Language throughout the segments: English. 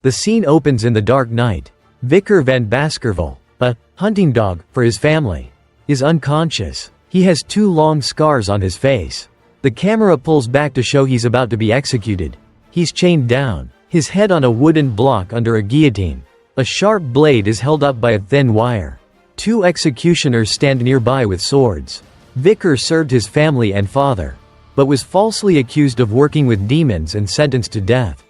The scene opens in the dark night. Vicar van Baskerville, a hunting dog for his family, is unconscious. He has 2 long scars on his face. The camera pulls back to show he's about to be executed. He's chained down, his head on a wooden block under a guillotine. A sharp blade is held up by a thin wire. 2 executioners stand nearby with swords. Vicar served his family and father, but was falsely accused of working with demons and sentenced to death.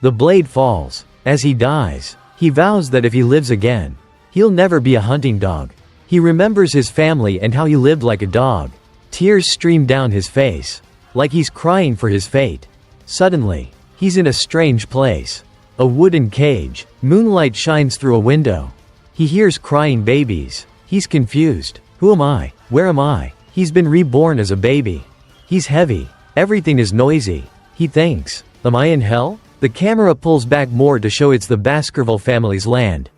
The blade falls. As he dies, he vows that if he lives again, he'll never be a hunting dog. He remembers his family and how he lived like a dog. Tears stream down his face, like he's crying for his fate. Suddenly, he's in a strange place. A wooden cage. Moonlight shines through a window. He hears crying babies. He's confused. Who am I? Where am I? He's been reborn as a baby. He's heavy. Everything is noisy. He thinks, am I in hell? The camera pulls back more to show it's the Baskerville family's land.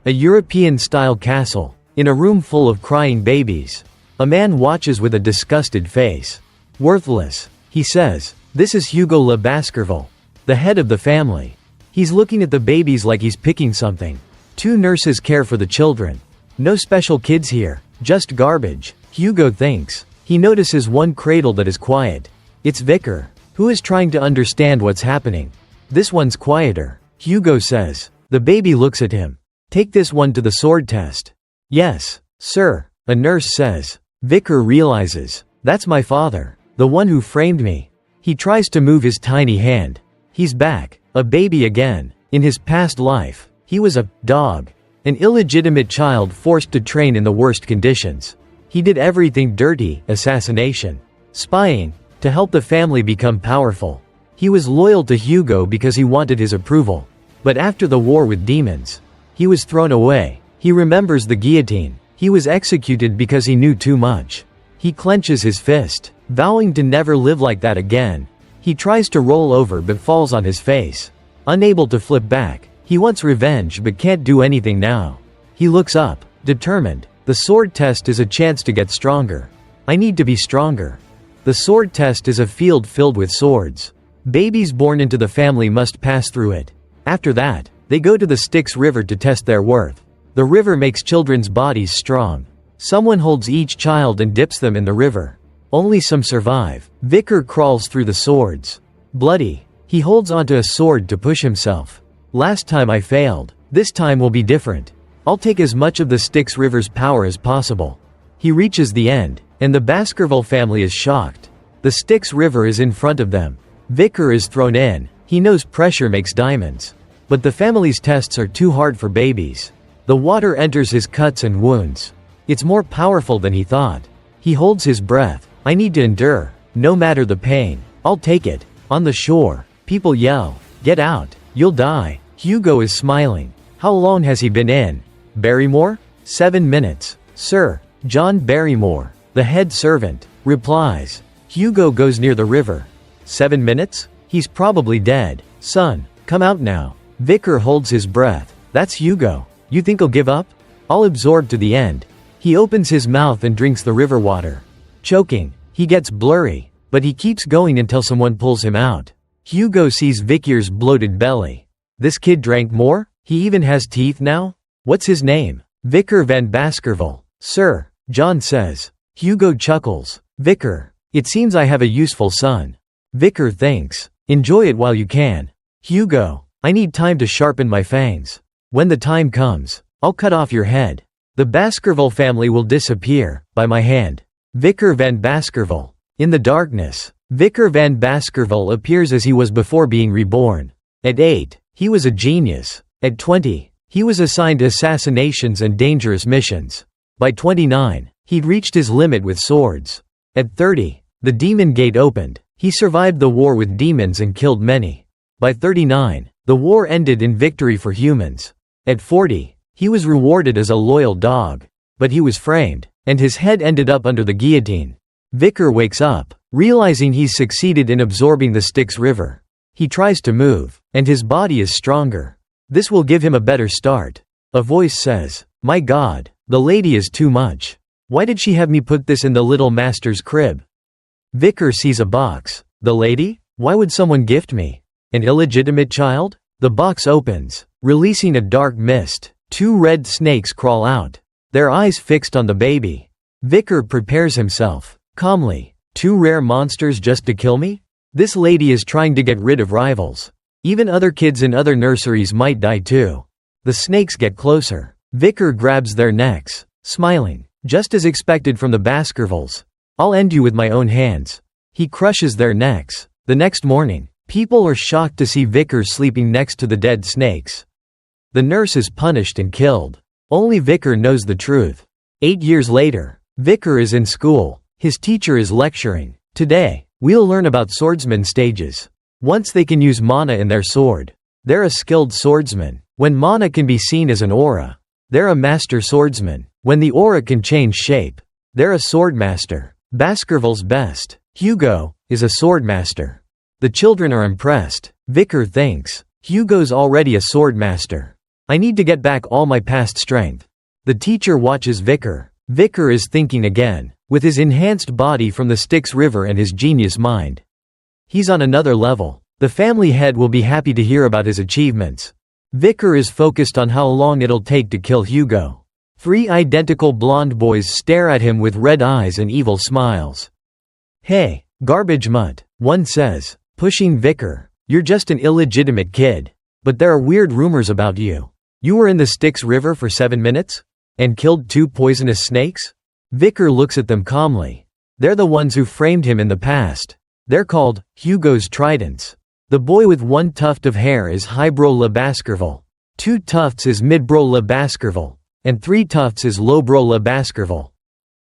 A European-style castle. In a room full of crying babies, a man watches with a disgusted face. Worthless, he says. This is Hugo Le Baskerville, the head of the family. He's looking at the babies like he's picking something. 2 nurses care for the children. No special kids here, just garbage, Hugo thinks. He notices one cradle that is quiet. It's Vicar, who is trying to understand what's happening. This one's quieter, Hugo says. The baby looks at him. Take this one to the sword test. Yes, sir, a nurse says. Vicar realizes, that's my father, the one who framed me. He tries to move his tiny hand. He's back, a baby again. In his past life, he was a dog, an illegitimate child forced to train in the worst conditions. He did everything dirty, assassination, spying, to help the family become powerful. He was loyal to Hugo because he wanted his approval. But after the war with demons, he was thrown away. He remembers the guillotine. He was executed because he knew too much. He clenches his fist, vowing to never live like that again. He tries to roll over but falls on his face. Unable to flip back, he wants revenge but can't do anything now. He looks up, determined. The sword test is a chance to get stronger. I need to be stronger. The sword test is a field filled with swords. Babies born into the family must pass through it. After that, they go to the Styx River to test their worth. The river makes children's bodies strong. Someone holds each child and dips them in the river. Only some survive. Vicar crawls through the swords. Bloody, he holds onto a sword to push himself. Last time I failed. This time will be different. I'll take as much of the Styx River's power as possible. He reaches the end, and the Baskerville family is shocked. The Styx River is in front of them. Vicar is thrown in. He knows pressure makes diamonds. But the family's tests are too hard for babies. The water enters his cuts and wounds. It's more powerful than he thought. He holds his breath. I need to endure, no matter the pain. I'll take it. On the shore, people yell, get out, you'll die. Hugo is smiling. How long has he been in? Barrymore? 7 minutes. Sir, John Barrymore, the head servant, replies. Hugo goes near the river. 7 minutes? He's probably dead. Son, come out now. Vicar holds his breath. That's Hugo. You think he'll give up? I'll absorb to the end. He opens his mouth and drinks the river water. Choking, he gets blurry, but he keeps going until someone pulls him out. Hugo sees Vicar's bloated belly. This kid drank more? He even has teeth now? What's his name? Vicar van Baskerville. Sir, John says. Hugo chuckles. Vicar, it seems I have a useful son. Vicar thinks. Enjoy it while you can. Hugo, I need time to sharpen my fangs. When the time comes, I'll cut off your head. The Baskerville family will disappear, by my hand. Vicar van Baskerville. In the darkness, Vicar van Baskerville appears as he was before being reborn. At 8, he was a genius. At 20, he was assigned assassinations and dangerous missions. By 29, he'd reached his limit with swords. At 30, the demon gate opened. He survived the war with demons and killed many. By 39, the war ended in victory for humans. At 40, he was rewarded as a loyal dog. But he was framed, and his head ended up under the guillotine. Vicar wakes up, realizing he's succeeded in absorbing the Styx River. He tries to move, and his body is stronger. This will give him a better start. A voice says, my God, the lady is too much. Why did she have me put this in the little master's crib? Vicar sees a box. The lady? Why would someone gift me? An illegitimate child? The box opens, releasing a dark mist. 2 red snakes crawl out, their eyes fixed on the baby. Vicar prepares himself. Calmly. 2 rare monsters just to kill me? This lady is trying to get rid of rivals. Even other kids in other nurseries might die too. The snakes get closer. Vicar grabs their necks, smiling, just as expected from the Baskervilles. I'll end you with my own hands. He crushes their necks. The next morning, people are shocked to see Vicar sleeping next to the dead snakes. The nurse is punished and killed. Only Vicar knows the truth. 8 years later, Vicar is in school. His teacher is lecturing. Today, we'll learn about swordsman stages. Once they can use mana in their sword, they're a skilled swordsman. When mana can be seen as an aura, they're a master swordsman. When the aura can change shape, they're a swordmaster. Baskerville's best, Hugo, is a swordmaster. The children are impressed. Vicar thinks, Hugo's already a swordmaster. I need to get back all my past strength. The teacher watches Vicar. Vicar is thinking again, with his enhanced body from the Styx River and his genius mind. He's on another level. The family head will be happy to hear about his achievements. Vicar is focused on how long it'll take to kill Hugo. 3 identical blonde boys stare at him with red eyes and evil smiles. Hey, garbage mutt, one says, pushing Vicar. You're just an illegitimate kid. But there are weird rumors about you. You were in the Styx River for 7 minutes? And killed 2 poisonous snakes? Vicar looks at them calmly. They're the ones who framed him in the past. They're called Hugo's Tridents. The boy with 1 tuft of hair is Highbrow Le Baskerville. 2 tufts is Midbrow Le Baskerville. And 3 tufts is Lowbrow Le Baskerville.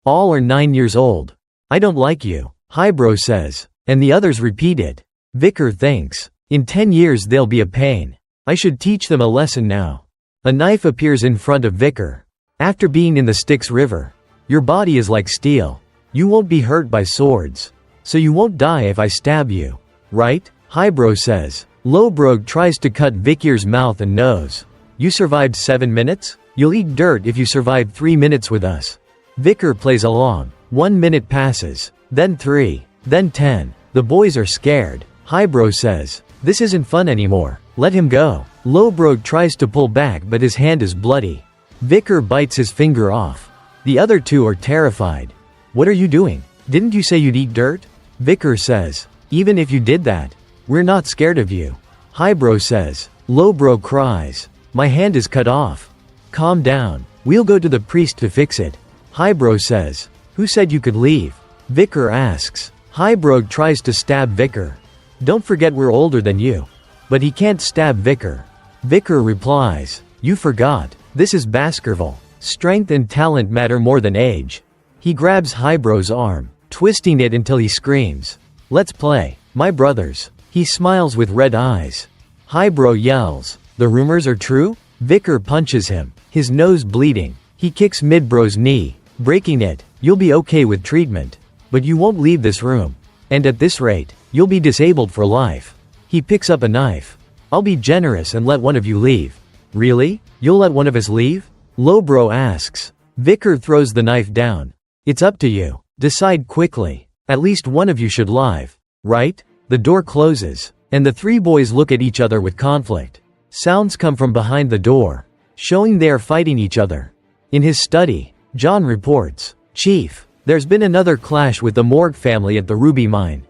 All are 9 years old. I don't like you, Highbrow says, and the others repeat it. Vicar thinks, in 10 years they'll be a pain. I should teach them a lesson now. A knife appears in front of Vicar. After being in the Styx River, your body is like steel. You won't be hurt by swords. So you won't die if I stab you. Right? Highbrow says. Lowbrow tries to cut Vicar's mouth and nose. You survived 7 minutes? You'll eat dirt if you survive 3 minutes with us. Vicar plays along. 1 minute passes. Then 3. Then 10. The boys are scared. Highbrow says, this isn't fun anymore. Let him go. Lowbrow tries to pull back but his hand is bloody. Vicar bites his finger off. The other 2 are terrified. What are you doing? Didn't you say you'd eat dirt? Vicar says, even if you did that, we're not scared of you. Highbrow says. Lowbrow cries. My hand is cut off. Calm down. We'll go to the priest to fix it. Highbrow says. Who said you could leave? Vicar asks. Highbrow tries to stab Vicar. Don't forget we're older than you. But he can't stab Vicar. Vicar replies. You forgot. This is Baskerville. Strength and talent matter more than age. He grabs Highbrow's arm, twisting it until he screams. Let's play, my brothers. He smiles with red eyes. Highbrow yells. The rumors are true? Vicar punches him, his nose bleeding. He kicks Midbrow's knee, breaking it. You'll be okay with treatment. But you won't leave this room. And at this rate, you'll be disabled for life. He picks up a knife. I'll be generous and let one of you leave. Really? You'll let one of us leave? Lowbrow asks. Vicar throws the knife down. It's up to you. Decide quickly. At least one of you should leave. Right? The door closes, and the 3 boys look at each other with conflict. Sounds come from behind the door, showing they are fighting each other. In his study, John reports, Chief, there's been another clash with the Morg family at the Ruby Mine.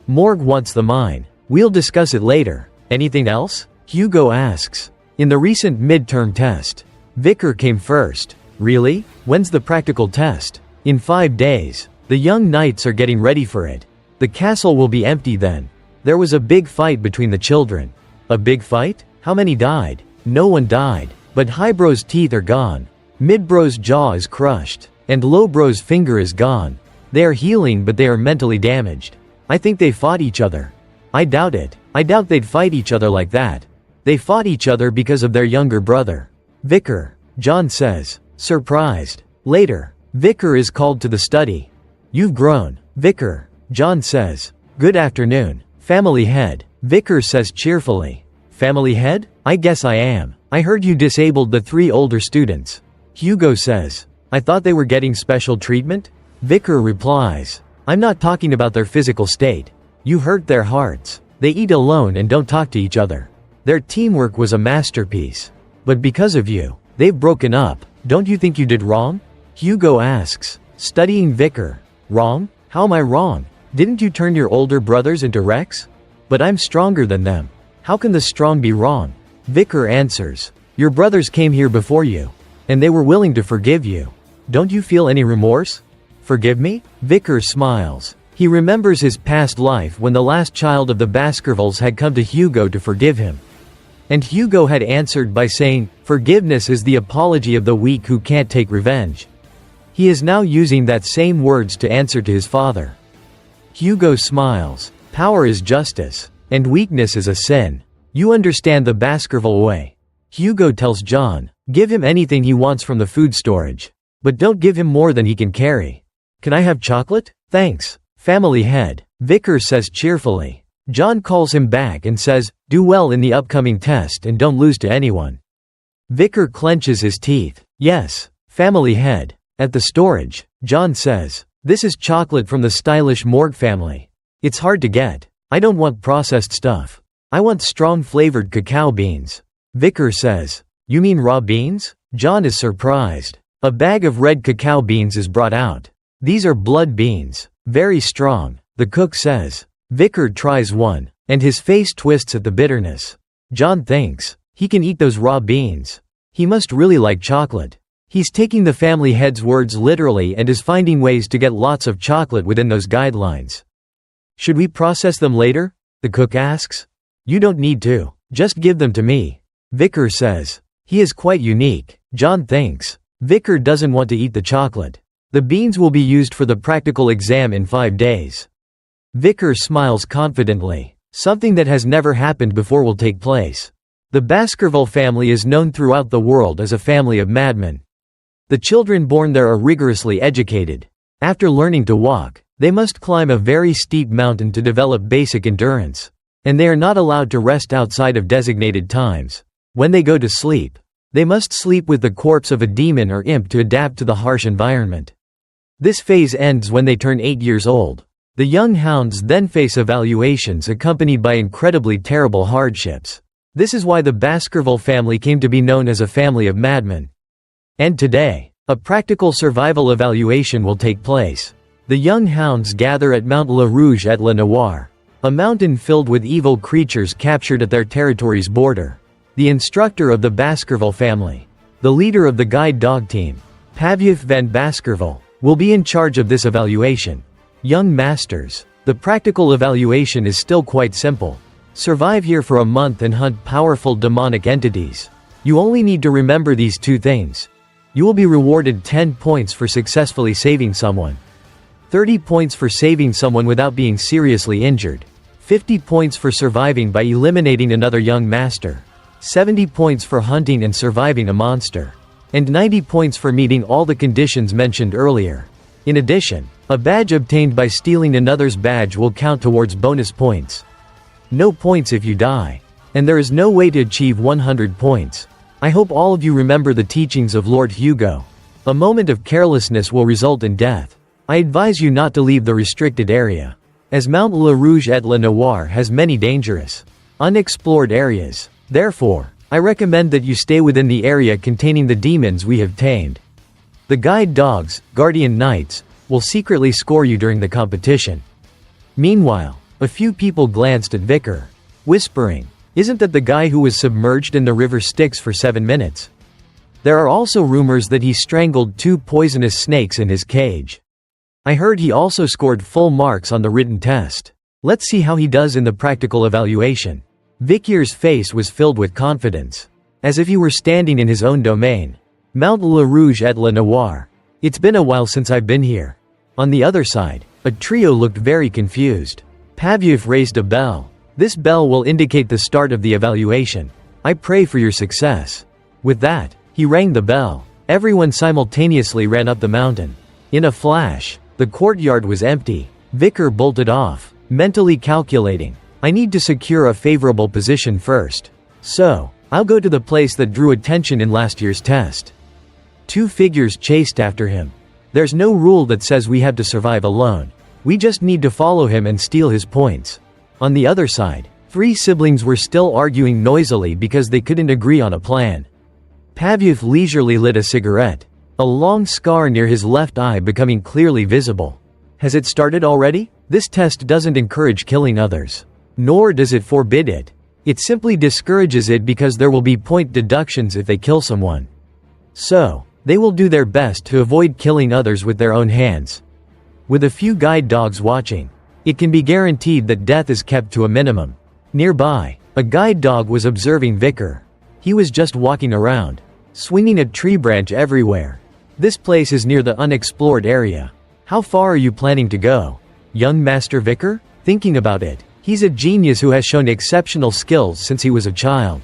Morg wants the mine. We'll discuss it later. Anything else? Hugo asks. In the recent midterm test, Vicar came first. Really? When's the practical test? In 5 days. The young knights are getting ready for it. The castle will be empty then. There was a big fight between the children. A big fight? How many died? No one died. But Highbrow's teeth are gone. Midbrow's jaw is crushed. And Lowbrow's finger is gone. They are healing but they are mentally damaged. I think they fought each other. I doubt it. I doubt they'd fight each other like that. They fought each other because of their younger brother. Vicar, John says, surprised. Later, Vicar is called to the study. You've grown, Vicar, John says. Good afternoon, family head, Vicar says cheerfully. Family head? I guess I am. I heard you disabled the 3 older students. Hugo says. I thought they were getting special treatment? Vicar replies. I'm not talking about their physical state. You hurt their hearts. They eat alone and don't talk to each other. Their teamwork was a masterpiece. But because of you, they've broken up. Don't you think you did wrong? Hugo asks. Studying Vicar. Wrong? How am I wrong? Didn't you turn your older brothers into wrecks? But I'm stronger than them. How can the strong be wrong? Vicar answers. Your brothers came here before you. And they were willing to forgive you. Don't you feel any remorse? Forgive me? Vicar smiles. He remembers his past life when the last child of the Baskervilles had come to Hugo to forgive him. And Hugo had answered by saying, forgiveness is the apology of the weak who can't take revenge. He is now using that same words to answer to his father. Hugo smiles. Power is justice. And weakness is a sin. You understand the Baskerville way. Hugo tells John, give him anything he wants from the food storage. But don't give him more than he can carry. Can I have chocolate? Thanks. Family head. Vicar says cheerfully. John calls him back and says, do well in the upcoming test and don't lose to anyone. Vicar clenches his teeth. Yes. Family head. At the storage, John says, this is chocolate from the stylish Morgue family. It's hard to get. I don't want processed stuff. I want strong flavored cacao beans. Vicar says, you mean raw beans? John is surprised. A bag of red cacao beans is brought out. These are blood beans. Very strong, the cook says. Vicar tries one, and his face twists at the bitterness. John thinks, he can eat those raw beans. He must really like chocolate. He's taking the family head's words literally and is finding ways to get lots of chocolate within those guidelines. Should we process them later? The cook asks. You don't need to. Just give them to me. Vicar says. He is quite unique. John thinks. Vicar doesn't want to eat the chocolate. The beans will be used for the practical exam in 5 days. Vicar smiles confidently. Something that has never happened before will take place. The Baskerville family is known throughout the world as a family of madmen. The children born there are rigorously educated. After learning to walk, they must climb a very steep mountain to develop basic endurance. And they are not allowed to rest outside of designated times. When they go to sleep, they must sleep with the corpse of a demon or imp to adapt to the harsh environment. This phase ends when they turn 8 years old. The young hounds then face evaluations accompanied by incredibly terrible hardships. This is why the Baskerville family came to be known as a family of madmen. And today, a practical survival evaluation will take place. The young hounds gather at Mount La Rouge et La Noire, a mountain filled with evil creatures captured at their territory's border. The instructor of the Baskerville family, the leader of the guide dog team, Paviev van Baskerville, will be in charge of this evaluation. Young masters, the practical evaluation is still quite simple. Survive here for a month and hunt powerful demonic entities. You only need to remember these 2 things. You will be rewarded 10 points for successfully saving someone, 30 points for saving someone without being seriously injured, 50 points for surviving by eliminating another young master, 70 points for hunting and surviving a monster, and 90 points for meeting all the conditions mentioned earlier. In addition, a badge obtained by stealing another's badge will count towards bonus points. No points if you die. And there is no way to achieve 100 points. I hope all of you remember the teachings of Lord Hugo. A moment of carelessness will result in death. I advise you not to leave the restricted area, as Mount La Rouge et La Noire has many dangerous, unexplored areas. Therefore, I recommend that you stay within the area containing the demons we have tamed. The guide dogs, guardian knights, will secretly score you during the competition. Meanwhile, a few people glanced at Vicar, whispering, isn't that the guy who was submerged in the river Styx for 7 minutes? There are also rumors that he strangled 2 poisonous snakes in his cage. I heard he also scored full marks on the written test. Let's see how he does in the practical evaluation. Vicar's face was filled with confidence, as if he were standing in his own domain. Mount La Rouge et La Noire. It's been a while since I've been here. On the other side, a trio looked very confused. Paviev raised a bell. This bell will indicate the start of the evaluation. I pray for your success. With that, he rang the bell. Everyone simultaneously ran up the mountain. In a flash, the courtyard was empty. Vicar bolted off, mentally calculating, I need to secure a favorable position first. So, I'll go to the place that drew attention in last year's test. 2 figures chased after him. There's no rule that says we have to survive alone. We just need to follow him and steal his points. On the other side, Three siblings were still arguing noisily because they couldn't agree on a plan. Pavyuth leisurely lit a cigarette, a long scar near his left eye becoming clearly visible. Has it started already? This test doesn't encourage killing others. Nor does it forbid it. It simply discourages it because there will be point deductions if they kill someone. So, they will do their best to avoid killing others with their own hands. With a few guide dogs watching, it can be guaranteed that death is kept to a minimum. Nearby, a guide dog was observing Vicar. He was just walking around, swinging a tree branch everywhere. This place is near the unexplored area. How far are you planning to go? Young Master Vicar? Thinking about it, he's a genius who has shown exceptional skills since he was a child.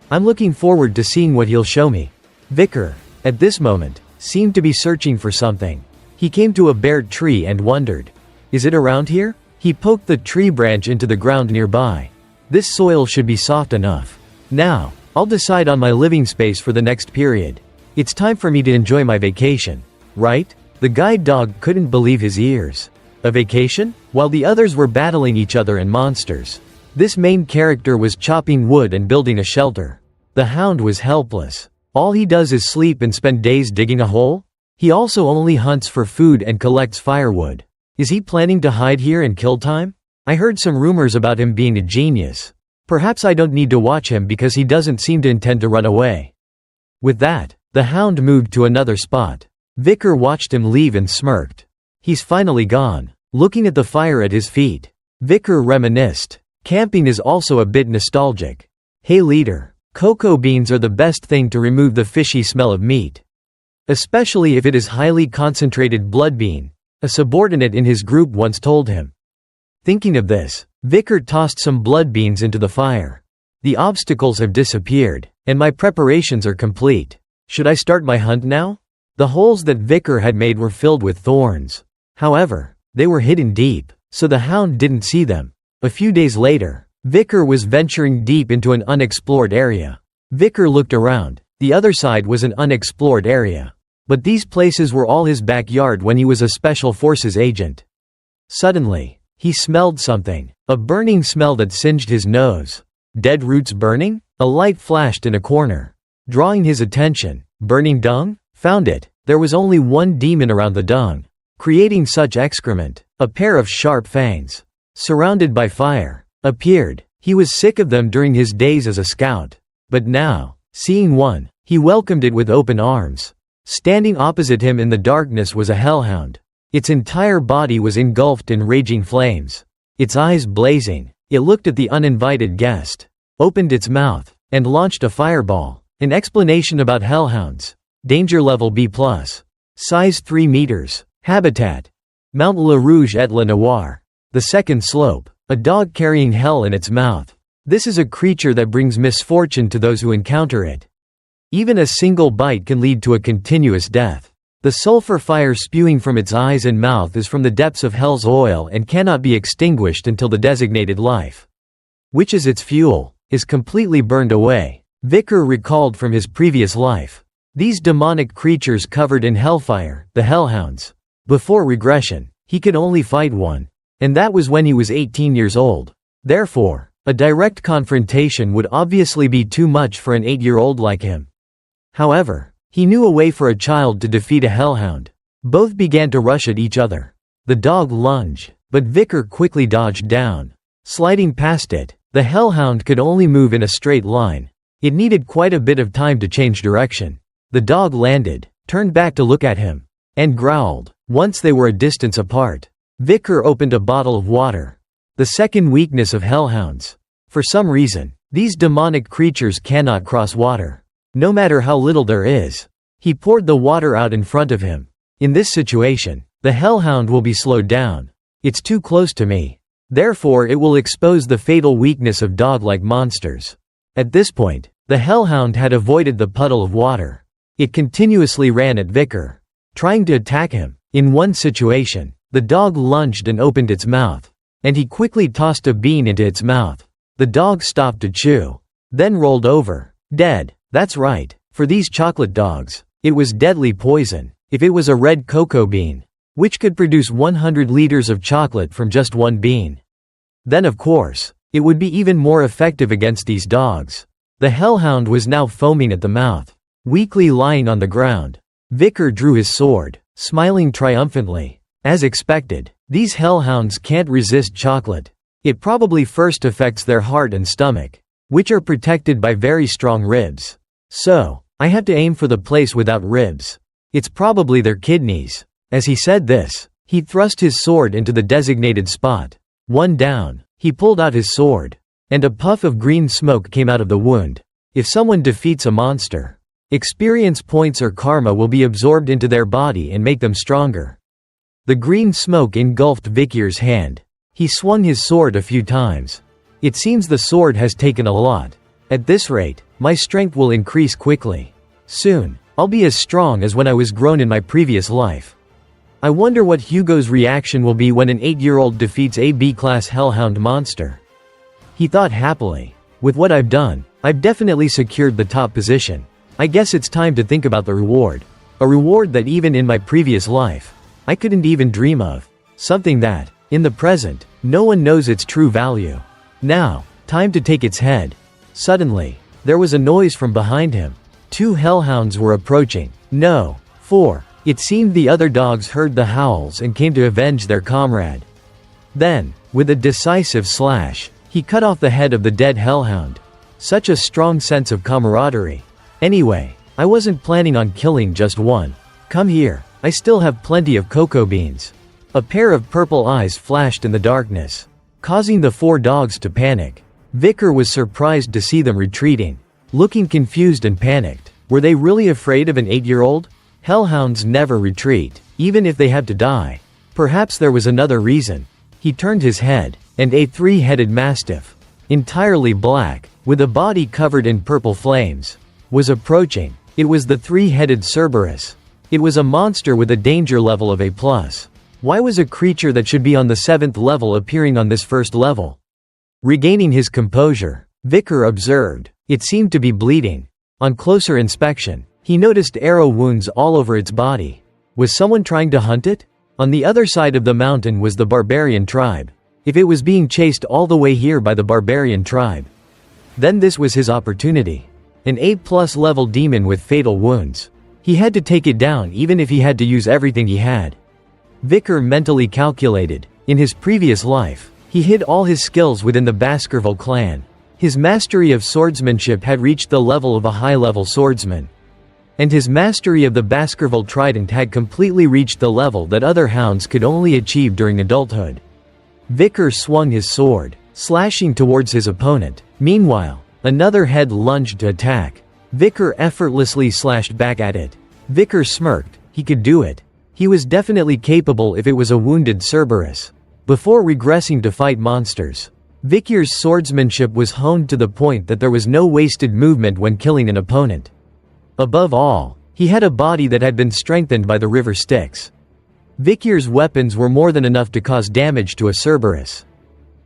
I'm looking forward to seeing what he'll show me. Vicar, at this moment, seemed to be searching for something. He came to a bare tree and wondered, is it around here? He poked the tree branch into the ground nearby. This soil should be soft enough. Now, I'll decide on my living space for the next period. It's time for me to enjoy my vacation, right? The guide dog couldn't believe his ears. A vacation? While the others were battling each other and monsters, this main character was chopping wood and building a shelter. The hound was helpless. All he does is sleep and spend days digging a hole? He also only hunts for food and collects firewood. Is he planning to hide here and kill time? I heard some rumors about him being a genius. Perhaps I don't need to watch him because he doesn't seem to intend to run away. With that, the hound moved to another spot. Vicar watched him leave and smirked. He's finally gone. Looking at the fire at his feet, Vicar reminisced. Camping is also a bit nostalgic. Hey leader, cocoa beans are the best thing to remove the fishy smell of meat. Especially if it is highly concentrated blood bean, a subordinate in his group once told him. Thinking of this, Vicar tossed some blood beans into the fire. The obstacles have disappeared, and my preparations are complete. Should I start my hunt now? The holes that Vicar had made were filled with thorns. However, they were hidden deep, so the hound didn't see them. A few days later, Vicar was venturing deep into an unexplored area. Vicar looked around. The other side was an unexplored area. But these places were all his backyard when he was a special forces agent. Suddenly, he smelled something, a burning smell that singed his nose. Dead roots burning? A light flashed in a corner, drawing his attention. Burning dung? Found it. There was only one demon around the dung, creating such excrement. A pair of sharp fangs, surrounded by fire, appeared. He was sick of them during his days as a scout. But now, seeing one, he welcomed it with open arms. Standing opposite him in the darkness was a hellhound. Its entire body was engulfed in raging flames. Its eyes blazing, it looked at the uninvited guest, opened its mouth, and launched a fireball. An explanation about hellhounds. Danger level B+. Size 3 meters. Habitat: Mount Le Rouge et Le Noir. The second slope. A dog carrying hell in its mouth. This is a creature that brings misfortune to those who encounter it. Even a single bite can lead to a continuous death. The sulfur fire spewing from its eyes and mouth is from the depths of hell's oil and cannot be extinguished until the designated life, which is its fuel, is completely burned away. Vicar recalled from his previous life. These demonic creatures covered in hellfire, the hellhounds. Before regression, he could only fight one. And that was when he was 18 years old. Therefore, a direct confrontation would obviously be too much for an 8-year-old like him. However, he knew a way for a child to defeat a hellhound. Both began to rush at each other. The dog lunged, but Vicar quickly dodged down. Sliding past it, the hellhound could only move in a straight line. It needed quite a bit of time to change direction. The dog landed, turned back to look at him, and growled. Once they were a distance apart, Vicar opened a bottle of water. The second weakness of hellhounds. For some reason, these demonic creatures cannot cross water, no matter how little there is. He poured the water out in front of him. In this situation, the hellhound will be slowed down. It's too close to me. Therefore it will expose the fatal weakness of dog-like monsters. At this point, the hellhound had avoided the puddle of water. It continuously ran at Vicar, trying to attack him. In one situation, the dog lunged and opened its mouth, and he quickly tossed a bean into its mouth. The dog stopped to chew, then rolled over, dead. That's right, for these chocolate dogs, it was deadly poison. If it was a red cocoa bean, which could produce 100 liters of chocolate from just one bean, then of course, It would be even more effective against these dogs. The hellhound was now foaming at the mouth, weakly lying on the ground. Vicar drew his sword, smiling triumphantly. As expected, these hellhounds can't resist chocolate. It probably first affects their heart and stomach, which are protected by very strong ribs. So, I have to aim for the place without ribs. It's probably their kidneys. As he said this, he thrust his sword into the designated spot. One down, he pulled out his sword, and a puff of green smoke came out of the wound. If someone defeats a monster, experience points or karma will be absorbed into their body and make them stronger. The green smoke engulfed Vikir's hand. He swung his sword a few times. It seems the sword has taken a lot. At this rate, my strength will increase quickly. Soon, I'll be as strong as when I was grown in my previous life. I wonder what Hugo's reaction will be when an 8-year-old defeats a B-class hellhound monster. He thought happily. With what I've done, I've definitely secured the top position. I guess it's time to think about the reward. A reward that even in my previous life, I couldn't even dream of. Something that, in the present, no one knows its true value. Now, time to take its head. Suddenly, there was a noise from behind him. 2 hellhounds were approaching. No. 4. It seemed the other dogs heard the howls and came to avenge their comrade. Then, with a decisive slash, he cut off the head of the dead hellhound. Such a strong sense of camaraderie. Anyway, I wasn't planning on killing just one. Come here, I still have plenty of cocoa beans. A pair of purple eyes flashed in the darkness, causing the 4 dogs to panic. Vicar was surprised to see them retreating, looking confused and panicked. Were they really afraid of an 8-year-old? Hellhounds never retreat, even if they have to die. Perhaps there was another reason. He turned his head, and a 3-headed mastiff, entirely black, with a body covered in purple flames, was approaching. It was the 3-headed Cerberus. It was a monster with a danger level of A+. Why was a creature that should be on the 7th level appearing on this 1st level? Regaining his composure, Vicar observed. It seemed to be bleeding. On closer inspection, he noticed arrow wounds all over its body. Was someone trying to hunt it? On the other side of the mountain was the barbarian tribe. If it was being chased all the way here by the barbarian tribe, then this was his opportunity. An A+ level demon with fatal wounds. He had to take it down even if he had to use everything he had. Vicar mentally calculated. In his previous life, he hid all his skills within the Baskerville clan. His mastery of swordsmanship had reached the level of a high-level swordsman. And his mastery of the Baskerville trident had completely reached the level that other hounds could only achieve during adulthood. Vicar swung his sword, slashing towards his opponent. Meanwhile, another head lunged to attack. Vicar effortlessly slashed back at it. Vicar smirked. He could do it. He was definitely capable if it was a wounded Cerberus. Before regressing to fight monsters, Vicar's swordsmanship was honed to the point that there was no wasted movement when killing an opponent. Above all, he had a body that had been strengthened by the river Styx. Vicar's weapons were more than enough to cause damage to a Cerberus.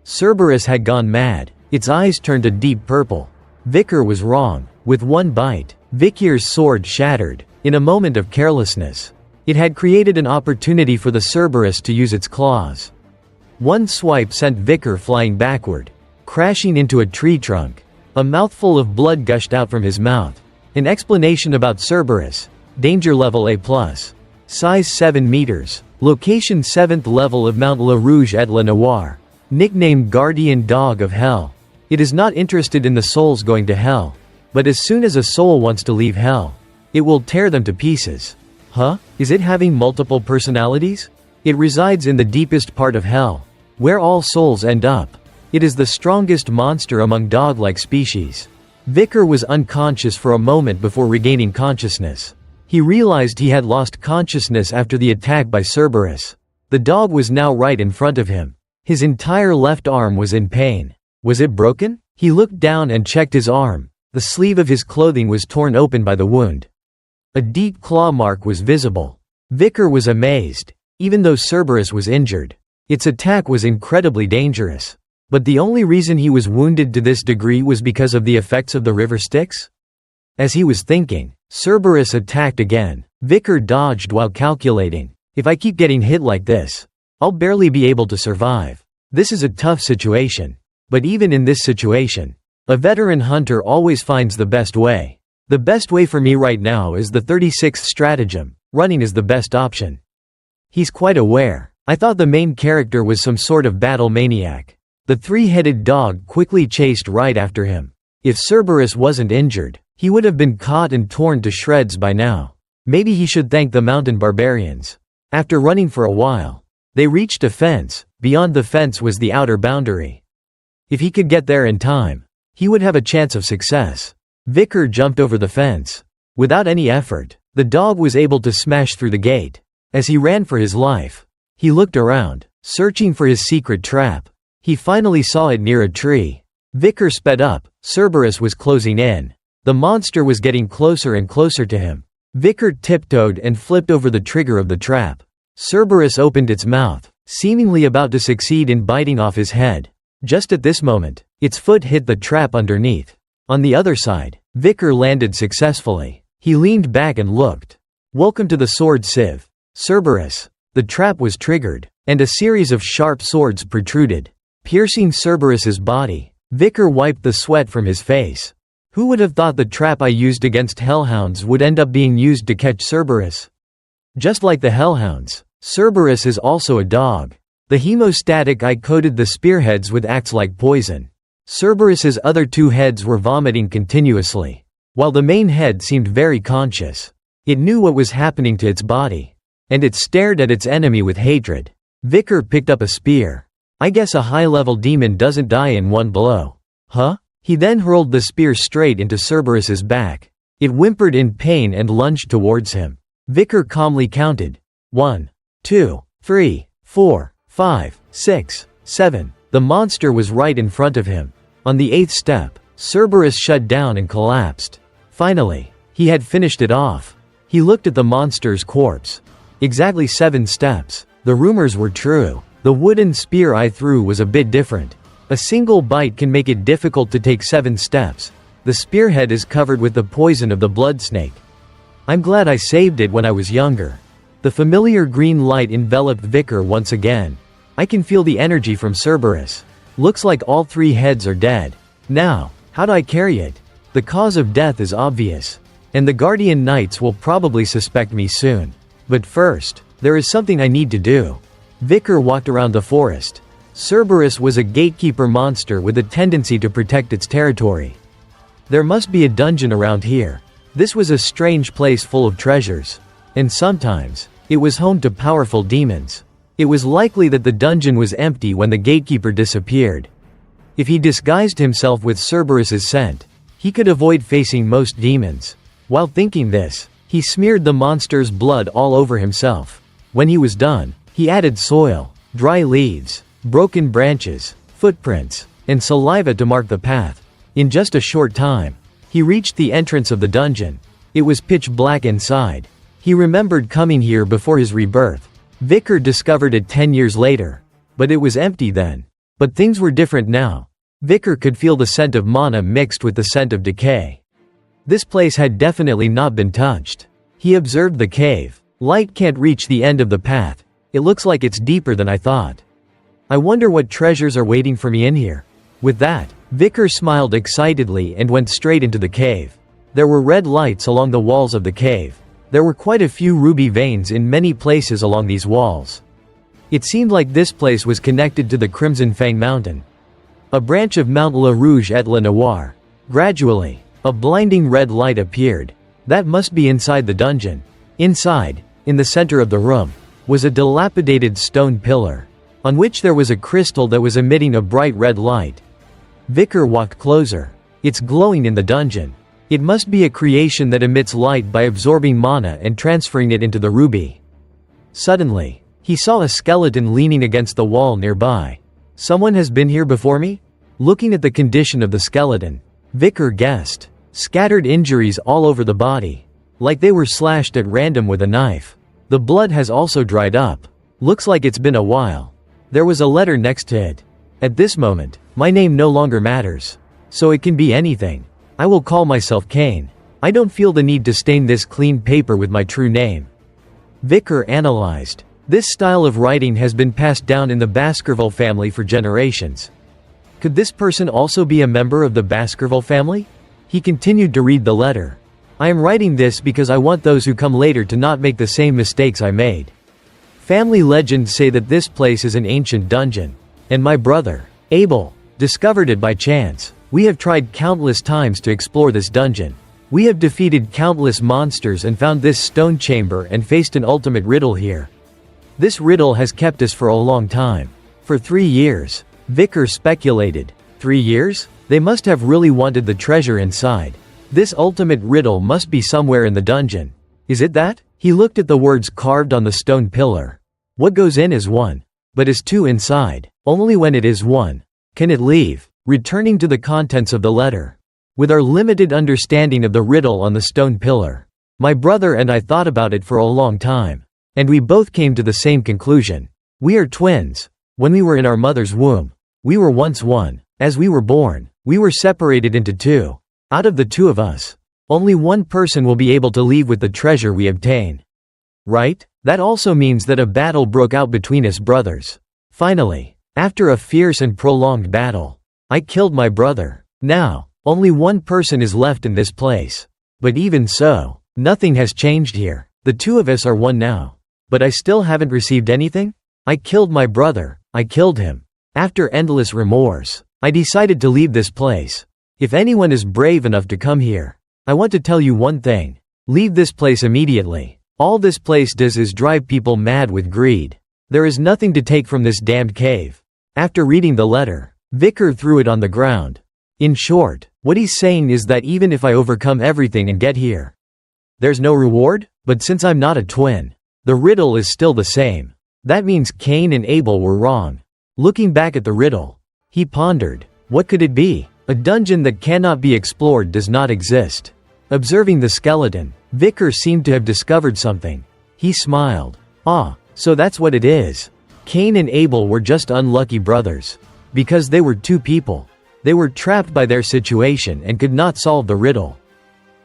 Cerberus had gone mad. Its eyes turned a deep purple. Vicar was wrong. With one bite, Vicar's sword shattered. In a moment of carelessness, it had created an opportunity for the Cerberus to use its claws. One swipe sent Vicar flying backward, crashing into a tree trunk. A mouthful of blood gushed out from his mouth. An explanation about Cerberus. Danger level A+. Size 7 meters. Location 7th level of Mount La Rouge et La Noire. Nicknamed Guardian Dog of Hell. It is not interested in the souls going to hell. But as soon as a soul wants to leave hell, it will tear them to pieces. Huh? Is it having multiple personalities? It resides in the deepest part of hell, where all souls end up. It is the strongest monster among dog-like species. Vicar was unconscious for a moment before regaining consciousness. He realized he had lost consciousness after the attack by Cerberus. The dog was now right in front of him. His entire left arm was in pain. Was it broken? He looked down and checked his arm. The sleeve of his clothing was torn open by the wound. A deep claw mark was visible. Vicar was amazed. Even though Cerberus was injured, its attack was incredibly dangerous. But the only reason he was wounded to this degree was because of the effects of the river Styx? As he was thinking, Cerberus attacked again. Vicar dodged while calculating. If I keep getting hit like this, I'll barely be able to survive. This is a tough situation. But even in this situation, a veteran hunter always finds the best way. The best way for me right now is the 36th stratagem. Running is the best option. He's quite aware. I thought the main character was some sort of battle maniac. The three-headed dog quickly chased right after him. If Cerberus wasn't injured, he would have been caught and torn to shreds by now. Maybe he should thank the mountain barbarians. After running for a while, they reached a fence. Beyond the fence was the outer boundary. If he could get there in time, he would have a chance of success. Vicar jumped over the fence. Without any effort, the dog was able to smash through the gate. As he ran for his life, he looked around, searching for his secret trap. He finally saw it near a tree. Vicar sped up. Cerberus was closing in. The monster was getting closer and closer to him. Vicar tiptoed and flipped over the trigger of the trap. Cerberus opened its mouth, seemingly about to succeed in biting off his head. Just at this moment, its foot hit the trap underneath. On the other side, Vicar landed successfully. He leaned back and looked. "Welcome to the sword sieve, Cerberus." The trap was triggered, and a series of sharp swords protruded, piercing Cerberus's body. Vicar wiped the sweat from his face. Who would have thought the trap I used against hellhounds would end up being used to catch Cerberus? Just like the hellhounds, Cerberus is also a dog. The hemostatic eye coated the spearheads with axe-like poison. Cerberus's other two heads were vomiting continuously, while the main head seemed very conscious. It knew what was happening to its body, and it stared at its enemy with hatred. Vicar picked up a spear. I guess a high-level demon doesn't die in one blow. Huh? He then hurled the spear straight into Cerberus's back. It whimpered in pain and lunged towards him. Vicar calmly counted. 1, 2, 3, 4, 5, 6, 7. The monster was right in front of him. On the 8th step, Cerberus shut down and collapsed. Finally, he had finished it off. He looked at the monster's corpse. Exactly 7 steps. The rumors were true. The wooden spear I threw was a bit different. A single bite can make it difficult to take 7 steps. The spearhead is covered with the poison of the blood snake. I'm glad I saved it when I was younger. The familiar green light enveloped Vicar once again. I can feel the energy from Cerberus. Looks like all 3 heads are dead. Now, how do I carry it? The cause of death is obvious, and the Guardian Knights will probably suspect me soon. But first, there is something I need to do. Vicar walked around the forest. Cerberus was a gatekeeper monster with a tendency to protect its territory. There must be a dungeon around here. This was a strange place full of treasures, and sometimes, it was home to powerful demons. It was likely that the dungeon was empty when the gatekeeper disappeared. If he disguised himself with Cerberus's scent, he could avoid facing most demons. While thinking this, he smeared the monster's blood all over himself. When he was done, he added soil, dry leaves, broken branches, footprints, and saliva to mark the path. In just a short time, he reached the entrance of the dungeon. It was pitch black inside. He remembered coming here before his rebirth. Vicar discovered it 10 years later, but it was empty then. But things were different now. Vicar could feel the scent of mana mixed with the scent of decay. This place had definitely not been touched. He observed the cave. Light can't reach the end of the path. It looks like it's deeper than I thought. I wonder what treasures are waiting for me in here. With that, Vicar smiled excitedly and went straight into the cave. There were red lights along the walls of the cave. There were quite a few ruby veins in many places along these walls. It seemed like this place was connected to the Crimson Fang Mountain, a branch of Mount La Rouge et La Noire. Gradually, a blinding red light appeared. That must be inside the dungeon. Inside, in the center of the room, was a dilapidated stone pillar, on which there was a crystal that was emitting a bright red light. Vicar walked closer. It's glowing in the dungeon. It must be a creation that emits light by absorbing mana and transferring it into the ruby. Suddenly, he saw a skeleton leaning against the wall nearby. Someone has been here before me? Looking at the condition of the skeleton, Vicar guessed. Scattered injuries all over the body, like they were slashed at random with a knife. The blood has also dried up. Looks like it's been a while. There was a letter next to it. At this moment, my name no longer matters. So it can be anything. I will call myself Cain. I don't feel the need to stain this clean paper with my true name. Vicar analyzed. This style of writing has been passed down in the Baskerville family for generations. Could this person also be a member of the Baskerville family? He continued to read the letter. I am writing this because I want those who come later to not make the same mistakes I made. Family legends say that this place is an ancient dungeon, and my brother, Abel, discovered it by chance. We have tried countless times to explore this dungeon. We have defeated countless monsters and found this stone chamber and faced an ultimate riddle here. This riddle has kept us for a long time. For 3 years. Vicar speculated. 3 years? They must have really wanted the treasure inside. This ultimate riddle must be somewhere in the dungeon. Is it that? He looked at the words carved on the stone pillar. What goes in is 1. But is 2 inside? Only when it is 1. Can it leave? Returning to the contents of the letter. With our limited understanding of the riddle on the stone pillar, my brother and I thought about it for a long time. And we both came to the same conclusion. We are twins. When we were in our mother's womb, we were once one. As we were born, we were separated into 2. Out of the 2 of us, only one person will be able to leave with the treasure we obtain. Right? That also means that a battle broke out between us brothers. Finally, after a fierce and prolonged battle, I killed my brother. Now, only one person is left in this place. But even so, nothing has changed here. The 2 of us are one now. But I still haven't received anything? I killed my brother. I killed him. After endless remorse, I decided to leave this place. If anyone is brave enough to come here, I want to tell you one thing. Leave this place immediately. All this place does is drive people mad with greed. There is nothing to take from this damned cave. After reading the letter, Vicar threw it on the ground. In short, what he's saying is that even if I overcome everything and get here, there's no reward? But since I'm not a twin, the riddle is still the same. That means Cain and Abel were wrong. Looking back at the riddle, he pondered. What could it be? A dungeon that cannot be explored does not exist. Observing the skeleton, Vicar seemed to have discovered something. He smiled. Ah, so that's what it is. Cain and Abel were just unlucky brothers. Because they were 2 people. They were trapped by their situation and could not solve the riddle.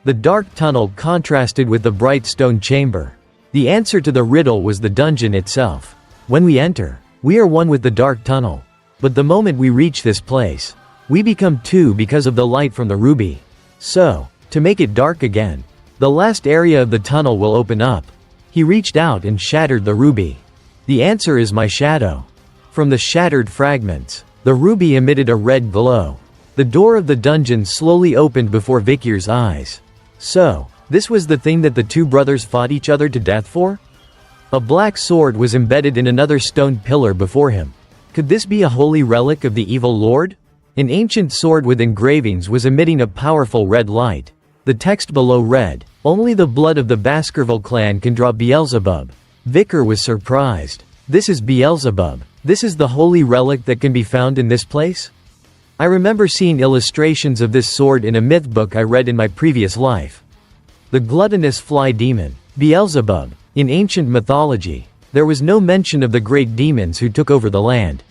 The dark tunnel contrasted with the bright stone chamber. The answer to the riddle was the dungeon itself. When we enter, we are one with the dark tunnel. But the moment we reach this place, we become 2 because of the light from the ruby. So, to make it dark again, the last area of the tunnel will open up. He reached out and shattered the ruby. The answer is my shadow. From the shattered fragments, the ruby emitted a red glow. The door of the dungeon slowly opened before Vicar's eyes. So, this was the thing that the 2 brothers fought each other to death for? A black sword was embedded in another stone pillar before him. Could this be a holy relic of the evil lord? An ancient sword with engravings was emitting a powerful red light. The text below read, "Only the blood of the Baskerville clan can draw Beelzebub." Vicar was surprised. This is Beelzebub. This is the holy relic that can be found in this place? I remember seeing illustrations of this sword in a myth book I read in my previous life. The gluttonous fly demon, Beelzebub. In ancient mythology, there was no mention of the great demons who took over the land.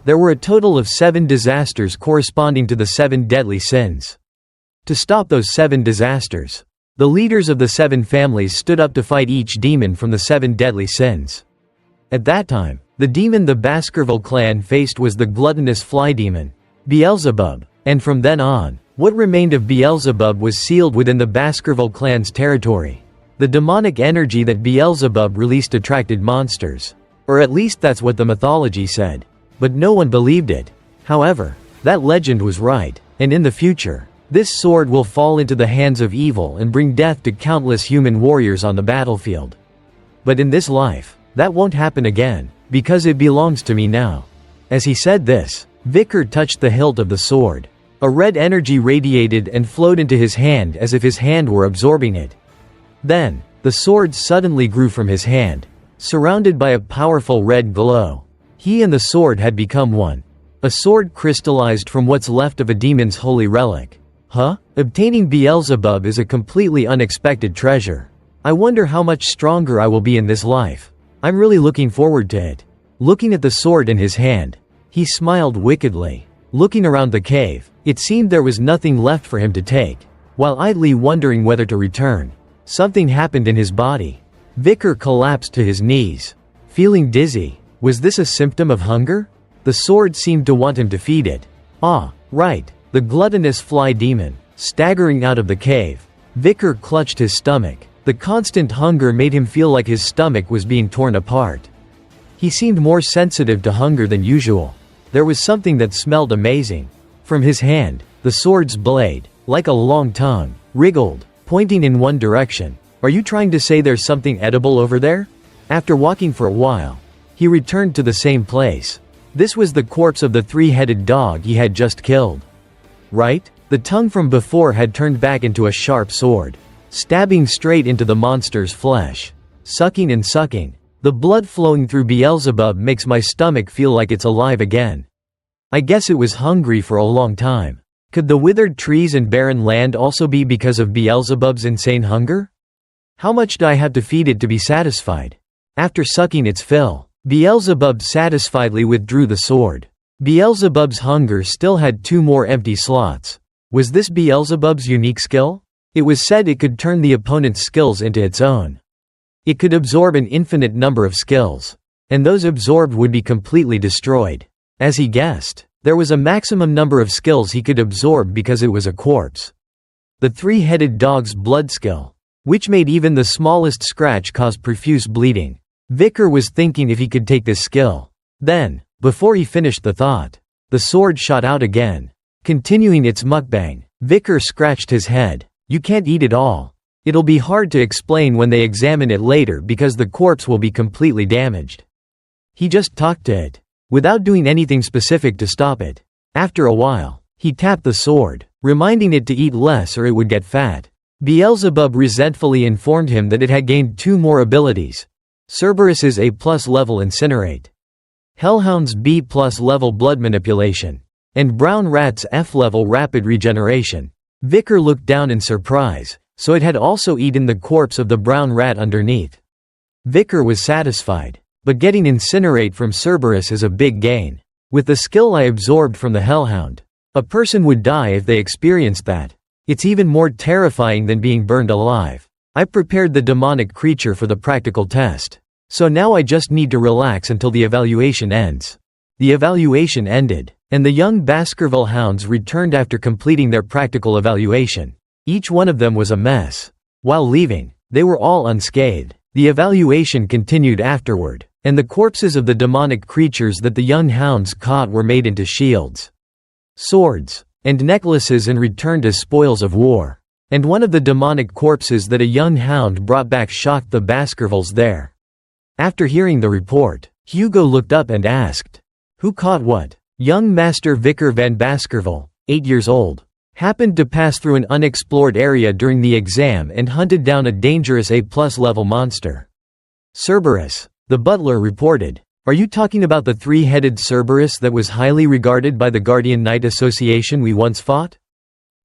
There were a total of 7 disasters corresponding to the 7 deadly sins. To stop those 7 disasters, the leaders of the 7 families stood up to fight each demon from the 7 deadly sins. At that time, the demon the Baskerville clan faced was the gluttonous fly demon, Beelzebub, and from then on, what remained of Beelzebub was sealed within the Baskerville clan's territory. The demonic energy that Beelzebub released attracted monsters. Or at least that's what the mythology said. But no one believed it. However, that legend was right, and in the future, this sword will fall into the hands of evil and bring death to countless human warriors on the battlefield. But in this life, that won't happen again, because it belongs to me now. As he said this, Vicar touched the hilt of the sword. A red energy radiated and flowed into his hand as if his hand were absorbing it. Then, the sword suddenly grew from his hand, surrounded by a powerful red glow. He and the sword had become one. A sword crystallized from what's left of a demon's holy relic. Huh? Obtaining Beelzebub is a completely unexpected treasure. I wonder how much stronger I will be in this life. I'm really looking forward to it. Looking at the sword in his hand, he smiled wickedly. Looking around the cave, it seemed there was nothing left for him to take. While idly wondering whether to return, something happened in his body. Vicar collapsed to his knees, feeling dizzy. Was this a symptom of hunger? The sword seemed to want him to feed it. Ah, right, the gluttonous fly demon. Staggering out of the cave, Vicar clutched his stomach. The constant hunger made him feel like his stomach was being torn apart. He seemed more sensitive to hunger than usual. There was something that smelled amazing. From his hand, the sword's blade, like a long tongue, wriggled, pointing in one direction. Are you trying to say there's something edible over there? After walking for a while, he returned to the same place. This was the corpse of the three-headed dog he had just killed. Right? The tongue from before had turned back into a sharp sword, stabbing straight into the monster's flesh. Sucking and sucking. The blood flowing through Beelzebub makes my stomach feel like it's alive again. I guess it was hungry for a long time. Could the withered trees and barren land also be because of Beelzebub's insane hunger? How much do I have to feed it to be satisfied? After sucking its fill, Beelzebub satisfiedly withdrew the sword. Beelzebub's hunger still had 2 more empty slots. Was this Beelzebub's unique skill? It was said it could turn the opponent's skills into its own. It could absorb an infinite number of skills, and those absorbed would be completely destroyed. As he guessed, there was a maximum number of skills he could absorb because it was a corpse. The three-headed dog's blood skill, which made even the smallest scratch cause profuse bleeding. Vicar was thinking if he could take this skill. Then, before he finished the thought, the sword shot out again. Continuing its mukbang, Vicar scratched his head. You can't eat it all. It'll be hard to explain when they examine it later because the corpse will be completely damaged. He just talked to it, without doing anything specific to stop it. After a while, he tapped the sword, reminding it to eat less or it would get fat. Beelzebub resentfully informed him that it had gained 2 more abilities. Cerberus's A+ level Incinerate, Hellhound's B+ level Blood Manipulation, and Brown Rat's F level Rapid Regeneration. Vicar looked down in surprise, so it had also eaten the corpse of the brown rat underneath. Vicar was satisfied, but getting Incinerate from Cerberus is a big gain. With the skill I absorbed from the Hellhound, a person would die if they experienced that. It's even more terrifying than being burned alive. I prepared the demonic creature for the practical test. So now I just need to relax until the evaluation ends. The evaluation ended, and the young Baskerville hounds returned after completing their practical evaluation. Each one of them was a mess. While leaving, they were all unscathed. The evaluation continued afterward, and the corpses of the demonic creatures that the young hounds caught were made into shields, swords, and necklaces and returned as spoils of war. And one of the demonic corpses that a young hound brought back shocked the Baskervilles there. After hearing the report, Hugo looked up and asked, "Who caught what?" Young Master Vicar Van Baskerville, 8 years old, happened to pass through an unexplored area during the exam and hunted down a dangerous A+ level monster. Cerberus, the butler reported. Are you talking about the three-headed Cerberus that was highly regarded by the Guardian Knight Association we once fought?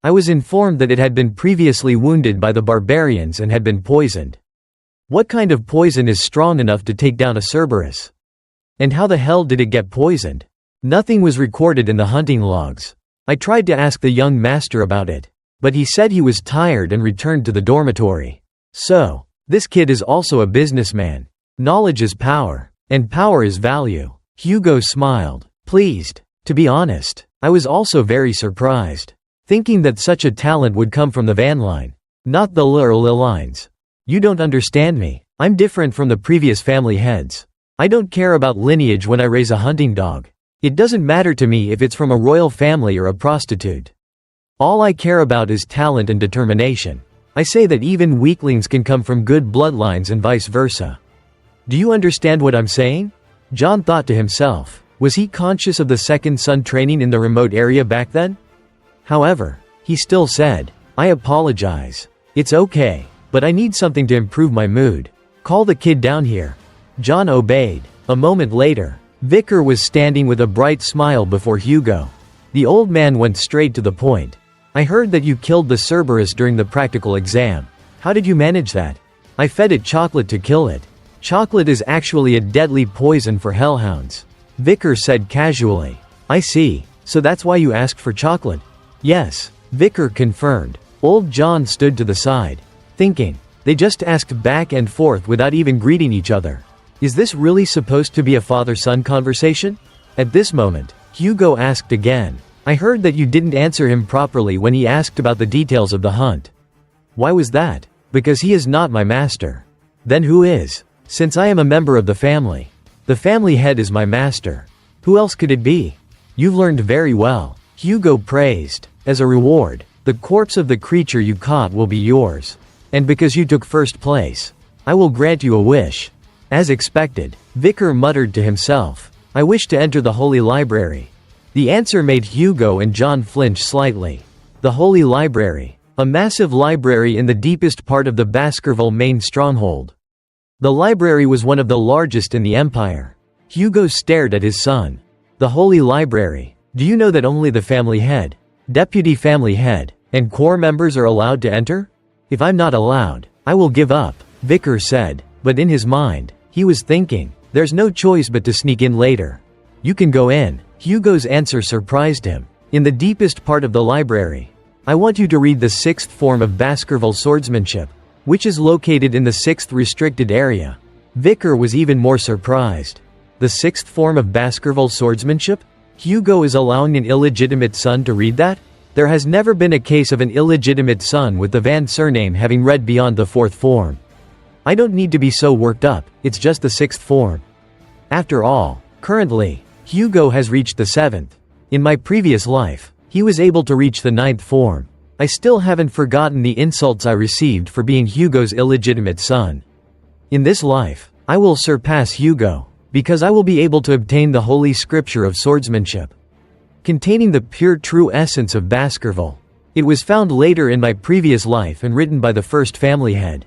I was informed that it had been previously wounded by the barbarians and had been poisoned. What kind of poison is strong enough to take down a Cerberus? And how the hell did it get poisoned? Nothing was recorded in the hunting logs. I tried to ask the young master about it, but he said he was tired and returned to the dormitory. So, this kid is also a businessman. Knowledge is power, and power is value. Hugo smiled, pleased. To be honest, I was also very surprised, thinking that such a talent would come from the van line, not the L or L lines. You don't understand me. I'm different from the previous family heads. I don't care about lineage when I raise a hunting dog. It doesn't matter to me if it's from a royal family or a prostitute. All I care about is talent and determination. I say that even weaklings can come from good bloodlines and vice versa. Do you understand what I'm saying? John thought to himself. Was he conscious of the second son training in the remote area back then? However, he still said, I apologize. It's okay, but I need something to improve my mood. Call the kid down here. John obeyed. A moment later, Vicar was standing with a bright smile before Hugo. The old man went straight to the point. I heard that you killed the Cerberus during the practical exam. How did you manage that? I fed it chocolate to kill it. Chocolate is actually a deadly poison for hellhounds. Vicar said casually. I see. So that's why you asked for chocolate? Yes, Vicar confirmed. Old John stood to the side, thinking. They just asked back and forth without even greeting each other. Is this really supposed to be a father-son conversation? At this moment, Hugo asked again. I heard that you didn't answer him properly when he asked about the details of the hunt. Why was that? Because he is not my master. Then who is? Since I am a member of the family head is my master. Who else could it be? You've learned very well, Hugo praised. As a reward, the corpse of the creature you caught will be yours. And because you took first place, I will grant you a wish. As expected, Vicar muttered to himself, I wish to enter the Holy Library. The answer made Hugo and John flinch slightly. The Holy Library. A massive library in the deepest part of the Baskerville main stronghold. The library was one of the largest in the empire. Hugo stared at his son. The Holy Library. Do you know that only the family head, deputy family head, and core members are allowed to enter? If I'm not allowed, I will give up, Vicar said, but in his mind, he was thinking, there's no choice but to sneak in later. You can go in. Hugo's answer surprised him. In the deepest part of the library. I want you to read the 6th form of Baskerville swordsmanship, which is located in the 6th restricted area. Vicar was even more surprised. The 6th form of Baskerville swordsmanship? Hugo is allowing an illegitimate son to read that? There has never been a case of an illegitimate son with the Van surname having read beyond the 4th form. I don't need to be so worked up, it's just the 6th form. After all, currently, Hugo has reached the 7th. In my previous life, he was able to reach the 9th form. I still haven't forgotten the insults I received for being Hugo's illegitimate son. In this life, I will surpass Hugo, because I will be able to obtain the holy scripture of swordsmanship, containing the pure true essence of Baskerville. It was found later in my previous life and written by the first family head,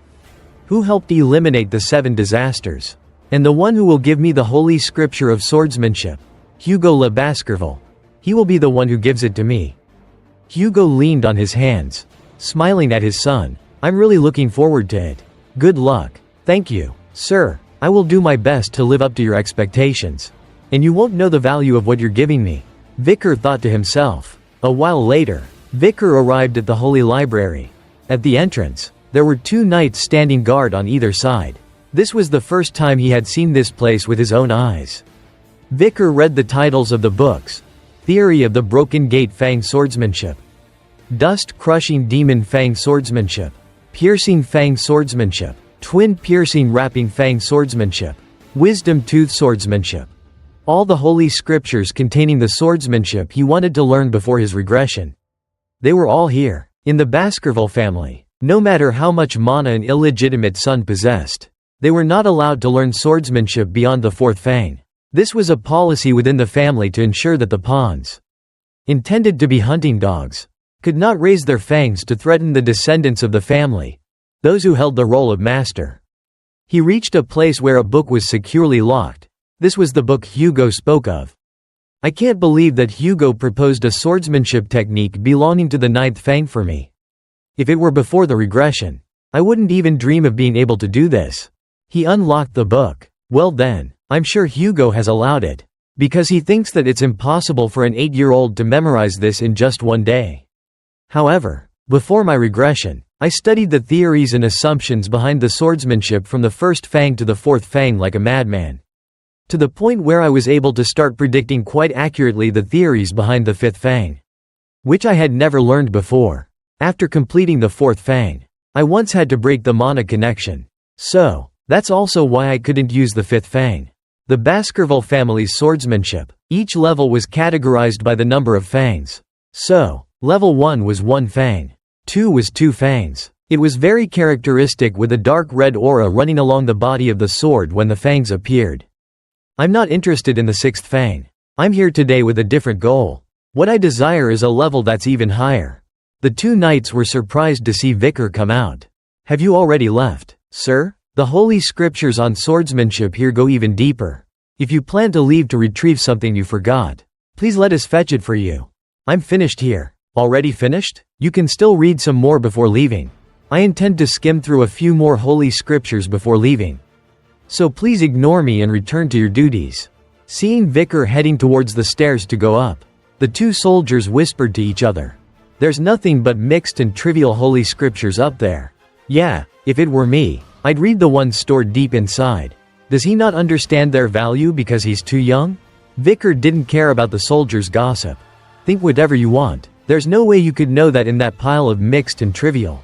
who helped eliminate the 7 disasters, and the one who will give me the holy scripture of swordsmanship, Hugo Le Baskerville. He will be the one who gives it to me. Hugo leaned on his hands, smiling at his son. I'm really looking forward to it. Good luck. Thank you, sir. I will do my best to live up to your expectations. And you won't know the value of what you're giving me, Vicar thought to himself. A while later, Vicar arrived at the Holy Library. At the entrance, there were 2 knights standing guard on either side. This was the first time he had seen this place with his own eyes. Vicar read the titles of the books. Theory of the Broken Gate Fang Swordsmanship, Dust-Crushing Demon Fang Swordsmanship, Piercing Fang Swordsmanship, Twin Piercing Wrapping Fang Swordsmanship, Wisdom Tooth Swordsmanship. All the holy scriptures containing the swordsmanship he wanted to learn before his regression. They were all here, in the Baskerville family. No matter how much mana an illegitimate son possessed, they were not allowed to learn swordsmanship beyond the 4th fang. This was a policy within the family to ensure that the pawns, intended to be hunting dogs, could not raise their fangs to threaten the descendants of the family, those who held the role of master. He reached a place where a book was securely locked. This was the book Hugo spoke of. I can't believe that Hugo proposed a swordsmanship technique belonging to the 9th fang for me. If it were before the regression, I wouldn't even dream of being able to do this. He unlocked the book. Well then, I'm sure Hugo has allowed it, because he thinks that it's impossible for an 8-year-old to memorize this in just one day. However, before my regression, I studied the theories and assumptions behind the swordsmanship from the 1st fang to the 4th fang like a madman, to the point where I was able to start predicting quite accurately the theories behind the 5th fang, which I had never learned before. After completing the 4th fang, I once had to break the mana connection. So, that's also why I couldn't use the 5th fang. The Baskerville family's swordsmanship, each level was categorized by the number of fangs. So, level 1 was 1 fang. 2 was 2 fangs. It was very characteristic with a dark red aura running along the body of the sword when the fangs appeared. I'm not interested in the 6th fang. I'm here today with a different goal. What I desire is a level that's even higher. The 2 knights were surprised to see Vicar come out. Have you already left, sir? The holy scriptures on swordsmanship here go even deeper. If you plan to leave to retrieve something you forgot, please let us fetch it for you. I'm finished here. Already finished? You can still read some more before leaving. I intend to skim through a few more holy scriptures before leaving. So please ignore me and return to your duties. Seeing Vicar heading towards the stairs to go up, the 2 soldiers whispered to each other. There's nothing but mixed and trivial holy scriptures up there. Yeah, if it were me, I'd read the ones stored deep inside. Does he not understand their value because he's too young? Vicar didn't care about the soldiers' gossip. Think whatever you want. There's no way you could know that in that pile of mixed and trivial,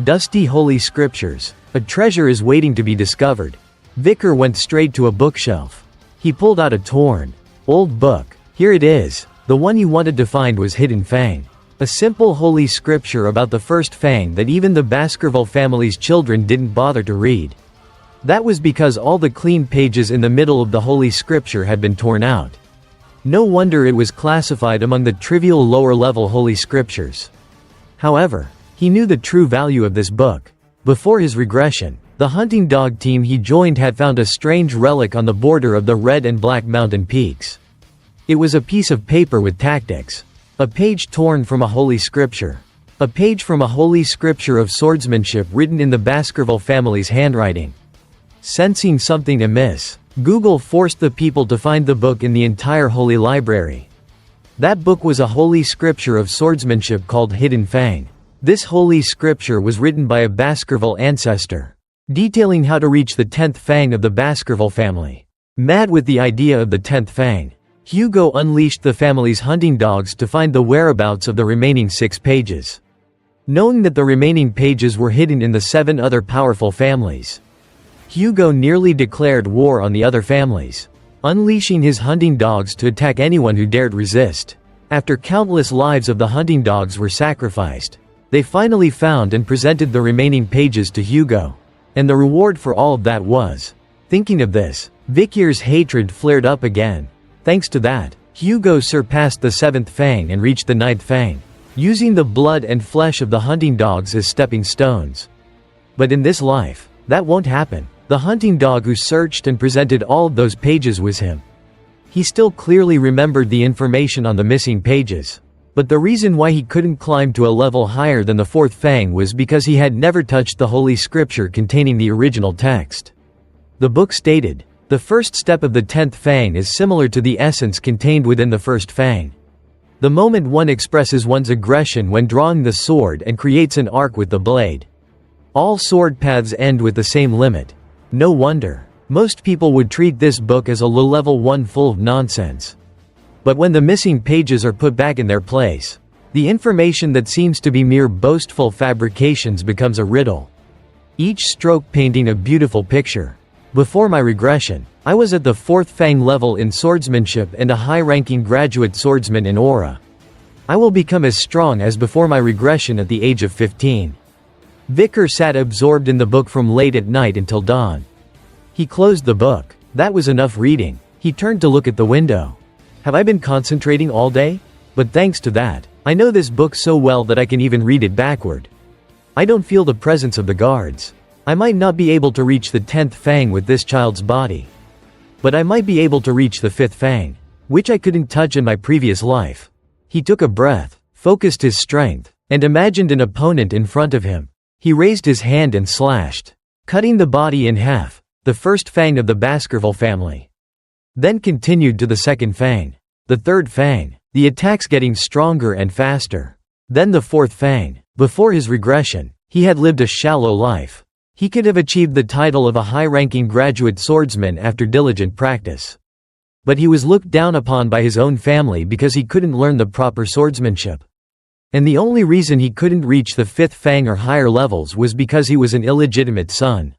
dusty holy scriptures. A treasure is waiting to be discovered. Vicar went straight to a bookshelf. He pulled out a torn, old book. Here it is. The one he wanted to find was Hidden Fang. A simple holy scripture about the first Fang that even the Baskerville family's children didn't bother to read. That was because all the clean pages in the middle of the holy scripture had been torn out. No wonder it was classified among the trivial lower-level holy scriptures. However, he knew the true value of this book. Before his regression, the hunting dog team he joined had found a strange relic on the border of the red and black mountain peaks. It was a piece of paper with tactics. A page torn from a holy scripture. A page from a holy scripture of swordsmanship written in the Baskerville family's handwriting. Sensing something amiss, Google forced the people to find the book in the entire holy library. That book was a holy scripture of swordsmanship called Hidden Fang. This holy scripture was written by a Baskerville ancestor, detailing how to reach the 10th Fang of the Baskerville family. Mad with the idea of the 10th Fang, Hugo unleashed the family's hunting dogs to find the whereabouts of the remaining 6 pages. Knowing that the remaining pages were hidden in the 7 other powerful families, Hugo nearly declared war on the other families, unleashing his hunting dogs to attack anyone who dared resist. After countless lives of the hunting dogs were sacrificed, they finally found and presented the remaining pages to Hugo. And the reward for all of that was, thinking of this, Vicar's hatred flared up again. Thanks to that, Hugo surpassed the 7th Fang and reached the 9th Fang, using the blood and flesh of the hunting dogs as stepping stones. But in this life, that won't happen. The hunting dog who searched and presented all of those pages was him. He still clearly remembered the information on the missing pages. But the reason why he couldn't climb to a level higher than the 4th Fang was because he had never touched the holy scripture containing the original text. The book stated, the first step of the 10th Fang is similar to the essence contained within the first Fang. The moment one expresses one's aggression when drawing the sword and creates an arc with the blade. All sword paths end with the same limit. No wonder most people would treat this book as a low-level one full of nonsense. But when the missing pages are put back in their place, the information that seems to be mere boastful fabrications becomes a riddle. Each stroke painting a beautiful picture. Before my regression, I was at the 4th Fang level in swordsmanship and a high-ranking graduate swordsman in aura. I will become as strong as before my regression at the age of 15. Vicar sat absorbed in the book from late at night until dawn. He closed the book. That was enough reading. He turned to look at the window. Have I been concentrating all day? But thanks to that, I know this book so well that I can even read it backward. I don't feel the presence of the guards. I might not be able to reach the 10th Fang with this child's body. But I might be able to reach the 5th Fang, which I couldn't touch in my previous life. He took a breath, focused his strength, and imagined an opponent in front of him. He raised his hand and slashed, cutting the body in half, the first Fang of the Baskerville family. Then continued to the 2nd Fang, the 3rd Fang, the attacks getting stronger and faster. Then the 4th Fang. Before his regression, he had lived a shallow life. He could have achieved the title of a high-ranking graduate swordsman after diligent practice. But he was looked down upon by his own family because he couldn't learn the proper swordsmanship. And the only reason he couldn't reach the 5th Fang or higher levels was because he was an illegitimate son.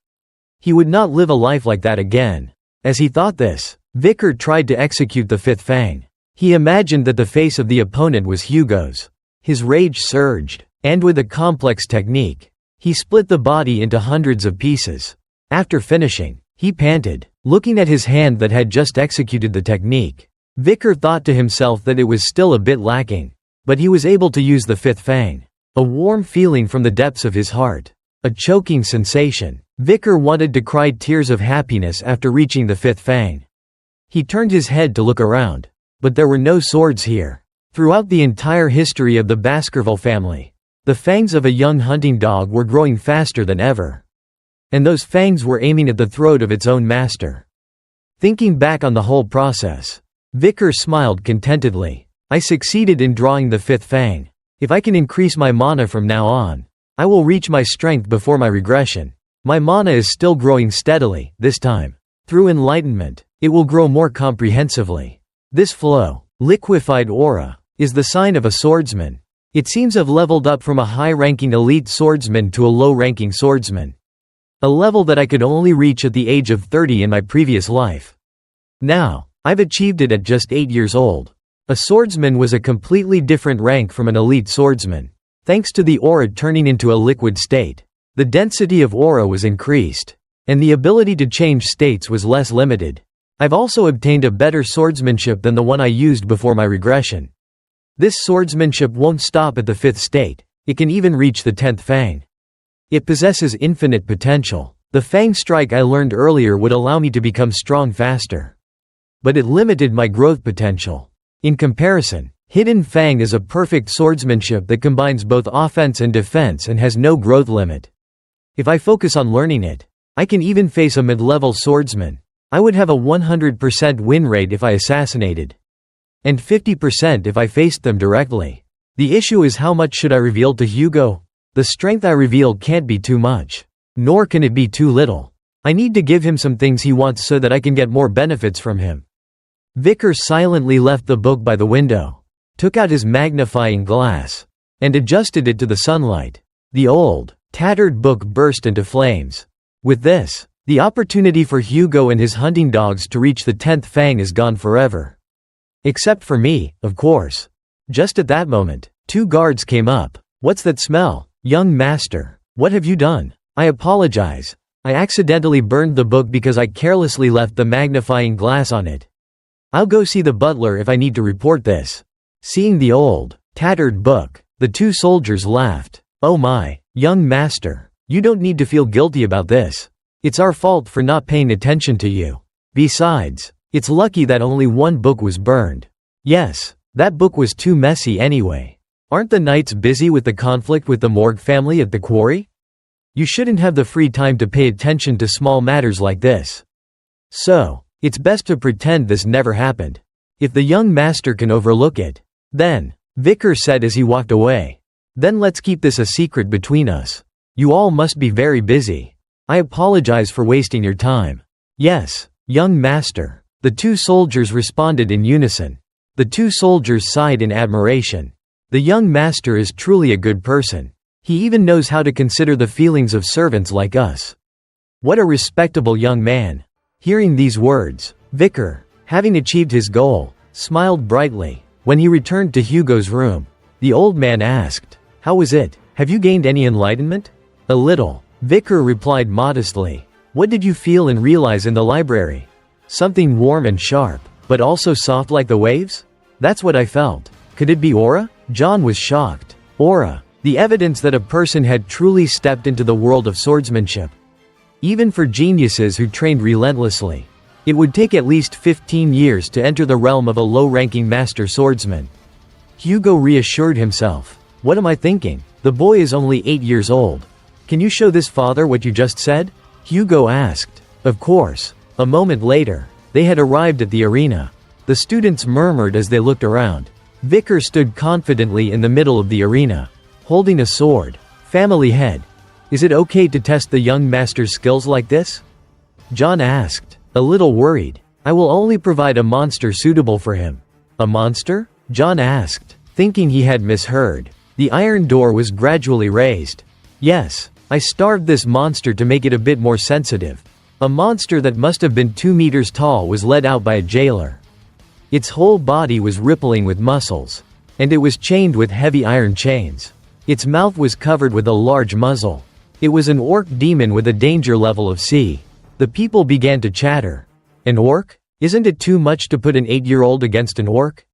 He would not live a life like that again. As he thought this, Vicar tried to execute the 5th Fang. He imagined that the face of the opponent was Hugo's. His rage surged, and with a complex technique, he split the body into hundreds of pieces. After finishing, he panted, looking at his hand that had just executed the technique. Vicar thought to himself that it was still a bit lacking. But he was able to use the 5th Fang. A warm feeling from the depths of his heart. A choking sensation. Vicar wanted to cry tears of happiness after reaching the 5th Fang. He turned his head to look around. But there were no swords here. Throughout the entire history of the Baskerville family, the fangs of a young hunting dog were growing faster than ever. And those fangs were aiming at the throat of its own master. Thinking back on the whole process, Vicar smiled contentedly. I succeeded in drawing the 5th Fang. If I can increase my mana from now on, I will reach my strength before my regression. My mana is still growing steadily, this time. Through enlightenment, it will grow more comprehensively. This flow, liquefied aura, is the sign of a swordsman. It seems I've leveled up from a high-ranking elite swordsman to a low-ranking swordsman. A level that I could only reach at the age of 30 in my previous life. Now, I've achieved it at just 8 years old. A swordsman was a completely different rank from an elite swordsman. Thanks to the aura turning into a liquid state, the density of aura was increased, and the ability to change states was less limited. I've also obtained a better swordsmanship than the one I used before my regression. This swordsmanship won't stop at the 5th state, it can even reach the 10th Fang. It possesses infinite potential. The Fang strike I learned earlier would allow me to become strong faster. But it limited my growth potential. In comparison, Hidden Fang is a perfect swordsmanship that combines both offense and defense and has no growth limit. If I focus on learning it, I can even face a mid-level swordsman. I would have a 100% win rate if I assassinated. And 50% if I faced them directly. The issue is how much should I reveal to Hugo? The strength I reveal can't be too much. Nor can it be too little. I need to give him some things he wants so that I can get more benefits from him. Vicar silently left the book by the window, took out his magnifying glass, and adjusted it to the sunlight. The old, tattered book burst into flames. With this, the opportunity for Hugo and his hunting dogs to reach the 10th Fang is gone forever. Except for me, of course. Just at that moment, 2 guards came up. "What's that smell? Young master, what have you done?" "I apologize. I accidentally burned the book because I carelessly left the magnifying glass on it. I'll go see the butler if I need to report this." Seeing the old, tattered book, the 2 soldiers laughed. "Oh my, young master, you don't need to feel guilty about this. It's our fault for not paying attention to you. Besides, it's lucky that only 1 book was burned. Yes, that book was too messy anyway. Aren't the knights busy with the conflict with the Morgue family at the quarry? You shouldn't have the free time to pay attention to small matters like this. So, it's best to pretend this never happened. If the young master can overlook it, then," Vicar said as he walked away, "then let's keep this a secret between us. You all must be very busy. I apologize for wasting your time." "Yes, young master," the 2 soldiers responded in unison. The 2 soldiers sighed in admiration. The young master is truly a good person. He even knows how to consider the feelings of servants like us. What a respectable young man. Hearing these words, Vicar, having achieved his goal, smiled brightly. When he returned to Hugo's room, the old man asked, "How was it? Have you gained any enlightenment?" "A little," Vicar replied modestly. "What did you feel and realize in the library?" "Something warm and sharp, but also soft like the waves? That's what I felt." "Could it be aura?" John was shocked. Aura. The evidence that a person had truly stepped into the world of swordsmanship. Even for geniuses who trained relentlessly, it would take at least 15 years to enter the realm of a low-ranking master swordsman. Hugo reassured himself. "What am I thinking? The boy is only 8 years old. Can you show this father what you just said?" Hugo asked. Of course. A moment later, they had arrived at the arena. The students murmured as they looked around. Vicar stood confidently in the middle of the arena, holding a sword. "Family head. Is it okay to test the young master's skills like this?" John asked, a little worried. "I will only provide a monster suitable for him." "A monster?" John asked, thinking he had misheard. The iron door was gradually raised. "Yes, I starved this monster to make it a bit more sensitive." A monster that must have been 2 meters tall was led out by a jailer. Its whole body was rippling with muscles, and it was chained with heavy iron chains. Its mouth was covered with a large muzzle. It was an orc demon with a danger level of C. The people began to chatter. "An orc? Isn't it too much to put an 8-year-old against an orc?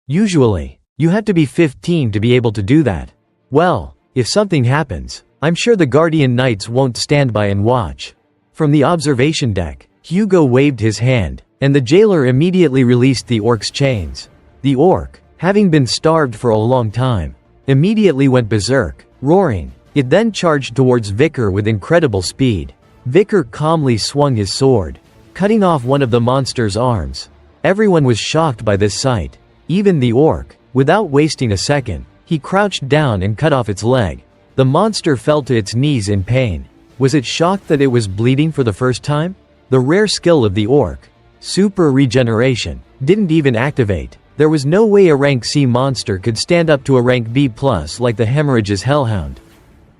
Usually, you have to be 15 to be able to do that. Well, if something happens, I'm sure the Guardian Knights won't stand by and watch." From the observation deck, Hugo waved his hand, and the jailer immediately released the orc's chains. The orc, having been starved for a long time, immediately went berserk, roaring. It then charged towards Vicar with incredible speed. Vicar calmly swung his sword, cutting off one of the monster's arms. Everyone was shocked by this sight. Even the orc. Without wasting a second, he crouched down and cut off its leg. The monster fell to its knees in pain. Was it shocked that it was bleeding for the first time? The rare skill of the orc, super regeneration, didn't even activate. There was no way a rank C monster could stand up to a rank B+ like the Hemorrhage's Hellhound.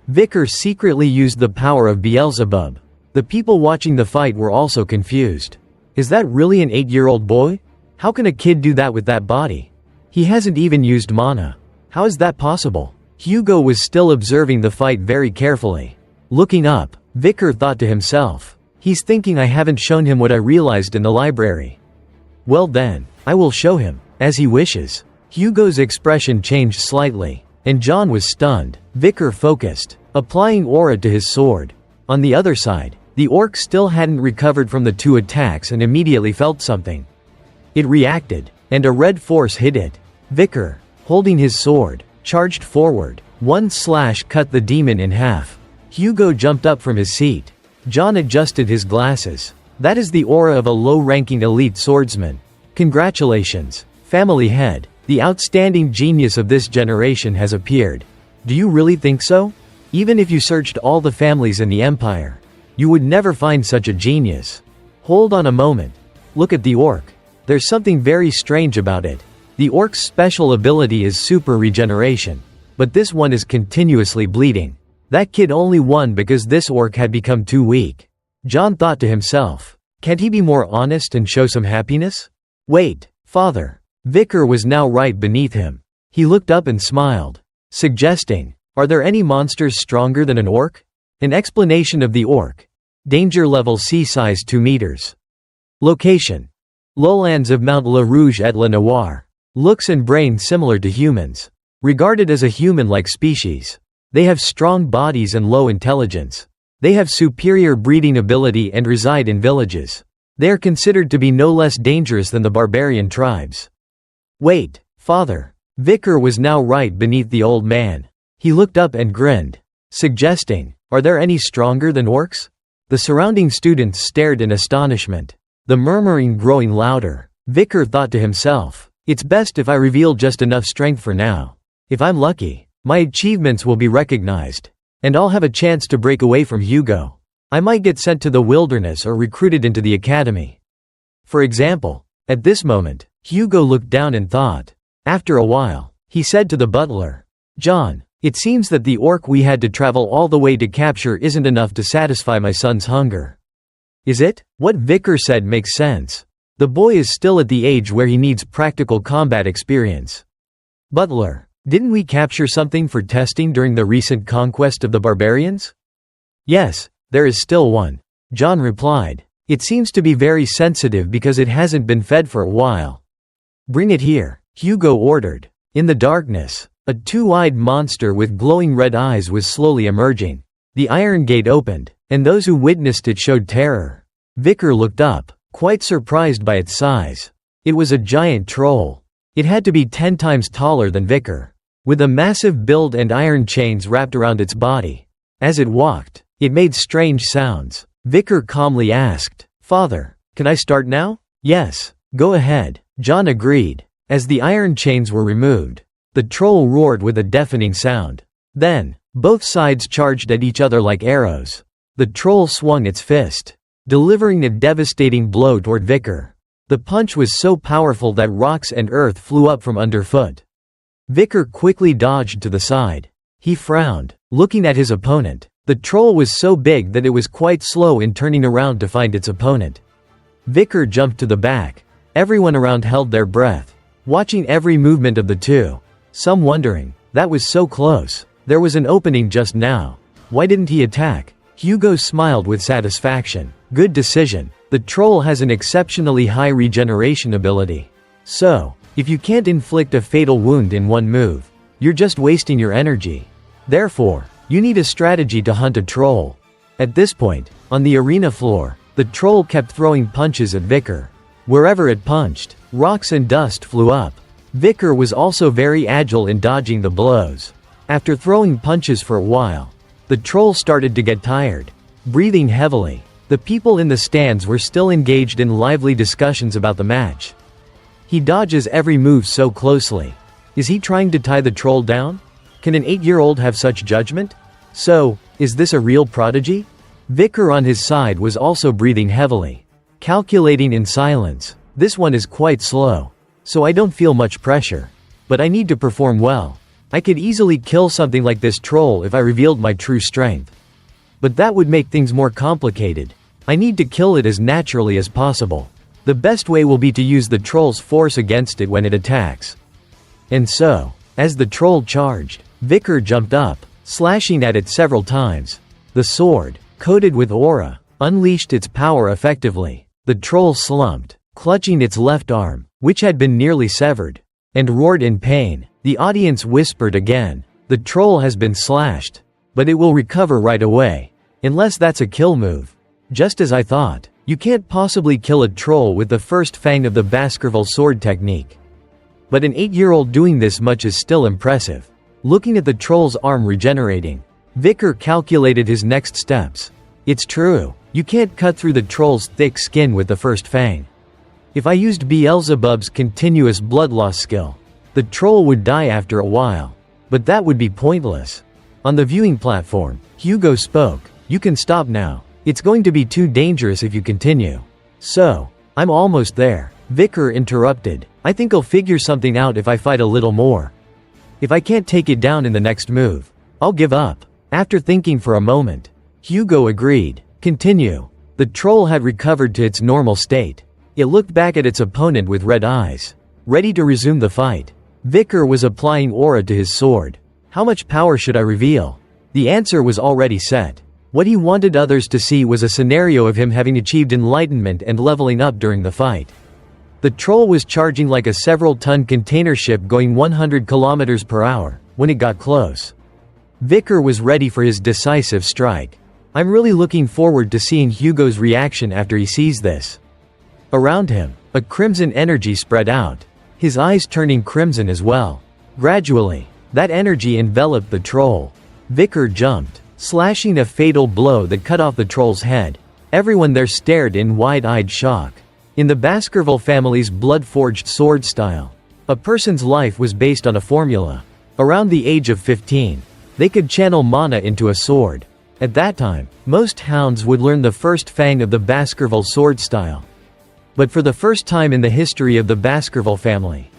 Vicar secretly used the power of Beelzebub. The people watching the fight were also confused. Is that really an 8-year-old boy? How can a kid do that with that body? He hasn't even used mana. How is that possible? Hugo was still observing the fight very carefully. Looking up, Vicar thought to himself, he's thinking I haven't shown him what I realized in the library. Well then, I will show him, as he wishes. Hugo's expression changed slightly, and John was stunned. Vicar focused, applying aura to his sword. On the other side, the orc still hadn't recovered from the 2 attacks and immediately felt something. It reacted, and a red force hit it. Vicar, holding his sword, charged forward. One slash cut the demon in half. Hugo jumped up from his seat. John adjusted his glasses. That is the aura of a low-ranking elite swordsman. Congratulations, family head. The outstanding genius of this generation has appeared. Do you really think so? Even if you searched all the families in the empire, you would never find such a genius. Hold on a moment. Look at the orc. There's something very strange about it. The orc's special ability is super regeneration. But this one is continuously bleeding. That kid only won because this orc had become too weak. John thought to himself, can't he be more honest and show some happiness? Wait, father. Vicar was now right beneath him. He looked up and smiled, suggesting, are there any monsters stronger than an orc? An explanation of the orc. Danger level C size 2 meters. Location. Lowlands of Mount La Rouge et La Noire. Looks and brain similar to humans. Regarded as a human-like species. They have strong bodies and low intelligence. They have superior breeding ability and reside in villages. They are considered to be no less dangerous than the barbarian tribes. Wait, father. Vicar was now right beneath the old man. He looked up and grinned, suggesting, are there any stronger than orcs? The surrounding students stared in astonishment, the murmuring growing louder. Vicar thought to himself, it's best if I reveal just enough strength for now. If I'm lucky, my achievements will be recognized, and I'll have a chance to break away from Hugo. I might get sent to the wilderness or recruited into the academy. For example, at this moment, Hugo looked down and thought. After a while, he said to the butler, John, it seems that the orc we had to travel all the way to capture isn't enough to satisfy my son's hunger. Is it? What Vicar said makes sense. The boy is still at the age where he needs practical combat experience. Butler, didn't we capture something for testing during the recent conquest of the barbarians? Yes, there is still one. John replied. It seems to be very sensitive because it hasn't been fed for a while. Bring it here, Hugo ordered. In the darkness, a 2-eyed monster with glowing red eyes was slowly emerging. The iron gate opened, and those who witnessed it showed terror. Vicar looked up, quite surprised by its size. It was a giant troll. It had to be 10 times taller than Vicar, with a massive build and iron chains wrapped around its body. As it walked, it made strange sounds. Vicar calmly asked, Father, can I start now? Yes, go ahead, John agreed. As the iron chains were removed, the troll roared with a deafening sound. Then, both sides charged at each other like arrows. The troll swung its fist, delivering a devastating blow toward Vicar. The punch was so powerful that rocks and earth flew up from underfoot. Vicar quickly dodged to the side. He frowned, looking at his opponent. The troll was so big that it was quite slow in turning around to find its opponent. Vicar jumped to the back. Everyone around held their breath, watching every movement of the two. Some wondering, that was so close. There was an opening just now. Why didn't he attack? Hugo smiled with satisfaction. Good decision. The troll has an exceptionally high regeneration ability. So, if you can't inflict a fatal wound in one move, you're just wasting your energy. Therefore, you need a strategy to hunt a troll. At this point, on the arena floor, the troll kept throwing punches at Vicar. Wherever it punched, rocks and dust flew up. Vicar was also very agile in dodging the blows. After throwing punches for a while, the troll started to get tired, breathing heavily. The people in the stands were still engaged in lively discussions about the match. He dodges every move so closely. Is he trying to tie the troll down? Can an 8-year-old have such judgment? So, is this a real prodigy? Vicar on his side was also breathing heavily, calculating in silence. This one is quite slow. so I don't feel much pressure. But I need to perform well. I could easily kill something like this troll if I revealed my true strength. But that would make things more complicated. I need to kill it as naturally as possible. The best way will be to use the troll's force against it when it attacks. And so, as the troll charged, Vicar jumped up, slashing at it several times. The sword, coated with aura, unleashed its power effectively. The troll slumped, clutching its left arm, which had been nearly severed, and roared in pain. The audience whispered again, "The troll has been slashed. But it will recover right away. Unless that's a kill move." Just as I thought. You can't possibly kill a troll with the first fang of the Baskerville sword technique. But an 8-year-old doing this much is still impressive. Looking at the troll's arm regenerating, Vicar calculated his next steps. It's true, you can't cut through the troll's thick skin with the first fang. If I used Beelzebub's continuous blood loss skill, the troll would die after a while. But that would be pointless. On the viewing platform, Hugo spoke, "You can stop now. It's going to be too dangerous if you continue." "So, I'm almost there," Vicar interrupted. "I think I'll figure something out if I fight a little more. If I can't take it down in the next move, I'll give up." After thinking for a moment, Hugo agreed. "Continue." The troll had recovered to its normal state. It looked back at its opponent with red eyes, ready to resume the fight. Vicar was applying aura to his sword. How much power should I reveal? The answer was already set. What he wanted others to see was a scenario of him having achieved enlightenment and leveling up during the fight. The troll was charging like a several-ton container ship going 100 kilometers per hour when it got close. Vicar was ready for his decisive strike. I'm really looking forward to seeing Hugo's reaction after he sees this. Around him, a crimson energy spread out, his eyes turning crimson as well. Gradually, that energy enveloped the troll. Vicar jumped, slashing a fatal blow that cut off the troll's head. Everyone there stared in wide-eyed shock. In the Baskerville family's blood-forged sword style, a person's life was based on a formula. Around the age of 15, they could channel mana into a sword. At that time, most hounds would learn the first fang of the Baskerville sword style. But for the first time in the history of the Baskerville family,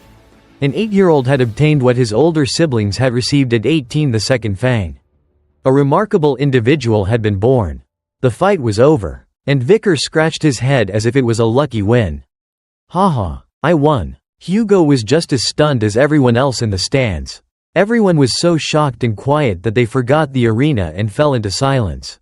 an 8-year-old had obtained what his older siblings had received at 18, the second fang. A remarkable individual had been born. The fight was over, and Vicar scratched his head as if it was a lucky win. Haha, I won. Hugo was just as stunned as everyone else in the stands. Everyone was so shocked and quiet that they forgot the arena and fell into silence.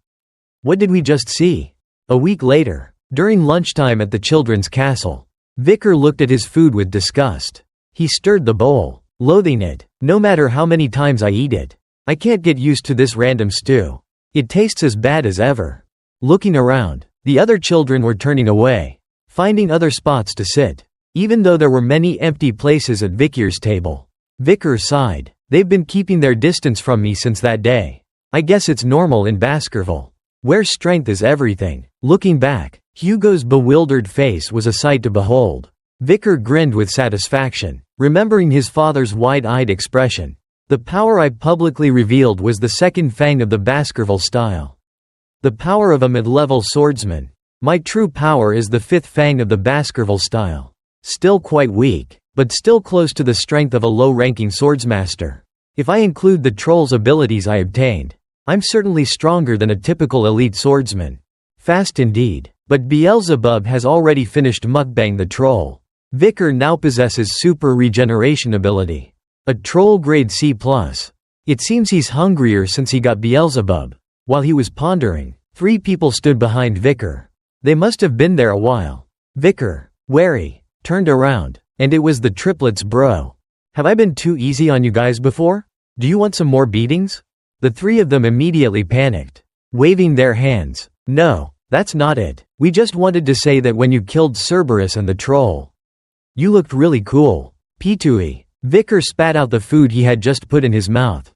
What did we just see? A week later, during lunchtime at the children's castle, Vicar looked at his food with disgust. He stirred the bowl, loathing it. No matter how many times I eat it, I can't get used to this random stew. It tastes as bad as ever. Looking around, the other children were turning away, finding other spots to sit, even though there were many empty places at Vicar's table. Vicar sighed. They've been keeping their distance from me since that day. I guess it's normal in Baskerville, where strength is everything. Looking back, Hugo's bewildered face was a sight to behold. Vicar grinned with satisfaction, remembering his father's wide-eyed expression. The power I publicly revealed was the second fang of the Baskerville style. The power of a mid-level swordsman. My true power is the fifth fang of the Baskerville style. Still quite weak, but still close to the strength of a low-ranking swordsmaster. If I include the troll's abilities I obtained, I'm certainly stronger than a typical elite swordsman. Fast indeed. But Beelzebub has already finished mukbang the troll. Vicar now possesses super regeneration ability. A troll grade C+. It seems he's hungrier since he got Beelzebub. While he was pondering, 3 people stood behind Vicar. They must have been there a while. Vicar, wary, turned around, and it was the triplets. Bro. Have I been too easy on you guys before? Do you want some more beatings? The 3 of them immediately panicked, waving their hands. No, that's not it. We just wanted to say that when you killed Cerberus and the troll, you looked really cool. P2E. Vicar spat out the food he had just put in his mouth.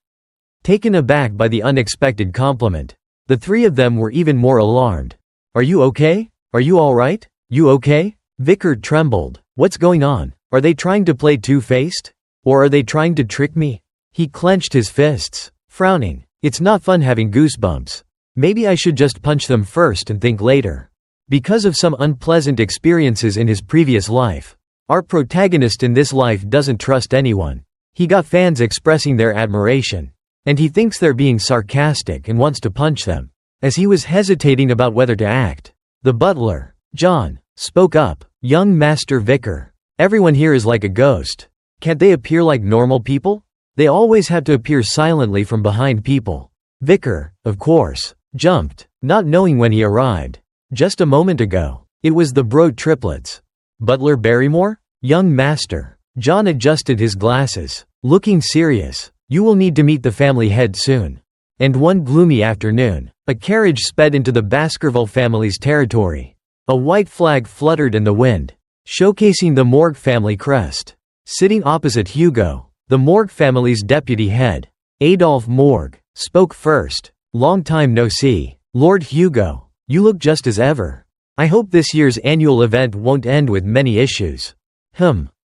Taken aback by the unexpected compliment, the 3 of them were even more alarmed. Are you okay? Are you alright? You okay? Vicar trembled. What's going on? Are they trying to play two-faced? Or are they trying to trick me? He clenched his fists, frowning. It's not fun having goosebumps. Maybe I should just punch them first and think later. Because of some unpleasant experiences in his previous life, Our protagonist in this life doesn't trust anyone. He got fans expressing their admiration. And he thinks they're being sarcastic and wants to punch them. As he was hesitating about whether to act, the butler, John, spoke up. Young Master Vicar, everyone here is like a ghost. Can't they appear like normal people? They always have to appear silently from behind people. Vicar, of course, jumped, not knowing when he arrived. Just a moment ago, it was the Bro triplets. Butler Barrymore? Young Master. John adjusted his glasses, looking serious. You will need to meet the family head soon. And one gloomy afternoon, a carriage sped into the Baskerville family's territory. A white flag fluttered in the wind, showcasing the Morgue family crest. Sitting opposite Hugo, the Morgue family's deputy head, Adolphe Morgue, spoke first. Long time no see, Lord Hugo. You look just as ever. I hope this year's annual event won't end with many issues.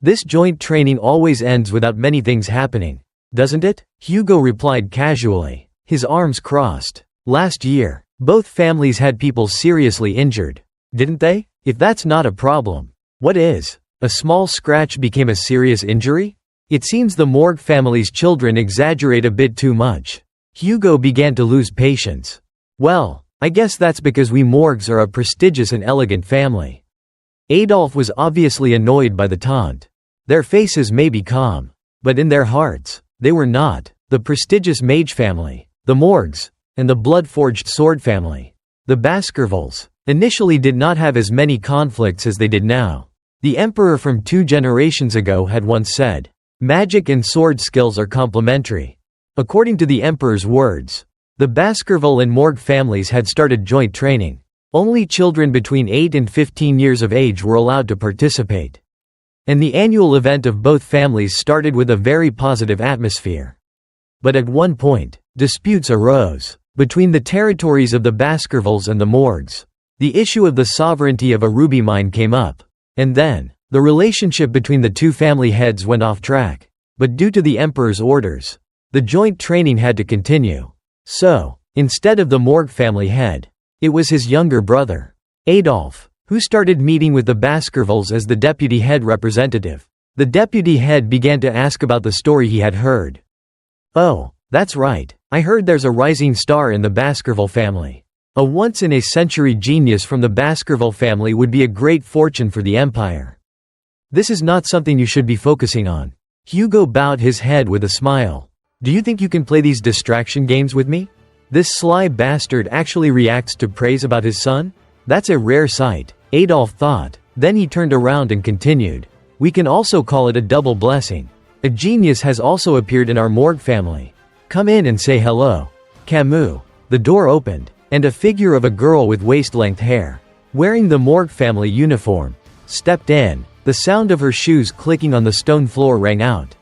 This joint training always ends without many things happening, doesn't it? Hugo replied casually, his arms crossed. Last year, both families had people seriously injured, didn't they? If that's not a problem, what is? A small scratch became a serious injury? It seems the Morgue family's children exaggerate a bit too much. Hugo began to lose patience. Well, I guess that's because we Morgues are a prestigious and elegant family. Adolphe was obviously annoyed by the taunt. Their faces may be calm, but in their hearts, they were not. The prestigious Mage family, the Morgues, and the blood-forged Sword family, the Baskervilles, initially did not have as many conflicts as they did now. The emperor from 2 generations ago had once said, "Magic and sword skills are complementary." According to the emperor's words, the Baskerville and Morgue families had started joint training. Only children between 8 and 15 years of age were allowed to participate. And the annual event of both families started with a very positive atmosphere. But at one point, disputes arose between the territories of the Baskervilles and the Morgues. The issue of the sovereignty of a ruby mine came up. And then, the relationship between the two family heads went off track. But due to the emperor's orders, the joint training had to continue. So, instead of the Morgue family head, it was his younger brother, Adolphe, who started meeting with the Baskervilles as the deputy head representative. The deputy head began to ask about the story he had heard. "Oh, that's right. I heard there's a rising star in the Baskerville family. A once-in-a-century genius from the Baskerville family would be a great fortune for the empire. This is not something you should be focusing on." Hugo bowed his head with a smile. "Do you think you can play these distraction games with me? This sly bastard actually reacts to praise about his son? That's a rare sight," Adolphe thought. Then he turned around and continued. "We can also call it a double blessing. A genius has also appeared in our Morgue family. Come in and say hello." Camus. The door opened, and a figure of a girl with waist-length hair, wearing the Morgue family uniform, stepped in. The sound of her shoes clicking on the stone floor rang out.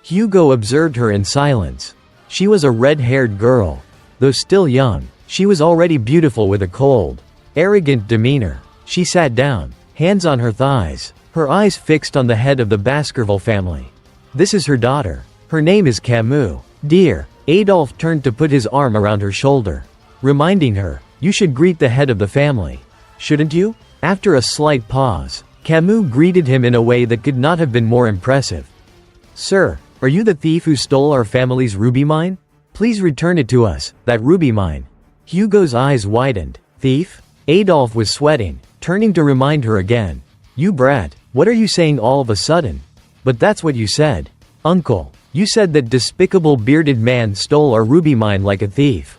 Hugo observed her in silence. She was a red-haired girl. Though still young, she was already beautiful with a cold, arrogant demeanor. She sat down, hands on her thighs, her eyes fixed on the head of the Baskerville family. "This is her daughter. Her name is Camus." "Dear." Adolphe turned to put his arm around her shoulder, reminding her, "You should greet the head of the family. Shouldn't you?" After a slight pause, Camus greeted him in a way that could not have been more impressive. "Sir, are you the thief who stole our family's ruby mine? Please return it to us, that ruby mine." Hugo's eyes widened. "Thief?" Adolphe was sweating, turning to remind her again. "You brat, what are you saying all of a sudden?" "But that's what you said. Uncle, you said that despicable bearded man stole our ruby mine like a thief."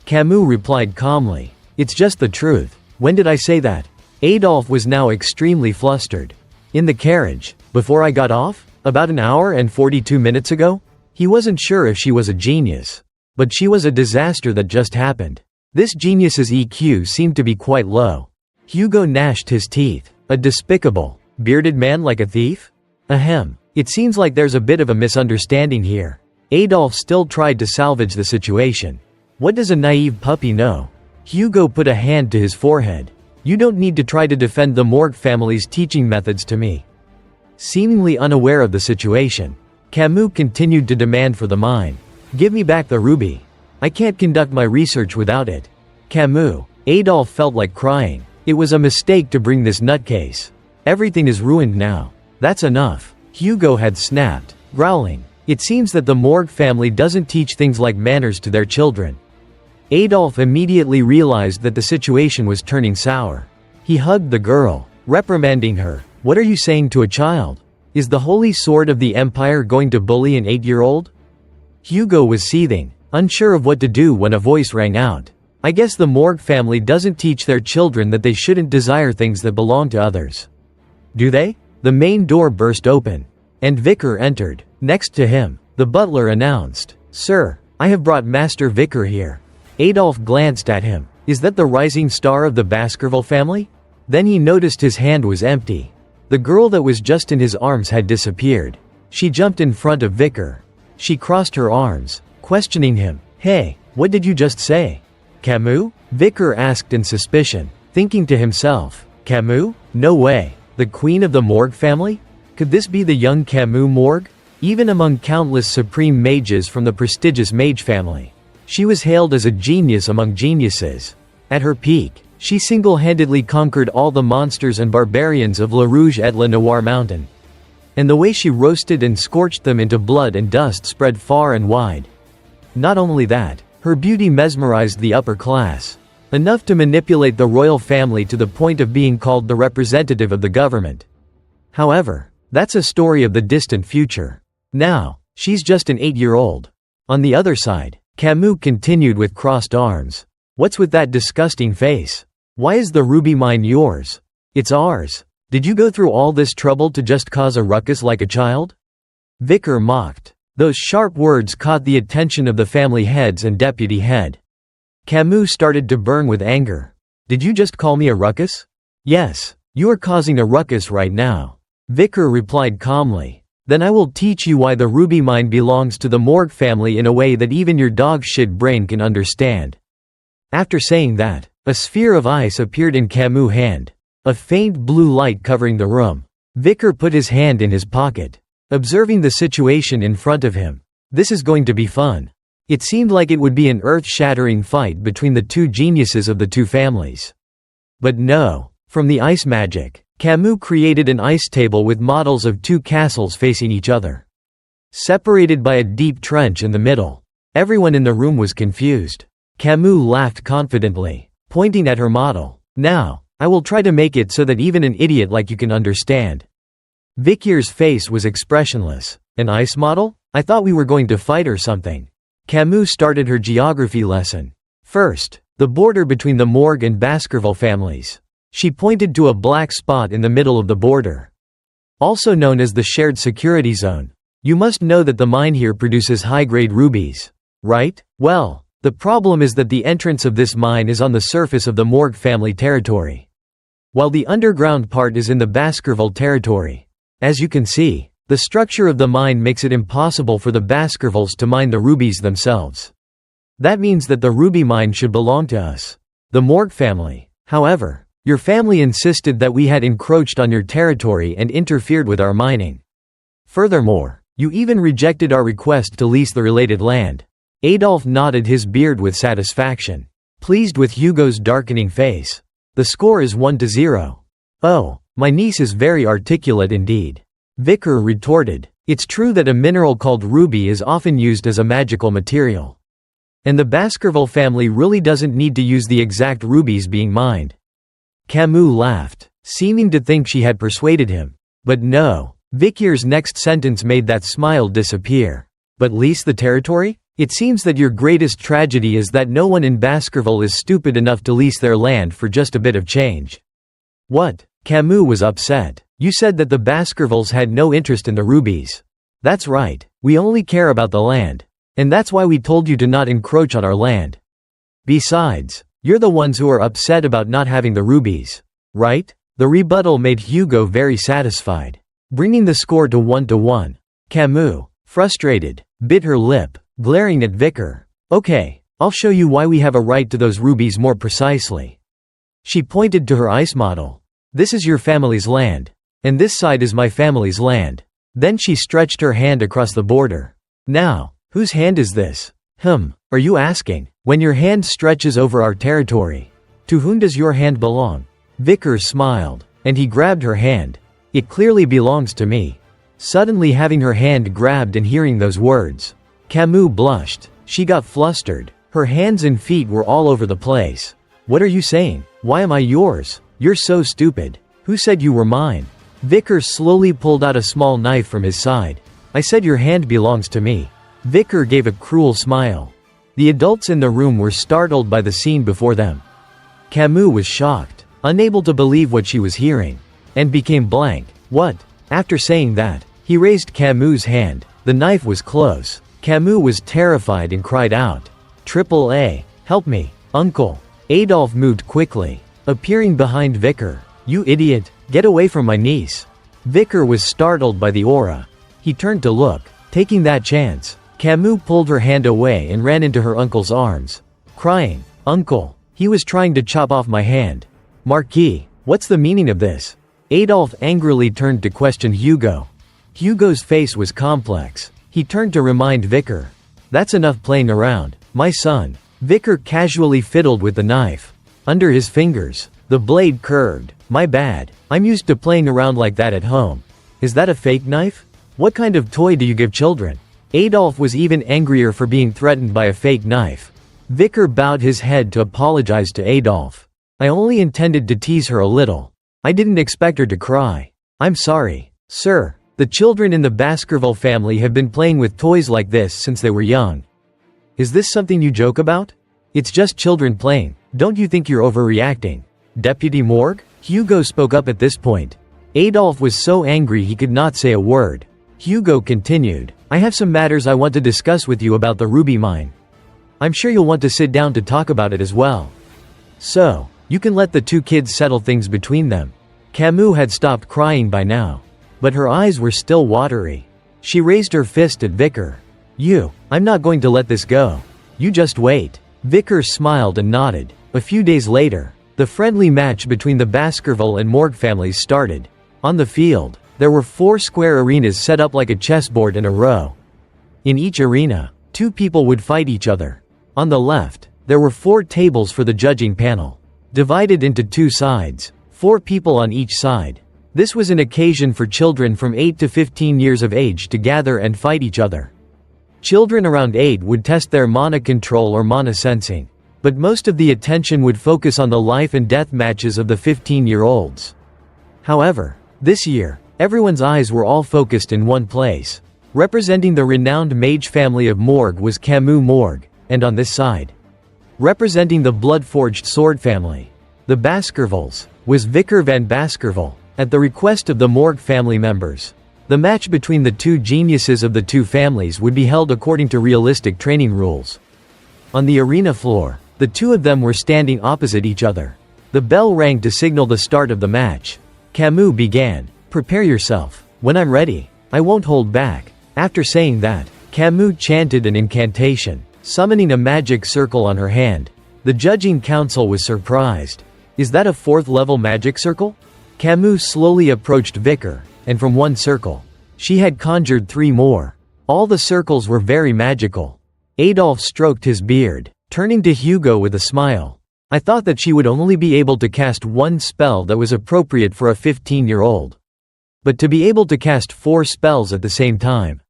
Camus replied calmly. "It's just the truth. When did I say that?" Adolphe was now extremely flustered. "In the carriage, before I got off? About an hour and 42 minutes ago?" He wasn't sure if she was a genius. But she was a disaster that just happened. This genius's EQ seemed to be quite low. Hugo gnashed his teeth. "A despicable, bearded man like a thief? Ahem. It seems like there's a bit of a misunderstanding here." Adolphe still tried to salvage the situation. "What does a naive puppy know?" Hugo put a hand to his forehead. "You don't need to try to defend the Morgue family's teaching methods to me." Seemingly unaware of the situation, Camus continued to demand for the mine. "Give me back the ruby. I can't conduct my research without it." "Camus." Adolphe felt like crying. It was a mistake to bring this nutcase. Everything is ruined now. That's enough. Hugo had snapped, growling. It seems that the Morg family doesn't teach things like manners to their children. Adolf immediately realized that the situation was turning sour. He hugged the girl, reprimanding her. What are you saying to a child? Is the holy sword of the Empire going to bully an 8-year-old? Hugo was seething, unsure of what to do when a voice rang out. I guess the Morg family doesn't teach their children that they shouldn't desire things that belong to others. Do they? The main door burst open, and Vicar entered. Next to him, the butler announced, "Sir, I have brought Master Vicar here." Adolf glanced at him. Is that the rising star of the Baskerville family? Then he noticed his hand was empty. The girl that was just in his arms had disappeared. She jumped in front of Vicar. She crossed her arms, questioning him. Hey, what did you just say? Camus? Vicar asked in suspicion, thinking to himself, Camus? No way. The queen of the Morg family? Could this be the young Camus Morg? Even among countless supreme mages from the prestigious mage family, she was hailed as a genius among geniuses. At her peak, she single-handedly conquered all the monsters and barbarians of La Rouge et La Noire Mountain. And the way she roasted and scorched them into blood and dust spread far and wide. Not only that, her beauty mesmerized the upper class, enough to manipulate the royal family to the point of being called the representative of the government. However, that's a story of the distant future. Now, she's just an 8-year-old. On the other side, Camus continued with crossed arms. What's with that disgusting face? Why is the ruby mine yours? It's ours. Did you go through all this trouble to just cause a ruckus like a child? Vicar mocked. Those sharp words caught the attention of the family heads and deputy head. Camus started to burn with anger. Did you just call me a ruckus? Yes, you are causing a ruckus right now. Vicar replied calmly. Then I will teach you why the ruby mine belongs to the Morg family in a way that even your dog-shit brain can understand. After saying that, a sphere of ice appeared in Camus' hand. A faint blue light covering the room. Vicar put his hand in his pocket, observing the situation in front of him. This is going to be fun. It seemed like it would be an earth-shattering fight between the two geniuses of the two families. But no. From the ice magic, Camus created an ice table with models of two castles facing each other, separated by a deep trench in the middle. Everyone in the room was confused. Camus laughed confidently, pointing at her model. Now, I will try to make it so that even an idiot like you can understand. Vicier's face was expressionless. An ice model? I thought we were going to fight or something. Camus started her geography lesson. First, the border between the Morg and Baskerville families. She pointed to a black spot in the middle of the border, also known as the shared security zone. You must know that the mine here produces high-grade rubies, right? Well, the problem is that the entrance of this mine is on the surface of the Morg family territory, while the underground part is in the Baskerville territory. As you can see, the structure of the mine makes it impossible for the Baskervilles to mine the rubies themselves. That means that the ruby mine should belong to us, the Morg family. However, your family insisted that we had encroached on your territory and interfered with our mining. Furthermore, you even rejected our request to lease the related land. Adolf nodded his beard with satisfaction, pleased with Hugo's darkening face. The score is 1-0. Oh, my niece is very articulate indeed. Vicar retorted. It's true that a mineral called ruby is often used as a magical material. And the Baskerville family really doesn't need to use the exact rubies being mined. Camus laughed, seeming to think she had persuaded him. But no, Vicier's next sentence made that smile disappear. But lease the territory? It seems that your greatest tragedy is that no one in Baskerville is stupid enough to lease their land for just a bit of change. What? Camus was upset. You said that the Baskervilles had no interest in the rubies. That's right, we only care about the land. And that's why we told you to not encroach on our land. Besides, you're the ones who are upset about not having the rubies, right? The rebuttal made Hugo very satisfied, bringing the score to 1-1. Camus, frustrated, bit her lip, glaring at Vicar. Okay, I'll show you why we have a right to those rubies more precisely. She pointed to her ice model. This is your family's land, and this side is my family's land. Then she stretched her hand across the border. Now, whose hand is this? Are you asking? When your hand stretches over our territory, to whom does your hand belong? Vicar smiled, and he grabbed her hand. It clearly belongs to me. Suddenly having her hand grabbed and hearing those words, Camus blushed. She got flustered. Her hands and feet were all over the place. What are you saying? Why am I yours? You're so stupid. Who said you were mine? Vicar slowly pulled out a small knife from his side. I said your hand belongs to me. Vicar gave a cruel smile. The adults in the room were startled by the scene before them. Camus was shocked, unable to believe what she was hearing, and became blank. What? After saying that, he raised Camus' hand. The knife was close. Camus was terrified and cried out, "Triple A, help me, uncle." Adolphe moved quickly, appearing behind Vicar. You idiot, get away from my niece. Vicar was startled by the aura. He turned to look, taking that chance. Camus pulled her hand away and ran into her uncle's arms, crying, "Uncle, he was trying to chop off my hand." Marquis, what's the meaning of this? Adolphe angrily turned to question Hugo. Hugo's face was complex. He turned to remind Vicar. That's enough playing around, my son. Vicar casually fiddled with the knife. Under his fingers, the blade curved. My bad. I'm used to playing around like that at home. Is that a fake knife? What kind of toy do you give children? Adolphe was even angrier for being threatened by a fake knife. Vicar bowed his head to apologize to Adolphe. I only intended to tease her a little. I didn't expect her to cry. I'm sorry, sir. The children in the Baskerville family have been playing with toys like this since they were young. Is this something you joke about? It's just children playing. Don't you think you're overreacting? Deputy Morgue? Hugo spoke up at this point. Adolphe was so angry he could not say a word. Hugo continued, I have some matters I want to discuss with you about the ruby mine. I'm sure you'll want to sit down to talk about it as well. So, you can let the two kids settle things between them. Camus had stopped crying by now, but her eyes were still watery. She raised her fist at Vicar. I'm not going to let this go. You just wait. Vicar smiled and nodded. A few days later, the friendly match between the Baskerville and Morgue families started. On the field, there were 4 square arenas set up like a chessboard in a row. In each arena, 2 people would fight each other. On the left, there were 4 tables for the judging panel, divided into 2 sides, 4 people on each side. This was an occasion for children from 8 to 15 years of age to gather and fight each other. Children around 8 would test their mana control or mana sensing, but most of the attention would focus on the life and death matches of the 15-year-olds. However, this year, everyone's eyes were all focused in one place. Representing the renowned mage family of Morgue was Camus Morgue, and on this side, representing the blood-forged sword family, the Baskervilles, was Vicar van Baskerville. At the request of the Morgue family members, the match between the 2 geniuses of the 2 families would be held according to realistic training rules. On the arena floor, the 2 of them were standing opposite each other. The bell rang to signal the start of the match. Camus began, "Prepare yourself. When I'm ready, I won't hold back." After saying that, Camus chanted an incantation, summoning a magic circle on her hand. The judging council was surprised. Is that a 4th-level magic circle? Camus slowly approached Vicar, and from one circle, she had conjured 3 more. All the circles were very magical. Adolphe stroked his beard, turning to Hugo with a smile. I thought that she would only be able to cast 1 spell that was appropriate for a 15-year-old. But to be able to cast 4 spells at the same time.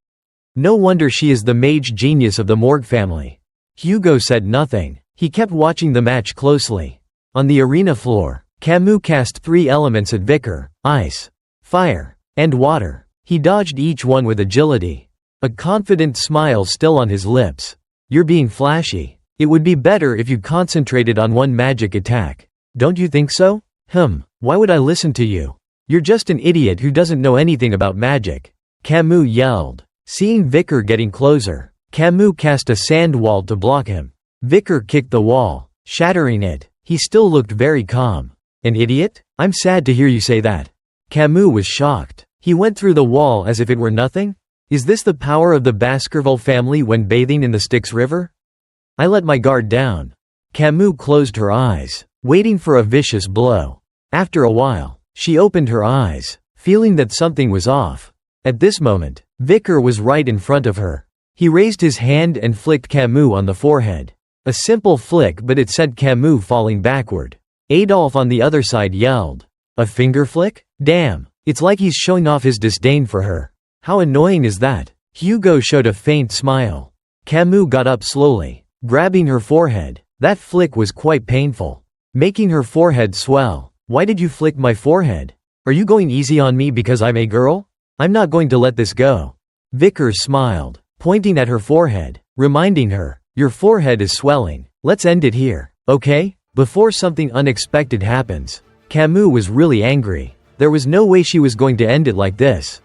No wonder she is the mage genius of the Morgue family. Hugo said nothing. He kept watching the match closely. On the arena floor, Camus cast 3 elements at Vicar: ice, fire, and water. He dodged each one with agility, a confident smile still on his lips. You're being flashy. It would be better if you concentrated on one magic attack. Don't you think so? Why would I listen to you? You're just an idiot who doesn't know anything about magic. Camus yelled. Seeing Vicar getting closer, Camus cast a sand wall to block him. Vicar kicked the wall, shattering it. He still looked very calm. An idiot? I'm sad to hear you say that. Camus was shocked. He went through the wall as if it were nothing? Is this the power of the Baskerville family when bathing in the Styx River? I let my guard down. Camus closed her eyes, waiting for a vicious blow. After a while, she opened her eyes, feeling that something was off. At this moment, Vicar was right in front of her. He raised his hand and flicked Camus on the forehead. A simple flick, but it sent Camus falling backward. Adolphe on the other side yelled, "A finger flick? Damn!" It's like he's showing off his disdain for her. How annoying is that? Hugo showed a faint smile. Camus got up slowly, grabbing her forehead. That flick was quite painful, making her forehead swell. Why did you flick my forehead? Are you going easy on me because I'm a girl? I'm not going to let this go. Vickers smiled, pointing at her forehead, reminding her, your forehead is swelling. Let's end it here, okay? Before something unexpected happens. Camus was really angry. There was no way she was going to end it like this.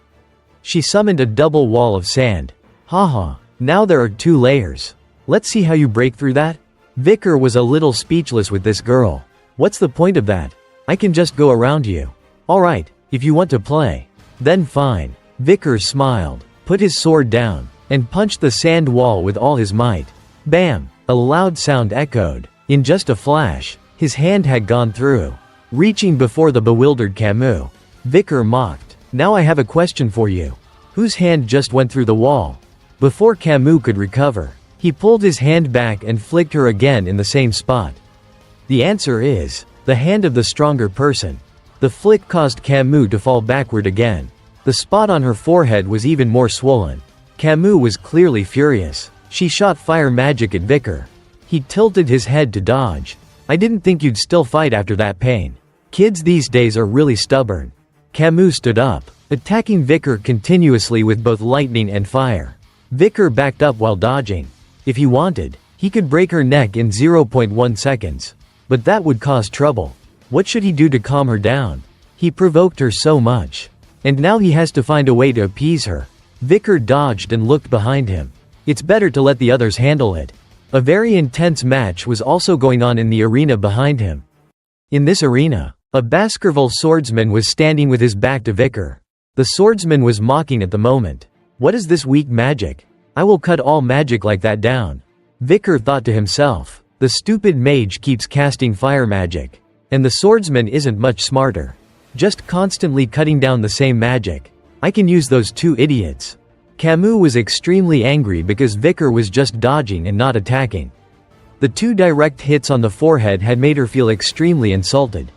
She summoned a double wall of sand. Haha, now there are 2 layers. Let's see how you break through that. Vicker was a little speechless with this girl. What's the point of that? I can just go around you. Alright, if you want to play. Then fine. Vickers smiled, put his sword down, and punched the sand wall with all his might. Bam! A loud sound echoed. In just a flash, his hand had gone through, reaching before the bewildered Camus. Vicker mocked. Now I have a question for you. Whose hand just went through the wall? Before Camus could recover, he pulled his hand back and flicked her again in the same spot. The answer is, the hand of the stronger person. The flick caused Camus to fall backward again. The spot on her forehead was even more swollen. Camus was clearly furious. She shot fire magic at Vicker. He tilted his head to dodge. I didn't think you'd still fight after that pain. Kids these days are really stubborn. Camus stood up, attacking Vicker continuously with both lightning and fire. Vicker backed up while dodging. If he wanted, he could break her neck in 0.1 seconds. But that would cause trouble. What should he do to calm her down? He provoked her so much. And now he has to find a way to appease her. Vicker dodged and looked behind him. It's better to let the others handle it. A very intense match was also going on in the arena behind him. In this arena, a Baskerville swordsman was standing with his back to Vicker. The swordsman was mocking at the moment. What is this weak magic? I will cut all magic like that down. Vicker thought to himself. The stupid mage keeps casting fire magic. And the swordsman isn't much smarter. Just constantly cutting down the same magic. I can use those 2 idiots. Camus was extremely angry because Vicker was just dodging and not attacking. The 2 direct hits on the forehead had made her feel extremely insulted.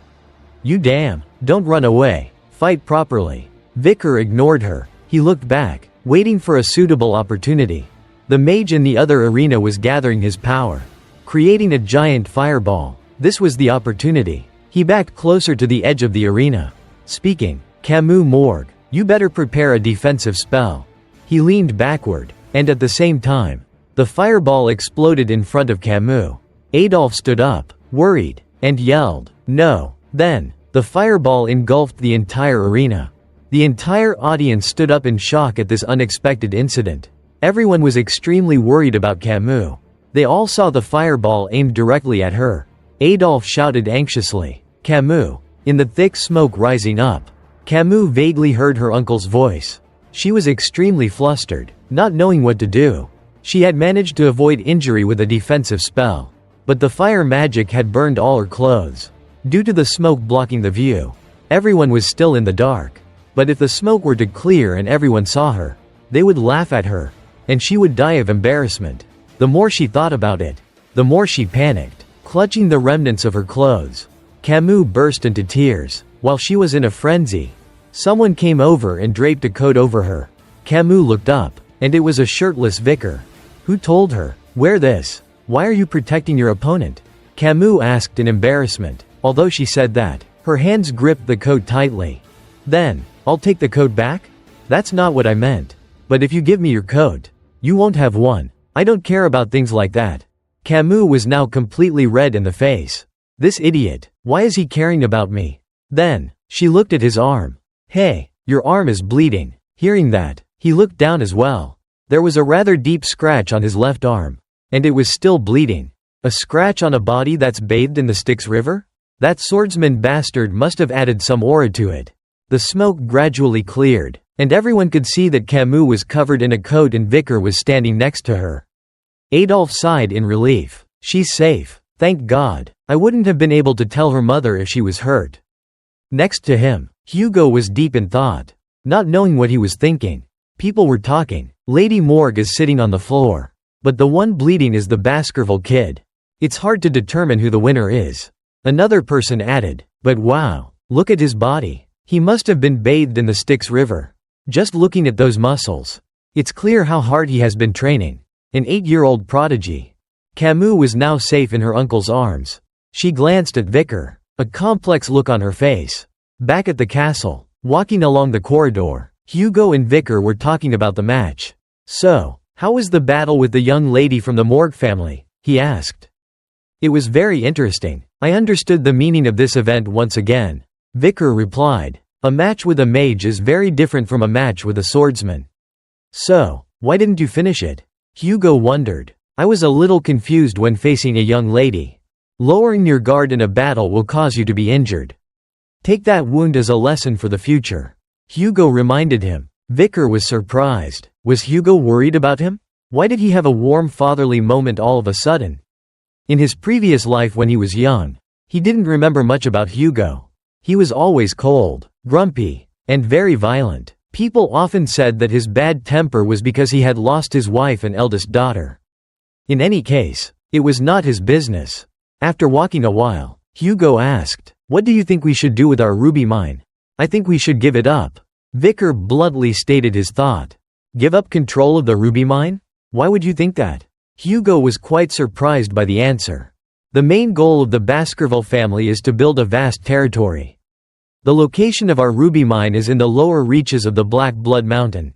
You damn, don't run away. Fight properly. Vicker ignored her. He looked back, waiting for a suitable opportunity. The mage in the other arena was gathering his power, creating a giant fireball. This was the opportunity. He backed closer to the edge of the arena. Speaking, Camus Morgue, you better prepare a defensive spell. He leaned backward, and at the same time, the fireball exploded in front of Camus. Adolphe stood up, worried, and yelled, no. Then, the fireball engulfed the entire arena. The entire audience stood up in shock at this unexpected incident. Everyone was extremely worried about Camus. They all saw the fireball aimed directly at her. Adolphe shouted anxiously, Camus, in the thick smoke rising up. Camus vaguely heard her uncle's voice. She was extremely flustered, not knowing what to do. She had managed to avoid injury with a defensive spell. But the fire magic had burned all her clothes. Due to the smoke blocking the view, everyone was still in the dark. But if the smoke were to clear and everyone saw her, they would laugh at her, and she would die of embarrassment. The more she thought about it, the more she panicked, clutching the remnants of her clothes. Camus burst into tears. While she was in a frenzy, someone came over and draped a coat over her. Camus looked up, and it was a shirtless Vicker. Who told her? Wear this. Why are you protecting your opponent? Camus asked in embarrassment. Although she said that, her hands gripped the coat tightly. Then, I'll take the coat back? That's not what I meant. But if you give me your coat, you won't have one. I don't care about things like that. Camus was now completely red in the face. This idiot, why is he caring about me? Then, she looked at his arm. Hey, your arm is bleeding. Hearing that, he looked down as well. There was a rather deep scratch on his left arm. And it was still bleeding. A scratch on a body that's bathed in the Styx River? That swordsman bastard must have added some aura to it. The smoke gradually cleared, and everyone could see that Camus was covered in a coat and Vicker was standing next to her. Adolphe sighed in relief. She's safe. Thank God. I wouldn't have been able to tell her mother if she was hurt. Next to him, Hugo was deep in thought, not knowing what he was thinking. People were talking. Lady Morgue is sitting on the floor. But the one bleeding is the Baskerville kid. It's hard to determine who the winner is. Another person added, but wow, look at his body. He must have been bathed in the Styx River. Just looking at those muscles. It's clear how hard he has been training. An 8-year-old prodigy. Camus was now safe in her uncle's arms. She glanced at Vicar, a complex look on her face. Back at the castle, walking along the corridor, Hugo and Vicar were talking about the match. "So, how was the battle with the young lady from the Morgue family?" he asked. "It was very interesting. I understood the meaning of this event once again," Vicar replied. "A match with a mage is very different from a match with a swordsman." "So, why didn't you finish it?" Hugo wondered. "I was a little confused when facing a young lady. Lowering your guard in a battle will cause you to be injured. Take that wound as a lesson for the future," Hugo reminded him. Vicar was surprised. Was Hugo worried about him? Why did he have a warm fatherly moment all of a sudden? In his previous life when he was young, he didn't remember much about Hugo. He was always cold, grumpy, and very violent. People often said that his bad temper was because he had lost his wife and eldest daughter. In any case, it was not his business. After walking a while, Hugo asked, "What do you think we should do with our ruby mine?" "I think we should give it up." Vicar bluntly stated his thought. "Give up control of the ruby mine? Why would you think that?" Hugo was quite surprised by the answer. "The main goal of the Baskerville family is to build a vast territory. The location of our ruby mine is in the lower reaches of the Black Blood Mountain.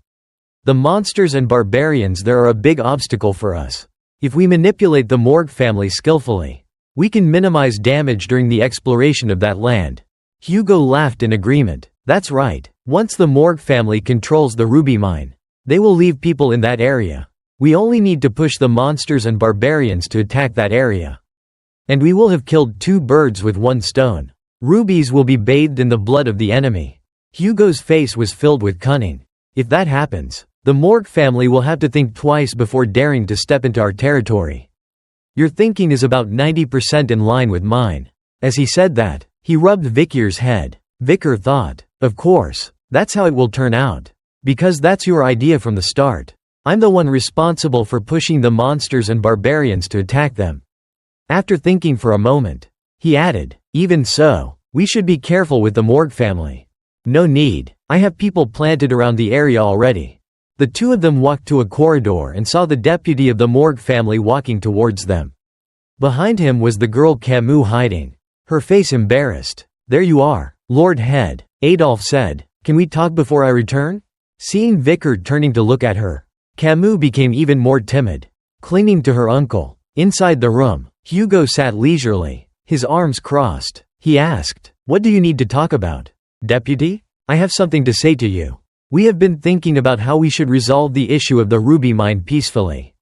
The monsters and barbarians there are a big obstacle for us. If we manipulate the Morgue family skillfully, we can minimize damage during the exploration of that land." Hugo laughed in agreement. "That's right. Once the Morgue family controls the ruby mine, they will leave people in that area. We only need to push the monsters and barbarians to attack that area. And we will have killed 2 birds with 1 stone. Rubies will be bathed in the blood of the enemy." Hugo's face was filled with cunning. "If that happens, the Morgue family will have to think twice before daring to step into our territory. Your thinking is about 90% in line with mine." As he said that, he rubbed Vicar's head. Vicar thought, "Of course, that's how it will turn out. Because that's your idea from the start. I'm the one responsible for pushing the monsters and barbarians to attack them." After thinking for a moment, he added, "Even so, we should be careful with the Morgue family." "No need. I have people planted around the area already." The two of them walked to a corridor and saw the deputy of the Morgue family walking towards them. Behind him was the girl Camus hiding, her face embarrassed. "There you are, Lord Head," Adolphe said. "Can we talk before I return?" Seeing Vicar turning to look at her, Camus became even more timid, clinging to her uncle. Inside the room, Hugo sat leisurely, his arms crossed. He asked, "What do you need to talk about?" "Deputy, I have something to say to you. We have been thinking about how we should resolve the issue of the ruby mine peacefully.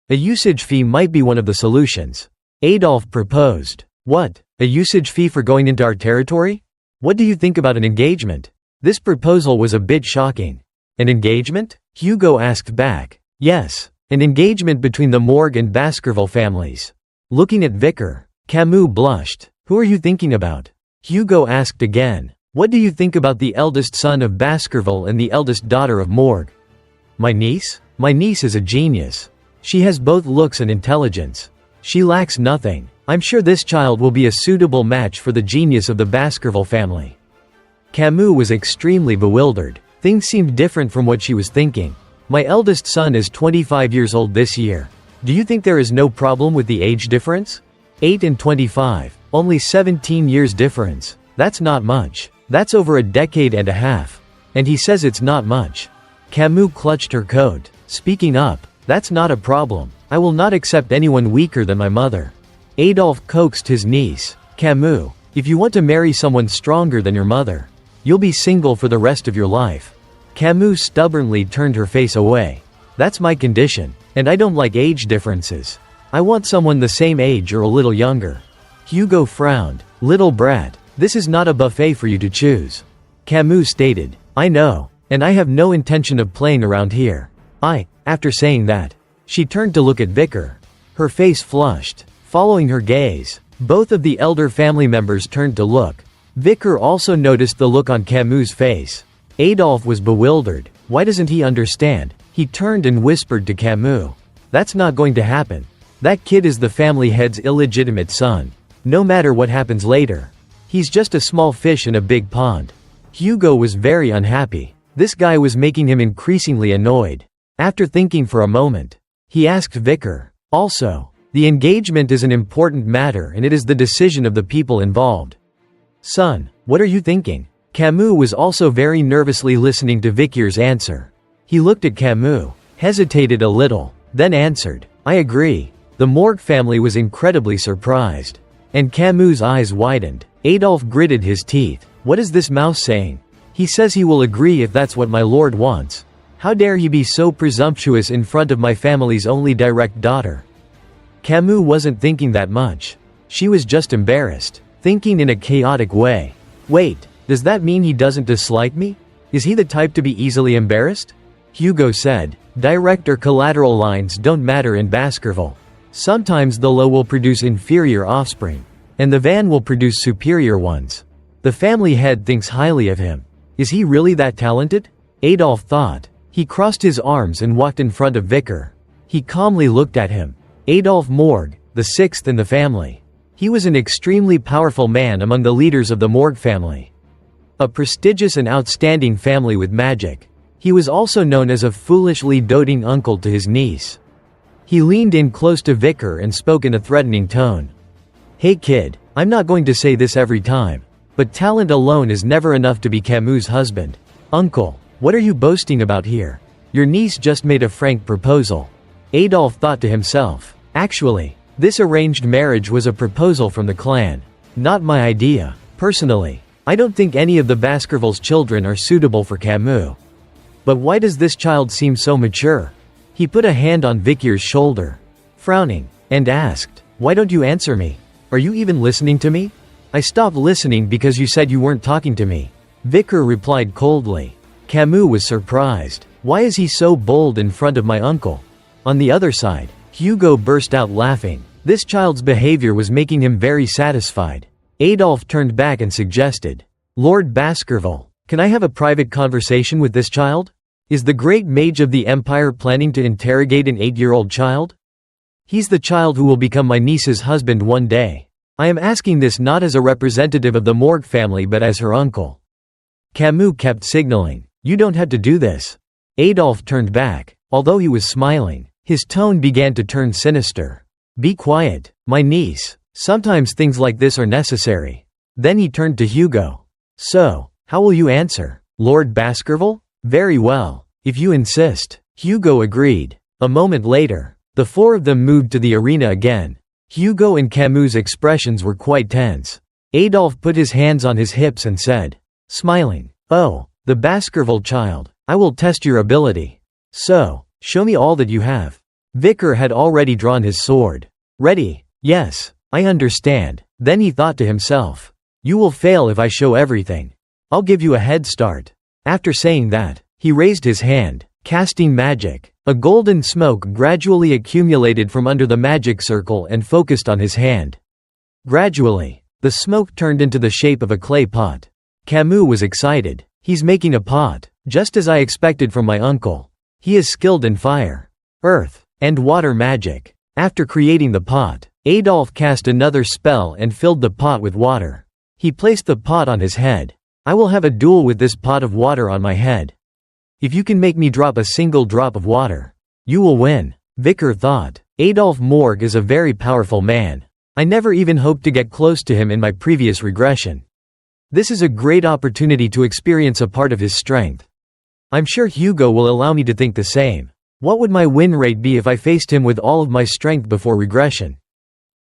A usage fee might be one of the solutions." Adolphe proposed. "What, a usage fee for going into our territory? What do you think about an engagement?" This proposal was a bit shocking. "An engagement?" Hugo asked back. "Yes, an engagement between the Morgue and Baskerville families." Looking at Vicar, Camus blushed. "Who are you thinking about?" Hugo asked again. "What do you think about the eldest son of Baskerville and the eldest daughter of Morgue?" "My niece? My niece is a genius. She has both looks and intelligence. She lacks nothing. I'm sure this child will be a suitable match for the genius of the Baskerville family." Camus was extremely bewildered. Things seemed different from what she was thinking. "My eldest son is 25 years old this year. Do you think there is no problem with the age difference?" 8 and 25, only 17 years difference. That's not much. That's over a decade and a half. And he says it's not much. Camus clutched her coat. Speaking up, "That's not a problem. I will not accept anyone weaker than my mother." Adolphe coaxed his niece. "Camus, if you want to marry someone stronger than your mother, you'll be single for the rest of your life." Camus stubbornly turned her face away. "That's my condition, and I don't like age differences. I want someone the same age or a little younger." Hugo frowned. "Little brat, this is not a buffet for you to choose." Camus stated, "I know, and I have no intention of playing around here." After saying that, she turned to look at Vicar. Her face flushed. Following her gaze, both of the elder family members turned to look. Vicar also noticed the look on Camus' face. Adolphe was bewildered. Why doesn't he understand? He turned and whispered to Camus, "That's not going to happen. That kid is the family head's illegitimate son. No matter what happens later. He's just a small fish in a big pond." Hugo was very unhappy. This guy was making him increasingly annoyed. After thinking for a moment, he asked Vicar, "Also, the engagement is an important matter and it is the decision of the people involved. Son, what are you thinking?" Camus was also very nervously listening to Vicar's answer. He looked at Camus, hesitated a little, then answered, "I agree." The Morgue family was incredibly surprised. And Camus' eyes widened. Adolphe gritted his teeth. "What is this mouse saying? He says he will agree if that's what my lord wants. How dare he be so presumptuous in front of my family's only direct daughter?" Camus wasn't thinking that much. She was just embarrassed, thinking in a chaotic way. "Wait, does that mean he doesn't dislike me? Is he the type to be easily embarrassed?" Hugo said, "Direct or collateral lines don't matter in Baskerville. Sometimes the low will produce inferior offspring, and the van will produce superior ones. The family head thinks highly of him. Is he really that talented?" Adolphe thought. He crossed his arms and walked in front of Vicar. He calmly looked at him. Adolphe Morgue, the sixth in the family. He was an extremely powerful man among the leaders of the Morgue family. A prestigious and outstanding family with magic. He was also known as a foolishly doting uncle to his niece. He leaned in close to Vicar and spoke in a threatening tone. "Hey kid, I'm not going to say this every time, but talent alone is never enough to be Camus' husband. Uncle, what are you boasting about here? Your niece just made a frank proposal." Adolphe thought to himself. Actually, this arranged marriage was a proposal from the clan. Not my idea. Personally, I don't think any of the Baskerville's children are suitable for Camus. But why does this child seem so mature? He put a hand on Vicar's shoulder, frowning, and asked, "Why don't you answer me? Are you even listening to me?" "I stopped listening because you said you weren't talking to me," Vicar replied coldly. Camus was surprised. Why is he so bold in front of my uncle? On the other side, Hugo burst out laughing. This child's behavior was making him very satisfied. Adolphe turned back and suggested, "Lord Baskerville, can I have a private conversation with this child? Is the great mage of the Empire planning to interrogate an 8-year-old child? He's the child who will become my niece's husband one day. I am asking this not as a representative of the Morgue family but as her uncle." Camus kept signaling, "You don't have to do this." Adolphe turned back. Although he was smiling, his tone began to turn sinister. "Be quiet, my niece. Sometimes things like this are necessary." Then he turned to Hugo. "So, how will you answer, Lord Baskerville?" "Very well, if you insist," Hugo agreed. A moment later, the four of them moved to the arena again. Hugo and Camus' expressions were quite tense. Adolphe put his hands on his hips and said, smiling, "Oh, the Baskerville child, I will test your ability. So, show me all that you have." Vicar had already drawn his sword. "Ready? Yes, I understand." Then he thought to himself, "You will fail if I show everything. I'll give you a head start." After saying that, he raised his hand, casting magic. A golden smoke gradually accumulated from under the magic circle and focused on his hand. Gradually, the smoke turned into the shape of a clay pot. Camus was excited. "He's making a pot, just as I expected from my uncle. He is skilled in fire, earth, and water magic." After creating the pot, Adolphe cast another spell and filled the pot with water. He placed the pot on his head. "I will have a duel with this pot of water on my head. If you can make me drop a single drop of water, you will win." Vicar thought, Adolphe Morgue is a very powerful man. I never even hoped to get close to him in my previous regression. This is a great opportunity to experience a part of his strength. I'm sure Hugo will allow me to think the same. What would my win rate be if I faced him with all of my strength before regression?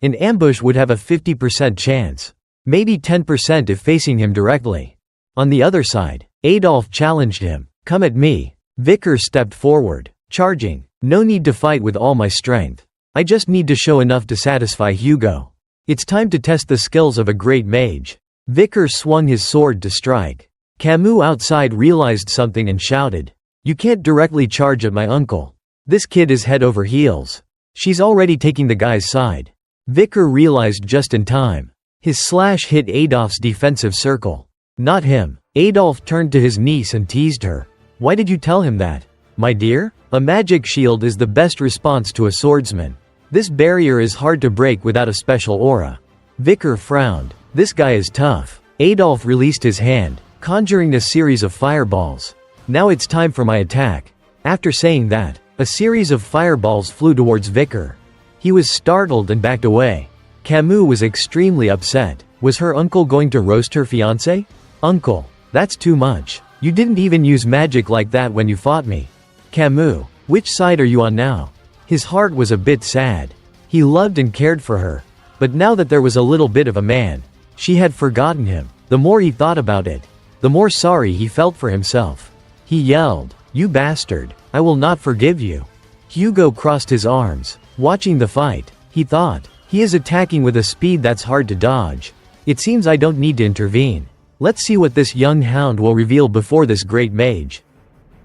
An ambush would have a 50% chance. Maybe 10% if facing him directly. On the other side, Adolphe challenged him. "Come at me." Vicar stepped forward, charging. "No need to fight with all my strength. I just need to show enough to satisfy Hugo. It's time to test the skills of a great mage." Vicar swung his sword to strike. Camus outside realized something and shouted, "You can't directly charge at my uncle. This kid is head over heels. She's already taking the guy's side." Vicar realized just in time. His slash hit Adolphe's defensive circle. Not him. Adolphe turned to his niece and teased her. "Why did you tell him that, my dear? A magic shield is the best response to a swordsman. This barrier is hard to break without a special aura." Vicar frowned. "This guy is tough." Adolphe released his hand, conjuring a series of fireballs. Now it's time for my attack. After saying that, a series of fireballs flew towards Vicar. He was startled and backed away. Camus was extremely upset. Was her uncle going to roast her fiancé? Uncle, that's too much. You didn't even use magic like that when you fought me. Camus, which side are you on now? His heart was a bit sad. He loved and cared for her. But now that there was a little bit of a man, she had forgotten him. The more he thought about it, the more sorry he felt for himself. He yelled, "You bastard, I will not forgive you." Hugo crossed his arms, watching the fight. He thought, he is attacking with a speed that's hard to dodge. It seems I don't need to intervene. Let's see what this young hound will reveal before this great mage.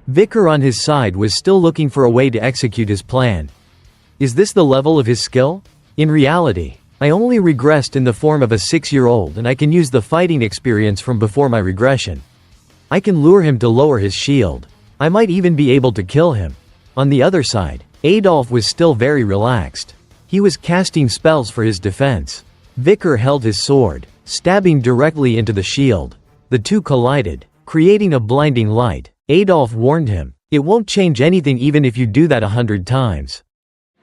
Vicar on his side was still looking for a way to execute his plan. Is this the level of his skill? In reality, I only regressed in the form of a 6-year-old, and I can use the fighting experience from before my regression. I can lure him to lower his shield. I might even be able to kill him. On the other side, Adolf was still very relaxed. He was casting spells for his defense. Vicar held his sword, stabbing directly into the shield. The two collided, creating a blinding light. Adolf warned him, "It won't change anything even if you do that 100 times.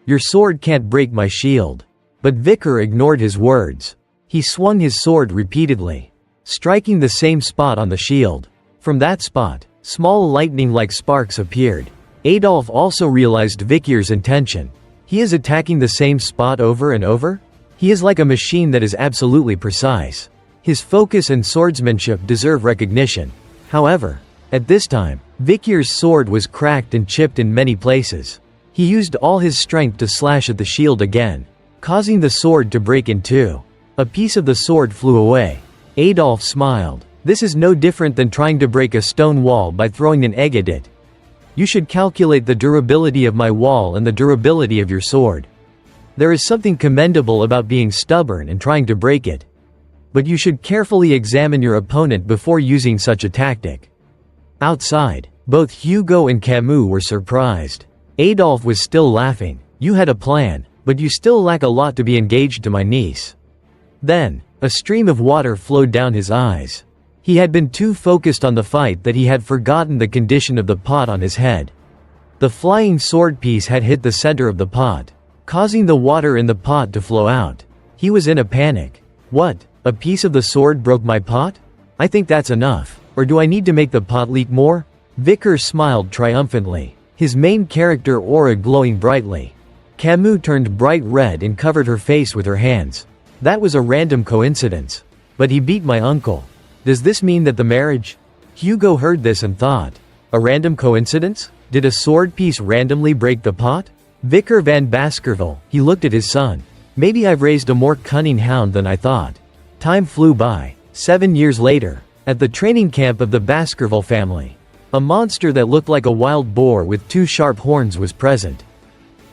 Your sword can't break my shield." But Vicar ignored his words. He swung his sword repeatedly, striking the same spot on the shield. From that spot, small lightning-like sparks appeared. Adolf also realized Vicar's intention. He is attacking the same spot over and over? He is like a machine that is absolutely precise. His focus and swordsmanship deserve recognition. However, at this time, Vicar's sword was cracked and chipped in many places. He used all his strength to slash at the shield again, causing the sword to break in two. A piece of the sword flew away. Adolf smiled. This is no different than trying to break a stone wall by throwing an egg at it. You should calculate the durability of my wall and the durability of your sword. There is something commendable about being stubborn and trying to break it. But you should carefully examine your opponent before using such a tactic. Outside, both Hugo and Camus were surprised. Adolf was still laughing. You had a plan, but you still lack a lot to be engaged to my niece. Then, a stream of water flowed down his eyes. He had been too focused on the fight that he had forgotten the condition of the pot on his head. The flying sword piece had hit the center of the pot, causing the water in the pot to flow out. He was in a panic. What? A piece of the sword broke my pot? I think that's enough. Or do I need to make the pot leak more? Vicar smiled triumphantly, his main character aura glowing brightly. Camus turned bright red and covered her face with her hands. That was a random coincidence. But he beat my uncle. Does this mean that the marriage? Hugo heard this and thought, a random coincidence? Did a sword piece randomly break the pot? Vicar van Baskerville, he looked at his son. Maybe I've raised a more cunning hound than I thought. Time flew by. 7 years later, at the training camp of the Baskerville family, a monster that looked like a wild boar with 2 sharp horns was present.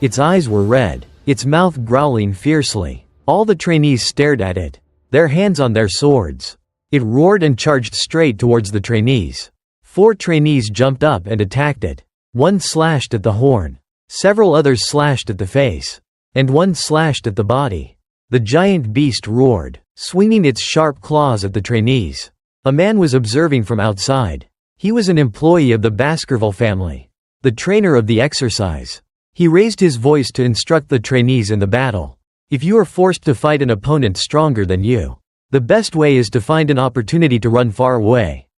Its eyes were red, its mouth growling fiercely. All the trainees stared at it, their hands on their swords. It roared and charged straight towards the trainees. 4 trainees jumped up and attacked it. One slashed at the horn. Several others slashed at the face. And one slashed at the body. The giant beast roared, swinging its sharp claws at the trainees. A man was observing from outside. He was an employee of the Baskerville family, the trainer of the exercise. He raised his voice to instruct the trainees in the battle. If you are forced to fight an opponent stronger than you, the best way is to find an opportunity to run far away.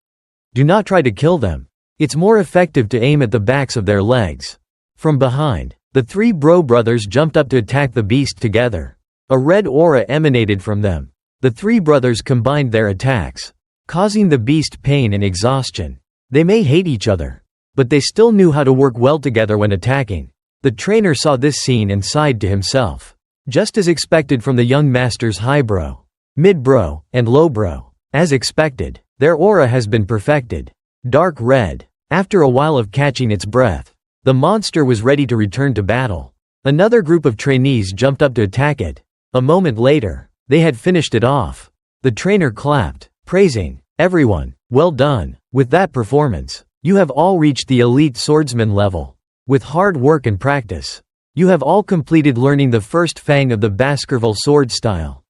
Do not try to kill them. It's more effective to aim at the backs of their legs. From behind, the 3 bro brothers jumped up to attack the beast together. A red aura emanated from them. The 3 brothers combined their attacks, causing the beast pain and exhaustion. They may hate each other, but they still knew how to work well together when attacking. The trainer saw this scene and sighed to himself. Just as expected from the young master's high bro, mid bro, and low bro. As expected, their aura has been perfected. Dark red. After a while of catching its breath, the monster was ready to return to battle. Another group of trainees jumped up to attack it. A moment later, they had finished it off. The trainer clapped, praising everyone. Well done. With that performance, you have all reached the elite swordsman level. With hard work and practice, you have all completed learning the first fang of the Baskerville sword style.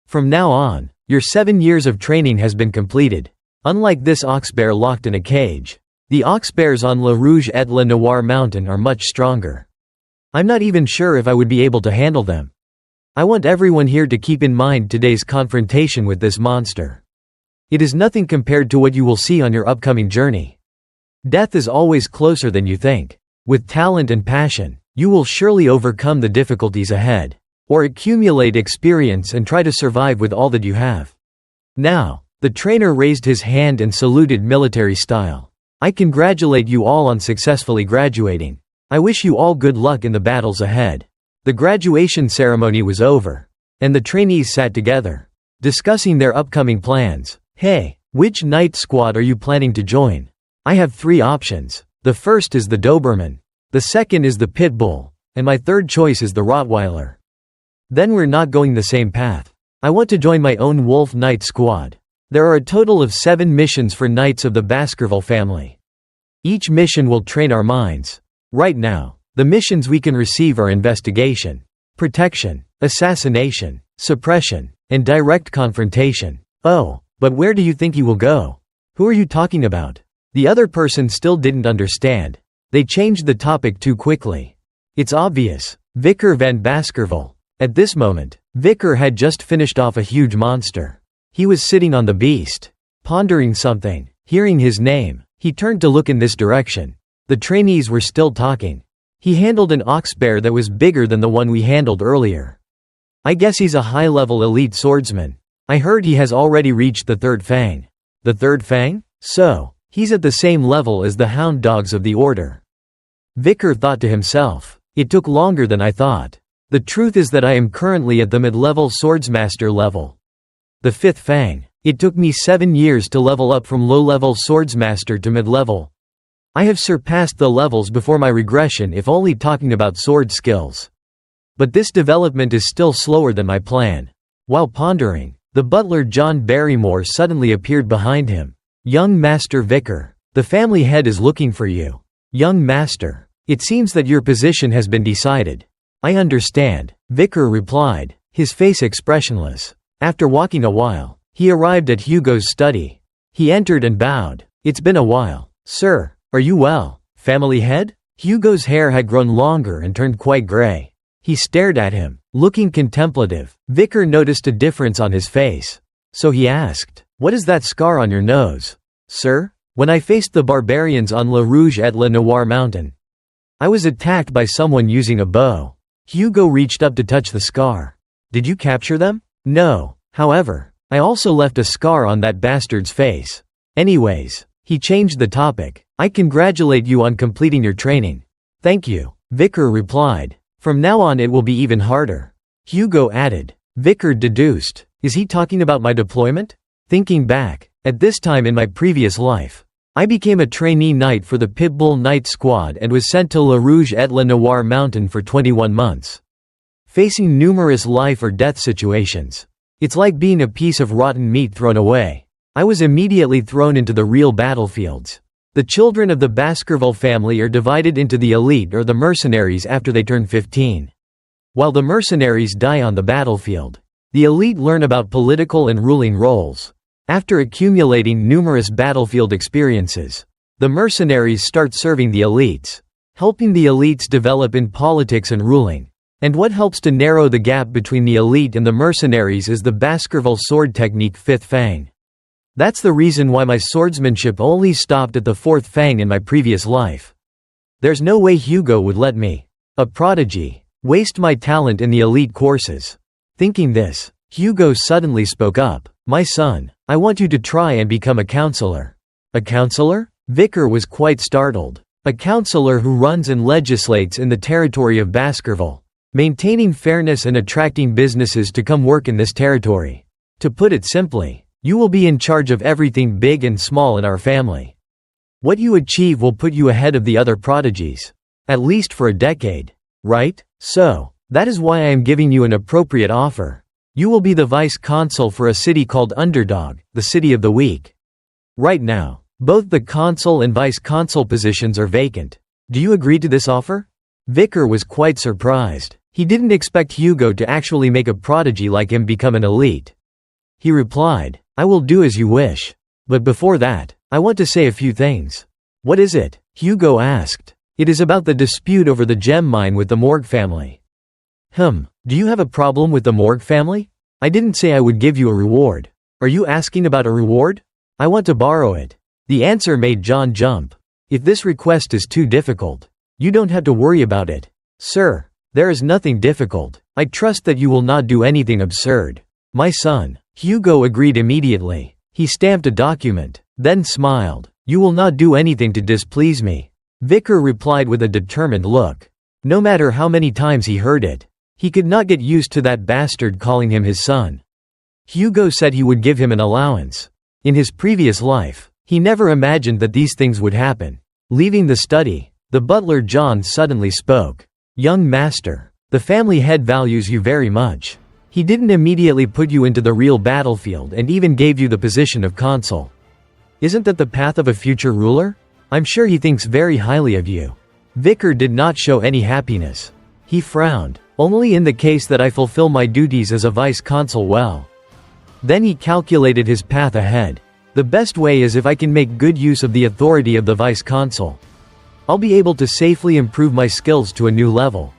From now on, your 7 years of training has been completed. Unlike this oxbear locked in a cage. The oxbears on Le Rouge et Le Noir mountain are much stronger. I'm not even sure if I would be able to handle them. I want everyone here to keep in mind today's confrontation with this monster. It is nothing compared to what you will see on your upcoming journey. Death is always closer than you think. With talent and passion, you will surely overcome the difficulties ahead, or accumulate experience and try to survive with all that you have. Now, the trainer raised his hand and saluted military style. I congratulate you all on successfully graduating. I wish you all good luck in the battles ahead. The graduation ceremony was over, and the trainees sat together, discussing their upcoming plans. Hey, which night squad are you planning to join? I have 3 options. The first is the Doberman, the second is the Pit Bull, and my third choice is the Rottweiler. Then we're not going the same path. I want to join my own Wolf Knight squad. There are a total of 7 missions for Knights of the Baskerville family. Each mission will train our minds. Right now, the missions we can receive are investigation, protection, assassination, suppression, and direct confrontation. Oh, but where do you think you will go? Who are you talking about? The other person still didn't understand. They changed the topic too quickly. It's obvious. Vicar van Baskerville. At this moment, Vicar had just finished off a huge monster. He was sitting on the beast, pondering something. Hearing his name, he turned to look in this direction. The trainees were still talking. He handled an oxbear that was bigger than the one we handled earlier. I guess he's a high-level elite swordsman. I heard he has already reached the 3rd fang. The 3rd fang? So, he's at the same level as the hound dogs of the order. Vicar thought to himself. It took longer than I thought. The truth is that I am currently at the mid-level swordsmaster level. The 5th fang. It took me 7 years to level up from low-level swordsmaster to mid-level. I have surpassed the levels before my regression if only talking about sword skills. But this development is still slower than my plan. While pondering, the butler John Barrymore suddenly appeared behind him. Young Master Vicar, the family head is looking for you. Young Master, it seems that your position has been decided. I understand, Vicar replied, his face expressionless. After walking a while, he arrived at Hugo's study. He entered and bowed. It's been a while. Sir, are you well, family head? Hugo's hair had grown longer and turned quite gray. He stared at him, looking contemplative. Vicar noticed a difference on his face. So he asked, what is that scar on your nose? Sir, when I faced the barbarians on Le Rouge et Le Noir mountain, I was attacked by someone using a bow. Hugo reached up to touch the scar. Did you capture them? No, however, I also left a scar on that bastard's face. Anyways, he changed the topic. I congratulate you on completing your training. Thank you, Vicar replied. From now on it will be even harder. Hugo added. Vicar deduced. Is he talking about my deployment? Thinking back, at this time in my previous life, I became a trainee knight for the Pitbull Knight Squad and was sent to Le Rouge et Le Noir mountain for 21 months. Facing numerous life or death situations. It's like being a piece of rotten meat thrown away. I was immediately thrown into the real battlefields. The children of the Baskerville family are divided into the elite or the mercenaries after they turn 15. While the mercenaries die on the battlefield, the elite learn about political and ruling roles. After accumulating numerous battlefield experiences, the mercenaries start serving the elites, helping the elites develop in politics and ruling. And what helps to narrow the gap between the elite and the mercenaries is the Baskerville sword technique 5th fang. That's the reason why my swordsmanship only stopped at the 4th fang in my previous life. There's no way Hugo would let me, a prodigy, waste my talent in the elite courses. Thinking this, Hugo suddenly spoke up. My son, I want you to try and become a counselor. A counselor? Vicar was quite startled. A counselor who runs and legislates in the territory of Baskerville, maintaining fairness and attracting businesses to come work in this territory. To put it simply, you will be in charge of everything big and small in our family. What you achieve will put you ahead of the other prodigies. At least for a decade. Right? So, that is why I am giving you an appropriate offer. You will be the vice consul for a city called Underdog, the city of the weak. Right now, both the consul and vice consul positions are vacant. Do you agree to this offer? Vicar was quite surprised. He didn't expect Hugo to actually make a prodigy like him become an elite. He replied, I will do as you wish. But before that, I want to say a few things. What is it? Hugo asked. It is about the dispute over the gem mine with the Morgue family. Do you have a problem with the Morgue family? I didn't say I would give you a reward. Are you asking about a reward? I want to borrow it. The answer made John jump. If this request is too difficult, you don't have to worry about it. Sir, there is nothing difficult. I trust that you will not do anything absurd. My son. Hugo agreed immediately. He stamped a document, then smiled. You will not do anything to displease me. Vicar replied with a determined look. No matter how many times he heard it, he could not get used to that bastard calling him his son. Hugo said he would give him an allowance. In his previous life, he never imagined that these things would happen. Leaving the study, the butler John suddenly spoke. Young master, the family head values you very much. He didn't immediately put you into the real battlefield and even gave you the position of consul. Isn't that the path of a future ruler? I'm sure he thinks very highly of you. Vicar did not show any happiness. He frowned. Only in the case that I fulfill my duties as a vice-consul well. Then he calculated his path ahead. The best way is if I can make good use of the authority of the vice-consul. I'll be able to safely improve my skills to a new level.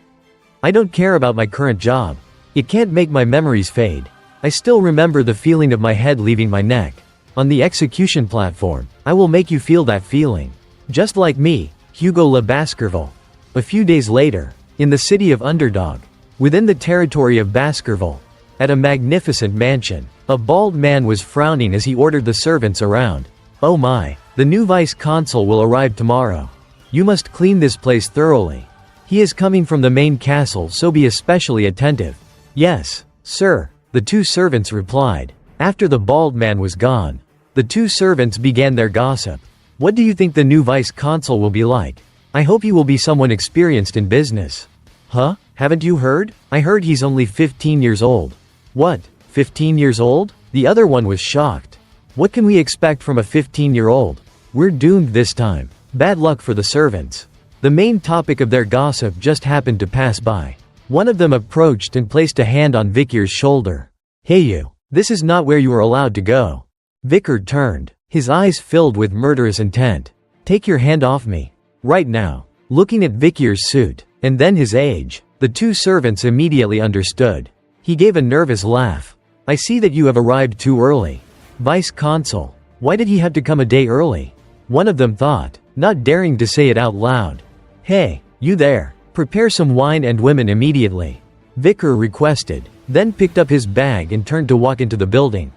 I don't care about my current job. It can't make my memories fade. I still remember the feeling of my head leaving my neck. On the execution platform, I will make you feel that feeling. Just like me, Hugo Le Baskerville. A few days later, in the city of Underdog, within the territory of Baskerville, at a magnificent mansion, a bald man was frowning as he ordered the servants around. Oh my, the new vice-consul will arrive tomorrow. You must clean this place thoroughly. He is coming from the main castle, so be especially attentive. Yes, sir, the two servants replied. After the bald man was gone, the two servants began their gossip. What do you think the new vice-consul will be like? I hope he will be someone experienced in business. Huh? Haven't you heard? I heard he's only 15 years old. What? 15 years old? The other one was shocked. What can we expect from a 15-year-old? We're doomed this time. Bad luck for the servants. The main topic of their gossip just happened to pass by. One of them approached and placed a hand on Vicar's shoulder. Hey you, this is not where you are allowed to go. Vicar turned, his eyes filled with murderous intent. Take your hand off me. Right now. Looking at Vicar's suit, and then his age, the two servants immediately understood. He gave a nervous laugh. I see that you have arrived too early. Vice-consul. Why did he have to come a day early? One of them thought, not daring to say it out loud. Hey, you there. Prepare some wine and women immediately. Vicar requested, then picked up his bag and turned to walk into the building,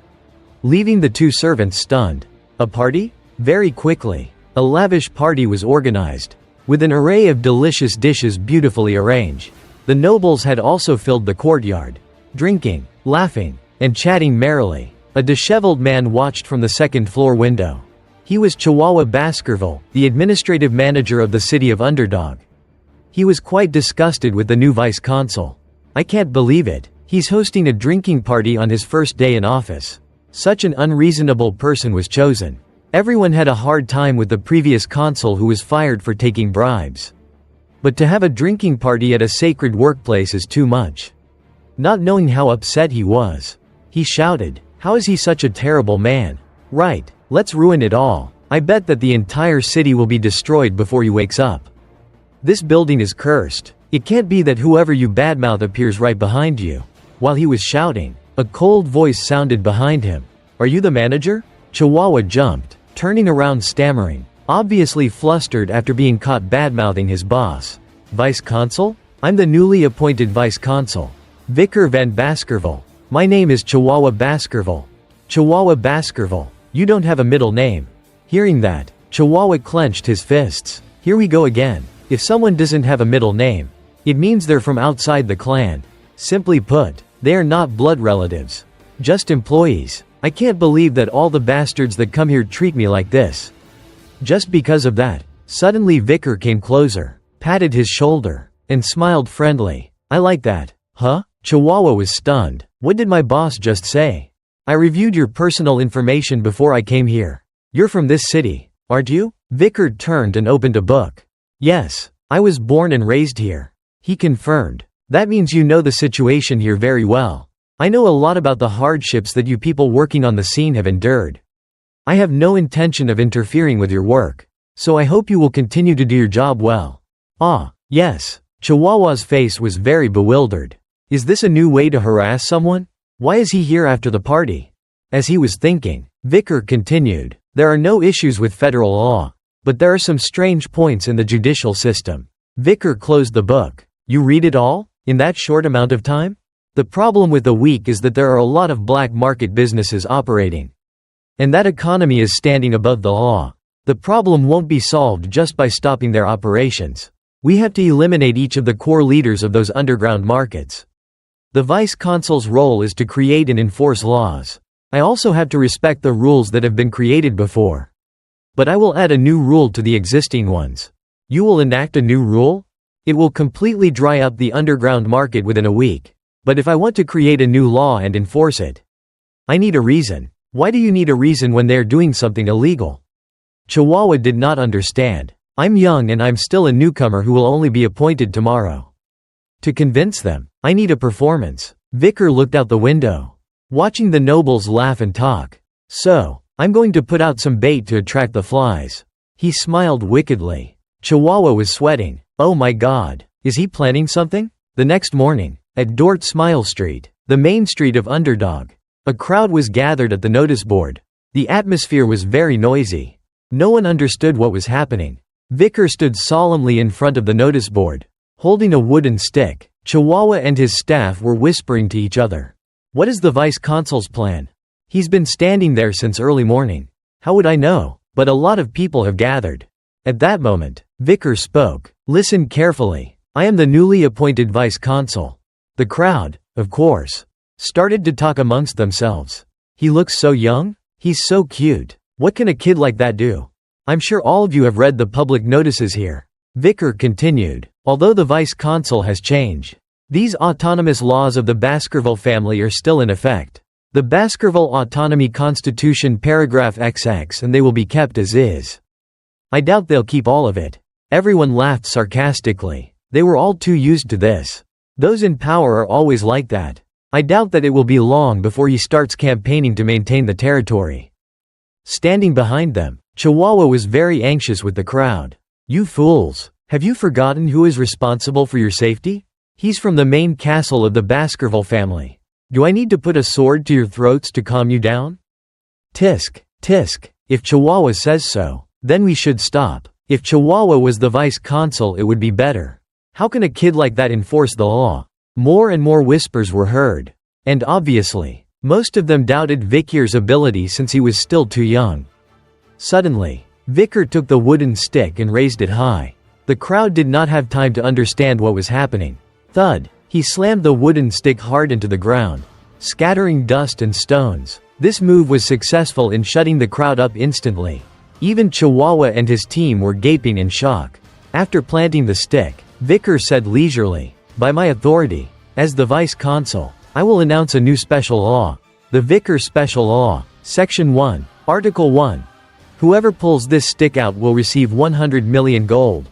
leaving the two servants stunned. A party? Very quickly, a lavish party was organized, with an array of delicious dishes beautifully arranged. The nobles had also filled the courtyard, drinking, laughing, and chatting merrily. A disheveled man watched from the second-floor window. He was Chihuahua Baskerville, the administrative manager of the city of Underdog. He was quite disgusted with the new vice-consul. I can't believe it. He's hosting a drinking party on his first day in office. Such an unreasonable person was chosen. Everyone had a hard time with the previous consul who was fired for taking bribes. But to have a drinking party at a sacred workplace is too much. Not knowing how upset he was, he shouted, "How is he such a terrible man? Right, let's ruin it all. I bet that the entire city will be destroyed before he wakes up. This building is cursed. It can't be that whoever you badmouth appears right behind you." While he was shouting, a cold voice sounded behind him. "Are you the manager?" Chihuahua jumped, turning around stammering, obviously flustered after being caught badmouthing his boss. "Vice-consul? I'm the newly appointed vice-consul. Vicar van Baskerville. My name is Chihuahua Baskerville." Chihuahua Baskerville. You don't have a middle name. Hearing that, Chihuahua clenched his fists. Here we go again. If someone doesn't have a middle name, it means they're from outside the clan. Simply put, they are not blood relatives. Just employees. I can't believe that all the bastards that come here treat me like this. Just because of that, suddenly Vicar came closer, patted his shoulder, and smiled friendly. I like that. Huh? Chihuahua was stunned. What did my boss just say? I reviewed your personal information before I came here. You're from this city, aren't you? Vicar turned and opened a book. Yes, I was born and raised here. He confirmed. That means you know the situation here very well. I know a lot about the hardships that you people working on the scene have endured. I have no intention of interfering with your work. So I hope you will continue to do your job well. Ah, yes. Chihuahua's face was very bewildered. Is this a new way to harass someone? Why is he here after the party? As he was thinking, Vicar continued, there are no issues with federal law, but there are some strange points in the judicial system. Vicar closed the book. You read it all? In that short amount of time? The problem with the week is that there are a lot of black market businesses operating. And that economy is standing above the law. The problem won't be solved just by stopping their operations. We have to eliminate each of the core leaders of those underground markets. The vice consul's role is to create and enforce laws. I also have to respect the rules that have been created before. But I will add a new rule to the existing ones. You will enact a new rule? It will completely dry up the underground market within a week. But if I want to create a new law and enforce it, I need a reason. Why do you need a reason when they are doing something illegal? Chihuahua did not understand. I'm young and I'm still a newcomer who will only be appointed tomorrow. To convince them, I need a performance. Vicar looked out the window, watching the nobles laugh and talk. So, I'm going to put out some bait to attract the flies. He smiled wickedly. Chihuahua was sweating. Oh my God, is he planning something? The next morning, at Dort Smile Street, the main street of Underdog, a crowd was gathered at the notice board. The atmosphere was very noisy. No one understood what was happening. Vicar stood solemnly in front of the notice board, holding a wooden stick. Chihuahua and his staff were whispering to each other. What is the vice consul's plan? He's been standing there since early morning. How would I know? But a lot of people have gathered. At that moment, Vicar spoke. Listen carefully. I am the newly appointed vice consul. The crowd, of course, started to talk amongst themselves. He looks so young. He's so cute. What can a kid like that do? I'm sure all of you have read the public notices here. Vicar continued. Although the vice consul has changed, these autonomous laws of the Baskerville family are still in effect. The Baskerville Autonomy Constitution paragraph XX, and they will be kept as is. I doubt they'll keep all of it. Everyone laughed sarcastically. They were all too used to this. Those in power are always like that. I doubt that it will be long before he starts campaigning to maintain the territory. Standing behind them, Chihuahua was very anxious with the crowd. You fools! Have you forgotten who is responsible for your safety? He's from the main castle of the Baskerville family. Do I need to put a sword to your throats to calm you down? Tisk, tisk. If Chihuahua says so, then we should stop. If Chihuahua was the vice consul, it would be better. How can a kid like that enforce the law? More and more whispers were heard. And obviously, most of them doubted Vicar's ability since he was still too young. Suddenly, Vicar took the wooden stick and raised it high. The crowd did not have time to understand what was happening. Thud! He slammed the wooden stick hard into the ground, scattering dust and stones. This move was successful in shutting the crowd up instantly. Even Chihuahua and his team were gaping in shock. After planting the stick, Vicar said leisurely, by my authority, as the vice consul, I will announce a new special law. The Vicar Special Law, Section 1, Article 1. Whoever pulls this stick out will receive 100 million gold.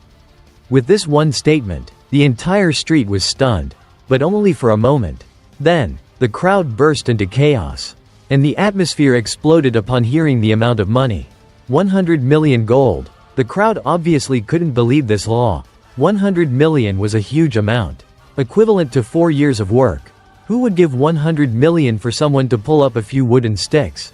With this one statement, the entire street was stunned, but only for a moment. Then, the crowd burst into chaos, and the atmosphere exploded upon hearing the amount of money. 100 million gold. The crowd obviously couldn't believe this law. 100 million was a huge amount, equivalent to 4 years of work. Who would give 100 million for someone to pull up a few wooden sticks?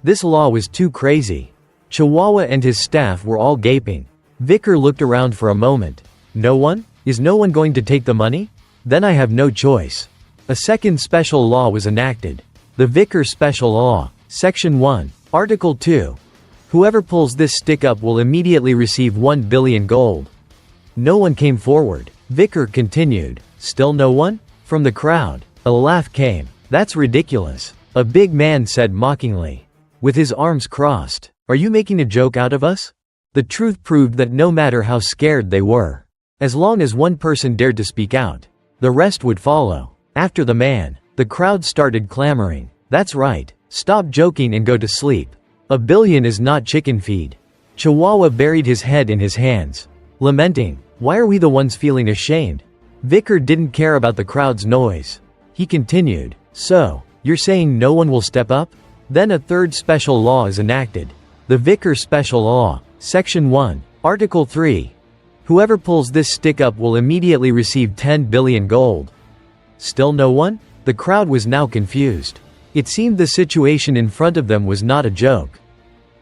This law was too crazy. Chihuahua and his staff were all gaping. Vicar looked around for a moment. No one? Is no one going to take the money? Then I have no choice. A second special law was enacted. The Vicar Special Law, Section 1, Article 2. Whoever pulls this stick up will immediately receive 1 billion gold. No one came forward. Vicar continued. Still no one? From the crowd, a laugh came. That's ridiculous. A big man said mockingly, with his arms crossed. Are you making a joke out of us? The truth proved that no matter how scared they were, as long as one person dared to speak out, the rest would follow. After the man, the crowd started clamoring. That's right. Stop joking and go to sleep. 1 billion is not chicken feed. Chihuahua buried his head in his hands, lamenting. Why are we the ones feeling ashamed? Vicar didn't care about the crowd's noise. He continued. So, you're saying no one will step up? Then a third special law is enacted. The Vicar Special Law, Section 1, Article 3. Whoever pulls this stick up will immediately receive 10 billion gold. Still no one? The crowd was now confused. It seemed the situation in front of them was not a joke.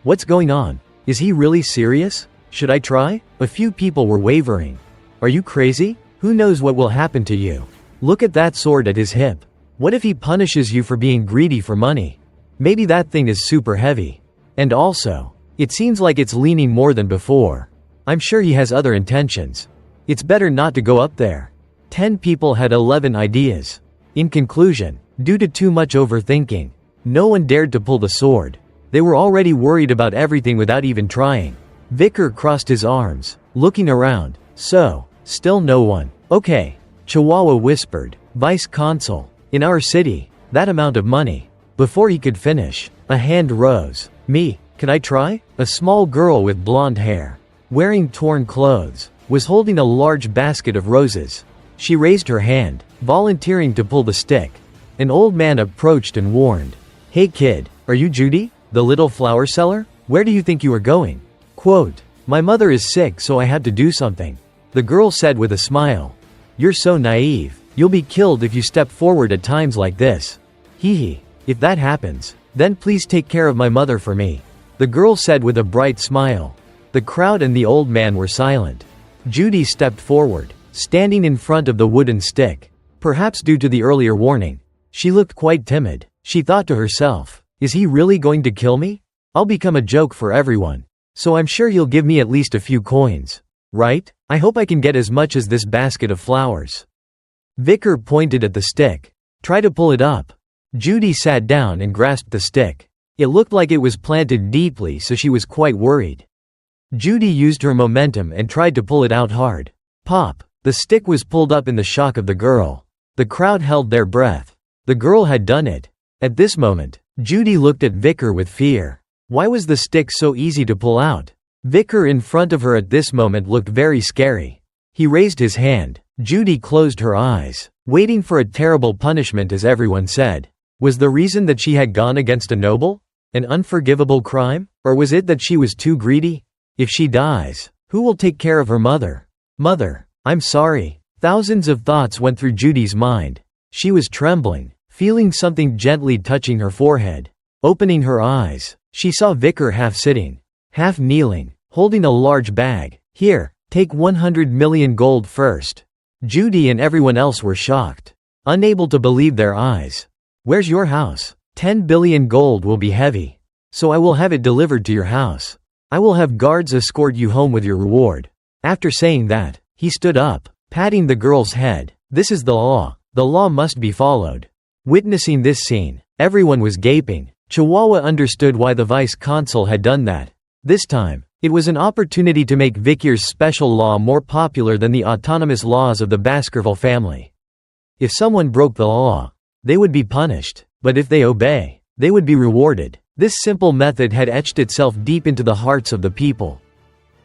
What's going on? Is he really serious? Should I try? A few people were wavering. Are you crazy? Who knows what will happen to you? Look at that sword at his hip. What if he punishes you for being greedy for money? Maybe that thing is super heavy. And also, it seems like it's leaning more than before. I'm sure he has other intentions. It's better not to go up there. 10 people had 11 ideas. In conclusion, due to too much overthinking, no one dared to pull the sword. They were already worried about everything without even trying. Vicar crossed his arms, looking around. So, still no one. Okay. Chihuahua whispered. Vice Consul. In our city. That amount of money. Before he could finish, a hand rose. Me, can I try? A small girl with blonde hair, wearing torn clothes, was holding a large basket of roses. She raised her hand, volunteering to pull the stick. An old man approached and warned. Hey kid, are you Judy, the little flower seller? Where do you think you are going? Quote, my mother is sick so I had to do something. The girl said with a smile. You're so naive. You'll be killed if you step forward at times like this. Hee hee. If that happens, then please take care of my mother for me. The girl said with a bright smile. The crowd and the old man were silent. Judy stepped forward, standing in front of the wooden stick. Perhaps due to the earlier warning, she looked quite timid. She thought to herself, is he really going to kill me? I'll become a joke for everyone. So I'm sure he'll give me at least a few coins. Right? I hope I can get as much as this basket of flowers. Vicar pointed at the stick. Try to pull it up. Judy sat down and grasped the stick. It looked like it was planted deeply, so she was quite worried. Judy used her momentum and tried to pull it out hard. Pop! The stick was pulled up in the shock of the girl. The crowd held their breath. The girl had done it. At this moment, Judy looked at Vicar with fear. Why was the stick so easy to pull out? Vicar in front of her at this moment looked very scary. He raised his hand. Judy closed her eyes, waiting for a terrible punishment, as everyone said. Was the reason that she had gone against a noble? An unforgivable crime? Or was it that she was too greedy? If she dies, who will take care of her mother? Mother, I'm sorry. Thousands of thoughts went through Judy's mind. She was trembling, feeling something gently touching her forehead. Opening her eyes, she saw Vicar half sitting, half kneeling, holding a large bag. Here, take 100 million gold first. Judy and everyone else were shocked, unable to believe their eyes. Where's your house? 10 billion gold will be heavy. So I will have it delivered to your house. I will have guards escort you home with your reward. After saying that, he stood up, patting the girl's head. This is the law. The law must be followed. Witnessing this scene, everyone was gaping. Chihuahua understood why the vice consul had done that. This time, it was an opportunity to make Vicar's special law more popular than the autonomous laws of the Baskerville family. If someone broke the law, they would be punished, but if they obey, they would be rewarded. This simple method had etched itself deep into the hearts of the people.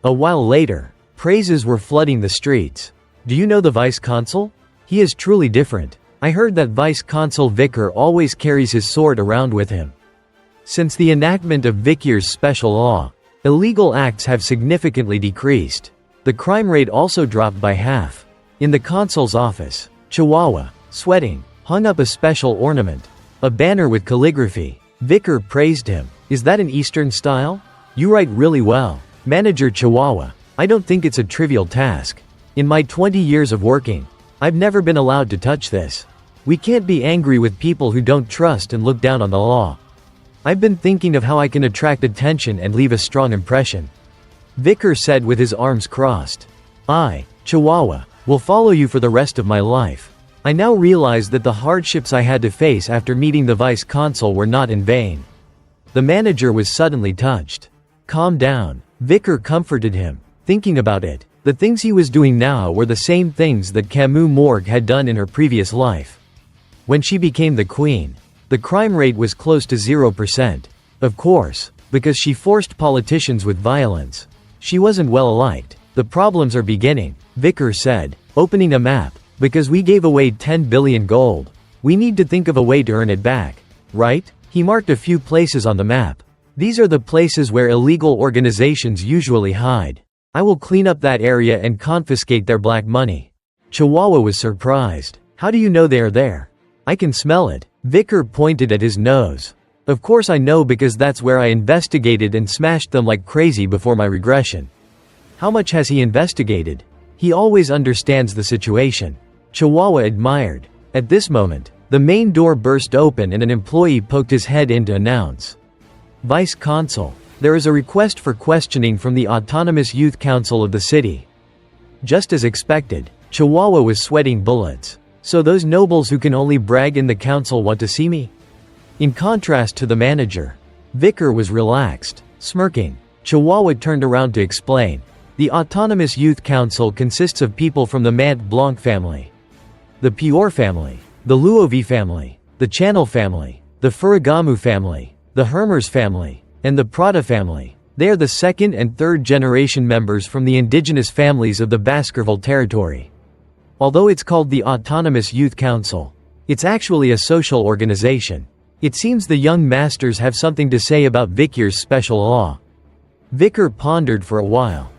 A while later, praises were flooding the streets. Do you know the vice consul? He is truly different. I heard that vice consul Vicar always carries his sword around with him. Since the enactment of Vicar's special law, illegal acts have significantly decreased. The crime rate also dropped by half. In the consul's office, Chihuahua, sweating, hung up a special ornament, a banner with calligraphy. Vicar praised him. Is that an Eastern style? You write really well. Manager Chihuahua, I don't think it's a trivial task. In my 20 years of working, I've never been allowed to touch this. We can't be angry with people who don't trust and look down on the law. I've been thinking of how I can attract attention and leave a strong impression. Vicar said with his arms crossed. I, Chihuahua, will follow you for the rest of my life. I now realize that the hardships I had to face after meeting the vice consul were not in vain. The manager was suddenly touched. Calm down. Vicar comforted him. Thinking about it, the things he was doing now were the same things that Camus Morgue had done in her previous life. When she became the queen, the crime rate was close to 0%. Of course, because she forced politicians with violence. She wasn't well liked. The problems are beginning, Vicar said, opening a map. Because we gave away 10 billion gold. We need to think of a way to earn it back. Right? He marked a few places on the map. These are the places where illegal organizations usually hide. I will clean up that area and confiscate their black money. Chihuahua was surprised. How do you know they are there? I can smell it. Vicar pointed at his nose. Of course I know because that's where I investigated and smashed them like crazy before my regression. How much has he investigated? He always understands the situation. Chihuahua admired. At this moment, the main door burst open and an employee poked his head in to announce. Vice Consul, there is a request for questioning from the Autonomous Youth Council of the city. Just as expected, Chihuahua was sweating bullets. So those nobles who can only brag in the council want to see me? In contrast to the manager, Vicar was relaxed, smirking. Chihuahua turned around to explain. The Autonomous Youth Council consists of people from the Mont Blanc family, the Pior family, the Luovi family, the Channel family, the Furigamu family, the Hermers family, and the Prada family. They are the second and third generation members from the indigenous families of the Baskerville territory. Although it's called the Autonomous Youth Council, it's actually a social organization. It seems the young masters have something to say about Vicar's special law. Vicar pondered for a while.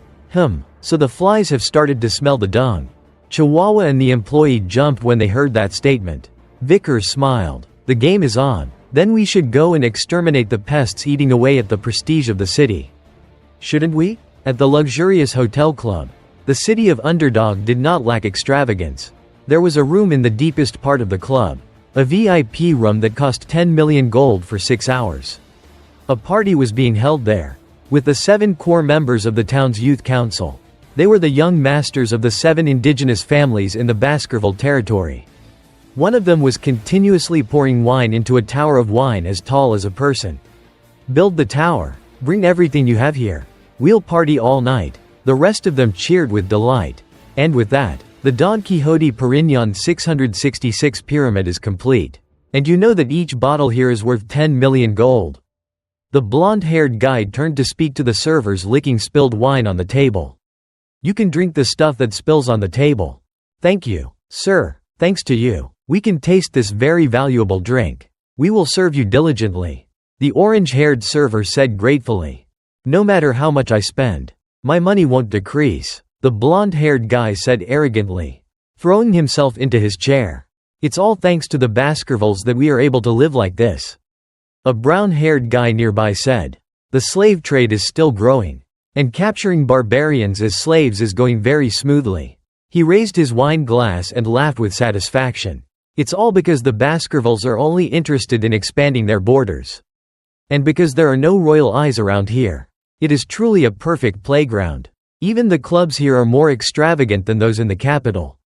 So the flies have started to smell the dung. Chihuahua and the employee jumped when they heard that statement. Vicar smiled. The game is on. Then we should go and exterminate the pests eating away at the prestige of the city. Shouldn't we? At the luxurious hotel club, the city of Underdog did not lack extravagance. There was a room in the deepest part of the club. A VIP room that cost 10 million gold for 6 hours. A party was being held there, with the 7 core members of the town's youth council. They were the young masters of the 7 indigenous families in the Baskerville territory. One of them was continuously pouring wine into a tower of wine as tall as a person. Build the tower. Bring everything you have here. We'll party all night. The rest of them cheered with delight. And with that, the Don Quixote Perignon 666 pyramid is complete. And you know that each bottle here is worth 10 million gold. The blonde-haired guy turned to speak to the servers licking spilled wine on the table. You can drink the stuff that spills on the table. Thank you, sir. Thanks to you, we can taste this very valuable drink. We will serve you diligently. The orange-haired server said gratefully. No matter how much I spend, my money won't decrease, the blonde-haired guy said arrogantly, throwing himself into his chair. It's all thanks to the Baskervilles that we are able to live like this. A brown-haired guy nearby said, the slave trade is still growing, and capturing barbarians as slaves is going very smoothly. He raised his wine glass and laughed with satisfaction. It's all because the Baskervilles are only interested in expanding their borders. And because there are no royal eyes around here. It is truly a perfect playground. Even the clubs here are more extravagant than those in the capital.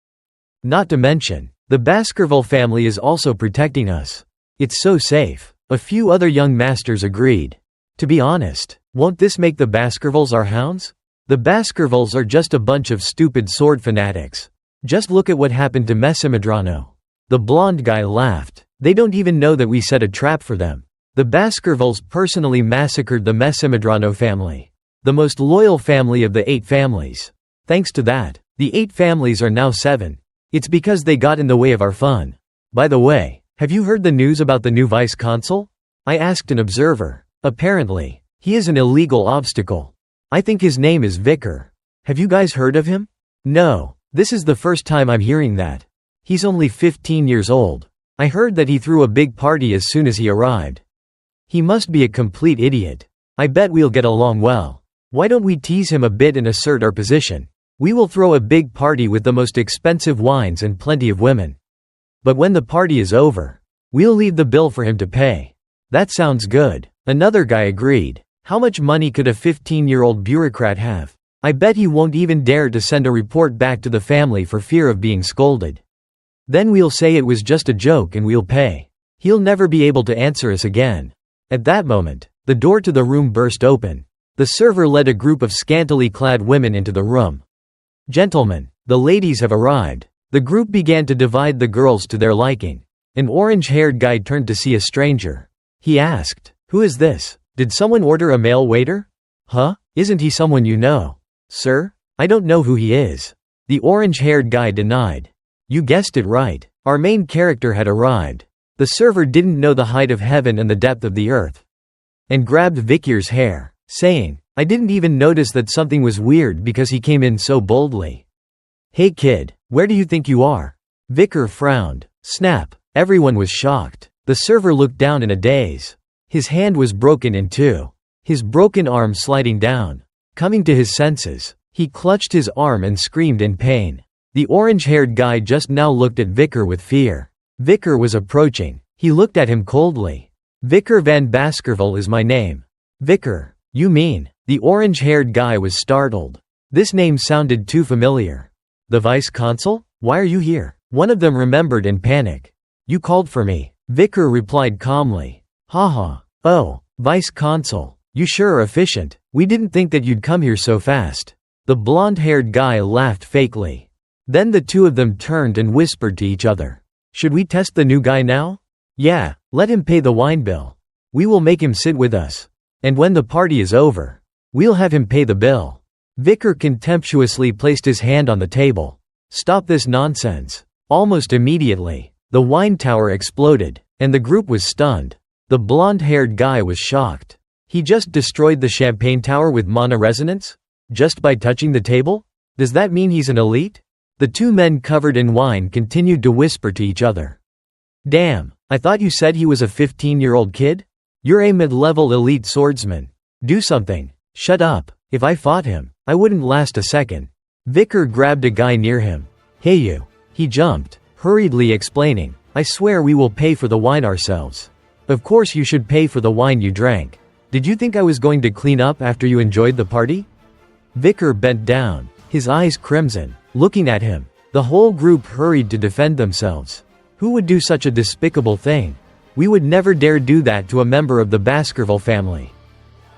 Not to mention, the Baskerville family is also protecting us. It's so safe. A few other young masters agreed. To be honest, won't this make the Baskervilles our hounds? The Baskervilles are just a bunch of stupid sword fanatics. Just look at what happened to Messemedrano. The blonde guy laughed. They don't even know that we set a trap for them. The Baskervilles personally massacred the Messemedrano family, the most loyal family of the 8 families. Thanks to that, the 8 families are now 7. It's because they got in the way of our fun. By the way, have you heard the news about the new vice consul? I asked an observer. Apparently, he is an illegal obstacle. I think his name is Vicar. Have you guys heard of him? No, this is the first time I'm hearing that. He's only 15 years old. I heard that he threw a big party as soon as he arrived. He must be a complete idiot. I bet we'll get along well. Why don't we tease him a bit and assert our position? We will throw a big party with the most expensive wines and plenty of women. But when the party is over, we'll leave the bill for him to pay. That sounds good. Another guy agreed. How much money could a 15-year-old bureaucrat have? I bet he won't even dare to send a report back to the family for fear of being scolded. Then we'll say it was just a joke and we'll pay. He'll never be able to answer us again. At that moment, the door to the room burst open. The server led a group of scantily clad women into the room. Gentlemen, the ladies have arrived. The group began to divide the girls to their liking. An orange-haired guy turned to see a stranger. He asked, who is this? Did someone order a male waiter? Huh? Isn't he someone you know? Sir? I don't know who he is. The orange-haired guy denied. You guessed it right. Our main character had arrived. The server didn't know the height of heaven and the depth of the earth. And grabbed Vikir's hair, saying, I didn't even notice that something was weird because he came in so boldly. Hey kid, where do you think you are? Vikir frowned. Snap. Everyone was shocked. The server looked down in a daze. His hand was broken in two. His broken arm sliding down. Coming to his senses, he clutched his arm and screamed in pain. The orange-haired guy just now looked at Vikir with fear. Vikir was approaching. He looked at him coldly. Vikir van Baskerville is my name. Vikir, you mean? The orange-haired guy was startled. This name sounded too familiar. The vice consul? Why are you here? One of them remembered in panic. You called for me. Vikir replied calmly. Haha. Oh, vice consul. You sure are efficient. We didn't think that you'd come here so fast. The blonde-haired guy laughed fakely. Then the two of them turned and whispered to each other. Should we test the new guy now? Yeah, let him pay the wine bill. We will make him sit with us. And when the party is over, we'll have him pay the bill. Vikir contemptuously placed his hand on the table. Stop this nonsense. Almost immediately, the wine tower exploded, and the group was stunned. The blonde-haired guy was shocked. He just destroyed the champagne tower with mana resonance? Just by touching the table? Does that mean he's an elite? The two men covered in wine continued to whisper to each other. Damn, I thought you said he was a 15-year-old kid? You're a mid-level elite swordsman. Do something. Shut up. If I fought him, I wouldn't last a second. Vikir grabbed a guy near him. Hey you. He jumped, hurriedly explaining, I swear we will pay for the wine ourselves. Of course you should pay for the wine you drank. Did you think I was going to clean up after you enjoyed the party? Vikir bent down, his eyes crimson, looking at him. The whole group hurried to defend themselves. Who would do such a despicable thing? We would never dare do that to a member of the Baskerville family.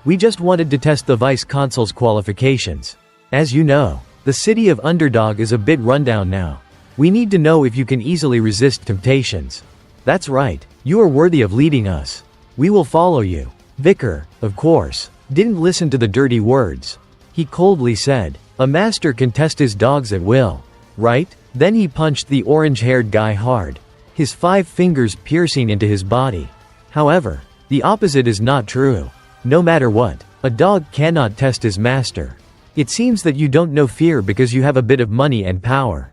We just wanted to test the vice consul's qualifications. As you know, the city of Underdog is a bit rundown now. We need to know if you can easily resist temptations. That's right, you are worthy of leading us. We will follow you. Vikir, of course, didn't listen to the dirty words. He coldly said, a master can test his dogs at will, right? Then he punched the orange-haired guy hard, his 5 fingers piercing into his body. However, the opposite is not true. No matter what, a dog cannot test his master. It seems that you don't know fear because you have a bit of money and power.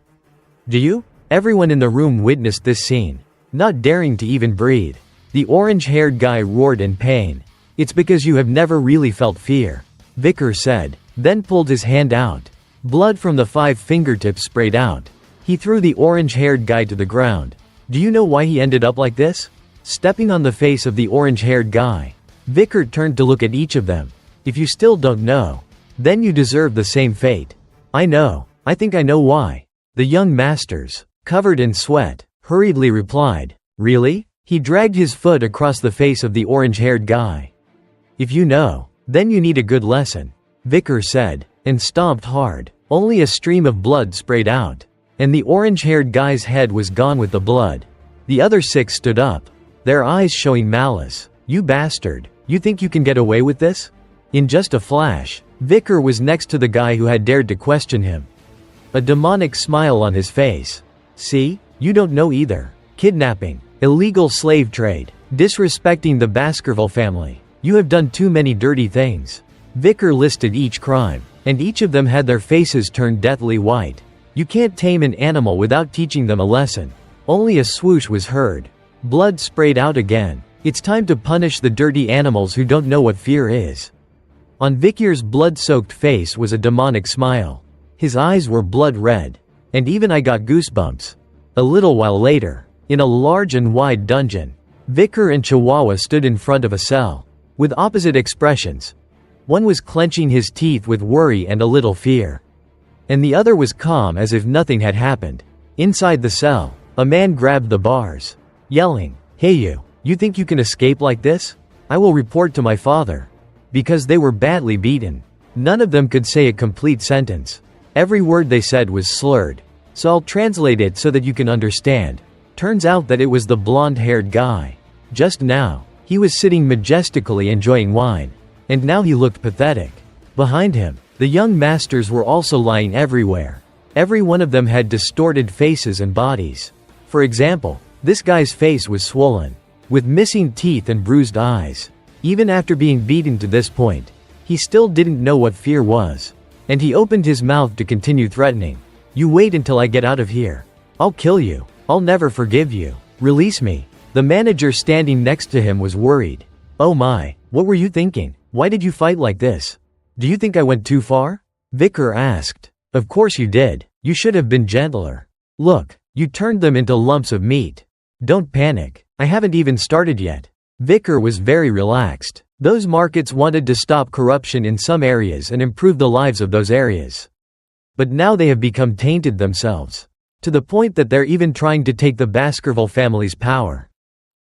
Do you? Everyone in the room witnessed this scene, not daring to even breathe. The orange-haired guy roared in pain. It's because you have never really felt fear, Vikir said, then pulled his hand out. Blood from the 5 fingertips sprayed out. He threw the orange-haired guy to the ground. Do you know why he ended up like this? Stepping on the face of the orange-haired guy. Vikir turned to look at each of them. If you still don't know, then you deserve the same fate. I know. I think I know why. The young masters, covered in sweat, hurriedly replied. Really? He dragged his foot across the face of the orange-haired guy. If you know, then you need a good lesson, Vikir said, and stomped hard. Only a stream of blood sprayed out, and the orange-haired guy's head was gone with the blood. The other 6 stood up, their eyes showing malice. You bastard, you think you can get away with this? In just a flash, Vikir was next to the guy who had dared to question him. A demonic smile on his face. See? You don't know either. Kidnapping, illegal slave trade, disrespecting the Baskerville family. You have done too many dirty things. Vikir listed each crime, and each of them had their faces turned deathly white. You can't tame an animal without teaching them a lesson. Only a swoosh was heard. Blood sprayed out again. It's time to punish the dirty animals who don't know what fear is. On Vikir's blood-soaked face was a demonic smile. His eyes were blood red. And even I got goosebumps. A little while later, in a large and wide dungeon, Vikir and Chihuahua stood in front of a cell, with opposite expressions. One was clenching his teeth with worry and a little fear. And the other was calm as if nothing had happened. Inside the cell, a man grabbed the bars, yelling, Hey you think you can escape like this? I will report to my father. Because they were badly beaten. None of them could say a complete sentence. Every word they said was slurred. So I'll translate it so that you can understand. Turns out that it was the blonde-haired guy. Just now, he was sitting majestically enjoying wine. And now he looked pathetic. Behind him, the young masters were also lying everywhere. Every one of them had distorted faces and bodies. For example, This guy's face was swollen, with missing teeth and bruised eyes. Even after being beaten to this point, he still didn't know what fear was. And he opened his mouth to continue threatening. "You wait until I get out of here. I'll kill you. I'll never forgive you. Release me." The manager standing next to him was worried. "Oh my, what were you thinking? Why did you fight like this? Do you think I went too far?" Vicar asked. "Of course you did. You should have been gentler. Look, you turned them into lumps of meat. Don't panic. I haven't even started yet." Vicar was very relaxed. Those markets wanted to stop corruption in some areas and improve the lives of those areas. But now they have become tainted themselves. To the point that they're even trying to take the Baskerville family's power.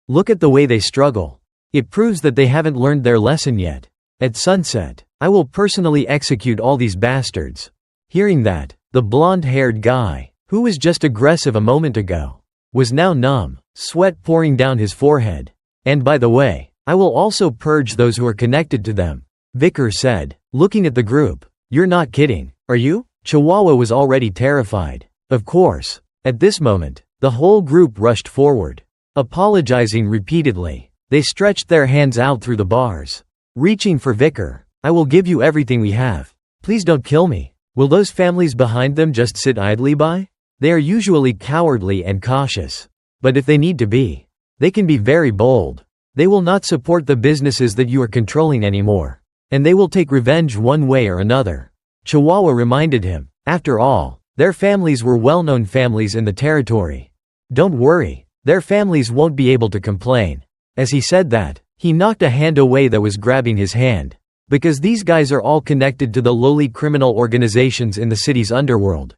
Look at the way they struggle. It proves that they haven't learned their lesson yet. At sunset, I will personally execute all these bastards. Hearing that, the blonde-haired guy, who was just aggressive a moment ago, was now numb, sweat pouring down his forehead. "And by the way, I will also purge those who are connected to them," Vicar said, looking at the group. "You're not kidding, are you?" Chihuahua was already terrified. Of course. At this moment, the whole group rushed forward, apologizing repeatedly. They stretched their hands out through the bars, reaching for Vicar. "I will give you everything we have. Please don't kill me." Will those families behind them just sit idly by? They are usually cowardly and cautious. But if they need to be, they can be very bold. They will not support the businesses that you are controlling anymore. And they will take revenge one way or another. Chihuahua reminded him. After all, their families were well-known families in the territory. Don't worry, their families won't be able to complain. As he said that, he knocked a hand away that was grabbing his hand. Because these guys are all connected to the lowly criminal organizations in the city's underworld.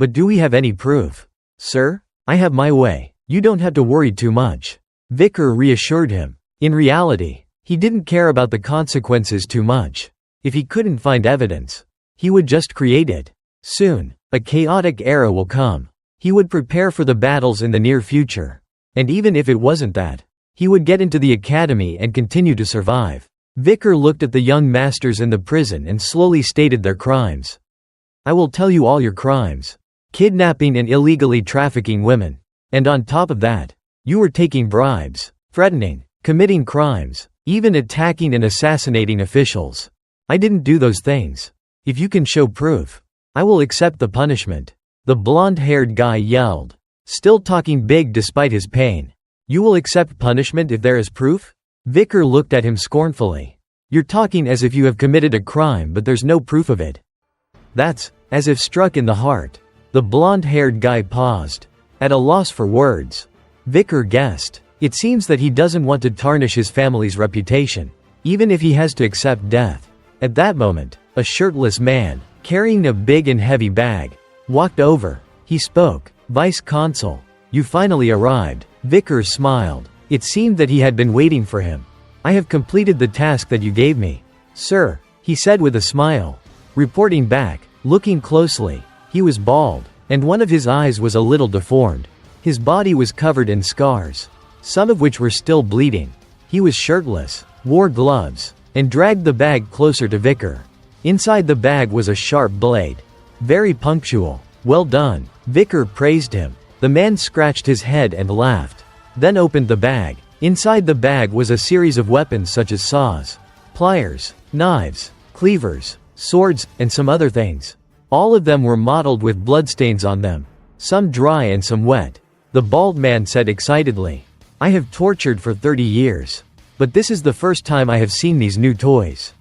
But do we have any proof? Sir, I have my way. You don't have to worry too much. Vicar reassured him. In reality, he didn't care about the consequences too much. If he couldn't find evidence, he would just create it. Soon, a chaotic era will come. He would prepare for the battles in the near future. And even if it wasn't that, he would get into the academy and continue to survive. Vicar looked at the young masters in the prison and slowly stated their crimes. I will tell you all your crimes. Kidnapping and illegally trafficking women. And on top of that, you were taking bribes, threatening, committing crimes, even attacking and assassinating officials. I didn't do those things. If you can show proof, I will accept the punishment. The blonde-haired guy yelled, still talking big despite his pain. You will accept punishment if there is proof? Vicar looked at him scornfully. You're talking as if you have committed a crime but there's no proof of it. That's, as if struck in the heart. The blonde-haired guy paused, at a loss for words. Vicar guessed. It seems that he doesn't want to tarnish his family's reputation, even if he has to accept death. At that moment, a shirtless man, carrying a big and heavy bag, walked over. He spoke. Vice Consul, you finally arrived. Vicar smiled. It seemed that he had been waiting for him. I have completed the task that you gave me. Sir, he said with a smile. Reporting back, looking closely, he was bald, and one of his eyes was a little deformed. His body was covered in scars, some of which were still bleeding. He was shirtless, wore gloves, and dragged the bag closer to Vicar. Inside the bag was a sharp blade. Very punctual. Well done. Vicar praised him. The man scratched his head and laughed, then opened the bag. Inside the bag was a series of weapons such as saws, pliers, knives, cleavers, swords, and some other things. All of them were mottled with bloodstains on them, some dry and some wet. The bald man said excitedly, I have tortured for 30 years. But this is the first time I have seen these new toys.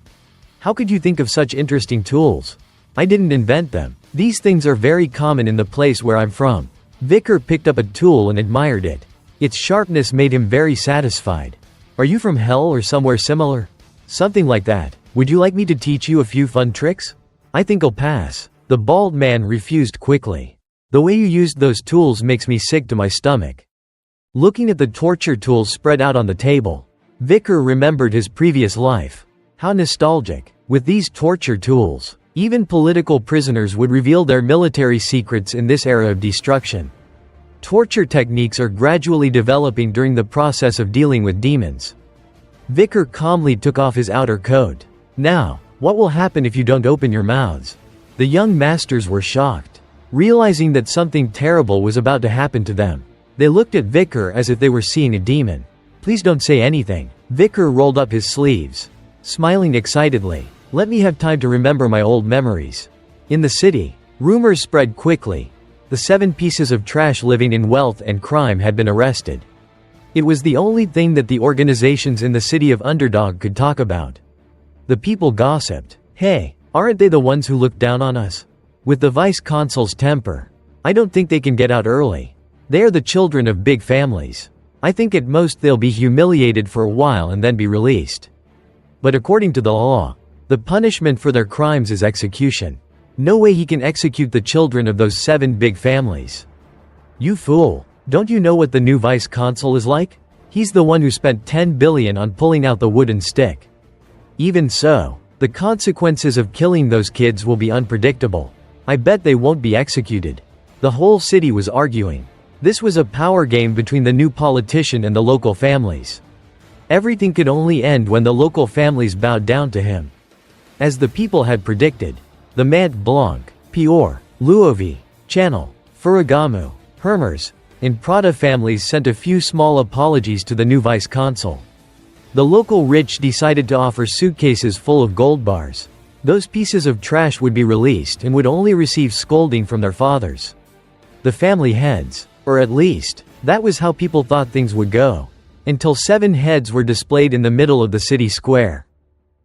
How could you think of such interesting tools? I didn't invent them. These things are very common in the place where I'm from. Vicar picked up a tool and admired it. Its sharpness made him very satisfied. Are you from hell or somewhere similar? Something like that. Would you like me to teach you a few fun tricks? I think I'll pass. The bald man refused quickly. The way you used those tools makes me sick to my stomach. Looking at the torture tools spread out on the table, Vicar remembered his previous life. How nostalgic. With these torture tools, even political prisoners would reveal their military secrets in this era of destruction. Torture techniques are gradually developing during the process of dealing with demons. Vicar calmly took off his outer coat. Now, what will happen if you don't open your mouths? The young masters were shocked, realizing that something terrible was about to happen to them. They looked at Vicar as if they were seeing a demon. "Please don't say anything." Vicar rolled up his sleeves, smiling excitedly. "Let me have time to remember my old memories." In the city, rumors spread quickly. The 7 pieces of trash living in wealth and crime had been arrested. It was the only thing that the organizations in the city of Underdog could talk about. The people gossiped. "Hey, aren't they the ones who looked down on us? With the vice consul's temper, I don't think they can get out early. They are the children of big families. I think at most they'll be humiliated for a while and then be released. But according to the law, the punishment for their crimes is execution. No way he can execute the children of those 7 big families." "You fool. Don't you know what the new vice consul is like? He's the one who spent 10 billion on pulling out the wooden stick. Even so, the consequences of killing those kids will be unpredictable. I bet they won't be executed." The whole city was arguing. This was a power game between the new politician and the local families. Everything could only end when the local families bowed down to him. As the people had predicted, the Mont Blanc, Pior, Luovi, Channel, Furagamu, Hermers, and Prada families sent a few small apologies to the new vice consul. The local rich decided to offer suitcases full of gold bars. Those pieces of trash would be released and would only receive scolding from their fathers. The family heads, or at least, that was how people thought things would go, until 7 heads were displayed in the middle of the city square.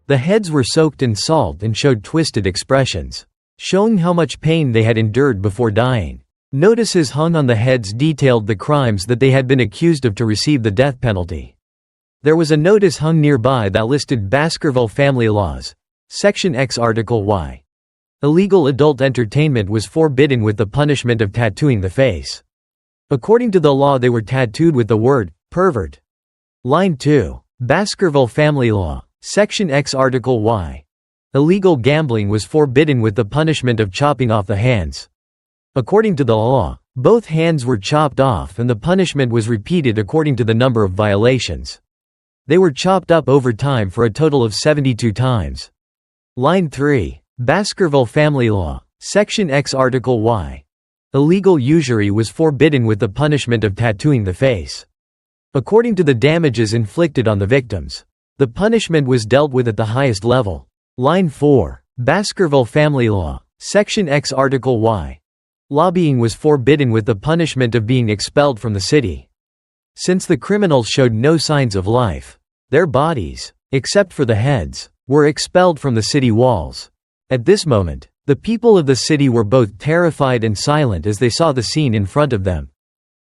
The heads were soaked in salt and showed twisted expressions, showing how much pain they had endured before dying. Notices hung on the heads detailed the crimes that they had been accused of to receive the death penalty. There was a notice hung nearby that listed Baskerville family laws. Section X Article Y. Illegal adult entertainment was forbidden with the punishment of tattooing the face. According to the law they were tattooed with the word, pervert. Line 2. Baskerville family law. Section X Article Y. Illegal gambling was forbidden with the punishment of chopping off the hands. According to the law, both hands were chopped off and the punishment was repeated according to the number of violations. They were chopped up over time for a total of 72 times. Line 3. Baskerville family law. Section X Article Y. Illegal usury was forbidden with the punishment of tattooing the face. According to the damages inflicted on the victims, the punishment was dealt with at the highest level. Line 4. Baskerville family law. Section X Article Y. Lobbying was forbidden with the punishment of being expelled from the city. Since the criminals showed no signs of life, their bodies, except for the heads, were expelled from the city walls. At this moment, the people of the city were both terrified and silent as they saw the scene in front of them.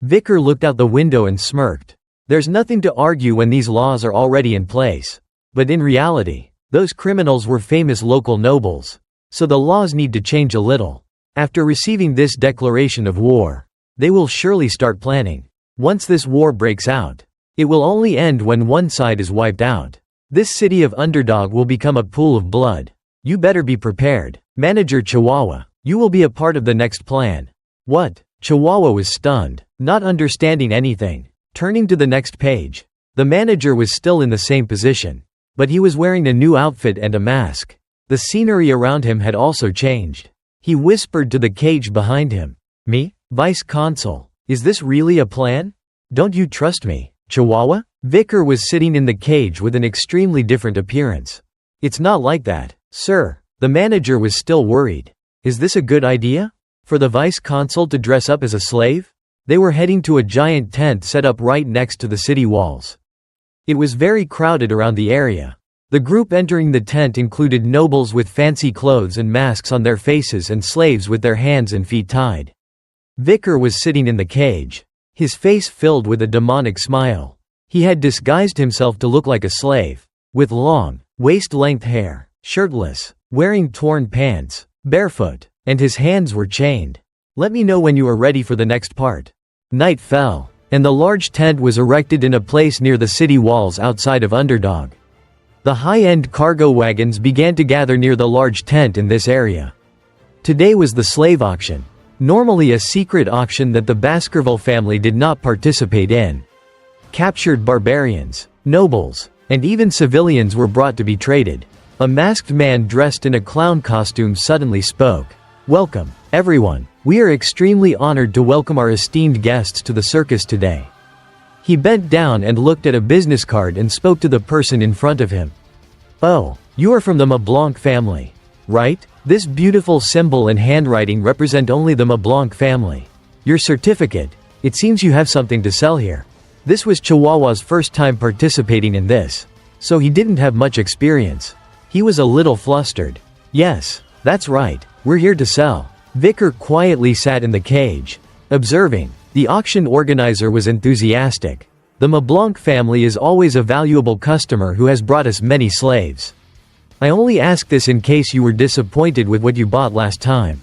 Vicar looked out the window and smirked. There's nothing to argue when these laws are already in place. But in reality, those criminals were famous local nobles. So the laws need to change a little. After receiving this declaration of war, they will surely start planning. Once this war breaks out, it will only end when one side is wiped out. This city of Underdog will become a pool of blood. You better be prepared. Manager Chihuahua, you will be a part of the next plan. What? Chihuahua was stunned, not understanding anything. Turning to the next page, the manager was still in the same position, but he was wearing a new outfit and a mask. The scenery around him had also changed. He whispered to the cage behind him. Me? Vice Consul? Is this really a plan? Don't you trust me, Chihuahua? Vicar was sitting in the cage with an extremely different appearance. It's not like that, sir. The manager was still worried. Is this a good idea? For the Vice Consul to dress up as a slave? They were heading to a giant tent set up right next to the city walls. It was very crowded around the area. The group entering the tent included nobles with fancy clothes and masks on their faces and slaves with their hands and feet tied. Vicar was sitting in the cage, his face filled with a demonic smile. He had disguised himself to look like a slave, with long, waist-length hair, shirtless, wearing torn pants, barefoot, and his hands were chained. Let me know when you are ready for the next part. Night fell, and the large tent was erected in a place near the city walls outside of Underdog. The high-end cargo wagons began to gather near the large tent in this area. Today was the slave auction, normally a secret auction that the Baskerville family did not participate in. Captured barbarians, nobles, and even civilians were brought to be traded. A masked man dressed in a clown costume suddenly spoke. Welcome, everyone. We are extremely honored to welcome our esteemed guests to the circus today." He bent down and looked at a business card and spoke to the person in front of him. "Oh, you are from the Mablanc family, right? This beautiful symbol and handwriting represent only the Mablanc family. Your certificate, it seems you have something to sell here." This was Chihuahua's first time participating in this, so he didn't have much experience. He was a little flustered. "Yes, that's right, we're here to sell." Vicar quietly sat in the cage, observing. The auction organizer was enthusiastic. "The Mablanc family is always a valuable customer who has brought us many slaves. I only ask this in case you were disappointed with what you bought last time."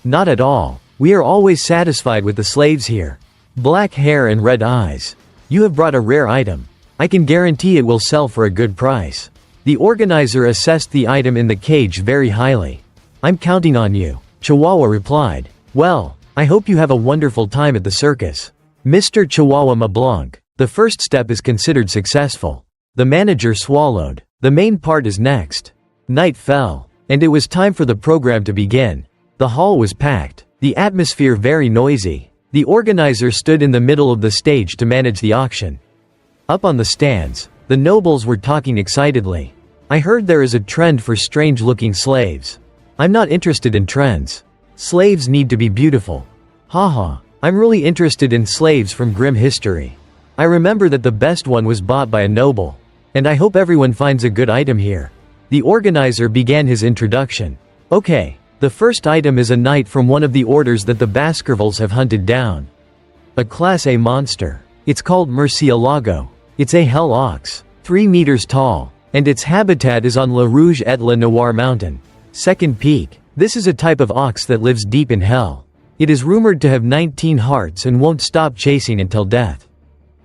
"Not at all. We are always satisfied with the slaves here. Black hair and red eyes. You have brought a rare item. I can guarantee it will sell for a good price." The organizer assessed the item in the cage very highly. "I'm counting on you," Chihuahua replied. "Well, I hope you have a wonderful time at the circus, Mr. Chihuahua Mablanc. The first step is considered successful." The manager swallowed. "The main part is next." Night fell, and it was time for the program to begin. The hall was packed, the atmosphere very noisy. The organizer stood in the middle of the stage to manage the auction. Up on the stands, the nobles were talking excitedly. "I heard there is a trend for strange-looking slaves. I'm not interested in trends. Slaves need to be beautiful. Haha, I'm really interested in slaves from grim history. I remember that the best one was bought by a noble. And I hope everyone finds a good item here." The organizer began his introduction. "Okay, the first item is a knight from one of the orders that the Baskervilles have hunted down. A Class A monster. It's called Murcielago. It's a hell ox, 3 meters tall, and its habitat is on La Rouge et la Noire mountain. Second peak. This is a type of ox that lives deep in hell. It is rumored to have 19 hearts and won't stop chasing until death.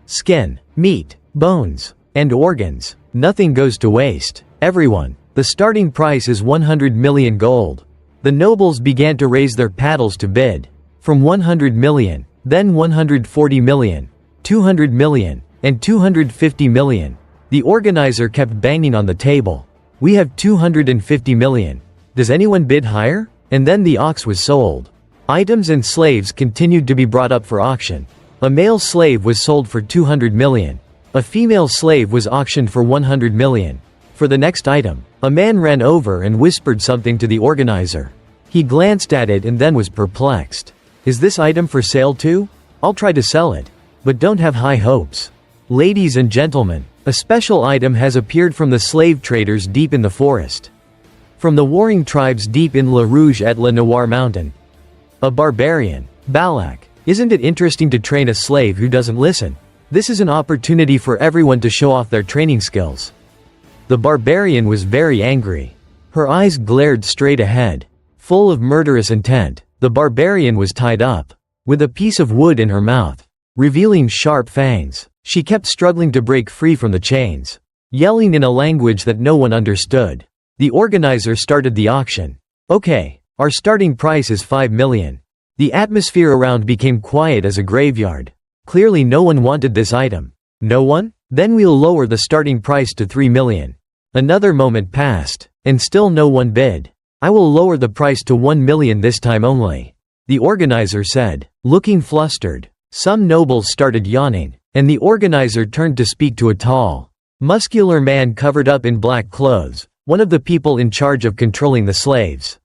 Skin, meat, bones, and organs. Nothing goes to waste. Everyone. The starting price is 100 million gold." The nobles began to raise their paddles to bid. From 100 million, then 140 million, 200 million, and 250 million. The organizer kept banging on the table. "We have 250 million. Does anyone bid higher?" And then the ox was sold. Items and slaves continued to be brought up for auction. A male slave was sold for 200 million. A female slave was auctioned for 100 million. For the next item, a man ran over and whispered something to the organizer. He glanced at it and then was perplexed. "Is this item for sale too? I'll try to sell it. But don't have high hopes. Ladies and gentlemen, a special item has appeared from the slave traders deep in the forest. From the warring tribes deep in La Rouge et la Noire mountain. A barbarian. Balak. Isn't it interesting to train a slave who doesn't listen? This is an opportunity for everyone to show off their training skills." The barbarian was very angry. Her eyes glared straight ahead, full of murderous intent. The barbarian was tied up, with a piece of wood in her mouth, revealing sharp fangs. She kept struggling to break free from the chains, yelling in a language that no one understood. The organizer started the auction. "Okay, our starting price is 5 million. The atmosphere around became quiet as a graveyard. Clearly no one wanted this item. "No one? Then we'll lower the starting price to 3 million. Another moment passed, and still no one bid. "I will lower the price to 1 million this time only," the organizer said, looking flustered. Some nobles started yawning, and the organizer turned to speak to a tall, muscular man covered up in black clothes, one of the people in charge of controlling the slaves.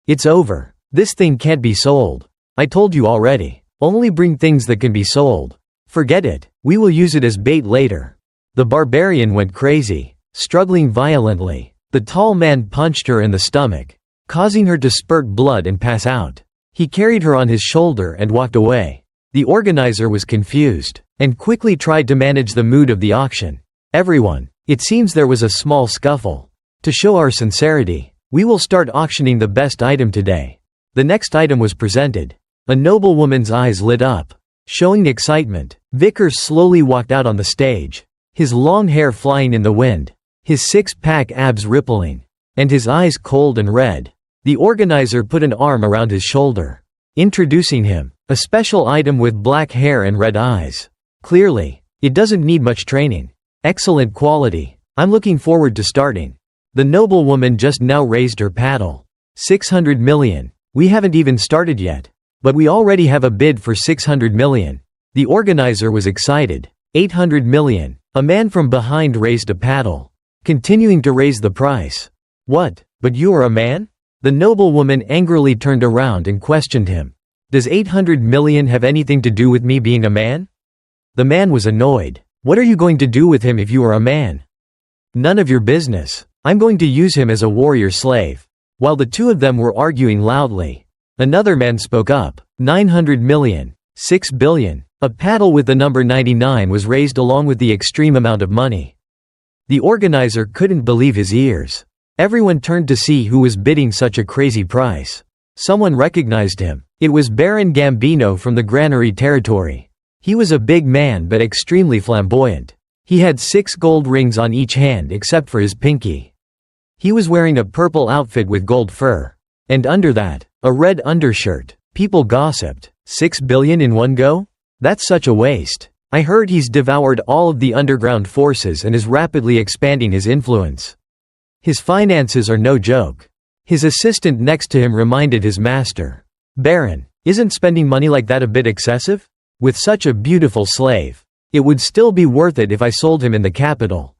"It's over. This thing can't be sold. I told you already. Only bring things that can be sold. Forget it, we will use it as bait later." The barbarian went crazy, struggling violently. The tall man punched her in the stomach, causing her to spurt blood and pass out. He carried her on his shoulder and walked away. The organizer was confused, and quickly tried to manage the mood of the auction. "Everyone, it seems there was a small scuffle. To show our sincerity, we will start auctioning the best item today." The next item was presented. A noblewoman's eyes lit up, showing excitement. Vicar slowly walked out on the stage, his long hair flying in the wind, his six-pack abs rippling, and his eyes cold and red. The organizer put an arm around his shoulder, introducing him. A special item with black hair and red eyes. Clearly, it doesn't need much training. Excellent quality. I'm looking forward to starting. The noblewoman just now raised her paddle. 600 million. We haven't even started yet. But we already have a bid for 600 million. The organizer was excited. 800 million. A man from behind raised a paddle, continuing to raise the price. What? But you are a man? The noblewoman angrily turned around and questioned him. Does 800 million have anything to do with me being a man? The man was annoyed. What are you going to do with him if you are a man? None of your business. I'm going to use him as a warrior slave. While the two of them were arguing loudly, another man spoke up. 900 million. 6 billion. A paddle with the number 99 was raised along with the extreme amount of money. The organizer couldn't believe his ears. Everyone turned to see who was bidding such a crazy price. Someone recognized him. It was Baron Gambino from the Granary territory. He was a big man but extremely flamboyant. He had 6 gold rings on each hand except for his pinky. He was wearing a purple outfit with gold fur. And under that, a red undershirt. People gossiped. 6 billion in one go? That's such a waste. I heard he's devoured all of the underground forces and is rapidly expanding his influence. His finances are no joke. His assistant next to him reminded his master. Baron, isn't spending money like that a bit excessive? With such a beautiful slave, it would still be worth it if I sold him in the capital.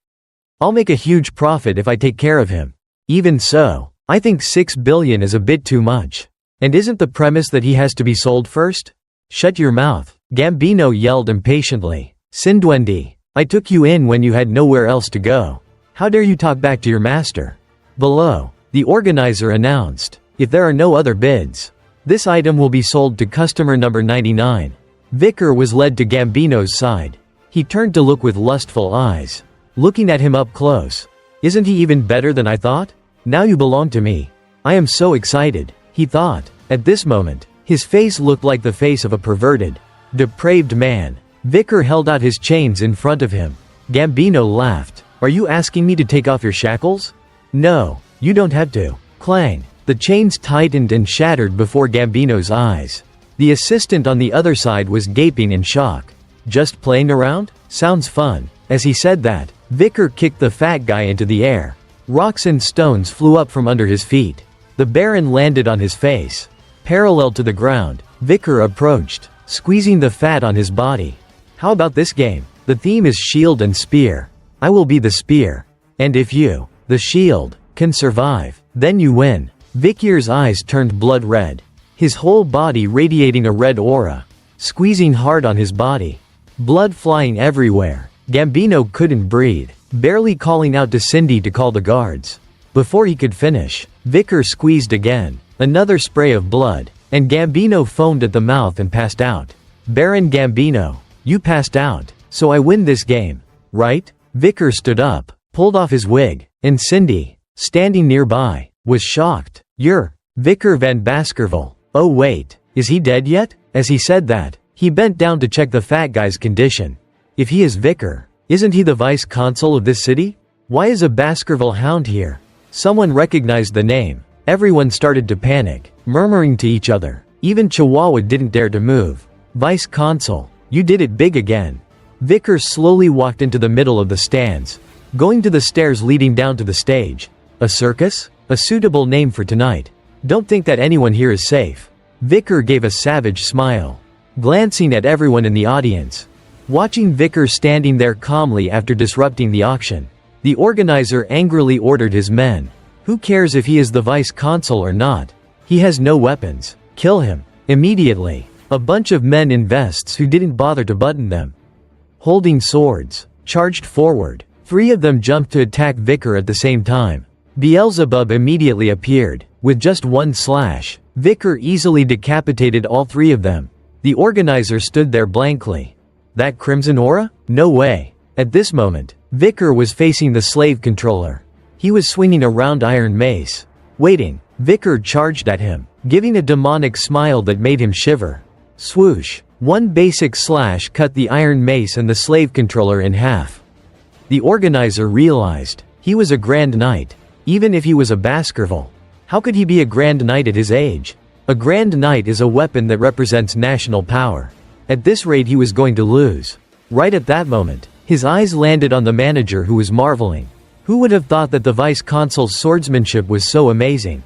I'll make a huge profit if I take care of him. Even so, I think 6 billion is a bit too much. And isn't the premise that he has to be sold first? Shut your mouth, Gambino yelled impatiently. Sinduendi, I took you in when you had nowhere else to go. How dare you talk back to your master? Below, the organizer announced, if there are no other bids, this item will be sold to customer number 99. Vicar was led to Gambino's side. He turned to look with lustful eyes, looking at him up close. Isn't he even better than I thought? Now you belong to me. I am so excited, he thought. At this moment, his face looked like the face of a perverted, depraved man. Vicar held out his chains in front of him. Gambino laughed. Are you asking me to take off your shackles? No, you don't have to. Clang. The chains tightened and shattered before Gambino's eyes. The assistant on the other side was gaping in shock. Just playing around? Sounds fun. As he said that, Vicar kicked the fat guy into the air. Rocks and stones flew up from under his feet. The Baron landed on his face. Parallel to the ground, Vicar approached, squeezing the fat on his body. How about this game? The theme is shield and spear. I will be the spear. And if you, the shield, can survive, then you win. Vicar's eyes turned blood red. His whole body radiating a red aura. Squeezing hard on his body. Blood flying everywhere. Gambino couldn't breathe, barely calling out to Cindy to call the guards. Before he could finish, Vicar squeezed again. Another spray of blood, and Gambino foamed at the mouth and passed out. Baron Gambino, you passed out, so I win this game, right? Vicar stood up, pulled off his wig, and Cindy, standing nearby, was shocked. You're Vicar van Baskerville. Oh wait, is he dead yet? As he said that, he bent down to check the fat guy's condition. If he is Vicar, isn't he the vice-consul of this city? Why is a Baskerville hound here? Someone recognized the name. Everyone started to panic, murmuring to each other. Even Chihuahua didn't dare to move. Vice-consul, you did it big again. Vicar slowly walked into the middle of the stands, going to the stairs leading down to the stage. A circus? A suitable name for tonight. Don't think that anyone here is safe. Vicar gave a savage smile, glancing at everyone in the audience. Watching Vicar standing there calmly after disrupting the auction, the organizer angrily ordered his men. Who cares if he is the vice-consul or not? He has no weapons. Kill him. Immediately, a bunch of men in vests who didn't bother to button them, holding swords, charged forward. 3 of them jumped to attack Vicar at the same time. Beelzebub immediately appeared. With just one slash, Vicar easily decapitated all 3 of them. The organizer stood there blankly. That crimson aura? No way. At this moment, Vicar was facing the slave controller. He was swinging a round iron mace. Waiting, Vicar charged at him, giving a demonic smile that made him shiver. Swoosh. One basic slash cut the iron mace and the slave controller in half. The organizer realized, he was a Grand Knight. Even if he was a Baskerville, how could he be a Grand Knight at his age? A Grand Knight is a weapon that represents national power. At this rate he was going to lose. Right at that moment, his eyes landed on the manager who was marveling. Who would have thought that the vice-consul's swordsmanship was so amazing?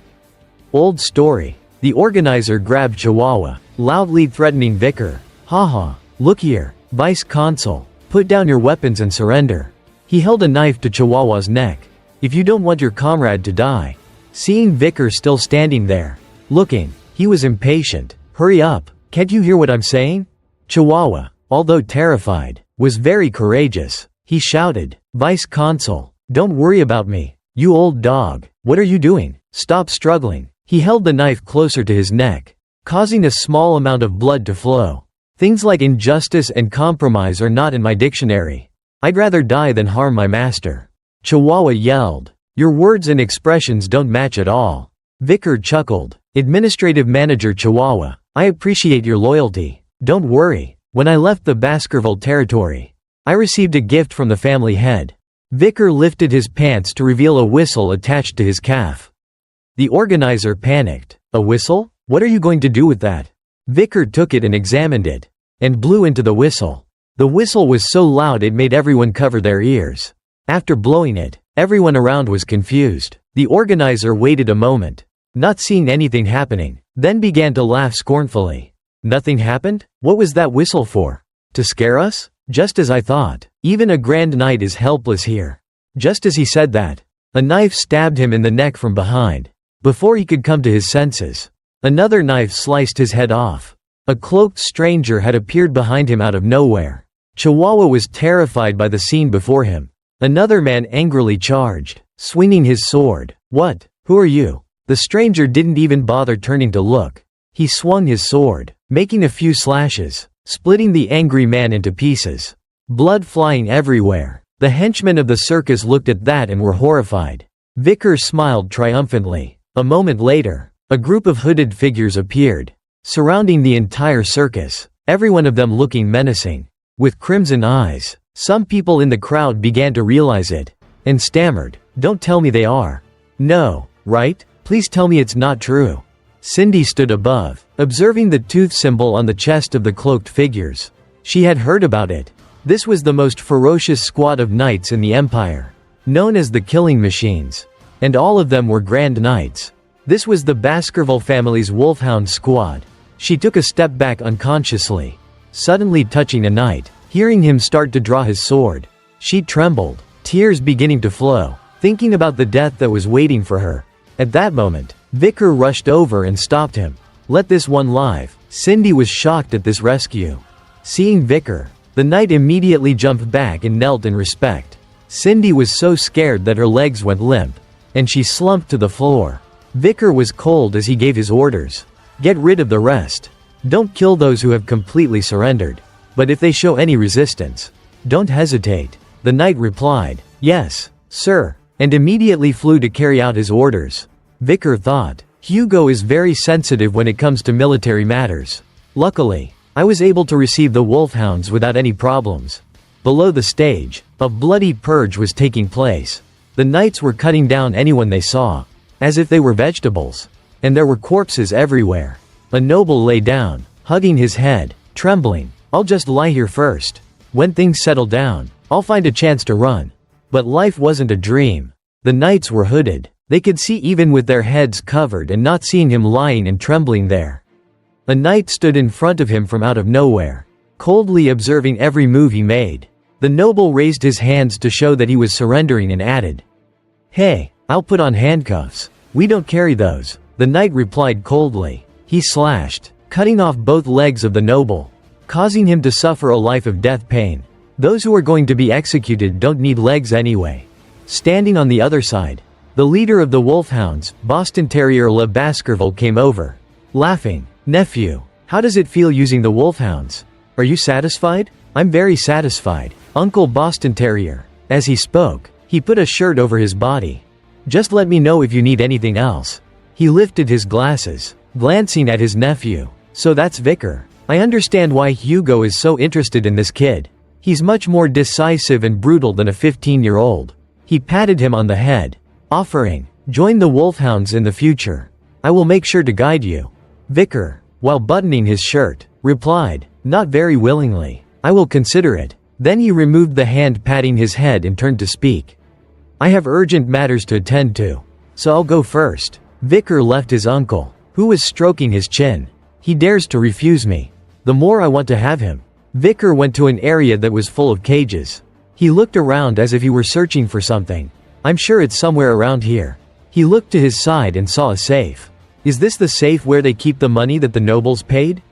Old story. The organizer grabbed Chihuahua, loudly threatening Vicar. Haha, look here, Vice Consul, put down your weapons and surrender. He held a knife to Chihuahua's neck. If you don't want your comrade to die. Seeing Vicar still standing there, looking, he was impatient. Hurry up, can't you hear what I'm saying? Chihuahua, although terrified, was very courageous. He shouted, Vice Consul, don't worry about me. You old dog, what are you doing? Stop struggling. He held the knife closer to his neck, causing a small amount of blood to flow. Things like injustice and compromise are not in my dictionary. I'd rather die than harm my master. Chihuahua yelled. Your words and expressions don't match at all. Vicar chuckled. Administrative Manager Chihuahua, I appreciate your loyalty. Don't worry. When I left the Baskerville territory, I received a gift from the family head. Vicar lifted his pants to reveal a whistle attached to his calf. The organizer panicked. A whistle? What are you going to do with that? Vicar took it and examined it, and blew into the whistle. The whistle was so loud it made everyone cover their ears. After blowing it, everyone around was confused. The organizer waited a moment, not seeing anything happening, then began to laugh scornfully. Nothing happened? What was that whistle for? To scare us? Just as I thought. Even a Grand Knight is helpless here. Just as he said that, a knife stabbed him in the neck from behind. Before he could come to his senses, another knife sliced his head off. A cloaked stranger had appeared behind him out of nowhere. Chihuahua was terrified by the scene before him. Another man angrily charged, swinging his sword. What? Who are you? The stranger didn't even bother turning to look. He swung his sword, making a few slashes, splitting the angry man into pieces. Blood flying everywhere. The henchmen of the circus looked at that and were horrified. Vicar smiled triumphantly. A moment later, a group of hooded figures appeared, surrounding the entire circus, every one of them looking menacing. With crimson eyes, some people in the crowd began to realize it, and stammered, Don't tell me they are. No, right? Please tell me it's not true. Cindy stood above, observing the tooth symbol on the chest of the cloaked figures. She had heard about it. This was the most ferocious squad of knights in the Empire, known as the Killing Machines. And all of them were Grand Knights. This was the Baskerville family's Wolfhound squad. She took a step back unconsciously, suddenly touching a knight. Hearing him start to draw his sword, she trembled, tears beginning to flow, thinking about the death that was waiting for her. At that moment, Vicar rushed over and stopped him. Let this one live. Cindy was shocked at this rescue. Seeing Vicar, the knight immediately jumped back and knelt in respect. Cindy was so scared that her legs went limp, and she slumped to the floor. Vicar was cold as he gave his orders. Get rid of the rest. Don't kill those who have completely surrendered. But if they show any resistance, don't hesitate. The knight replied, Yes, sir, and immediately flew to carry out his orders. Vicar thought, Hugo is very sensitive when it comes to military matters. Luckily, I was able to receive the wolfhounds without any problems. Below the stage, a bloody purge was taking place. The knights were cutting down anyone they saw, as if they were vegetables. And there were corpses everywhere. A noble lay down, hugging his head, trembling. I'll just lie here first. When things settle down, I'll find a chance to run. But life wasn't a dream. The knights were hooded. They could see even with their heads covered and not seeing him lying and trembling there. A knight stood in front of him from out of nowhere, coldly observing every move he made. The noble raised his hands to show that he was surrendering and added, Hey, I'll put on handcuffs. We don't carry those. The knight replied coldly. He slashed, cutting off both legs of the noble, causing him to suffer a life of death pain. Those who are going to be executed don't need legs anyway. Standing on the other side, the leader of the Wolfhounds, Boston Terrier Le Baskerville, came over, laughing. Nephew, how does it feel using the Wolfhounds? Are you satisfied? I'm very satisfied, Uncle Boston Terrier. As he spoke, he put a shirt over his body. Just let me know if you need anything else. He lifted his glasses, glancing at his nephew. So that's Vicar. I understand why Hugo is so interested in this kid. He's much more decisive and brutal than a 15-year-old. He patted him on the head, offering, Join the Wolfhounds in the future. I will make sure to guide you. Vicar, while buttoning his shirt, replied, Not very willingly. I will consider it. Then he removed the hand patting his head and turned to speak. I have urgent matters to attend to, so I'll go first. Vicar left his uncle, who was stroking his chin, He dares to refuse me. The more I want to have him. Vicar went to an area that was full of cages. He looked around as if he were searching for something. I'm sure it's somewhere around here. He looked to his side and saw a safe. Is this the safe where they keep the money that the nobles paid?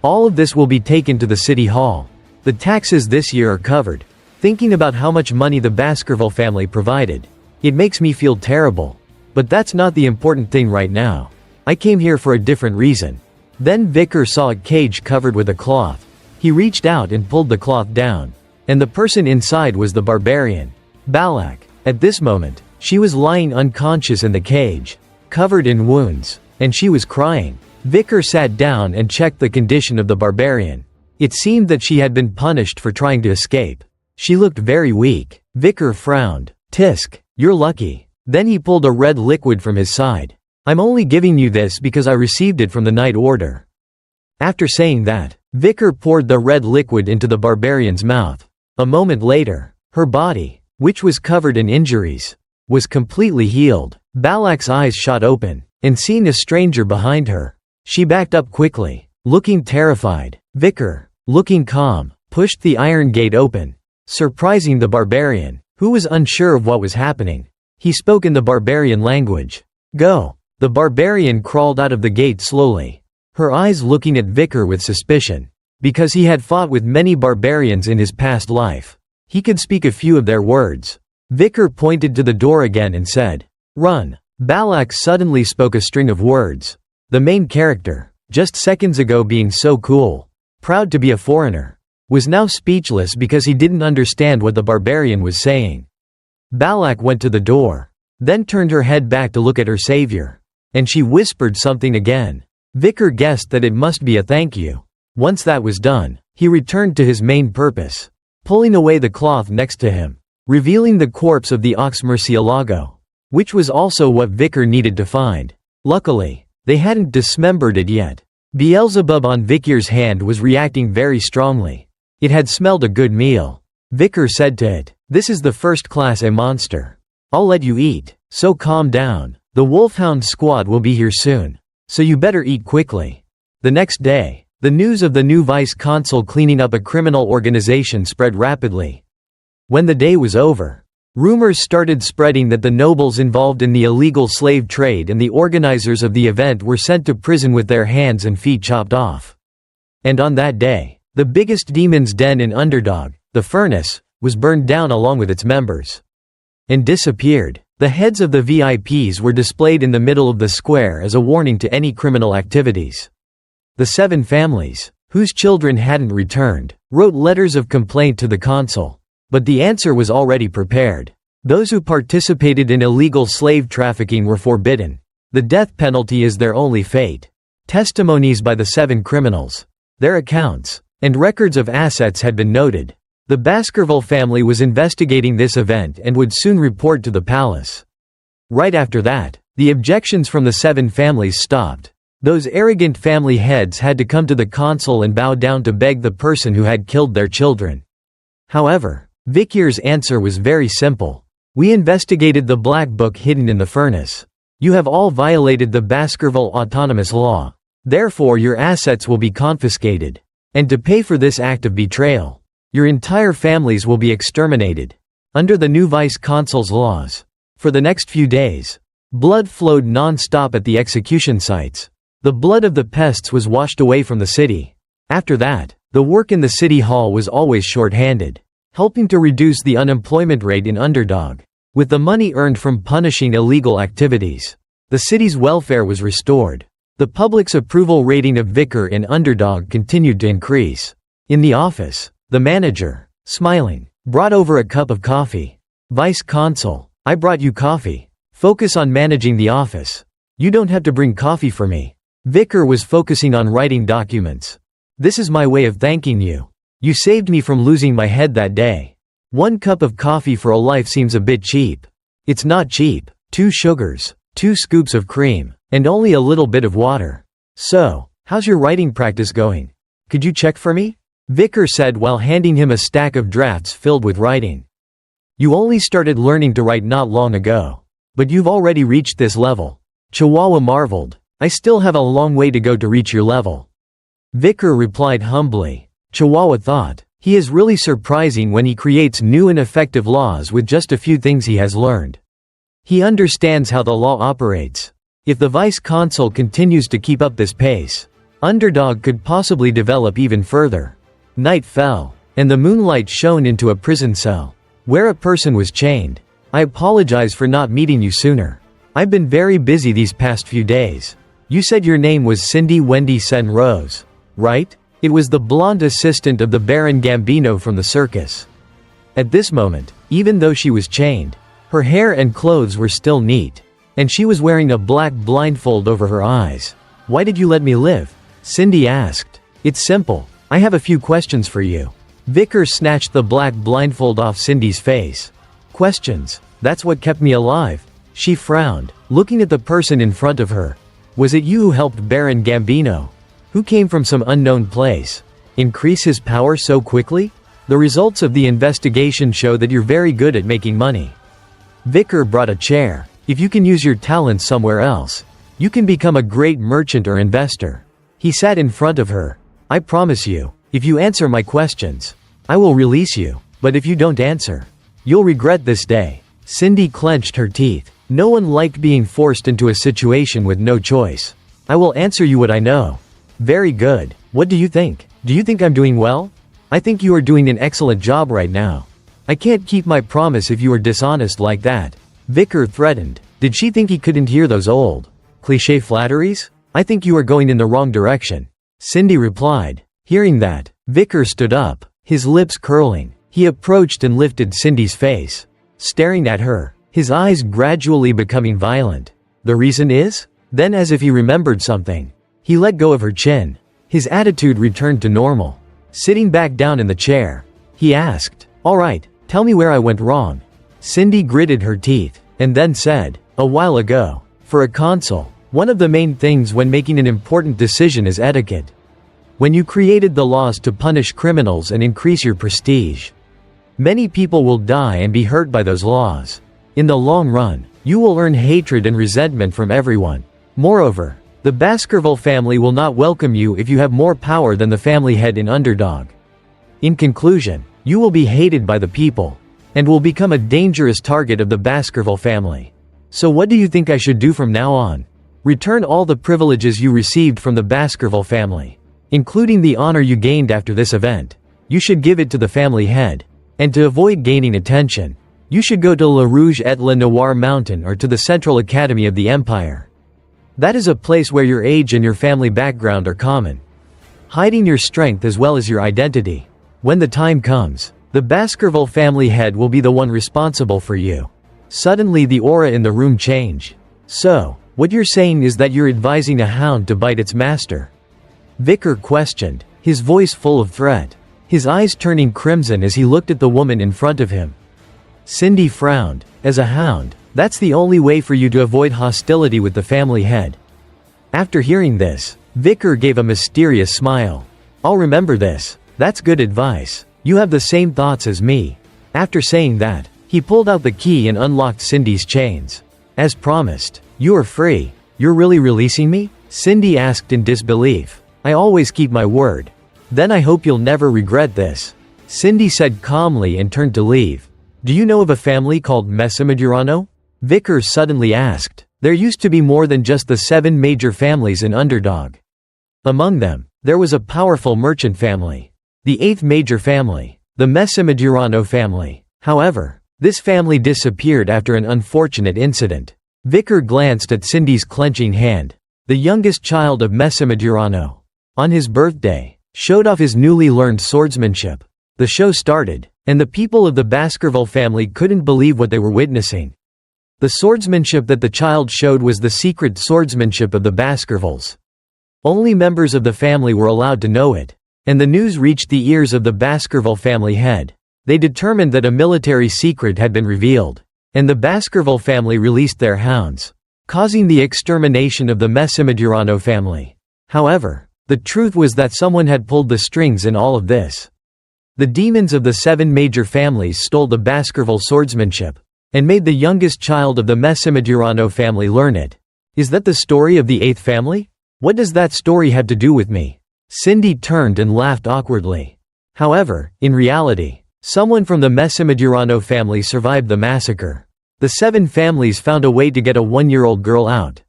All of this will be taken to the city hall. The taxes this year are covered. Thinking about how much money the Baskerville family provided, it makes me feel terrible. But that's not the important thing right now. I came here for a different reason. Then Vicar saw a cage covered with a cloth. He reached out and pulled the cloth down. And the person inside was the barbarian, Balak. At this moment, she was lying unconscious in the cage, covered in wounds, and she was crying. Vicar sat down and checked the condition of the barbarian. It seemed that she had been punished for trying to escape. She looked very weak. Vicar frowned. Tisk, you're lucky. Then he pulled a red liquid from his side. I'm only giving you this because I received it from the Night Order. After saying that, Vicar poured the red liquid into the barbarian's mouth. A moment later, her body, which was covered in injuries, was completely healed. Balak's eyes shot open, and seeing a stranger behind her, she backed up quickly, looking terrified. Vicar, looking calm, pushed the iron gate open, surprising the barbarian, who was unsure of what was happening. He spoke in the barbarian language. Go. The barbarian crawled out of the gate slowly, her eyes looking at Vicar with suspicion. Because he had fought with many barbarians in his past life, he could speak a few of their words. Vicar pointed to the door again and said, Run. Balak suddenly spoke a string of words. The main character, just seconds ago being so cool, proud to be a foreigner, was now speechless because he didn't understand what the barbarian was saying. Balak went to the door, then turned her head back to look at her savior. And she whispered something again. Vicar guessed that it must be a thank you. Once that was done, he returned to his main purpose, pulling away the cloth next to him, revealing the corpse of the ox Murcielago, which was also what Vicar needed to find. Luckily, they hadn't dismembered it yet. Beelzebub on Vicar's hand was reacting very strongly. It had smelled a good meal. Vicar said to it, This is the first class A monster. I'll let you eat, so calm down. The Wolfhound squad will be here soon, so you better eat quickly. The next day, the news of the new vice consul cleaning up a criminal organization spread rapidly. When the day was over, rumors started spreading that the nobles involved in the illegal slave trade and the organizers of the event were sent to prison with their hands and feet chopped off. And on that day, the biggest demon's den in Underdog, the furnace, was burned down along with its members. And disappeared. The heads of the VIPs were displayed in the middle of the square as a warning to any criminal activities. The 7 families, whose children hadn't returned, wrote letters of complaint to the consul. But the answer was already prepared. Those who participated in illegal slave trafficking were forbidden. The death penalty is their only fate. Testimonies by the 7 criminals, their accounts, and records of assets had been noted. The Baskerville family was investigating this event and would soon report to the palace. Right after that, the objections from the 7 families stopped. Those arrogant family heads had to come to the consul and bow down to beg the person who had killed their children. However, Vicar's answer was very simple. We investigated the black book hidden in the furnace. You have all violated the Baskerville autonomous law. Therefore your assets will be confiscated. And to pay for this act of betrayal, your entire families will be exterminated. Under the new vice consul's laws. For the next few days, blood flowed non-stop at the execution sites. The blood of the pests was washed away from the city. After that, the work in the city hall was always short-handed, helping to reduce the unemployment rate in Underdog. With the money earned from punishing illegal activities, the city's welfare was restored. The public's approval rating of Vicar in Underdog continued to increase. In the office, the manager, smiling, brought over a cup of coffee. Vice Consul, I brought you coffee. Focus on managing the office. You don't have to bring coffee for me. Vicar was focusing on writing documents. This is my way of thanking you. You saved me from losing my head that day. 1 cup of coffee for a life seems a bit cheap. It's not cheap. 2 sugars, 2 scoops of cream, and only a little bit of water. So, how's your writing practice going? Could you check for me? Vicar said while handing him a stack of drafts filled with writing. You only started learning to write not long ago. But you've already reached this level. Chihuahua marveled. I still have a long way to go to reach your level." Vicar replied humbly. Chihuahua thought, he is really surprising when he creates new and effective laws with just a few things he has learned. He understands how the law operates. If the vice consul continues to keep up this pace, Underdog could possibly develop even further. Night fell, and the moonlight shone into a prison cell, where a person was chained. "I apologize for not meeting you sooner. I've been very busy these past few days. You said your name was Cindy Wendy Sen Rose, right?" It was the blonde assistant of the Baron Gambino from the circus. At this moment, even though she was chained, her hair and clothes were still neat, and she was wearing a black blindfold over her eyes. "Why did you let me live?" Cindy asked. "It's simple. I have a few questions for you." Vicar snatched the black blindfold off Cindy's face. "Questions? That's what kept me alive." She frowned, looking at the person in front of her. "Was it you who helped Baron Gambino, who came from some unknown place, increase his power so quickly? The results of the investigation show that you're very good at making money." Vicar brought a chair. "If you can use your talents somewhere else, you can become a great merchant or investor." He sat in front of her. "I promise you, if you answer my questions, I will release you, but if you don't answer, you'll regret this day." Cindy clenched her teeth. No one liked being forced into a situation with no choice. "I will answer you what I know." "Very good. What do you think? Do you think I'm doing well?" "I think you are doing an excellent job right now. I can't keep my promise if you are dishonest like that." Vicar threatened. Did she think he couldn't hear those old, cliché flatteries? "I think you are going in the wrong direction," Cindy replied. Hearing that, Vicar stood up, his lips curling. He approached and lifted Cindy's face, staring at her, his eyes gradually becoming violent. "The reason is?" Then, as if he remembered something, he let go of her chin. His attitude returned to normal. Sitting back down in the chair, he asked, "All right, tell me where I went wrong." Cindy gritted her teeth, and then said, "A while ago, for a consul, one of the main things when making an important decision is etiquette. When you created the laws to punish criminals and increase your prestige, many people will die and be hurt by those laws. In the long run, you will earn hatred and resentment from everyone. Moreover, the Baskerville family will not welcome you if you have more power than the family head in Underdog. In conclusion, you will be hated by the people, and will become a dangerous target of the Baskerville family. So what do you think I should do from now on? Return all the privileges you received from the Baskerville family, including the honor you gained after this event. You should give it to the family head. And to avoid gaining attention, you should go to La Rouge et la Noire Mountain or to the Central Academy of the Empire. That is a place where your age and your family background are common, hiding your strength as well as your identity. When the time comes, the Baskerville family head will be the one responsible for you." Suddenly the aura in the room changed. "So, what you're saying is that you're advising a hound to bite its master?" Vicar questioned, his voice full of threat, his eyes turning crimson as he looked at the woman in front of him. Cindy frowned. "As a hound, that's the only way for you to avoid hostility with the family head." After hearing this, Vicar gave a mysterious smile. "I'll remember this. That's good advice. You have the same thoughts as me." After saying that, he pulled out the key and unlocked Cindy's chains. "As promised, you are free. You're really releasing me?" Cindy asked in disbelief. "I always keep my word." "Then I hope you'll never regret this," Cindy said calmly and turned to leave. "Do you know of a family called Messamedurano?" Vicar suddenly asked. There used to be more than just the 7 major families in Underdog. Among them, there was a powerful merchant family, the 8th major family, the Messamedurano family. However, this family disappeared after an unfortunate incident. Vicar glanced at Cindy's clenching hand. The youngest child of Messamedurano, on his birthday, showed off his newly learned swordsmanship. The show started, and the people of the Baskerville family couldn't believe what they were witnessing. The swordsmanship that the child showed was the secret swordsmanship of the Baskervilles. Only members of the family were allowed to know it, and the news reached the ears of the Baskerville family head. They determined that a military secret had been revealed, and the Baskerville family released their hounds, causing the extermination of the Messamedurano family. However, the truth was that someone had pulled the strings in all of this. The demons of the 7 major families stole the Baskerville swordsmanship, and made the youngest child of the Messamedurano family learn it. Is that the story of the 8th family? What does that story have to do with me? Cindy turned and laughed awkwardly. However, in reality, someone from the Messimadurano family survived the massacre. The 7 families found a way to get a 1-year-old girl out.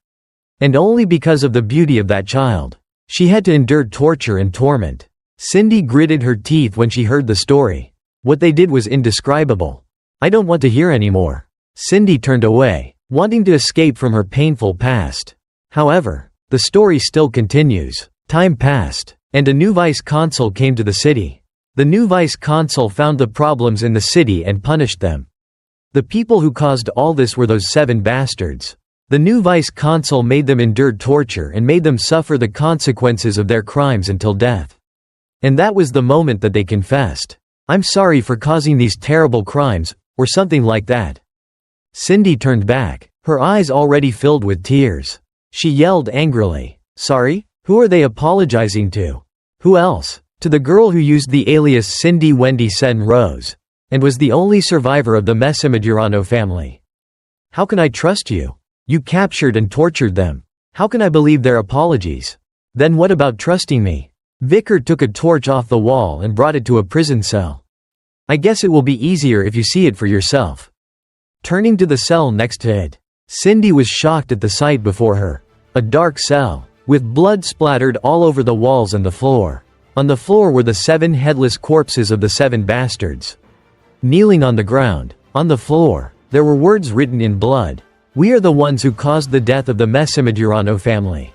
And only because of the beauty of that child. She had to endure torture and torment. Cindy gritted her teeth when she heard the story. What they did was indescribable. I don't want to hear anymore. Cindy turned away, wanting to escape from her painful past. However, the story still continues. Time passed, and a new vice consul came to the city. The new vice consul found the problems in the city and punished them. The people who caused all this were those 7 bastards. The new vice consul made them endure torture and made them suffer the consequences of their crimes until death. And that was the moment that they confessed. I'm sorry for causing these terrible crimes, or something like that. Cindy turned back, her eyes already filled with tears. She yelled angrily, "Sorry? Who are they apologizing to? Who else?" To the girl who used the alias Cindy Wendy Sen Rose, and was the only survivor of the Messimadurano family. How can I trust you? You captured and tortured them. How can I believe their apologies? Then what about trusting me? Vicar took a torch off the wall and brought it to a prison cell. I guess it will be easier if you see it for yourself. Turning to the cell next to it, Cindy was shocked at the sight before her. A dark cell, with blood splattered all over the walls and the floor. On the floor were the 7 headless corpses of the 7 bastards. Kneeling on the ground, on the floor, there were words written in blood. We are the ones who caused the death of the Messimadurano family.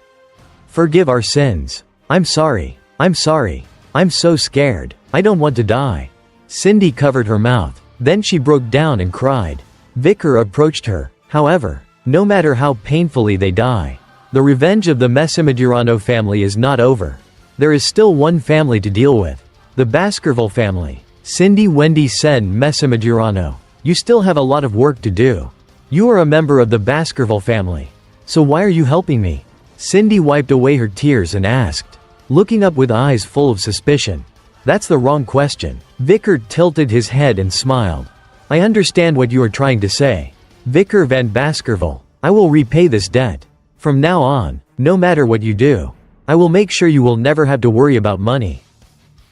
Forgive our sins. I'm sorry. I'm sorry. I'm so scared. I don't want to die. Cindy covered her mouth. Then she broke down and cried. Vicar approached her. However, no matter how painfully they die, the revenge of the Messimadurano family is not over. There is still one family to deal with. The Baskerville family. Cindy Wendy Sen Messimadurano. You still have a lot of work to do. You are a member of the Baskerville family. So why are you helping me? Cindy wiped away her tears and asked, looking up with eyes full of suspicion. That's the wrong question. Vicar tilted his head and smiled. I understand what you are trying to say. Vicar van Baskerville, I will repay this debt. From now on, no matter what you do, I will make sure you will never have to worry about money.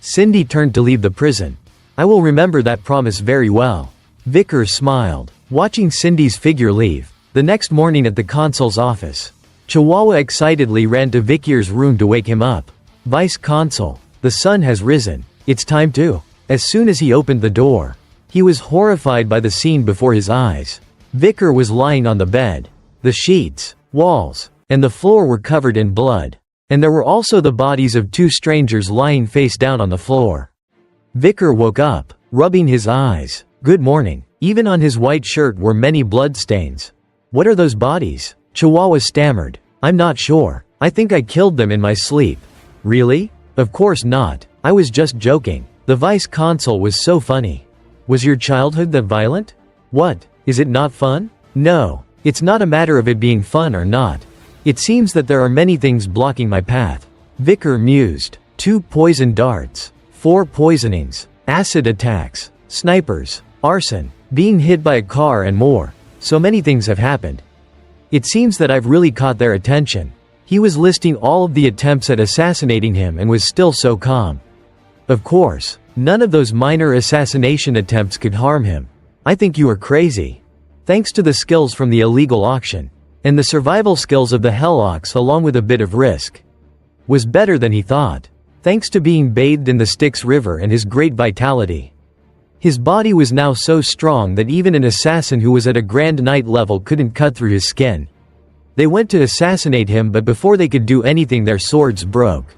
Cindy turned to leave the prison. I will remember that promise very well. Vicar smiled, watching Cindy's figure leave. The next morning at the consul's office, Chihuahua excitedly ran to Vicar's room to wake him up. Vice Consul, the sun has risen. It's time to. As soon as he opened the door, he was horrified by the scene before his eyes. Vicar was lying on the bed. The sheets, walls, and the floor were covered in blood. And there were also the bodies of 2 strangers lying face down on the floor. Vicar woke up, rubbing his eyes. Good morning. Even on his white shirt were many bloodstains. What are those bodies? Chihuahua stammered. I'm not sure. I think I killed them in my sleep. Really? Of course not. I was just joking. The vice consul was so funny. Was your childhood that violent? What? Is it not fun? No. It's not a matter of it being fun or not. It seems that there are many things blocking my path. Vicar mused. 2 poison darts. 4 poisonings. Acid attacks. Snipers. Arson. Being hit by a car and more. So many things have happened. It seems that I've really caught their attention. He was listing all of the attempts at assassinating him and was still so calm. Of course, none of those minor assassination attempts could harm him. I think you are crazy. Thanks to the skills from the illegal auction, and the survival skills of the Hellox along with a bit of risk, was better than he thought. Thanks to being bathed in the Styx River and his great vitality. His body was now so strong that even an assassin who was at a Grand Knight level couldn't cut through his skin. They went to assassinate him, but before they could do anything their swords broke.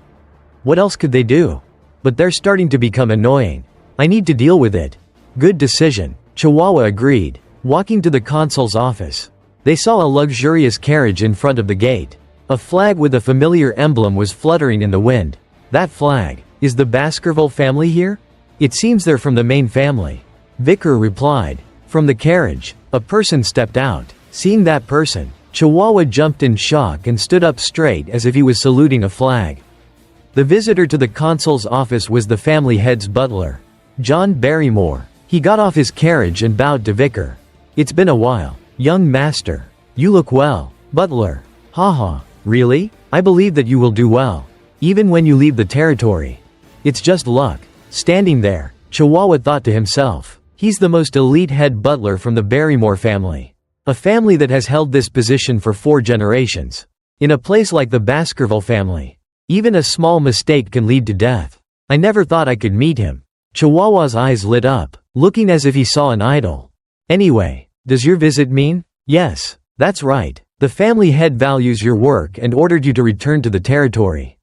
What else could they do? But they're starting to become annoying. I need to deal with it. Good decision. Chihuahua agreed. Walking to the consul's office, they saw a luxurious carriage in front of the gate. A flag with a familiar emblem was fluttering in the wind. That flag. Is the Baskerville family here? It seems they're from the main family. Vicar replied. From the carriage, a person stepped out. Seeing that person, Chihuahua jumped in shock and stood up straight as if he was saluting a flag. The visitor to the consul's office was the family head's butler, John Barrymore. He got off his carriage and bowed to Vicar. It's been a while. Young master. You look well. Butler. Haha, really? I believe that you will do well. Even when you leave the territory. It's just luck. Standing there, Chihuahua thought to himself. He's the most elite head butler from the Barrymore family. A family that has held this position for 4 generations. In a place like the Baskerville family, even a small mistake can lead to death. I never thought I could meet him. Chihuahua's eyes lit up, looking as if he saw an idol. Anyway, does your visit mean? Yes, that's right. The family head values your work and ordered you to return to the territory.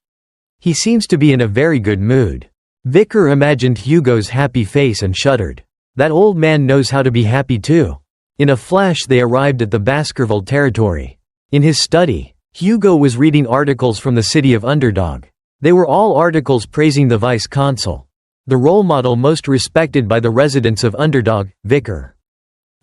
He seems to be in a very good mood. Vicar imagined Hugo's happy face and shuddered. That old man knows how to be happy too. In a flash they arrived at the Baskerville territory. In his study, Hugo was reading articles from the city of Underdog. They were all articles praising the vice consul, the role model most respected by the residents of Underdog, Vicar.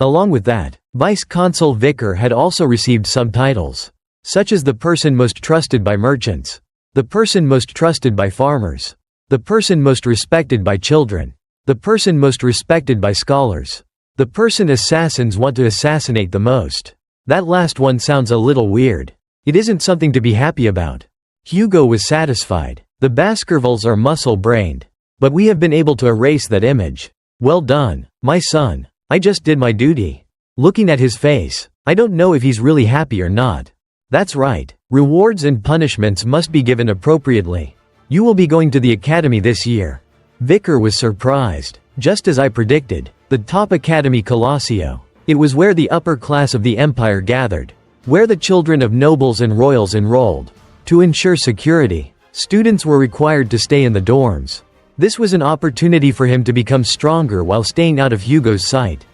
Along with that, Vice Consul Vicar had also received some titles, such as the person most trusted by merchants, the person most trusted by farmers, the person most respected by children, the person most respected by scholars, the person assassins want to assassinate the most. That last one sounds a little weird. It isn't something to be happy about. Hugo was satisfied. The Baskervilles are muscle-brained. But we have been able to erase that image. Well done, my son. I just did my duty. Looking at his face, I don't know if he's really happy or not. That's right. Rewards and punishments must be given appropriately. You will be going to the academy this year. Vicar was surprised. Just as I predicted, the top academy Colosseo. It was where the upper class of the empire gathered. Where the children of nobles and royals enrolled. To ensure security, students were required to stay in the dorms. This was an opportunity for him to become stronger while staying out of Hugo's sight.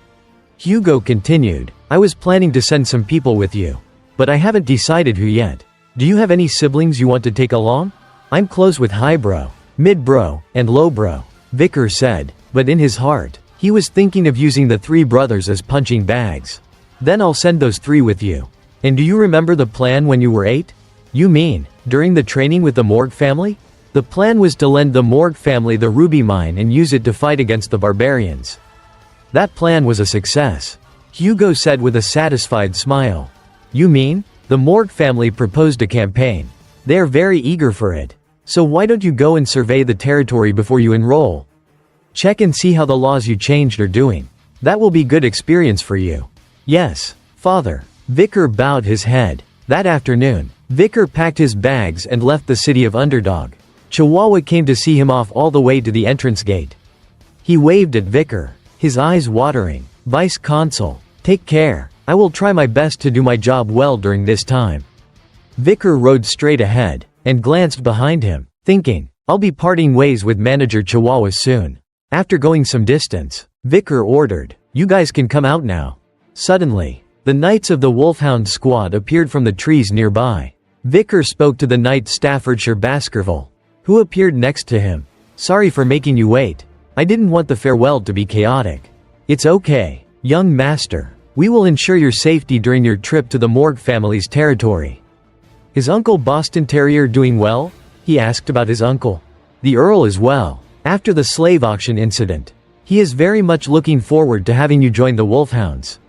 Hugo continued, I was planning to send some people with you. But I haven't decided who yet. Do you have any siblings you want to take along? I'm close with highbrow, midbrow, and lowbrow, Vicar said, but in his heart, he was thinking of using the 3 brothers as punching bags. Then I'll send those 3 with you. And do you remember the plan when you were 8? You mean, during the training with the Morg family? The plan was to lend the Morg family the ruby mine and use it to fight against the barbarians. That plan was a success, Hugo said with a satisfied smile. You mean? The Morg family proposed a campaign. They are very eager for it. So why don't you go and survey the territory before you enroll? Check and see how the laws you changed are doing. That will be good experience for you. Yes, father. Vicar bowed his head. That afternoon, Vicar packed his bags and left the city of Underdog. Chihuahua came to see him off all the way to the entrance gate. He waved at Vicar, his eyes watering. Vice Consul, take care. I will try my best to do my job well during this time. Vicar rode straight ahead, and glanced behind him, thinking, I'll be parting ways with Manager Chihuahua soon. After going some distance, Vicar ordered, you guys can come out now. Suddenly, the Knights of the Wolfhound squad appeared from the trees nearby. Vicar spoke to the Knight Staffordshire Baskerville, who appeared next to him. Sorry for making you wait. I didn't want the farewell to be chaotic. It's okay, young master. We will ensure your safety during your trip to the Morg family's territory. Is Uncle Boston Terrier doing well? He asked about his uncle. The Earl is well. After the slave auction incident, he is very much looking forward to having you join the Wolfhounds.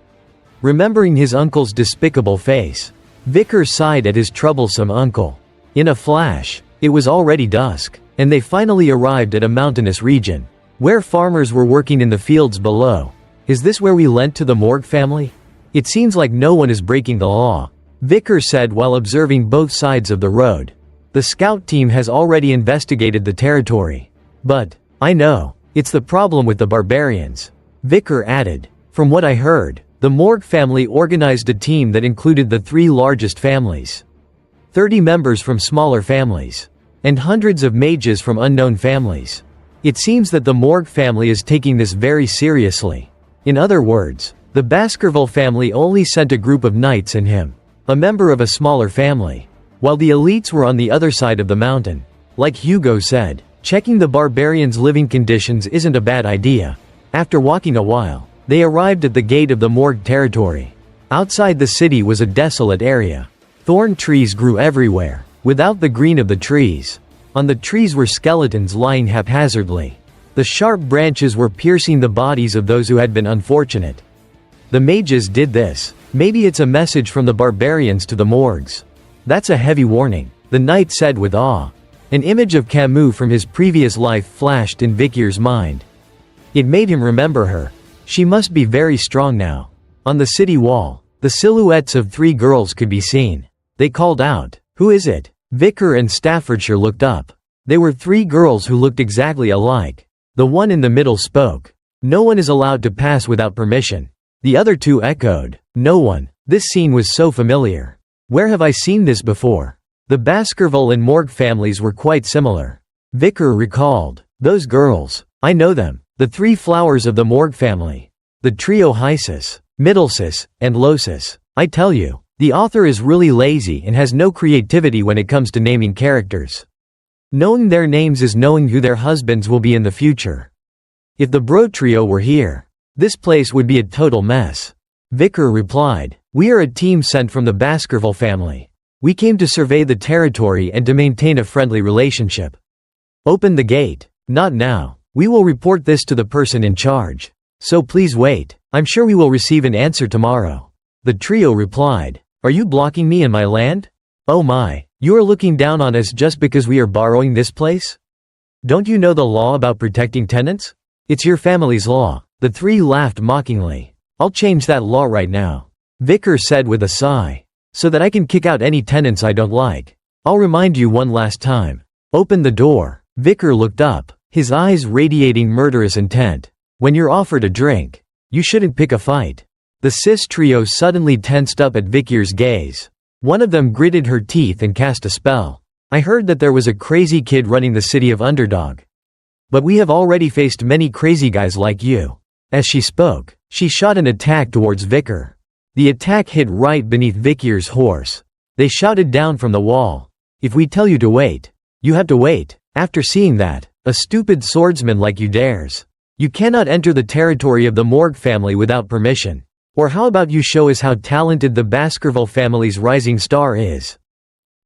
Remembering his uncle's despicable face, Vicar sighed at his troublesome uncle. In a flash, it was already dusk, and they finally arrived at a mountainous region, where farmers were working in the fields below. Is this where we lent to the Morg family? It seems like no one is breaking the law, Vicar said while observing both sides of the road. The scout team has already investigated the territory. But, I know, it's the problem with the barbarians, Vicar added. From what I heard, the Morg family organized a team that included the 3 largest families, 30 members from smaller families, and hundreds of mages from unknown families. It seems that the Morg family is taking this very seriously. In other words, the Baskerville family only sent a group of knights and him, a member of a smaller family, while the elites were on the other side of the mountain. Like Hugo said, checking the barbarians' living conditions isn't a bad idea. After walking a while, they arrived at the gate of the Morg territory. Outside the city was a desolate area. Thorn trees grew everywhere, without the green of the trees. On the trees were skeletons lying haphazardly. The sharp branches were piercing the bodies of those who had been unfortunate. The mages did this. Maybe it's a message from the barbarians to the Morgs. That's a heavy warning, the knight said with awe. An image of Camus from his previous life flashed in Vikir's mind. It made him remember her. She must be very strong now. On the city wall, the silhouettes of 3 girls could be seen. They called out, "Who is it?" Vikir and Staffordshire looked up. They were 3 girls who looked exactly alike. The one in the middle spoke. "No one is allowed to pass without permission." The other 2 echoed, "No one." This scene was so familiar. Where have I seen this before? The Baskerville and Morgue families were quite similar. Vikir recalled. "Those girls. I know them. The 3 flowers of the Morgue family. The trio Hysis, Middlesis, and Losis. I tell you, the author is really lazy and has no creativity when it comes to naming characters. Knowing their names is knowing who their husbands will be in the future. If the Bro trio were here, this place would be a total mess." Vikir replied, "We are a team sent from the Baskerville family. We came to survey the territory and to maintain a friendly relationship." "Open the gate." "Not now. We will report this to the person in charge. So please wait. I'm sure we will receive an answer tomorrow." The trio replied, "Are you blocking me and my land? Oh my, you are looking down on us just because we are borrowing this place? Don't you know the law about protecting tenants? It's your family's law." The 3 laughed mockingly. "I'll change that law right now," Vikir said with a sigh. "So that I can kick out any tenants I don't like. I'll remind you one last time. Open the door." Vikir looked up, his eyes radiating murderous intent. "When you're offered a drink, you shouldn't pick a fight." The cis trio suddenly tensed up at Vikir's gaze. One of them gritted her teeth and cast a spell. "I heard that there was a crazy kid running the city of Underdog. But we have already faced many crazy guys like you." As she spoke, she shot an attack towards Vikir. The attack hit right beneath Vikir's horse. They shouted down from the wall, "If we tell you to wait, you have to wait. After seeing that, a stupid swordsman like you dares. You cannot enter the territory of the Morgue family without permission. Or how about you show us how talented the Baskerville family's rising star is?"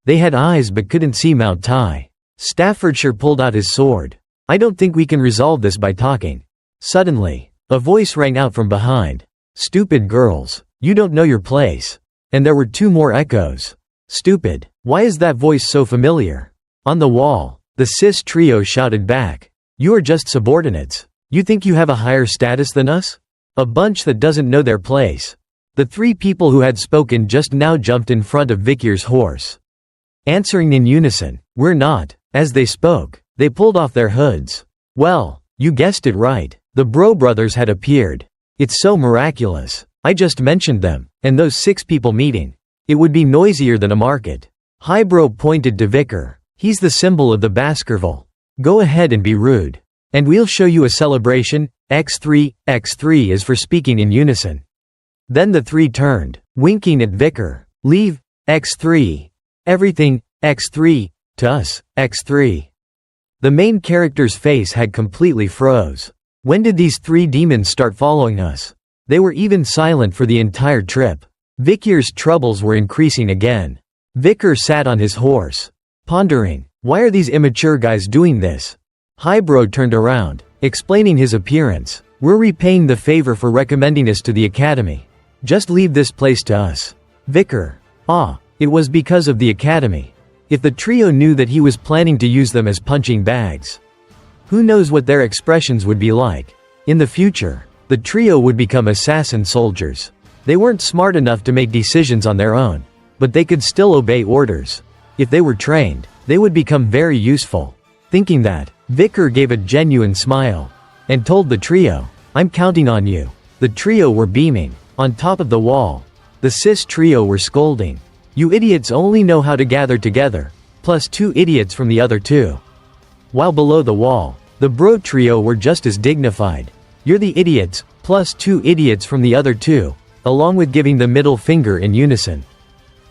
They had eyes but couldn't see Mount Tai. Staffordshire pulled out his sword. "I don't think we can resolve this by talking." Suddenly, a voice rang out from behind. "Stupid girls, you don't know your place." And there were 2 more echoes. "Stupid, why is that voice so familiar?" On the wall, the cis trio shouted back, "You are just subordinates. You think you have a higher status than us? A bunch that doesn't know their place." The 3 people who had spoken just now jumped in front of Vikir's horse, answering in unison, "We're not." As they spoke, they pulled off their hoods. "Well, you guessed it right. The Bro brothers had appeared. It's so miraculous. I just mentioned them, and those 6 people meeting. It would be noisier than a market." Highbrow pointed to Vikir. "He's the symbol of the Baskerville. Go ahead and be rude. And we'll show you a celebration. X3 is for speaking in unison." Then the 3 turned, winking at Vikir. "Leave, X3. Everything, X3, to us, X3. The main character's face had completely froze. When did these 3 demons start following us? They were even silent for the entire trip. Vikir's troubles were increasing again. Vikir sat on his horse, pondering, why are these immature guys doing this? Highbrow turned around, explaining his appearance. "We're repaying the favor for recommending us to the academy. Just leave this place to us." Vikir. "Ah, it was because of the academy." If the trio knew that he was planning to use them as punching bags, who knows what their expressions would be like. In the future, the trio would become assassin soldiers. They weren't smart enough to make decisions on their own, but they could still obey orders. If they were trained, they would become very useful. Thinking that, Vikir gave a genuine smile and told the trio, "I'm counting on you." The trio were beaming. On top of the wall, the cis trio were scolding. "You idiots only know how to gather together, plus 2 idiots from the other 2. While below the wall, the Bro trio were just as dignified. "You're the idiots, plus 2 idiots from the other 2, along with giving the middle finger in unison.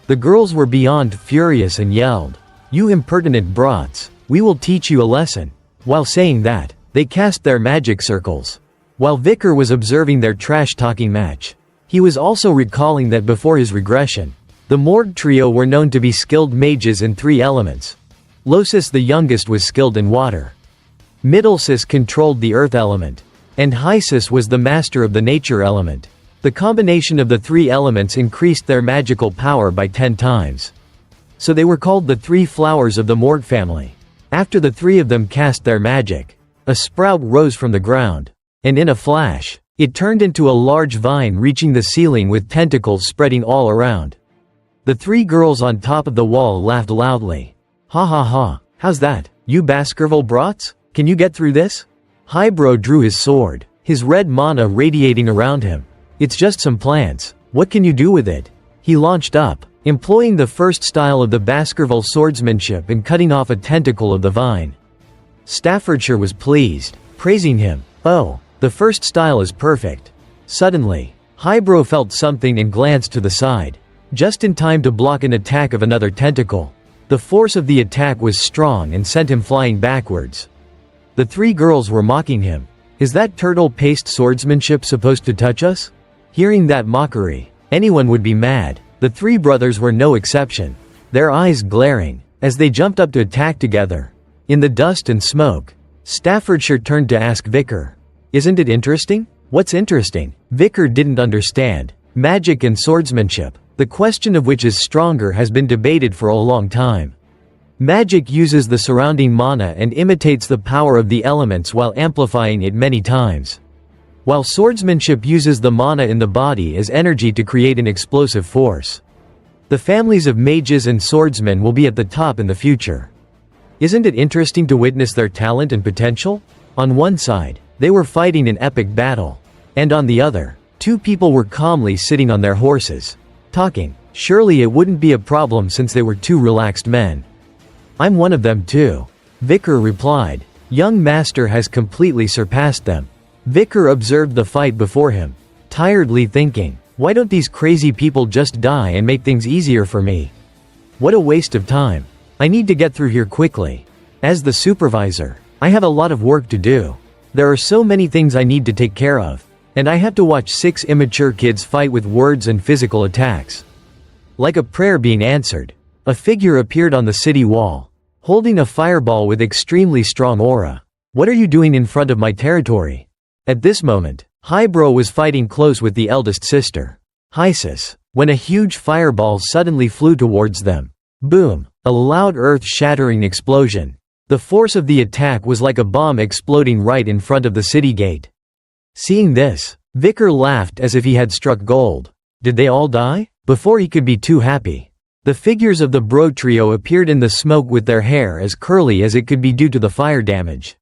The girls were beyond furious and yelled, "You impertinent brats, we will teach you a lesson." While saying that, they cast their magic circles. While Vikir was observing their trash-talking match, he was also recalling that before his regression, the Morgue trio were known to be skilled mages in 3 elements. Losis the youngest was skilled in water. Middlesis controlled the earth element, and Hysis was the master of the nature element. The combination of the 3 elements increased their magical power by 10 times. So they were called the three flowers of the Morgue family. After the three of them cast their magic, a sprout rose from the ground. And in a flash, it turned into a large vine reaching the ceiling with tentacles spreading all around. The three girls on top of the wall laughed loudly. Ha ha ha, how's that, you Baskerville brats? Can you get through this? Highbrow drew his sword, his red mana radiating around him. It's just some plants, what can you do with it? He launched up, employing the first style of the Baskerville swordsmanship and cutting off a tentacle of the vine. Staffordshire was pleased, praising him. Oh, the first style is perfect. Suddenly, Highbrow felt something and glanced to the side, just in time to block an attack of another tentacle. The force of the attack was strong and sent him flying backwards. The three girls were mocking him. Is that turtle paste swordsmanship supposed to touch us? Hearing that mockery, anyone would be mad. The three brothers were no exception, their eyes glaring, as they jumped up to attack together. In the dust and smoke, Staffordshire turned to ask Vicar. Isn't it interesting? What's interesting? Vicar didn't understand. Magic and swordsmanship, the question of which is stronger, has been debated for a long time. Magic uses the surrounding mana and imitates the power of the elements while amplifying it many times. While swordsmanship uses the mana in the body as energy to create an explosive force. The families of mages and swordsmen will be at the top in the future. Isn't it interesting to witness their talent and potential? On one side, they were fighting an epic battle. And on the other, two people were calmly sitting on their horses, talking. Surely it wouldn't be a problem since they were two relaxed men. I'm one of them too, Vicar replied. Young Master has completely surpassed them. Vicar observed the fight before him, tiredly thinking, why don't these crazy people just die and make things easier for me? What a waste of time. I need to get through here quickly. As the supervisor, I have a lot of work to do. There are so many things I need to take care of. And I have to watch 6 immature kids fight with words and physical attacks. Like a prayer being answered, a figure appeared on the city wall, holding a fireball with extremely strong aura. What are you doing in front of my territory? At this moment, Highbrow was fighting close with the eldest sister, Hysis, when a huge fireball suddenly flew towards them. Boom! A loud earth-shattering explosion. The force of the attack was like a bomb exploding right in front of the city gate. Seeing this, Vicar laughed as if he had struck gold. Did they all die? Before he could be too happy, the figures of the bro trio appeared in the smoke with their hair as curly as it could be due to the fire damage.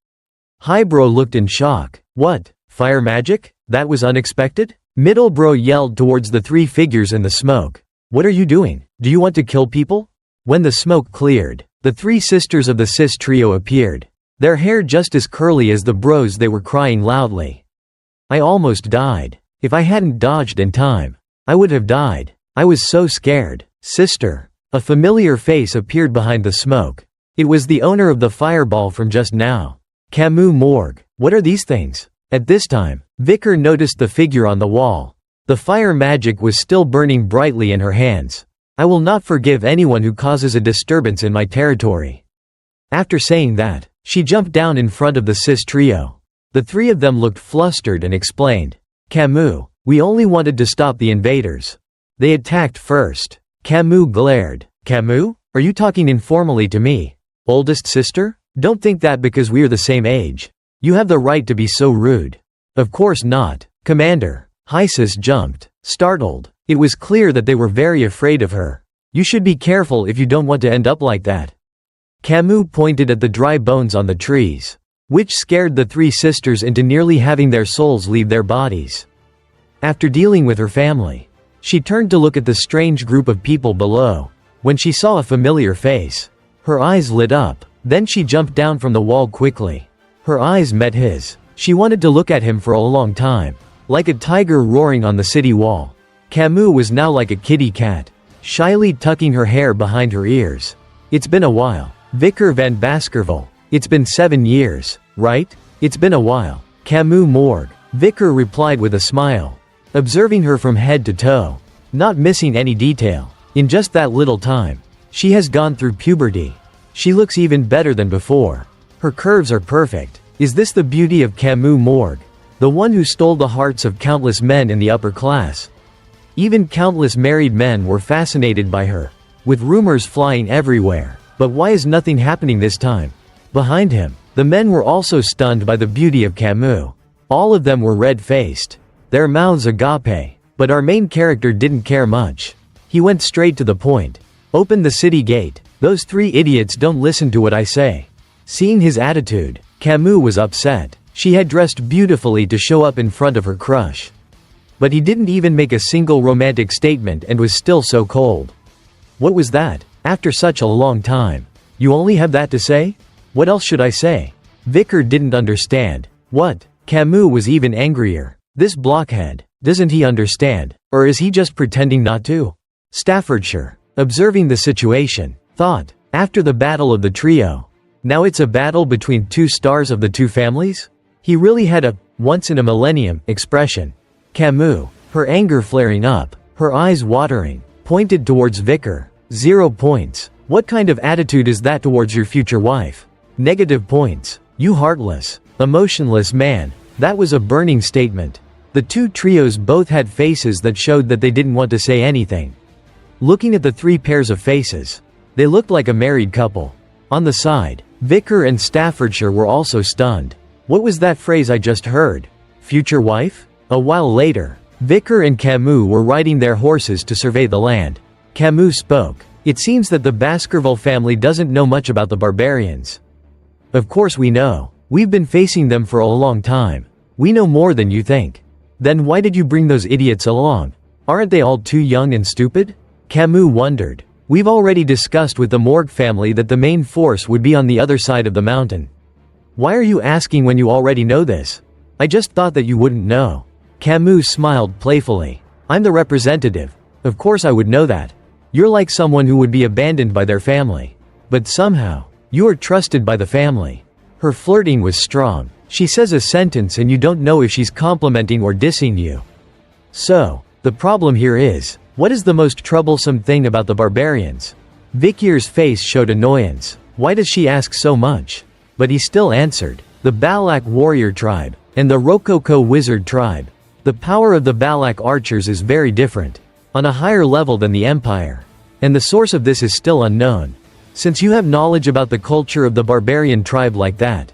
Highbrow looked in shock. What? Fire magic? That was unexpected? Middlebrow yelled towards the 3 figures in the smoke. What are you doing? Do you want to kill people? When the smoke cleared, the 3 sisters of the cis trio appeared, their hair just as curly as the bros. They were crying loudly. I almost died. If I hadn't dodged in time, I would have died. I was so scared. Sister. A familiar face appeared behind the smoke. It was the owner of the fireball from just now. Camus Morgue. What are these things? At this time, Vicar noticed the figure on the wall. The fire magic was still burning brightly in her hands. I will not forgive anyone who causes a disturbance in my territory. After saying that, she jumped down in front of the cis trio. The 3 of them looked flustered and explained. Camus, we only wanted to stop the invaders. They attacked first. Camus glared. Camus? Are you talking informally to me? Oldest sister? Don't think that because we're the same age. You have the right to be so rude. Of course not, Commander. Hysis jumped, startled. It was clear that they were very afraid of her. You should be careful if you don't want to end up like that. Camus pointed at the dry bones on the trees, which scared the 3 sisters into nearly having their souls leave their bodies. After dealing with her family, she turned to look at the strange group of people below. When she saw a familiar face, her eyes lit up. Then she jumped down from the wall quickly. Her eyes met his. She wanted to look at him for a long time, like a tiger roaring on the city wall. Camus was now like a kitty cat, shyly tucking her hair behind her ears. It's been a while. Vicar van Baskerville. It's been 7 years, right? It's been a while. Camus Morgue. Vicar replied with a smile, observing her from head to toe, not missing any detail. In just that little time, she has gone through puberty. She looks even better than before. Her curves are perfect. Is this the beauty of Camus Morgue? The one who stole the hearts of countless men in the upper class? Even countless married men were fascinated by her. with rumors flying everywhere. But why is nothing happening this time? Behind him, the men were also stunned by the beauty of Camus. All of them were red-faced, their mouths agape, but our main character didn't care much. He went straight to the point. Open the city gate. Those 3 idiots don't listen to what I say. Seeing his attitude, Camus was upset. She had dressed beautifully to show up in front of her crush. But he didn't even make a single romantic statement and was still so cold. What was that? After such a long time. You only have that to say? What else should I say? Vicar didn't understand. What? Camus was even angrier. This blockhead. Doesn't he understand? Or is he just pretending not to? Staffordshire, observing the situation, thought, after the battle of the trio. Now it's a battle between 2 stars of the 2 families? He really had a once-in-a-millennium expression. Camus, her anger flaring up, her eyes watering, pointed towards Vicar. 0 points. What kind of attitude is that towards your future wife? Negative points. You heartless, emotionless man. That was a burning statement. The 2 trios both had faces that showed that they didn't want to say anything. Looking at the 3 pairs of faces, they looked like a married couple. On the side, Vicar and Staffordshire were also stunned. What was that phrase I just heard? Future wife? A while later, Vicar and Camus were riding their horses to survey the land. Camus spoke. It seems that the Baskerville family doesn't know much about the barbarians. Of course we know. We've been facing them for a long time. We know more than you think. Then why did you bring those idiots along? Aren't they all too young and stupid? Camus wondered. We've already discussed with the Morgue family that the main force would be on the other side of the mountain. Why are you asking when you already know this? I just thought that you wouldn't know. Camus smiled playfully. I'm the representative. Of course I would know that. You're like someone who would be abandoned by their family. But somehow, you are trusted by the family. Her flirting was strong. She says a sentence and you don't know if she's complimenting or dissing you. So, the problem here is, what is the most troublesome thing about the barbarians? Vicier's face showed annoyance. Why does she ask so much? But he still answered. The Balak warrior tribe, and the Rococo wizard tribe. The power of the Balak archers is very different. On a higher level than the Empire. And the source of this is still unknown. Since you have knowledge about the culture of the barbarian tribe like that,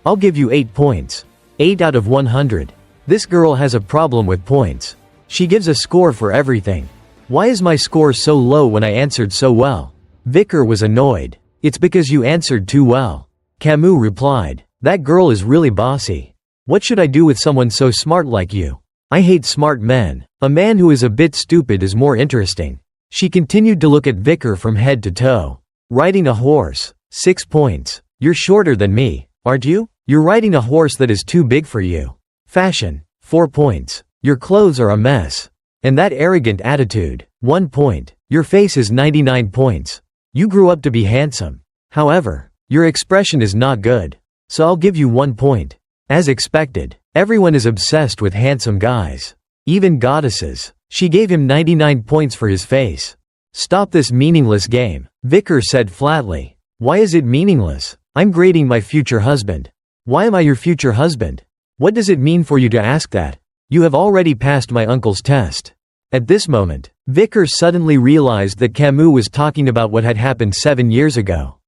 I'll give you 8 points. 8 out of 100. This girl has a problem with points. She gives a score for everything. Why is my score so low when I answered so well? Vicar was annoyed. It's because you answered too well. Camus replied. That girl is really bossy. What should I do with someone so smart like you? I hate smart men. A man who is a bit stupid is more interesting. She continued to look at Vicar from head to toe. Riding a horse. 6 points. You're shorter than me, aren't you? You're riding a horse that is too big for you. Fashion. 4 points. Your clothes are a mess. And that arrogant attitude. 1 point. Your face is 99 points. You grew up to be handsome. However, your expression is not good. So I'll give you 1 point. As expected, everyone is obsessed with handsome guys. Even goddesses. She gave him 99 points for his face. Stop this meaningless game, Vicar said flatly. Why is it meaningless? I'm grading my future husband. Why am I your future husband? What does it mean for you to ask that? You have already passed my uncle's test. At this moment, Vicar suddenly realized that Camus was talking about what had happened 7 years ago.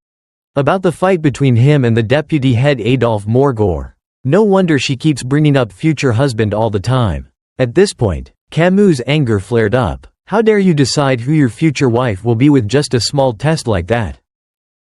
About the fight between him and the deputy head Adolphe Morgor. No wonder she keeps bringing up future husband all the time. At this point, Camus' anger flared up. How dare you decide who your future wife will be with just a small test like that?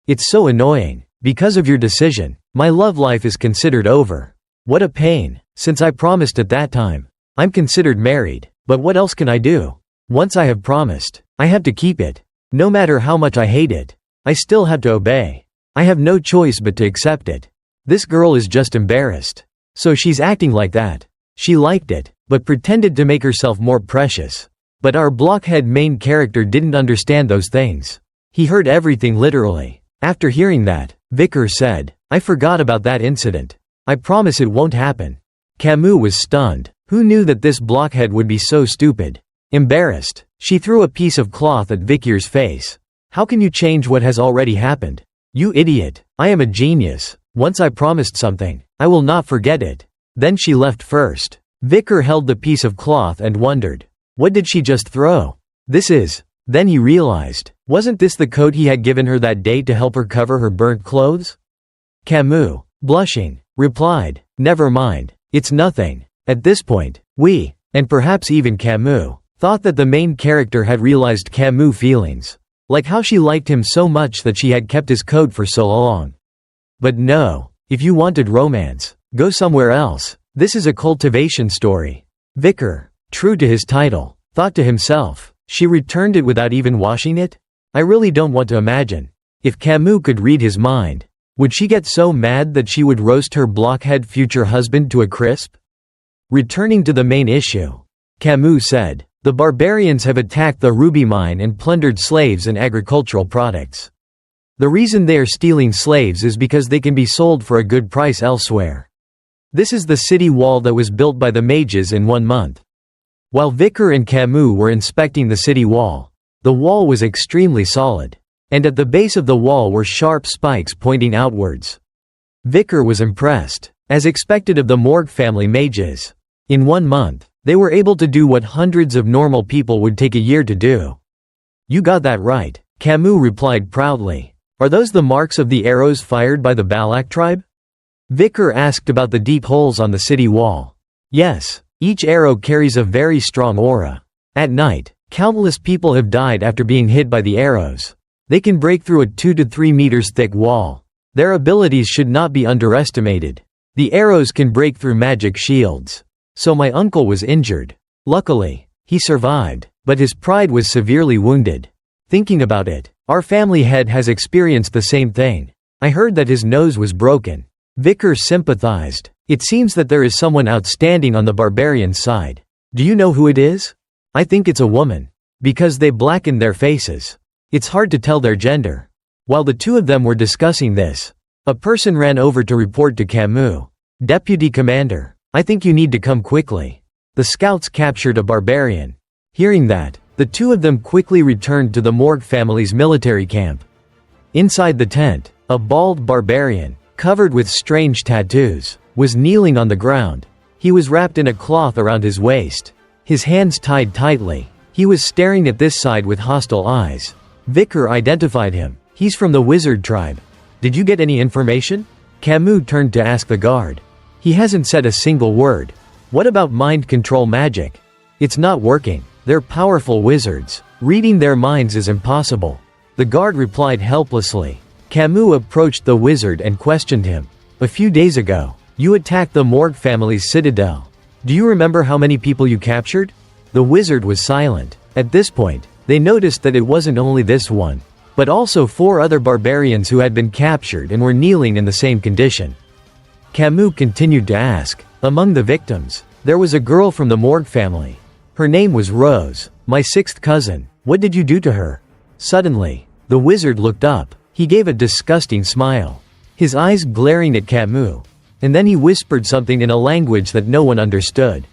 It's so annoying. Because of your decision, my love life is considered over. What a pain, since I promised at that time. I'm considered married, but what else can I do? Once I have promised, I have to keep it. No matter how much I hate it, I still have to obey. I have no choice but to accept it. This girl is just embarrassed. So she's acting like that. She liked it, but pretended to make herself more precious. But our blockhead main character didn't understand those things. He heard everything literally. After hearing that, Vicar said, I forgot about that incident. I promise it won't happen. Camus was stunned. Who knew that this blockhead would be so stupid? Embarrassed, she threw a piece of cloth at Vicier's face. How can you change what has already happened? You idiot. I am a genius. Once I promised something, I will not forget it. Then she left first. Vicar held the piece of cloth and wondered. What did she just throw? This is. Then he realized. Wasn't this the coat he had given her that day to help her cover her burnt clothes? Camus, blushing, replied, "Never mind, it's nothing." At this point, we, and perhaps even Camus, thought that the main character had realized Camus' feelings. Like how she liked him so much that she had kept his coat for so long. But no, if you wanted romance, go somewhere else. This is a cultivation story. Vicar, true to his title, thought to himself, she returned it without even washing it? I really don't want to imagine. If Camus could read his mind, would she get so mad that she would roast her blockhead future husband to a crisp? Returning to the main issue, Camus said, "The barbarians have attacked the ruby mine and plundered slaves and agricultural products. The reason they are stealing slaves is because they can be sold for a good price elsewhere. This is the city wall that was built by the mages in 1 month." While Vicar and Camus were inspecting the city wall, the wall was extremely solid, and at the base of the wall were sharp spikes pointing outwards. Vicar was impressed, as expected of the Morgue family mages. In 1 month, they were able to do what hundreds of normal people would take a year to do. "You got that right," Camus replied proudly. "Are those the marks of the arrows fired by the Balak tribe?" Vicar asked about the deep holes on the city wall. "Yes, each arrow carries a very strong aura. At night, countless people have died after being hit by the arrows. They can break through a 2 to 3 meters thick wall. Their abilities should not be underestimated. The arrows can break through magic shields. So my uncle was injured. Luckily, he survived, but his pride was severely wounded. Thinking about it, our family head has experienced the same thing. I heard that his nose was broken." Vicar sympathized. "It seems that there is someone outstanding on the barbarian side. Do you know who it is? I think it's a woman. Because they blackened their faces. It's hard to tell their gender." While the two of them were discussing this, a person ran over to report to Camus. "Deputy Commander, I think you need to come quickly. The scouts captured a barbarian." Hearing that, the two of them quickly returned to the Morgue family's military camp. Inside the tent, a bald barbarian, covered with strange tattoos, was kneeling on the ground. He was wrapped in a cloth around his waist, his hands tied tightly. He was staring at this side with hostile eyes. Vicar identified him. "He's from the wizard tribe. Did you get any information?" Camus turned to ask the guard. "He hasn't said a single word. What about mind control magic?" "It's not working. They're powerful wizards. Reading their minds is impossible." The guard replied helplessly. Camus approached the wizard and questioned him. "A few days ago, you attacked the Morgue family's citadel. Do you remember how many people you captured?" The wizard was silent. At this point, they noticed that it wasn't only this one, but also 4 other barbarians who had been captured and were kneeling in the same condition. Camus continued to ask, "Among the victims, there was a girl from the Morgue family. Her name was Rose, my 6th cousin. What did you do to her?" Suddenly, the wizard looked up. He gave a disgusting smile, his eyes glaring at Camus, and then he whispered something in a language that no one understood.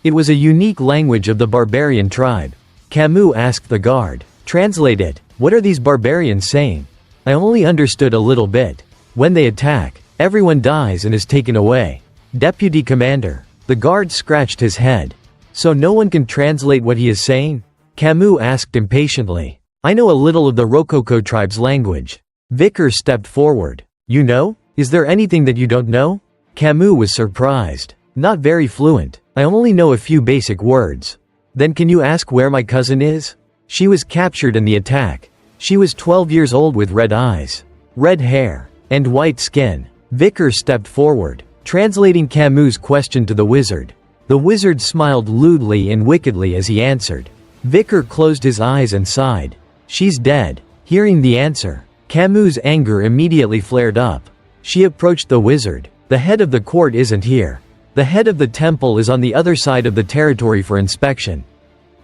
It was a unique language of the barbarian tribe. Camus asked the guard, "Translate it. What are these barbarians saying?" "I only understood a little bit. When they attack, everyone dies and is taken away." "Deputy Commander." The guard scratched his head. "So no one can translate what he is saying?" Camus asked impatiently. "I know a little of the Rococo tribe's language." Vicar stepped forward. "You know? Is there anything that you don't know?" Camus was surprised. "Not very fluent. I only know a few basic words." "Then can you ask where my cousin is?" "She was captured in the attack. She was 12 years old with red eyes, red hair, and white skin." Vicar stepped forward, translating Camus' question to the wizard. The wizard smiled lewdly and wickedly as he answered. Vicar closed his eyes and sighed. "She's dead." Hearing the answer, Camus' anger immediately flared up. She approached the wizard. "The head of the court isn't here. The head of the temple is on the other side of the territory for inspection.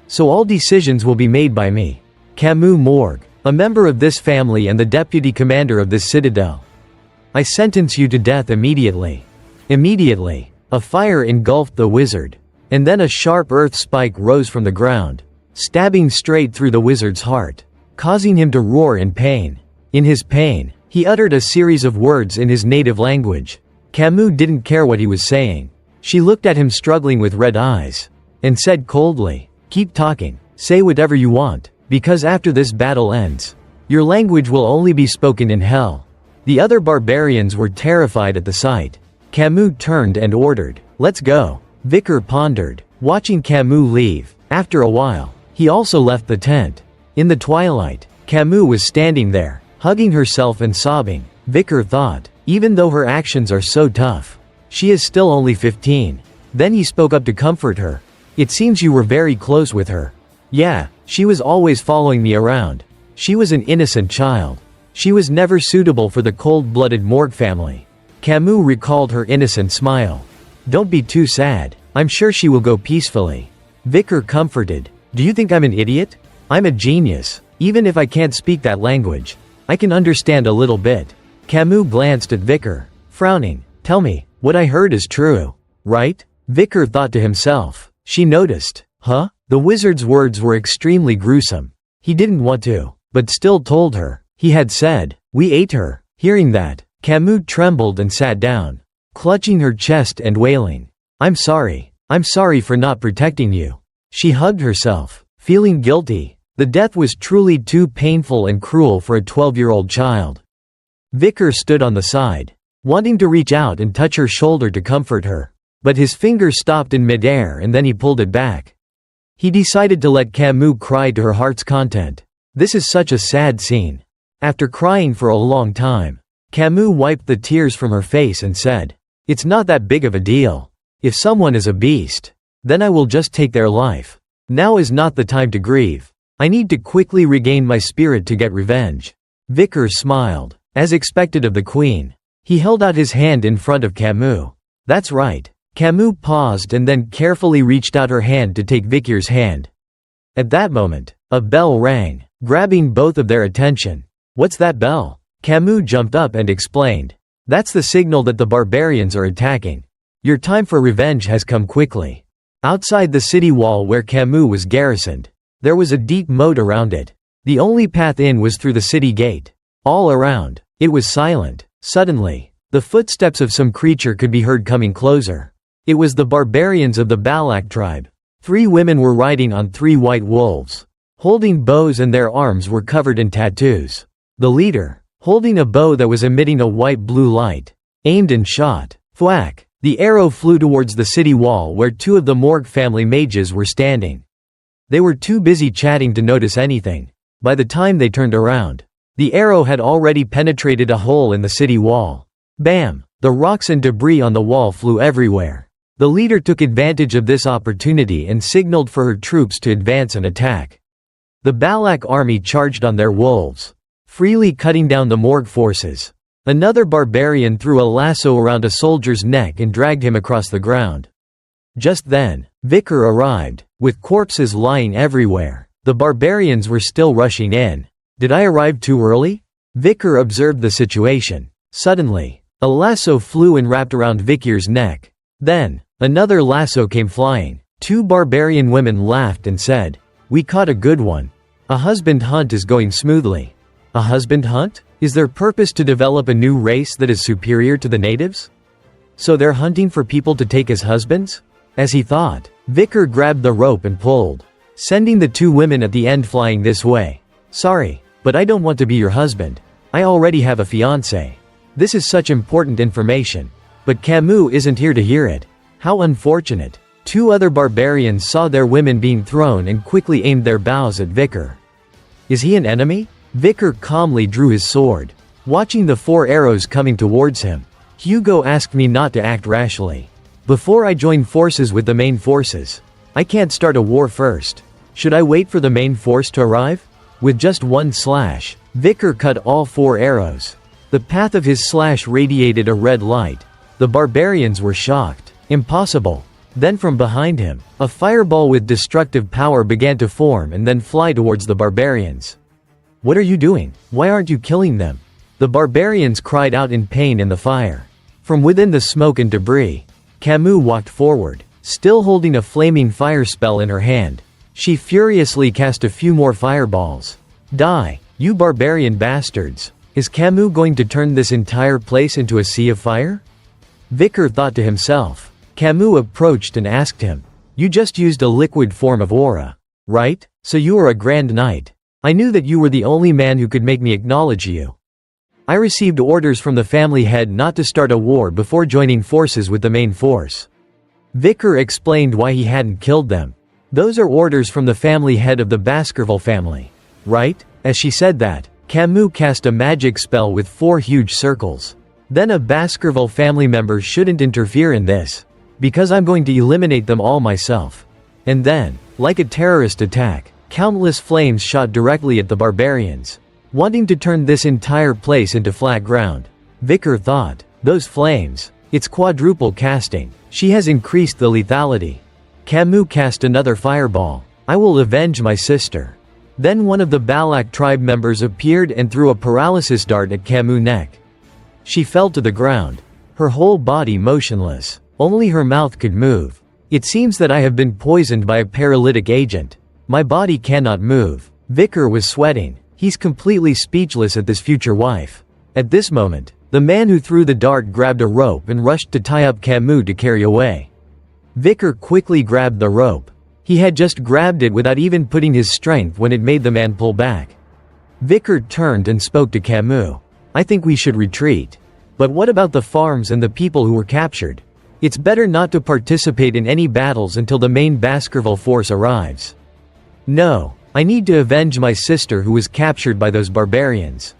So all decisions will be made by me, Camus Morgue, a member of this family and the deputy commander of this citadel. I sentence you to death immediately." Immediately, a fire engulfed the wizard, and then a sharp earth spike rose from the ground, stabbing straight through the wizard's heart, causing him to roar in pain. In his pain, he uttered a series of words in his native language. Camus didn't care what he was saying. She looked at him struggling with red eyes, and said coldly, "Keep talking, say whatever you want." because after this battle ends, your language will only be spoken in hell." The other barbarians were terrified at the sight. Camus turned and ordered, "Let's go." Vicar pondered, watching Camus leave. After a while, he also left the tent. In the twilight, Camus was standing there, hugging herself and sobbing. Vicar thought, even though her actions are so tough, she is still only 15. Then he spoke up to comfort her. "It seems you were very close with her." "Yeah, she was always following me around. She was an innocent child. She was never suitable for the cold-blooded Morgue family." Camus recalled her innocent smile. "Don't be too sad. I'm sure she will go peacefully." Vicar comforted. "Do you think I'm an idiot? I'm a genius. Even if I can't speak that language, I can understand a little bit." Camus glanced at Vicar, frowning. "Tell me, what I heard is true, right?" Vicar thought to himself. She noticed. "Huh?" The wizard's words were extremely gruesome. He didn't want to, but still told her. He had said, "We ate her." Hearing that, Camus trembled and sat down, clutching her chest and wailing. I'm sorry for not protecting you." She hugged herself, feeling guilty. The death was truly too painful and cruel for a 12-year-old child. Vicar stood on the side, wanting to reach out and touch her shoulder to comfort her. But his finger stopped in midair and then he pulled it back. He decided to let Camus cry to her heart's content. This is such a sad scene. After crying for a long time, Camus wiped the tears from her face and said, "It's not that big of a deal. If someone is a beast, then I will just take their life. Now is not the time to grieve. I need to quickly regain my spirit to get revenge." Vicar smiled, as expected of the queen. He held out his hand in front of Camus. "That's right." Camus paused and then carefully reached out her hand to take Vicar's hand. At that moment, a bell rang, grabbing both of their attention. "What's that bell?" Camus jumped up and explained. "That's the signal that the barbarians are attacking. Your time for revenge has come quickly." Outside the city wall where Camus was garrisoned, there was a deep moat around it. The only path in was through the city gate. All around, it was silent. Suddenly, the footsteps of some creature could be heard coming closer. It was the barbarians of the Balak tribe. 3 women were riding on 3 white wolves, holding bows, and their arms were covered in tattoos. The leader, holding a bow that was emitting a white-blue light, aimed and shot. Thwack! The arrow flew towards the city wall where 2 of the Morgue family mages were standing. They were too busy chatting to notice anything. By the time they turned around, the arrow had already penetrated a hole in the city wall. Bam! The rocks and debris on the wall flew everywhere. The leader took advantage of this opportunity and signaled for her troops to advance and attack. The Balak army charged on their wolves, freely cutting down the Morgue forces. Another barbarian threw a lasso around a soldier's neck and dragged him across the ground. Just then, Vicar arrived, with corpses lying everywhere. The barbarians were still rushing in. "Did I arrive too early?" Vicar observed the situation. Suddenly, a lasso flew and wrapped around Vicar's neck. Then, another lasso came flying. 2 barbarian women laughed and said, "We caught a good one. A husband hunt is going smoothly." A husband hunt? Is their purpose to develop a new race that is superior to the natives? So they're hunting for people to take as husbands? As he thought, Vicar grabbed the rope and pulled, sending the 2 women at the end flying this way. "Sorry, but I don't want to be your husband. I already have a fiancé." This is such important information. But Camus isn't here to hear it. How unfortunate. 2 other barbarians saw their women being thrown and quickly aimed their bows at Vicar. Is he an enemy? Vicar calmly drew his sword, watching the 4 arrows coming towards him. Hugo asked me not to act rashly. Before I join forces with the main forces, I can't start a war first. Should I wait for the main force to arrive? With just one slash, Vicar cut all 4 arrows. The path of his slash radiated a red light. The barbarians were shocked. Impossible. Then from behind him, a fireball with destructive power began to form and then fly towards the barbarians. What are you doing? Why aren't you killing them? The barbarians cried out in pain in the fire. From within the smoke and debris, Camus walked forward, still holding a flaming fire spell in her hand. She furiously cast a few more fireballs. Die, you barbarian bastards. Is Camus going to turn this entire place into a sea of fire? Vicar thought to himself. Camus approached and asked him, "You just used a liquid form of aura, right? So you are a grand knight. I knew that you were the only man who could make me acknowledge you. I received orders from the family head not to start a war before joining forces with the main force. Vicar explained why he hadn't killed them. Those are orders from the family head of the Baskerville family, right? As she said that, Camus cast a magic spell with 4 huge circles. Then a Baskerville family member shouldn't interfere in this, because I'm going to eliminate them all myself. And then, like a terrorist attack, countless flames shot directly at the barbarians, wanting to turn this entire place into flat ground. Vicar thought, those flames, it's quadruple casting. She has increased the lethality. Camus cast another fireball. I will avenge my sister. Then one of the Balak tribe members appeared and threw a paralysis dart at Camus' neck. She fell to the ground, her whole body motionless. Only her mouth could move. It seems that I have been poisoned by a paralytic agent. My body cannot move. Vicar was sweating. He's completely speechless at this future wife. At this moment, the man who threw the dart grabbed a rope and rushed to tie up Camus to carry away. Vicar quickly grabbed the rope. He had just grabbed it without even putting his strength when it made the man pull back. Vicar turned and spoke to Camus. I think we should retreat. But what about the farms and the people who were captured? It's better not to participate in any battles until the main Baskerville force arrives. No, I need to avenge my sister who was captured by those barbarians.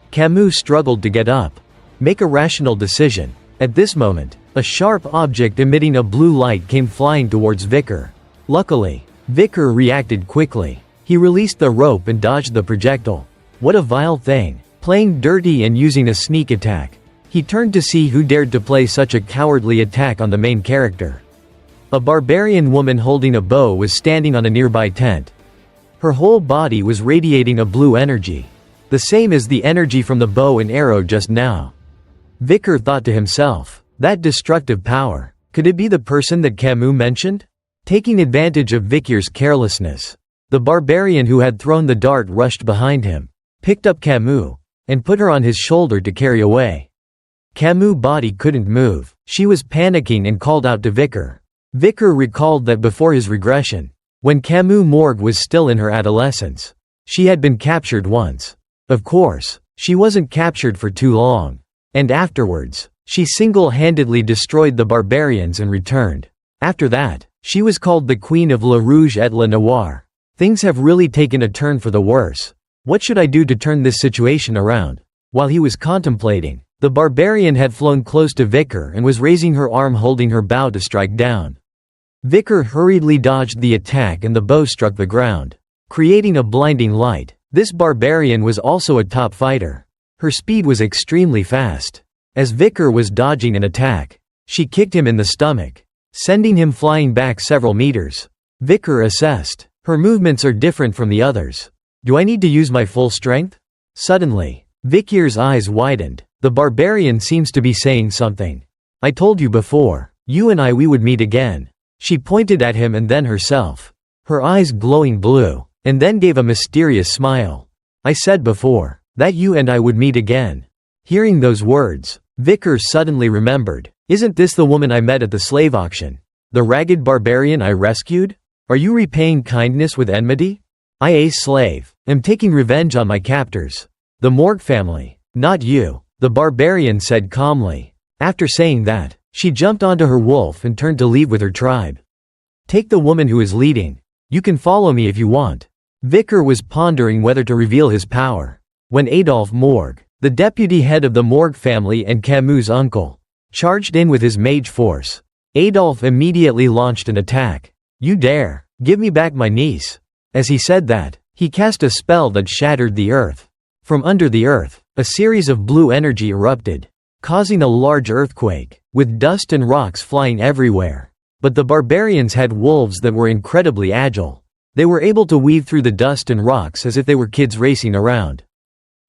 Camus struggled to get up, make a rational decision. At this moment, a sharp object emitting a blue light came flying towards Vicar. Luckily, Vicar reacted quickly. He released the rope and dodged the projectile. What a vile thing, playing dirty and using a sneak attack. He turned to see who dared to play such a cowardly attack on the main character. A barbarian woman holding a bow was standing on a nearby tent. Her whole body was radiating a blue energy, the same as the energy from the bow and arrow just now. Vicar thought to himself, that destructive power, could it be the person that Camus mentioned? Taking advantage of Vicar's carelessness, the barbarian who had thrown the dart rushed behind him, picked up Camus, and put her on his shoulder to carry away. Camus' body couldn't move. She was panicking and called out to Vicar. Vicar recalled that before his regression, when Camus' morgue was still in her adolescence, she had been captured once. Of course, she wasn't captured for too long. And afterwards, she single-handedly destroyed the barbarians and returned. After that, she was called the Queen of Le Rouge et Le Noir. Things have really taken a turn for the worse. What should I do to turn this situation around? While he was contemplating, the barbarian had flown close to Vicar and was raising her arm holding her bow to strike down. Vicar hurriedly dodged the attack and the bow struck the ground, creating a blinding light. This barbarian was also a top fighter. Her speed was extremely fast. As Vicar was dodging an attack, she kicked him in the stomach, sending him flying back several meters. Vicar assessed. Her movements are different from the others. Do I need to use my full strength? Suddenly, Vicar's eyes widened. The barbarian seems to be saying something. I told you before, you and we would meet again. She pointed at him and then herself, her eyes glowing blue, and then gave a mysterious smile. I said before, that you and I would meet again. Hearing those words, Vicar suddenly remembered. Isn't this the woman I met at the slave auction? The ragged barbarian I rescued? Are you repaying kindness with enmity? I, a slave, am taking revenge on my captors. The Morgue family, not you, the barbarian said calmly. After saying that, she jumped onto her wolf and turned to leave with her tribe. Take the woman who is leading. You can follow me if you want. Vicar was pondering whether to reveal his power, when Adolphe Morgue, the deputy head of the Morgue family and Camus' uncle, charged in with his mage force. Adolphe immediately launched an attack. You dare, give me back my niece. As he said that, he cast a spell that shattered the earth. From under the earth, a series of blue energy erupted, causing a large earthquake, with dust and rocks flying everywhere. But the barbarians had wolves that were incredibly agile. They were able to weave through the dust and rocks as if they were kids racing around.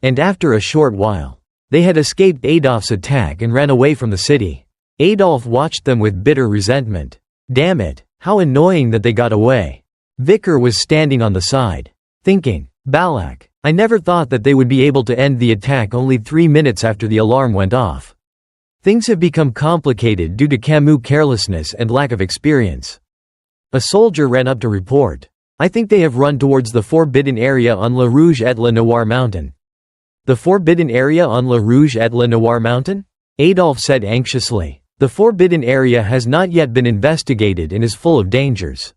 And after a short while, they had escaped Adolphe's attack and ran away from the city. Adolphe watched them with bitter resentment. Damn it, how annoying that they got away. Vicar was standing on the side, thinking, Balak, I never thought that they would be able to end the attack only 3 minutes after the alarm went off. Things have become complicated due to Camus' carelessness and lack of experience. A soldier ran up to report. I think they have run towards the forbidden area on La Rouge et la Noire mountain. The forbidden area on La Rouge et la Noire mountain? Adolphe said anxiously. The forbidden area has not yet been investigated and is full of dangers.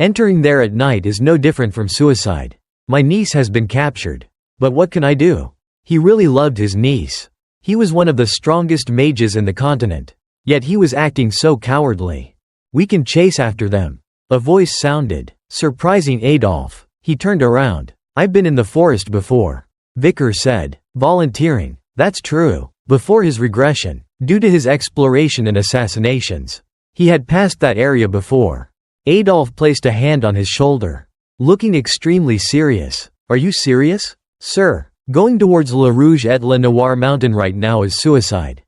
Entering there at night is no different from suicide. My niece has been captured. But what can I do? He really loved his niece. He was one of the strongest mages in the continent. Yet he was acting so cowardly. We can chase after them. A voice sounded, surprising Adolphe. He turned around. I've been in the forest before. Vicar said, volunteering. That's true. Before his regression, due to his exploration and assassinations, he had passed that area before. Adolphe placed a hand on his shoulder, looking extremely serious. Are you serious, sir? Going towards La Rouge et la Noire mountain right now is suicide.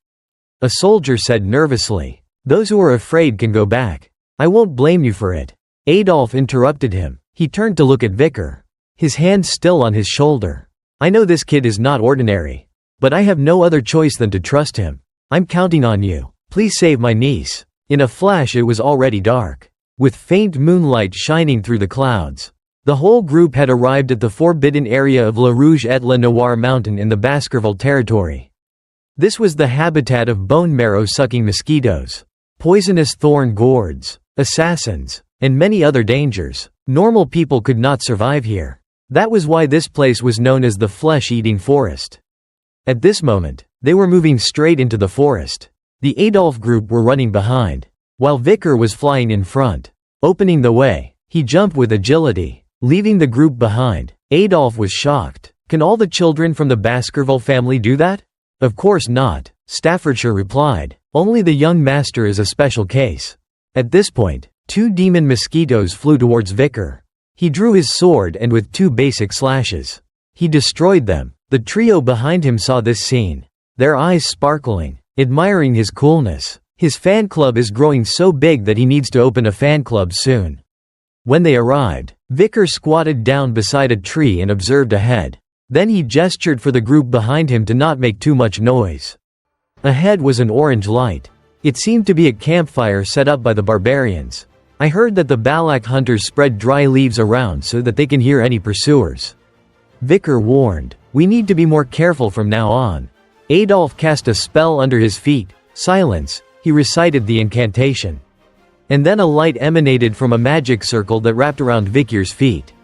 A soldier said nervously. Those who are afraid can go back. I won't blame you for it. Adolphe interrupted him. He turned to look at Vicar, his hand still on his shoulder. I know this kid is not ordinary, but I have no other choice than to trust him. I'm counting on you. Please save my niece. In a flash it was already dark, with faint moonlight shining through the clouds. The whole group had arrived at the forbidden area of La Rouge et la Noire mountain in the Baskerville territory. This was the habitat of bone marrow-sucking mosquitoes, poisonous thorn gourds, assassins, and many other dangers. Normal people could not survive here. That was why this place was known as the flesh-eating forest. At this moment, they were moving straight into the forest. The Adolphe group were running behind, while Vicar was flying in front, opening the way. He jumped with agility, leaving the group behind. Adolphe was shocked. Can all the children from the Baskerville family do that? Of course not, Staffordshire replied. Only the young master is a special case. At this point, 2 demon mosquitoes flew towards Vicar. He drew his sword and with 2 basic slashes, he destroyed them. The trio behind him saw this scene, their eyes sparkling, admiring his coolness. His fan club is growing so big that he needs to open a fan club soon. When they arrived, Vicar squatted down beside a tree and observed ahead. Then he gestured for the group behind him to not make too much noise. Ahead was an orange light. It seemed to be a campfire set up by the barbarians. I heard that the Balak hunters spread dry leaves around so that they can hear any pursuers. Vicar warned, we need to be more careful from now on. Adolphe cast a spell under his feet. Silence, he recited the incantation. And then a light emanated from a magic circle that wrapped around Vicar's feet.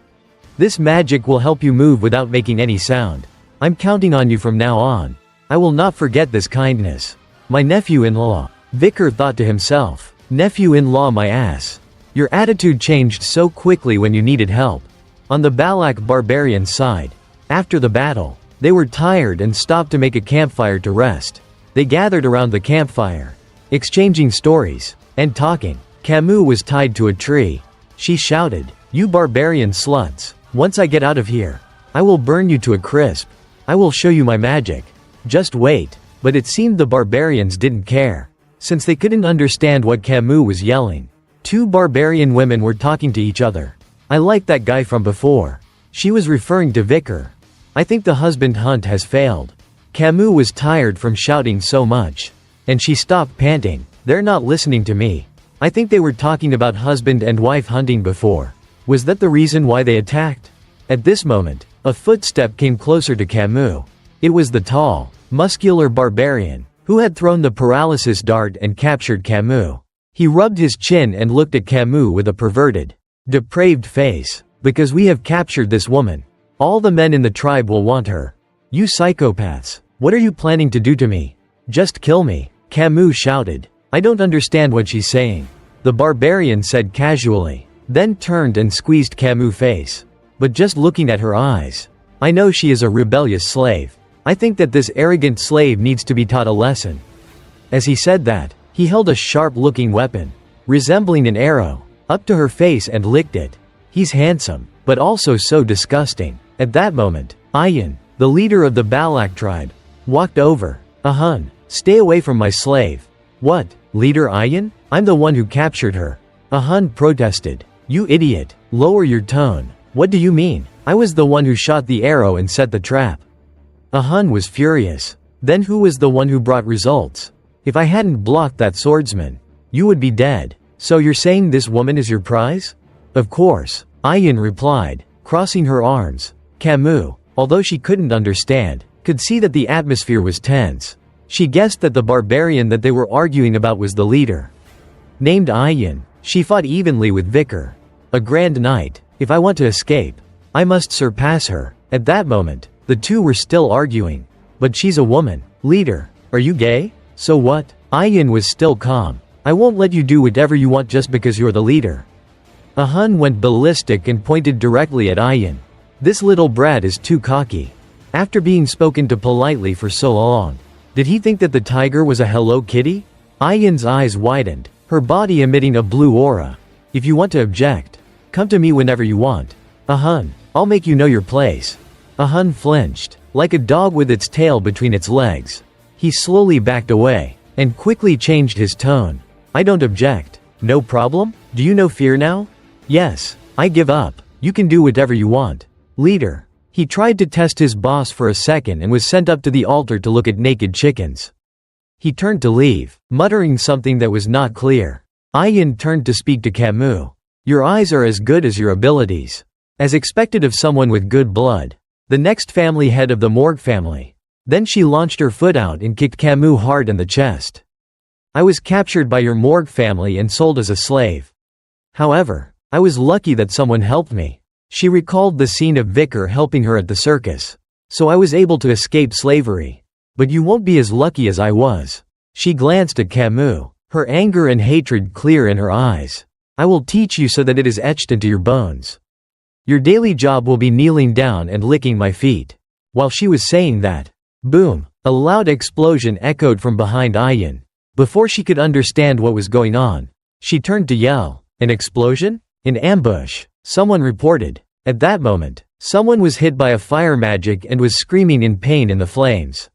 This magic will help you move without making any sound. I'm counting on you from now on. I will not forget this kindness. My nephew-in-law, Vicar thought to himself. Nephew-in-law my ass. Your attitude changed so quickly when you needed help. On the Balak barbarian side, after the battle, they were tired and stopped to make a campfire to rest. They gathered around the campfire, exchanging stories, and talking. Camus was tied to a tree. She shouted, you barbarian sluts. Once I get out of here, I will burn you to a crisp. I will show you my magic. Just wait. But it seemed the barbarians didn't care, since they couldn't understand what Camus was yelling. 2 barbarian women were talking to each other. I like that guy from before. She was referring to Vicar. I think the husband hunt has failed. Camus was tired from shouting so much, and she stopped panting. They're not listening to me. I think they were talking about husband and wife hunting before. Was that the reason why they attacked? At this moment, a footstep came closer to Camus. It was the tall, muscular barbarian, who had thrown the paralysis dart and captured Camus. He rubbed his chin and looked at Camus with a perverted, depraved face. Because we have captured this woman, all the men in the tribe will want her. You psychopaths, what are you planning to do to me? Just kill me, Camus shouted. I don't understand what she's saying, the barbarian said casually, then turned and squeezed Camus' face. But just looking at her eyes, I know she is a rebellious slave. I think that this arrogant slave needs to be taught a lesson. As he said that, he held a sharp-looking weapon, resembling an arrow, up to her face and licked it. He's handsome, but also so disgusting. At that moment, Ayan, the leader of the Balak tribe, walked over. Ahun, stay away from my slave. What, Leader Ayan? I'm the one who captured her. Ahun protested. You idiot, lower your tone. What do you mean? I was the one who shot the arrow and set the trap. Ahun was furious. Then who was the one who brought results? If I hadn't blocked that swordsman, you would be dead. So you're saying this woman is your prize? Of course. Ayin replied, crossing her arms. Camus, although she couldn't understand, could see that the atmosphere was tense. She guessed that the barbarian that they were arguing about was the leader. Named Ayin, she fought evenly with Vicar. A grand knight. If I want to escape, I must surpass her. At that moment, the two were still arguing. But she's a woman. Leader, are you gay? So what? Ayin was still calm. I won't let you do whatever you want just because you're the leader. Ahun went ballistic and pointed directly at Ayin. This little brat is too cocky. After being spoken to politely for so long, did he think that the tiger was a Hello Kitty? Ayin's eyes widened, her body emitting a blue aura. If you want to object, come to me whenever you want. Ahun, I'll make you know your place. Ahun flinched, like a dog with its tail between its legs. He slowly backed away, and quickly changed his tone. I don't object. No problem? Do you know fear now? Yes, I give up. You can do whatever you want. Leader. He tried to test his boss for a second and was sent up to the altar to look at naked chickens. He turned to leave, muttering something that was not clear. Ayin turned to speak to Camus. Your eyes are as good as your abilities. As expected of someone with good blood. The next family head of the Morgue family. Then she launched her foot out and kicked Camus hard in the chest. I was captured by your Morgue family and sold as a slave. However, I was lucky that someone helped me. She recalled the scene of Vicar helping her at the circus. So I was able to escape slavery. But you won't be as lucky as I was. She glanced at Camus, her anger and hatred clear in her eyes. I will teach you so that it is etched into your bones. Your daily job will be kneeling down and licking my feet. While she was saying that, boom, a loud explosion echoed from behind Ayin. Before she could understand what was going on, she turned to yell, an explosion? An ambush, someone reported. At that moment, someone was hit by a fire magic and was screaming in pain in the flames.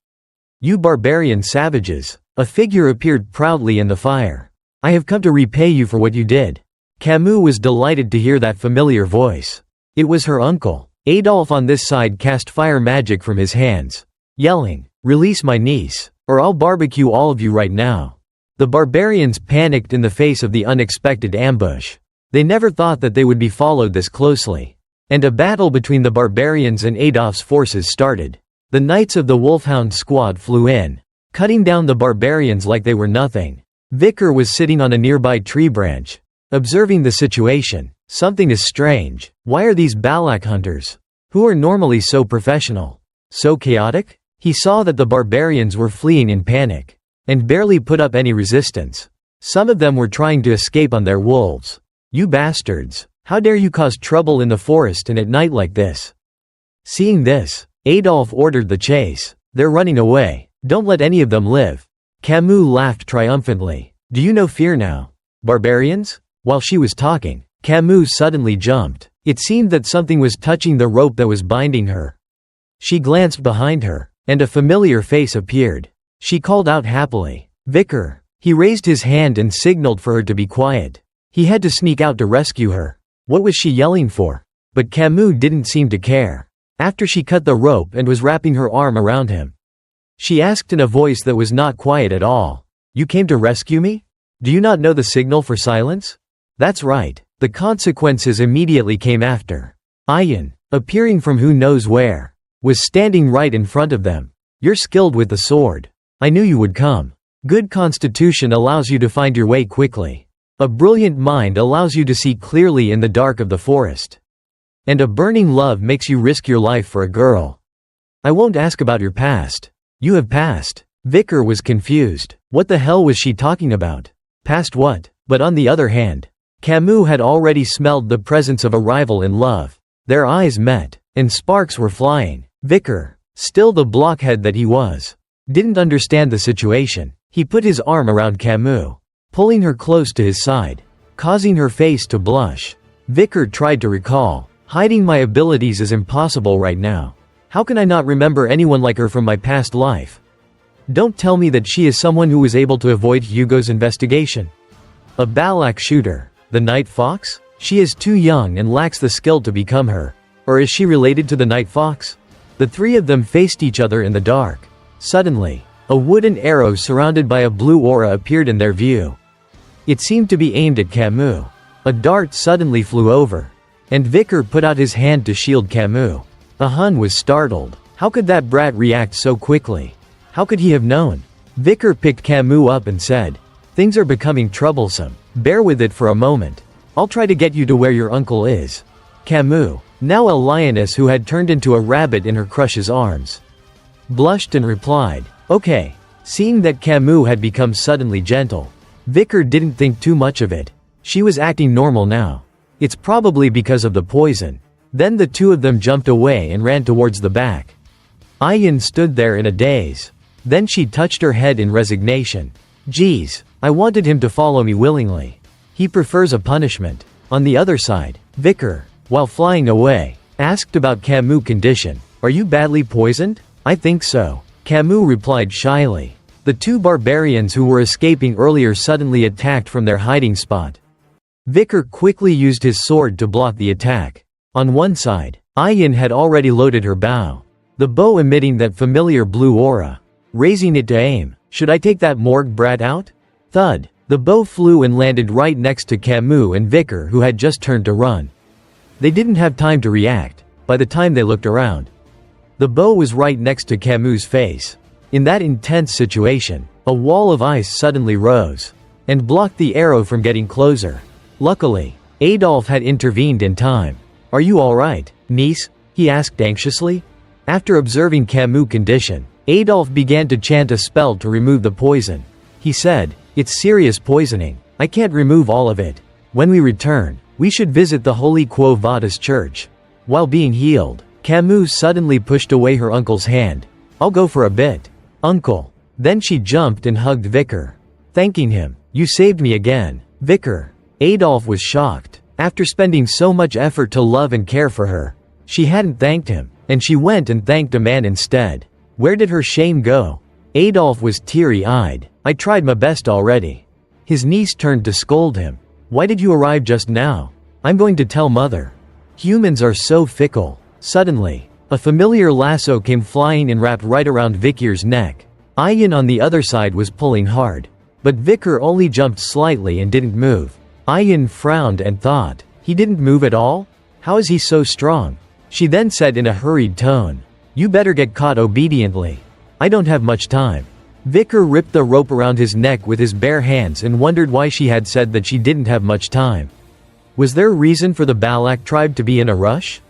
You barbarian savages, a figure appeared proudly in the fire. I have come to repay you for what you did. Camus was delighted to hear that familiar voice. It was her uncle. Adolphe on this side cast fire magic from his hands, yelling, release my niece, or I'll barbecue all of you right now. The barbarians panicked in the face of the unexpected ambush. They never thought that they would be followed this closely. And a battle between the barbarians and Adolphe's forces started. The knights of the Wolfhound squad flew in, cutting down the barbarians like they were nothing. Vicar was sitting on a nearby tree branch, observing the situation. Something is strange. Why are these Balak hunters, who are normally so professional, so chaotic? He saw that the barbarians were fleeing in panic, and barely put up any resistance. Some of them were trying to escape on their wolves. You bastards, how dare you cause trouble in the forest and at night like this? Seeing this, Adolphe ordered the chase. They're running away. Don't let any of them live. Camus laughed triumphantly. Do you know fear now, barbarians? While she was talking, Camus suddenly jumped. It seemed that something was touching the rope that was binding her. She glanced behind her, and a familiar face appeared. She called out happily, Vicar. He raised his hand and signaled for her to be quiet. He had to sneak out to rescue her. What was she yelling for? But Camus didn't seem to care. After she cut the rope and was wrapping her arm around him, she asked in a voice that was not quiet at all. You came to rescue me? Do you not know the signal for silence? That's right. The consequences immediately came after. Ayin, appearing from who knows where, was standing right in front of them. You're skilled with the sword. I knew you would come. Good constitution allows you to find your way quickly. A brilliant mind allows you to see clearly in the dark of the forest. And a burning love makes you risk your life for a girl. I won't ask about your past. You have passed. Vicar was confused. What the hell was she talking about? Past what? But on the other hand, Camus had already smelled the presence of a rival in love. Their eyes met, and sparks were flying. Vicar, still the blockhead that he was, didn't understand the situation. He put his arm around Camus, pulling her close to his side, causing her face to blush. Vicar tried to recall. Hiding my abilities is impossible right now. How can I not remember anyone like her from my past life? Don't tell me that she is someone who was able to avoid Hugo's investigation. A Balak shooter. The Night Fox? She is too young and lacks the skill to become her. Or is she related to the Night Fox? The three of them faced each other in the dark. Suddenly, a wooden arrow surrounded by a blue aura appeared in their view. It seemed to be aimed at Camus. A dart suddenly flew over. and Vicar put out his hand to shield Camus. Hun was startled. How could that brat react so quickly? How could he have known? Vicar picked Camus up and said, "Things are becoming troublesome. Bear with it for a moment. I'll try to get you to where your uncle is." Camus, now a lioness who had turned into a rabbit in her crush's arms, blushed and replied, "Okay." Seeing that Camus had become suddenly gentle, Vicar didn't think too much of it. She was acting normal now. It's probably because of the poison. Then the two of them jumped away and ran towards the back. Ayin stood there in a daze. Then she touched her head in resignation. "Geez, I wanted him to follow me willingly. He prefers a punishment." On the other side, Vicar, while flying away, asked about Camus' condition. "Are you badly poisoned?" "I think so," Camus replied shyly. The two barbarians who were escaping earlier suddenly attacked from their hiding spot. Vicar quickly used his sword to block the attack. On one side, Ayin had already loaded her bow, the bow emitting that familiar blue aura. Raising it to aim, "Should I take that morgue brat out?" Thud. The bow flew and landed right next to Camus and Vicar, who had just turned to run. They didn't have time to react. By the time they looked around, the bow was right next to Camus' face. In that intense situation, a wall of ice suddenly rose and blocked the arrow from getting closer. Luckily, Adolf had intervened in time. "Are you alright, niece?" he asked anxiously. After observing Camus' condition, Adolf began to chant a spell to remove the poison. He said, "It's serious poisoning. I can't remove all of it. When we return, we should visit the Holy Quo Vadis church." While being healed, Camus suddenly pushed away her uncle's hand. "I'll go for a bit, uncle." Then she jumped and hugged Vicar, thanking him. "You saved me again, Vicar." Adolf was shocked. After spending so much effort to love and care for her, she hadn't thanked him, and she went and thanked a man instead. Where did her shame go? Adolf was teary-eyed. "I tried my best already." His niece turned to scold him. "Why did you arrive just now?" "I'm going to tell mother." Humans are so fickle. Suddenly, a familiar lasso came flying and wrapped right around Vicar's neck. Ayin on the other side was pulling hard, but Vicar only jumped slightly and didn't move. Ayin frowned and thought, "He didn't move at all? How is he so strong?" She then said in a hurried tone, "You better get caught obediently. I don't have much time." Vicar ripped the rope around his neck with his bare hands and wondered why she had said that she didn't have much time. Was there reason for the Balak tribe to be in a rush?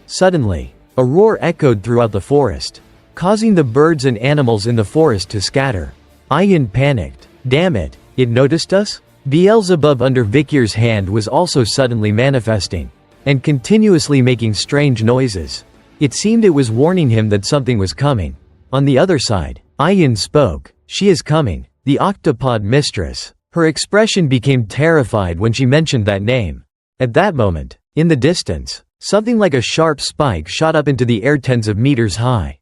Suddenly, a roar echoed throughout the forest, causing the birds and animals in the forest to scatter. Ayin panicked. "Damn it, it noticed us?" Beelzebub under Vicar's hand was also suddenly manifesting, and continuously making strange noises. It seemed it was warning him that something was coming. On the other side, Ayin spoke. "She is coming, the octopod mistress." Her expression became terrified when she mentioned that name. At that moment, in the distance, something like a sharp spike shot up into the air tens of meters high.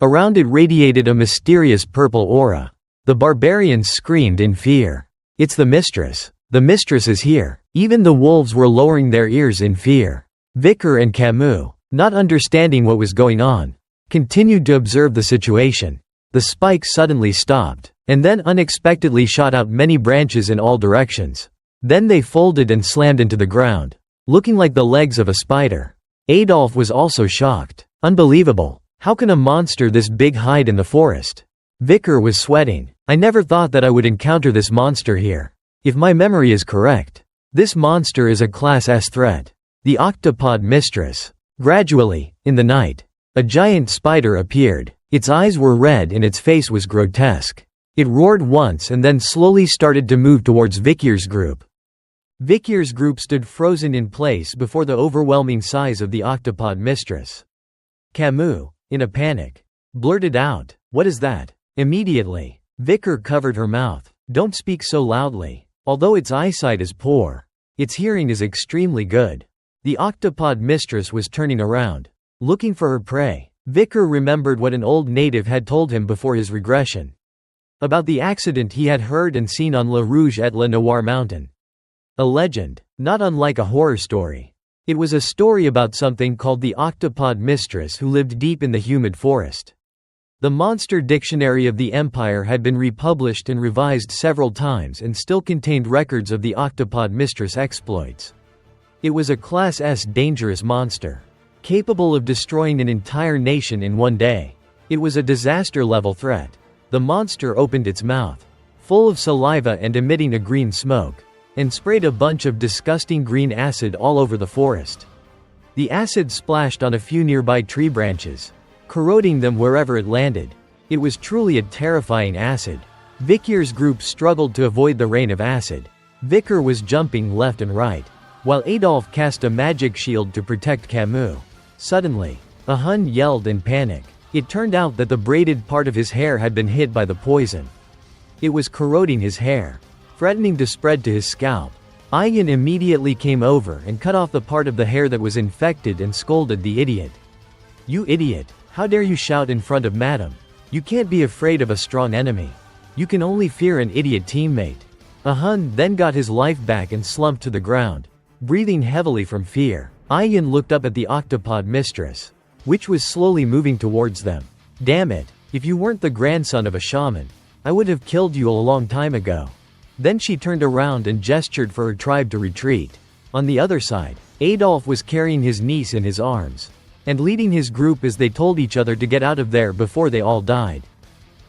Around it radiated a mysterious purple aura. The barbarians screamed in fear. "It's the mistress. The mistress is here." Even the wolves were lowering their ears in fear. Vicar and Camus, not understanding what was going on, continued to observe the situation. The spike suddenly stopped, and then unexpectedly shot out many branches in all directions. Then they folded and slammed into the ground, looking like the legs of a spider. Adolf was also shocked. Unbelievable. How can a monster this big hide in the forest? Vicar was sweating. "I never thought that I would encounter this monster here. If my memory is correct, this monster is a Class S threat. The octopod mistress." Gradually, in the night, a giant spider appeared. Its eyes were red and its face was grotesque. It roared once and then slowly started to move towards Vicar's group. Vicar's group stood frozen in place before the overwhelming size of the octopod mistress. Camus, in a panic, blurted out, "What is that?" Immediately, Vicar covered her mouth. "Don't speak so loudly. Although its eyesight is poor, its hearing is extremely good." The octopod mistress was turning around, looking for her prey. Vicar remembered what an old native had told him before his regression, about the accident he had heard and seen on La Rouge et La Noire mountain. A legend, not unlike a horror story. It was a story about something called the octopod mistress who lived deep in the humid forest. The Monster Dictionary of the Empire had been republished and revised several times and still contained records of the octopod mistress exploits. It was a Class S dangerous monster, capable of destroying an entire nation in one day. It was a disaster-level threat. The monster opened its mouth, full of saliva and emitting a green smoke, and sprayed a bunch of disgusting green acid all over the forest. The acid splashed on a few nearby tree branches, corroding them wherever it landed. It was truly a terrifying acid. Vikir's group struggled to avoid the rain of acid. Vikir was jumping left and right, while Adolf cast a magic shield to protect Camus. Suddenly, a Hun yelled in panic. It turned out that the braided part of his hair had been hit by the poison. It was corroding his hair, threatening to spread to his scalp. Ayan immediately came over and cut off the part of the hair that was infected and scolded the idiot. "You idiot, how dare you shout in front of Madam? You can't be afraid of a strong enemy. You can only fear an idiot teammate." A Hun then got his life back and slumped to the ground, breathing heavily from fear. Ayan looked up at the octopod mistress, which was slowly moving towards them. "Damn it, if you weren't the grandson of a shaman, I would have killed you a long time ago." Then she turned around and gestured for her tribe to retreat. On the other side, Adolf was carrying his niece in his arms, and leading his group as they told each other to get out of there before they all died.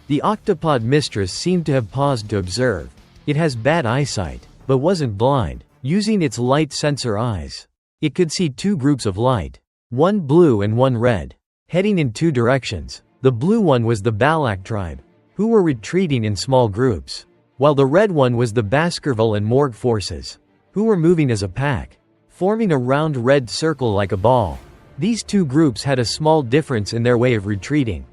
The octopod mistress seemed to have paused to observe. It has bad eyesight, but wasn't blind. Using its light sensor eyes, it could see two groups of light, one blue and one red, heading in two directions. The blue one was the Balak tribe, who were retreating in small groups, while the red one was the Baskerville and Morgue forces, who were moving as a pack, forming a round red circle like a ball. These two groups had a small difference in their way of retreating,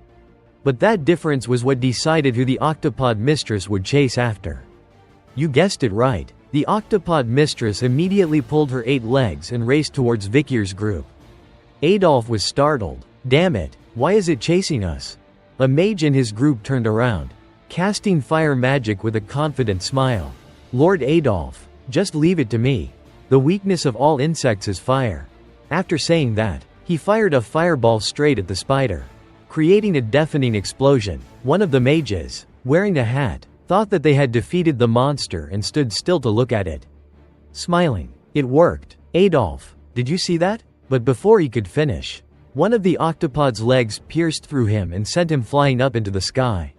but that difference was what decided who the octopod mistress would chase after. You guessed it right. The octopod mistress immediately pulled her 8 legs and raced towards Vikir's group. Adolf was startled. "Damn it, why is it chasing us?" A mage in his group turned around, casting fire magic with a confident smile. "Lord Adolf, just leave it to me. The weakness of all insects is fire." After saying that, he fired a fireball straight at the spider, creating a deafening explosion. One of the mages, wearing a hat, thought that they had defeated the monster and stood still to look at it, smiling. It worked. "Adolf, did you see that?" But before he could finish, one of the octopod's legs pierced through him and sent him flying up into the sky.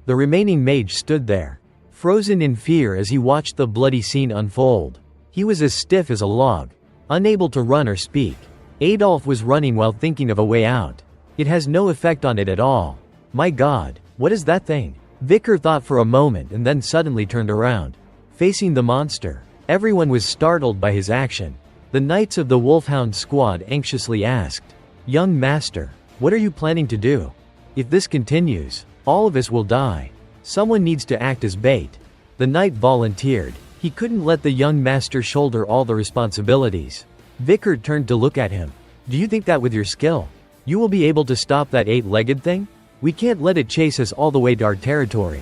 The remaining mage stood there, frozen in fear as he watched the bloody scene unfold. He was as stiff as a log, unable to run or speak. Adolf was running while thinking of a way out. It has no effect on it at all. My God, what is that thing? Vikir thought for a moment and then suddenly turned around, facing the monster. Everyone was startled by his action. The Knights of the Wolfhound squad anxiously asked, "Young master, what are you planning to do? If this continues, all of us will die. Someone needs to act as bait." The knight volunteered. He couldn't let the young master shoulder all the responsibilities. Vikir turned to look at him. "Do you think that with your skill, you will be able to stop that 8-legged thing? We can't let it chase us all the way to our territory.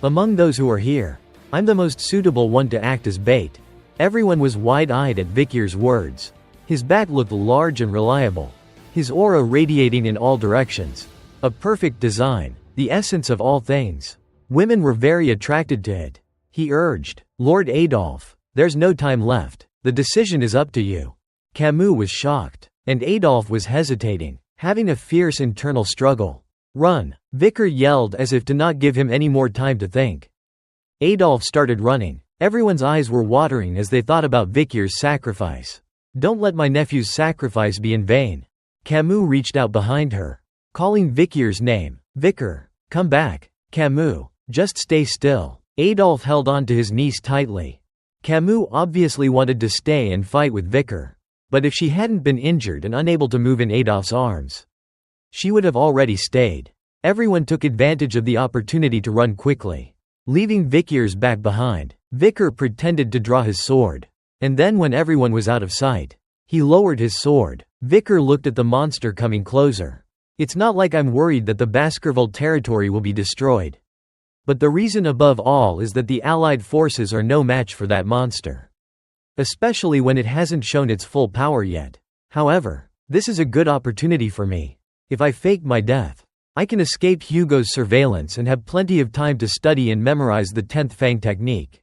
Among those who are here, I'm the most suitable one to act as bait." Everyone was wide-eyed at Vikir's words. His back looked large and reliable, his aura radiating in all directions. A perfect design, the essence of all things. Women were very attracted to it. He urged, "Lord Adolf, there's no time left. The decision is up to you." Camus was shocked, and Adolf was hesitating, having a fierce internal struggle. "Run!" Vikir yelled as if to not give him any more time to think. Adolf started running. Everyone's eyes were watering as they thought about Vikir's sacrifice. "Don't let my nephew's sacrifice be in vain." Camus reached out behind her, calling Vikir's name. "Vikir, come back." "Camus, just stay still." Adolf held on to his niece tightly. Camus obviously wanted to stay and fight with Vikir, but if she hadn't been injured and unable to move in Adolf's arms, she would have already stayed. Everyone took advantage of the opportunity to run quickly, leaving Vikir's back behind. Vikir pretended to draw his sword, and then when everyone was out of sight, he lowered his sword. Vikir looked at the monster coming closer. "It's not like I'm worried that the Baskerville territory will be destroyed. But the reason above all is that the Allied forces are no match for that monster. Especially when it hasn't shown its full power yet. However, this is a good opportunity for me. If I fake my death, I can escape Hugo's surveillance and have plenty of time to study and memorize the 10th Fang technique."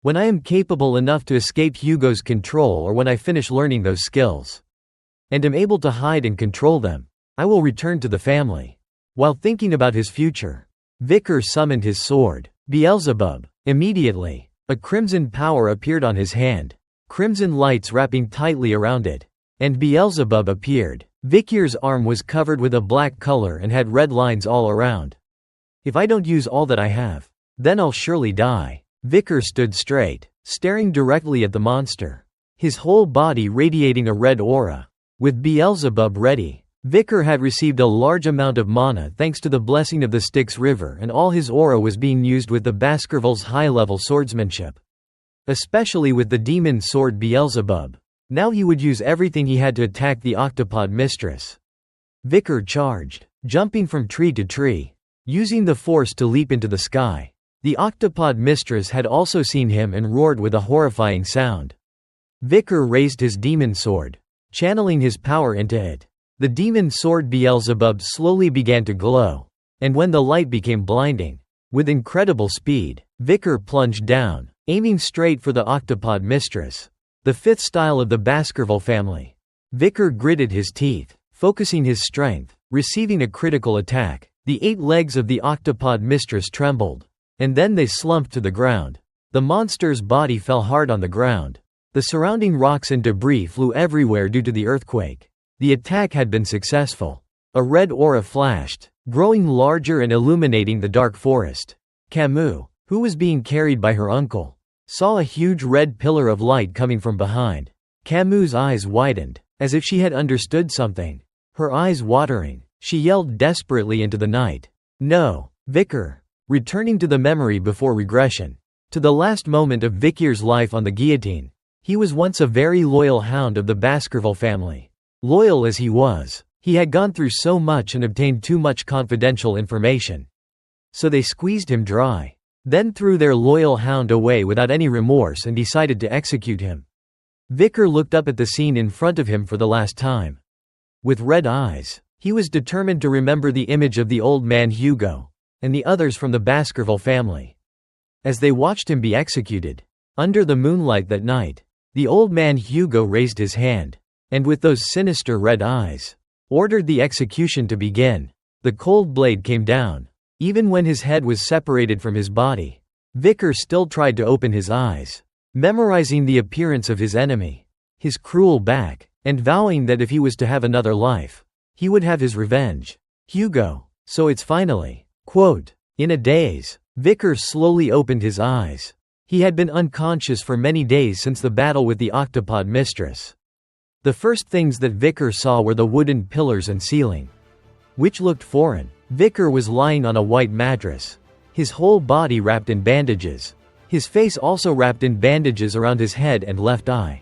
When I am capable enough to escape Hugo's control or when I finish learning those skills, and am able to hide and control them, I will return to the family. While thinking about his future, Vicar summoned his sword, Beelzebub. Immediately, a crimson power appeared on his hand, crimson lights wrapping tightly around it, and Beelzebub appeared. Vicar's arm was covered with a black color and had red lines all around. If I don't use all that I have, then I'll surely die. Vicar stood straight, staring directly at the monster, his whole body radiating a red aura. With Beelzebub ready, Vicar had received a large amount of mana thanks to the blessing of the Styx River, and all his aura was being used with the Baskervilles' high-level swordsmanship, especially with the demon sword Beelzebub. Now he would use everything he had to attack the octopod mistress. Vicar charged, jumping from tree to tree, using the force to leap into the sky. The octopod mistress had also seen him and roared with a horrifying sound. Vicar raised his demon sword, channeling his power into it. The demon sword Beelzebub slowly began to glow, and when the light became blinding, with incredible speed, Vicar plunged down, aiming straight for the octopod mistress, the fifth style of the Baskerville family. Vicar gritted his teeth, focusing his strength, receiving a critical attack. The 8 legs of the octopod mistress trembled, and then they slumped to the ground. The monster's body fell hard on the ground. The surrounding rocks and debris flew everywhere due to the earthquake. The attack had been successful. A red aura flashed, growing larger and illuminating the dark forest. Camus, who was being carried by her uncle, saw a huge red pillar of light coming from behind. Camus' eyes widened, as if she had understood something. Her eyes watering, she yelled desperately into the night. No, Vicar. Returning to the memory before regression. To the last moment of Vicar's life on the guillotine. He was once a very loyal hound of the Baskerville family. Loyal as he was, he had gone through so much and obtained too much confidential information. So they squeezed him dry, then threw their loyal hound away without any remorse and decided to execute him. Vicar looked up at the scene in front of him for the last time. With red eyes, he was determined to remember the image of the old man Hugo, and the others from the Baskerville family. As they watched him be executed, under the moonlight that night, the old man Hugo raised his hand, and with those sinister red eyes, ordered the execution to begin. The cold blade came down. Even when his head was separated from his body, Vicar still tried to open his eyes, memorizing the appearance of his enemy, his cruel back, and vowing that if he was to have another life, he would have his revenge. Hugo, so it's finally. Quote, in a daze, Vicar slowly opened his eyes. He had been unconscious for many days since the battle with the octopod mistress. The first things that Vicar saw were the wooden pillars and ceiling, which looked foreign. Vicar was lying on a white mattress, his whole body wrapped in bandages, his face also wrapped in bandages around his head and left eye.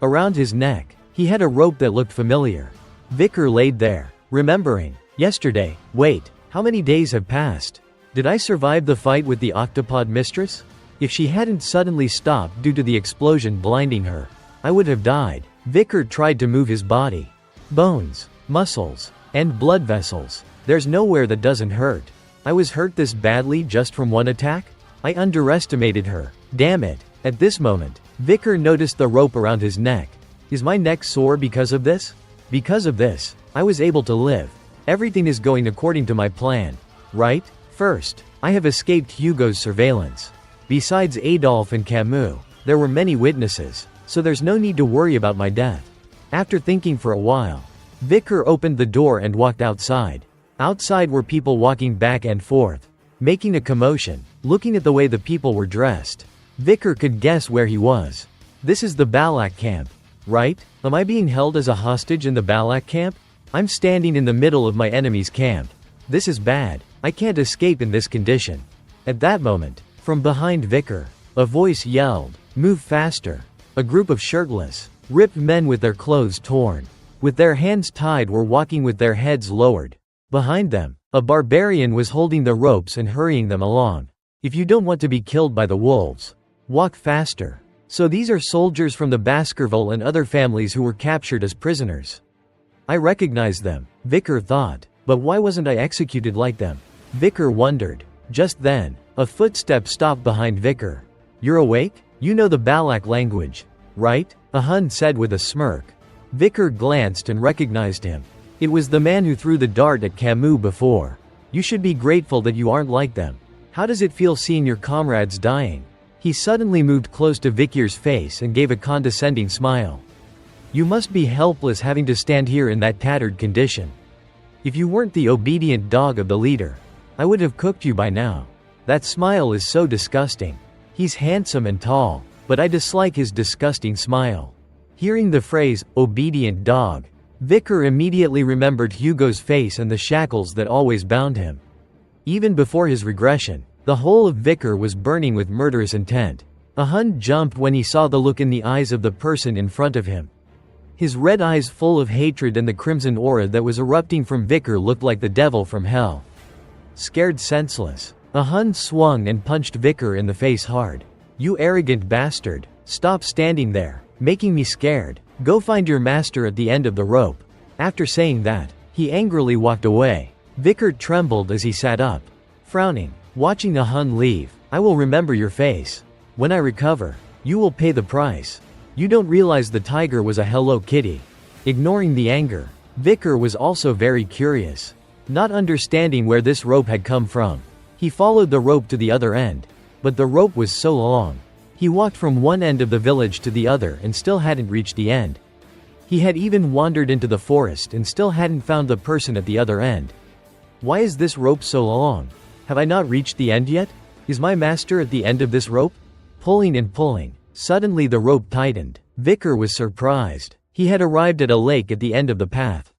Around his neck, he had a rope that looked familiar. Vicar laid there, remembering. Yesterday, wait, how many days have passed? Did I survive the fight with the octopod mistress? If she hadn't suddenly stopped due to the explosion blinding her, I would have died. Vicar tried to move his body. Bones, muscles, and blood vessels. There's nowhere that doesn't hurt. I was hurt this badly just from one attack? I underestimated her. Damn it. At this moment, Vicar noticed the rope around his neck. Is my neck sore because of this? Because of this, I was able to live. Everything is going according to my plan. Right? First, I have escaped Hugo's surveillance. Besides Adolphe and Camus, there were many witnesses, so there's no need to worry about my death. After thinking for a while, Vicar opened the door and walked outside. Outside were people walking back and forth, making a commotion. Looking at the way the people were dressed, Vicar could guess where he was. This is the Balak camp, right? Am I being held as a hostage in the Balak camp? I'm standing in the middle of my enemy's camp. This is bad. I can't escape in this condition. At that moment, from behind Vicar, a voice yelled, "Move faster!" A group of shirtless, ripped men with their clothes torn, with their hands tied, were walking with their heads lowered. Behind them, a barbarian was holding the ropes and hurrying them along. If you don't want to be killed by the wolves, walk faster. So these are soldiers from the Baskerville and other families who were captured as prisoners. I recognized them, Vicar thought, but why wasn't I executed like them? Vicar wondered. Just then, a footstep stopped behind Vicar. You're awake? You know the Balak language, right? Ahun said with a smirk. Vicar glanced and recognized him. It was the man who threw the dart at Camus before. You should be grateful that you aren't like them. How does it feel seeing your comrades dying? He suddenly moved close to Vikir's face and gave a condescending smile. You must be helpless having to stand here in that tattered condition. If you weren't the obedient dog of the leader, I would have cooked you by now. That smile is so disgusting. He's handsome and tall, but I dislike his disgusting smile. Hearing the phrase, obedient dog, Vicar immediately remembered Hugo's face and the shackles that always bound him. Even before his regression, the whole of Vicar was burning with murderous intent. Ahun jumped when he saw the look in the eyes of the person in front of him. His red eyes full of hatred and the crimson aura that was erupting from Vicar looked like the devil from hell. Scared senseless, Ahun swung and punched Vicar in the face hard. You arrogant bastard, stop standing there, making me scared. Go find your master at the end of the rope. After saying that, he angrily walked away. Vicar trembled as he sat up, frowning, watching Ahun leave. I will remember your face. When I recover, you will pay the price. You don't realize the tiger was a Hello Kitty. Ignoring the anger, Vicar was also very curious, not understanding where this rope had come from. He followed the rope to the other end, but the rope was so long. He walked from one end of the village to the other and still hadn't reached the end. He had even wandered into the forest and still hadn't found the person at the other end. Why is this rope so long? Have I not reached the end yet? Is my master at the end of this rope? Pulling and pulling. Suddenly the rope tightened. Vicar was surprised. He had arrived at a lake at the end of the path.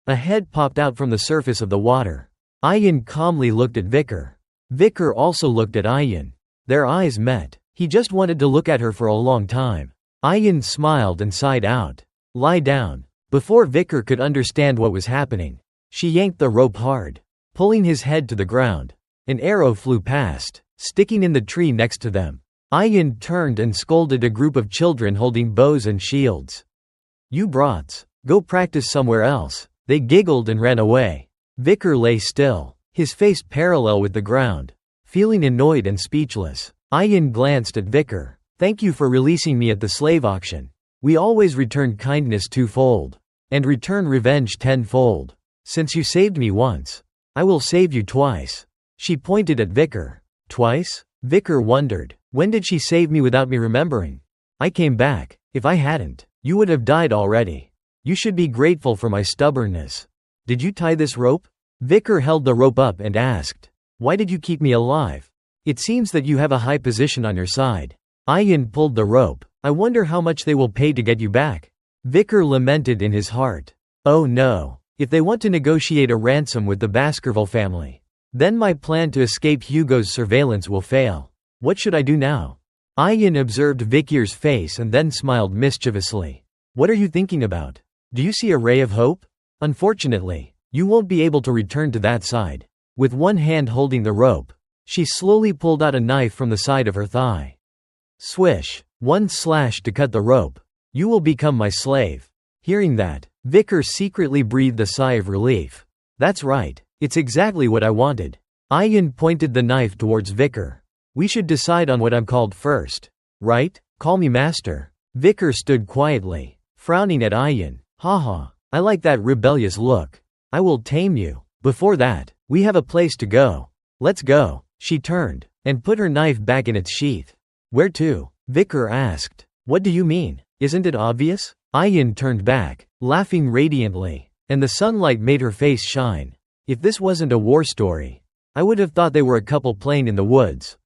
A head popped out from the surface of the water. Ayan calmly looked at Vicar. Vicar also looked at Ayan. Their eyes met. He just wanted to look at her for a long time. Ayan smiled and sighed out. Lie down. Before Vicar could understand what was happening, she yanked the rope hard, pulling his head to the ground. An arrow flew past, sticking in the tree next to them. Ayan turned and scolded a group of children holding bows and shields. You brats, go practice somewhere else. They giggled and ran away. Vicar lay still, his face parallel with the ground, feeling annoyed and speechless. Ayan glanced at Vicar. Thank you for releasing me at the slave auction. We always return kindness twofold, and return revenge tenfold. Since you saved me once, I will save you twice. She pointed at Vicar. Twice? Vicar wondered. When did she save me without me remembering? I came back. If I hadn't, you would have died already. You should be grateful for my stubbornness. Did you tie this rope? Vicar held the rope up and asked. Why did you keep me alive? It seems that you have a high position on your side. Ayan pulled the rope. I wonder how much they will pay to get you back. Vicar lamented in his heart. Oh no. If they want to negotiate a ransom with the Baskerville family, then my plan to escape Hugo's surveillance will fail. What should I do now? Ayan observed Vikir's face and then smiled mischievously. What are you thinking about? Do you see a ray of hope? Unfortunately, you won't be able to return to that side. With one hand holding the rope, she slowly pulled out a knife from the side of her thigh. Swish. One slash to cut the rope. You will become my slave. Hearing that, Vicar secretly breathed a sigh of relief. That's right. It's exactly what I wanted. Ayan pointed the knife towards Vicar. We should decide on what I'm called first. Right? Call me master. Vicar stood quietly, frowning at Ayan. Haha, I like that rebellious look. I will tame you. Before that, we have a place to go. Let's go. She turned, and put her knife back in its sheath. Where to? Vicar asked. What do you mean? Isn't it obvious? Ayan turned back, laughing radiantly, and the sunlight made her face shine. If this wasn't a war story, I would have thought they were a couple playing in the woods.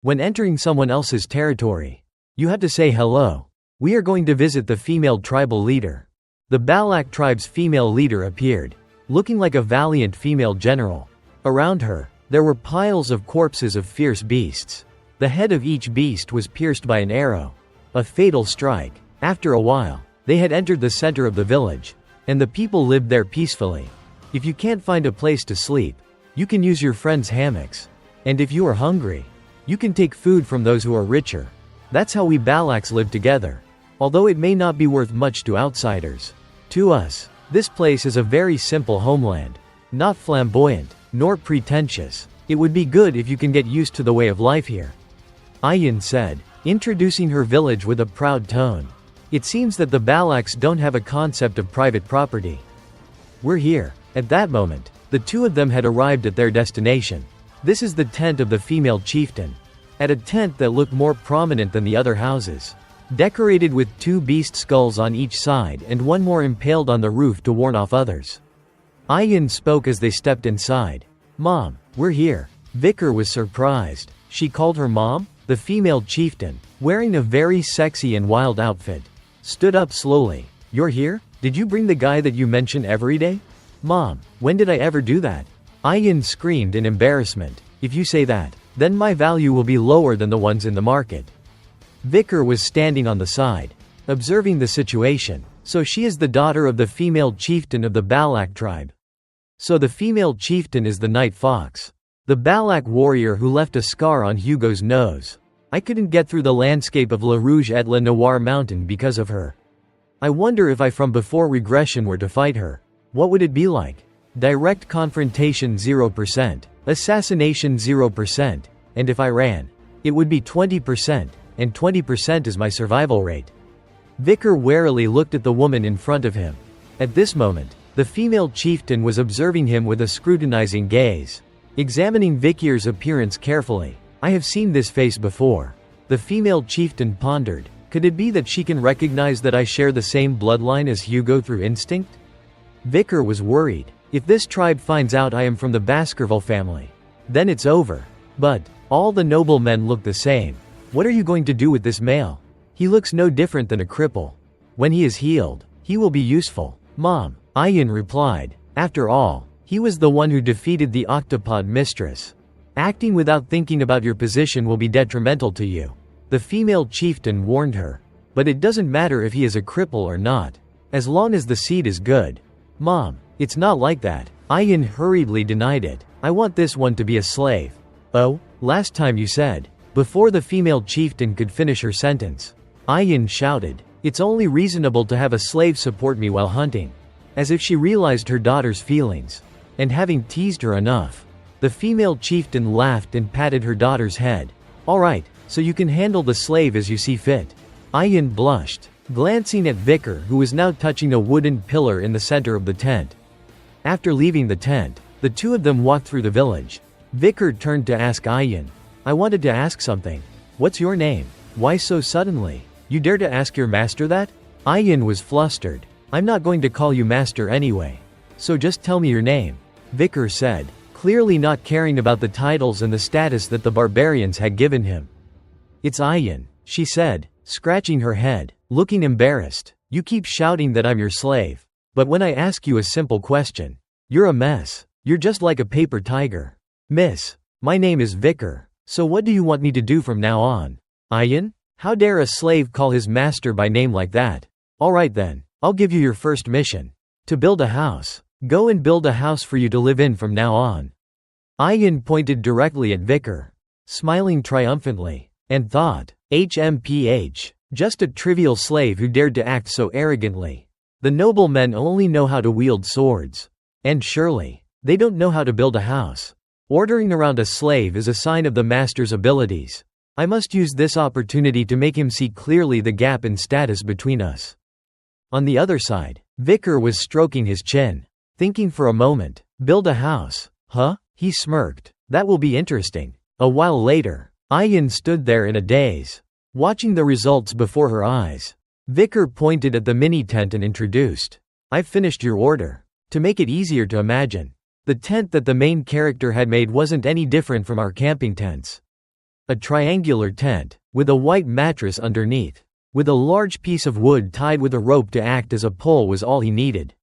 When entering someone else's territory, you have to say hello. We are going to visit the female tribal leader. The Balak tribe's female leader appeared, looking like a valiant female general. Around her, there were piles of corpses of fierce beasts. The head of each beast was pierced by an arrow, a fatal strike. After a while, they had entered the center of the village, and the people lived there peacefully. If you can't find a place to sleep, you can use your friends' hammocks. And if you are hungry, you can take food from those who are richer. That's how we Balaks live together. Although it may not be worth much to outsiders, to us, this place is a very simple homeland. Not flamboyant, nor pretentious. It would be good if you can get used to the way of life here. Ayin said, introducing her village with a proud tone. It seems that the Balaks don't have a concept of private property. We're here. At that moment, the two of them had arrived at their destination. This is the tent of the female chieftain. At a tent that looked more prominent than the other houses. Decorated with 2 beast skulls on each side and one more impaled on the roof to warn off others. Ayin spoke as they stepped inside. Mom, we're here. Vicar was surprised. She called her mom? The female chieftain, wearing a very sexy and wild outfit, stood up slowly. You're here? Did you bring the guy that you mention every day? Mom, when did I ever do that? Ayin screamed in embarrassment. If you say that, then my value will be lower than the ones in the market. Vicar was standing on the side, observing the situation. So she is the daughter of the female chieftain of the Balak tribe. So the female chieftain is the night fox. The Balak warrior who left a scar on Hugo's nose. I couldn't get through the landscape of La Rouge et La Noire mountain because of her. I wonder if I from before regression were to fight her. What would it be like? Direct confrontation 0%, assassination 0%, and if I ran, it would be 20%, and 20% is my survival rate. Vicar warily looked at the woman in front of him. At this moment, the female chieftain was observing him with a scrutinizing gaze. Examining Vicar's appearance carefully. I have seen this face before. The female chieftain pondered. Could it be that she can recognize that I share the same bloodline as Hugo through instinct? Vicar was worried. If this tribe finds out I am from the Baskerville family, then it's over. But all the noblemen look the same. What are you going to do with this male? He looks no different than a cripple. When he is healed, he will be useful. Mom, Ayin replied. After all, he was the one who defeated the octopod mistress. Acting without thinking about your position will be detrimental to you. The female chieftain warned her. But it doesn't matter if he is a cripple or not. As long as the seed is good. Mom, it's not like that. Ayin hurriedly denied it. I want this one to be a slave. Oh, last time you said. Before the female chieftain could finish her sentence, Ayin shouted, it's only reasonable to have a slave support me while hunting. As if she realized her daughter's feelings. And having teased her enough, the female chieftain laughed and patted her daughter's head. Alright, so you can handle the slave as you see fit. Ayin blushed, glancing at Vicar who was now touching a wooden pillar in the center of the tent. After leaving the tent, the two of them walked through the village. Vicar turned to ask Ayin. I wanted to ask something. What's your name? Why so suddenly? You dare to ask your master that? Ayin was flustered. I'm not going to call you master anyway. So just tell me your name. Vicar said, clearly not caring about the titles and the status that the barbarians had given him. It's Ayin, she said, scratching her head, looking embarrassed. You keep shouting that I'm your slave. But when I ask you a simple question, you're a mess. You're just like a paper tiger. Miss, my name is Vicar. So what do you want me to do from now on? Ayin? How dare a slave call his master by name like that? Alright then, I'll give you your first mission. To build a house. Go and build a house for you to live in from now on. Ayin pointed directly at Vicar, smiling triumphantly, and thought, HMPH, just a trivial slave who dared to act so arrogantly. The noblemen only know how to wield swords. And surely, they don't know how to build a house. Ordering around a slave is a sign of the master's abilities. I must use this opportunity to make him see clearly the gap in status between us. On the other side, Vicar was stroking his chin, thinking for a moment. Build a house, huh? He smirked. That will be interesting. A while later, Ayin stood there in a daze, watching the results before her eyes. Vicar pointed at the mini-tent and introduced. I've finished your order. To make it easier to imagine, the tent that the main character had made wasn't any different from our camping tents. A triangular tent, with a white mattress underneath, with a large piece of wood tied with a rope to act as a pole was all he needed.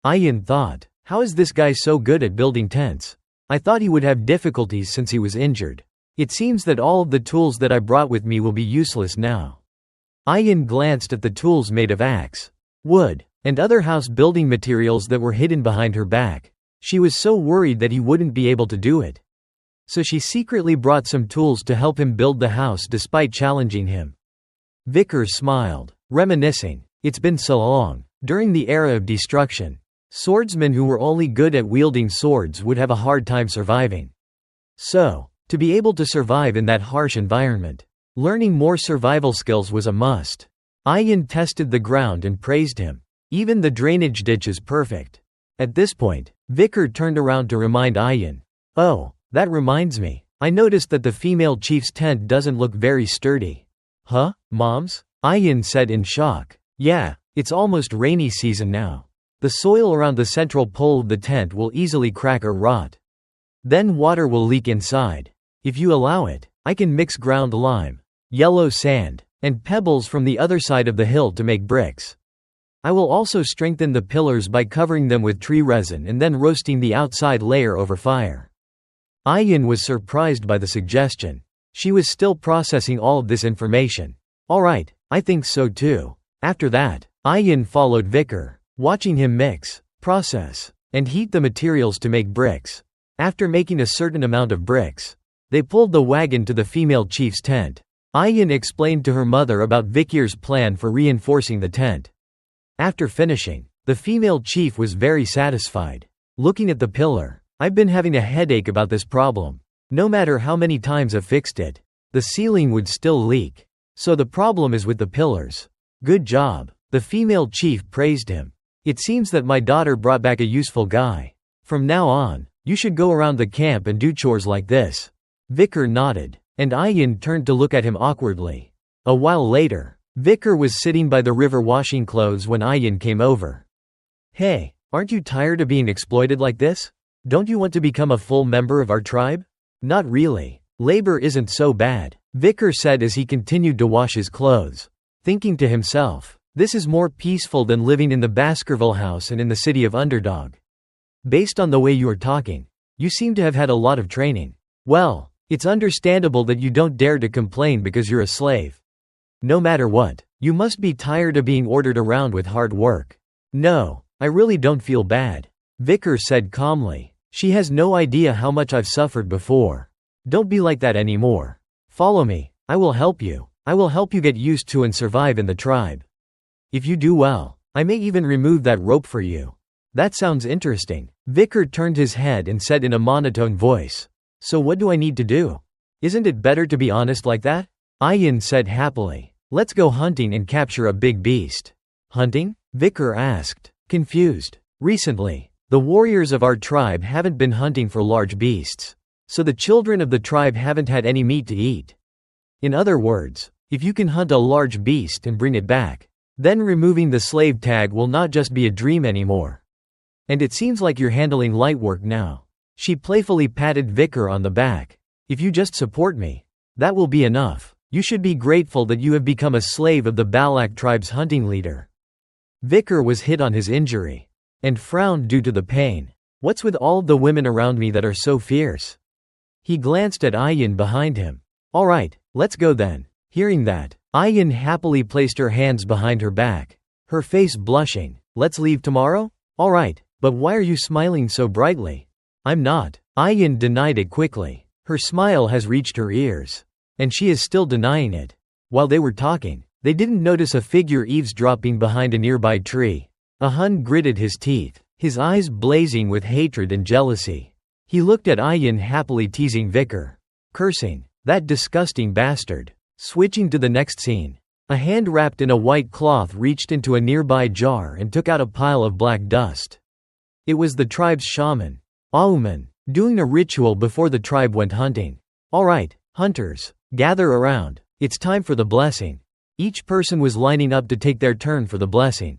Ayin thought, how is this guy so good at building tents? I thought he would have difficulties since he was injured. It seems that all of the tools that I brought with me will be useless now. Ayin glanced at the tools made of axe, wood, and other house building materials that were hidden behind her back. She was so worried that he wouldn't be able to do it. So she secretly brought some tools to help him build the house despite challenging him. Vicar smiled, reminiscing. It's been so long. During the era of destruction, swordsmen who were only good at wielding swords would have a hard time surviving. So, to be able to survive in that harsh environment, Learning more survival skills was a must. Ayin tested the ground and praised him. Even the drainage ditch is perfect. At this point, Vicar turned around to remind Ayin. Oh, that reminds me. I noticed that the female chief's tent doesn't look very sturdy. Huh, moms? Ayin said in shock. Yeah, it's almost rainy season now. The soil around the central pole of the tent will easily crack or rot. Then water will leak inside. If you allow it, I can mix ground lime, yellow sand, and pebbles from the other side of the hill to make bricks. I will also strengthen the pillars by covering them with tree resin and then roasting the outside layer over fire. Ayin was surprised by the suggestion. She was still processing all of this information. Alright, I think so too. After that, Ayin followed Vicar, watching him mix, process, and heat the materials to make bricks. After making a certain amount of bricks, they pulled the wagon to the female chief's tent. Ayin explained to her mother about Vicar's plan for reinforcing the tent. After finishing, the female chief was very satisfied. Looking at the pillar, I've been having a headache about this problem. No matter how many times I've fixed it, the ceiling would still leak. So the problem is with the pillars. Good job. The female chief praised him. It seems that my daughter brought back a useful guy. From now on, you should go around the camp and do chores like this. Vicar nodded, and Ayin turned to look at him awkwardly. A while later, Vicar was sitting by the river washing clothes when Ayin came over. Hey, aren't you tired of being exploited like this? Don't you want to become a full member of our tribe? Not really. Labor isn't so bad, Vicar said as he continued to wash his clothes. Thinking to himself, this is more peaceful than living in the Baskerville house and in the city of Underdog. Based on the way you are talking, you seem to have had a lot of training. Well, it's understandable that you don't dare to complain because you're a slave. No matter what, you must be tired of being ordered around with hard work. No, I really don't feel bad, Vicar said calmly. She has no idea how much I've suffered before. Don't be like that anymore. Follow me, I will help you. I will help you get used to and survive in the tribe. If you do well, I may even remove that rope for you. That sounds interesting. Vicar turned his head and said in a monotone voice. So what do I need to do? Isn't it better to be honest like that? Ayin said happily. Let's go hunting and capture a big beast. Hunting? Vicar asked, confused. Recently, the warriors of our tribe haven't been hunting for large beasts. So the children of the tribe haven't had any meat to eat. In other words, if you can hunt a large beast and bring it back, then removing the slave tag will not just be a dream anymore. And it seems like you're handling light work now. She playfully patted Vicar on the back. If you just support me, that will be enough. You should be grateful that you have become a slave of the Balak tribe's hunting leader. Vicar was hit on his injury and frowned due to the pain. What's with all the women around me that are so fierce? He glanced at Ayin behind him. Alright, let's go then. Hearing that, Ayin happily placed her hands behind her back, her face blushing. Let's leave tomorrow? Alright, but why are you smiling so brightly? I'm not. Ayin denied it quickly. Her smile has reached her ears. And she is still denying it. While they were talking, they didn't notice a figure eavesdropping behind a nearby tree. A Hun gritted his teeth, his eyes blazing with hatred and jealousy. He looked at Ayin happily teasing Vicar, cursing, that disgusting bastard. Switching to the next scene. A hand wrapped in a white cloth reached into a nearby jar and took out a pile of black dust. It was the tribe's shaman, Auman, doing a ritual before the tribe went hunting. Alright, hunters, gather around. It's time for the blessing. Each person was lining up to take their turn for the blessing.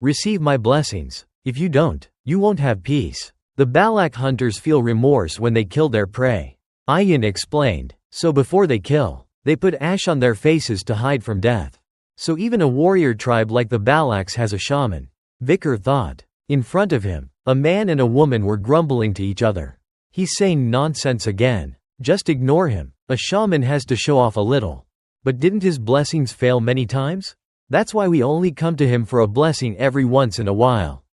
Receive my blessings. If you don't, you won't have peace. The Balak hunters feel remorse when they kill their prey. Ayin explained, so before they kill, they put ash on their faces to hide from death. So even a warrior tribe like the Balaks has a shaman. Vicar thought. In front of him, a man and a woman were grumbling to each other. He's saying nonsense again. Just ignore him. A shaman has to show off a little. But didn't his blessings fail many times? That's why we only come to him for a blessing every once in a while.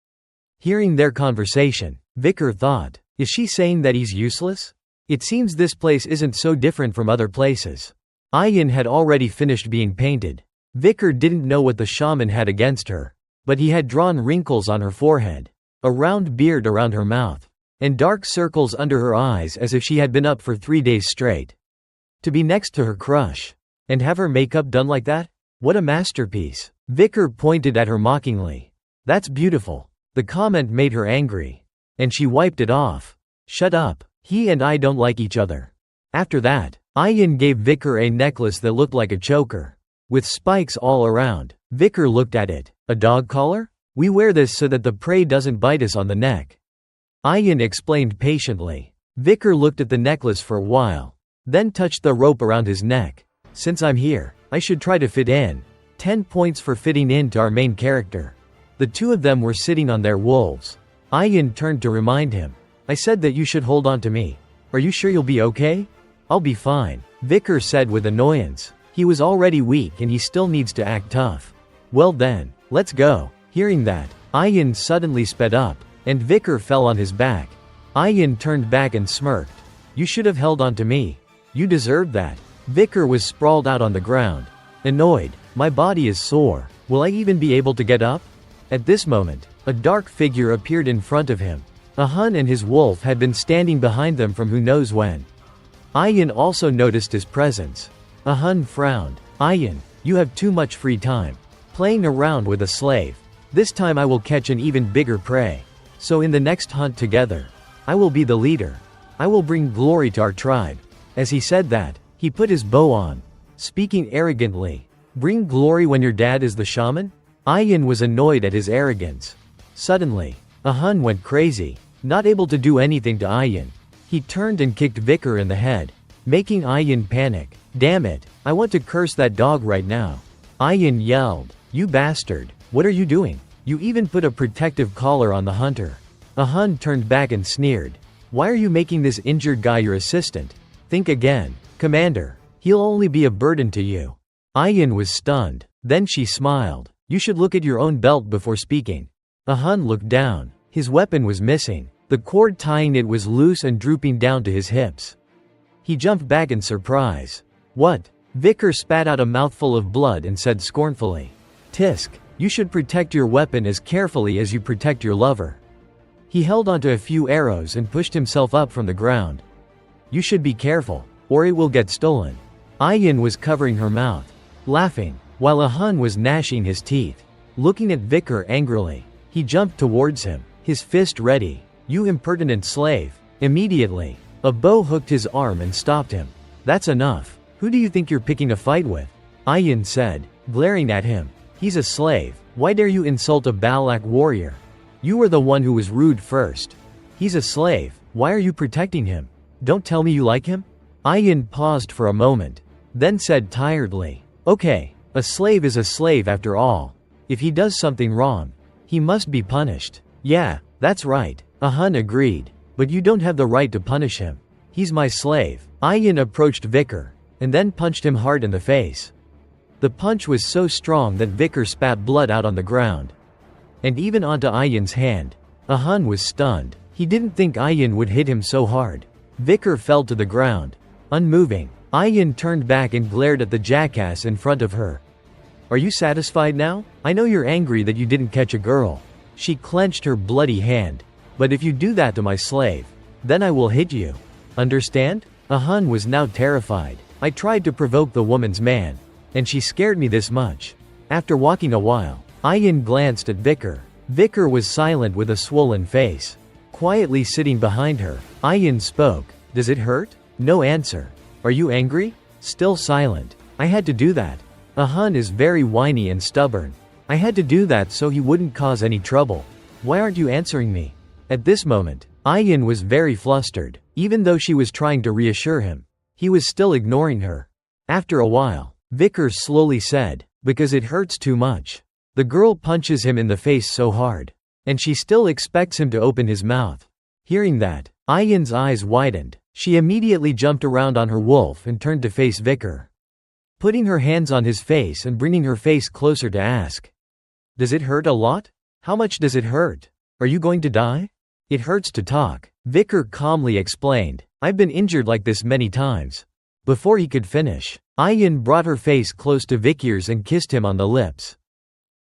Hearing their conversation, Vicar thought, is she saying that he's useless? It seems this place isn't so different from other places. Ayin had already finished being painted. Vicar didn't know what the shaman had against her, but he had drawn wrinkles on her forehead, a round beard around her mouth, and dark circles under her eyes as if she had been up for 3 days straight. To be next to her crush. And have her makeup done like that? What a masterpiece. Vicar pointed at her mockingly. That's beautiful. The comment made her angry. And she wiped it off. Shut up. He and I don't like each other. After that, Ayin gave Vicar a necklace that looked like a choker. With spikes all around. Vicar looked at it. A dog collar? We wear this so that the prey doesn't bite us on the neck. Ayin explained patiently. Vicar looked at the necklace for a while. Then touched the rope around his neck. Since I'm here, I should try to fit in. 10 points for fitting in to our main character. The two of them were sitting on their wolves. Ayin turned to remind him. I said that you should hold on to me. Are you sure you'll be okay? I'll be fine, Vicar said with annoyance. He was already weak and he still needs to act tough. Well then, let's go. Hearing that, Ayin suddenly sped up, and Vicar fell on his back. Ayin turned back and smirked. You should have held on to me. You deserved that. Vicar was sprawled out on the ground. Annoyed. My body is sore. Will I even be able to get up? At this moment, a dark figure appeared in front of him. A Hun and his wolf had been standing behind them from who knows when. Ayin also noticed his presence. A Hun frowned. Ayin, you have too much free time. Playing around with a slave. This time I will catch an even bigger prey. So in the next hunt together, I will be the leader. I will bring glory to our tribe. As he said that, he put his bow on. Speaking arrogantly. Bring glory when your dad is the shaman? Ayin was annoyed at his arrogance. Suddenly, a Hun went crazy. Not able to do anything to Ayin. He turned and kicked Vicar in the head, making Ayin panic. Damn it, I want to curse that dog right now. Ayin yelled. You bastard, what are you doing? You even put a protective collar on the hunter. A Hun turned back and sneered. Why are you making this injured guy your assistant? Think again, Commander. He'll only be a burden to you. Ayin was stunned. Then she smiled. You should look at your own belt before speaking. A Hun looked down. His weapon was missing. The cord tying it was loose and drooping down to his hips. He jumped back in surprise. What? Vicar spat out a mouthful of blood and said scornfully. Tisk, you should protect your weapon as carefully as you protect your lover. He held onto a few arrows and pushed himself up from the ground. You should be careful, or it will get stolen. Ayin was covering her mouth, laughing, while a Hun was gnashing his teeth. Looking at Vicar angrily, he jumped towards him, his fist ready. You impertinent slave. Immediately, a bow hooked his arm and stopped him. That's enough. Who do you think you're picking a fight with? Ayin said, glaring at him. He's a slave. Why dare you insult a Balak warrior? You were the one who was rude first. He's a slave. Why are you protecting him? Don't tell me you like him? Ayin paused for a moment, then said tiredly. Okay, a slave is a slave after all. If he does something wrong, he must be punished. Yeah, that's right. A Hun agreed. But you don't have the right to punish him. He's my slave. Ayin approached Vicar, and then punched him hard in the face. The punch was so strong that Vicar spat blood out on the ground. And even onto Ayin's hand. A Hun was stunned. He didn't think Ayin would hit him so hard. Vicar fell to the ground. Unmoving, Ayin turned back and glared at the jackass in front of her. Are you satisfied now? I know you're angry that you didn't catch a girl. She clenched her bloody hand. But if you do that to my slave, then I will hit you. Understand? A Hun was now terrified. I tried to provoke the woman's man, and she scared me this much. After walking a while, Ayin glanced at Vicar. Vicar was silent with a swollen face. Quietly sitting behind her, Ayin spoke. Does it hurt? No answer. Are you angry? Still silent. I had to do that. A Hun is very whiny and stubborn. I had to do that so he wouldn't cause any trouble. Why aren't you answering me? At this moment, Ayin was very flustered. Even though she was trying to reassure him, he was still ignoring her. After a while, Vicar slowly said, because it hurts too much. The girl punches him in the face so hard, and she still expects him to open his mouth. Hearing that, Ayin's eyes widened. She immediately jumped around on her wolf and turned to face Vicar, putting her hands on his face and bringing her face closer to ask, does it hurt a lot? How much does it hurt? Are you going to die? It hurts to talk, Vicar calmly explained. I've been injured like this many times. Before he could finish, Ayin brought her face close to Vicar's and kissed him on the lips,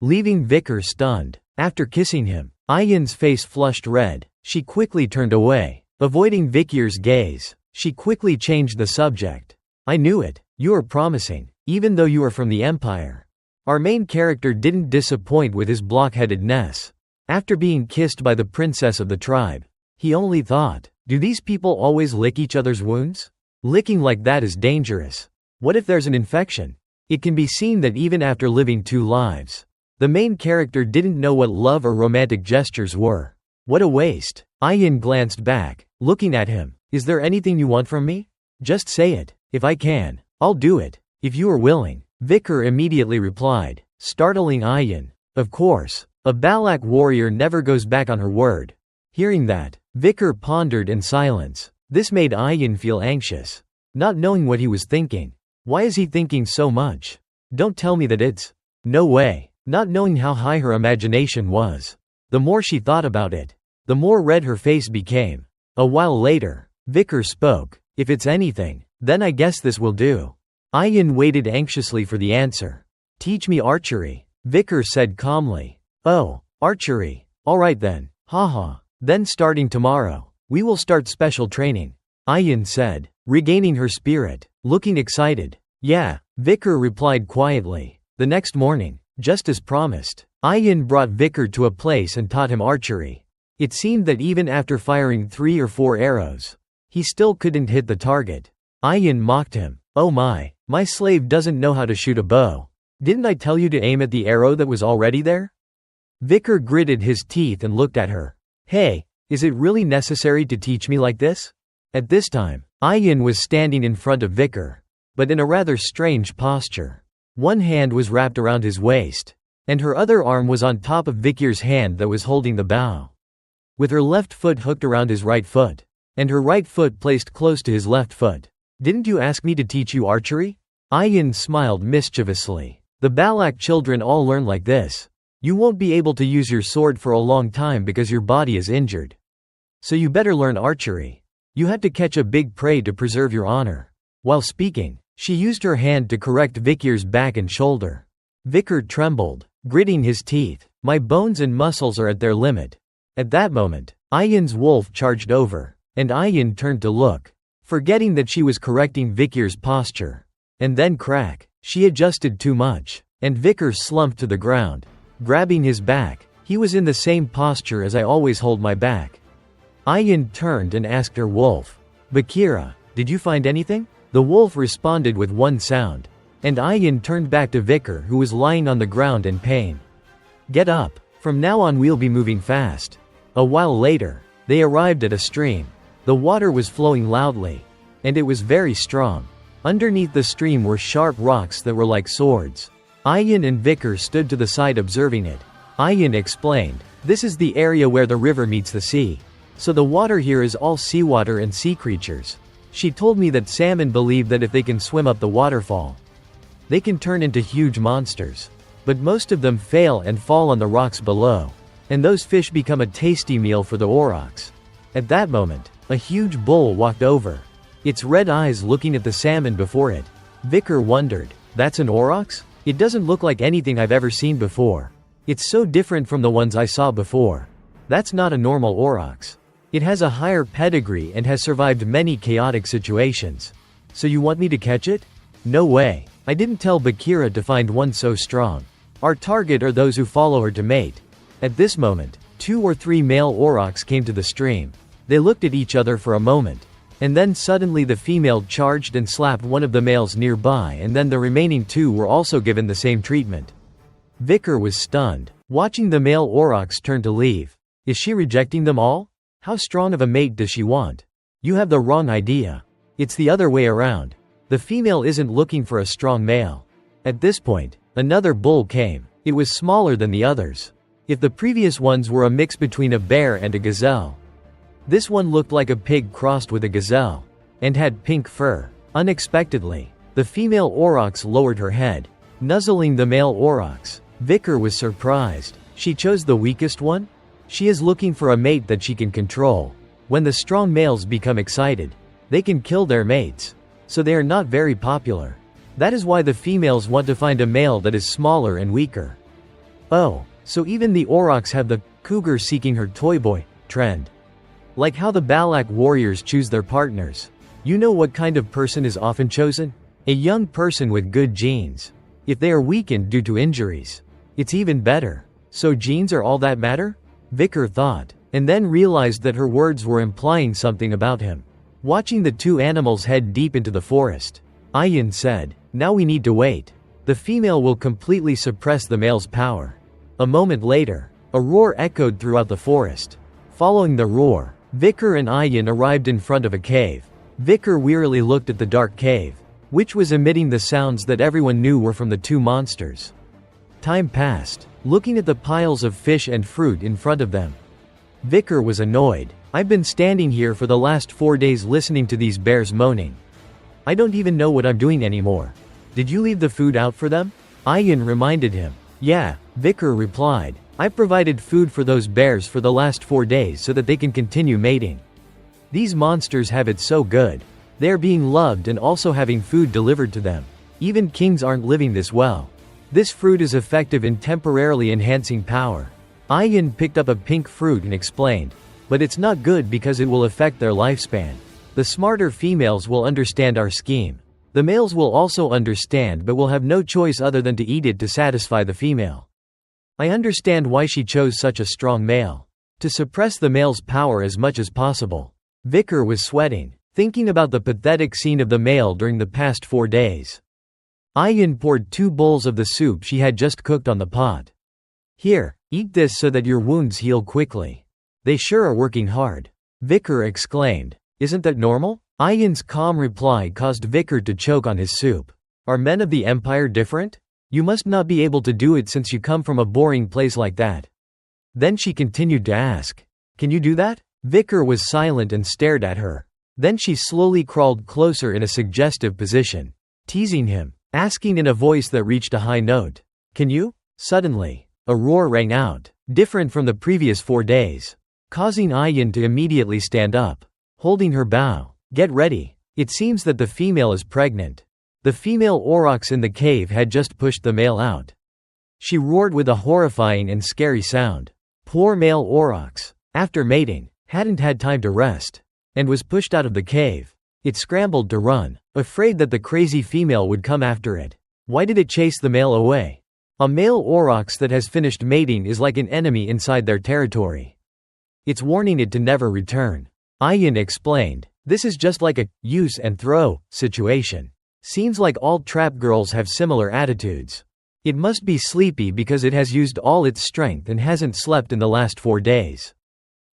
leaving Vicar stunned. After kissing him, Ayin's face flushed red. She quickly turned away, avoiding Vicar's gaze. She quickly changed the subject. I knew it. You are promising. even though you are from the Empire. Our main character didn't disappoint with his blockheadedness. After being kissed by the princess of the tribe, he only thought, do these people always lick each other's wounds? Licking like that is dangerous. What if there's an infection? It can be seen that even after living 2 lives, the main character didn't know what love or romantic gestures were. What a waste. Ayin glanced back, looking at him. Is there anything you want from me? Just say it. If I can, I'll do it. If you are willing. Vicar immediately replied, startling Ayin. Of course. A Balak warrior never goes back on her word. Hearing that, Vicar pondered in silence. This made Ayin feel anxious, not knowing what he was thinking. Why is he thinking so much? Don't tell me that it's… No way. Not knowing how high her imagination was. The more she thought about it, the more red her face became. A while later, Vicar spoke. If it's anything, then I guess this will do. Ayin waited anxiously for the answer. Teach me archery, Vicar said calmly. Oh, archery. Alright then. Haha. Then starting tomorrow, we will start special training, Ayin said, regaining her spirit, looking excited. Yeah, Vicar replied quietly. The next morning, just as promised, Ayin brought Vicar to a place and taught him archery. It seemed that even after firing 3 or 4 arrows, he still couldn't hit the target. Ayin mocked him. Oh my slave doesn't know how to shoot a bow. Didn't I tell you to aim at the arrow that was already there? Vicar gritted his teeth and looked at her. Hey, is it really necessary to teach me like this? At this time, Ayin was standing in front of Vicar, but in a rather strange posture. One hand was wrapped around his waist, and her other arm was on top of Vicar's hand that was holding the bow. With her left foot hooked around his right foot, and her right foot placed close to his left foot. Didn't you ask me to teach you archery? Ayin smiled mischievously. The Balak children all learn like this. You won't be able to use your sword for a long time because your body is injured. So you better learn archery. You have to catch a big prey to preserve your honor. While speaking, she used her hand to correct Vicar's back and shoulder. Vicar trembled, gritting his teeth. My bones and muscles are at their limit. At that moment, Ayin's wolf charged over, and Ayin turned to look, forgetting that she was correcting Vicar's posture. And then crack, she adjusted too much, and Vicar slumped to the ground, grabbing his back. He was in the same posture as I always hold my back. Ayin turned and asked her wolf, Bakira, did you find anything? The wolf responded with one sound, and Ayin turned back to Vicar, who was lying on the ground in pain. Get up, from now on we'll be moving fast. A while later, they arrived at a stream. The water was flowing loudly, and it was very strong. Underneath the stream were sharp rocks that were like swords. Ayin and Vicar stood to the side observing it. Ayin explained, this is the area where the river meets the sea. So the water here is all seawater and sea creatures. She told me that salmon believe that if they can swim up the waterfall, they can turn into huge monsters. But most of them fail and fall on the rocks below, and those fish become a tasty meal for the aurochs. At that moment, a huge bull walked over, its red eyes looking at the salmon before it. Vicar wondered, that's an aurochs? It doesn't look like anything I've ever seen before. It's so different from the ones I saw before. That's not a normal aurochs. It has a higher pedigree and has survived many chaotic situations. So you want me to catch it? No way. I didn't tell Bakira to find one so strong. Our target are those who follow her to mate. At this moment, 2 or 3 male aurochs came to the stream. They looked at each other for a moment, and then suddenly the female charged and slapped one of the males nearby, and then the remaining 2 were also given the same treatment. Vicar was stunned, watching the male aurochs turn to leave. Is she rejecting them all? How strong of a mate does she want? You have the wrong idea. It's the other way around. The female isn't looking for a strong male. At this point, another bull came. It was smaller than the others. If the previous ones were a mix between a bear and a gazelle, this one looked like a pig crossed with a gazelle, and had pink fur. Unexpectedly, the female aurochs lowered her head, nuzzling the male aurochs. Vicar was surprised. She chose the weakest one? She is looking for a mate that she can control. When the strong males become excited, they can kill their mates. So they are not very popular. That is why the females want to find a male that is smaller and weaker. Oh, so even the aurochs have the cougar seeking her toy boy trend. Like how the Balak warriors choose their partners. You know what kind of person is often chosen? A young person with good genes. If they are weakened due to injuries, it's even better. So genes are all that matter? Vicar thought, and then realized that her words were implying something about him. Watching the two animals head deep into the forest, Ayin said, "Now we need to wait. The female will completely suppress the male's power." A moment later, a roar echoed throughout the forest. Following the roar, Vicar and Ayin arrived in front of a cave. Vicar wearily looked at the dark cave, which was emitting the sounds that everyone knew were from the two monsters. Time passed, looking at the piles of fish and fruit in front of them. Vicar was annoyed. "I've been standing here for the last 4 days listening to these bears moaning. I don't even know what I'm doing anymore. Did you leave the food out for them?" Ayin reminded him. "Yeah," Vicar replied. "I provided food for those bears for the last 4 days so that they can continue mating. These monsters have it so good. They are being loved and also having food delivered to them. Even kings aren't living this well. This fruit is effective in temporarily enhancing power." Ayin picked up a pink fruit and explained, "But it's not good because it will affect their lifespan. The smarter females will understand our scheme. The males will also understand but will have no choice other than to eat it to satisfy the female. I understand why she chose such a strong male. To suppress the male's power as much as possible." Vicar was sweating, thinking about the pathetic scene of the male during the past 4 days. Ayin poured 2 bowls of the soup she had just cooked on the pot. "Here, eat this so that your wounds heal quickly. They sure are working hard," Vicar exclaimed. "Isn't that normal?" Ayin's calm reply caused Vicar to choke on his soup. "Are men of the Empire different? You must not be able to do it since you come from a boring place like that." Then she continued to ask, "Can you do that?" Vicar was silent and stared at her. Then she slowly crawled closer in a suggestive position, teasing him, asking in a voice that reached a high note, "Can you?" Suddenly, a roar rang out, different from the previous 4 days, causing Ayin to immediately stand up, holding her bow. "Get ready. It seems that the female is pregnant." The female aurochs in the cave had just pushed the male out. She roared with a horrifying and scary sound. Poor male aurochs, after mating, hadn't had time to rest, and was pushed out of the cave. It scrambled to run, afraid that the crazy female would come after it. Why did it chase the male away? A male aurochs that has finished mating is like an enemy inside their territory. It's warning it to never return. Ayin explained, "This is just like a use and throw situation. Seems like all trap girls have similar attitudes. It must be sleepy because it has used all its strength and hasn't slept in the last 4 days."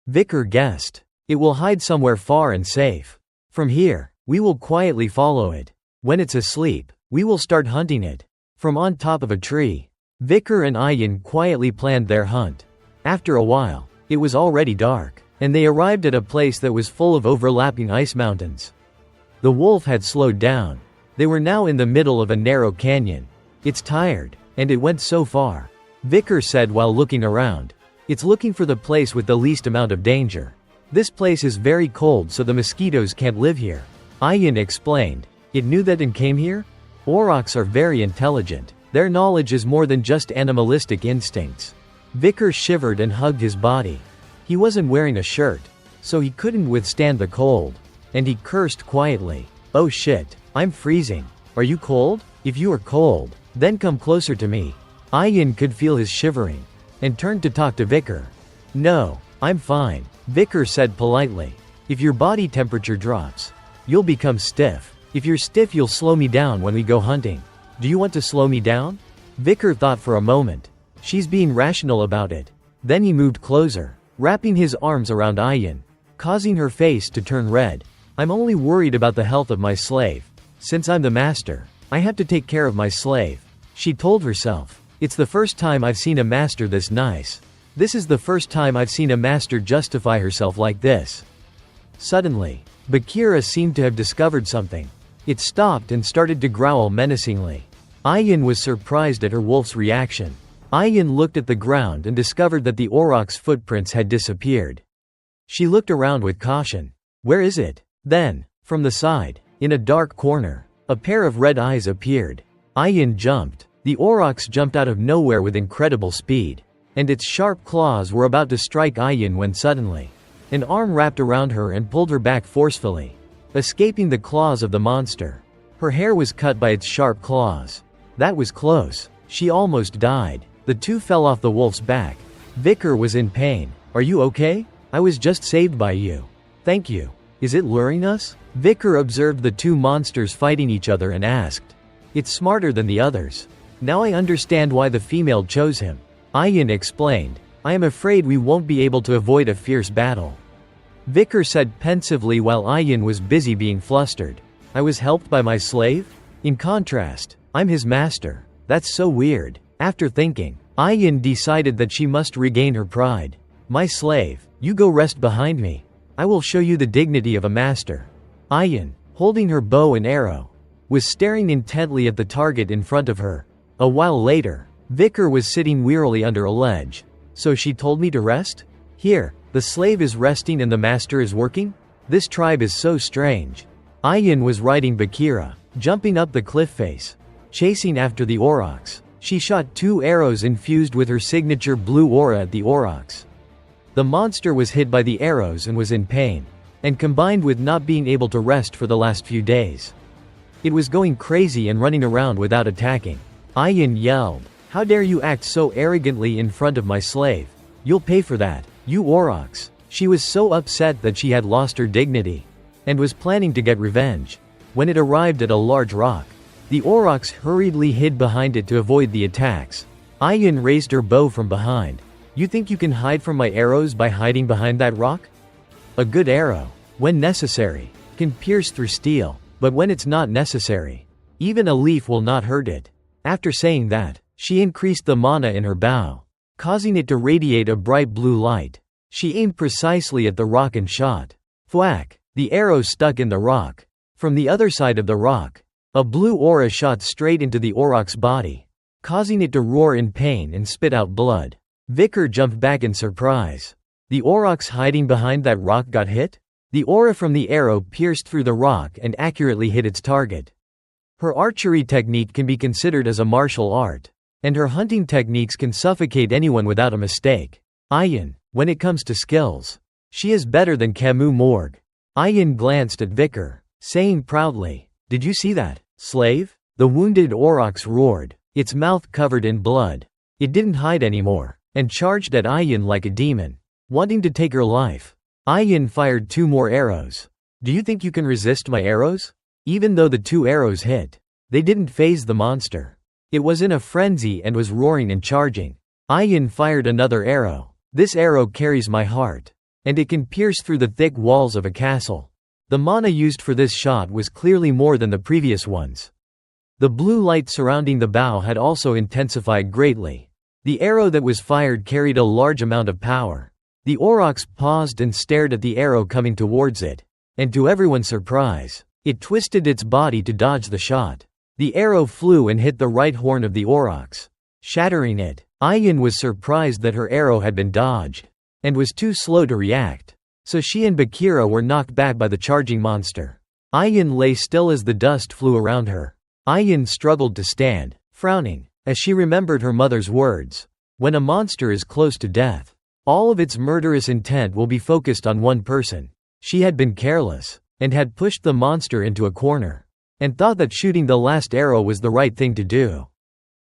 Vicar guessed. "It will hide somewhere far and safe. From here, we will quietly follow it. When it's asleep, we will start hunting it from on top of a tree." Vicar and Ayin quietly planned their hunt. After a while, it was already dark, and they arrived at a place that was full of overlapping ice mountains. The wolf had slowed down. They were now in the middle of a narrow canyon. "It's tired, and it went so far," Vicar said while looking around. "It's looking for the place with the least amount of danger. This place is very cold so the mosquitoes can't live here." Ayin explained. "It knew that and came here?" Aurochs are very intelligent. Their knowledge is more than just animalistic instincts. Vicar shivered and hugged his body. He wasn't wearing a shirt, so he couldn't withstand the cold, and he cursed quietly. "Oh shit, I'm freezing. Are you cold? If you are cold, then come closer to me." Ayin could feel his shivering, and turned to talk to Vicar. "No, I'm fine," Vicar said politely. "If your body temperature drops, you'll become stiff. If you're stiff you'll slow me down when we go hunting. Do you want to slow me down?" Vicar thought for a moment. She's being rational about it. Then he moved closer, wrapping his arms around Ayin, causing her face to turn red. "I'm only worried about the health of my slave. Since I'm the master, I have to take care of my slave," she told herself. "It's the first time I've seen a master this nice. This is the first time I've seen a master justify herself like this." Suddenly, Bakira seemed to have discovered something. It stopped and started to growl menacingly. Ayin was surprised at her wolf's reaction. Ayin looked at the ground and discovered that the aurochs' footprints had disappeared. She looked around with caution. "Where is it?" Then, from the side, in a dark corner, a pair of red eyes appeared. Ayin jumped. The aurochs jumped out of nowhere with incredible speed, and its sharp claws were about to strike Ayin when suddenly, an arm wrapped around her and pulled her back forcefully, escaping the claws of the monster. Her hair was cut by its sharp claws. That was close. She almost died. The two fell off the wolf's back. Vicar was in pain. Are you okay? I was just saved by you. Thank you. Is it luring us? Vicar observed the two monsters fighting each other and asked. It's smarter than the others. Now I understand why the female chose him. Ayin explained. I am afraid we won't be able to avoid a fierce battle. Vicar said pensively while Ayin was busy being flustered. I was helped by my slave? In contrast, I'm his master. That's so weird. After thinking, Ayin decided that she must regain her pride. My slave, you go rest behind me. I will show you the dignity of a master. Ayin, holding her bow and arrow, was staring intently at the target in front of her. A while later, Vicar was sitting wearily under a ledge. So she told me to rest? Here, the slave is resting and the master is working? This tribe is so strange. Ayin was riding Bakira, jumping up the cliff face, chasing after the aurochs. She shot 2 arrows infused with her signature blue aura at the aurochs. The monster was hit by the arrows and was in pain, and combined with not being able to rest for the last few days, it was going crazy and running around without attacking. Ayin yelled, "How dare you act so arrogantly in front of my slave? You'll pay for that, you aurochs." She was so upset that she had lost her dignity, and was planning to get revenge. When it arrived at a large rock, the aurochs hurriedly hid behind it to avoid the attacks. Ayin raised her bow from behind. You think you can hide from my arrows by hiding behind that rock? A good arrow, when necessary, can pierce through steel, but when it's not necessary, even a leaf will not hurt it. After saying that, she increased the mana in her bow, causing it to radiate a bright blue light. She aimed precisely at the rock and shot. Thwack! The arrow stuck in the rock. From the other side of the rock, a blue aura shot straight into the auroch's body, causing it to roar in pain and spit out blood. Vicar jumped back in surprise. The aurochs hiding behind that rock got hit? The aura from the arrow pierced through the rock and accurately hit its target. Her archery technique can be considered as a martial art, and her hunting techniques can suffocate anyone without a mistake. Ayin, when it comes to skills, she is better than Camus Morgue. Ayin glanced at Vicar, saying proudly, "Did you see that, slave?" The wounded aurochs roared, its mouth covered in blood. It didn't hide anymore, and charged at Ayin like a demon, wanting to take her life. Ayin fired 2 more arrows. Do you think you can resist my arrows? Even though the 2 arrows hit, they didn't faze the monster. It was in a frenzy and was roaring and charging. Ayin fired another arrow. This arrow carries my heart, and it can pierce through the thick walls of a castle. The mana used for this shot was clearly more than the previous ones. The blue light surrounding the bow had also intensified greatly. The arrow that was fired carried a large amount of power. The aurochs paused and stared at the arrow coming towards it, and to everyone's surprise, it twisted its body to dodge the shot. The arrow flew and hit the right horn of the aurochs, shattering it. Ayin was surprised that her arrow had been dodged, and was too slow to react. So she and Bakira were knocked back by the charging monster. Ayin lay still as the dust flew around her. Ayin struggled to stand, frowning, as she remembered her mother's words. When a monster is close to death, all of its murderous intent will be focused on one person. She had been careless, and had pushed the monster into a corner, and thought that shooting the last arrow was the right thing to do.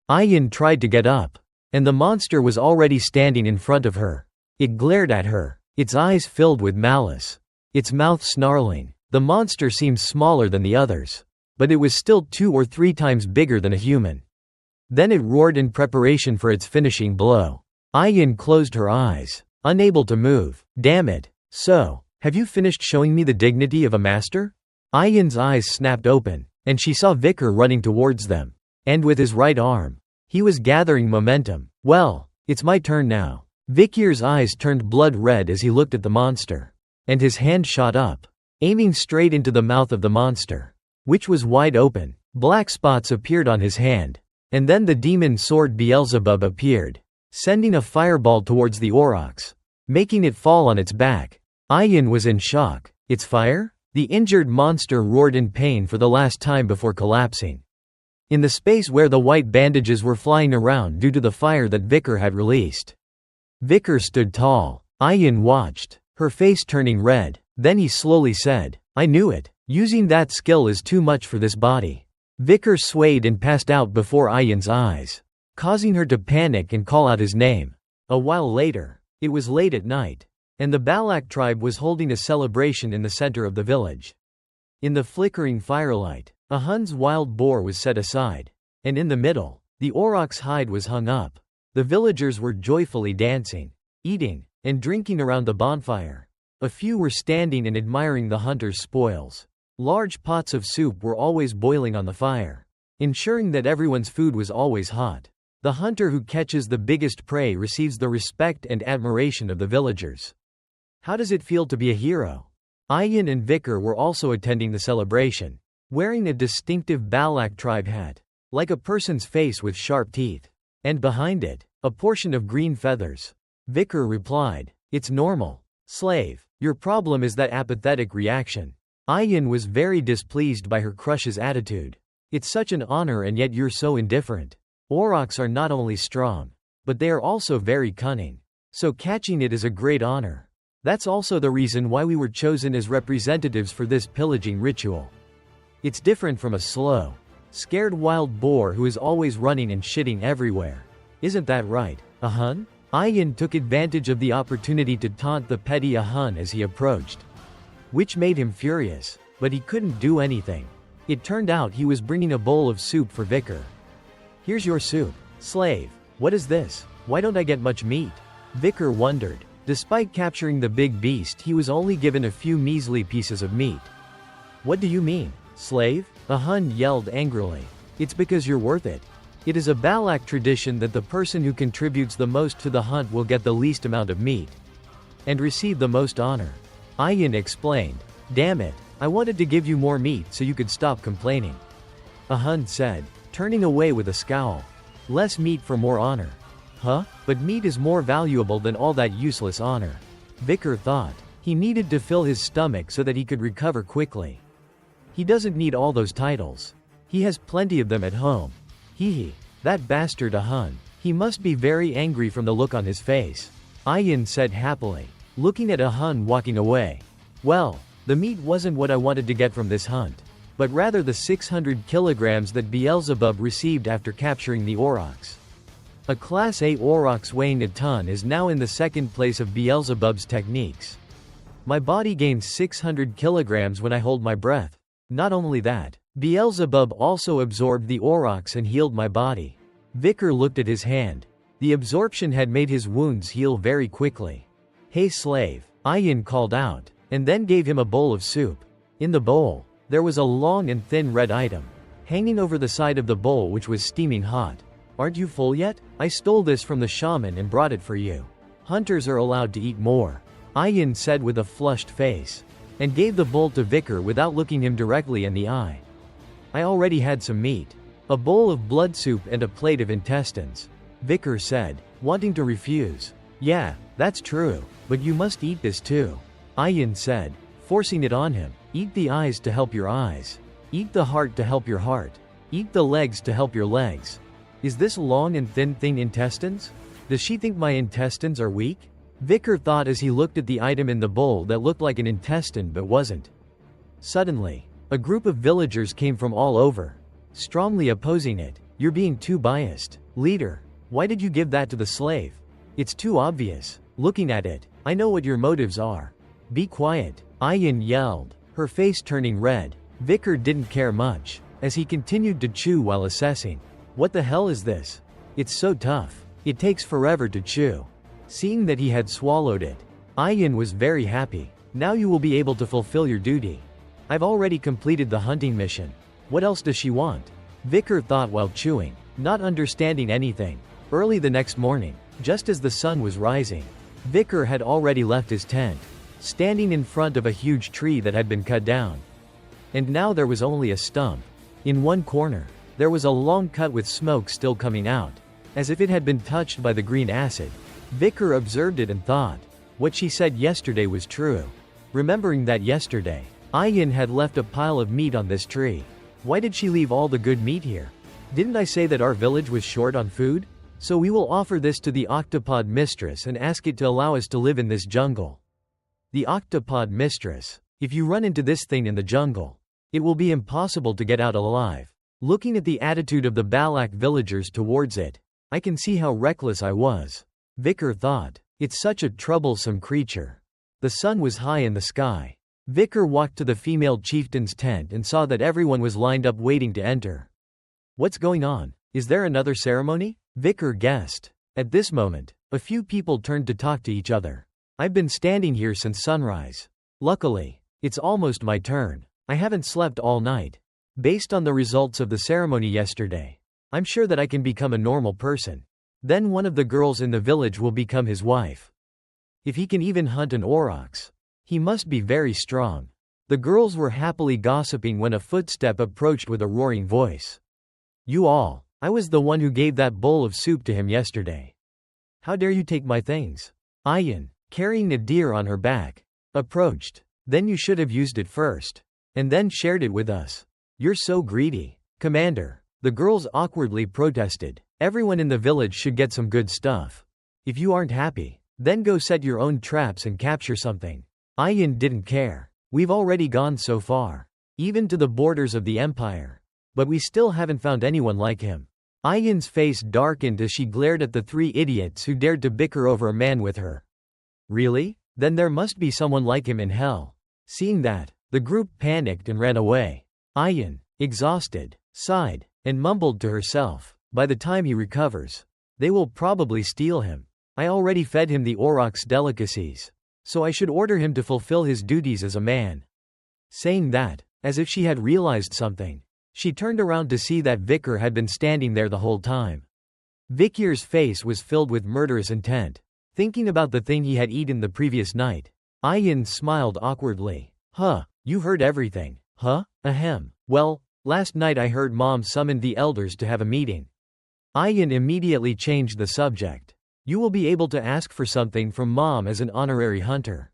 Ayin tried to get up, and the monster was already standing in front of her. It glared at her, its eyes filled with malice, its mouth snarling. The monster seemed smaller than the others, but it was still 2 or 3 times bigger than a human. Then it roared in preparation for its finishing blow. Ayin closed her eyes, unable to move. Damn it. So, have you finished showing me the dignity of a master? Ayin's eyes snapped open, and she saw Vicar running towards them. And with his right arm, he was gathering momentum. Well, it's my turn now. Vicar's eyes turned blood red as he looked at the monster, and his hand shot up, aiming straight into the mouth of the monster, which was wide open. Black spots appeared on his hand, and then the demon sword Beelzebub appeared, sending a fireball towards the aurochs, making it fall on its back. Ayin was in shock. It's fire? The injured monster roared in pain for the last time before collapsing in the space where the white bandages were flying around due to the fire that Vicar had released. Vicar stood tall. Ayin watched, her face turning red. Then he slowly said, "I knew it. Using that skill is too much for this body. Vicar swayed and passed out before Ayan's eyes, causing her to panic and call out his name. A while later, it was late at night, and the Balak tribe was holding a celebration in the center of the village. In the flickering firelight, a Hun's wild boar was set aside, and in the middle, the aurochs hide was hung up. The villagers were joyfully dancing, eating, and drinking around the bonfire. A few were standing and admiring the hunter's spoils. Large pots of soup were always boiling on the fire, ensuring that everyone's food was always hot. The hunter who catches the biggest prey receives the respect and admiration of the villagers. How does it feel to be a hero? Ayan and Vicar were also attending the celebration, wearing a distinctive Balak tribe hat, like a person's face with sharp teeth, and behind it, a portion of green feathers. Vicar replied, "It's normal, slave. Your problem is that apathetic reaction." Ayan was very displeased by her crush's attitude. "It's such an honor and yet you're so indifferent. Aurochs are not only strong, but they are also very cunning. So catching it is a great honor. That's also the reason why we were chosen as representatives for this pillaging ritual. It's different from a slow, scared wild boar who is always running and shitting everywhere. Isn't that right, Ahun?" Ayan took advantage of the opportunity to taunt the petty Ahun as he approached, which made him furious, but he couldn't do anything. It turned out he was bringing a bowl of soup for Vicar. "Here's your soup, slave. What is this? Why don't I get much meat?" Vicar wondered. Despite capturing the big beast, he was only given a few measly pieces of meat. "What do you mean, slave?" Ahun yelled angrily. "It's because you're worth it. It is a Balak tradition that the person who contributes the most to the hunt will get the least amount of meat and receive the most honor." Ayan explained. "Damn it, I wanted to give you more meat so you could stop complaining," Ahun said, turning away with a scowl. "Less meat for more honor. Huh? But meat is more valuable than all that useless honor." Vicar thought. He needed to fill his stomach so that he could recover quickly. He doesn't need all those titles. He has plenty of them at home. Hee, that bastard Ahun. He must be very angry from the look on his face, Ayan said happily, looking at Ahun walking away. "Well, the meat wasn't what I wanted to get from this hunt, but rather the 600 kilograms that Beelzebub received after capturing the aurochs. A Class A aurochs weighing a ton is now in the second place of Beelzebub's techniques. My body gains 600 kilograms when I hold my breath. Not only that, Beelzebub also absorbed the aurochs and healed my body." Vicar looked at his hand. The absorption had made his wounds heal very quickly. "Hey slave," Ayan called out, and then gave him a bowl of soup. In the bowl, there was a long and thin red item, hanging over the side of the bowl which was steaming hot. "Aren't you full yet? I stole this from the shaman and brought it for you. Hunters are allowed to eat more," Ayan said with a flushed face, and gave the bowl to Vicar without looking him directly in the eye. "I already had some meat. A bowl of blood soup and a plate of intestines," Vicar said, wanting to refuse. "Yeah, that's true, but you must eat this too," Ayan said, forcing it on him. "Eat the eyes to help your eyes. Eat the heart to help your heart. Eat the legs to help your legs. Is this long and thin thing intestines? Does she think my intestines are weak?" Vicar thought as he looked at the item in the bowl that looked like an intestine but wasn't. Suddenly, a group of villagers came from all over, strongly opposing it. "You're being too biased, leader. Why did you give that to the slave? It's too obvious. Looking at it, I know what your motives are." "Be quiet," Ayan yelled, her face turning red. Vicar didn't care much, as he continued to chew while assessing. "What the hell is this? It's so tough. It takes forever to chew." Seeing that he had swallowed it, Ayan was very happy. "Now you will be able to fulfill your duty. I've already completed the hunting mission. What else does she want?" Vicar thought while chewing, not understanding anything. Early the next morning, just as the sun was rising, Vicar had already left his tent, standing in front of a huge tree that had been cut down. And now there was only a stump. In one corner, there was a long cut with smoke still coming out, as if it had been touched by the green acid. Vicar observed it and thought, what she said yesterday was true. Remembering that yesterday, Ayan had left a pile of meat on this tree. Why did she leave all the good meat here? Didn't I say that our village was short on food? So we will offer this to the octopod mistress and ask it to allow us to live in this jungle. The octopod mistress. If you run into this thing in the jungle, It will be impossible to get out alive. Looking at the attitude of the Balak villagers towards it, I can see how reckless I was. Vicar thought. It's such a troublesome creature. The sun was high in the sky. Vicar walked to the female chieftain's tent and saw that everyone was lined up waiting to enter. What's going on? Is there another ceremony? Vicar guessed. At this moment, a few people turned to talk to each other. I've been standing here since sunrise. Luckily, it's almost my turn. I haven't slept all night. Based on the results of the ceremony yesterday, I'm sure that I can become a normal person. Then one of the girls in the village will become his wife. If he can even hunt an aurochs, he must be very strong. The girls were happily gossiping when a footstep approached with a roaring voice. You all, I was the one who gave that bowl of soup to him yesterday. How dare you take my things? Ayin, carrying a deer on her back, approached. Then you should have used it first, and then shared it with us. You're so greedy. Commander, the girls awkwardly protested. Everyone in the village should get some good stuff. If you aren't happy, then go set your own traps and capture something. Ayin didn't care. We've already gone so far, even to the borders of the empire. But we still haven't found anyone like him. Ayin's face darkened as she glared at the three idiots who dared to bicker over a man with her. Really? Then there must be someone like him in hell. Seeing that, the group panicked and ran away. Ayin, exhausted, sighed, and mumbled to herself. By the time he recovers, they will probably steal him. I already fed him the aurochs delicacies, so I should order him to fulfill his duties as a man. Saying that, as if she had realized something, she turned around to see that Vicar had been standing there the whole time. Vicar's face was filled with murderous intent, thinking about the thing he had eaten the previous night. Ayin smiled awkwardly. Huh, you heard everything, huh? Ahem. Well, last night I heard Mom summoned the elders to have a meeting. Ayin immediately changed the subject. You will be able to ask for something from Mom as an honorary hunter.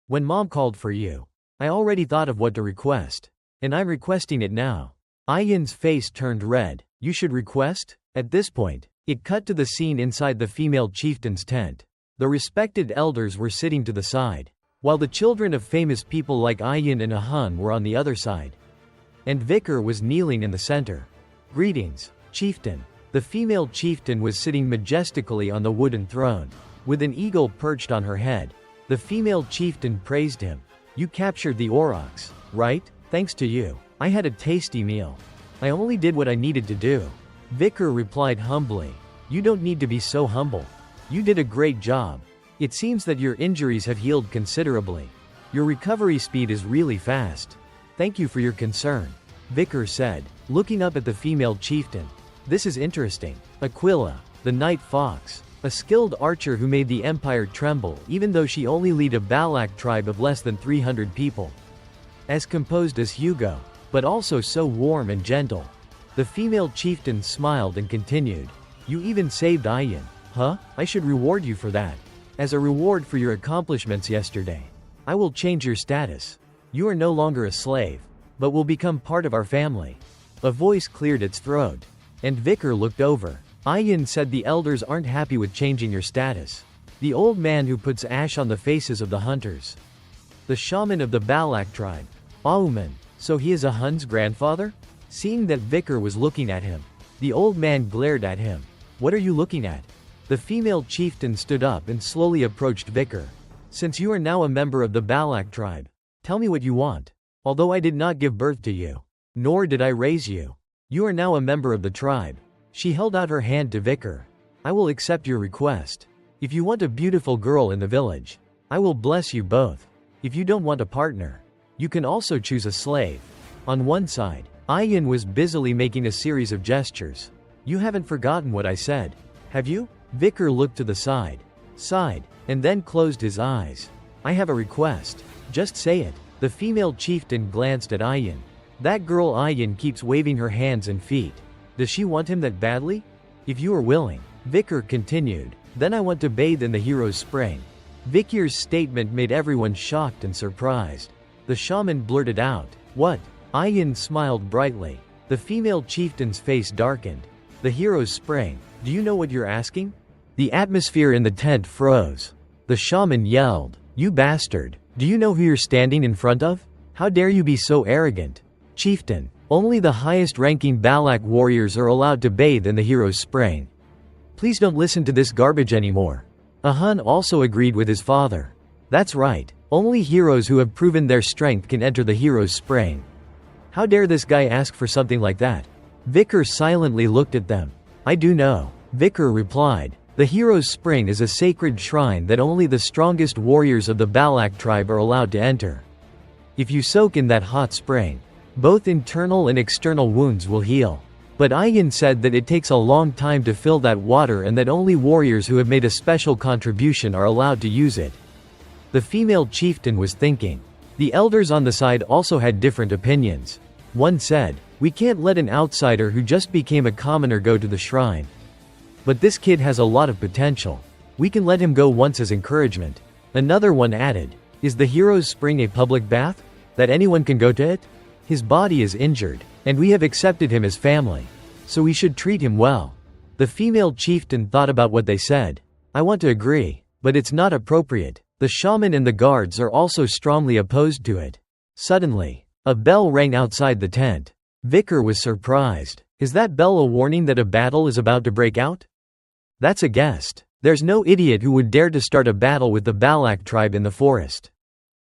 When Mom called for you, I already thought of what to request, and I'm requesting it now. Ayin's face turned red. You should request? At this point, it cut to the scene inside the female chieftain's tent. The respected elders were sitting to the side, while the children of famous people like Ayin and Ahun were on the other side. And Vicar was kneeling in the center. Greetings, chieftain. The female chieftain was sitting majestically on the wooden throne, with an eagle perched on her head. The female chieftain praised him. You captured the aurochs, right? Thanks to you, I had a tasty meal. I only did what I needed to do. Vicar replied humbly. You don't need to be so humble. You did a great job. It seems that your injuries have healed considerably. Your recovery speed is really fast. Thank you for your concern, Vicar said, looking up at the female chieftain. This is interesting. Aquila, the night fox, a skilled archer who made the empire tremble even though she only led a Balak tribe of less than 300 people. As composed as Hugo, but also so warm and gentle. The female chieftain smiled and continued. You even saved Ayin. Huh? I should reward you for that. As a reward for your accomplishments yesterday, I will change your status. You are no longer a slave, but will become part of our family. A voice cleared its throat, and Vicar looked over. Ayin said the elders aren't happy with changing your status. The old man who puts ash on the faces of the hunters. The shaman of the Balak tribe. Auman, so he is Ahun's grandfather? Seeing that Vicar was looking at him, the old man glared at him. What are you looking at? The female chieftain stood up and slowly approached Vicar. Since you are now a member of the Balak tribe, tell me what you want. Although I did not give birth to you, nor did I raise you, you are now a member of the tribe. She held out her hand to Vicar. I will accept your request. If you want a beautiful girl in the village, I will bless you both. If you don't want a partner, you can also choose a slave. On one side, Ayin was busily making a series of gestures. You haven't forgotten what I said, have you? Vicar looked to the side, sighed, and then closed his eyes. I have a request. Just say it. The female chieftain glanced at Ayin. That girl Ayin keeps waving her hands and feet. Does she want him that badly? If you are willing, Vicar continued, then I want to bathe in the hero's spring. Vicar's statement made everyone shocked and surprised. The shaman blurted out, what? Ayin smiled brightly. The female chieftain's face darkened. The hero's spring. Do you know what you're asking? The atmosphere in the tent froze. The shaman yelled, you bastard. Do you know who you're standing in front of? How dare you be so arrogant? Chieftain, only the highest-ranking Balak warriors are allowed to bathe in the hero's spring. Please don't listen to this garbage anymore. Ahun also agreed with his father. That's right, only heroes who have proven their strength can enter the hero's spring. How dare this guy ask for something like that? Vicar silently looked at them. I do know. Vicar replied. The hero's spring is a sacred shrine that only the strongest warriors of the Balak tribe are allowed to enter. If you soak in that hot spring, both internal and external wounds will heal. But Ayin said that it takes a long time to fill that water and that only warriors who have made a special contribution are allowed to use it. The female chieftain was thinking. The elders on the side also had different opinions. One said, we can't let an outsider who just became a commoner go to the shrine. But this kid has a lot of potential. We can let him go once as encouragement. Another one added, is the hero's spring a public bath? That anyone can go to it? His body is injured, and we have accepted him as family. So we should treat him well. The female chieftain thought about what they said. I want to agree, but it's not appropriate. The shaman and the guards are also strongly opposed to it. Suddenly, a bell rang outside the tent. Vicar was surprised. Is that bell a warning that a battle is about to break out? That's a guest. There's no idiot who would dare to start a battle with the Balak tribe in the forest.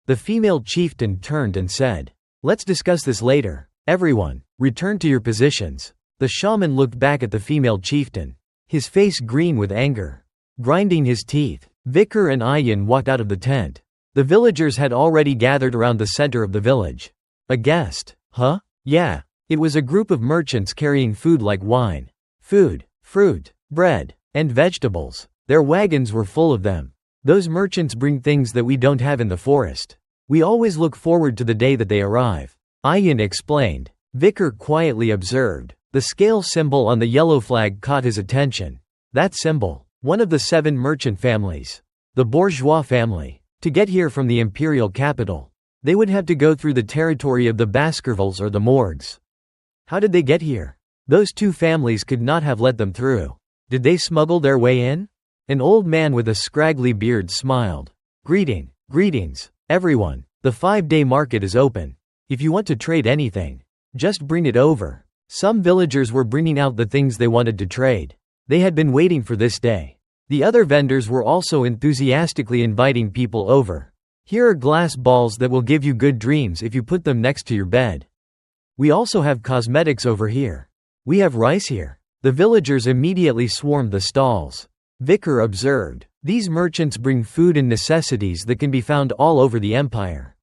The female chieftain turned and said, let's discuss this later. Everyone, return to your positions. The shaman looked back at the female chieftain. His face green with anger. Grinding his teeth, Vicar and Ayin walked out of the tent. The villagers had already gathered around the center of the village. A guest? Huh? Yeah. It was a group of merchants carrying food like wine, food, fruit, bread, and vegetables. Their wagons were full of them. Those merchants bring things that we don't have in the forest. We always look forward to the day that they arrive. Ayin explained. Vicar quietly observed. The scale symbol on the yellow flag caught his attention. That symbol, one of the 7 merchant families. The bourgeois family. To get here from the imperial capital, they would have to go through the territory of the Baskervilles or the Morgues. How did they get here? Those 2 families could not have let them through. Did they smuggle their way in? An old man with a scraggly beard smiled. Greetings, everyone. The 5-day market is open. If you want to trade anything, just bring it over. Some villagers were bringing out the things they wanted to trade. They had been waiting for this day. The other vendors were also enthusiastically inviting people over. Here are glass balls that will give you good dreams if you put them next to your bed. We also have cosmetics over here. We have rice here. The villagers immediately swarmed the stalls. Vicar observed. These merchants bring food and necessities that can be found all over the empire.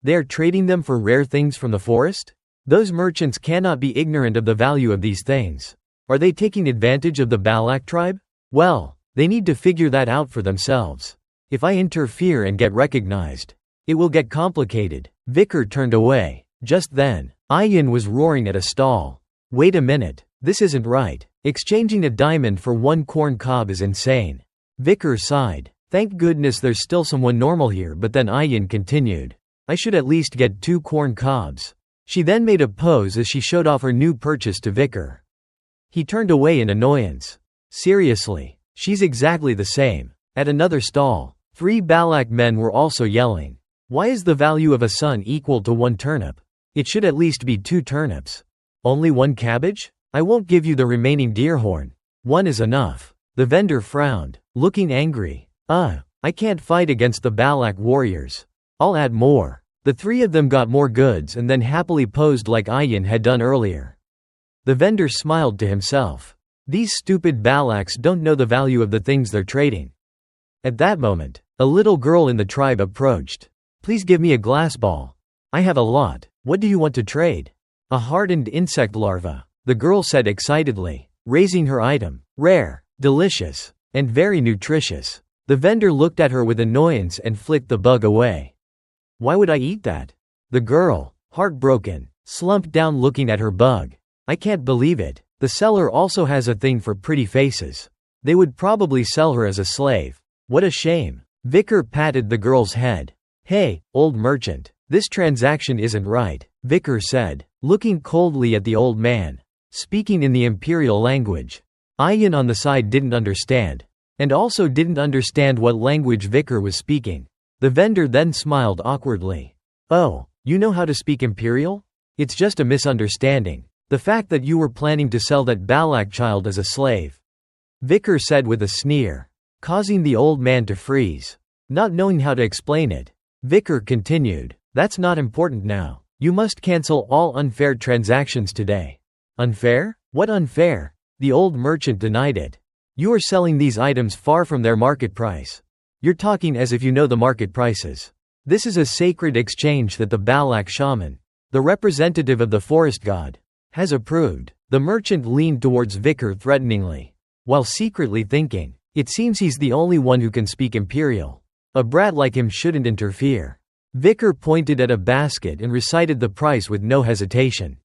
They are trading them for rare things from the forest? Those merchants cannot be ignorant of the value of these things. Are they taking advantage of the Balak tribe? Well, they need to figure that out for themselves. If I interfere and get recognized, it will get complicated. Vicar turned away. Just then, Ayin was roaring at a stall. Wait a minute, this isn't right. Exchanging a diamond for 1 corn cob is insane. Vicar sighed. Thank goodness there's still someone normal here, but then Ayin continued. I should at least get 2 corn cobs. She then made a pose as she showed off her new purchase to Vicar. He turned away in annoyance. Seriously, she's exactly the same. At another stall, 3 Balak men were also yelling. Why is the value of a son equal to 1 turnip? It should at least be 2 turnips. Only 1 cabbage? I won't give you the remaining deer horn. 1 is enough. The vendor frowned, looking angry. I can't fight against the Balak warriors. I'll add more. The 3 of them got more goods and then happily posed like Ayin had done earlier. The vendor smiled to himself. These stupid Balaks don't know the value of the things they're trading. At that moment, a little girl in the tribe approached. Please give me a glass ball. I have a lot. What do you want to trade? A hardened insect larva, the girl said excitedly, raising her item. Rare, delicious, and very nutritious. The vendor looked at her with annoyance and flicked the bug away. Why would I eat that? The girl, heartbroken, slumped down looking at her bug. I can't believe it. The seller also has a thing for pretty faces. They would probably sell her as a slave. What a shame. Vicar patted the girl's head. Hey, old merchant, this transaction isn't right, Vicar said, looking coldly at the old man. Speaking in the imperial language. Ayin on the side didn't understand. And also didn't understand what language Vicar was speaking. The vendor then smiled awkwardly. Oh, you know how to speak imperial? It's just a misunderstanding. The fact that you were planning to sell that Balak child as a slave," Vicar said with a sneer, causing the old man to freeze. Not knowing how to explain it, Vicar continued, "That's not important now. You must cancel all unfair transactions today." "Unfair? What unfair?" The old merchant denied it. "You are selling these items far from their market price. You're talking as if you know the market prices. This is a sacred exchange that the Balak shaman, the representative of the forest god, has approved." The merchant leaned towards Vicar threateningly, while secretly thinking, "It seems he's the only one who can speak imperial. A brat like him shouldn't interfere." Vicar pointed at a basket and recited the price with no hesitation,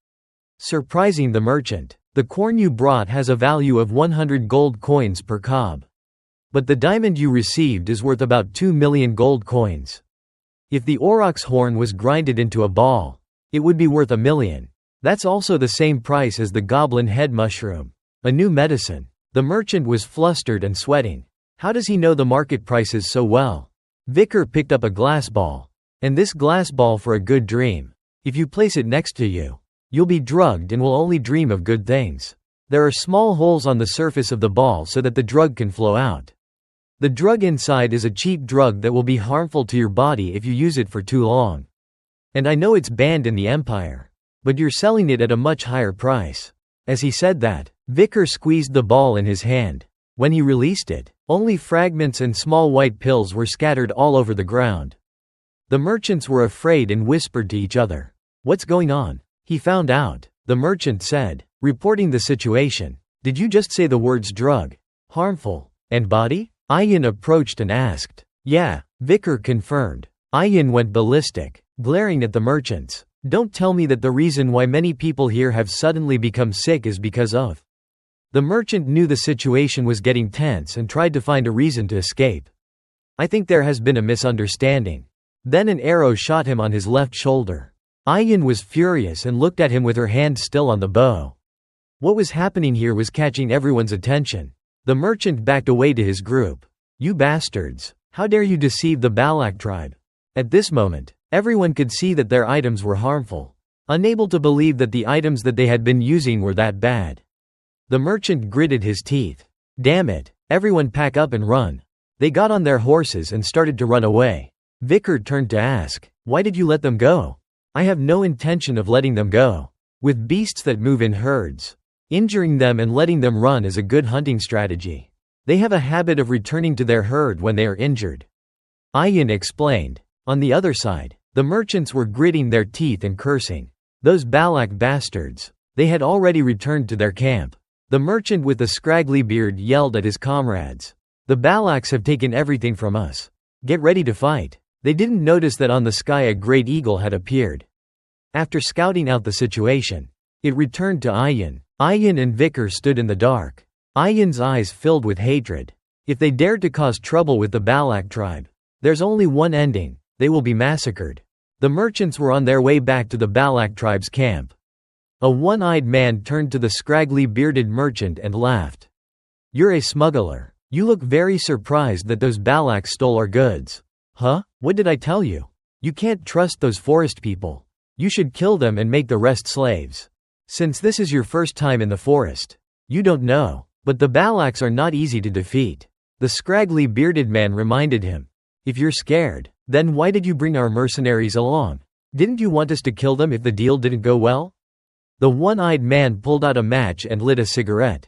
surprising the merchant. "The corn you brought has a value of 100 gold coins per cob. But the diamond you received is worth about 2 million gold coins. If the aurochs horn was grinded into a ball, it would be worth 1 million. That's also the same price as the goblin head mushroom, a new medicine." The merchant was flustered and sweating. How does he know the market prices so well? Vicar picked up a glass ball. "And this glass ball for a good dream. If you place it next to you, you'll be drugged and will only dream of good things. There are small holes on the surface of the ball so that the drug can flow out. The drug inside is a cheap drug that will be harmful to your body if you use it for too long. And I know it's banned in the Empire. But you're selling it at a much higher price." As he said that, Vicar squeezed the ball in his hand. When he released it, only fragments and small white pills were scattered all over the ground. The merchants were afraid and whispered to each other, "What's going on?" "He found out," the merchant said, reporting the situation. "Did you just say the words drug, harmful, and body?" Ayin approached and asked. "Yeah," Vicar confirmed. Ayin went ballistic, glaring at the merchants. "Don't tell me that the reason why many people here have suddenly become sick is because of." The merchant knew the situation was getting tense and tried to find a reason to escape. "I think there has been a misunderstanding." Then an arrow shot him on his left shoulder. Ayin was furious and looked at him with her hand still on the bow. What was happening here was catching everyone's attention. The merchant backed away to his group. "You bastards! How dare you deceive the Balak tribe?" At this moment, everyone could see that their items were harmful, unable to believe that the items that they had been using were that bad. The merchant gritted his teeth. "Damn it, everyone pack up and run." They got on their horses and started to run away. Vicar turned to ask, "Why did you let them go?" "I have no intention of letting them go. With beasts that move in herds, injuring them and letting them run is a good hunting strategy. They have a habit of returning to their herd when they are injured," Ayin explained. On the other side, the merchants were gritting their teeth and cursing. Those Balak bastards. They had already returned to their camp. The merchant with the scraggly beard yelled at his comrades. "The Balaks have taken everything from us. Get ready to fight." They didn't notice that on the sky a great eagle had appeared. After scouting out the situation, it returned to Ayin. Ayin and Vicar stood in the dark. Ayin's eyes filled with hatred. If they dared to cause trouble with the Balak tribe, there's only one ending: they will be massacred. The merchants were on their way back to the Balak tribe's camp. A one-eyed man turned to the scraggly bearded merchant and laughed. "You're a smuggler. You look very surprised that those Balaks stole our goods." "Huh? What did I tell you? You can't trust those forest people. You should kill them and make the rest slaves. Since this is your first time in the forest, you don't know. But the Balaks are not easy to defeat," the scraggly bearded man reminded him. "If you're scared, then why did you bring our mercenaries along? Didn't you want us to kill them if the deal didn't go well?" The one-eyed man pulled out a match and lit a cigarette.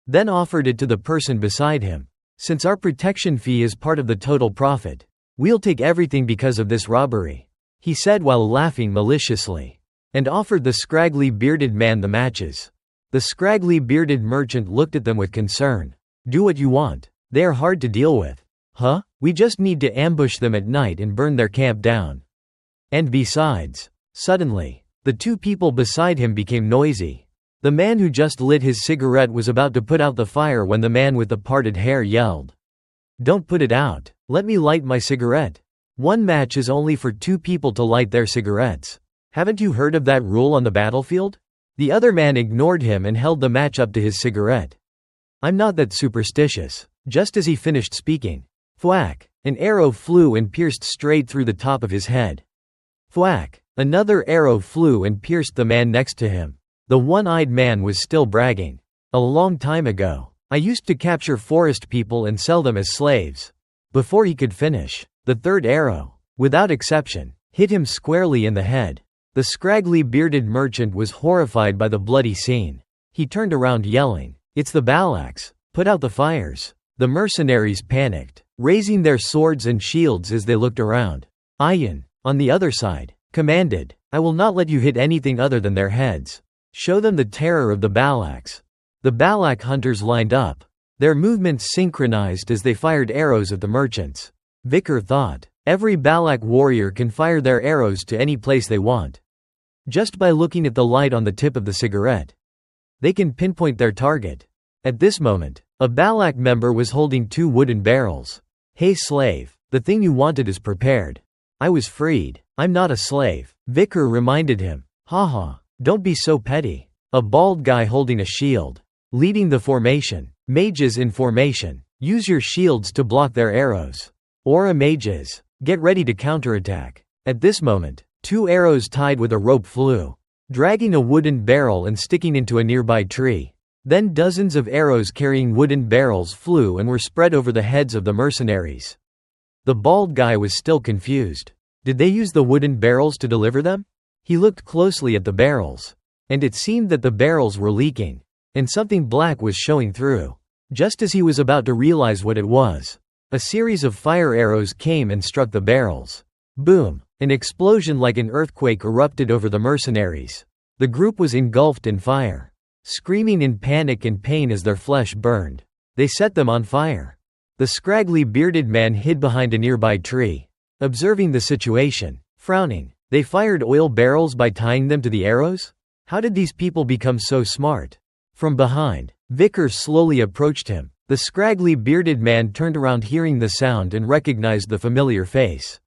Then offered it to the person beside him. "Since our protection fee is part of the total profit, we'll take everything because of this robbery," he said while laughing maliciously, and offered the scraggly bearded man the matches. The scraggly bearded merchant looked at them with concern. "Do what you want. They are hard to deal with." "Huh? We just need to ambush them at night and burn their camp down. And besides..." Suddenly, the two people beside him became noisy. The man who just lit his cigarette was about to put out the fire when the man with the parted hair yelled, "Don't put it out. Let me light my cigarette. One match is only for two people to light their cigarettes. Haven't you heard of that rule on the battlefield?" The other man ignored him and held the match up to his cigarette. "I'm not that superstitious." Just as he finished speaking, thwack, an arrow flew and pierced straight through the top of his head. Thwack! Another arrow flew and pierced the man next to him. The one-eyed man was still bragging. A long time ago, I used to capture forest people and sell them as slaves. Before he could finish, the third arrow, without exception, hit him squarely in the head. The scraggly bearded merchant was horrified by the bloody scene. He turned around yelling, "It's the Balaks! Put out the fires!" The mercenaries panicked, raising their swords and shields as they looked around. Ayan, on the other side, commanded, "I will not let you hit anything other than their heads. Show them the terror of the Balaks." The Balak hunters lined up, their movements synchronized as they fired arrows at the merchants. Vicar thought, every Balak warrior can fire their arrows to any place they want. Just by looking at the light on the tip of the cigarette, they can pinpoint their target. At this moment, a Balak member was holding 2 wooden barrels. "Hey slave, the thing you wanted is prepared. I was freed. I'm not a slave," Vicar reminded him. "Haha, don't be so petty." A bald guy holding a shield, leading the formation. "Mages in formation, use your shields to block their arrows. Aura mages, get ready to counterattack." At this moment, 2 arrows tied with a rope flew, dragging a wooden barrel and sticking into a nearby tree. Then dozens of arrows carrying wooden barrels flew and were spread over the heads of the mercenaries. The bald guy was still confused. Did they use the wooden barrels to deliver them? He looked closely at the barrels, and it seemed that the barrels were leaking, and something black was showing through. Just as he was about to realize what it was, a series of fire arrows came and struck the barrels. Boom! An explosion like an earthquake erupted over the mercenaries. The group was engulfed in fire, screaming in panic and pain as their flesh burned. They set them on fire. The scraggly bearded man hid behind a nearby tree, observing the situation, frowning. They fired oil barrels by tying them to the arrows? How did these people become so smart? From behind, Vicar slowly approached him. The scraggly bearded man turned around hearing the sound and recognized the familiar face.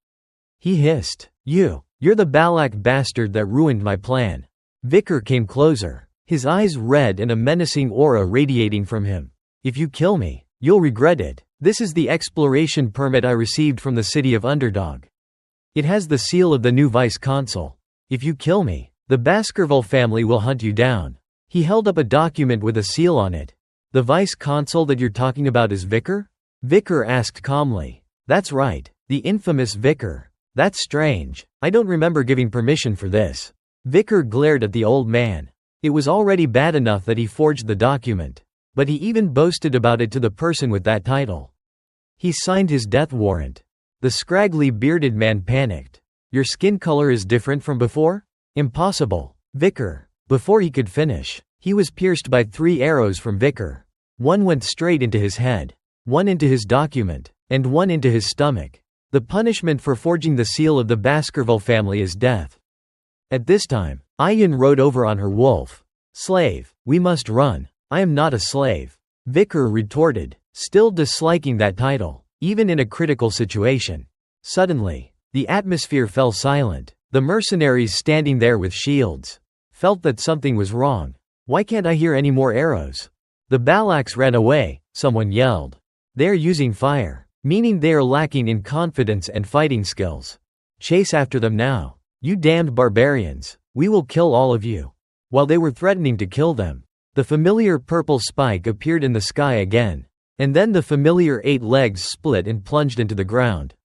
He hissed, You're the Balak bastard that ruined my plan." Vicar came closer, his eyes red and a menacing aura radiating from him. "If you kill me, you'll regret it. This is the exploration permit I received from the city of Underdog. It has the seal of the new vice-consul. If you kill me, the Baskerville family will hunt you down." He held up a document with a seal on it. "The vice-consul that you're talking about is Vicar?" Vicar asked calmly. "That's right, the infamous Vicar. That's strange. I don't remember giving permission for this." Vicar glared at the old man. It was already bad enough that he forged the document, but he even boasted about it to the person with that title. He signed his death warrant. The scraggly bearded man panicked. "Your skin color is different from before? Impossible, Vicar." Before he could finish, he was pierced by 3 arrows from Vicar. One went straight into his head, one into his document, and one into his stomach. The punishment for forging the seal of the Baskerville family is death. At this time, Ayan rode over on her wolf. "Slave, we must run." "I am not a slave," Vicar retorted, still disliking that title, even in a critical situation. Suddenly, the atmosphere fell silent. The mercenaries standing there with shields felt that something was wrong. "Why can't I hear any more arrows?" "The Balaks ran away," someone yelled. "They are using fire, meaning they are lacking in confidence and fighting skills. Chase after them now. You damned barbarians, we will kill all of you." While they were threatening to kill them, the familiar purple spike appeared in the sky again, and then the familiar 8 legs split and plunged into the ground.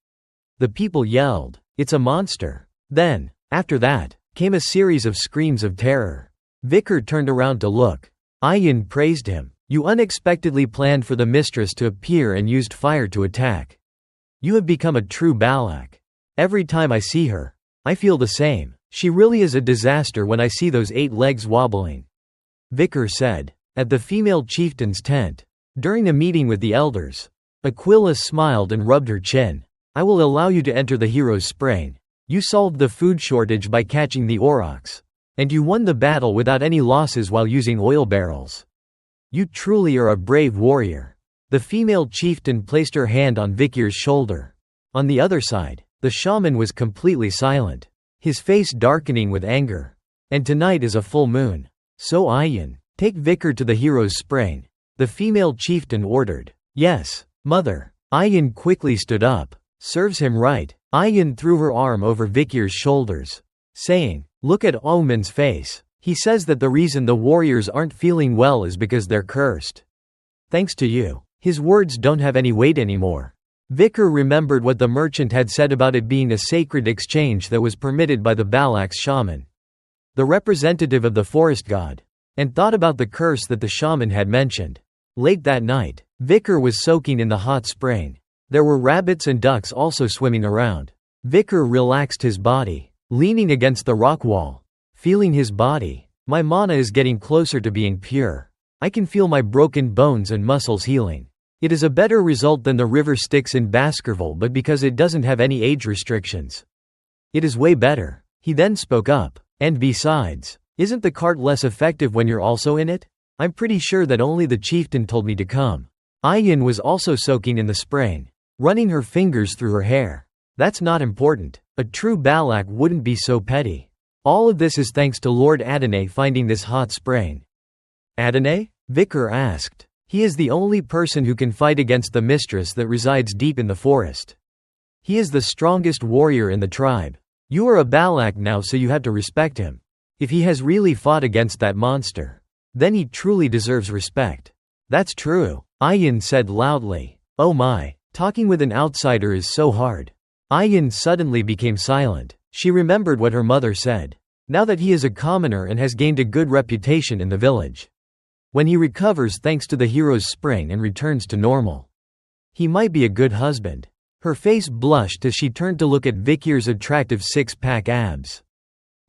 The people yelled, "It's a monster." Then, after that, came a series of screams of terror. Vicar turned around to look. Ayan praised him. "You unexpectedly planned for the mistress to appear and used fire to attack. You have become a true Balak. Every time I see her, I feel the same. She really is a disaster when I see those 8 legs wobbling." Vicar said. At the female chieftain's tent, during a meeting with the elders, Aquila smiled and rubbed her chin. "I will allow you to enter the hero's spring. You solved the food shortage by catching the aurochs, and you won the battle without any losses while using oil barrels. You truly are a brave warrior." The female chieftain placed her hand on Vicar's shoulder. On the other side, the shaman was completely silent, his face darkening with anger. "And tonight is a full moon. So Ayan, take Vicar to the hero's spring," the female chieftain ordered. "Yes, mother." Ayan quickly stood up, Serves him right. Ayin threw her arm over Vikir's shoulders, saying, "Look at Omen's face. He says that the reason the warriors aren't feeling well is because they're cursed. Thanks to you. His words don't have any weight anymore." Vikir remembered what the merchant had said about it being a sacred exchange that was permitted by the Balak's shaman, the representative of the forest god, and thought about the curse that the shaman had mentioned. Late that night, Vikir was soaking in the hot spring. There were rabbits and ducks also swimming around. Vikir relaxed his body, leaning against the rock wall, feeling his body. My mana is getting closer to being pure. I can feel my broken bones and muscles healing. It is a better result than the river Styx in Baskerville, but because it doesn't have any age restrictions, it is way better. He then spoke up. And besides, isn't the cart less effective when you're also in it? I'm pretty sure that only the chieftain told me to come. Ayin was also soaking in the spring, running her fingers through her hair. That's not important. A true Balak wouldn't be so petty. All of this is thanks to Lord Adonai finding this hot spring. Adonai? Vikir asked. He is the only person who can fight against the mistress that resides deep in the forest. He is the strongest warrior in the tribe. You are a Balak now, so you have to respect him. If he has really fought against that monster, then he truly deserves respect. That's true, Ayin said loudly. Oh my, talking with an outsider is so hard. Ayin suddenly became silent. She remembered what her mother said. Now that he is a commoner and has gained a good reputation in the village, when he recovers thanks to the hero's spring and returns to normal, he might be a good husband. Her face blushed as she turned to look at Vikir's attractive six-pack abs.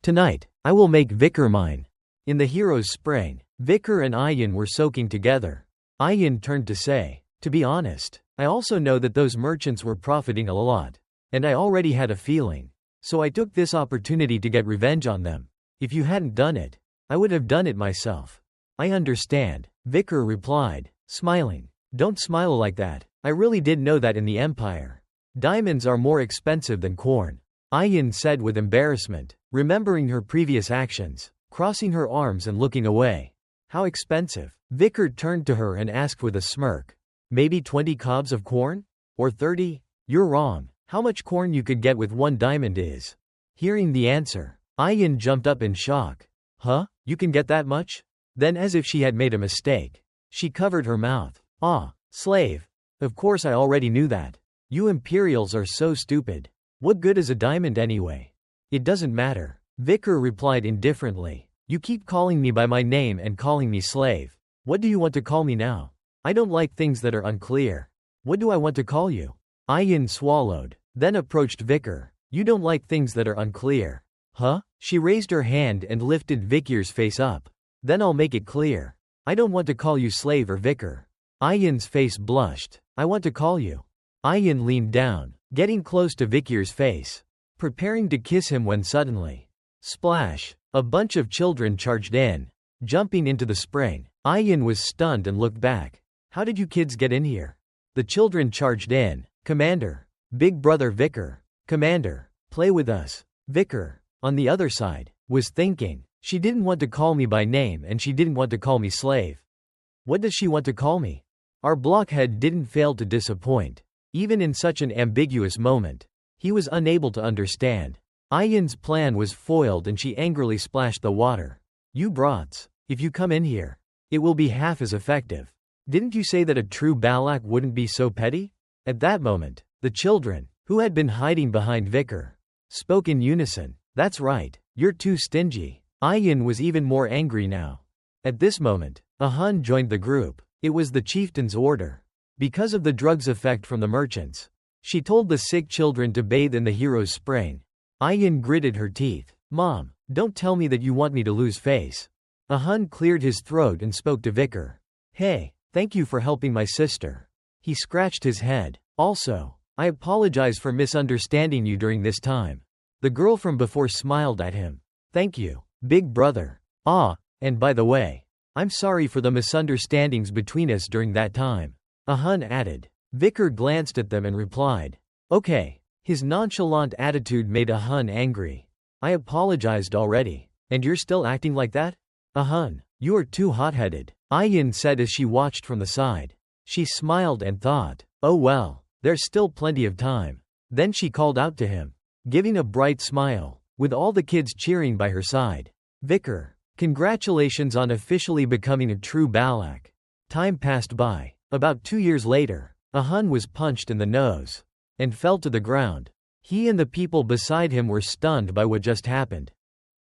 Tonight, I will make Vikir mine. In the hero's spring, Vikir and Ayin were soaking together. Ayin turned to say, to be honest, I also know that those merchants were profiting a lot. And I already had a feeling. So I took this opportunity to get revenge on them. If you hadn't done it, I would have done it myself. I understand, Vikir replied, smiling. Don't smile like that. I really did know that in the Empire, diamonds are more expensive than corn. Ayin said with embarrassment, remembering her previous actions, crossing her arms and looking away. How expensive? Vikir turned to her and asked with a smirk. Maybe 20 cobs of corn? Or 30? You're wrong. How much corn you could get with 1 diamond is. Hearing the answer, Ayin jumped up in shock. Huh? You can get that much? Then, as if she had made a mistake, she covered her mouth. Ah, slave. Of course I already knew that. You Imperials are so stupid. What good is a diamond anyway? It doesn't matter. Vikir replied indifferently. You keep calling me by my name and calling me slave. What do you want to call me now? I don't like things that are unclear. What do I want to call you? Ayin swallowed, then approached Vikir. You don't like things that are unclear. Huh? She raised her hand and lifted Vikir's face up. Then I'll make it clear. I don't want to call you slave or Vikir. Ayin's face blushed. I want to call you. Ayin leaned down, getting close to Vikir's face, preparing to kiss him when suddenly, splash, a bunch of children charged in, jumping into the spring. Ayin was stunned and looked back. How did you kids get in here? The children charged in. Commander. Big brother Vikir. Commander. Play with us. Vikir, on the other side, was thinking. She didn't want to call me by name and she didn't want to call me slave. What does she want to call me? Our blockhead didn't fail to disappoint. Even in such an ambiguous moment, he was unable to understand. Ayin's plan was foiled and she angrily splashed the water. You brats, if you come in here, it will be half as effective. Didn't you say that a true Balak wouldn't be so petty? At that moment, the children, who had been hiding behind Vikir, spoke in unison. That's right, you're too stingy. Ayin was even more angry now. At this moment, a Hun joined the group. It was the chieftain's order. Because of the drug's effect from the merchants, she told the sick children to bathe in the hero's spring. Ayin gritted her teeth. Mom, don't tell me that you want me to lose face. A Hun cleared his throat and spoke to Vikir. Hey, thank you for helping my sister. He scratched his head. Also, I apologize for misunderstanding you during this time. The girl from before smiled at him. Thank you, big brother. Ah, and by the way, I'm sorry for the misunderstandings between us during that time. A Hun added. Vikir glanced at them and replied. Okay. His nonchalant attitude made a Hun angry. I apologized already. And you're still acting like that? A Hun, you are too hot-headed, Ayin said as she watched from the side. She smiled and thought, oh well, there's still plenty of time. Then she called out to him, giving a bright smile, with all the kids cheering by her side. Vicar, congratulations on officially becoming a true Balak. Time passed by. About 2 years later, a Hun was punched in the nose and fell to the ground. He and the people beside him were stunned by what just happened.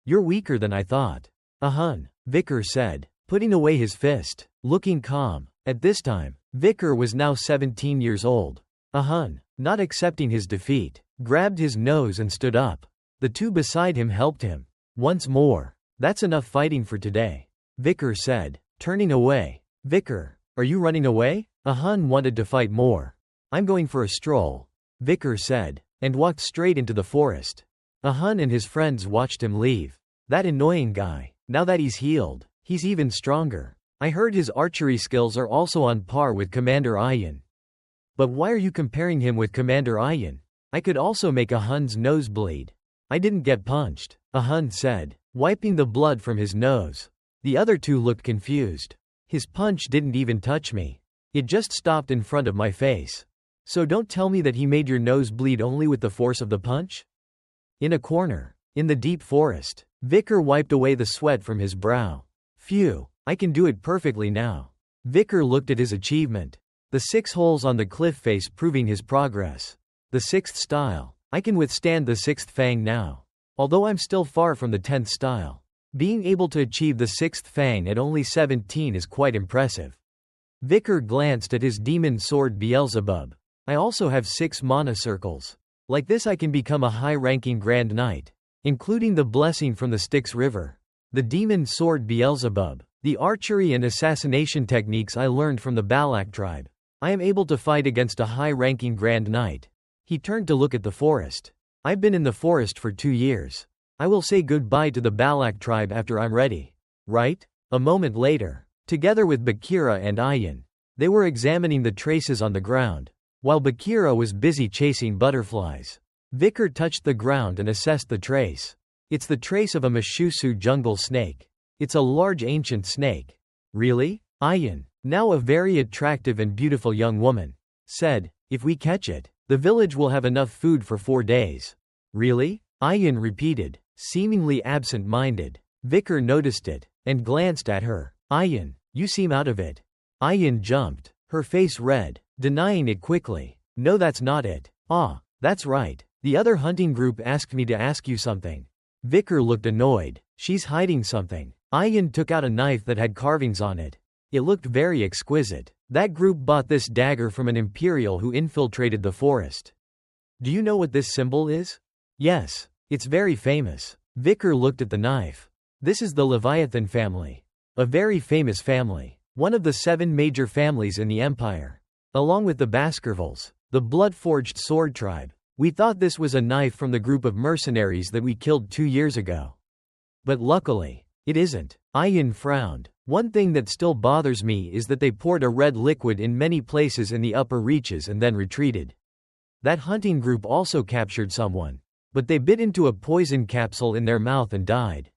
You're weaker than I thought. A Hun, Vicar said, putting away his fist, looking calm. At this time, Vicar was now 17 years old. A Hun, not accepting his defeat, grabbed his nose and stood up. The two beside him helped him. Once more. That's enough fighting for today, Vicar said, turning away. Vicar, are you running away? A Hun wanted to fight more. I'm going for a stroll, Vicar said, and walked straight into the forest. A Hun and his friends watched him leave. That annoying guy, now that he's healed, he's even stronger. I heard his archery skills are also on par with Commander Ayan. But why are you comparing him with Commander Ayan? I could also make a Hun's nose bleed. I didn't get punched, a Hun said, wiping the blood from his nose. The other two looked confused. His punch didn't even touch me. It just stopped in front of my face. So don't tell me that he made your nose bleed only with the force of the punch? In a corner, in the deep forest, Vicar wiped away the sweat from his brow. Phew, I can do it perfectly now. Vicar looked at his achievement. The 6 holes on the cliff face proving his progress. The 6th style. I can withstand the 6th fang now. Although I'm still far from the 10th style. Being able to achieve the 6th fang at only 17 is quite impressive. Vicar glanced at his demon sword Beelzebub. I also have 6 mana circles. Like this I can become a high-ranking Grand Knight, including the blessing from the Styx River. The demon sword Beelzebub. The archery and assassination techniques I learned from the Balak tribe. I am able to fight against a high-ranking Grand Knight. He turned to look at the forest. I've been in the forest for 2 years. I will say goodbye to the Balak tribe after I'm ready. Right? A moment later, together with Bakira and Ayan, they were examining the traces on the ground, while Bakira was busy chasing butterflies. Vicar touched the ground and assessed the trace. It's the trace of a Mashusu jungle snake. It's a large ancient snake. Really? Ayan, now a very attractive and beautiful young woman, said, if we catch it, the village will have enough food for 4 days. Really? Ayan repeated, seemingly absent-minded. Vicar noticed it, and glanced at her. Ayan, you seem out of it. Ayan jumped, her face red, denying it quickly. No, that's not it. Ah, that's right. The other hunting group asked me to ask you something. Vicar looked annoyed. She's hiding something. Ayan took out a knife that had carvings on it. It looked very exquisite. That group bought this dagger from an Imperial who infiltrated the forest. Do you know what this symbol is? Yes, it's very famous. Vicar looked at the knife. This is the Leviathan family. A very famous family. One of the 7 major families in the empire. Along with the Baskervilles, the blood-forged sword tribe. We thought this was a knife from the group of mercenaries that we killed 2 years ago. But luckily, it isn't. Ayan frowned. One thing that still bothers me is that they poured a red liquid in many places in the upper reaches and then retreated. That hunting group also captured someone. But they bit into a poison capsule in their mouth and died.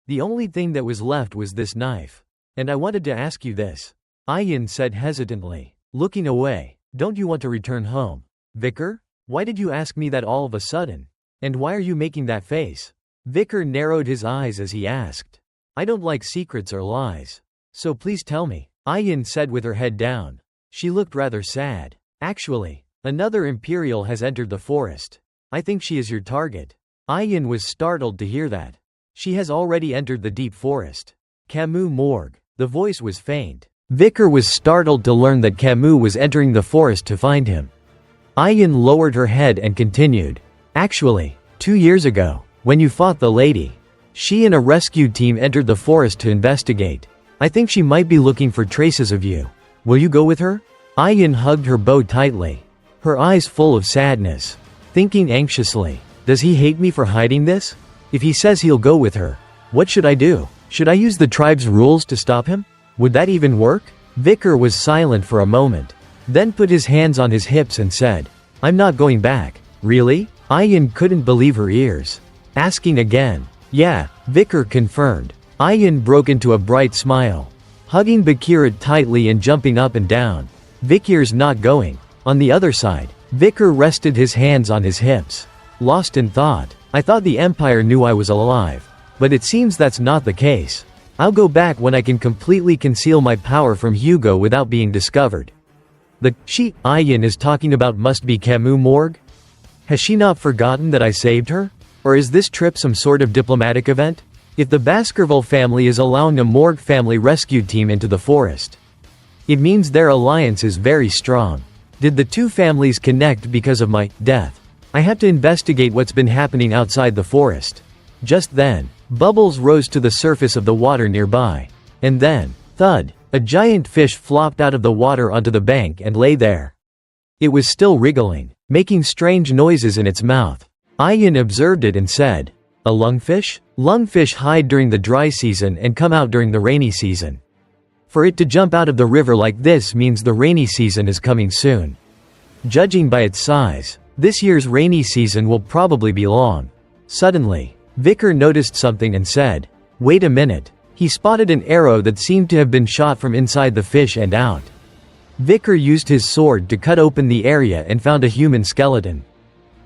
The only thing that was left was this knife. And I wanted to ask you this. Ayan said hesitantly, looking away. Don't you want to return home? Vicar? Why did you ask me that all of a sudden? And why are you making that face? Vicar narrowed his eyes as he asked. I don't like secrets or lies. So please tell me, Ayan said with her head down. She looked rather sad. Actually, another Imperial has entered the forest. I think she is your target. Ayan was startled to hear that. She has already entered the deep forest. Camus Morgue. The voice was faint. Vicar was startled to learn that Camus was entering the forest to find him. Ayan lowered her head and continued. Actually, 2 years ago, when you fought the lady, she and a rescue team entered the forest to investigate. I think she might be looking for traces of you. Will you go with her? Ayan hugged her bow tightly, her eyes full of sadness, thinking anxiously, does he hate me for hiding this? If he says he'll go with her, what should I do? Should I use the tribe's rules to stop him? Would that even work? Vicar was silent for a moment, then put his hands on his hips and said, I'm not going back. Really? Ayan couldn't believe her ears. Asking again. Yeah, Vicar confirmed. Ayan broke into a bright smile, hugging Bakira tightly and jumping up and down. Vicar's not going. On the other side, Vicar rested his hands on his hips, lost in thought. I thought the Empire knew I was alive. But it seems that's not the case. I'll go back when I can completely conceal my power from Hugo without being discovered. The she Ayin is talking about must be Camus Morgue? Has she not forgotten that I saved her? Or is this trip some sort of diplomatic event? If the Baskerville family is allowing a Morgue family rescue team into the forest, it means their alliance is very strong. Did the two families connect because of my death? I have to investigate what's been happening outside the forest. Just then, bubbles rose to the surface of the water nearby. And then, thud, a giant fish flopped out of the water onto the bank and lay there. It was still wriggling, making strange noises in its mouth. Ayin observed it and said, "A lungfish? Lungfish hide during the dry season and come out during the rainy season. For it to jump out of the river like this means the rainy season is coming soon. Judging by its size, this year's rainy season will probably be long." Suddenly, Vicar noticed something and said, "Wait a minute." He spotted an arrow that seemed to have been shot from inside the fish and out. Vicar used his sword to cut open the area and found a human skeleton,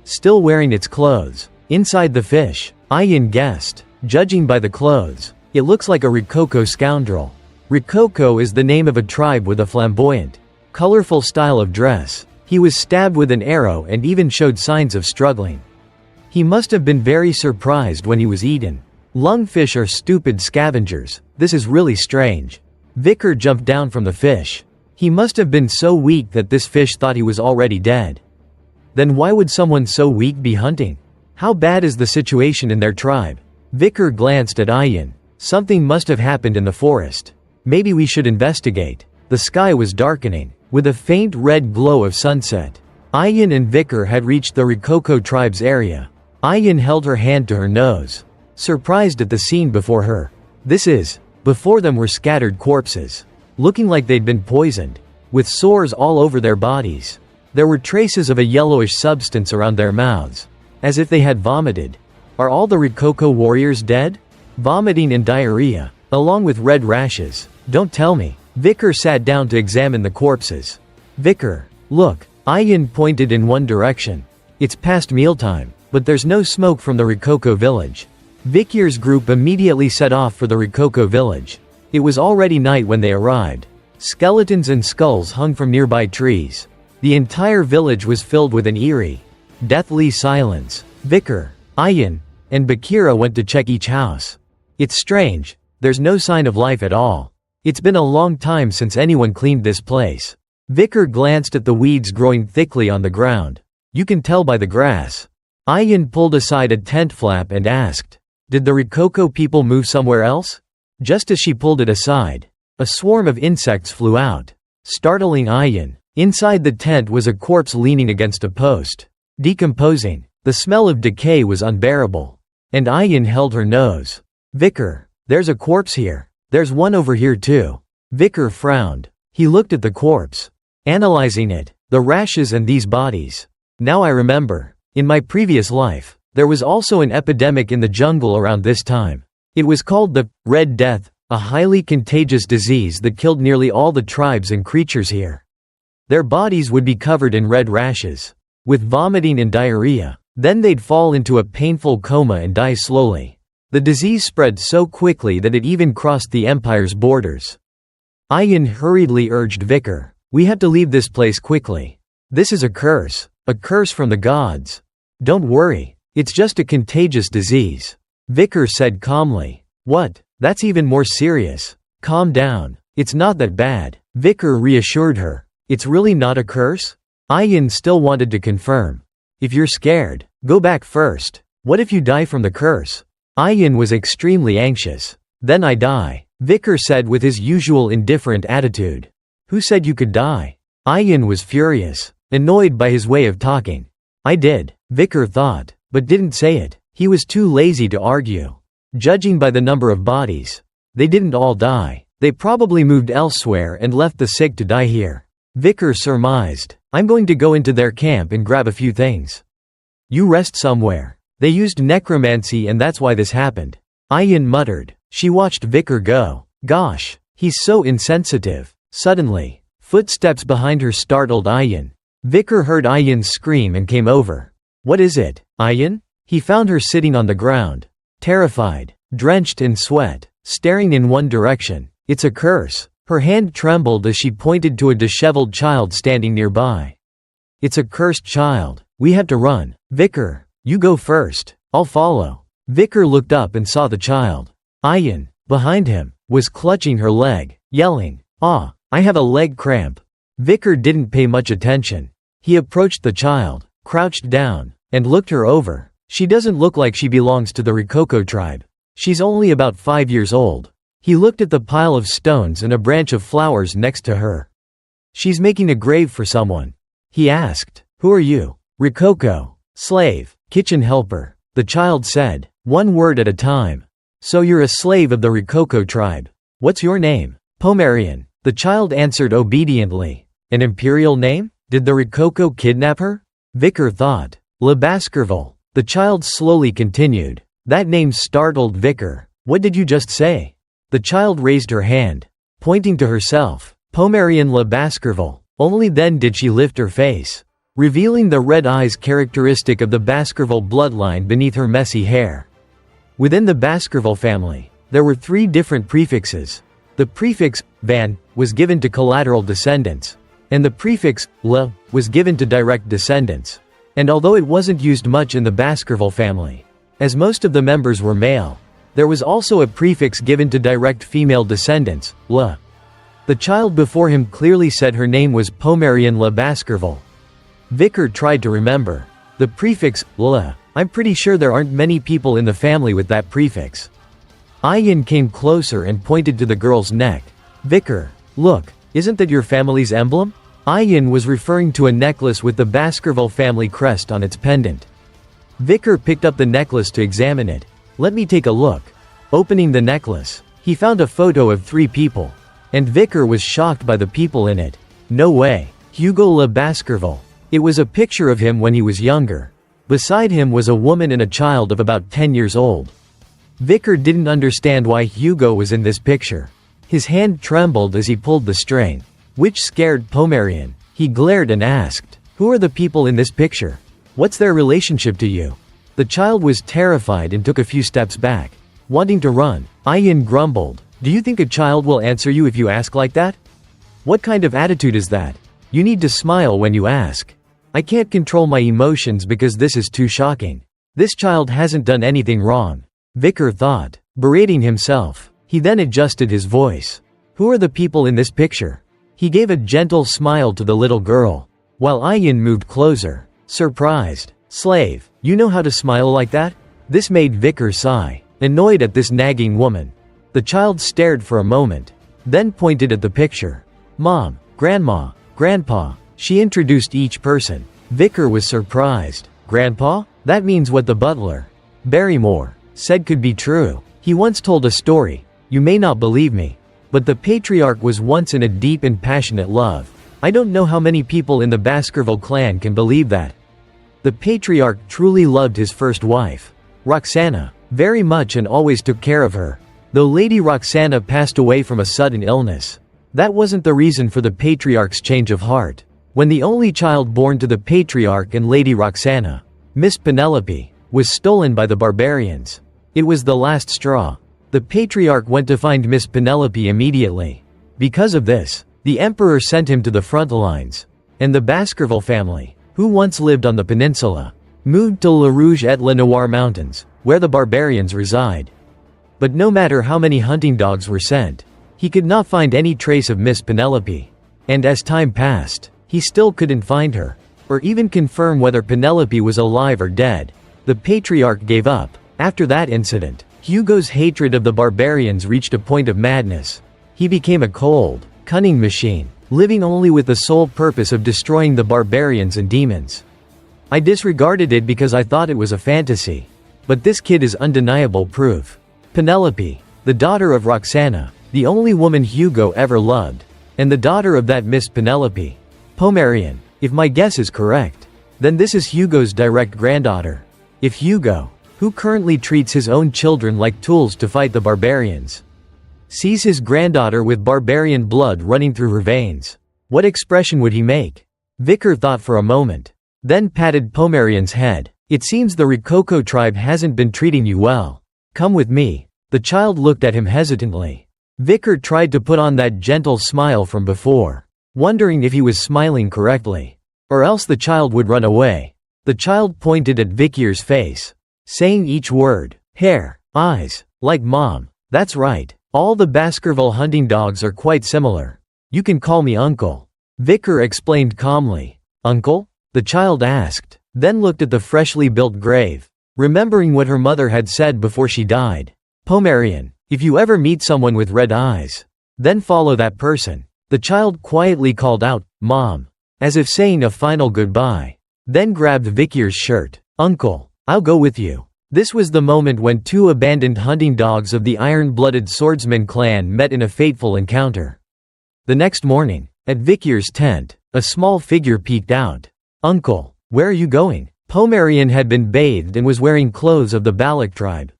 still wearing its clothes. Inside the fish, Ayin guessed, judging by the clothes, it looks like a Rococo scoundrel. Rococo is the name of a tribe with a flamboyant, colorful style of dress. He was stabbed with an arrow and even showed signs of struggling. He must have been very surprised when he was eaten. Lungfish are stupid scavengers. This is really strange. Vicar jumped down from the fish. He must have been so weak that this fish thought he was already dead. Then why would someone so weak be hunting? How bad is the situation in their tribe? Vicar glanced at Ayin. Something must have happened in the forest. Maybe we should investigate. The sky was darkening, with a faint red glow of sunset. Ayin and Vicar had reached the Rococo tribe's area. Ayin held her hand to her nose, surprised at the scene before her. Before them were scattered corpses, looking like they'd been poisoned, with sores all over their bodies. There were traces of a yellowish substance around their mouths, as if they had vomited. Are all the Rococo warriors dead? Vomiting and diarrhea, along with red rashes. Don't tell me. Vicar sat down to examine the corpses. Vicar, look. Ayin pointed in one direction. It's past mealtime, but there's no smoke from the Rococo village. Vicar's group immediately set off for the Rococo village. It was already night when they arrived. Skeletons and skulls hung from nearby trees. The entire village was filled with an eerie, deathly silence. Vicar, Ayin, and Bakira went to check each house. It's strange, there's no sign of life at all. It's been a long time since anyone cleaned this place. Vicar glanced at the weeds growing thickly on the ground. You can tell by the grass. Ayin pulled aside a tent flap and asked, "Did the Rococo people move somewhere else?" Just as she pulled it aside, a swarm of insects flew out, startling Ayin. Inside the tent was a corpse leaning against a post, decomposing. The smell of decay was unbearable, and Ayin held her nose. "Vicar, there's a corpse here. There's one over here too." Vicar frowned. He looked at the corpse, analyzing it, the rashes and these bodies. "Now I remember. In my previous life, there was also an epidemic in the jungle around this time. It was called the Red Death, a highly contagious disease that killed nearly all the tribes and creatures here. Their bodies would be covered in red rashes, with vomiting and diarrhea. Then they'd fall into a painful coma and die slowly. The disease spread so quickly that it even crossed the Empire's borders." Ayin hurriedly urged Vicar, "We have to leave this place quickly. This is a curse from the gods." "Don't worry, it's just a contagious disease," Vicar said calmly. "What? That's even more serious. Calm down. It's not that bad." Vicar reassured her. "It's really not a curse?" Ayin still wanted to confirm. "If you're scared, go back first. What if you die from the curse?" Ayin was extremely anxious. "Then I die," Vicar said with his usual indifferent attitude. "Who said you could die?" Ayin was furious, annoyed by his way of talking. "I did," Vicar thought, but didn't say it. He was too lazy to argue. Judging by the number of bodies, they didn't all die. They probably moved elsewhere and left the sick to die here. Vicar surmised, "I'm going to go into their camp and grab a few things. You rest somewhere. They used necromancy and that's why this happened." Ayin muttered. She watched Vicar go. Gosh, he's so insensitive. Suddenly, footsteps behind her startled Ayin. Vicar heard Ayin scream and came over. "What is it, Ayin?" He found her sitting on the ground, terrified, drenched in sweat, staring in one direction. "It's a curse." Her hand trembled as she pointed to a disheveled child standing nearby. "It's a cursed child. We have to run. Vicar, you go first. I'll follow." Vicar looked up and saw the child. Ayin, behind him, was clutching her leg, yelling, "Ah, I have a leg cramp." Vicar didn't pay much attention. He approached the child, crouched down, and looked her over. "She doesn't look like she belongs to the Rococo tribe. She's only about 5 years old." He looked at the pile of stones and a branch of flowers next to her. "She's making a grave for someone." He asked, "Who are you?" "Rococo. Slave. Kitchen helper," the child said, one word at a time. "So you're a slave of the Rococo tribe. What's your name?" "Pomerian," the child answered obediently. "An imperial name? Did the Rococo kidnap her?" Vicar thought. "Le Baskerville," the child slowly continued. That name startled Vicar. "What did you just say?" The child raised her hand, pointing to herself. "Pomerian Le Baskerville." Only then did she lift her face, revealing the red eyes characteristic of the Baskerville bloodline beneath her messy hair. Within the Baskerville family, there were 3 different prefixes. The prefix van was given to collateral descendants, and the prefix le was given to direct descendants. And although it wasn't used much in the Baskerville family, as most of the members were male, there was also a prefix given to direct female descendants, le. The child before him clearly said her name was Pomerian Le Baskerville. Vicar tried to remember. The prefix, le. I'm pretty sure there aren't many people in the family with that prefix. Ayin came closer and pointed to the girl's neck. "Vicar, look, isn't that your family's emblem?" Ayin was referring to a necklace with the Baskerville family crest on its pendant. Vicar picked up the necklace to examine it. "Let me take a look." Opening the necklace, he found a photo of 3 people, and Vicar was shocked by the people in it. No way. Hugo Le Baskerville. It was a picture of him when he was younger. Beside him was a woman and a child of about 10 years old. Vicar didn't understand why Hugo was in this picture. His hand trembled as he pulled the string, which scared Pomerian. He glared and asked, "Who are the people in this picture? What's their relationship to you?" The child was terrified and took a few steps back, wanting to run. Ayin grumbled, "Do you think a child will answer you if you ask like that? What kind of attitude is that? You need to smile when you ask." "I can't control my emotions because this is too shocking. This child hasn't done anything wrong," Vicar thought, berating himself. He then adjusted his voice. "Who are the people in this picture?" He gave a gentle smile to the little girl, while Ayin moved closer, surprised. "Slave, you know how to smile like that?" This made Vicar sigh, annoyed at this nagging woman. The child stared for a moment, then pointed at the picture. "Mom, Grandma, Grandpa," she introduced each person. Vicar was surprised. "Grandpa? That means what the butler, Barrymore, said could be true. He once told a story. You may not believe me, but the patriarch was once in a deep and passionate love. I don't know how many people in the Baskerville clan can believe that. The patriarch truly loved his first wife, Roxana, very much and always took care of her. Though Lady Roxana passed away from a sudden illness, that wasn't the reason for the patriarch's change of heart. When the only child born to the patriarch and Lady Roxana, Miss Penelope, was stolen by the barbarians, it was the last straw. The patriarch went to find Miss Penelope immediately. Because of this, the emperor sent him to the front lines, and the Baskerville family, who once lived on the peninsula, moved to La Rouge et La Noire Mountains, where the barbarians reside. But no matter how many hunting dogs were sent, he could not find any trace of Miss Penelope. And as time passed, he still couldn't find her, or even confirm whether Penelope was alive or dead. The patriarch gave up. After that incident, Hugo's hatred of the barbarians reached a point of madness. He became a cold, cunning machine, living only with the sole purpose of destroying the barbarians and demons. I disregarded it because I thought it was a fantasy. But this kid is undeniable proof. Penelope, the daughter of Roxana, the only woman Hugo ever loved, and the daughter of that Miss Penelope. Pomerian, if my guess is correct, then this is Hugo's direct granddaughter. If Hugo, who currently treats his own children like tools to fight the barbarians, sees his granddaughter with barbarian blood running through her veins, what expression would he make? Vicar thought for a moment, then patted Pomerian's head. It seems the Rococo tribe hasn't been treating you well. Come with me. The child looked at him hesitantly. Vicar tried to put on that gentle smile from before, wondering if he was smiling correctly. Or else the child would run away. The child pointed at Vicar's face, saying each word. Hair, eyes, like mom. That's right. All the Baskerville hunting dogs are quite similar. You can call me Uncle. Vicar explained calmly. Uncle? The child asked, then looked at the freshly built grave, remembering what her mother had said before she died. Pomerian, if you ever meet someone with red eyes, then follow that person. The child quietly called out, Mom, as if saying a final goodbye, then grabbed Vicar's shirt. Uncle, I'll go with you. This was the moment when two abandoned hunting dogs of the iron-blooded swordsman clan met in a fateful encounter. The next morning, at Vicar's tent, a small figure peeked out. Uncle, where are you going? Pomerian had been bathed and was wearing clothes of the Balak tribe.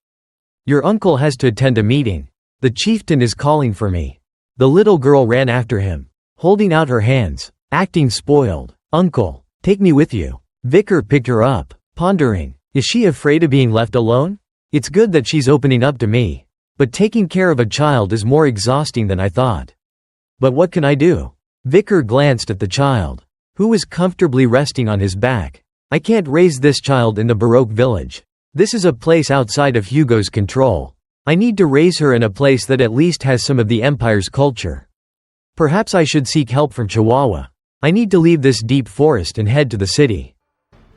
Your uncle has to attend a meeting. The chieftain is calling for me. The little girl ran after him, holding out her hands, acting spoiled. Uncle, take me with you. Vicar picked her up, pondering. Is she afraid of being left alone? It's good that she's opening up to me. But taking care of a child is more exhausting than I thought. But what can I do? Vicar glanced at the child, who was comfortably resting on his back. I can't raise this child in the Baroque village. This is a place outside of Hugo's control. I need to raise her in a place that at least has some of the Empire's culture. Perhaps I should seek help from Chihuahua. I need to leave this deep forest and head to the city.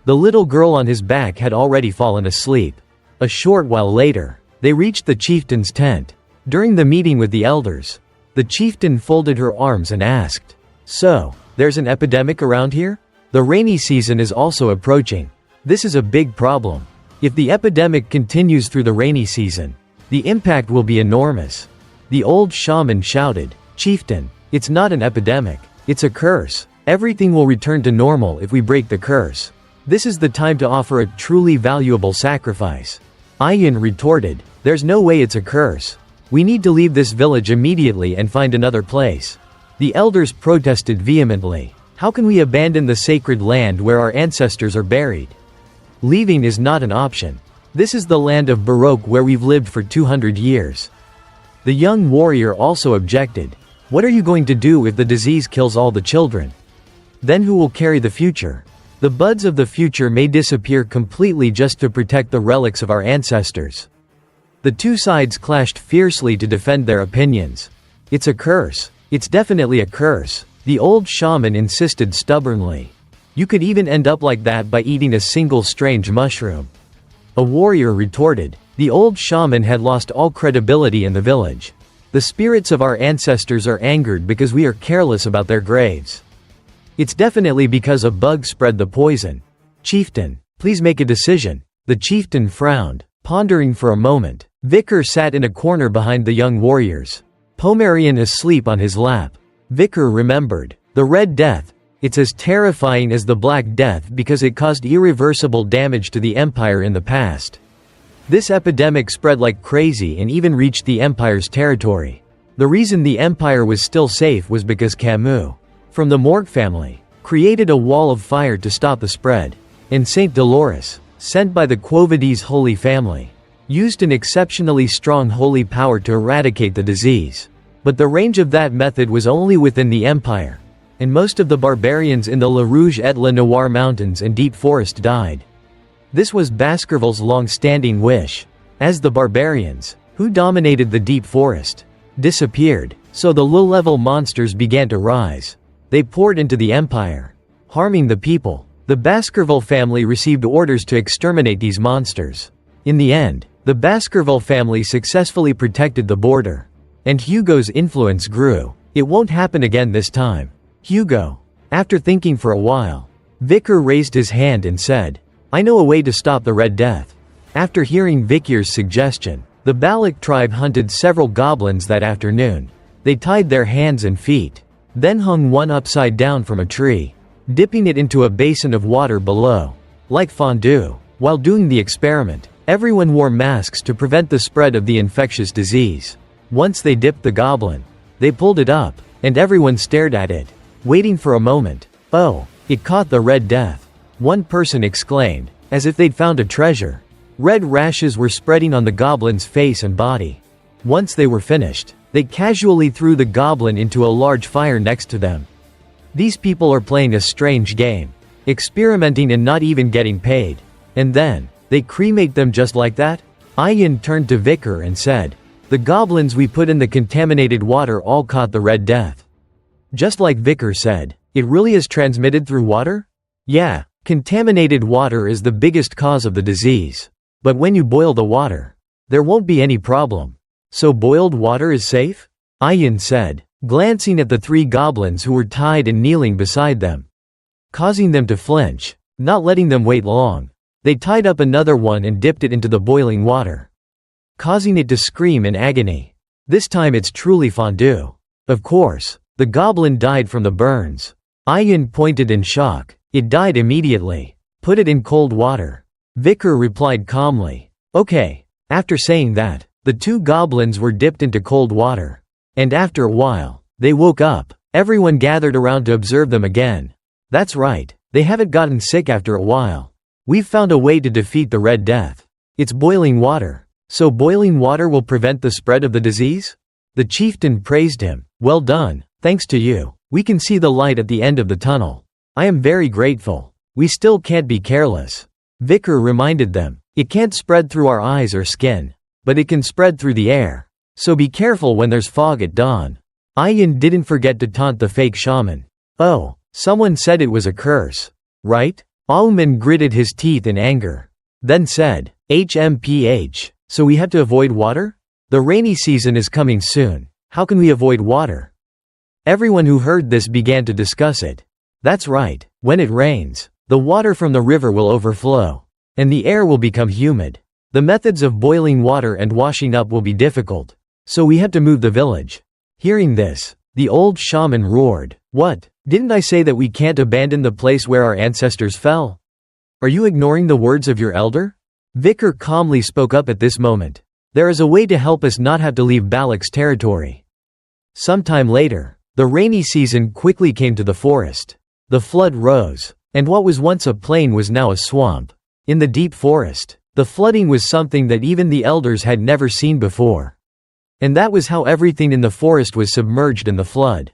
The little girl on his back had already fallen asleep. A short while later, they reached the chieftain's tent. During the meeting with the elders, the chieftain folded her arms and asked, So, there's an epidemic around here? The rainy season is also approaching. This is a big problem. If the epidemic continues through the rainy season, the impact will be enormous. The old shaman shouted, Chieftain, it's not an epidemic, it's a curse. Everything will return to normal if we break the curse. This is the time to offer a truly valuable sacrifice. Ayan retorted, There's no way it's a curse. We need to leave this village immediately and find another place. The elders protested vehemently. How can we abandon the sacred land where our ancestors are buried? Leaving is not an option. This is the land of Baroque where we've lived for 200 years. The young warrior also objected. What are you going to do if the disease kills all the children? Then who will carry the future? The buds of the future may disappear completely just to protect the relics of our ancestors. The two sides clashed fiercely to defend their opinions. It's a curse. It's definitely a curse. The old shaman insisted stubbornly. You could even end up like that by eating a single strange mushroom. A warrior retorted. The old shaman had lost all credibility in the village. The spirits of our ancestors are angered because we are careless about their graves. It's definitely because a bug spread the poison. Chieftain, please make a decision. The chieftain frowned, pondering for a moment. Vicar sat in a corner behind the young warriors, Pomerian asleep on his lap. Vicar remembered. The Red Death. It's as terrifying as the Black Death because it caused irreversible damage to the Empire in the past. This epidemic spread like crazy and even reached the Empire's territory. The reason the Empire was still safe was because Camus, from the Morgue family, created a wall of fire to stop the spread. And Saint Dolores, sent by the Quo Vadis Holy Family, used an exceptionally strong holy power to eradicate the disease. But the range of that method was only within the Empire, and most of the barbarians in the La Rouge et La Noire mountains and deep forest died. This was Baskerville's long-standing wish. As the barbarians, who dominated the deep forest, disappeared, so the low-level monsters began to rise. They poured into the Empire, harming the people. The Baskerville family received orders to exterminate these monsters. In the end, the Baskerville family successfully protected the border. And Hugo's influence grew. It won't happen again this time. Hugo. After thinking for a while, Vicar raised his hand and said, I know a way to stop the Red Death. After hearing Vicar's suggestion, the Balak tribe hunted several goblins that afternoon. They tied their hands and feet, then hung one upside down from a tree, dipping it into a basin of water below, like fondue. While doing the experiment, everyone wore masks to prevent the spread of the infectious disease. Once they dipped the goblin, they pulled it up, and everyone stared at it, waiting for a moment. Oh, It caught the Red Death. One person exclaimed, as if they'd found a treasure. Red rashes were spreading on the goblin's face and body. Once they were finished, they casually threw the goblin into a large fire next to them. These people are playing a strange game, experimenting and not even getting paid. And then, they cremate them just like that? Ayin turned to Vicar and said, "The goblins we put in the contaminated water all caught the Red Death." Just like Vicar said, it really is transmitted through water? Yeah, contaminated water is the biggest cause of the disease. But when you boil the water, there won't be any problem. So boiled water is safe? Ayin said, glancing at the 3 goblins who were tied and kneeling beside them, causing them to flinch, not letting them wait long. They tied up another one and dipped it into the boiling water, causing it to scream in agony. This time it's truly fondue. Of course, the goblin died from the burns. Ayin pointed in shock. It died immediately. Put it in cold water. Vicar replied calmly. Okay. After saying that, the 2 goblins were dipped into cold water. And after a while, they woke up. Everyone gathered around to observe them again. That's right, they haven't gotten sick after a while. We've found a way to defeat the Red Death. It's boiling water. So boiling water will prevent the spread of the disease? The chieftain praised him. Well done. Thanks to you, we can see the light at the end of the tunnel. I am very grateful. We still can't be careless. Vicar reminded them. It can't spread through our eyes or skin, but it can spread through the air. So be careful when there's fog at dawn. Ayin didn't forget to taunt the fake shaman. Oh, someone said it was a curse, right? Alman gritted his teeth in anger. Then said, HMPH, so we have to avoid water? The rainy season is coming soon. How can we avoid water? Everyone who heard this began to discuss it. That's right, when it rains, the water from the river will overflow, and the air will become humid. The methods of boiling water and washing up will be difficult, so we have to move the village. Hearing this, the old shaman roared. What? Didn't I say that we can't abandon the place where our ancestors fell? Are you ignoring the words of your elder? Vicar calmly spoke up at this moment. There is a way to help us not have to leave Balak's territory. Sometime later, the rainy season quickly came to the forest. The flood rose, and what was once a plain was now a swamp. In the deep forest, the flooding was something that even the elders had never seen before. And that was how everything in the forest was submerged in the flood.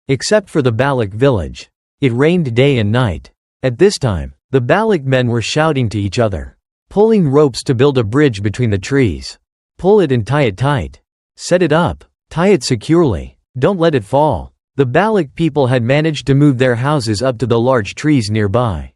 Except for the Balak village. It rained day and night. At this time, the Balak men were shouting to each other, pulling ropes to build a bridge between the trees. Pull it and tie it tight. Set it up. Tie it securely. Don't let it fall. The Balak people had managed to move their houses up to the large trees nearby,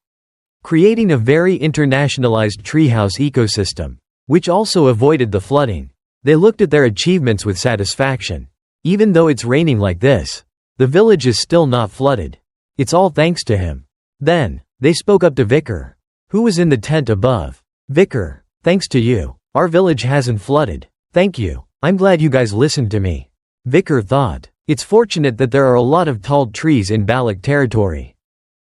creating a very internationalized treehouse ecosystem, which also avoided the flooding. They looked at their achievements with satisfaction. Even though it's raining like this, the village is still not flooded. It's all thanks to him. Then, they spoke up to Vicar, who was in the tent above. Vicar, thanks to you, our village hasn't flooded. Thank you. I'm glad you guys listened to me. Vicar thought, it's fortunate that there are a lot of tall trees in Balak territory.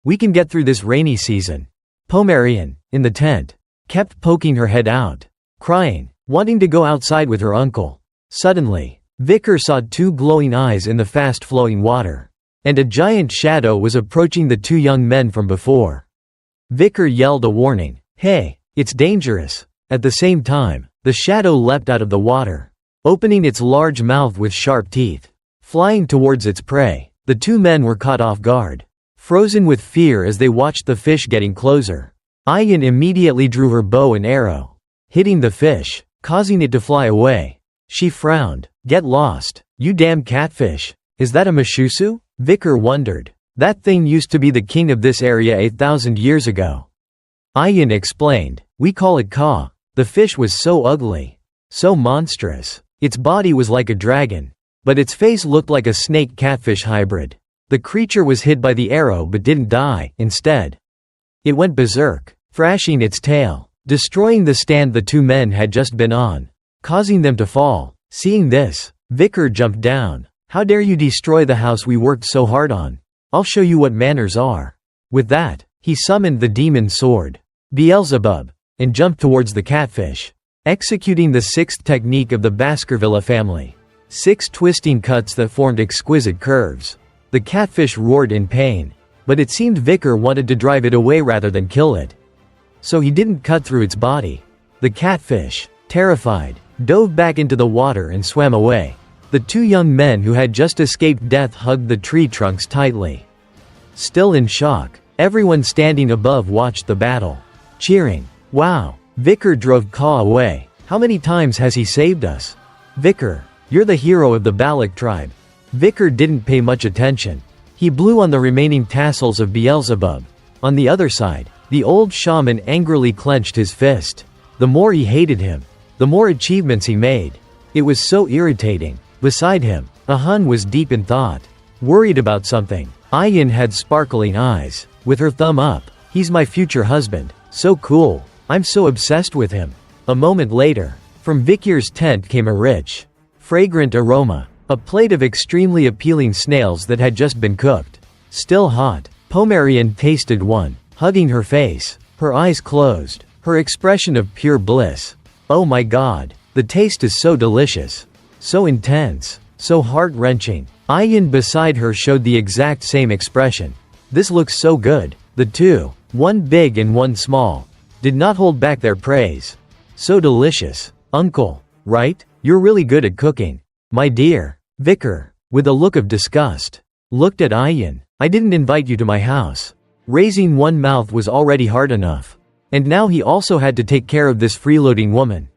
We can get through this rainy season. Pomerian, in the tent, kept poking her head out, crying, wanting to go outside with her uncle. Suddenly, Vicar saw 2 glowing eyes in the fast-flowing water, and a giant shadow was approaching the 2 young men from before. Vicar yelled a warning, "Hey, it's dangerous." At the same time, the shadow leapt out of the water, opening its large mouth with sharp teeth, flying towards its prey. The 2 men were caught off guard, frozen with fear as they watched the fish getting closer. Ayin immediately drew her bow and arrow, hitting the fish, causing it to fly away. She frowned. Get lost, you damn catfish. Is that a Mashusu? Vicar wondered. That thing used to be the king of this area 8,000 years ago. Ayin explained. We call it Ka. The fish was so ugly, so monstrous. Its body was like a dragon, but its face looked like a snake-catfish hybrid. The creature was hit by the arrow but didn't die. Instead, it went berserk, thrashing its tail, destroying the stand the 2 men had just been on, causing them to fall. Seeing this, Vicar jumped down. How dare you destroy the house we worked so hard on? I'll show you what manners are. With that, he summoned the demon sword, Beelzebub, and jumped towards the catfish, executing the 6th technique of the Baskerville family. 6 twisting cuts that formed exquisite curves. The catfish roared in pain, but it seemed Vicar wanted to drive it away rather than kill it. So he didn't cut through its body. The catfish, terrified, dove back into the water and swam away. The two young men who had just escaped death hugged the tree trunks tightly. Still in shock, everyone standing above watched the battle, cheering. Wow! Vicar drove Ka away. How many times has he saved us? Vicar, you're the hero of the Balak tribe. Vicar didn't pay much attention. He blew on the remaining tassels of Beelzebub. On the other side, the old shaman angrily clenched his fist. The more he hated him, the more achievements he made. It was so irritating. Beside him, Ahun was deep in thought, worried about something. Ayin had sparkling eyes, with her thumb up. He's my future husband. So cool. I'm so obsessed with him. A moment later, from Vikir's tent came a rich, fragrant aroma. A plate of extremely appealing snails that had just been cooked. Still hot. Pomerian tasted one, hugging her face, her eyes closed, her expression of pure bliss. Oh my god, the taste is so delicious. So intense, so heart-wrenching. Ayin beside her showed the exact same expression. This looks so good. The two, one big and one small, did not hold back their praise. So delicious. Uncle, right? You're really good at cooking. My dear. Vicar, with a look of disgust, looked at Ayin. I didn't invite you to my house. Raising one mouth was already hard enough. And now he also had to take care of this freeloading woman.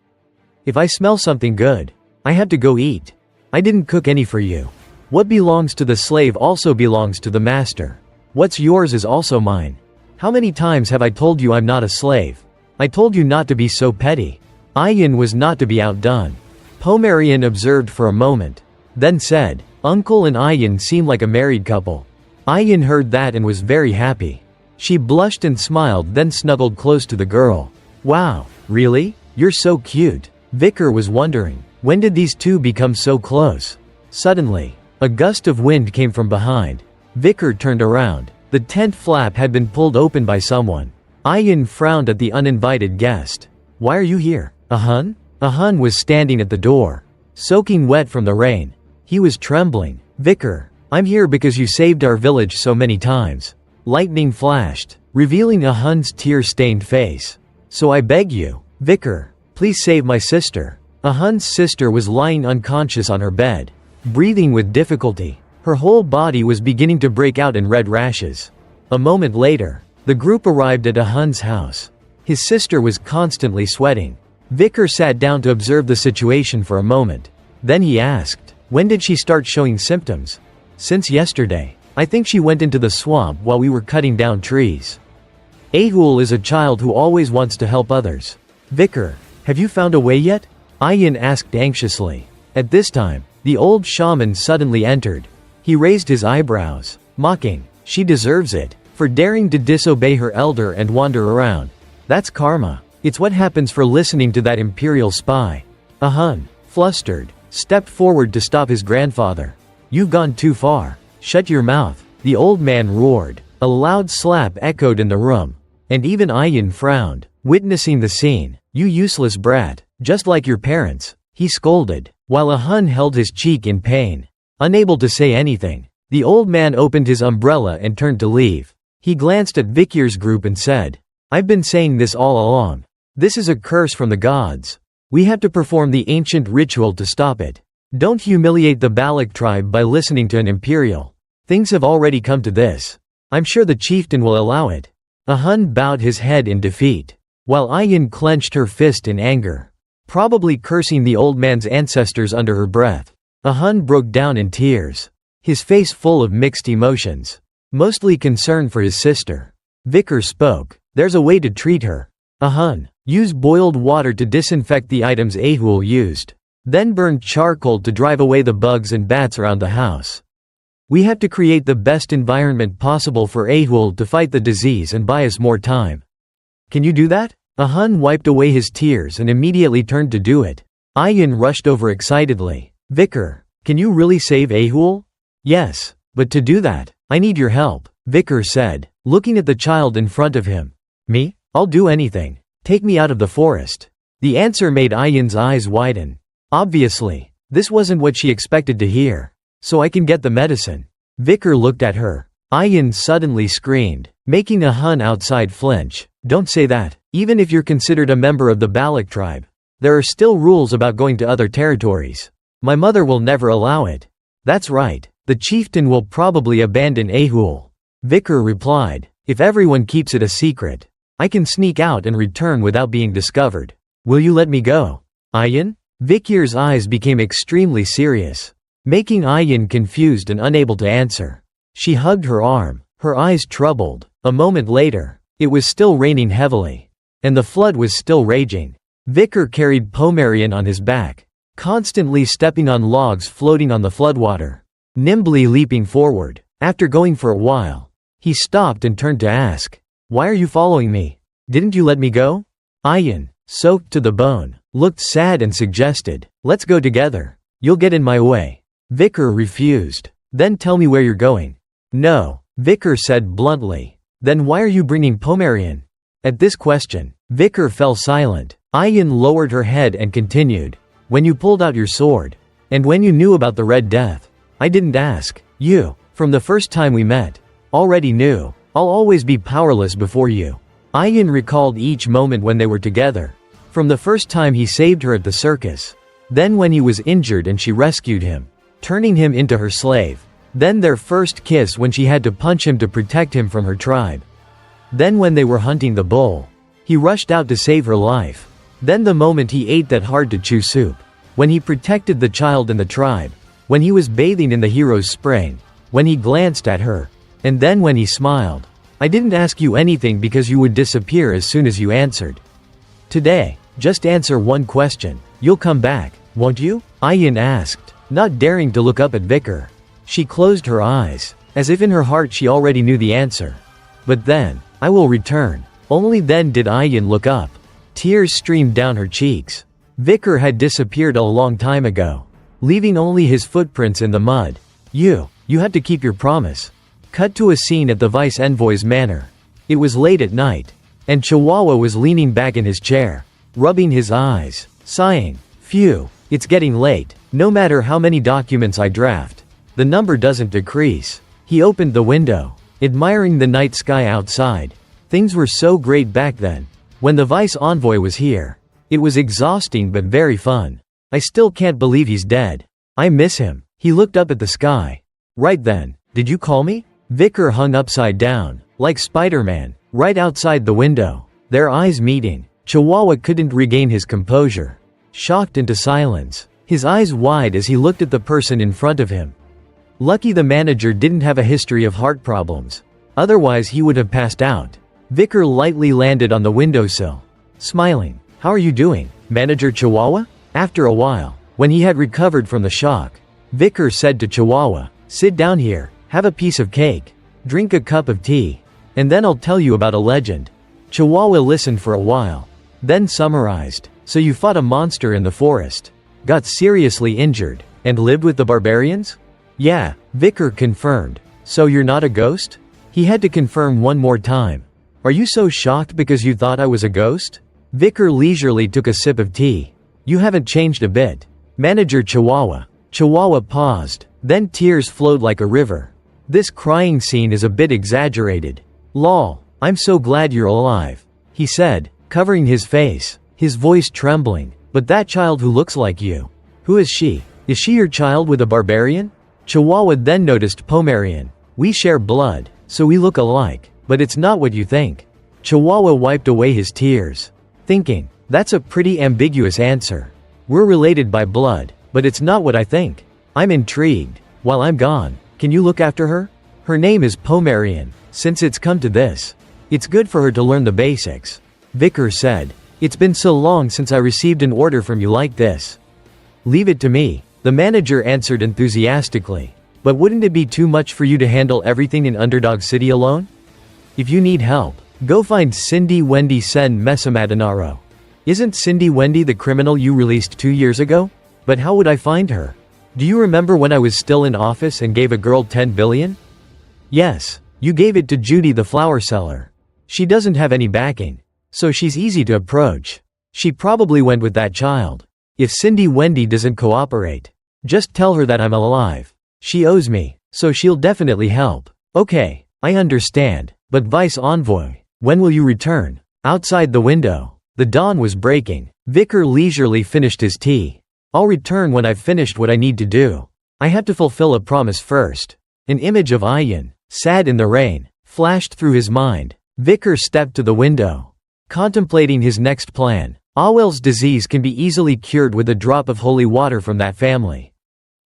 If I smell something good, I have to go eat. I didn't cook any for you. What belongs to the slave also belongs to the master. What's yours is also mine. How many times have I told you I'm not a slave? I told you not to be so petty. Ayin was not to be outdone. Pomerian observed for a moment, then said, Uncle and Ayin seem like a married couple. Ayin heard that and was very happy. She blushed and smiled, then snuggled close to the girl. Wow, really? You're so cute. Vicar was wondering, when did these two become so close? Suddenly, a gust of wind came from behind. Vicar turned around. The tent flap had been pulled open by someone. Ayin frowned at the uninvited guest. Why are you here? Ahun? Ahun was standing at the door, soaking wet from the rain. He was trembling. Vicar, I'm here because you saved our village so many times. Lightning flashed, revealing Ahun's tear-stained face. So I beg you, Vicar, please save my sister. Ahun's sister was lying unconscious on her bed, breathing with difficulty. Her whole body was beginning to break out in red rashes. A moment later, the group arrived at Ahun's house. His sister was constantly sweating. Vicar sat down to observe the situation for a moment. Then he asked, when did she start showing symptoms? Since yesterday. I think she went into the swamp while we were cutting down trees. Ahul is a child who always wants to help others. Vicar, have you found a way yet? Ayin asked anxiously. At this time, the old shaman suddenly entered. He raised his eyebrows, mocking, she deserves it, for daring to disobey her elder and wander around. That's karma. It's what happens for listening to that imperial spy. Ahun, flustered, stepped forward to stop his grandfather. You've gone too far. Shut your mouth, the old man roared. A loud slap echoed in the room. And even Ayin frowned, witnessing the scene. You useless brat, just like your parents, he scolded, while Ahun held his cheek in pain. Unable to say anything, the old man opened his umbrella and turned to leave. He glanced at Vikir's group and said, I've been saying this all along. This is a curse from the gods. We have to perform the ancient ritual to stop it. Don't humiliate the Balak tribe by listening to an imperial. Things have already come to this. I'm sure the chieftain will allow it. Ahun bowed his head in defeat, while Ayin clenched her fist in anger, probably cursing the old man's ancestors under her breath. Ahun broke down in tears, his face full of mixed emotions, mostly concern for his sister. Vicar spoke, there's a way to treat her. Ahun, use boiled water to disinfect the items Ahul used. Then burn charcoal to drive away the bugs and bats around the house. We have to create the best environment possible for Ahul to fight the disease and buy us more time. Can you do that? Ahun wiped away his tears and immediately turned to do it. Ayin rushed over excitedly. Vicar, can you really save Ahul? Yes, but to do that, I need your help, Vicar said, looking at the child in front of him. Me? I'll do anything. Take me out of the forest. The answer made Ayin's eyes widen. Obviously, this wasn't what she expected to hear. So I can get the medicine. Vicar looked at her. Ayin suddenly screamed, making a Hun outside flinch. Don't say that. Even if you're considered a member of the Balak tribe, there are still rules about going to other territories. My mother will never allow it. That's right. The chieftain will probably abandon Ahul. Vicar replied. If everyone keeps it a secret, I can sneak out and return without being discovered. Will you let me go? Ayin? Vikir's eyes became extremely serious, making Ayin confused and unable to answer. She hugged her arm, her eyes troubled. A moment later, it was still raining heavily, and the flood was still raging. Vicar carried Pomerian on his back, constantly stepping on logs floating on the floodwater, nimbly leaping forward. After going for a while, he stopped and turned to ask, "Why are you following me? Didn't you let me go?" Ayin, soaked to the bone, looked sad and suggested, "Let's go together. You'll get in my way." Vicar refused. "Then tell me where you're going." "No," Vicar said bluntly. "Then why are you bringing Pomerian?" At this question, Vicar fell silent. Ayin lowered her head and continued, "When you pulled out your sword, and when you knew about the Red Death, I didn't ask. You, from the first time we met, already knew. I'll always be powerless before you." Ayin recalled each moment when they were together. From the first time he saved her at the circus, then when he was injured and she rescued him, turning him into her slave, then their first kiss when she had to punch him to protect him from her tribe, then when they were hunting the bull, he rushed out to save her life, then the moment he ate that hard-to-chew soup, when he protected the child and the tribe, when he was bathing in the hero's spring, when he glanced at her, and then when he smiled. I didn't ask you anything because you would disappear as soon as you answered. Today, just answer one question. You'll come back, won't you? Ayin asked, not daring to look up at Vicar. She closed her eyes, as if in her heart she already knew the answer. But then, I will return. Only then did Ayin look up. Tears streamed down her cheeks. Vicar had disappeared a long time ago, leaving only his footprints in the mud. You had to keep your promise. Cut to a scene at the vice envoy's manor. It was late at night, and Chihuahua was leaning back in his chair, rubbing his eyes, sighing. Phew, it's getting late. No matter how many documents I draft, the number doesn't decrease. He opened the window, admiring the night sky outside. Things were so great back then. When the vice envoy was here, it was exhausting but very fun. I still can't believe he's dead. I miss him. He looked up at the sky. Right then, did you call me? Vicar hung upside down, like Spider-Man, right outside the window. Their eyes meeting. Chihuahua couldn't regain his composure, shocked into silence, his eyes wide as he looked at the person in front of him. Lucky the manager didn't have a history of heart problems. Otherwise he would have passed out. Vicar lightly landed on the windowsill, smiling. How are you doing, Manager Chihuahua? After a while, when he had recovered from the shock, Vicar said to Chihuahua, sit down here, have a piece of cake, drink a cup of tea, and then I'll tell you about a legend. Chihuahua listened for a while, then summarized. So you fought a monster in the forest, got seriously injured, and lived with the barbarians? Yeah, Vicar confirmed. So you're not a ghost? He had to confirm one more time. Are you so shocked because you thought I was a ghost? Vicar leisurely took a sip of tea. You haven't changed a bit. Manager Chihuahua. Chihuahua paused, then tears flowed like a river. This crying scene is a bit exaggerated. Lol, I'm so glad you're alive, he said, covering his face, his voice trembling. But that child who looks like you, who is she? Is she your child with a barbarian? Chihuahua then noticed Pomerian. We share blood, so we look alike, but it's not what you think. Chihuahua wiped away his tears, thinking, that's a pretty ambiguous answer. We're related by blood, but it's not what I think. I'm intrigued. While I'm gone, can you look after her? Her name is Pomerian. Since it's come to this, it's good for her to learn the basics. Vicar said, it's been so long since I received an order from you like this. Leave it to me, the manager answered enthusiastically. But wouldn't it be too much for you to handle everything in Underdog City alone? If you need help, go find Cindy Wendy Sen Mesamadanaro. Isn't Cindy Wendy the criminal you released 2 years ago? But how would I find her? Do you remember when I was still in office and gave a girl 10 billion? Yes, you gave it to Judy the flower seller. She doesn't have any backing, so she's easy to approach. She probably went with that child. If Cindy Wendy doesn't cooperate, just tell her that I'm alive. She owes me, so she'll definitely help. Okay, I understand, but Vice Envoy, when will you return? Outside the window. The dawn was breaking. Vicar leisurely finished his tea. I'll return when I've finished what I need to do. I have to fulfill a promise first. An image of Ayan, sad in the rain, flashed through his mind. Vicar stepped to the window, contemplating his next plan. Awel's disease can be easily cured with a drop of holy water from that family.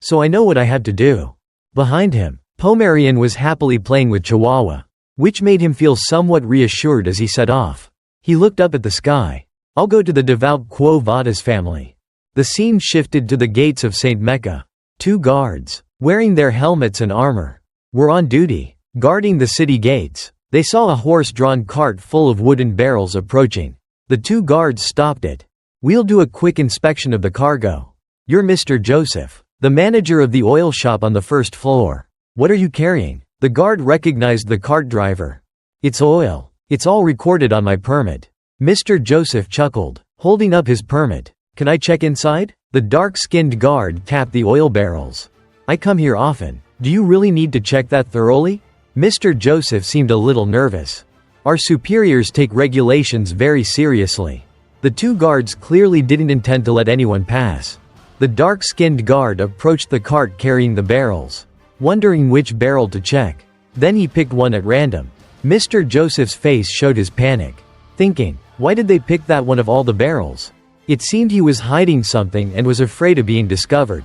So I know what I have to do. Behind him, Pomerian was happily playing with Chihuahua, which made him feel somewhat reassured as he set off. He looked up at the sky. I'll go to the devout Quo Vadis family. The scene shifted to the gates of St. Mecca. 2 guards, wearing their helmets and armor, were on duty, guarding the city gates. They saw a horse-drawn cart full of wooden barrels approaching. The 2 guards stopped it. We'll do a quick inspection of the cargo. You're Mr. Joseph, the manager of the oil shop on the first floor. What are you carrying? The guard recognized the cart driver. It's oil. It's all recorded on my permit. Mr. Joseph chuckled, holding up his permit. Can I check inside? The dark-skinned guard tapped the oil barrels. I come here often. Do you really need to check that thoroughly? Mr. Joseph seemed a little nervous. Our superiors take regulations very seriously. The 2 guards clearly didn't intend to let anyone pass. The dark-skinned guard approached the cart carrying the barrels, wondering which barrel to check. Then he picked one at random. Mr. Joseph's face showed his panic, thinking, why did they pick that one of all the barrels? It seemed he was hiding something and was afraid of being discovered.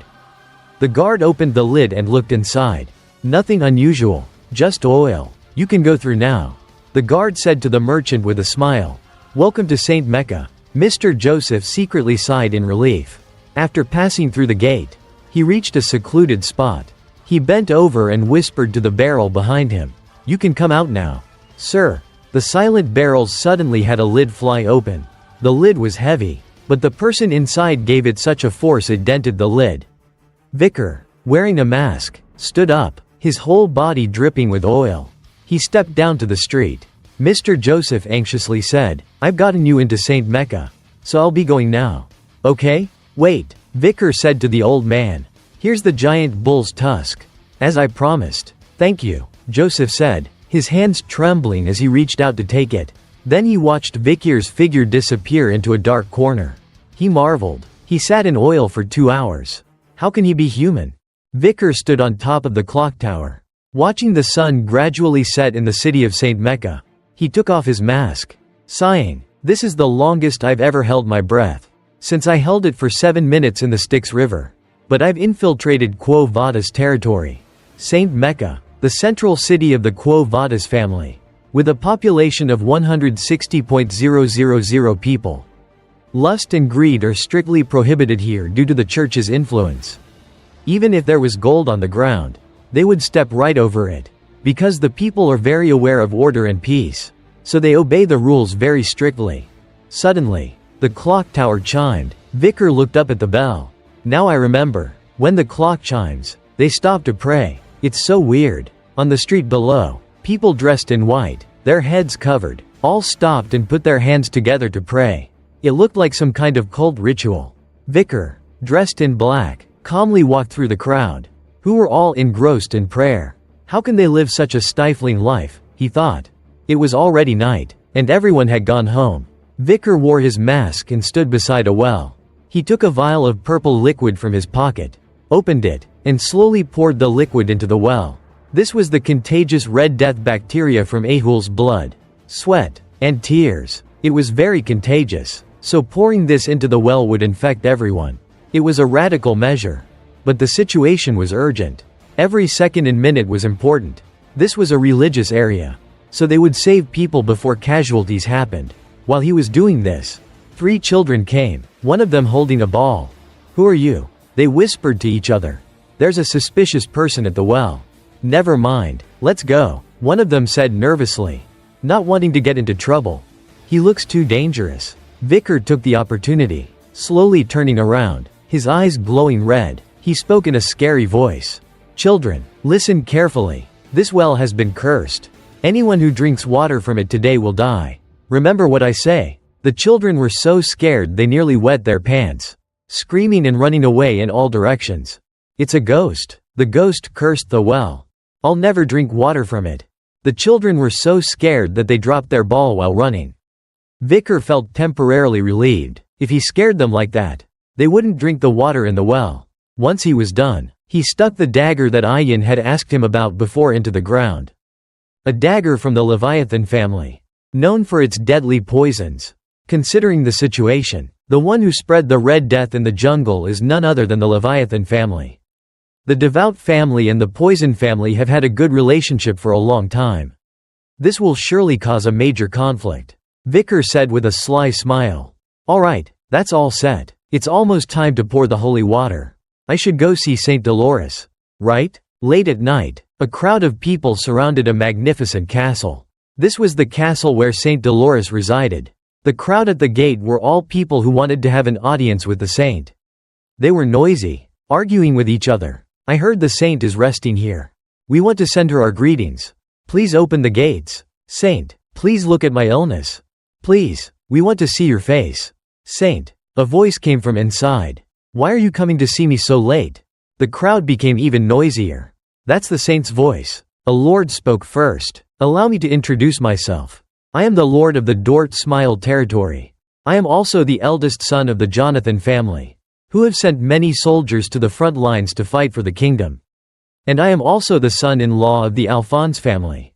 The guard opened the lid and looked inside. Nothing unusual, just oil. You can go through now. The guard said to the merchant with a smile. Welcome to St. Mecca. Mr. Joseph secretly sighed in relief. After passing through the gate, he reached a secluded spot. He bent over and whispered to the barrel behind him. You can come out now. Sir. The silent barrels suddenly had a lid fly open. The lid was heavy, but the person inside gave it such a force it dented the lid. Vicar, wearing a mask, stood up, his whole body dripping with oil. He stepped down to the street. Mr. Joseph anxiously said, I've gotten you into St. Mecca, so I'll be going now. Okay? Wait, Vicar said to the old man. Here's the giant bull's tusk. As I promised. Thank you, Joseph said, his hands trembling as he reached out to take it. Then he watched Vicar's figure disappear into a dark corner. He marveled. He sat in oil for 2 hours. How can he be human? Vicar stood on top of the clock tower, watching the sun gradually set in the city of St. Mecca. He took off his mask, sighing, this is the longest I've ever held my breath, since I held it for 7 minutes in the Styx River. But I've infiltrated Quo Vadis territory. St. Mecca, the central city of the Quo Vadis family, with a population of 160,000 people. Lust and greed are strictly prohibited here due to the church's influence. Even if there was gold on the ground, they would step right over it, because the people are very aware of order and peace, so they obey the rules very strictly. Suddenly, the clock tower chimed. Vicar looked up at the bell. Now I remember, when the clock chimes, they stop to pray. It's so weird. On the street below, people dressed in white, their heads covered, all stopped and put their hands together to pray. It looked like some kind of cult ritual. Vicar, dressed in black, calmly walked through the crowd, who were all engrossed in prayer. How can they live such a stifling life, he thought. It was already night, and everyone had gone home. Vicar wore his mask and stood beside a well. He took a vial of purple liquid from his pocket, opened it, and slowly poured the liquid into the well. This was the contagious Red Death bacteria from Ahul's blood, sweat, and tears. It was very contagious, so pouring this into the well would infect everyone. It was a radical measure. But the situation was urgent. Every second and minute was important. This was a religious area, so they would save people before casualties happened. While he was doing this, 3 children came, one of them holding a ball. Who are you? They whispered to each other. There's a suspicious person at the well. Never mind, let's go, one of them said nervously, not wanting to get into trouble. He looks too dangerous. Vicar took the opportunity, slowly turning around, his eyes glowing red. He spoke in a scary voice. Children, listen carefully. This well has been cursed. Anyone who drinks water from it today will die. Remember what I say. The children were so scared they nearly wet their pants, screaming and running away in all directions. It's a ghost. The ghost cursed the well. I'll never drink water from it." The children were so scared that they dropped their ball while running. Vicar felt temporarily relieved. If he scared them like that, they wouldn't drink the water in the well. Once he was done, he stuck the dagger that Ayin had asked him about before into the ground. A dagger from the Leviathan family, known for its deadly poisons. Considering the situation, the one who spread the Red Death in the jungle is none other than the Leviathan family. The Devout family and the Poison family have had a good relationship for a long time. This will surely cause a major conflict, Vicar said with a sly smile. Alright, that's all set. It's almost time to pour the holy water. I should go see Saint Dolores. Right? Late at night, a crowd of people surrounded a magnificent castle. This was the castle where Saint Dolores resided. The crowd at the gate were all people who wanted to have an audience with the saint. They were noisy, arguing with each other. I heard the saint is resting here. We want to send her our greetings. Please open the gates. Saint, please look at my illness. Please, we want to see your face. Saint, a voice came from inside. Why are you coming to see me so late? The crowd became even noisier. That's the saint's voice. A lord spoke first. Allow me to introduce myself. I am the lord of the Dort Smile territory. I am also the eldest son of the Jonathan family, who have sent many soldiers to the front lines to fight for the kingdom. And I am also the son-in-law of the Alphonse family.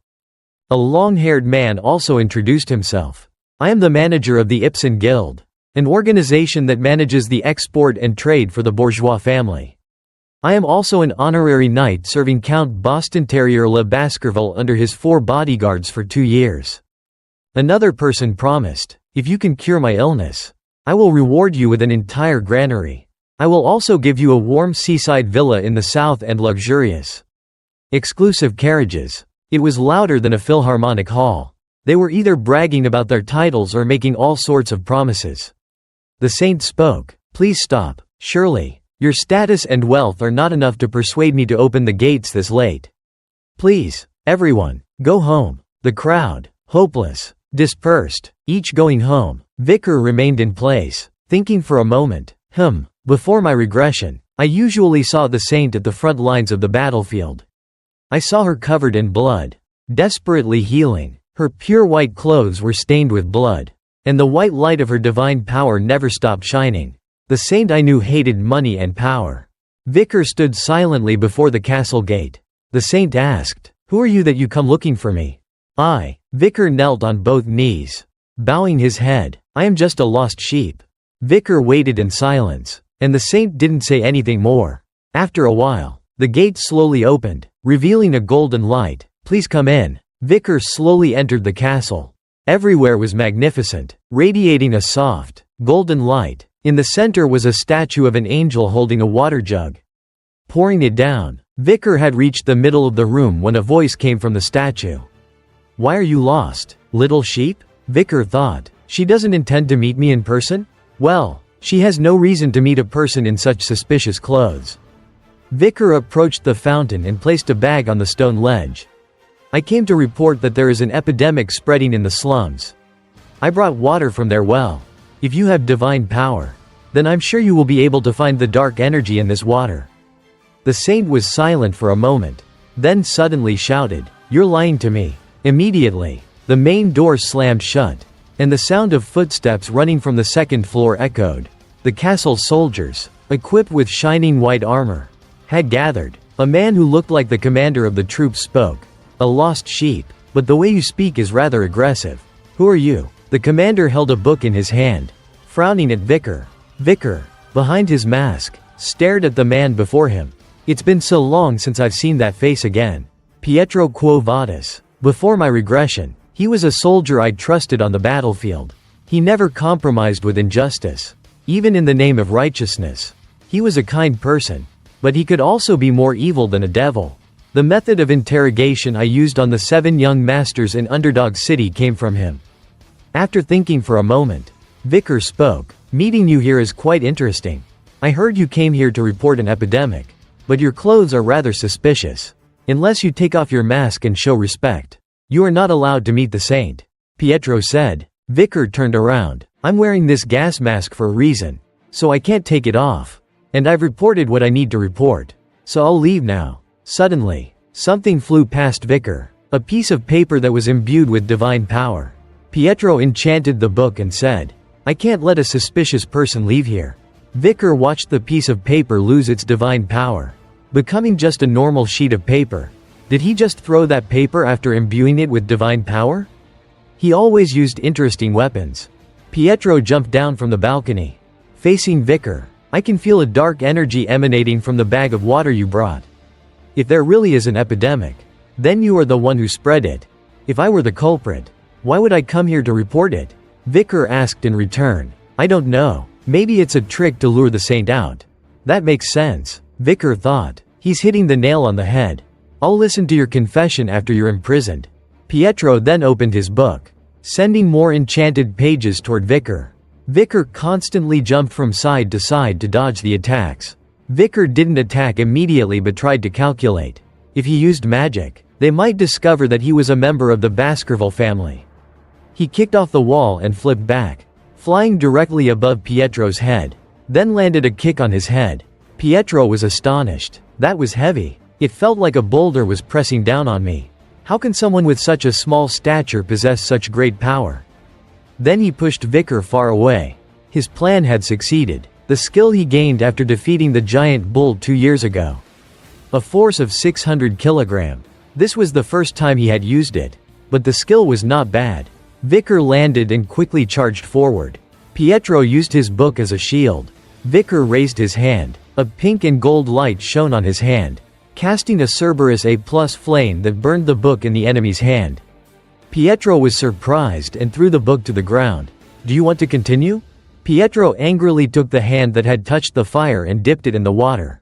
A long-haired man also introduced himself. I am the manager of the Ipsen Guild, an organization that manages the export and trade for the bourgeois family. I am also an honorary knight serving Count Boston Terrier Le Baskerville under his 4 bodyguards for 2 years. Another person promised, if you can cure my illness, I will reward you with an entire granary. I will also give you a warm seaside villa in the south and luxurious, exclusive carriages. It was louder than a philharmonic hall. They were either bragging about their titles or making all sorts of promises. The saint spoke. Please stop. Surely, your status and wealth are not enough to persuade me to open the gates this late. Please, everyone, go home. The crowd, hopeless, dispersed, each going home. Vicar remained in place, thinking for a moment. Before my regression, I usually saw the saint at the front lines of the battlefield. I saw her covered in blood, desperately healing. Her pure white clothes were stained with blood, and the white light of her divine power never stopped shining. The saint I knew hated money and power. Vicar stood silently before the castle gate. The saint asked, "Who are you that you come looking for me?" Vicar knelt on both knees, bowing his head. "I am just a lost sheep." Vicar waited in silence, and the saint didn't say anything more. After a while, the gate slowly opened, revealing a golden light. "Please come in." Vicar slowly entered the castle. Everywhere was magnificent, radiating a soft, golden light. In the center was a statue of an angel holding a water jug, pouring it down. Vicar had reached the middle of the room when a voice came from the statue. "Why are you lost, little sheep?" Vicar thought. She doesn't intend to meet me in person? Well, she has no reason to meet a person in such suspicious clothes. Vicar approached the fountain and placed a bag on the stone ledge. "I came to report that there is an epidemic spreading in the slums. I brought water from their well. If you have divine power, then I'm sure you will be able to find the dark energy in this water." The saint was silent for a moment, then suddenly shouted, "You're lying to me." Immediately, the main door slammed shut, and the sound of footsteps running from the second floor echoed. The castle's soldiers, equipped with shining white armor, had gathered. A man who looked like the commander of the troops spoke. "A lost sheep, but the way you speak is rather aggressive. Who are you?" The commander held a book in his hand, frowning at Vicar. Vicar, behind his mask, stared at the man before him. "It's been so long since I've seen that face again. Pietro Quo Vadis. Before my regression, he was a soldier I'd trusted on the battlefield. He never compromised with injustice, even in the name of righteousness. He was a kind person, but he could also be more evil than a devil. The method of interrogation I used on the 7 young masters in Underdog City came from him." After thinking for a moment, Vicar spoke. "Meeting you here is quite interesting. I heard you came here to report an epidemic, but your clothes are rather suspicious. Unless you take off your mask and show respect, you are not allowed to meet the saint," Pietro said. Vicar turned around. "I'm wearing this gas mask for a reason, so I can't take it off. And I've reported what I need to report, so I'll leave now." Suddenly, Something flew past Vicar. A piece of paper that was imbued with divine power. Pietro enchanted the book and said, "I can't let a suspicious person leave here." Vicar watched the piece of paper lose its divine power, becoming just a normal sheet of paper. Did he just throw that paper after imbuing it with divine power? He always used interesting weapons. Pietro jumped down from the balcony. Facing Vicar, "I can feel a dark energy emanating from the bag of water you brought. If there really is an epidemic, then you are the one who spread it. If I were the culprit, why would I come here to report it?" Vicar asked in return. "I don't know. Maybe it's a trick to lure the saint out." That makes sense, Vicar thought. He's hitting the nail on the head. "I'll listen to your confession after you're imprisoned." Pietro then opened his book, sending more enchanted pages toward Vicar. Vicar constantly jumped from side to side to dodge the attacks. Vicar didn't attack immediately but tried to calculate. If he used magic, they might discover that he was a member of the Baskerville family. He kicked off the wall and flipped back, flying directly above Pietro's head, then landed a kick on his head. Pietro was astonished. That was heavy. It felt like a boulder was pressing down on me. How can someone with such a small stature possess such great power? Then he pushed Vicar far away. His plan had succeeded. The skill he gained after defeating the giant bull 2 years ago. A force of 600 kilograms. This was the first time he had used it. But the skill was not bad. Vicar landed and quickly charged forward. Pietro used his book as a shield. Vicar raised his hand. A pink and gold light shone on his hand, casting a Cerberus A+ flame that burned the book in the enemy's hand. Pietro was surprised and threw the book to the ground. "Do you want to continue?" Pietro angrily took the hand that had touched the fire and dipped it in the water.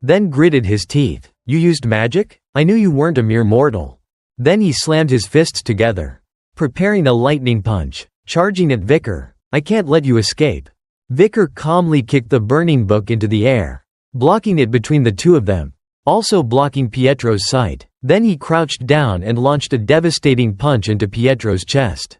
Then gritted his teeth. "You used magic? I knew you weren't a mere mortal." Then he slammed his fists together, preparing a lightning punch, charging at Vicar. "I can't let you escape." Vicar calmly kicked the burning book into the air, blocking it between the two of them, also blocking Pietro's sight. Then he crouched down and launched a devastating punch into Pietro's chest.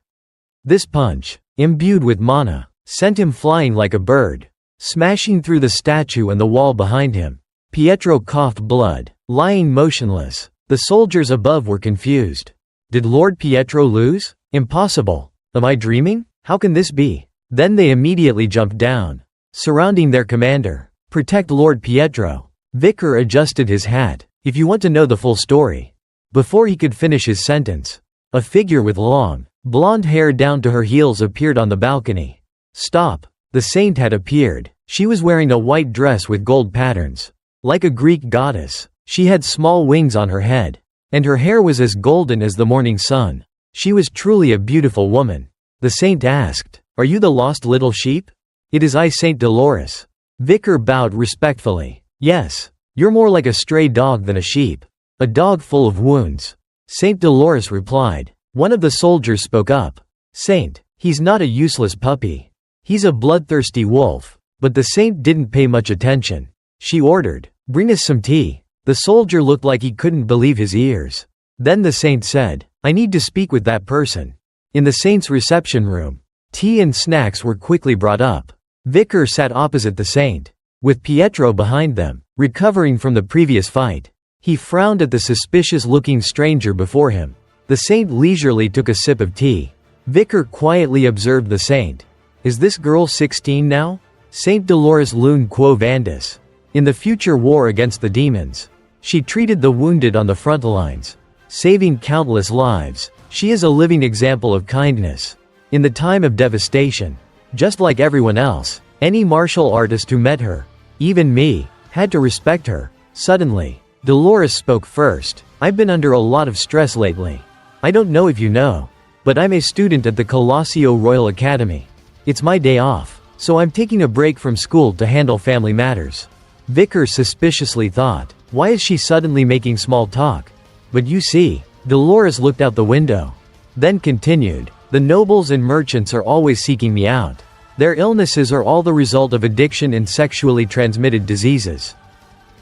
This punch, imbued with mana, sent him flying like a bird, smashing through the statue and the wall behind him. Pietro coughed blood, lying motionless. The soldiers above were confused. Did Lord Pietro lose? Impossible. Am I dreaming? How can this be? Then they immediately jumped down, surrounding their commander. "Protect Lord Pietro." Vicar adjusted his hat. "If you want to know the full story." Before he could finish his sentence, a figure with long, blonde hair down to her heels appeared on the balcony. "Stop." The saint had appeared. She was wearing a white dress with gold patterns. Like a Greek goddess, she had small wings on her head, and her hair was as golden as the morning sun. She was truly a beautiful woman. The saint asked, "Are you the lost little sheep?" "It is I, Saint Dolores." Vicar bowed respectfully. "Yes. You're more like a stray dog than a sheep. A dog full of wounds." Saint Dolores replied. One of the soldiers spoke up. "Saint, he's not a useless puppy. He's a bloodthirsty wolf." But the saint didn't pay much attention. She ordered, "Bring us some tea." The soldier looked like he couldn't believe his ears. Then the saint said, "I need to speak with that person." In the saint's reception room, tea and snacks were quickly brought up. Vicar sat opposite the saint, with Pietro behind them, recovering from the previous fight. He frowned at the suspicious-looking stranger before him. The saint leisurely took a sip of tea. Vicar quietly observed the saint. "Is this girl 16 now?" Saint Dolores Lune Quo Vandis. In the future war against the demons, she treated the wounded on the front lines, saving countless lives. She is a living example of kindness. In the time of devastation, just like everyone else, any martial artist who met her, even me, had to respect her. Suddenly, Dolores spoke first. "I've been under a lot of stress lately. I don't know if you know, but I'm a student at the Colossio Royal Academy. It's my day off, so I'm taking a break from school to handle family matters." Vicar suspiciously thought, why is she suddenly making small talk? But you see, Dolores looked out the window. Then continued, "The nobles and merchants are always seeking me out. Their illnesses are all the result of addiction and sexually transmitted diseases.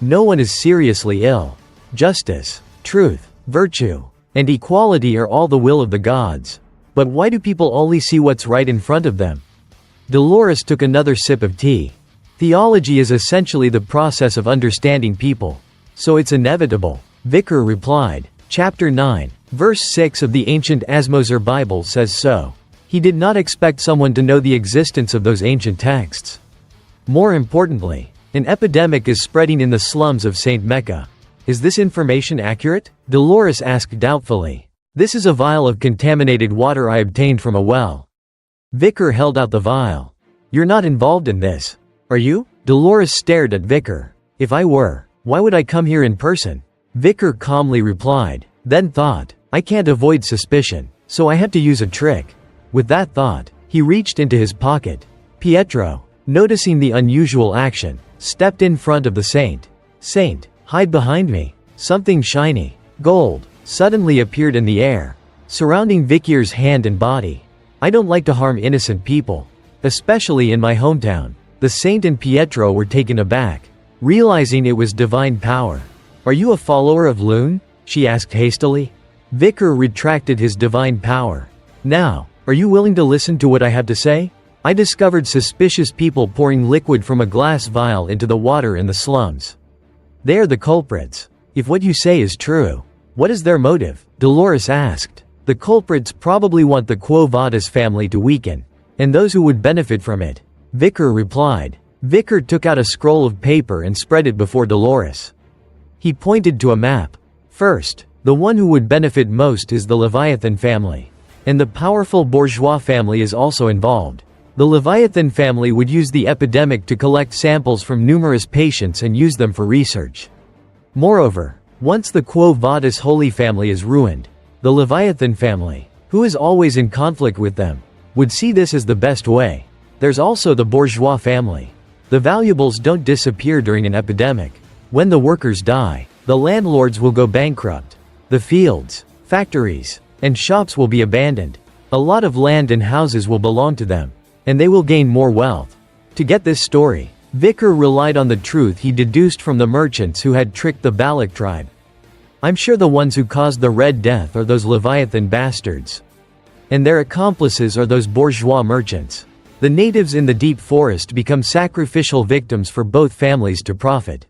No one is seriously ill. Justice, truth, virtue, and equality are all the will of the gods. But why do people only see what's right in front of them?" Dolores took another sip of tea. Theology is essentially the process of understanding people. So it's inevitable. Vicar replied. Chapter 9, verse 6 of the ancient Asmoser Bible says so. He did not expect someone to know the existence of those ancient texts. More importantly, an epidemic is spreading in the slums of St. Mecca. Is this information accurate? Dolores asked doubtfully. This is a vial of contaminated water I obtained from a well. Vicar held out the vial. You're not involved in this, are you? Dolores stared at Vicar. If I were, why would I come here in person? Vicar calmly replied, then thought, I can't avoid suspicion, so I had to use a trick. With that thought, he reached into his pocket. Pietro, noticing the unusual action, stepped in front of the saint. Saint, hide behind me. Something shiny, gold, suddenly appeared in the air, surrounding Vicar's hand and body. I don't like to harm innocent people, especially in my hometown. The saint and Pietro were taken aback, realizing it was divine power. Are you a follower of Lune? She asked hastily. Vicar retracted his divine power. Now, are you willing to listen to what I have to say? I discovered suspicious people pouring liquid from a glass vial into the water in the slums. They are the culprits. If what you say is true, what is their motive? Dolores asked. The culprits probably want the Quo Vadis family to weaken, and those who would benefit from it. Vicar replied. Vicar took out a scroll of paper and spread it before Dolores. He pointed to a map. First, the one who would benefit most is the Leviathan family, and the powerful bourgeois family is also involved. The Leviathan family would use the epidemic to collect samples from numerous patients and use them for research. Moreover, once the Quo Vadis Holy Family is ruined, the Leviathan family, who is always in conflict with them, would see this as the best way. There's also the bourgeois family. The valuables don't disappear during an epidemic. When the workers die, the landlords will go bankrupt. The fields, factories, and shops will be abandoned. A lot of land and houses will belong to them, and they will gain more wealth. To get this story, Vicar relied on the truth he deduced from the merchants who had tricked the Balak tribe. I'm sure the ones who caused the Red Death are those Leviathan bastards, and their accomplices are those bourgeois merchants. The natives in the deep forest become sacrificial victims for both families to profit.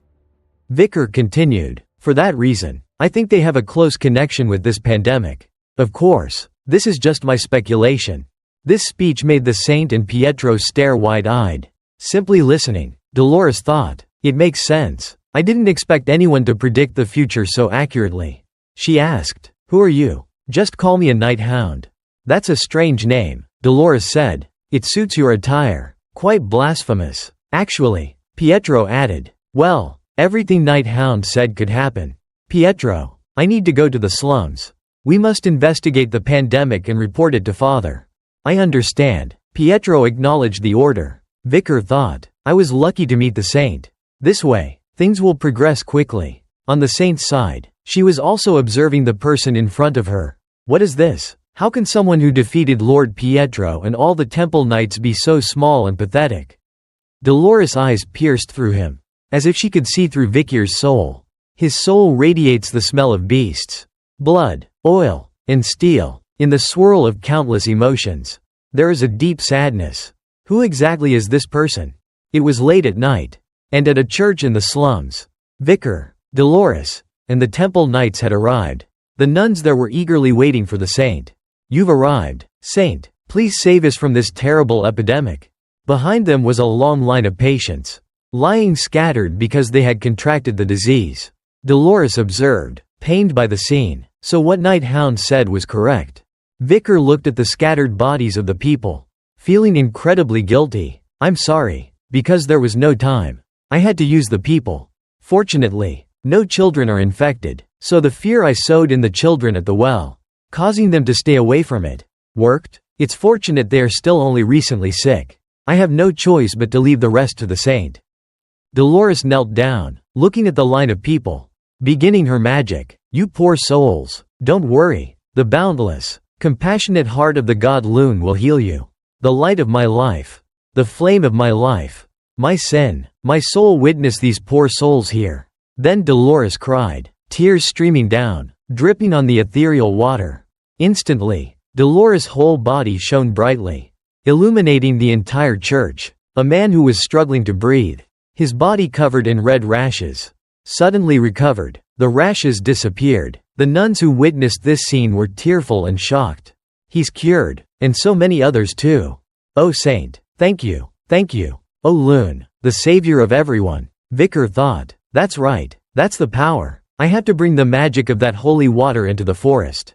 Vicar continued, for that reason, I think they have a close connection with this pandemic. Of course, this is just my speculation. This speech made the saint and Pietro stare wide-eyed. Simply listening, Dolores thought, it makes sense. I didn't expect anyone to predict the future so accurately. She asked, who are you? Just call me a night hound. That's a strange name, Dolores said. It suits your attire. Quite blasphemous. Actually, Pietro added. Well, everything Night Hound said could happen. Pietro, I need to go to the slums. We must investigate the pandemic and report it to Father. I understand. Pietro acknowledged the order. Vicar thought, I was lucky to meet the saint. This way, things will progress quickly. On the saint's side, she was also observing the person in front of her. What is this? How can someone who defeated Lord Pietro and all the temple knights be so small and pathetic? Dolores' eyes pierced through him, as if she could see through Vicar's soul. His soul radiates the smell of beasts, blood, oil, and steel. In the swirl of countless emotions, there is a deep sadness. Who exactly is this person? It was late at night, and at a church in the slums. Vicar, Dolores, and the temple knights had arrived. The nuns there were eagerly waiting for the saint. You've arrived, saint. Please save us from this terrible epidemic. Behind them was a long line of patients, lying scattered because they had contracted the disease. Dolores observed, pained by the scene. So what Night Hound said was correct. Vicar looked at the scattered bodies of the people, feeling incredibly guilty. I'm sorry, because there was no time. I had to use the people. Fortunately, no children are infected, so the fear I sowed in the children at the well, causing them to stay away from it, worked. It's fortunate they are still only recently sick. I have no choice but to leave the rest to the saint. Dolores knelt down, looking at the line of people, beginning her magic. You poor souls, don't worry. The boundless, compassionate heart of the god Lune will heal you. The light of my life, the flame of my life, my sin, my soul, witness these poor souls here. Then Dolores cried, tears streaming down, dripping on the ethereal water. Instantly, Dolores' whole body shone brightly, illuminating the entire church. A man who was struggling to breathe, his body covered in red rashes, suddenly recovered. The rashes disappeared. The nuns who witnessed this scene were tearful and shocked. He's cured. And so many others too. Oh saint. Thank you. Thank you. Oh Loon. The savior of everyone. Vicar thought. That's right. That's the power. I have to bring the magic of that holy water into the forest.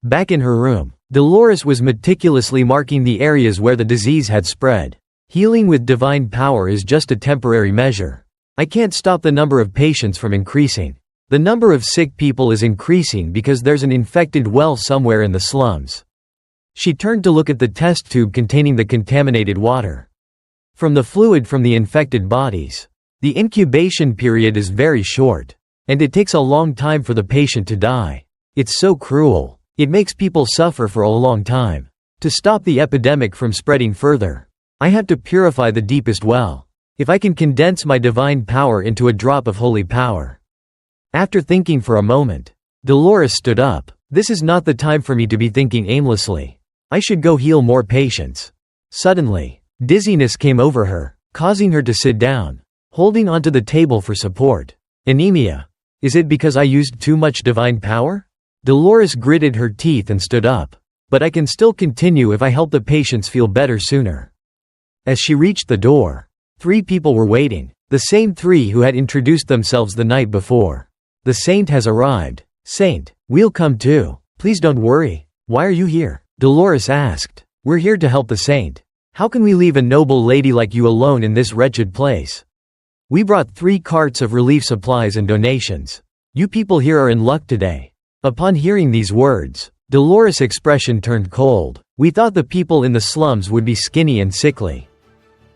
Back in her room, Dolores was meticulously marking the areas where the disease had spread. Healing with divine power is just a temporary measure. I can't stop the number of patients from increasing. The number of sick people is increasing because there's an infected well somewhere in the slums. She turned to look at the test tube containing the contaminated water. From the fluid from the infected bodies, the incubation period is very short, and it takes a long time for the patient to die. It's so cruel. It makes people suffer for a long time. To stop the epidemic from spreading further, I have to purify the deepest well. If I can condense my divine power into a drop of holy power. After thinking for a moment, Dolores stood up. This is not the time for me to be thinking aimlessly. I should go heal more patients. Suddenly, dizziness came over her, causing her to sit down, holding onto the table for support. Anemia. Is it because I used too much divine power? Dolores gritted her teeth and stood up. But I can still continue if I help the patients feel better sooner. As she reached the door, 3 people were waiting, the same 3 who had introduced themselves the night before. The saint has arrived. Saint, we'll come too. Please don't worry. Why are you here? Dolores asked. We're here to help the saint. How can we leave a noble lady like you alone in this wretched place? We brought 3 carts of relief supplies and donations. You people here are in luck today. Upon hearing these words, Dolores' expression turned cold. We thought the people in the slums would be skinny and sickly.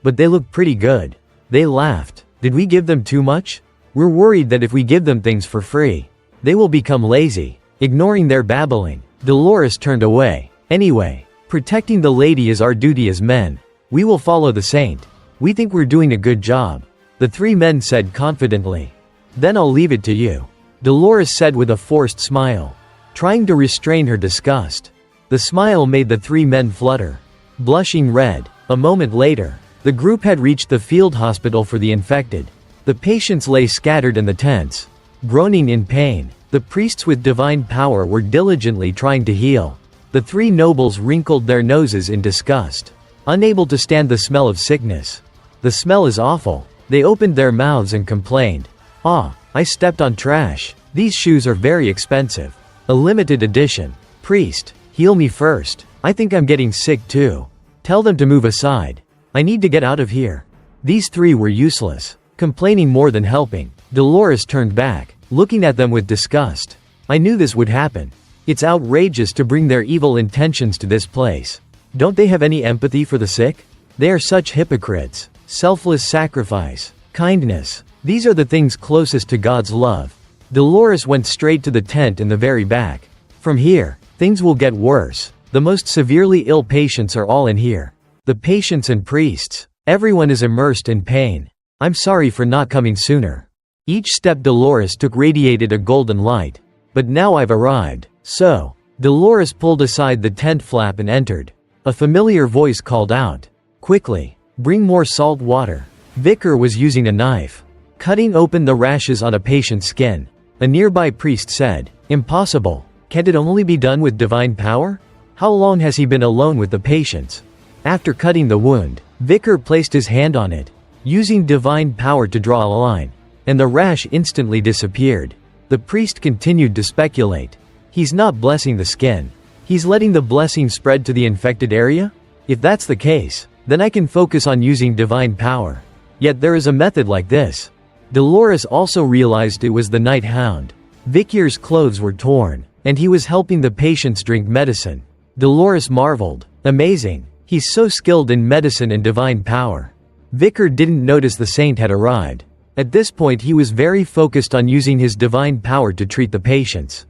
But they look pretty good. They laughed. Did we give them too much? We're worried that if we give them things for free, they will become lazy. Ignoring their babbling, Dolores turned away. Anyway, protecting the lady is our duty as men. We will follow the saint. We think we're doing a good job. The 3 men said confidently. Then I'll leave it to you. Dolores said with a forced smile, trying to restrain her disgust. The smile made the 3 men flutter. Blushing red. A moment later, the group had reached the field hospital for the infected. The patients lay scattered in the tents, groaning in pain. The priests with divine power were diligently trying to heal. The 3 nobles wrinkled their noses in disgust, unable to stand the smell of sickness. The smell is awful. They opened their mouths and complained. Ah, I stepped on trash. These shoes are very expensive. A limited edition. Priest, heal me first. I think I'm getting sick too. Tell them to move aside. I need to get out of here. These 3 were useless, complaining more than helping. Dolores turned back, looking at them with disgust. I knew this would happen. It's outrageous to bring their evil intentions to this place. Don't they have any empathy for the sick? They are such hypocrites. Selfless sacrifice, kindness. These are the things closest to God's love. Dolores went straight to the tent in the very back. From here, things will get worse. The most severely ill patients are all in here. The patients and priests. Everyone is immersed in pain. I'm sorry for not coming sooner. Each step Dolores took radiated a golden light. But now I've arrived. So, Dolores pulled aside the tent flap and entered. A familiar voice called out. Quickly, bring more salt water. Vicar was using a knife, cutting open the rashes on a patient's skin. A nearby priest said, Impossible. Can't it only be done with divine power? How long has he been alone with the patients? After cutting the wound, Vicar placed his hand on it, using divine power to draw a line, and the rash instantly disappeared. The priest continued to speculate. He's not blessing the skin. He's letting the blessing spread to the infected area? If that's the case, then I can focus on using divine power. Yet there is a method like this. Dolores also realized it was the night hound. Vicar's clothes were torn, and he was helping the patients drink medicine. Dolores marveled. Amazing. He's so skilled in medicine and divine power. Vicar didn't notice the saint had arrived. At this point he was very focused on using his divine power to treat the patients.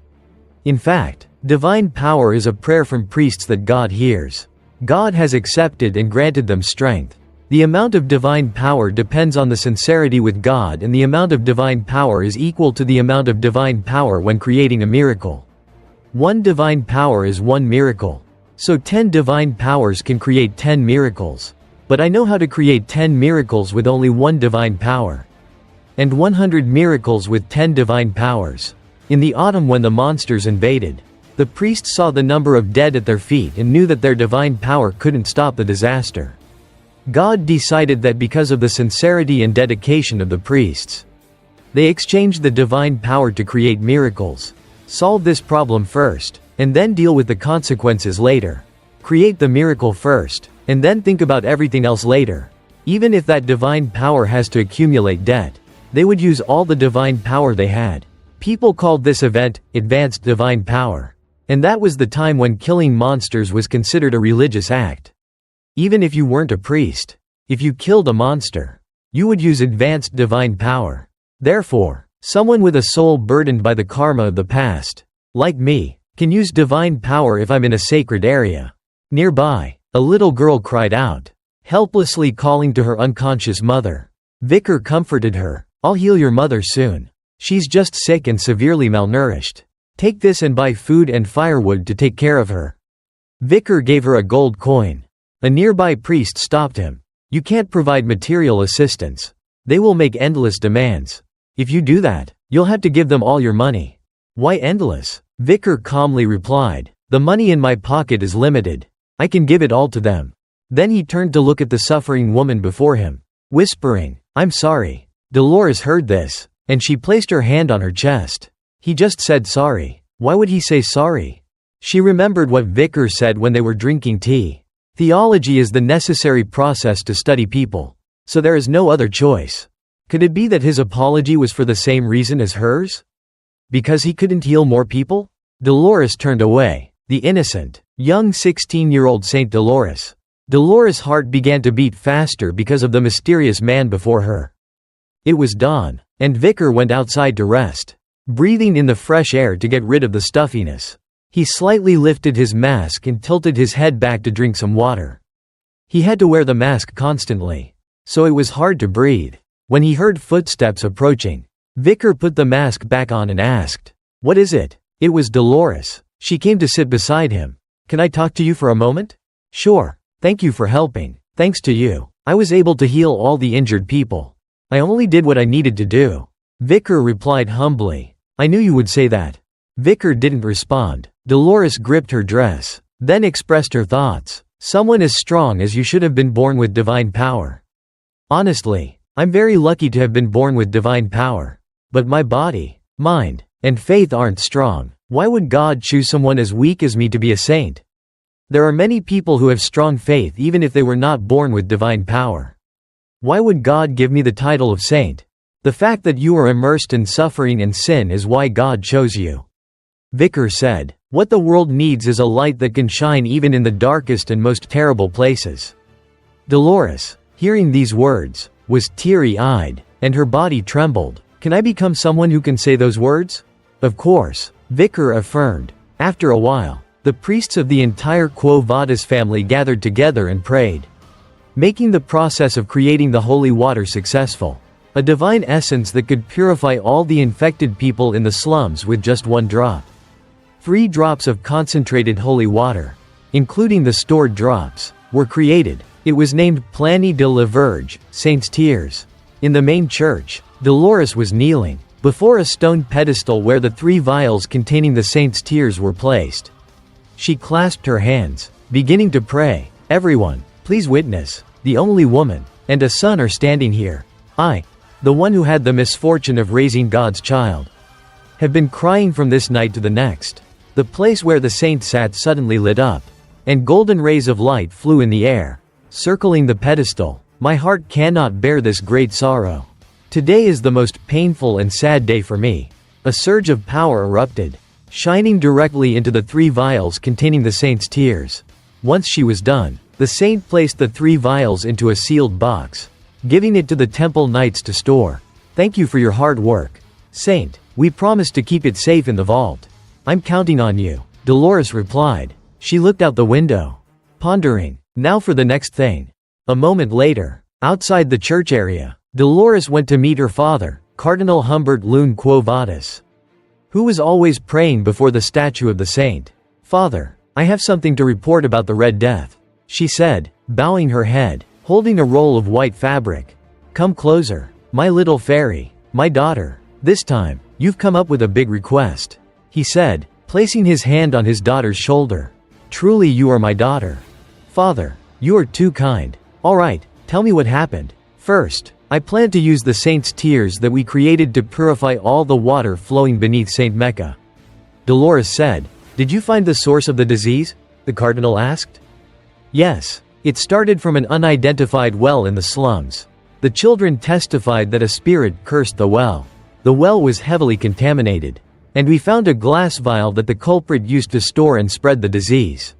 In fact, divine power is a prayer from priests that God hears. God has accepted and granted them strength. The amount of divine power depends on the sincerity with God, and the amount of divine power is equal to the amount of divine power when creating a miracle. 1 divine power is 1 miracle. So 10 divine powers can create 10 miracles. But I know how to create 10 miracles with only 1 divine power. and 100 miracles with 10 divine powers. In the autumn when the monsters invaded, the priests saw the number of dead at their feet and knew that their divine power couldn't stop the disaster. God decided that because of the sincerity and dedication of the priests, they exchanged the divine power to create miracles. Solve this problem first, and then deal with the consequences later. Create the miracle first, and then think about everything else later. Even if that divine power has to accumulate debt, they would use all the divine power they had. People called this event, advanced divine power. And that was the time when killing monsters was considered a religious act. Even if you weren't a priest, if you killed a monster, you would use advanced divine power. Therefore, someone with a soul burdened by the karma of the past, like me, can use divine power if I'm in a sacred area. Nearby, a little girl cried out, helplessly calling to her unconscious mother. Vicar comforted her. I'll heal your mother soon. She's just sick and severely malnourished. Take this and buy food and firewood to take care of her. Vicar gave her a gold coin. A nearby priest stopped him. You can't provide material assistance. They will make endless demands. If you do that, you'll have to give them all your money. Why endless? Vicar calmly replied. The money in my pocket is limited. I can give it all to them. Then he turned to look at the suffering woman before him, whispering, I'm sorry. Dolores heard this, and she placed her hand on her chest. He just said sorry. Why would he say sorry? She remembered what Vicar said when they were drinking tea. Theology is the necessary process to study people. So there is no other choice. Could it be that his apology was for the same reason as hers? Because he couldn't heal more people? Dolores turned away. The innocent, young 16-year-old Saint Dolores. Dolores' heart began to beat faster because of the mysterious man before her. It was dawn, and Vicar went outside to rest, breathing in the fresh air to get rid of the stuffiness. He slightly lifted his mask and tilted his head back to drink some water. He had to wear the mask constantly, so it was hard to breathe. When he heard footsteps approaching, Vicar put the mask back on and asked, What is it? It was Dolores. She came to sit beside him. Can I talk to you for a moment? Sure. Thank you for helping. Thanks to you, I was able to heal all the injured people. I only did what I needed to do. Vicar replied humbly. I knew you would say that. Vicar didn't respond. Dolores gripped her dress, then expressed her thoughts. Someone as strong as you should have been born with divine power. Honestly, I'm very lucky to have been born with divine power. But my body, mind, and faith aren't strong. Why would God choose someone as weak as me to be a saint? There are many people who have strong faith even if they were not born with divine power. Why would God give me the title of saint? The fact that you are immersed in suffering and sin is why God chose you. Vicar said, What the world needs is a light that can shine even in the darkest and most terrible places. Dolores, hearing these words, was teary-eyed, and her body trembled. Can I become someone who can say those words? Of course, Vicar affirmed. After a while, the priests of the entire Quo Vadis family gathered together and prayed, making the process of creating the holy water successful. A divine essence that could purify all the infected people in the slums with just one drop. 3 drops of concentrated holy water, including the stored drops, were created. It was named Plani de la Verge, Saint's Tears. In the main church, Dolores was kneeling before a stone pedestal where the 3 vials containing the saint's tears were placed. She clasped her hands, beginning to pray. Everyone, please witness. The only woman and a son are standing here. I, the one who had the misfortune of raising God's child, have been crying from this night to the next. The place where the saint sat suddenly lit up, and golden rays of light flew in the air, circling the pedestal. My heart cannot bear this great sorrow. Today is the most painful and sad day for me. A surge of power erupted, shining directly into the 3 vials containing the saint's tears. Once she was done, the saint placed the 3 vials into a sealed box, giving it to the temple knights to store. Thank you for your hard work, Saint. We promise to keep it safe in the vault. I'm counting on you, Dolores replied. She looked out the window, pondering. Now for the next thing. A moment later, outside the church area, Dolores went to meet her father, Cardinal Humbert Lune Quo Vadis, who was always praying before the statue of the saint. Father, I have something to report about the Red Death, she said, bowing her head, holding a roll of white fabric. Come closer, my little fairy. "My daughter, this time, you've come up with a big request," he said, placing his hand on his daughter's shoulder. "Truly you are my daughter. Father, you are too kind. Alright, tell me what happened. First, I plan to use the saint's tears that we created to purify all the water flowing beneath Saint Mecca." Dolores said. "Did you find the source of the disease?" the cardinal asked. "Yes. It started from an unidentified well in the slums. The children testified that a spirit cursed the well. The well was heavily contaminated. And we found a glass vial that the culprit used to store and spread the disease.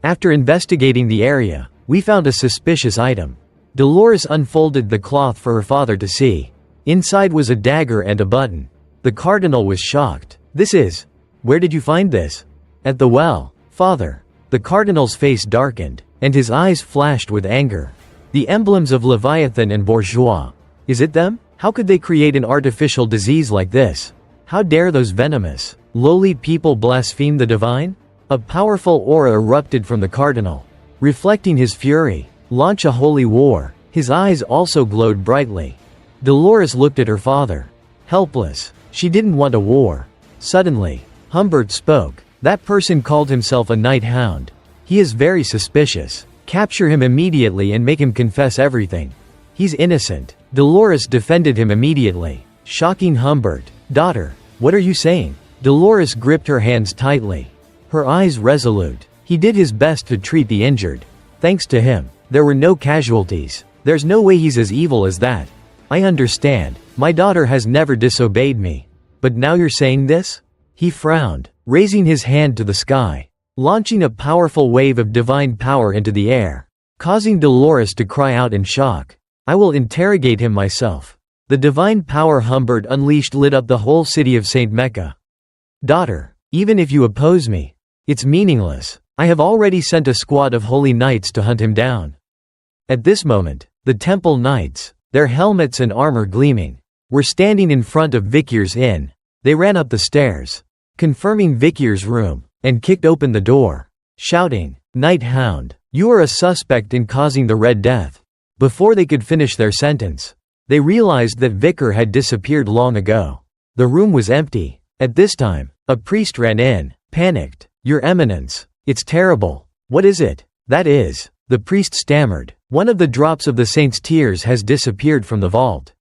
After investigating the area, we found a suspicious item." Dolores unfolded the cloth for her father to see. Inside was a dagger and a button. The cardinal was shocked. "This is... Where did you find this?" "At the well, father." The cardinal's face darkened, and his eyes flashed with anger. "The emblems of Leviathan and Bourgeois. Is it them? How could they create an artificial disease like this? How dare those venomous, lowly people blaspheme the divine?" A powerful aura erupted from the cardinal. Reflecting his fury, "Launch a holy war." His eyes also glowed brightly. Dolores looked at her father. Helpless. She didn't want a war. Suddenly, Humbert spoke. "That person called himself a night hound. He is very suspicious. Capture him immediately and make him confess everything. He's innocent." Dolores defended him immediately, shocking Humbert. "Daughter, what are you saying?" Dolores gripped her hands tightly, her eyes resolute. "He did his best to treat the injured. Thanks to him, there were no casualties. There's no way he's as evil as that. I understand. My daughter has never disobeyed me. But now you're saying this?" He frowned, raising his hand to the sky, launching a powerful wave of divine power into the air, causing Dolores to cry out in shock. "I will interrogate him myself." The divine power Humbert unleashed lit up the whole city of Saint Mecca. "Daughter, even if you oppose me, it's meaningless. I have already sent a squad of holy knights to hunt him down." At this moment, the temple knights, their helmets and armor gleaming, were standing in front of Vikir's inn. They ran up the stairs, confirming Vikir's room, and kicked open the door, shouting, "Night Hound, you are a suspect in causing the Red Death." Before they could finish their sentence, they realized that Vikir had disappeared long ago. The room was empty. At this time, a priest ran in, panicked. "Your Eminence, it's terrible." "What is it?" "That is," the priest stammered, "one of the drops of the saint's tears has disappeared from the vault."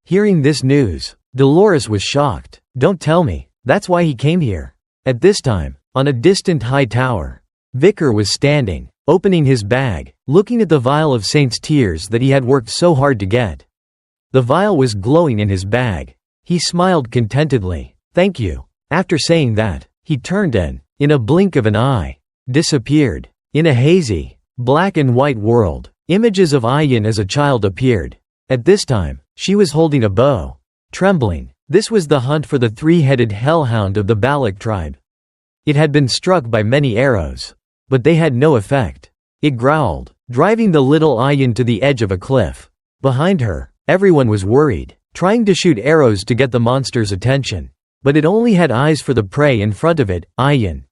Hearing this news, Dolores was shocked. "Don't tell me, that's why he came here." At this time, on a distant high tower, Vikir was standing, opening his bag, looking at the vial of saint's tears that he had worked so hard to get. The vial was glowing in his bag. He smiled contentedly. "Thank you." After saying that, he turned and, in a blink of an eye, disappeared. In a hazy, black and white world, images of Ayin as a child appeared. At this time, she was holding a bow. Trembling, this was the hunt for the three-headed hellhound of the Balak tribe. It had been struck by many arrows, but they had no effect. It growled, driving the little Ayin to the edge of a cliff. Behind her, everyone was worried, trying to shoot arrows to get the monster's attention. But it only had eyes for the prey in front of it, Ayin.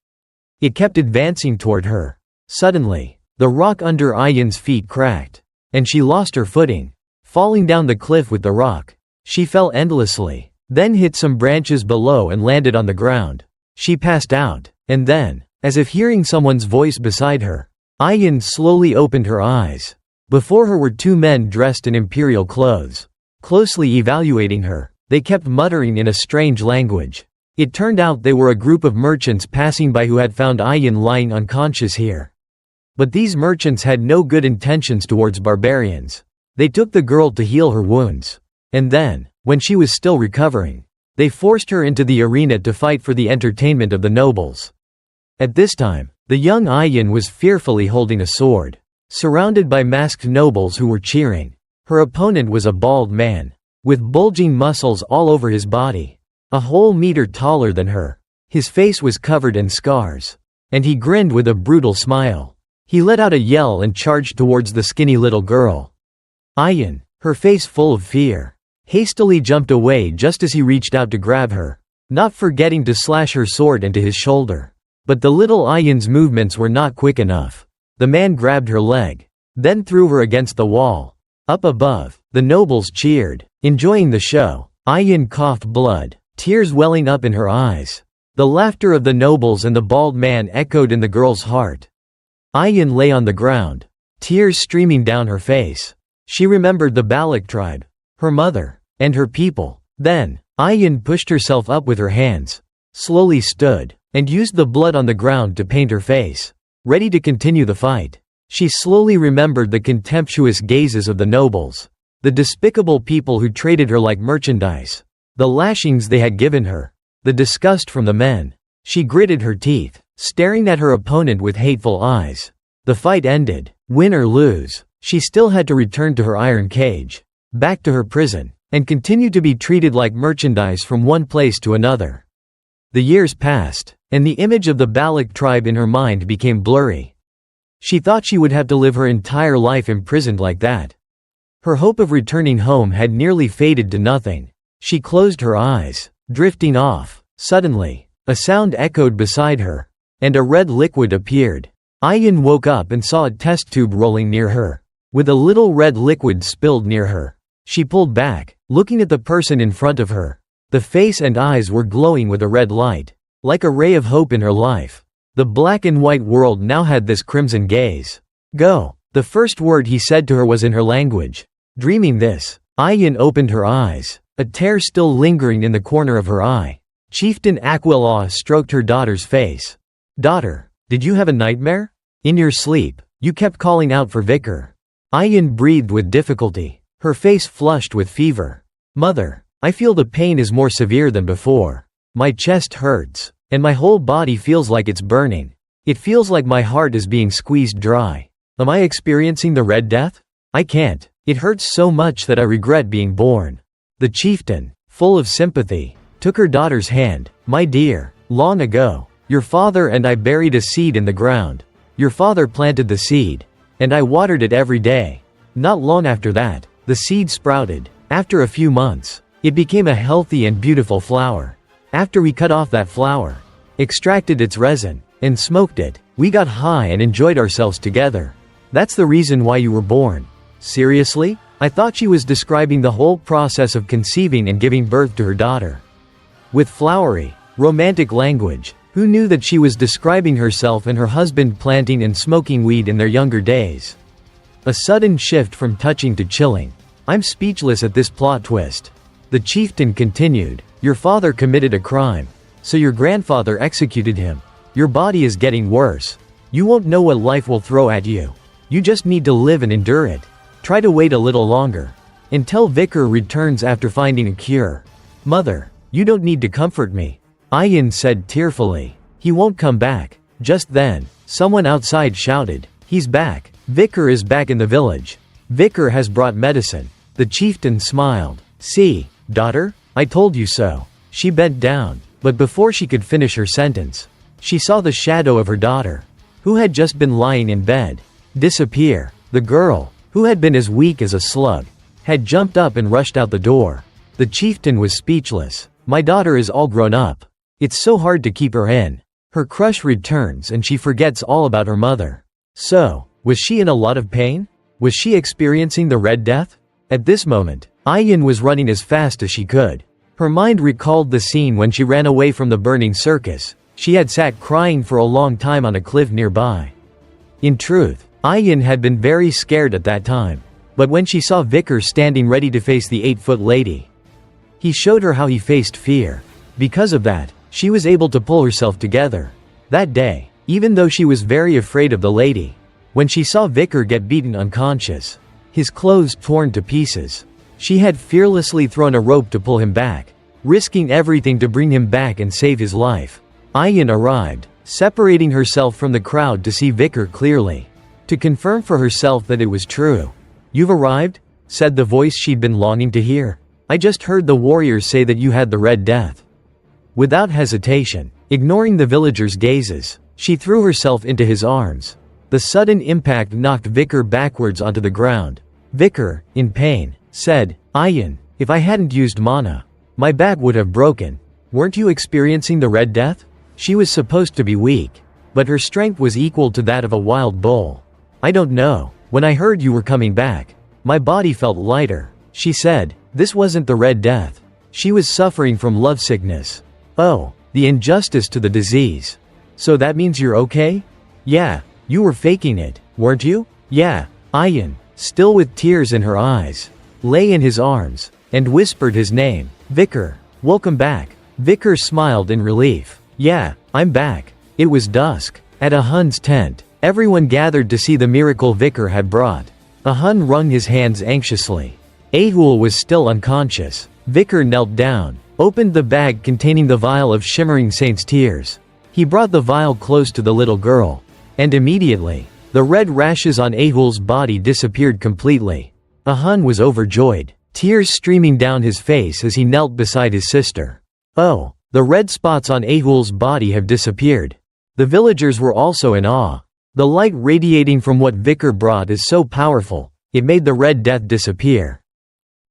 It kept advancing toward her. Suddenly, the rock under Ayin's feet cracked, and she lost her footing, falling down the cliff with the rock. She fell endlessly, then hit some branches below and landed on the ground. She passed out, and then, as if hearing someone's voice beside her, Ayin slowly opened her eyes. Before her were two men dressed in imperial clothes. Closely evaluating her, they kept muttering in a strange language. It turned out they were a group of merchants passing by who had found Ayin lying unconscious here. But these merchants had no good intentions towards barbarians. They took the girl to heal her wounds. And then, when she was still recovering, they forced her into the arena to fight for the entertainment of the nobles. At this time, the young Ayin was fearfully holding a sword, surrounded by masked nobles who were cheering. Her opponent was a bald man, with bulging muscles all over his body, a whole meter taller than her. His face was covered in scars, and he grinned with a brutal smile. He let out a yell and charged towards the skinny little girl. Ayin, her face full of fear, hastily jumped away just as he reached out to grab her, not forgetting to slash her sword into his shoulder. But the little Ayin's movements were not quick enough. The man grabbed her leg, then threw her against the wall. Up above, the nobles cheered, enjoying the show. Ayin coughed blood, tears welling up in her eyes. The laughter of the nobles and the bald man echoed in the girl's heart. Ayin lay on the ground, tears streaming down her face. She remembered the Balak tribe, her mother, and her people. Then, Ayin pushed herself up with her hands, slowly stood, and used the blood on the ground to paint her face, ready to continue the fight. She slowly remembered the contemptuous gazes of the nobles, the despicable people who traded her like merchandise, the lashings they had given her, the disgust from the men. She gritted her teeth, staring at her opponent with hateful eyes. The fight ended. Win or lose, she still had to return to her iron cage, back to her prison, and continue to be treated like merchandise from one place to another. The years passed, and the image of the Balak tribe in her mind became blurry. She thought she would have to live her entire life imprisoned like that. Her hope of returning home had nearly faded to nothing. She closed her eyes, drifting off. Suddenly, a sound echoed beside her, and a red liquid appeared. Ayin woke up and saw a test tube rolling near her, with a little red liquid spilled near her. She pulled back, looking at the person in front of her. The face and eyes were glowing with a red light, like a ray of hope in her life. The black and white world now had this crimson gaze. Go. The first word he said to her was in her language. Dreaming this, Ayin opened her eyes, a tear still lingering in the corner of her eye. Chieftain Aquilaw stroked her daughter's face. Daughter, did you have a nightmare? In your sleep, you kept calling out for Vicar. Ayin breathed with difficulty, her face flushed with fever. Mother, I feel the pain is more severe than before. My chest hurts, and my whole body feels like it's burning. It feels like my heart is being squeezed dry. Am I experiencing the Red Death? I can't. It hurts so much that I regret being born. The chieftain, full of sympathy, took her daughter's hand. My dear, long ago, your father and I buried a seed in the ground. Your father planted the seed, and I watered it every day. Not long after that, the seed sprouted. After a few months, it became a healthy and beautiful flower. After we cut off that flower, extracted its resin, and smoked it, we got high and enjoyed ourselves together. That's the reason why you were born. Seriously? I thought she was describing the whole process of conceiving and giving birth to her daughter. With flowery, romantic language, who knew that she was describing herself and her husband planting and smoking weed in their younger days? A sudden shift from touching to chilling. I'm speechless at this plot twist. The chieftain continued, your father committed a crime, so your grandfather executed him. Your body is getting worse. You won't know what life will throw at you. You just need to live and endure it. Try to wait a little longer, until Vicar returns after finding a cure. Mother, you don't need to comfort me, Ayin said tearfully. He won't come back. Just then, someone outside shouted, he's back. Vicar is back in the village. Vicar has brought medicine. The chieftain smiled. See, daughter, I told you so. She bent down, but before she could finish her sentence, she saw the shadow of her daughter, who had just been lying in bed, disappear. The girl, who had been as weak as a slug, had jumped up and rushed out the door. The chieftain was speechless. My daughter is all grown up. It's so hard to keep her in. Her crush returns and she forgets all about her mother. So, was she in a lot of pain? Was she experiencing the Red Death? At this moment, Ayin was running as fast as she could. Her mind recalled the scene when she ran away from the burning circus. She had sat crying for a long time on a cliff nearby. In truth, Ayin had been very scared at that time. But when she saw Vicar standing ready to face the 8-foot lady, he showed her how he faced fear. Because of that, she was able to pull herself together. That day, even though she was very afraid of the lady, when she saw Vicar get beaten unconscious, his clothes torn to pieces, she had fearlessly thrown a rope to pull him back, risking everything to bring him back and save his life. Ayin arrived, separating herself from the crowd to see Vicar clearly, to confirm for herself that it was true. You've arrived? Said the voice she'd been longing to hear. I just heard the warriors say that you had the Red Death. Without hesitation, ignoring the villagers' gazes, she threw herself into his arms. The sudden impact knocked Vicar backwards onto the ground. Vicar, in pain, said, Ayin, if I hadn't used mana, my back would have broken. Weren't you experiencing the Red Death? She was supposed to be weak, but her strength was equal to that of a wild bull. I don't know. When I heard you were coming back, my body felt lighter. She said, this wasn't the Red Death. She was suffering from lovesickness. Oh, the injustice to the disease. So that means you're okay? Yeah, you were faking it, weren't you? Yeah. Ayan, still with tears in her eyes, lay in his arms, and whispered his name. Vicar, welcome back. Vicar smiled in relief. Yeah, I'm back. It was dusk. At a Hun's tent, everyone gathered to see the miracle Vicar had brought. A Hun wrung his hands anxiously. Ahul was still unconscious. Vicar knelt down, opened the bag containing the vial of shimmering saint's tears. He brought the vial close to the little girl. And immediately, the red rashes on Ahul's body disappeared completely. A Hun was overjoyed, tears streaming down his face as he knelt beside his sister. Oh, the red spots on Ahul's body have disappeared. The villagers were also in awe. The light radiating from what Vicar brought is so powerful, it made the Red Death disappear.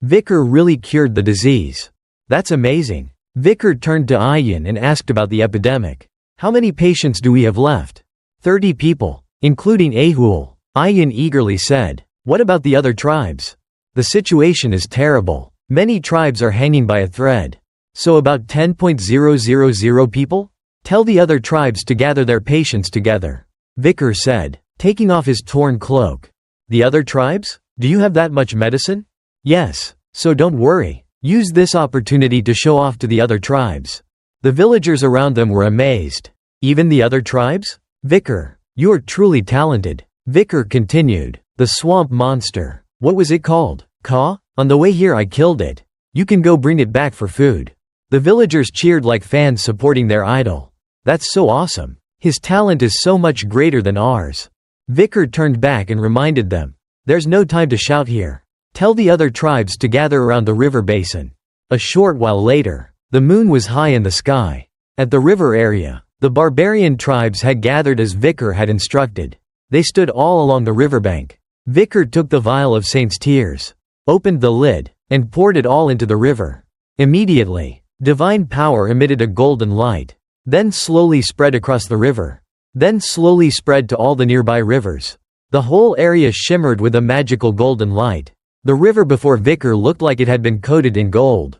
Vicar really cured the disease. That's amazing. Vicar turned to Ayan and asked about the epidemic. How many patients do we have left? 30 people, including Ahul. Ayan eagerly said. What about the other tribes? The situation is terrible. Many tribes are hanging by a thread. So about 10,000 people? Tell the other tribes to gather their patients together. Vicar said, taking off his torn cloak. The other tribes? Do you have that much medicine? Yes, so don't worry. Use this opportunity to show off to the other tribes. The villagers around them were amazed. Even the other tribes? Vicar, you're truly talented. Vicar continued. The swamp monster. What was it called? Ka? On the way here I killed it. You can go bring it back for food. The villagers cheered like fans supporting their idol. That's so awesome. His talent is so much greater than ours. Vicar turned back and reminded them. There's no time to shout here. Tell the other tribes to gather around the river basin. A short while later, the moon was high in the sky. At the river area, the barbarian tribes had gathered as Vicar had instructed. They stood all along the riverbank. Vicar took the vial of saint's tears, opened the lid, and poured it all into the river. Immediately, divine power emitted a golden light, then slowly spread across the river, then slowly spread to all the nearby rivers. The whole area shimmered with a magical golden light. The river before Vicar looked like it had been coated in gold.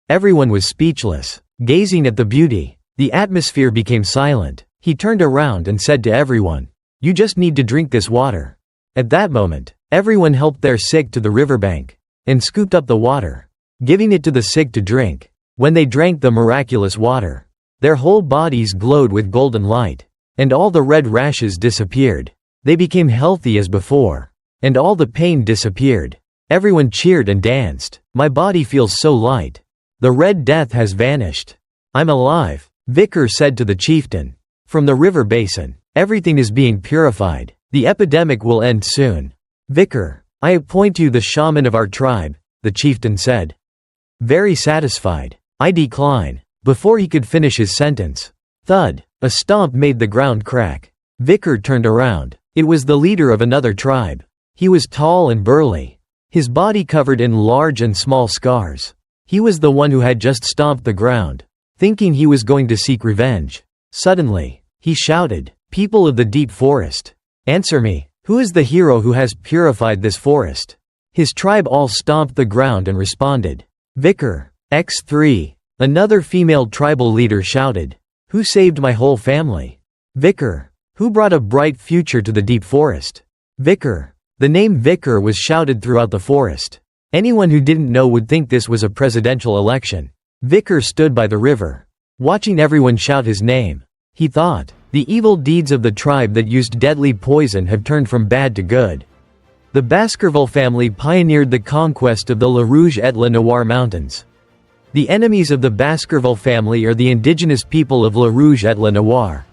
Everyone was speechless, gazing at the beauty. The atmosphere became silent. He turned around and said to everyone, "You just need to drink this water." At that moment, everyone helped their sick to the riverbank and scooped up the water, giving it to the sick to drink. When they drank the miraculous water, their whole bodies glowed with golden light, and all the red rashes disappeared. They became healthy as before, and all the pain disappeared. Everyone cheered and danced. My body feels so light. The Red Death has vanished. I'm alive, Vicar said to the chieftain. From the river basin, everything is being purified. The epidemic will end soon. Vicar, I appoint you the shaman of our tribe, the chieftain said. Very satisfied. I decline. Before he could finish his sentence, thud, a stomp made the ground crack. Vicar turned around. It was the leader of another tribe. He was tall and burly, his body covered in large and small scars. He was the one who had just stomped the ground, thinking he was going to seek revenge. Suddenly, he shouted, "People of the deep forest, answer me, who is the hero who has purified this forest?" His tribe all stomped the ground and responded, "Vicar, X3. Another female tribal leader shouted, "Who saved my whole family?" Vicar, who brought a bright future to the deep forest? Vicar. The name Vicar was shouted throughout the forest. Anyone who didn't know would think this was a presidential election. Vicar stood by the river, watching everyone shout his name. He thought, the evil deeds of the tribe that used deadly poison have turned from bad to good. The Baskerville family pioneered the conquest of the La Rouge et La Noire mountains. The enemies of the Baskerville family are the indigenous people of La Rouge et La Noire.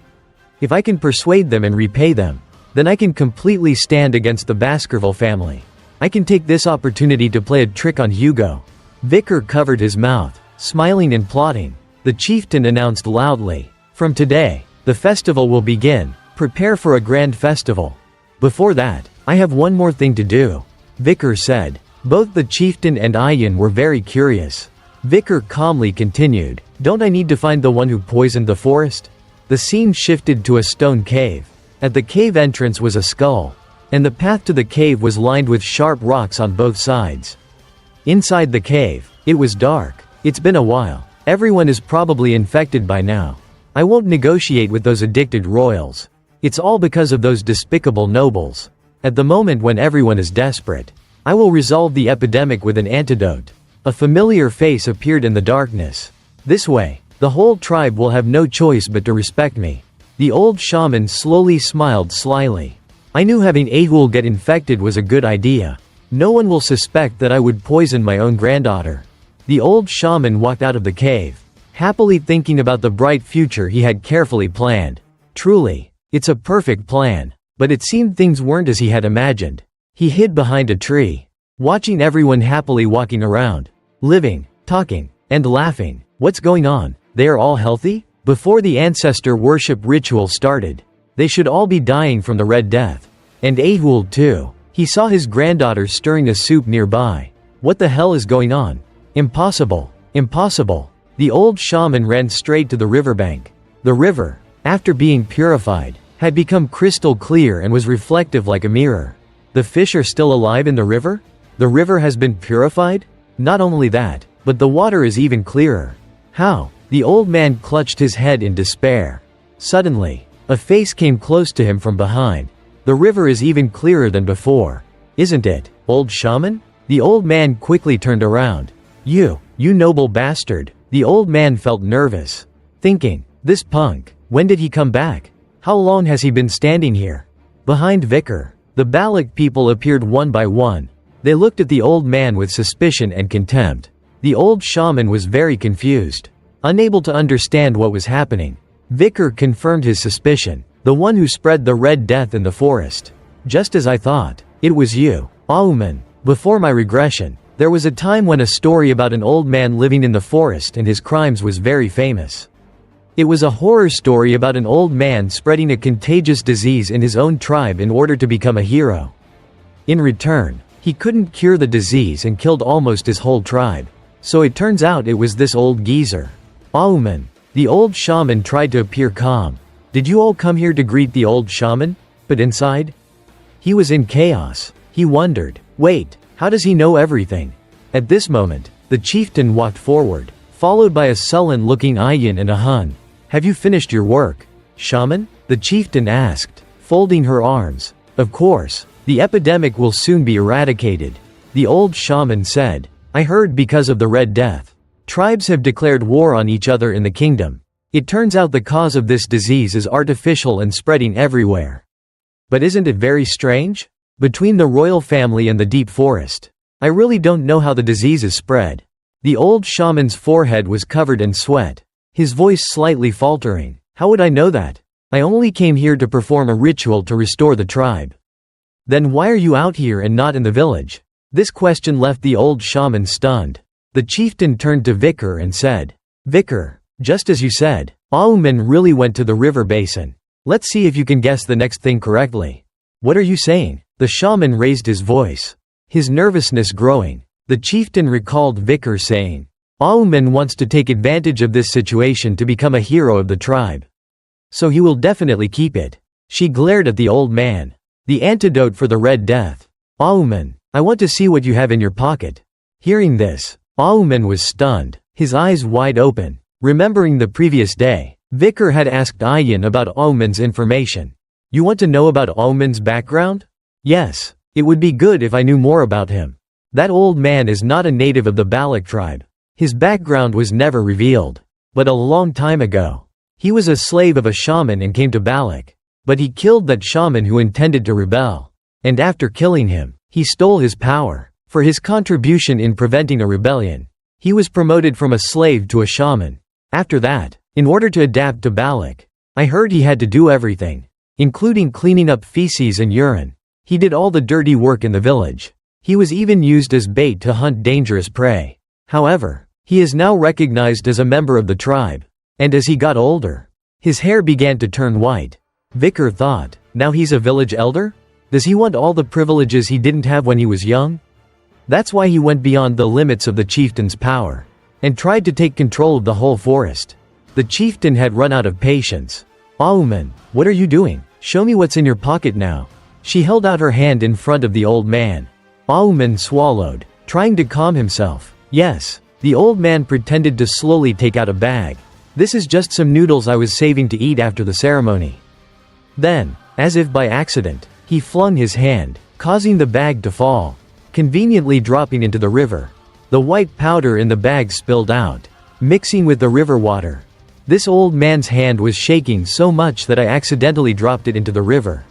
If I can persuade them and repay them, then I can completely stand against the Baskerville family. I can take this opportunity to play a trick on Hugo. Vicar covered his mouth, smiling and plotting. The chieftain announced loudly, "From today, the festival will begin. Prepare for a grand festival." Before that, I have one more thing to do, Vicar said. Both the chieftain and Ayan were very curious. Vicar calmly continued, "Don't I need to find the one who poisoned the forest?" The scene shifted to a stone cave. At the cave entrance was a skull, and the path to the cave was lined with sharp rocks on both sides. Inside the cave, it was dark. It's been a while. Everyone is probably infected by now. I won't negotiate with those addicted royals. It's all because of those despicable nobles. At the moment when everyone is desperate, I will resolve the epidemic with an antidote. A familiar face appeared in the darkness. This way, the whole tribe will have no choice but to respect me. The old shaman slowly smiled slyly. I knew having Ahul get infected was a good idea. No one will suspect that I would poison my own granddaughter. The old shaman walked out of the cave, happily thinking about the bright future he had carefully planned. Truly, it's a perfect plan. But it seemed things weren't as he had imagined. He hid behind a tree, watching everyone happily walking around, living, talking, and laughing. What's going on? They are all healthy? Before the ancestor worship ritual started, they should all be dying from the Red Death. And Ahul too. He saw his granddaughter stirring a soup nearby. What the hell is going on? Impossible. Impossible. The old shaman ran straight to the riverbank. The river, after being purified, had become crystal clear and was reflective like a mirror. The fish are still alive in the river? The river has been purified? Not only that, but the water is even clearer. How? The old man clutched his head in despair. Suddenly, a face came close to him from behind. The river is even clearer than before. Isn't it, old shaman? The old man quickly turned around. You noble bastard. The old man felt nervous, thinking, this punk, when did he come back? How long has he been standing here? Behind Vicar, the Balak people appeared one by one. They looked at the old man with suspicion and contempt. The old shaman was very confused, unable to understand what was happening. Vicar confirmed his suspicion. The one who spread the Red Death in the forest. Just as I thought. It was you, Auman. Before my regression, there was a time when a story about an old man living in the forest and his crimes was very famous. It was a horror story about an old man spreading a contagious disease in his own tribe in order to become a hero. In return, he couldn't cure the disease and killed almost his whole tribe. So it turns out it was this old geezer. Auman. The old shaman tried to appear calm. Did you all come here to greet the old shaman? But inside? He was in chaos. He wondered, wait, how does he know everything? At this moment, the chieftain walked forward, followed by a sullen-looking Ayan and a Hun. Have you finished your work, shaman? The chieftain asked, folding her arms. Of course, the epidemic will soon be eradicated. The old shaman said, I heard because of the Red Death. Tribes have declared war on each other in the kingdom. It turns out the cause of this disease is artificial and spreading everywhere. But isn't it very strange? Between the royal family and the deep forest, I really don't know how the disease is spread. The old shaman's forehead was covered in sweat, his voice slightly faltering. How would I know that? I only came here to perform a ritual to restore the tribe. Then why are you out here and not in the village? This question left the old shaman stunned. The chieftain turned to Vicar and said, Vicar, just as you said, Auman really went to the river basin. Let's see if you can guess the next thing correctly. What are you saying? The shaman raised his voice, his nervousness growing. The chieftain recalled Vicar saying, Auman wants to take advantage of this situation to become a hero of the tribe. So he will definitely keep it. She glared at the old man. The antidote for the Red Death. Auman, I want to see what you have in your pocket. Hearing this, Auman was stunned, his eyes wide open. Remembering the previous day, Vicar had asked Ayan about Auman's information. You want to know about Auman's background? Yes, it would be good if I knew more about him. That old man is not a native of the Balak tribe. His background was never revealed. But a long time ago, he was a slave of a shaman and came to Balak. But he killed that shaman who intended to rebel. And after killing him, he stole his power. For his contribution in preventing a rebellion, he was promoted from a slave to a shaman. After that, in order to adapt to Balak, I heard he had to do everything, including cleaning up feces and urine. He did all the dirty work in the village. He was even used as bait to hunt dangerous prey. However, he is now recognized as a member of the tribe. And as he got older, his hair began to turn white. Vicar thought, now he's a village elder? Does he want all the privileges he didn't have when he was young? That's why he went beyond the limits of the chieftain's power, and tried to take control of the whole forest. The chieftain had run out of patience. Auman, what are you doing? Show me what's in your pocket now. She held out her hand in front of the old man. Auman swallowed, trying to calm himself. Yes, The old man pretended to slowly take out a bag. "This is just some noodles I was saving to eat after the ceremony." Then, as if by accident, he flung his hand, causing the bag to fall, conveniently dropping into the river. The white powder in the bag spilled out, mixing with the river water. This old man's hand was shaking so much that I accidentally dropped it into the river.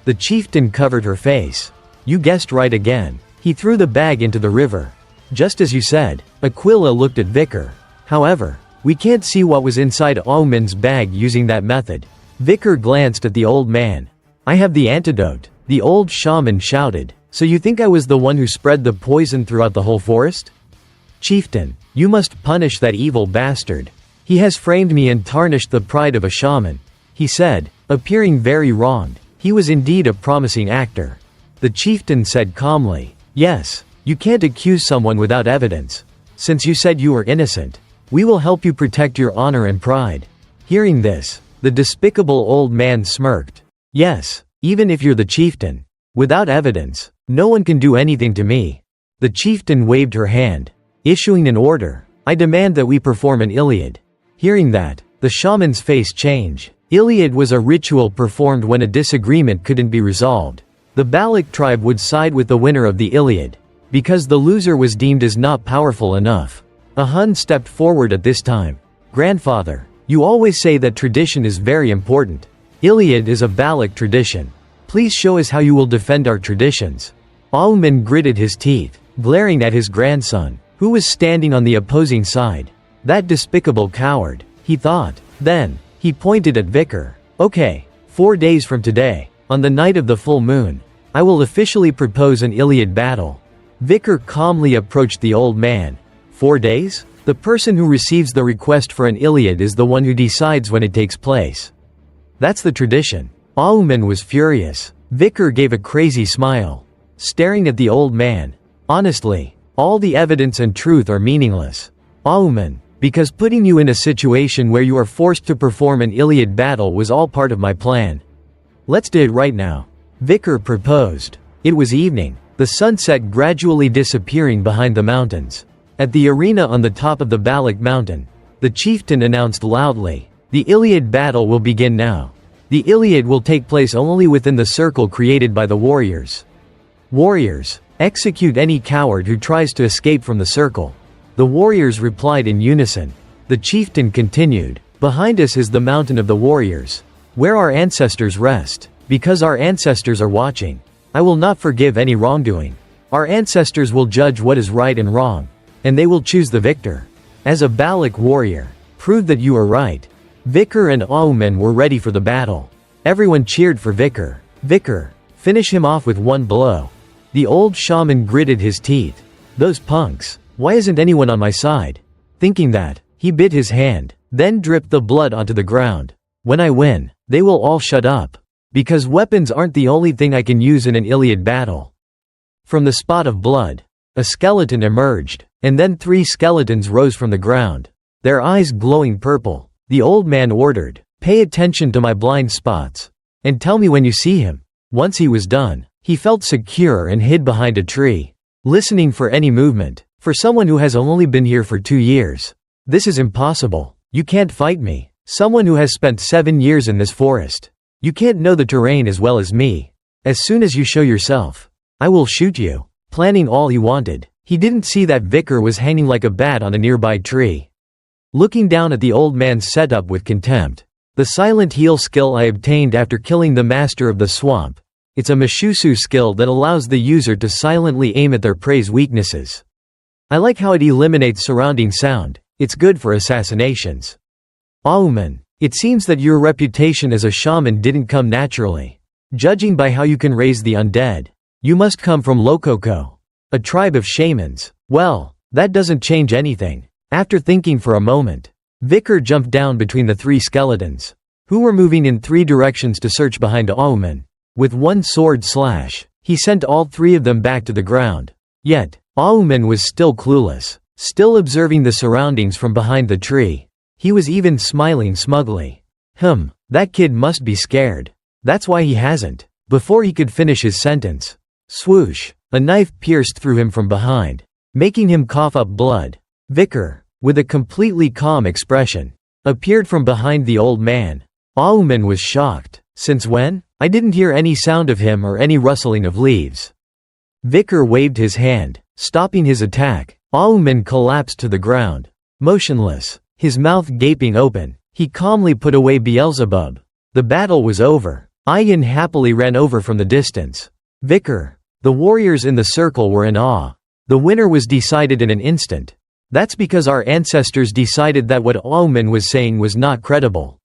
The chieftain covered her face. "You guessed right again. He threw the bag into the river. Just as you said." Aquila looked at Vicar. "However, we can't see what was inside Auman's bag using that method." Vicar glanced at the old man. "I have the antidote," the old shaman shouted. "So you think I was the one who spread the poison throughout the whole forest? Chieftain, you must punish that evil bastard. He has framed me and tarnished the pride of a shaman," he said, appearing very wronged. He was indeed a promising actor. The chieftain said calmly, "Yes, you can't accuse someone without evidence. Since you said you were innocent, we will help you protect your honor and pride." Hearing this, the despicable old man smirked. "Yes, even if you're the chieftain. Without evidence, no one can do anything to me." The chieftain waved her hand, issuing an order. "I demand that we perform an Iliad." Hearing that, the shaman's face changed. Iliad was a ritual performed when a disagreement couldn't be resolved. The Baloch tribe would side with the winner of the Iliad, because the loser was deemed as not powerful enough. A Hun stepped forward at this time. "Grandfather, you always say that tradition is very important. Iliad is a Baloch tradition. Please show us how you will defend our traditions." Auman gritted his teeth, glaring at his grandson, who was standing on the opposing side. That despicable coward, he thought. Then, he pointed at Vicar. "Okay, 4 days from today, on the night of the full moon, I will officially propose an Iliad battle." Vicar calmly approached the old man. 4 days? The person who receives the request for an Iliad is the one who decides when it takes place. That's the tradition. Auman was furious. Vicar gave a crazy smile, staring at the old man. "Honestly, all the evidence and truth are meaningless, Auman, because putting you in a situation where you are forced to perform an Iliad battle was all part of my plan. Let's do it right now," Vicar proposed. It was evening, the sunset gradually disappearing behind the mountains. At the arena on the top of the Baloch mountain, the chieftain announced loudly, "The Iliad battle will begin now. The Iliad will take place only within the circle created by the warriors. Warriors, execute any coward who tries to escape from the circle." The warriors replied in unison. The chieftain continued, "Behind us is the mountain of the warriors, where our ancestors rest. Because our ancestors are watching, I will not forgive any wrongdoing. Our ancestors will judge what is right and wrong, and they will choose the victor. As a Baloch warrior, prove that you are right." Vicar and Auman were ready for the battle. Everyone cheered for Vicar. "Vicar, finish him off with one blow." The old shaman gritted his teeth. "Those punks, why isn't anyone on my side?" Thinking that, he bit his hand, then dripped the blood onto the ground. "When I win, they will all shut up. Because weapons aren't the only thing I can use in an Iliad battle." From the spot of blood, a skeleton emerged, and then 3 skeletons rose from the ground, their eyes glowing purple. The old man ordered, "Pay attention to my blind spots, and tell me when you see him." Once he was done, he felt secure and hid behind a tree, listening for any movement. For someone who has only been here for 2 years, this is impossible. "You can't fight me, someone who has spent 7 years in this forest. You can't know the terrain as well as me. As soon as you show yourself, I will shoot you." Planning all he wanted, he didn't see that Vicar was hanging like a bat on a nearby tree, looking down at the old man's setup with contempt. "The silent heal skill I obtained after killing the master of the swamp. It's a Mashusu skill that allows the user to silently aim at their prey's weaknesses. I like how it eliminates surrounding sound. It's good for assassinations." "Auman, it seems that your reputation as a shaman didn't come naturally. Judging by how you can raise the undead, you must come from Lokoko, a tribe of shamans. Well, that doesn't change anything." After thinking for a moment, Vicar jumped down between the 3 skeletons, who were moving in 3 directions to search behind Auman. With one sword slash, he sent all 3 of them back to the ground. Yet, Auman was still clueless, still observing the surroundings from behind the tree. He was even smiling smugly. That kid must be scared. That's why he hasn't." Before he could finish his sentence, swoosh, a knife pierced through him from behind, making him cough up blood. Vicar, with a completely calm expression, appeared from behind the old man. Auman was shocked. Since when? I didn't hear any sound of him or any rustling of leaves. Vicar waved his hand, stopping his attack. Auman collapsed to the ground, motionless, his mouth gaping open. He calmly put away Beelzebub. The battle was over. Ayan happily ran over from the distance. Vicar. The warriors in the circle were in awe. The winner was decided in an instant. That's because our ancestors decided that what Auman was saying was not credible.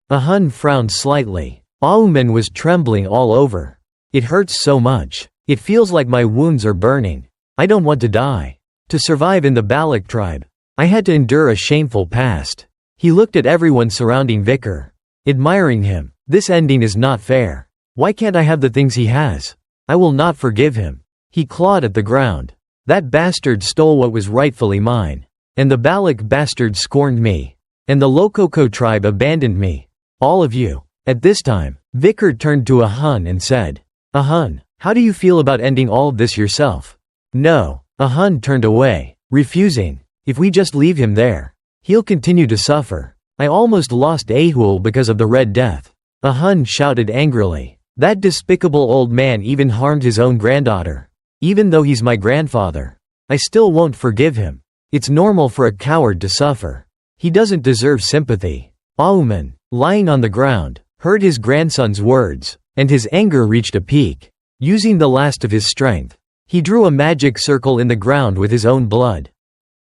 Ahun frowned slightly. Auman was trembling all over. It hurts so much. It feels like my wounds are burning. I don't want to die. To survive in the Balak tribe, I had to endure a shameful past. He looked at everyone surrounding Vicar, admiring him. This ending is not fair. Why can't I have the things he has? I will not forgive him. He clawed at the ground. That bastard stole what was rightfully mine. And the Balak bastard scorned me. And the Lokoko tribe abandoned me. All of you. At this time, Vicar turned to Ahun and said, Ahun, how do you feel about ending all of this yourself? No. Ahun turned away, refusing. If we just leave him there, he'll continue to suffer. I almost lost Ahul because of the Red Death. Ahun shouted angrily. That despicable old man even harmed his own granddaughter. Even though he's my grandfather, I still won't forgive him. It's normal for a coward to suffer. He doesn't deserve sympathy. Auman, lying on the ground, heard his grandson's words, and his anger reached a peak. Using the last of his strength, he drew a magic circle in the ground with his own blood.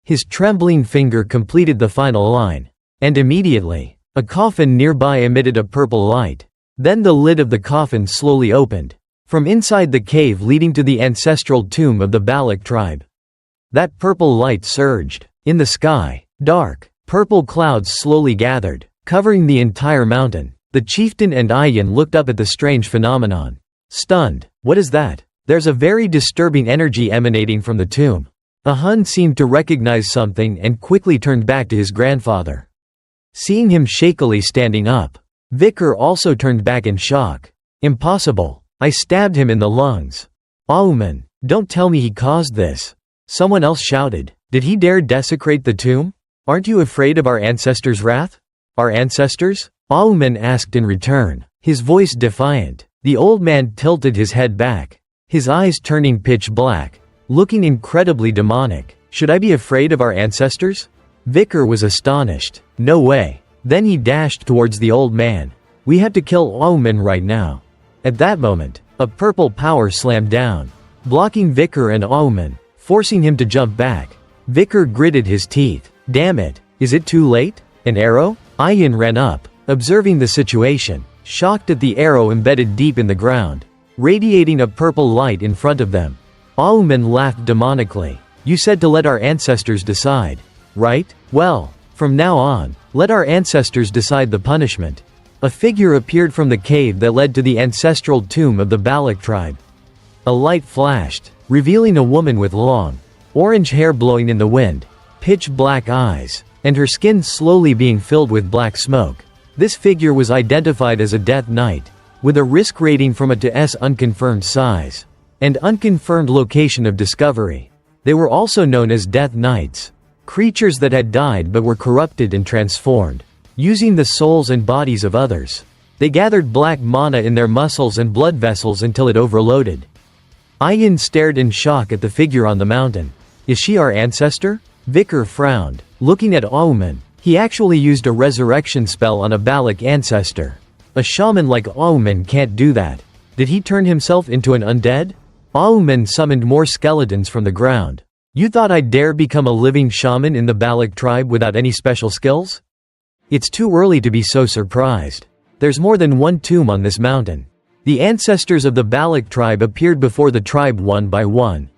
His trembling finger completed the final line, and immediately, a coffin nearby emitted a purple light. Then the lid of the coffin slowly opened, from inside the cave leading to the ancestral tomb of the Balak tribe. That purple light surged. In the sky, dark, purple clouds slowly gathered, covering the entire mountain. The chieftain and Ayan looked up at the strange phenomenon. Stunned. What is that? There's a very disturbing energy emanating from the tomb. Ahun seemed to recognize something and quickly turned back to his grandfather. Seeing him shakily standing up, Vicar also turned back in shock. Impossible. I stabbed him in the lungs. Auman, don't tell me he caused this. Someone else shouted. Did he dare desecrate the tomb? Aren't you afraid of our ancestors' wrath? Our ancestors? Auman asked in return, his voice defiant. The old man tilted his head back, his eyes turning pitch black, looking incredibly demonic. Should I be afraid of our ancestors? Vicar was astonished. No way. Then he dashed towards the old man. We have to kill Auman right now. At that moment, a purple power slammed down, blocking Vicar and Auman, forcing him to jump back. Vicar gritted his teeth. Damn it, is it too late? An arrow? Ayan ran up, observing the situation, shocked at the arrow embedded deep in the ground, radiating a purple light in front of them. Auman laughed demonically. You said to let our ancestors decide, right? Well, from now on, let our ancestors decide the punishment. A figure appeared from the cave that led to the ancestral tomb of the Balak tribe. A light flashed, revealing a woman with long, orange hair blowing in the wind, pitch black eyes, and her skin slowly being filled with black smoke. This figure was identified as a Death Knight, with a risk rating from A to S unconfirmed size, and unconfirmed location of discovery. They were also known as Death Knights, creatures that had died but were corrupted and transformed, using the souls and bodies of others. They gathered black mana in their muscles and blood vessels until it overloaded. Ayan stared in shock at the figure on the mountain. Is she our ancestor? Vicar frowned, looking at Auman. He actually used a resurrection spell on a Balak ancestor. A shaman like Auman can't do that. Did he turn himself into an undead? Auman summoned more skeletons from the ground. You thought I'd dare become a living shaman in the Balak tribe without any special skills? It's too early to be so surprised. There's more than one tomb on this mountain. The ancestors of the Balak tribe appeared before the tribe one by one.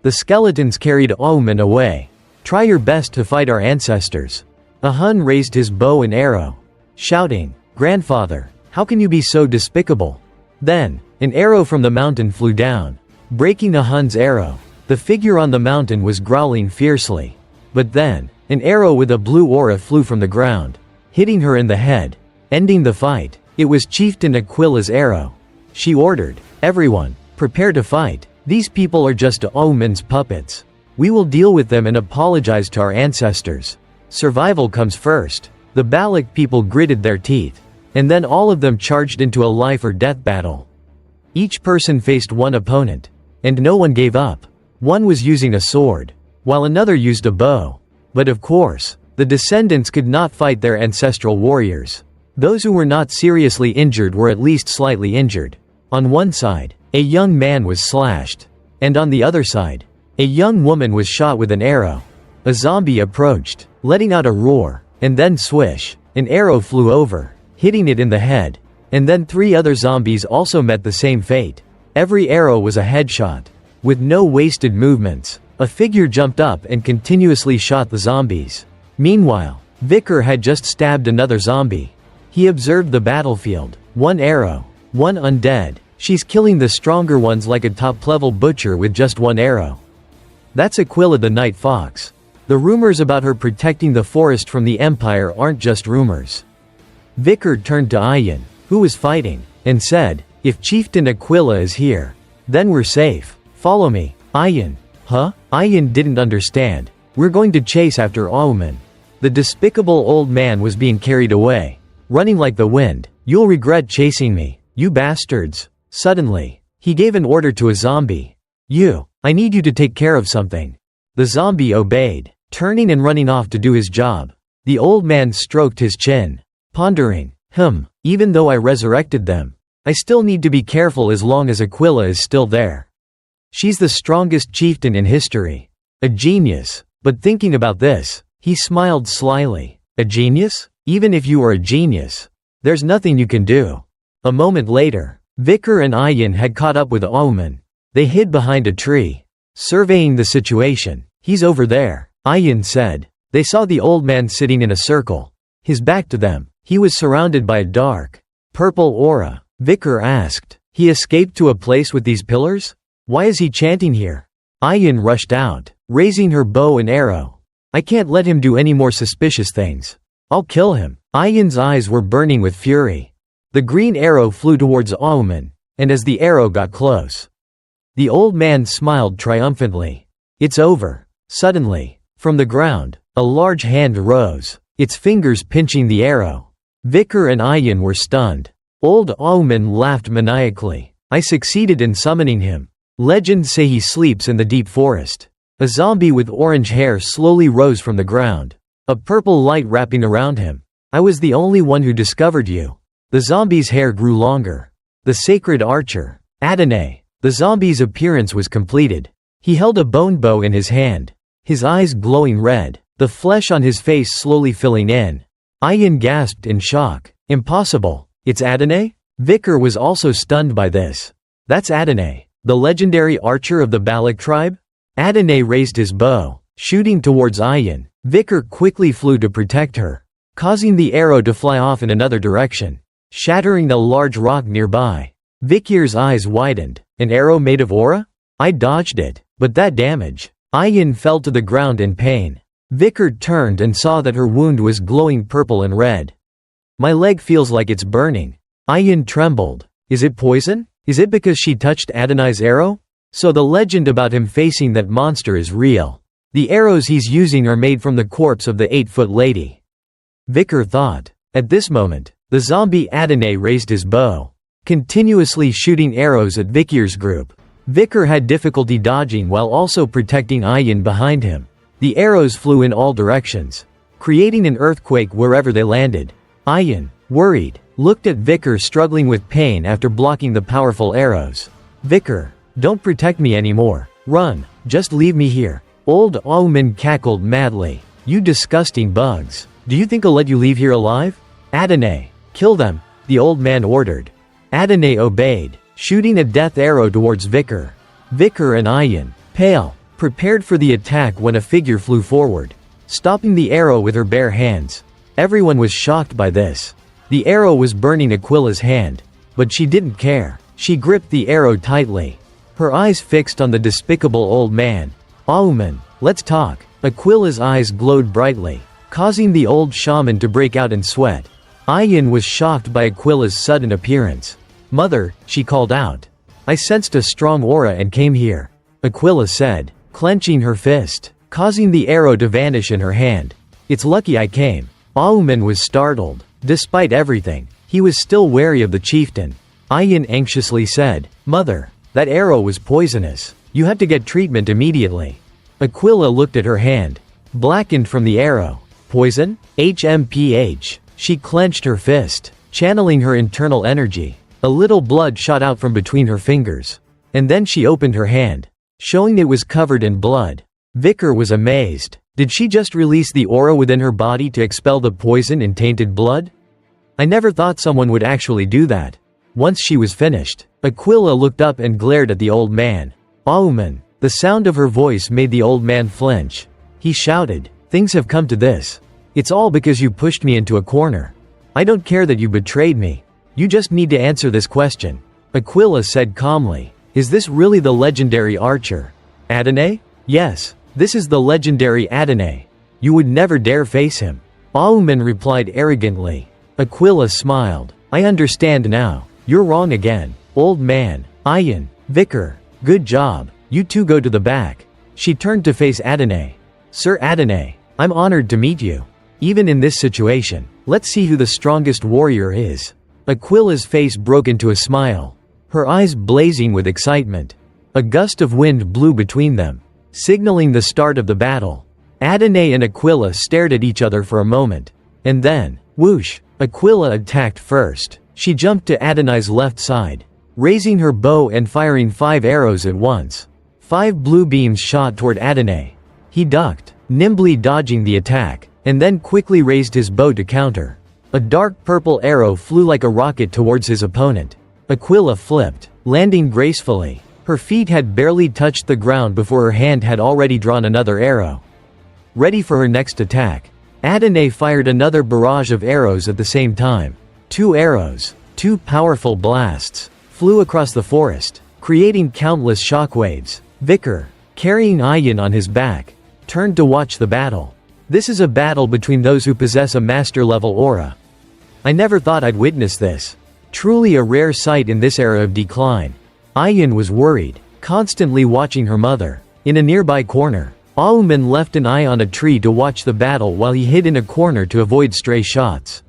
The skeletons carried Auman away. Try your best to fight our ancestors. Ahun raised his bow and arrow, shouting, Grandfather, how can you be so despicable? Then, an arrow from the mountain flew down, breaking Ahun's arrow. The figure on the mountain was growling fiercely. But then, an arrow with a blue aura flew from the ground, hitting her in the head, ending the fight. It was Chieftain Aquila's arrow. She ordered, everyone, prepare to fight. These people are just Auman's puppets. We will deal with them and apologize to our ancestors. Survival comes first. The Balak people gritted their teeth. And then all of them charged into a life or death battle. Each person faced one opponent. And no one gave up. One was using a sword, while another used a bow. But of course, the descendants could not fight their ancestral warriors. Those who were not seriously injured were at least slightly injured. On one side, a young man was slashed. And on the other side, a young woman was shot with an arrow. A zombie approached, letting out a roar, and then swish, an arrow flew over, hitting it in the head. And then 3 other zombies also met the same fate. Every arrow was a headshot. With no wasted movements, a figure jumped up and continuously shot the zombies. Meanwhile, Vicar had just stabbed another zombie. He observed the battlefield. 1 arrow, 1 undead. She's killing the stronger ones like a top-level butcher with just 1 arrow. That's Aquila the Night Fox. The rumors about her protecting the forest from the Empire aren't just rumors. Vicar turned to Ayan, who was fighting, and said, "If Chieftain Aquila is here, then we're safe. Follow me." Ayan. Huh? Ayan didn't understand. "We're going to chase after Auman." The despicable old man was being carried away, running like the wind. "You'll regret chasing me, you bastards." Suddenly, he gave an order to a zombie. I need you to take care of something." The zombie obeyed, turning and running off to do his job. The old man stroked his chin, pondering, even though I resurrected them, I still need to be careful as long as Aquila is still there. She's the strongest chieftain in history. A genius. But thinking about this, he smiled slyly. A genius? Even if you are a genius, there's nothing you can do. A moment later, Vicar and Ayan had caught up with Auman. They hid behind a tree, surveying the situation. "He's over there," Ayan said. They saw the old man sitting in a circle, his back to them. He was surrounded by a dark, purple aura. Vicar asked, "He escaped to a place with these pillars? Why is he chanting here?" Ayan rushed out, raising her bow and arrow. "I can't let him do any more suspicious things. I'll kill him." Ayan's eyes were burning with fury. The green arrow flew towards Auman, and as the arrow got close, the old man smiled triumphantly. "It's over." Suddenly, from the ground, a large hand rose, its fingers pinching the arrow. Vicar and Ayan were stunned. Old Auman laughed maniacally. "I succeeded in summoning him. Legends say he sleeps in the deep forest." A zombie with orange hair slowly rose from the ground, a purple light wrapping around him. "I was the only one who discovered you." The zombie's hair grew longer. The sacred archer, Adonai. The zombie's appearance was completed. He held a bone bow in his hand, his eyes glowing red, the flesh on his face slowly filling in. Ayan gasped in shock. "Impossible. It's Adonai?" Vicar was also stunned by this. "That's Adonai, the legendary archer of the Balak tribe?" Adonai raised his bow, shooting towards Ayan. Vicar quickly flew to protect her, causing the arrow to fly off in another direction, shattering a large rock nearby. Vicar's eyes widened. "An arrow made of aura? I dodged it, but that damage." Ayan fell to the ground in pain. Vicar turned and saw that her wound was glowing purple and red. "My leg feels like it's burning." Ayan trembled. "Is it poison? Is it because she touched Adonai's arrow?" So the legend about him facing that monster is real. The arrows he's using are made from the corpse of the 8-foot lady. Vicar thought. At this moment, the zombie Adonai raised his bow, continuously shooting arrows at Vicar's group. Vicar had difficulty dodging while also protecting Ayan behind him. The arrows flew in all directions, creating an earthquake wherever they landed. Ayan, worried, looked at Vicar struggling with pain after blocking the powerful arrows. "Vicar, don't protect me anymore. Run, just leave me here." Old Auman cackled madly. "You disgusting bugs. Do you think I'll let you leave here alive?" "Adonai, kill them," the old man ordered. Adonai obeyed, shooting a death arrow towards Vicar. Vicar and Ayan, pale, prepared for the attack when a figure flew forward, stopping the arrow with her bare hands. Everyone was shocked by this. The arrow was burning Aquila's hand, but she didn't care. She gripped the arrow tightly, her eyes fixed on the despicable old man. "Auman, let's talk." Aquila's eyes glowed brightly, causing the old shaman to break out in sweat. Ayan was shocked by Aquila's sudden appearance. "Mother," she called out. "I sensed a strong aura and came here," Aquila said, clenching her fist, causing the arrow to vanish in her hand. "It's lucky I came." Auman was startled. Despite everything, he was still wary of the chieftain. Ayin anxiously said, "Mother, that arrow was poisonous. You have to get treatment immediately." Aquila looked at her hand. Blackened from the arrow. "Poison? HMPH." She clenched her fist, channeling her internal energy. A little blood shot out from between her fingers. And then she opened her hand, showing it was covered in blood. Vicar was amazed. Did she just release the aura within her body to expel the poison in tainted blood? "I never thought someone would actually do that." Once she was finished, Aquila looked up and glared at the old man. "Auman." The sound of her voice made the old man flinch. He shouted, "Things have come to this. It's all because you pushed me into a corner. I don't care that you betrayed me. You just need to answer this question." Aquila said calmly, "Is this really the legendary archer? Adonai?" "Yes, this is the legendary Adonai. You would never dare face him." Auman replied arrogantly. Aquila smiled. "I understand now. You're wrong again. Old man, Ayin, Vicar, good job. You two go to the back." She turned to face Adonai. "Sir Adonai, I'm honored to meet you. Even in this situation, let's see who the strongest warrior is." Aquila's face broke into a smile, her eyes blazing with excitement. A gust of wind blew between them, signaling the start of the battle. Adonai and Aquila stared at each other for a moment. And then, whoosh, Aquila attacked first. She jumped to Adonai's left side, raising her bow and firing 5 arrows at once. 5 blue beams shot toward Adonai. He ducked, nimbly dodging the attack, and then quickly raised his bow to counter. A dark purple arrow flew like a rocket towards his opponent. Aquila flipped, landing gracefully. Her feet had barely touched the ground before her hand had already drawn another arrow. Ready for her next attack, Adonai fired another barrage of arrows at the same time. 2 arrows, 2 powerful blasts, flew across the forest, creating countless shockwaves. Vicar, carrying Ayin on his back, turned to watch the battle. This is a battle between those who possess a master-level aura. I never thought I'd witness this. Truly a rare sight in this era of decline. Ayin was worried, constantly watching her mother. In a nearby corner, Auman left an eye on a tree to watch the battle while he hid in a corner to avoid stray shots.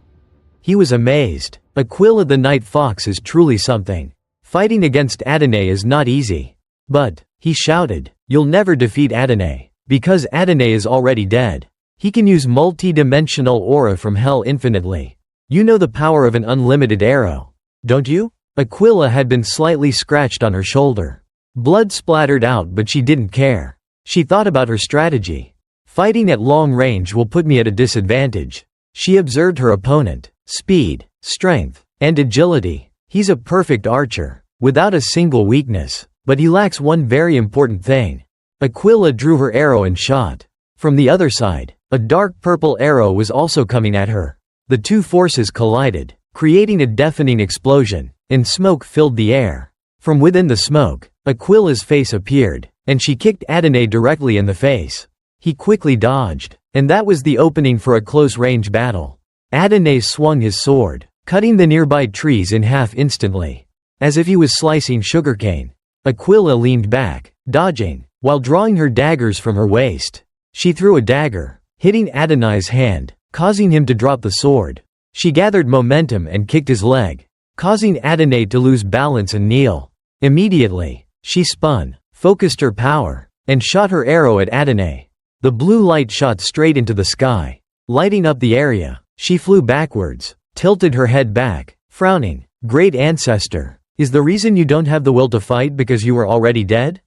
He was amazed. Aquila the Night Fox is truly something. Fighting against Adonai is not easy. But, he shouted, "You'll never defeat Adonai, because Adonai is already dead. He can use multi-dimensional aura from hell infinitely. You know the power of an unlimited arrow, don't you?" Aquila had been slightly scratched on her shoulder. Blood splattered out, but she didn't care. She thought about her strategy. "Fighting at long range will put me at a disadvantage." She observed her opponent. Speed, strength, and agility. He's a perfect archer, without a single weakness, but he lacks one very important thing. Aquila drew her arrow and shot. From the other side, a dark purple arrow was also coming at her. The two forces collided, creating a deafening explosion, and smoke filled the air. From within the smoke, Aquila's face appeared, and she kicked Adonai directly in the face. He quickly dodged, and that was the opening for a close-range battle. Adonai swung his sword, cutting the nearby trees in half instantly, as if he was slicing sugarcane. Aquila leaned back, dodging, while drawing her daggers from her waist. She threw a dagger, hitting Adonai's hand, causing him to drop the sword. She gathered momentum and kicked his leg, causing Adonai to lose balance and kneel. Immediately, she spun, focused her power, and shot her arrow at Adonai. The blue light shot straight into the sky, lighting up the area. She flew backwards, tilted her head back, frowning. "Great ancestor, is the reason you don't have the will to fight because you were already dead?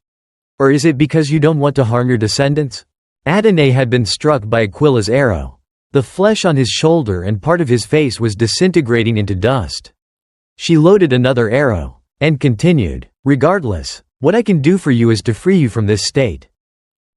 Or is it because you don't want to harm your descendants?" Adonai had been struck by Aquila's arrow. The flesh on his shoulder and part of his face was disintegrating into dust. She loaded another arrow, and continued, "Regardless, what I can do for you is to free you from this state."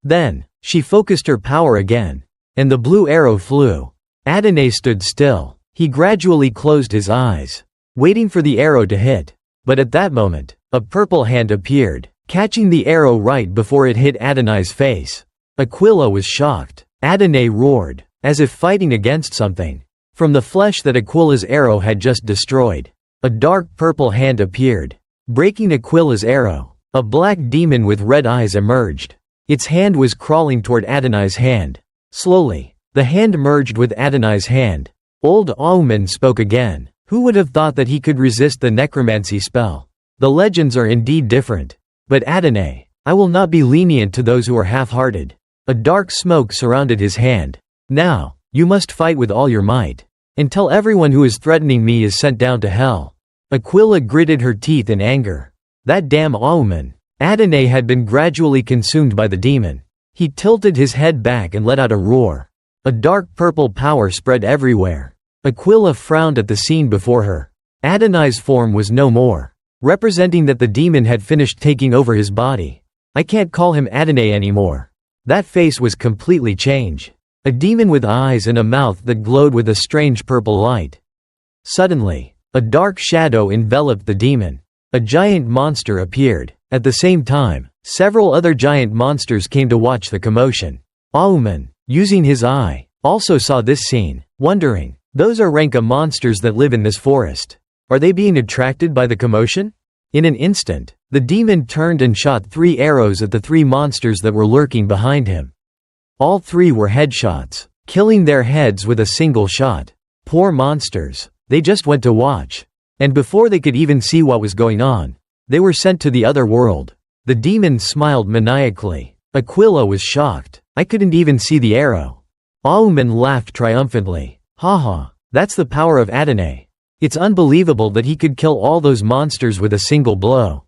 Then, she focused her power again, and the blue arrow flew. Adonai stood still. He gradually closed his eyes, waiting for the arrow to hit. But at that moment, a purple hand appeared, catching the arrow right before it hit Adonai's face. Aquila was shocked. Adonai roared, as if fighting against something. From the flesh that Aquila's arrow had just destroyed, a dark purple hand appeared, breaking Aquila's arrow. A black demon with red eyes emerged. Its hand was crawling toward Adonai's hand. Slowly, the hand merged with Adonai's hand. Old Auman spoke again. Who would have thought that he could resist the necromancy spell? The legends are indeed different. But Adonai, I will not be lenient to those who are half-hearted. A dark smoke surrounded his hand. Now, you must fight with all your might. Until everyone who is threatening me is sent down to hell. Aquila gritted her teeth in anger. That damn Auman. Adonai had been gradually consumed by the demon. He tilted his head back and let out a roar. A dark purple power spread everywhere. Aquila frowned at the scene before her. Adonai's form was no more, representing that the demon had finished taking over his body. I can't call him Adonai anymore. That face was completely changed. A demon with eyes and a mouth that glowed with a strange purple light. Suddenly, a dark shadow enveloped the demon. A giant monster appeared. At the same time, several other giant monsters came to watch the commotion. Auman, using his eye, also saw this scene, wondering, those are Ranka monsters that live in this forest. Are they being attracted by the commotion? In an instant, the demon turned and shot 3 arrows at the 3 monsters that were lurking behind him. All 3 were headshots, killing their heads with a single shot. Poor monsters, they just went to watch. And before they could even see what was going on, they were sent to the other world. The demon smiled maniacally. Aquila was shocked. I couldn't even see the arrow. Auman laughed triumphantly. Haha, that's the power of Adonai. It's unbelievable that he could kill all those monsters with a single blow.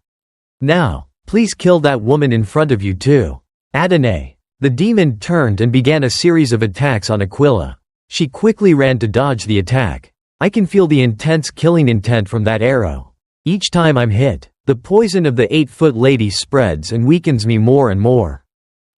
Now, please kill that woman in front of you too. Adonai. The demon turned and began a series of attacks on Aquila. She quickly ran to dodge the attack. I can feel the intense killing intent from that arrow. Each time I'm hit, the poison of the 8-foot lady spreads and weakens me more and more.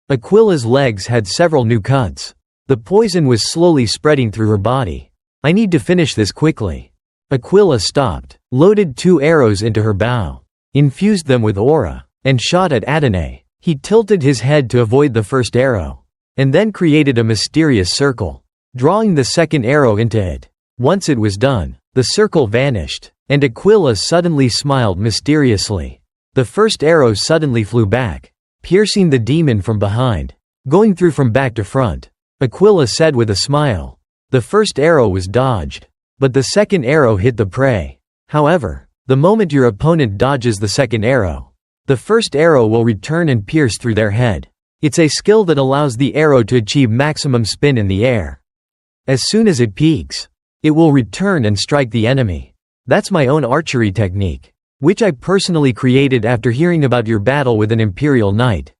Aquila's legs had several new cuts. The poison was slowly spreading through her body. I need to finish this quickly. Aquila stopped, loaded 2 arrows into her bow, infused them with aura, and shot at Adonai. He tilted his head to avoid the first arrow, and then created a mysterious circle, drawing the second arrow into it. Once it was done, the circle vanished, and Aquila suddenly smiled mysteriously. The first arrow suddenly flew back, piercing the demon from behind, going through from back to front. Aquila said with a smile. The first arrow was dodged, but the second arrow hit the prey. However, the moment your opponent dodges the second arrow, the first arrow will return and pierce through their head. It's a skill that allows the arrow to achieve maximum spin in the air. As soon as it peaks, it will return and strike the enemy. That's my own archery technique, which I personally created after hearing about your battle with an Imperial Knight.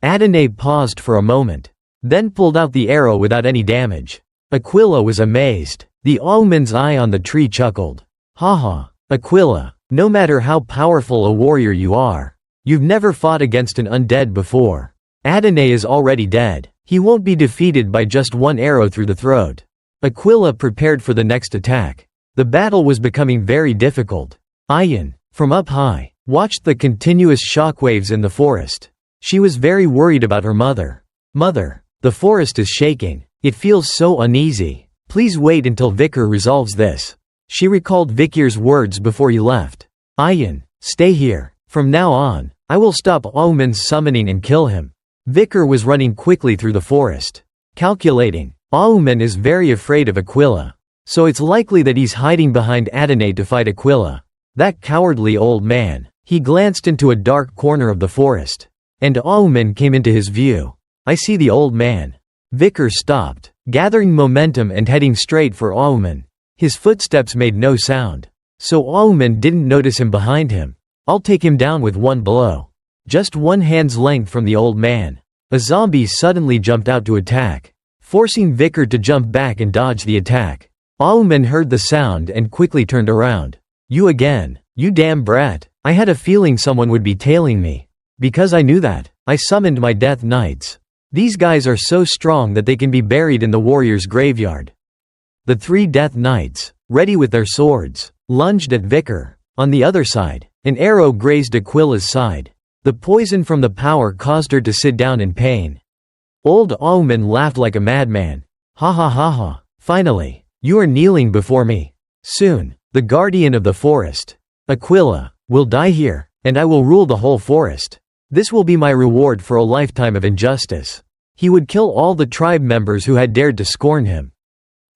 Adonai paused for a moment, then pulled out the arrow without any damage. Aquila was amazed. The Auman's eye on the tree chuckled. Haha, Aquila, no matter how powerful a warrior you are, you've never fought against an undead before. Adonai is already dead. He won't be defeated by just 1 arrow through the throat. Aquila prepared for the next attack. The battle was becoming very difficult. Ayan, from up high, watched the continuous shockwaves in the forest. She was very worried about her mother. Mother, the forest is shaking. It feels so uneasy. Please wait until Vicar resolves this. She recalled Vikir's words before he left. Ayan, stay here. From now on, I will stop Auman's summoning and kill him. Vicar was running quickly through the forest, calculating. Auman is very afraid of Aquila, so it's likely that he's hiding behind Adonai to fight Aquila. That cowardly old man. He glanced into a dark corner of the forest, and Auman came into his view. I see the old man. Vicar stopped, gathering momentum and heading straight for Auman. His footsteps made no sound, so Auman didn't notice him behind him. I'll take him down with 1 blow. Just 1 hand's length from the old man. A zombie suddenly jumped out to attack, forcing Vicar to jump back and dodge the attack. Auman heard the sound and quickly turned around. You again, you damn brat. I had a feeling someone would be tailing me. Because I knew that, I summoned my Death Knights. These guys are so strong that they can be buried in the warrior's graveyard. The 3 Death Knights, ready with their swords, lunged at Vicar. On the other side, an arrow grazed Aquila's side. The poison from the power caused her to sit down in pain. Old Auman laughed like a madman. Ha ha ha ha, finally, you are kneeling before me. Soon, the guardian of the forest, Aquila, will die here, and I will rule the whole forest. This will be my reward for a lifetime of injustice. He would kill all the tribe members who had dared to scorn him.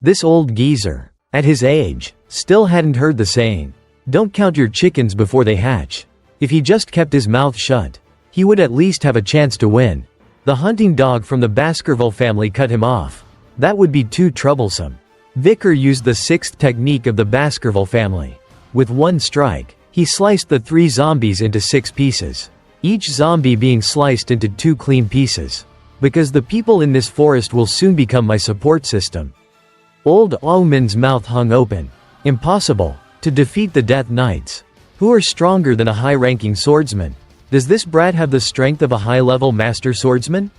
This old geezer, at his age, still hadn't heard the saying, "Don't count your chickens before they hatch." If he just kept his mouth shut, he would at least have a chance to win. The hunting dog from the Baskerville family cut him off. That would be too troublesome. Vicar used the sixth technique of the Baskerville family. With one strike, he sliced the 3 zombies into 6 pieces, each zombie being sliced into 2 clean pieces. Because the people in this forest will soon become my support system. Old Auman's mouth hung open. Impossible to defeat the Death Knights, who are stronger than a high-ranking swordsman. Does this brat have the strength of a high-level master swordsman?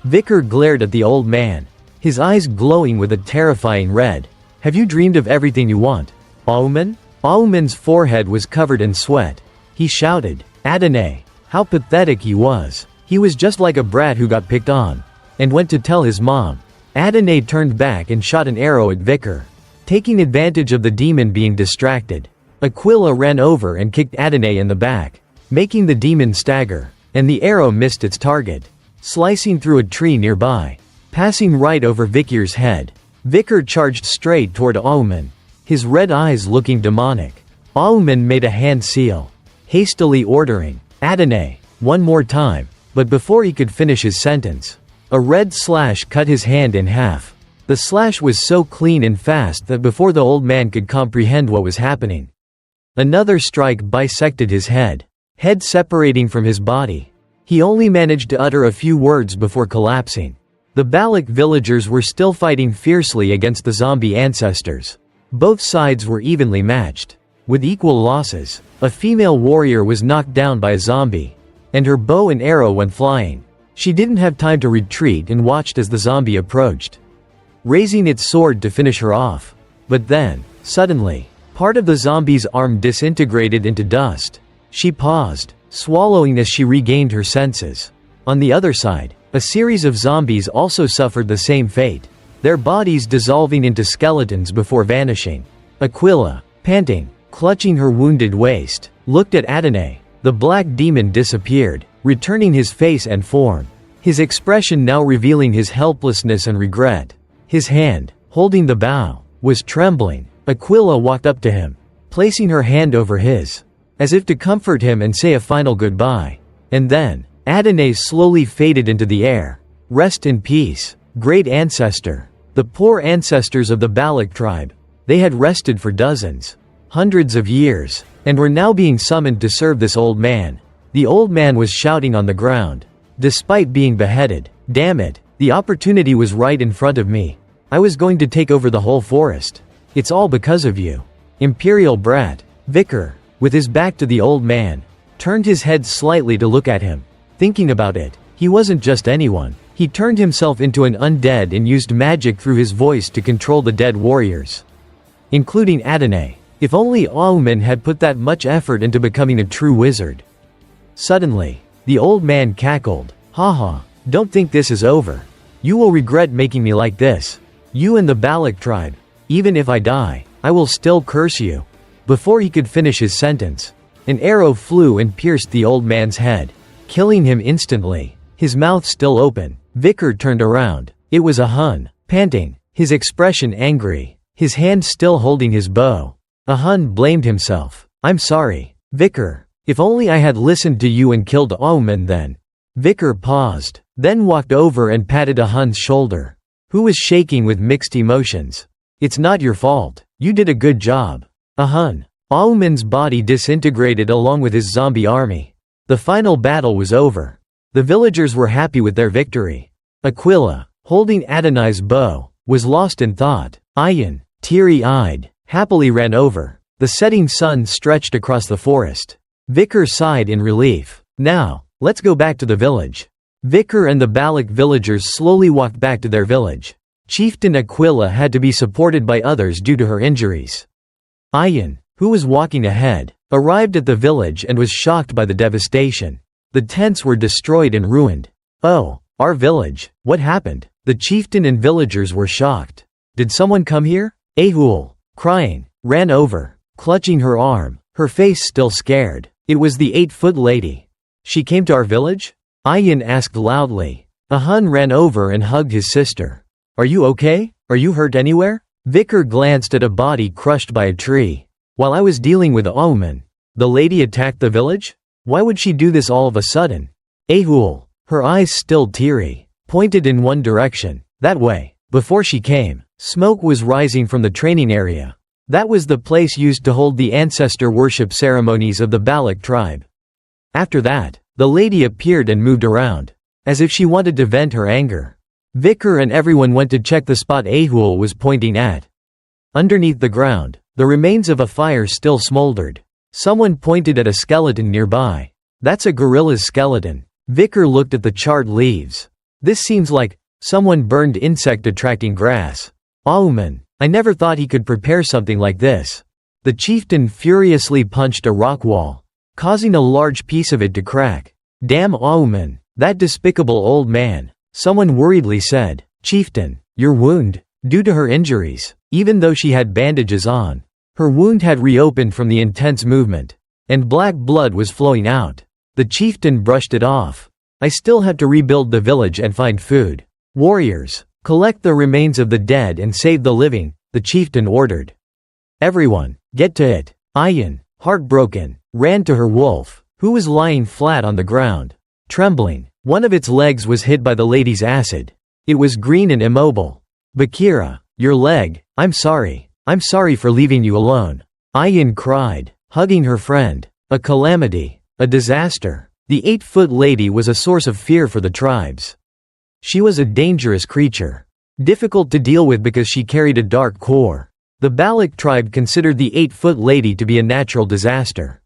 Vicar glared at the old man, his eyes glowing with a terrifying red. Have you dreamed of everything you want, Auman? Auman's forehead was covered in sweat. He shouted, "Adonai!" How pathetic he was. He was just like a brat who got picked on, and went to tell his mom. Adonai turned back and shot an arrow at Vicar. Taking advantage of the demon being distracted, Aquila ran over and kicked Adonai in the back, making the demon stagger, and the arrow missed its target, slicing through a tree nearby, passing right over Vicar's head. Vicar charged straight toward Auman, his red eyes looking demonic. Auman made a hand seal, hastily ordering, "Adonai, one more time." But before he could finish his sentence, a red slash cut his hand in half. The slash was so clean and fast that before the old man could comprehend what was happening, another strike bisected his head separating from his body. He only managed to utter a few words before collapsing. The Balak villagers were still fighting fiercely against the zombie ancestors. Both sides were evenly matched, with equal losses. A female warrior was knocked down by a zombie, and her bow and arrow went flying. She didn't have time to retreat and watched as the zombie approached, raising its sword to finish her off. But then, suddenly, part of the zombie's arm disintegrated into dust. She paused, swallowing as she regained her senses. On the other side, a series of zombies also suffered the same fate, their bodies dissolving into skeletons before vanishing. Aquila, panting, clutching her wounded waist, looked at Adonai. The black demon disappeared, returning his face and form, his expression now revealing his helplessness and regret. His hand, holding the bow, was trembling. Aquila walked up to him, placing her hand over his, as if to comfort him and say a final goodbye. And then, Adonai slowly faded into the air. Rest in peace, great ancestor. The poor ancestors of the Balak tribe. They had rested for dozens, hundreds of years, and were now being summoned to serve this old man. The old man was shouting on the ground, despite being beheaded. "Damn it, the opportunity was right in front of me. I was going to take over the whole forest. It's all because of you, Imperial brat." Vicar, with his back to the old man, turned his head slightly to look at him. Thinking about it, he wasn't just anyone. He turned himself into an undead and used magic through his voice to control the dead warriors, including Adonai. If only Auman had put that much effort into becoming a true wizard. Suddenly, the old man cackled. "Haha, don't think this is over. You will regret making me like this. You and the Balak tribe. Even if I die, I will still curse you." Before he could finish his sentence, an arrow flew and pierced the old man's head, killing him instantly, his mouth still open. Vicar turned around. It was a Hun, panting, his expression angry, his hand still holding his bow. A Hun blamed himself. "I'm sorry, Vicar. If only I had listened to you and killed Auman then." Vicar paused, then walked over and patted a Hun's shoulder, who was shaking with mixed emotions. "It's not your fault. You did a good job." A Hun. Auman's body disintegrated along with his zombie army. The final battle was over. The villagers were happy with their victory. Aquila, holding Adonai's bow, was lost in thought. Ayan, teary-eyed, happily ran over. The setting sun stretched across the forest. Vicar sighed in relief. "Now, let's go back to the village." Vicar and the Balak villagers slowly walked back to their village. Chieftain Aquila had to be supported by others due to her injuries. Ayan, who was walking ahead, arrived at the village and was shocked by the devastation. The tents were destroyed and ruined. "Oh, our village, what happened?" The chieftain and villagers were shocked. "Did someone come here?" Ahul, crying, ran over, clutching her arm, her face still scared. It was the 8-foot lady. She came to our village? Ayin asked loudly. A Hun ran over and hugged his sister. Are you okay? Are you hurt anywhere? Vicar glanced at a body crushed by a tree. While I was dealing with Omen, the lady attacked the village? Why would she do this all of a sudden? Ahul, her eyes still teary, pointed in one direction. That way. Before she came, smoke was rising from the training area. That was the place used to hold the ancestor worship ceremonies of the Balak tribe. After that, the lady appeared and moved around, as if she wanted to vent her anger. Vicar and everyone went to check the spot Ahul was pointing at. Underneath the ground, the remains of a fire still smoldered. Someone pointed at a skeleton nearby. That's a gorilla's skeleton. Vicar looked at the charred leaves. This seems like someone burned insect-attracting grass. Auman, I never thought he could prepare something like this. The chieftain furiously punched a rock wall, causing a large piece of it to crack. Damn Auman, that despicable old man. Someone worriedly said, Chieftain, your wound, due to her injuries, even though she had bandages on. Her wound had reopened from the intense movement, and black blood was flowing out. The chieftain brushed it off. I still have to rebuild the village and find food. Warriors, collect the remains of the dead and save the living, the chieftain ordered. Everyone, get to it. Ayin, heartbroken, ran to her wolf, who was lying flat on the ground. Trembling, one of its legs was hit by the lady's acid. It was green and immobile. Bakira, your leg, I'm sorry for leaving you alone. Ayin cried, hugging her friend. A calamity, a disaster. The 8-foot lady was a source of fear for the tribes. She was a dangerous creature, difficult to deal with because she carried a dark core. The Balak tribe considered the 8-foot lady to be a natural disaster,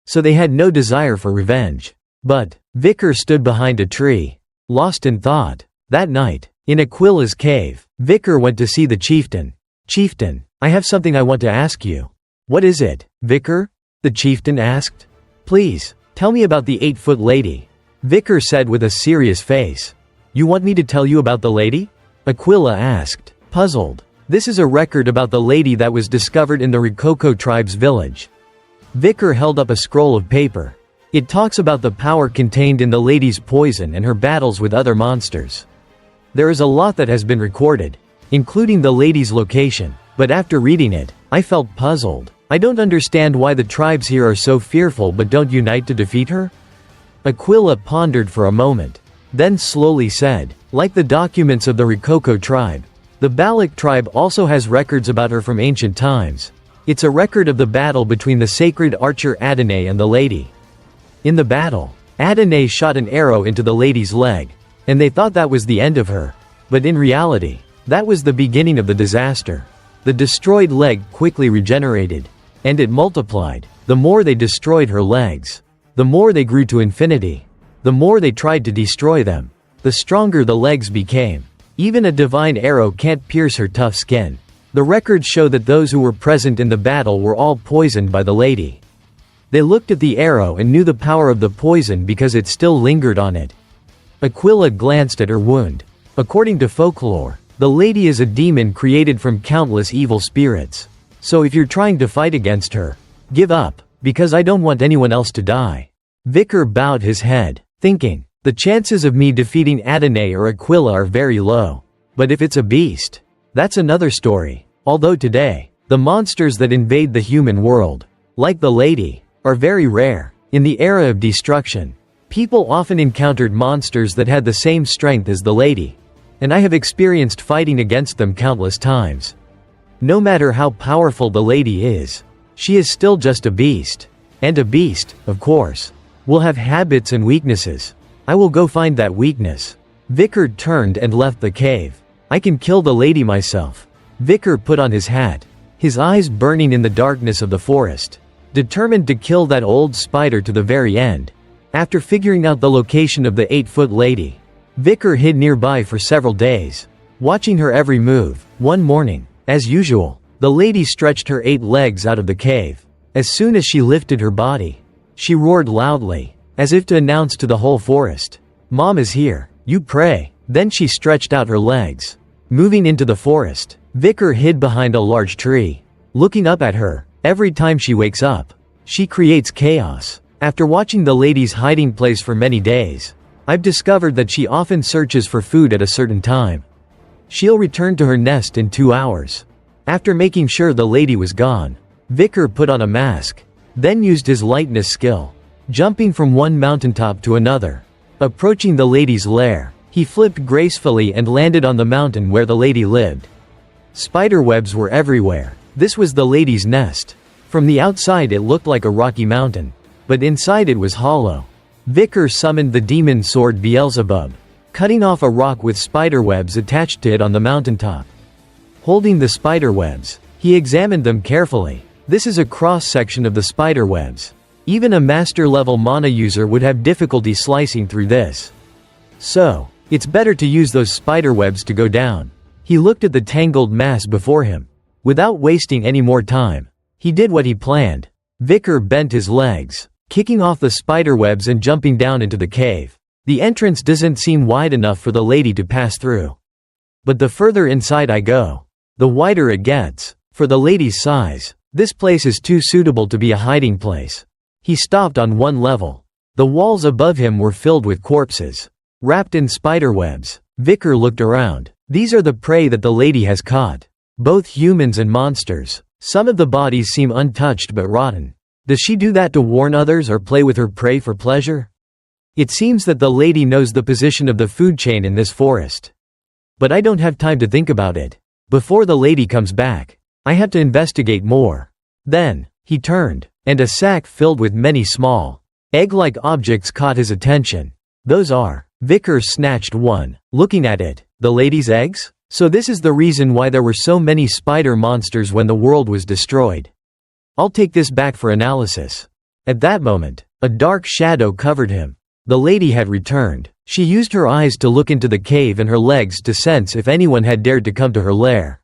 so they had no desire for revenge. But Vicar stood behind a tree, lost in thought. That night, in Aquila's cave, Vicar went to see the chieftain. Chieftain, I have something I want to ask you. What is it, Vicar? The chieftain asked. Please, tell me about the 8-foot lady, Vicar said with a serious face. You want me to tell you about the lady? Aquila asked, puzzled. This is a record about the lady that was discovered in the Rokoko tribe's village. Vicar held up a scroll of paper. It talks about the power contained in the lady's poison and her battles with other monsters. There is a lot that has been recorded, including the lady's location, but after reading it, I felt puzzled. I don't understand why the tribes here are so fearful but don't unite to defeat her? Aquila pondered for a moment, then slowly said, like the documents of the Rokoko tribe, the Balak tribe also has records about her from ancient times. It's a record of the battle between the sacred archer Adonai and the lady. In the battle, Adonai shot an arrow into the lady's leg, and they thought that was the end of her. But in reality, that was the beginning of the disaster. The destroyed leg quickly regenerated, and it multiplied. The more they destroyed her legs, the more they grew to infinity. The more they tried to destroy them, the stronger the legs became. Even a divine arrow can't pierce her tough skin. The records show that those who were present in the battle were all poisoned by the lady. They looked at the arrow and knew the power of the poison because it still lingered on it. Aquila glanced at her wound. According to folklore, the lady is a demon created from countless evil spirits. So if you're trying to fight against her, give up, because I don't want anyone else to die. Vicar bowed his head, thinking, the chances of me defeating Adonai or Aquila are very low. But if it's a beast, that's another story. Although today, the monsters that invade the human world, like the lady, are very rare. In the era of destruction, people often encountered monsters that had the same strength as the lady, and I have experienced fighting against them countless times. No matter how powerful the lady is, she is still just a beast. And a beast, of course, will have habits and weaknesses. I will go find that weakness. Vicar turned and left the cave. I can kill the lady myself. Vicar put on his hat, his eyes burning in the darkness of the forest, determined to kill that old spider to the very end. After figuring out the location of the 8-foot lady, Vicar hid nearby for several days, watching her every move. One morning, as usual, the lady stretched her 8 legs out of the cave. As soon as she lifted her body, she roared loudly, as if to announce to the whole forest, "Mom is here, you pray." Then she stretched out her legs. Moving into the forest, Vicar hid behind a large tree. Looking up at her, every time she wakes up, she creates chaos. After watching the lady's hiding place for many days, I've discovered that she often searches for food at a certain time. She'll return to her nest in 2 hours. After making sure the lady was gone, Vicar put on a mask, then used his lightness skill, jumping from one mountaintop to another. Approaching the lady's lair, he flipped gracefully and landed on the mountain where the lady lived. Spider webs were everywhere. This was the lady's nest. From the outside it looked like a rocky mountain, but inside it was hollow. Vicar summoned the demon sword Beelzebub, cutting off a rock with spider webs attached to it on the mountaintop. Holding the spider webs, he examined them carefully. This is a cross-section of the spider webs. Even a master-level mana user would have difficulty slicing through this. So, it's better to use those spider webs to go down. He looked at the tangled mass before him. Without wasting any more time, he did what he planned. Vicar bent his legs, kicking off the spider webs and jumping down into the cave. The entrance doesn't seem wide enough for the lady to pass through. But the further inside I go, the wider it gets. For the lady's size, this place is too suitable to be a hiding place. He stopped on one level. The walls above him were filled with corpses, wrapped in spider webs. Vicar looked around. These are the prey that the lady has caught. Both humans and monsters. Some of the bodies seem untouched but rotten. Does she do that to warn others or play with her prey for pleasure? It seems that the lady knows the position of the food chain in this forest. But I don't have time to think about it. Before the lady comes back, I have to investigate more. Then, he turned, and a sack filled with many small, egg-like objects caught his attention. Those are. Vicar snatched one, looking at it. The lady's eggs? So this is the reason why there were so many spider monsters when the world was destroyed. I'll take this back for analysis. At that moment, a dark shadow covered him. The lady had returned. She used her eyes to look into the cave and her legs to sense if anyone had dared to come to her lair.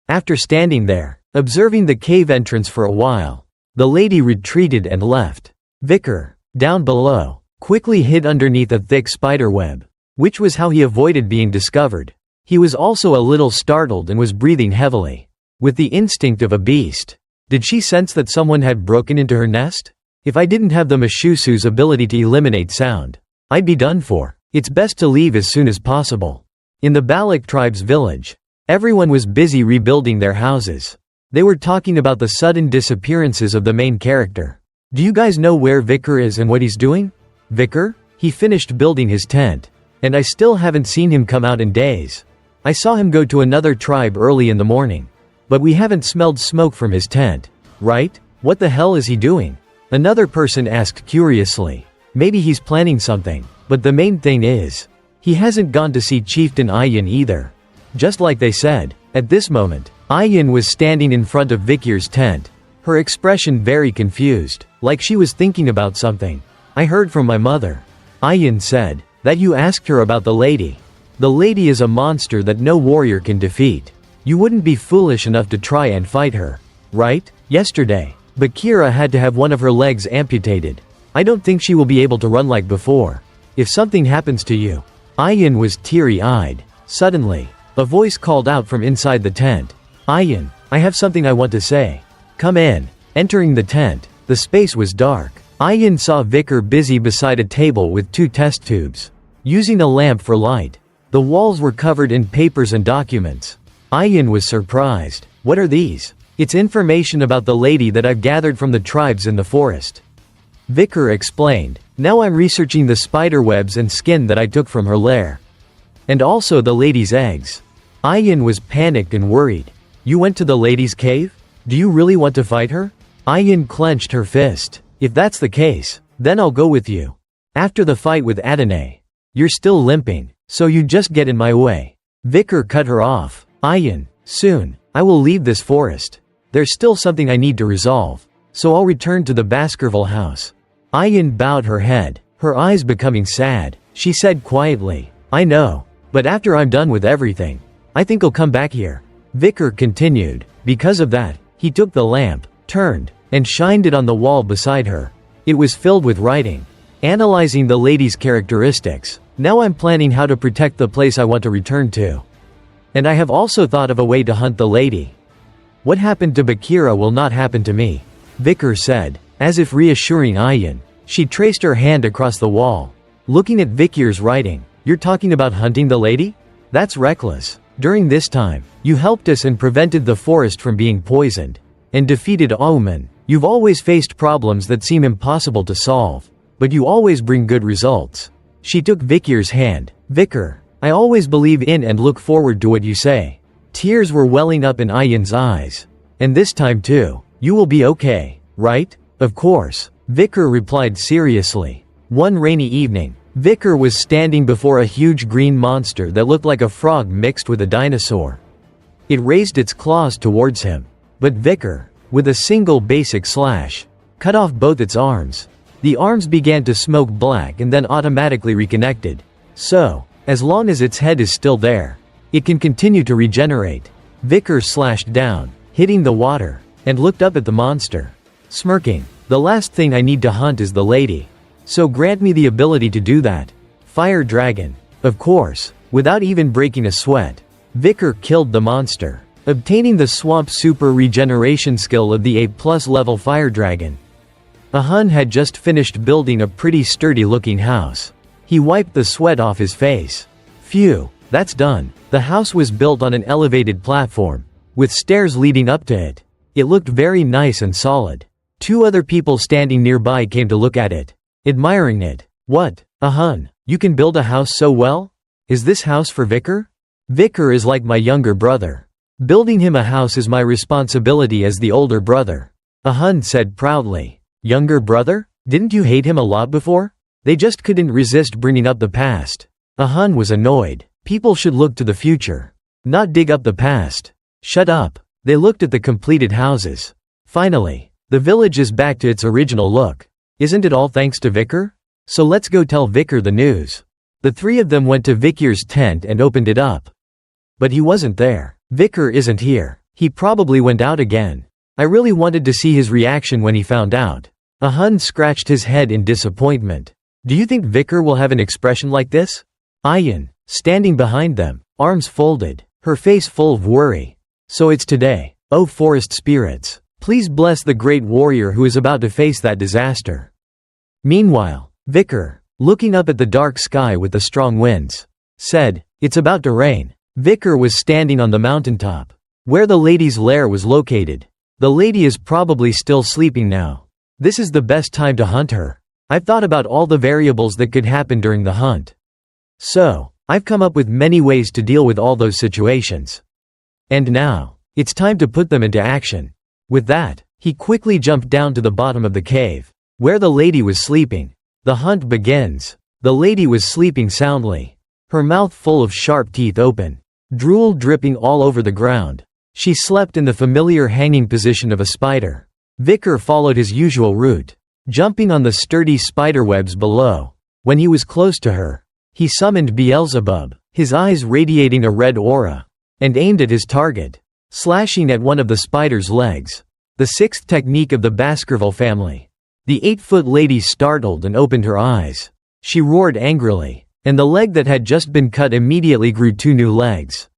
After standing there, observing the cave entrance for a while, the lady retreated and left. Vicar, down below, quickly hid underneath a thick spider web, which was how he avoided being discovered. He was also a little startled and was breathing heavily. With the instinct of a beast. Did she sense that someone had broken into her nest? If I didn't have the Mashusu's ability to eliminate sound, I'd be done for. It's best to leave as soon as possible. In the Balak tribe's village, everyone was busy rebuilding their houses. They were talking about the sudden disappearances of the main character. Do you guys know where Vicar is and what he's doing? Vicar? He finished building his tent. And I still haven't seen him come out in days. I saw him go to another tribe early in the morning. But we haven't smelled smoke from his tent. Right? What the hell is he doing? Another person asked curiously. Maybe he's planning something. But the main thing is, he hasn't gone to see Chieftain Ayin either. Just like they said. At this moment, Ayin was standing in front of Vicar's tent. Her expression very confused, like she was thinking about something. I heard from my mother. Ayin said, that you asked her about the lady. The lady is a monster that no warrior can defeat. You wouldn't be foolish enough to try and fight her, right? Yesterday, Bakira had to have one of her legs amputated. I don't think she will be able to run like before. If something happens to you. Ayin was teary-eyed. Suddenly, a voice called out from inside the tent. Ayin, I have something I want to say. Come in. Entering the tent, the space was dark. Ayin saw Vicar busy beside a table with 2 test tubes, using a lamp for light. The walls were covered in papers and documents. Ayin was surprised. What are these? It's information about the lady that I've gathered from the tribes in the forest. Vicar explained. Now I'm researching the spider webs and skin that I took from her lair. And also the lady's eggs. Ayin was panicked and worried. You went to the lady's cave? Do you really want to fight her? Ayin clenched her fist. If that's the case, then I'll go with you. After the fight with Adonai. You're still limping, so you just get in my way. Vicar cut her off. Ayin, soon, I will leave this forest. There's still something I need to resolve. So I'll return to the Baskerville house. Ayin bowed her head, her eyes becoming sad. She said quietly, I know, but after I'm done with everything, I think I'll come back here. Vicar continued. Because of that, he took the lamp, turned, and shined it on the wall beside her. It was filled with writing. Analyzing the lady's characteristics. Now I'm planning how to protect the place I want to return to. And I have also thought of a way to hunt the lady. What happened to Bakira will not happen to me, Vicar said, as if reassuring Ayin. She traced her hand across the wall, looking at Vikir's writing. "You're talking about hunting the lady? That's reckless. During this time, you helped us and prevented the forest from being poisoned, and defeated Omen. You've always faced problems that seem impossible to solve, but you always bring good results." She took Vikir's hand. "Vikir, I always believe in and look forward to what you say." Tears were welling up in Ayan's eyes. "And this time too. You will be okay, right?" "Of course," Vikir replied seriously. One rainy evening, Vikir was standing before a huge green monster that looked like a frog mixed with a dinosaur. It raised its claws towards him. But Vikir, with a single basic slash, cut off both its arms. The arms began to smoke black and then automatically reconnected. So, as long as its head is still there, it can continue to regenerate. Vikir slashed down, hitting the water, and looked up at the monster, smirking. "The last thing I need to hunt is the lady. So grant me the ability to do that." Fire dragon. Of course, without even breaking a sweat, Vikir killed the monster, obtaining the swamp super regeneration skill of the A+ level fire dragon. Ahun had just finished building a pretty sturdy looking house. He wiped the sweat off his face. Phew, that's done. The house was built on an elevated platform, with stairs leading up to it. It looked very nice and solid. Two other people standing nearby came to look at it, admiring it. "What, Ahun, you can build a house so well? Is this house for Vikir? Vikir is like my younger brother. Building him a house is my responsibility as the older brother," Ahun said proudly. "Younger brother? Didn't you hate him a lot before?" They just couldn't resist bringing up the past. Ahun was annoyed. People should look to the future, not dig up the past. "Shut up." They looked at the completed houses. Finally, the village is back to its original look. "Isn't it all thanks to Vikir? So let's go tell Vikir the news." The three of them went to Vikir's tent and opened it up. But he wasn't there. "Vikir isn't here. He probably went out again." I really wanted to see his reaction when he found out. Ahun scratched his head in disappointment. "Do you think Vikir will have an expression like this?" Ayan, standing behind them, arms folded, her face full of worry. "So it's today. Oh forest spirits, please bless the great warrior who is about to face that disaster." Meanwhile, Vikir, looking up at the dark sky with the strong winds, said, "It's about to rain." Vikir was standing on the mountaintop, where the lady's lair was located. The lady is probably still sleeping now. This is the best time to hunt her. I've thought about all the variables that could happen during the hunt. So, I've come up with many ways to deal with all those situations. And now, it's time to put them into action. With that, he quickly jumped down to the bottom of the cave, where the lady was sleeping. The hunt begins. The lady was sleeping soundly, her mouth full of sharp teeth open, drool dripping all over the ground. She slept in the familiar hanging position of a spider. Vikir followed his usual route, jumping on the sturdy spiderwebs below. When he was close to her, he summoned Beelzebub, his eyes radiating a red aura, and aimed at his target, slashing at one of the spider's legs. The sixth technique of the Baskerville family. The 8-foot lady startled and opened her eyes. She roared angrily, and the leg that had just been cut immediately grew 2 new legs.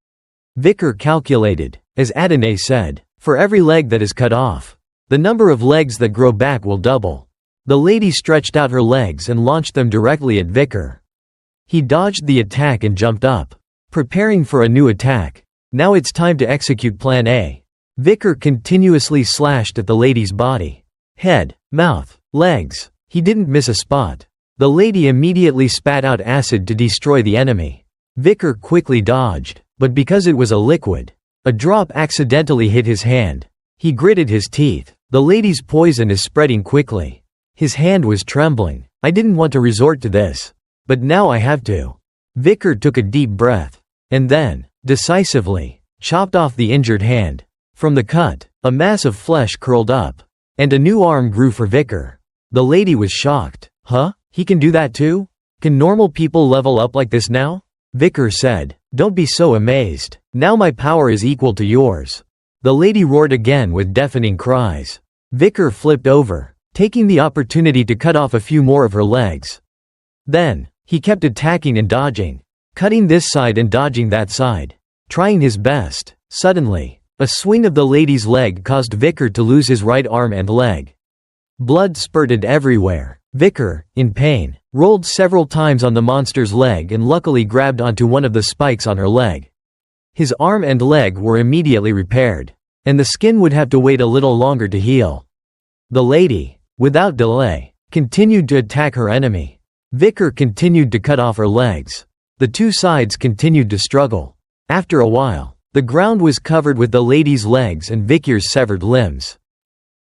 Vikir calculated, as Adonai said, for every leg that is cut off, the number of legs that grow back will double. The lady stretched out her legs and launched them directly at Vikir. He dodged the attack and jumped up, preparing for a new attack. Now it's time to execute Plan A. Vikir continuously slashed at the lady's body. Head, mouth, legs. He didn't miss a spot. The lady immediately spat out acid to destroy the enemy. Vikir quickly dodged, but because it was a liquid, a drop accidentally hit his hand. He gritted his teeth. The lady's poison is spreading quickly. His hand was trembling. "I didn't want to resort to this, but now I have to." Vikir took a deep breath, and then, decisively, chopped off the injured hand. From the cut, a mass of flesh curled up, and a new arm grew for Vikir. The lady was shocked. "Huh? He can do that too? Can normal people level up like this now?" Vikir said, "Don't be so amazed. Now my power is equal to yours." The lady roared again with deafening cries. Vikir flipped over, taking the opportunity to cut off a few more of her legs. Then, he kept attacking and dodging, cutting this side and dodging that side, trying his best. Suddenly, a swing of the lady's leg caused Vikir to lose his right arm and leg. Blood spurted everywhere. Vicar, in pain, rolled several times on the monster's leg and luckily grabbed onto one of the spikes on her leg. His arm and leg were immediately repaired, and the skin would have to wait a little longer to heal. The lady, without delay, continued to attack her enemy. Vicar continued to cut off her legs. The two sides continued to struggle. After a while, the ground was covered with the lady's legs and Vicar's severed limbs.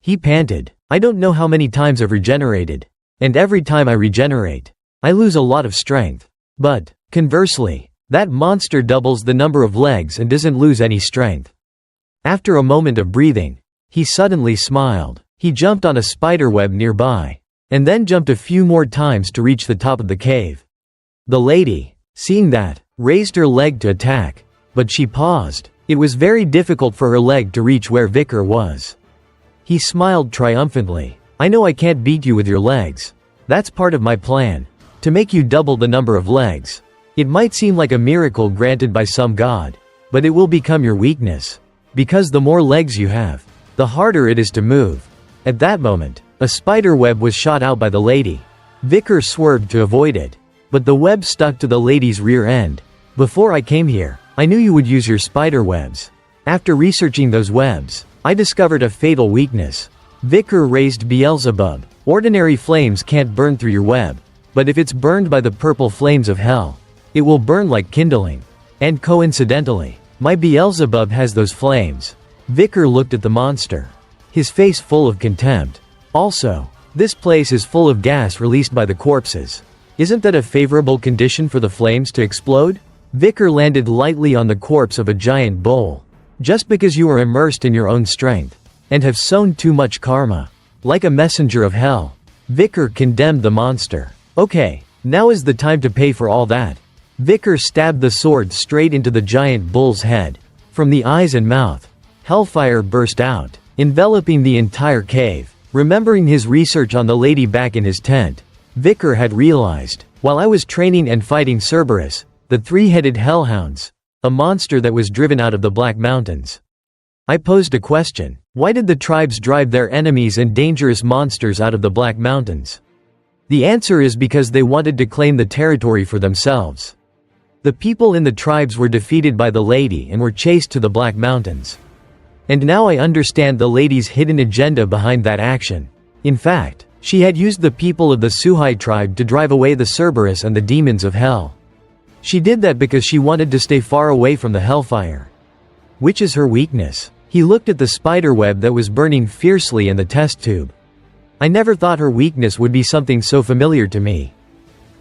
He panted, "I don't know how many times I've regenerated. And every time I regenerate, I lose a lot of strength. But, conversely, that monster doubles the number of legs and doesn't lose any strength." After a moment of breathing, he suddenly smiled. He jumped on a spiderweb nearby, and then jumped a few more times to reach the top of the cave. The lady, seeing that, raised her leg to attack, but she paused. It was very difficult for her leg to reach where Vicar was. He smiled triumphantly. "I know I can't beat you with your legs. That's part of my plan, to make you double the number of legs. It might seem like a miracle granted by some god, but it will become your weakness. Because the more legs you have, the harder it is to move." At that moment, a spider web was shot out by the lady. Vicar swerved to avoid it, but the web stuck to the lady's rear end. "Before I came here, I knew you would use your spider webs. After researching those webs, I discovered a fatal weakness." Vicar raised Beelzebub. "Ordinary flames can't burn through your web, but if it's burned by the purple flames of hell, it will burn like kindling. And coincidentally, my Beelzebub has those flames." Vicar looked at the monster, his face full of contempt. "Also, this place is full of gas released by the corpses. Isn't that a favorable condition for the flames to explode?" Vicar landed lightly on the corpse of a giant bull. "Just because you are immersed in your own strength, and have sown too much karma, like a messenger of hell." Vicar condemned the monster. "Okay, now is the time to pay for all that." Vicar stabbed the sword straight into the giant bull's head. From the eyes and mouth, hellfire burst out, enveloping the entire cave. Remembering his research on the lady back in his tent, Vicar had realized, while I was training and fighting Cerberus, the three-headed hellhounds, a monster that was driven out of the Black Mountains. I posed a question: why did the tribes drive their enemies and dangerous monsters out of the Black Mountains? The answer is because they wanted to claim the territory for themselves. The people in the tribes were defeated by the lady and were chased to the Black Mountains. And now I understand the lady's hidden agenda behind that action. In fact, she had used the people of the Suhai tribe to drive away the Cerberus and the demons of hell. She did that because she wanted to stay far away from the hellfire. Which is her weakness? He looked at the spiderweb that was burning fiercely in the test tube. I never thought her weakness would be something so familiar to me.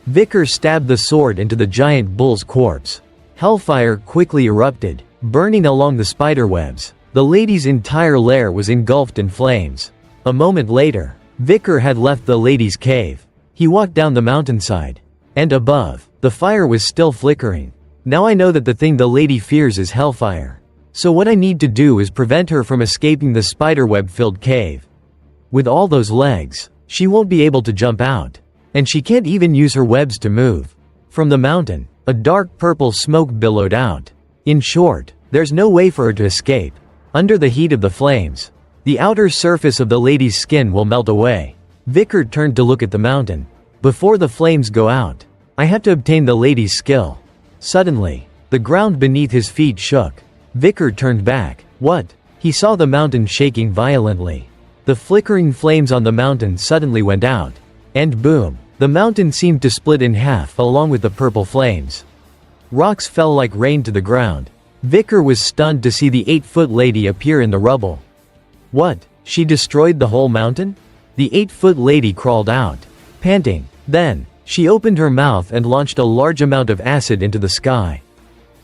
Vicar stabbed the sword into the giant bull's corpse. Hellfire quickly erupted, burning along the spiderwebs. The lady's entire lair was engulfed in flames. A moment later, Vicar had left the lady's cave. He walked down the mountainside. And above, the fire was still flickering. Now I know that the thing the lady fears is hellfire. So what I need to do is prevent her from escaping the spiderweb-filled cave. With all those legs, she won't be able to jump out. And she can't even use her webs to move. From the mountain, a dark purple smoke billowed out. In short, there's no way for her to escape. Under the heat of the flames, the outer surface of the lady's skin will melt away. Vicar turned to look at the mountain. Before the flames go out, I have to obtain the lady's skill. Suddenly, the ground beneath his feet shook. Vicar turned back. What? He saw the mountain shaking violently. The flickering flames on the mountain suddenly went out. And boom, the mountain seemed to split in half along with the purple flames. Rocks fell like rain to the ground. Vicar was stunned to see the 8-foot lady appear in the rubble. What? She destroyed the whole mountain? The 8-foot lady crawled out, panting. Then, she opened her mouth and launched a large amount of acid into the sky.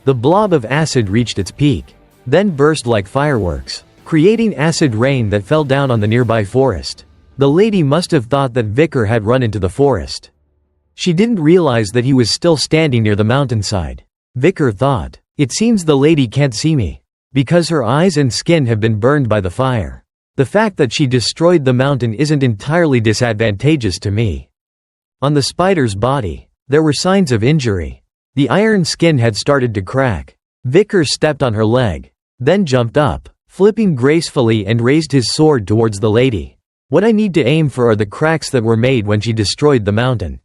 The blob of acid reached its peak, then burst like fireworks, creating acid rain that fell down on the nearby forest. The lady must have thought that Vicar had run into the forest. She didn't realize that he was still standing near the mountainside. Vicar thought, it seems the lady can't see me, because her eyes and skin have been burned by the fire. The fact that she destroyed the mountain isn't entirely disadvantageous to me. On the spider's body, there were signs of injury. The iron skin had started to crack. Vicar stepped on her leg, then jumped up, flipping gracefully and raised his sword towards the lady. What I need to aim for are the cracks that were made when she destroyed the mountain.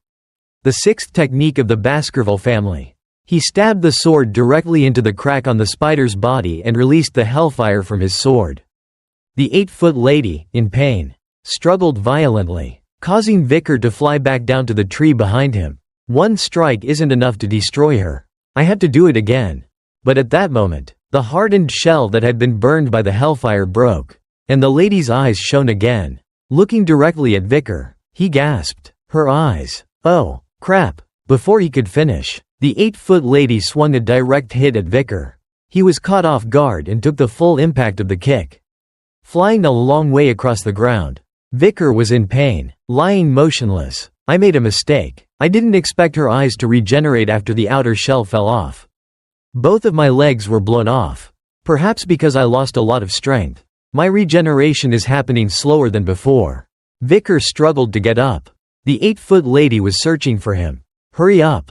The sixth technique of the Baskerville family. He stabbed the sword directly into the crack on the spider's body and released the hellfire from his sword. The 8-foot lady, in pain, struggled violently, causing Vicar to fly back down to the tree behind him. One strike isn't enough to destroy her. I had to do it again. But at that moment, the hardened shell that had been burned by the hellfire broke, and the lady's eyes shone again. Looking directly at Vicar, he gasped. Her eyes. Oh, crap. Before he could finish, the 8-foot lady swung a direct hit at Vicar. He was caught off guard and took the full impact of the kick, flying a long way across the ground. Vicar was in pain, lying motionless. I made a mistake. I didn't expect her eyes to regenerate after the outer shell fell off. Both of my legs were blown off. Perhaps because I lost a lot of strength. My regeneration is happening slower than before. Vicar struggled to get up. The 8-foot lady was searching for him. Hurry up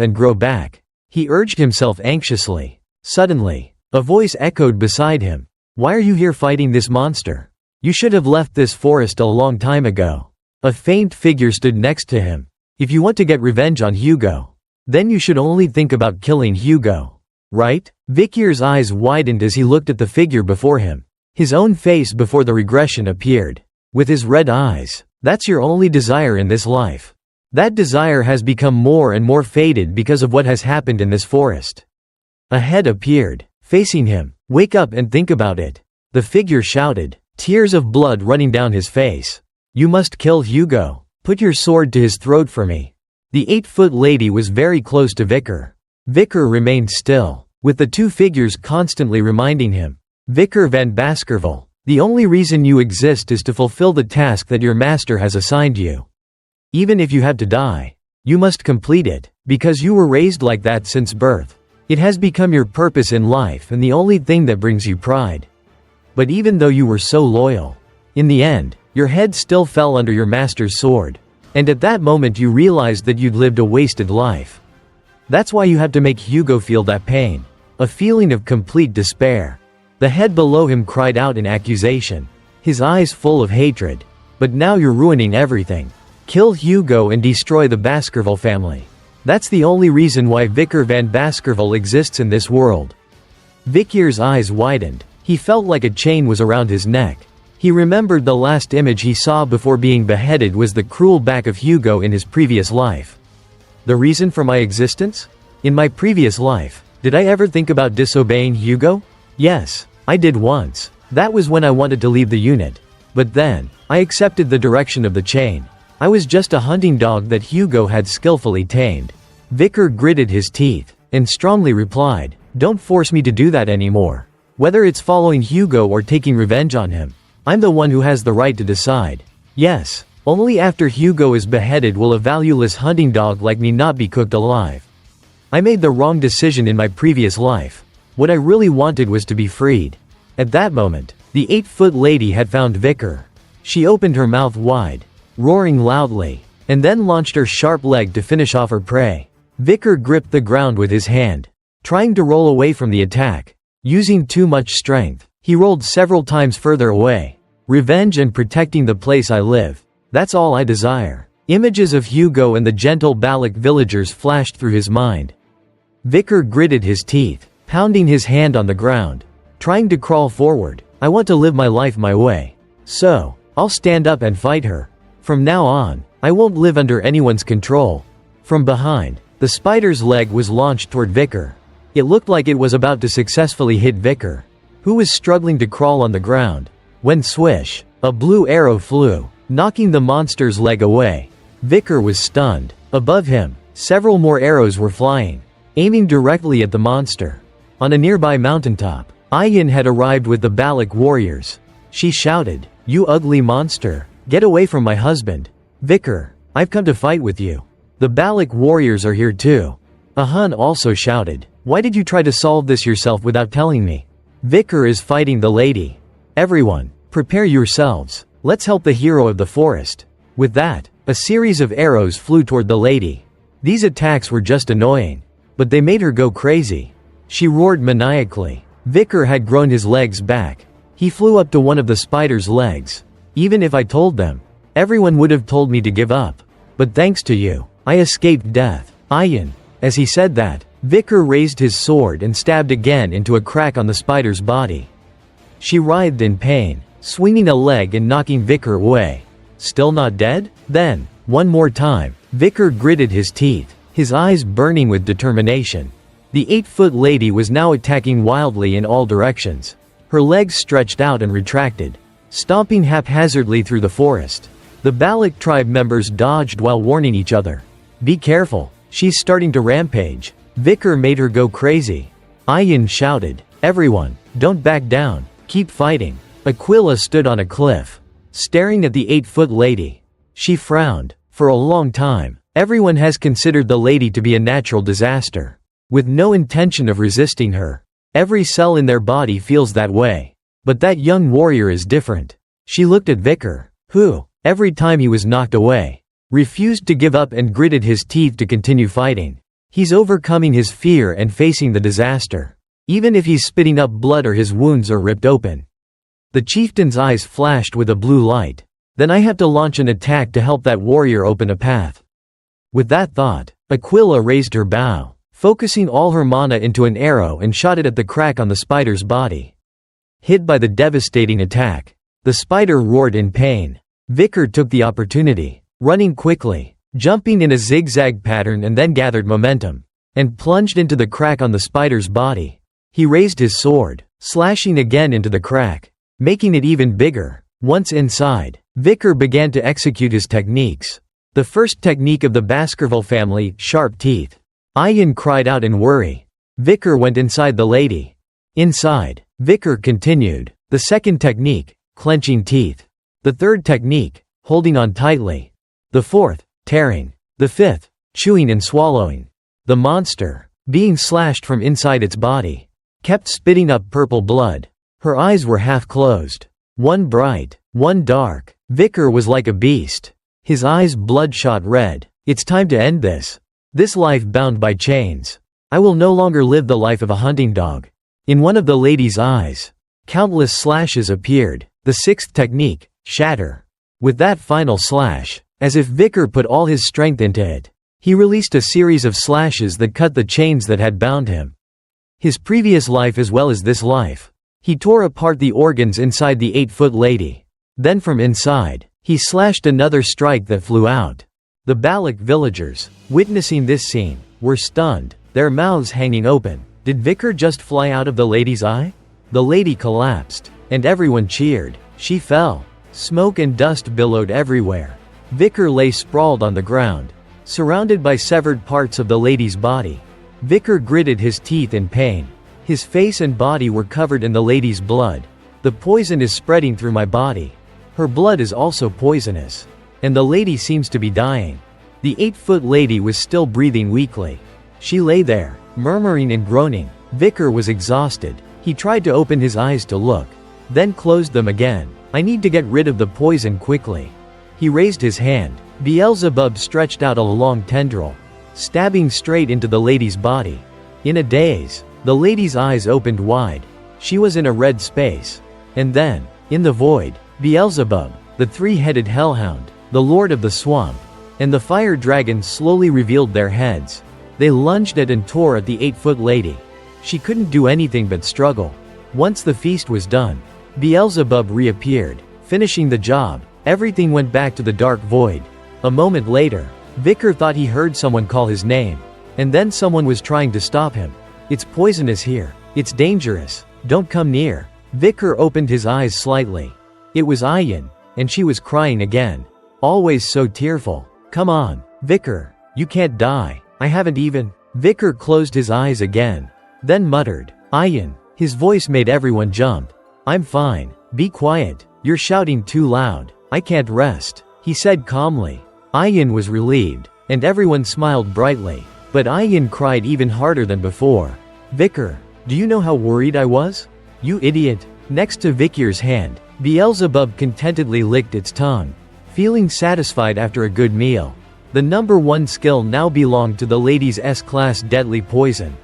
and grow back. He urged himself anxiously. Suddenly, a voice echoed beside him. Why are you here fighting this monster? You should have left this forest a long time ago. A faint figure stood next to him. If you want to get revenge on Hugo, then you should only think about killing Hugo. Right? Vicar's eyes widened as he looked at the figure before him. His own face before the regression appeared. With his red eyes. That's your only desire in this life. That desire has become more and more faded because of what has happened in this forest. A head appeared, facing him. Wake up and think about it. The figure shouted, tears of blood running down his face. You must kill Hugo. Put your sword to his throat for me. The 8-foot lady was very close to Vicar. Vicar remained still, with the two figures constantly reminding him. Vicar Van Baskerville, the only reason you exist is to fulfill the task that your master has assigned you. Even if you have to die, you must complete it, because you were raised like that since birth. It has become your purpose in life and the only thing that brings you pride. But even though you were so loyal, in the end, your head still fell under your master's sword. And at that moment you realized that you'd lived a wasted life. That's why you had to make Hugo feel that pain. A feeling of complete despair. The head below him cried out in accusation, his eyes full of hatred. But now you're ruining everything. Kill Hugo and destroy the Baskerville family. That's the only reason why Vicar Van Baskerville exists in this world. Vicar's eyes widened. He felt like a chain was around his neck. He remembered the last image he saw before being beheaded was the cruel back of Hugo in his previous life. The reason for my existence? In my previous life, did I ever think about disobeying Hugo? Yes, I did once. That was when I wanted to leave the unit. But then, I accepted the direction of the chain. I was just a hunting dog that Hugo had skillfully tamed. Vicar gritted his teeth, and strongly replied, don't force me to do that anymore. Whether it's following Hugo or taking revenge on him, I'm the one who has the right to decide. Yes, only after Hugo is beheaded will a valueless hunting dog like me not be cooked alive. I made the wrong decision in my previous life. What I really wanted was to be freed. At that moment, the 8-foot lady had found Vicar. She opened her mouth wide, roaring loudly, and then launched her sharp leg to finish off her prey. Vicar gripped the ground with his hand, trying to roll away from the attack. Using too much strength, he rolled several times further away. Revenge and protecting the place I live. That's all I desire. Images of Hugo and the gentle Balak villagers flashed through his mind. Vicar gritted his teeth, pounding his hand on the ground, trying to crawl forward. I want to live my life my way. So, I'll stand up and fight her. From now on, I won't live under anyone's control. From behind, the spider's leg was launched toward Vicar. It looked like it was about to successfully hit Vicar, who was struggling to crawl on the ground. When swish, a blue arrow flew, knocking the monster's leg away. Vicar was stunned. Above him, several more arrows were flying, aiming directly at the monster. On a nearby mountaintop, Ayin had arrived with the Balak warriors. She shouted, "You ugly monster! Get away from my husband! Vicar, I've come to fight with you." The Balak warriors are here too. Ahun also shouted, "Why did you try to solve this yourself without telling me? Vicar is fighting the lady. Everyone, prepare yourselves. Let's help the hero of the forest." With that, a series of arrows flew toward the lady. These attacks were just annoying, but they made her go crazy. She roared maniacally. Vicar had grown his legs back. He flew up to one of the spider's legs. Even if I told them, everyone would have told me to give up. But thanks to you, I escaped death. Ayin." As he said that, Vicar raised his sword and stabbed again into a crack on the spider's body. She writhed in pain, swinging a leg and knocking Vicar away. Still not dead? Then, one more time, Vicar gritted his teeth, his eyes burning with determination. The 8-foot lady was now attacking wildly in all directions. Her legs stretched out and retracted, stomping haphazardly through the forest. The Balak tribe members dodged while warning each other. "Be careful, she's starting to rampage." Vicar made her go crazy. Ayin shouted, "Everyone, don't back down, keep fighting." Aquila stood on a cliff, staring at the 8-foot lady. She frowned. For a long time, everyone has considered the lady to be a natural disaster, with no intention of resisting her. Every cell in their body feels that way. But that young warrior is different. She looked at Vicar, who, every time he was knocked away, refused to give up and gritted his teeth to continue fighting. He's overcoming his fear and facing the disaster, even if he's spitting up blood or his wounds are ripped open. The chieftain's eyes flashed with a blue light. Then I have to launch an attack to help that warrior open a path. With that thought, Aquila raised her bow, focusing all her mana into an arrow and shot it at the crack on the spider's body. Hit by the devastating attack, the spider roared in pain. Vicar took the opportunity, running quickly, jumping in a zigzag pattern and then gathered momentum, and plunged into the crack on the spider's body. He raised his sword, slashing again into the crack, making it even bigger. Once inside, Vicar began to execute his techniques. The first technique of the Baskerville family, sharp teeth. Ayin cried out in worry. Vicar went inside the lady. Inside, Vicar continued. The second technique, clenching teeth. The third technique, holding on tightly. The fourth, tearing. The fifth, chewing and swallowing. The monster, being slashed from inside its body, kept spitting up purple blood. Her eyes were half closed. One bright, one dark. Vicar was like a beast. His eyes bloodshot red. It's time to end this. This life bound by chains. I will no longer live the life of a hunting dog. In one of the lady's eyes, countless slashes appeared. The sixth technique, shatter. With that final slash, as if Vicar put all his strength into it, he released a series of slashes that cut the chains that had bound him. His previous life as well as this life. He tore apart the organs inside the 8-foot lady. Then from inside, he slashed another strike that flew out. The Balak villagers, witnessing this scene, were stunned, their mouths hanging open. Did Vicar just fly out of the lady's eye? The lady collapsed, and everyone cheered. She fell. Smoke and dust billowed everywhere. Vicar lay sprawled on the ground, surrounded by severed parts of the lady's body. Vicar gritted his teeth in pain. His face and body were covered in the lady's blood. The poison is spreading through my body. Her blood is also poisonous. And the lady seems to be dying. The 8-foot lady was still breathing weakly. She lay there, murmuring and groaning. Vicar was exhausted. He tried to open his eyes to look, then closed them again. I need to get rid of the poison quickly. He raised his hand. Beelzebub stretched out a long tendril, stabbing straight into the lady's body. In a daze, the lady's eyes opened wide. She was in a red space. And then, in the void, Beelzebub, the three-headed hellhound, the lord of the swamp, and the fire dragon slowly revealed their heads. They lunged at and tore at the 8-foot lady. She couldn't do anything but struggle. Once the feast was done, Beelzebub reappeared, finishing the job. Everything went back to the dark void. A moment later, Vicar thought he heard someone call his name. And then someone was trying to stop him. It's poisonous here. It's dangerous. Don't come near. Vicar opened his eyes slightly. It was Ayin, and she was crying again. Always so tearful. Come on, Vicar. You can't die. I haven't even. Vicar closed his eyes again. Then muttered, Ayin. His voice made everyone jump. I'm fine. Be quiet. You're shouting too loud. I can't rest, he said calmly. Ayin was relieved, and everyone smiled brightly. But Ayin cried even harder than before. Vicar, do you know how worried I was? You idiot. Next to Vicar's hand, Beelzebub contentedly licked its tongue, feeling satisfied after a good meal. The number 1 skill now belonged to the lady's S-class deadly poison.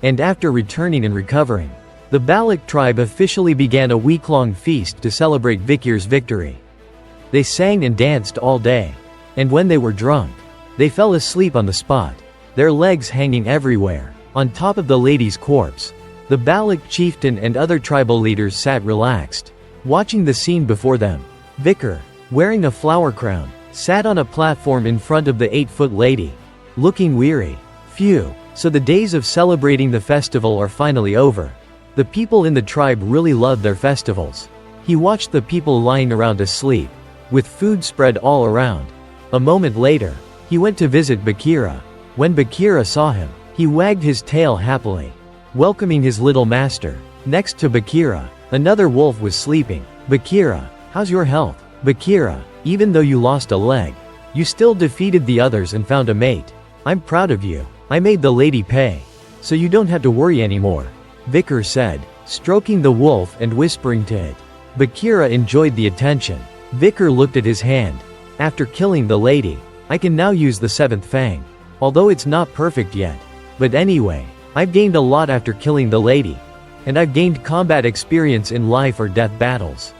And after returning and recovering, the Balak tribe officially began a week-long feast to celebrate Vicar's victory. They sang and danced all day. And when they were drunk, they fell asleep on the spot, their legs hanging everywhere, on top of the lady's corpse. The Balak chieftain and other tribal leaders sat relaxed, watching the scene before them. Vicar, wearing a flower crown, sat on a platform in front of the 8-foot lady, looking weary. Phew, so the days of celebrating the festival are finally over. The people in the tribe really love their festivals. He watched the people lying around asleep, with food spread all around. A moment later, he went to visit Bakira. When Bakira saw him, he wagged his tail happily, welcoming his little master. Next to Bakira, another wolf was sleeping. Bakira, how's your health? Bakira, even though you lost a leg, you still defeated the others and found a mate. I'm proud of you. I made the lady pay, so you don't have to worry anymore, Vicar said, stroking the wolf and whispering to it. Bakira enjoyed the attention. Vicar looked at his hand. After killing the lady, I can now use the 7th fang. Although it's not perfect yet. But anyway, I've gained a lot after killing the lady. And I've gained combat experience in life or death battles.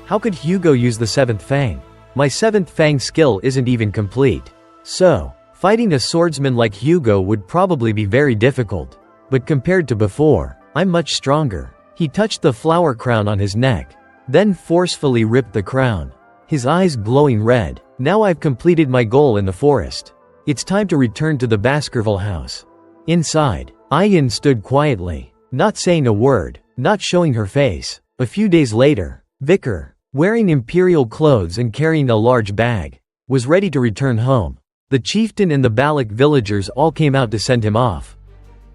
How could Hugo use the 7th fang? My 7th fang skill isn't even complete. So, fighting a swordsman like Hugo would probably be very difficult. But compared to before, I'm much stronger. He touched the flower crown on his neck, then forcefully ripped the crown, his eyes glowing red. Now I've completed my goal in the forest. It's time to return to the Baskerville house. Inside, Ayin stood quietly, not saying a word, not showing her face. A few days later, Vicar, wearing imperial clothes and carrying a large bag, was ready to return home. The chieftain and the Balak villagers all came out to send him off.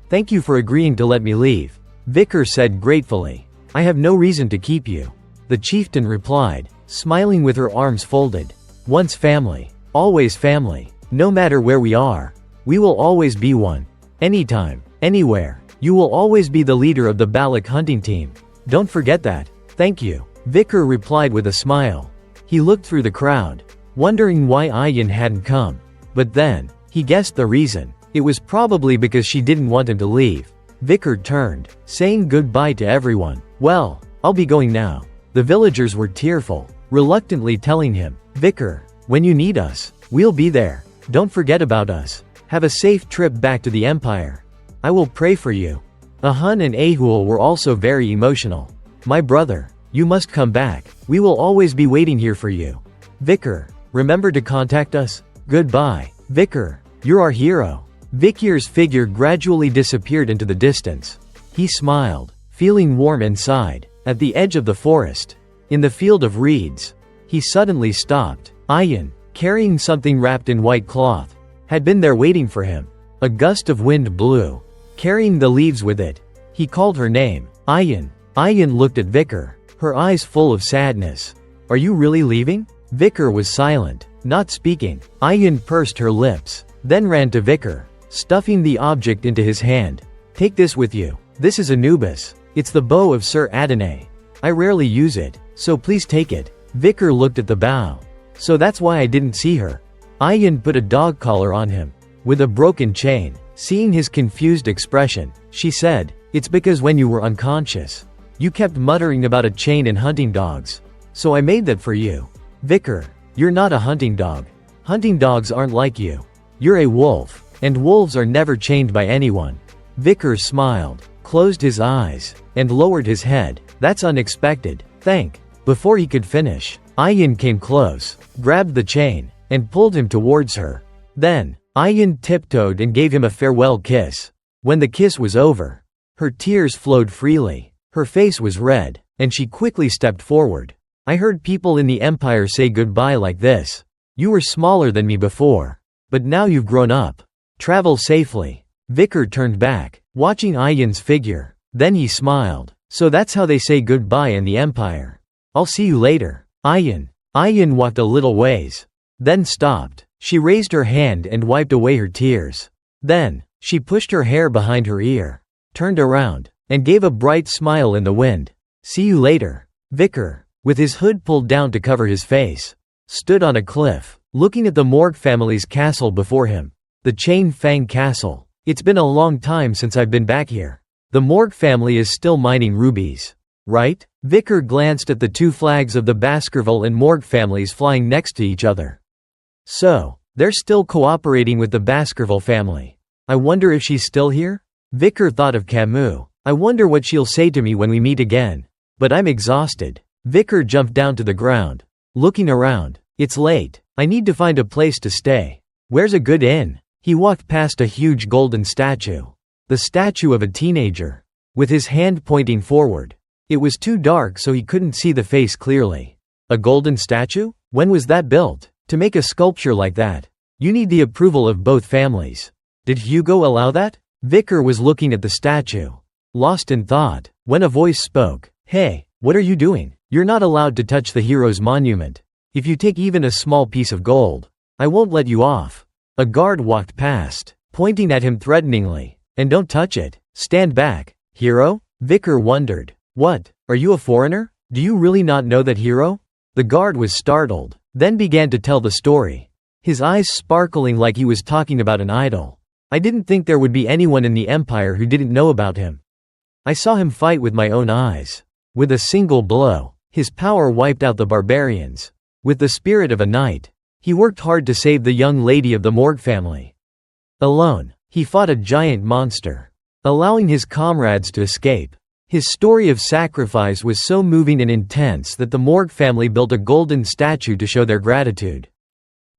Thank you for agreeing to let me leave, Vicar said gratefully. I have no reason to keep you, the chieftain replied, smiling with her arms folded. Once family, always family. No matter where we are, we will always be one. Anytime, anywhere, you will always be the leader of the Balak hunting team. Don't forget that. Thank you, Vicar replied with a smile. He looked through the crowd, wondering why Ayin hadn't come. But then, he guessed the reason. It was probably because she didn't want him to leave. Vicar turned, saying goodbye to everyone. Well, I'll be going now. The villagers were tearful, reluctantly telling him, Vicar, when you need us, we'll be there. Don't forget about us. Have a safe trip back to the Empire. I will pray for you. Ahun and Ahul were also very emotional. My brother, you must come back. We will always be waiting here for you. Vicar, remember to contact us. Goodbye, Vicar. You're our hero. Vicar's figure gradually disappeared into the distance. He smiled, feeling warm inside. At the edge of the forest, in the field of reeds, he suddenly stopped. Ayin, carrying something wrapped in white cloth, had been there waiting for him. A gust of wind blew, carrying the leaves with it. He called her name, Ayin. Ayin looked at Vicar, her eyes full of sadness. Are you really leaving? Vicar was silent, not speaking. Ayin pursed her lips, then ran to Vicar, stuffing the object into his hand. Take this with you. This is Anubis. It's the bow of Sir Adonai. I rarely use it, so please take it. Vicar looked at the bow. So that's why I didn't see her. Ayin put a dog collar on him, with a broken chain. Seeing his confused expression, she said, it's because when you were unconscious, you kept muttering about a chain and hunting dogs. So I made that for you. Vicar, you're not a hunting dog. Hunting dogs aren't like you. You're a wolf, and wolves are never chained by anyone. Vicar smiled, closed his eyes, and lowered his head. That's unexpected. Thank. Before he could finish, Ayin came close, grabbed the chain, and pulled him towards her. Then, Ayin tiptoed and gave him a farewell kiss. When the kiss was over, her tears flowed freely. Her face was red, and she quickly stepped forward. I heard people in the Empire say goodbye like this. You were smaller than me before, but now you've grown up. Travel safely. Vicar turned back, watching Ayin's figure. Then he smiled. So that's how they say goodbye in the Empire. I'll see you later, Ayin. Ayin walked a little ways, then stopped. She raised her hand and wiped away her tears. Then, she pushed her hair behind her ear, turned around, and gave a bright smile in the wind. See you later. Vicar, with his hood pulled down to cover his face, stood on a cliff, looking at the Morg family's castle before him. The Chain Fang Castle. It's been a long time since I've been back here. The Morg family is still mining rubies, right? Vicar glanced at the two flags of the Baskerville and Morgue families flying next to each other. So, they're still cooperating with the Baskerville family. I wonder if she's still here? Vicar thought of Camus. I wonder what she'll say to me when we meet again. But I'm exhausted. Vicar jumped down to the ground. Looking around. It's late. I need to find a place to stay. Where's a good inn? He walked past a huge golden statue. The statue of a teenager. With his hand pointing forward. It was too dark so he couldn't see the face clearly. A golden statue? When was that built? To make a sculpture like that, you need the approval of both families. Did Hugo allow that? Vicar was looking at the statue. Lost in thought, when a voice spoke. Hey, what are you doing? You're not allowed to touch the hero's monument. If you take even a small piece of gold, I won't let you off. A guard walked past, pointing at him threateningly. And don't touch it. Stand back. Hero? Vicar wondered. What? Are you a foreigner? Do you really not know that hero? The guard was startled, then began to tell the story. His eyes sparkling like he was talking about an idol. I didn't think there would be anyone in the Empire who didn't know about him. I saw him fight with my own eyes. With a single blow, his power wiped out the barbarians. With the spirit of a knight, he worked hard to save the young lady of the Morgue family. Alone, he fought a giant monster, allowing his comrades to escape. His story of sacrifice was so moving and intense that the Morgue family built a golden statue to show their gratitude.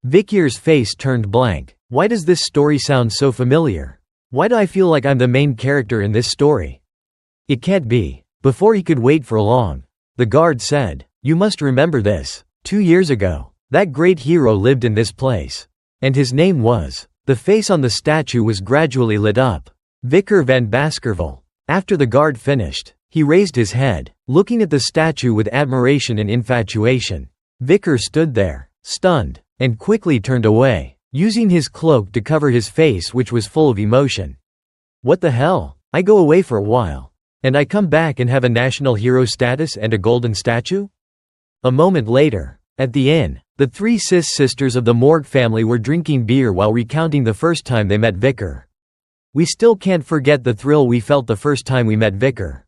Vicier's face turned blank. Why does this story sound so familiar? Why do I feel like I'm the main character in this story? It can't be. Before he could wait for long, the guard said, You must remember this. 2 years ago, that great hero lived in this place. And his name was. The face on the statue was gradually lit up. Vicar van Baskerville. After the guard finished, he raised his head, looking at the statue with admiration and infatuation. Vicar stood there, stunned, and quickly turned away, using his cloak to cover his face which was full of emotion. What the hell? I go away for a while. And I come back and have a national hero status and a golden statue? A moment later, at the inn, the 3 cis sisters of the Morgue family were drinking beer while recounting the first time they met Vicar. We still can't forget the thrill we felt the first time we met Vicar.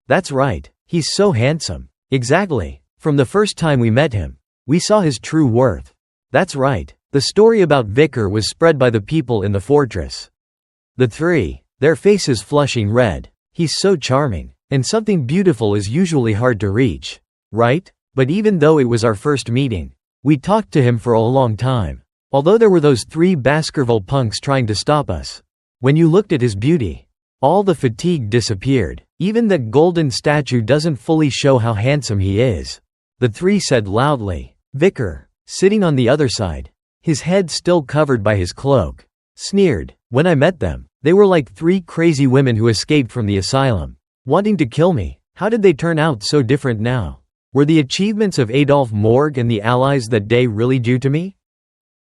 That's right, he's so handsome. Exactly. From the first time we met him, we saw his true worth. That's right, the story about Vicar was spread by the people in the fortress. The 3, their faces flushing red. He's so charming, and something beautiful is usually hard to reach. Right? But even though it was our first meeting, we talked to him for a long time. Although there were those 3 Baskerville punks trying to stop us. When you looked at his beauty, all the fatigue disappeared. Even that golden statue doesn't fully show how handsome he is. The 3 said loudly. Vicar, sitting on the other side, his head still covered by his cloak, sneered. When I met them, they were like 3 crazy women who escaped from the asylum, wanting to kill me. How did they turn out so different now? Were the achievements of Adolphe Morgue and the allies that day really due to me?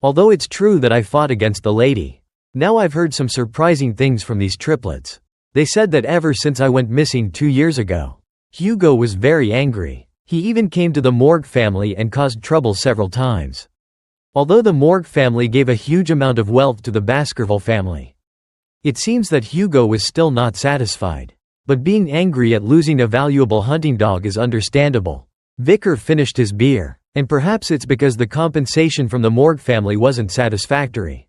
Although it's true that I fought against the lady, now I've heard some surprising things from these triplets. They said that ever since I went missing 2 years ago, Hugo was very angry. He even came to the Morgue family and caused trouble several times. Although the Morgue family gave a huge amount of wealth to the Baskerville family, it seems that Hugo was still not satisfied. But being angry at losing a valuable hunting dog is understandable. Vicar finished his beer, and perhaps it's because the compensation from the Morgue family wasn't satisfactory.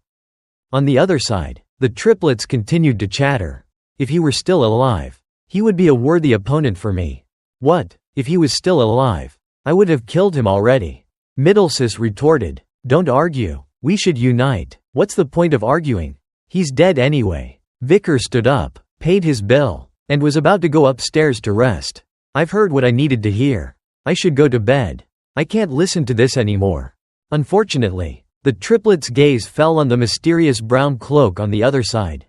On the other side, the triplets continued to chatter. If he were still alive, he would be a worthy opponent for me. What? If he was still alive, I would have killed him already. Middlesis retorted. Don't argue. We should unite. What's the point of arguing? He's dead anyway. Vicar stood up, paid his bill, and was about to go upstairs to rest. I've heard what I needed to hear. I should go to bed. I can't listen to this anymore. Unfortunately, the triplets' gaze fell on the mysterious brown cloak on the other side.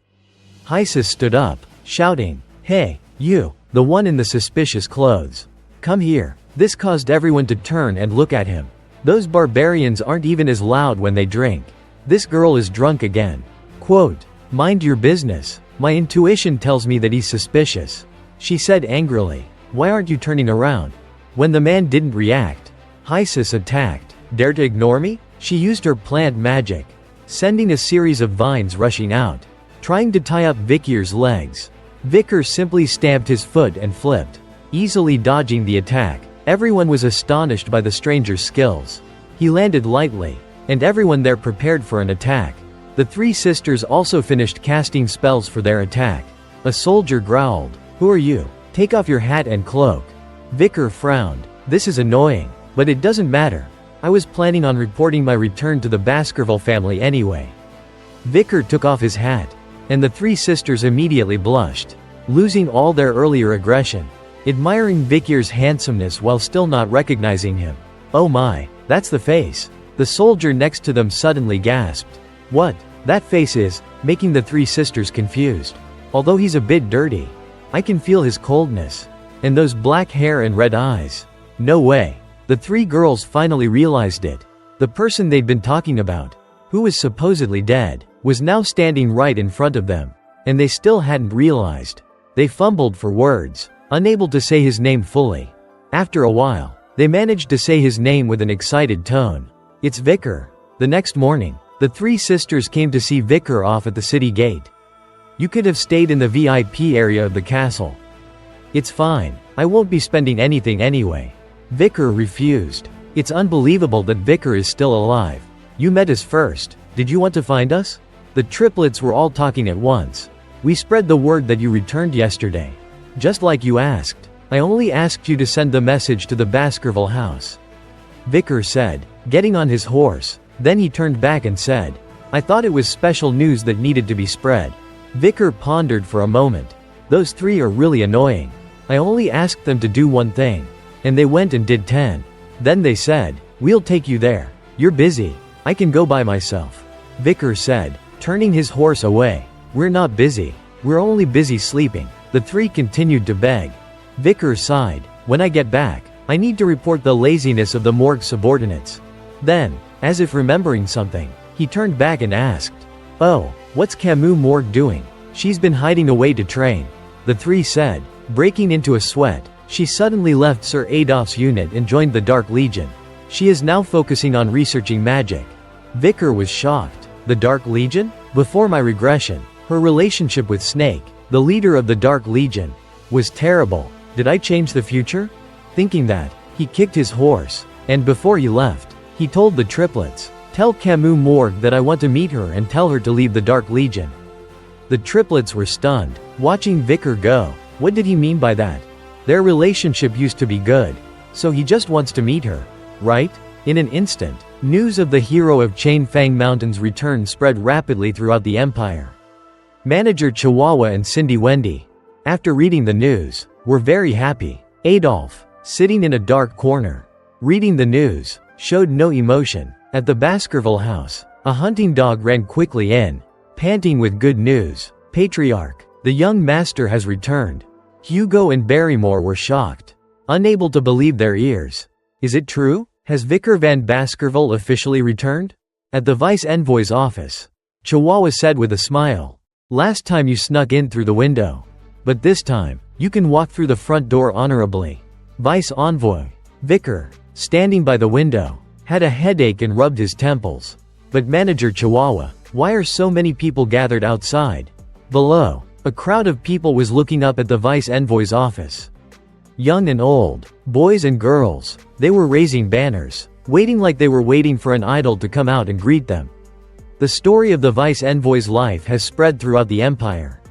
Hysus stood up, shouting, Hey, you, the one in the suspicious clothes. Come here. This caused everyone to turn and look at him. Those barbarians aren't even as loud when they drink. This girl is drunk again. Quote, Mind your business. My intuition tells me that he's suspicious. She said angrily. Why aren't you turning around? When the man didn't react, Hysus attacked. Dare to ignore me? She used her plant magic, sending a series of vines rushing out, trying to tie up Vicier's legs. Vicar simply stamped his foot and flipped. easily dodging the attack. Everyone was astonished by the stranger's skills. He landed lightly, and everyone there prepared for an attack. The three sisters also finished casting spells for their attack. A soldier growled, "Who are you? Take off your hat and cloak." Vicar frowned. "This is annoying, but it doesn't matter. I was planning on reporting my return to the Baskerville family anyway." Vicar took off his hat, and the three sisters immediately blushed, losing all their earlier aggression, admiring Vicar's handsomeness while still not recognizing him. "Oh my, that's the face." The soldier next to them suddenly gasped. "What? That face is," making the three sisters confused. "Although he's a bit dirty. I can feel his coldness. And those black hair and red eyes. No way." The three girls finally realized it. The person they'd been talking about, who was supposedly dead, was now standing right in front of them. And they still hadn't realized. They fumbled for words, unable to say his name fully. After a while, they managed to say his name with an excited tone. "It's Vicar." The next morning, the three sisters came to see Vicar off at the city gate. "You could have stayed in the VIP area of the castle." "It's fine, I won't be spending anything anyway." Vicar refused. "It's unbelievable that Vicar is still alive. You met us first. Did you want to find us?" The triplets were all talking at once. "We spread the word that you returned yesterday. Just like you asked. I only asked you to send the message to the Baskerville house," Vicar said, getting on his horse. Then he turned back and said, "I thought it was special news that needed to be spread." Vicar pondered for a moment. "Those three are really annoying. I only asked them to do one thing. And they went and did 10. Then they said, 'We'll take you there. You're busy. I can go by myself,'" Vicar said, turning his horse away. "We're not busy. We're only busy sleeping." The three continued to beg. Vicar sighed. "When I get back, I need to report the laziness of the morgue subordinates." Then, as if remembering something, he turned back and asked, "Oh, what's Camus Morgue doing?" "She's been hiding away to train," the three said, breaking into a sweat. "She suddenly left Sir Adolph's unit and joined the Dark Legion. She is now focusing on researching magic." Vicar was shocked. "The Dark Legion?" "Before my regression, her relationship with Snake, the leader of the Dark Legion, was terrible. Did I change the future?" Thinking that, he kicked his horse, and before he left, he told the triplets, "Tell Camus Morgue that I want to meet her and tell her to leave the Dark Legion." The triplets were stunned, watching Vicar go. What did he mean by that? Their relationship used to be good. So he just wants to meet her, right? In an instant, news of the hero of Chain Fang Mountain's return spread rapidly throughout the empire. Manager Chihuahua and Cindy Wendy, after reading the news, were very happy. Adolph, sitting in a dark corner, reading the news, showed no emotion. At the Baskerville house, a hunting dog ran quickly in, panting with good news. "Patriarch, the young master has returned." Hugo and Barrymore were shocked, unable to believe their ears. "Is it true? Has Vicar Van Baskerville officially returned?" At the vice envoy's office, Chihuahua said with a smile, "Last time you snuck in through the window. But this time, you can walk through the front door honorably." Vice envoy, Vicar, standing by the window, had a headache and rubbed his temples. "But Manager Chihuahua, why are so many people gathered outside?" Below, a crowd of people was looking up at the vice envoy's office. Young and old, boys and girls, they were raising banners, waiting like they were waiting for an idol to come out and greet them. The story of the vice envoy's life has spread throughout the empire.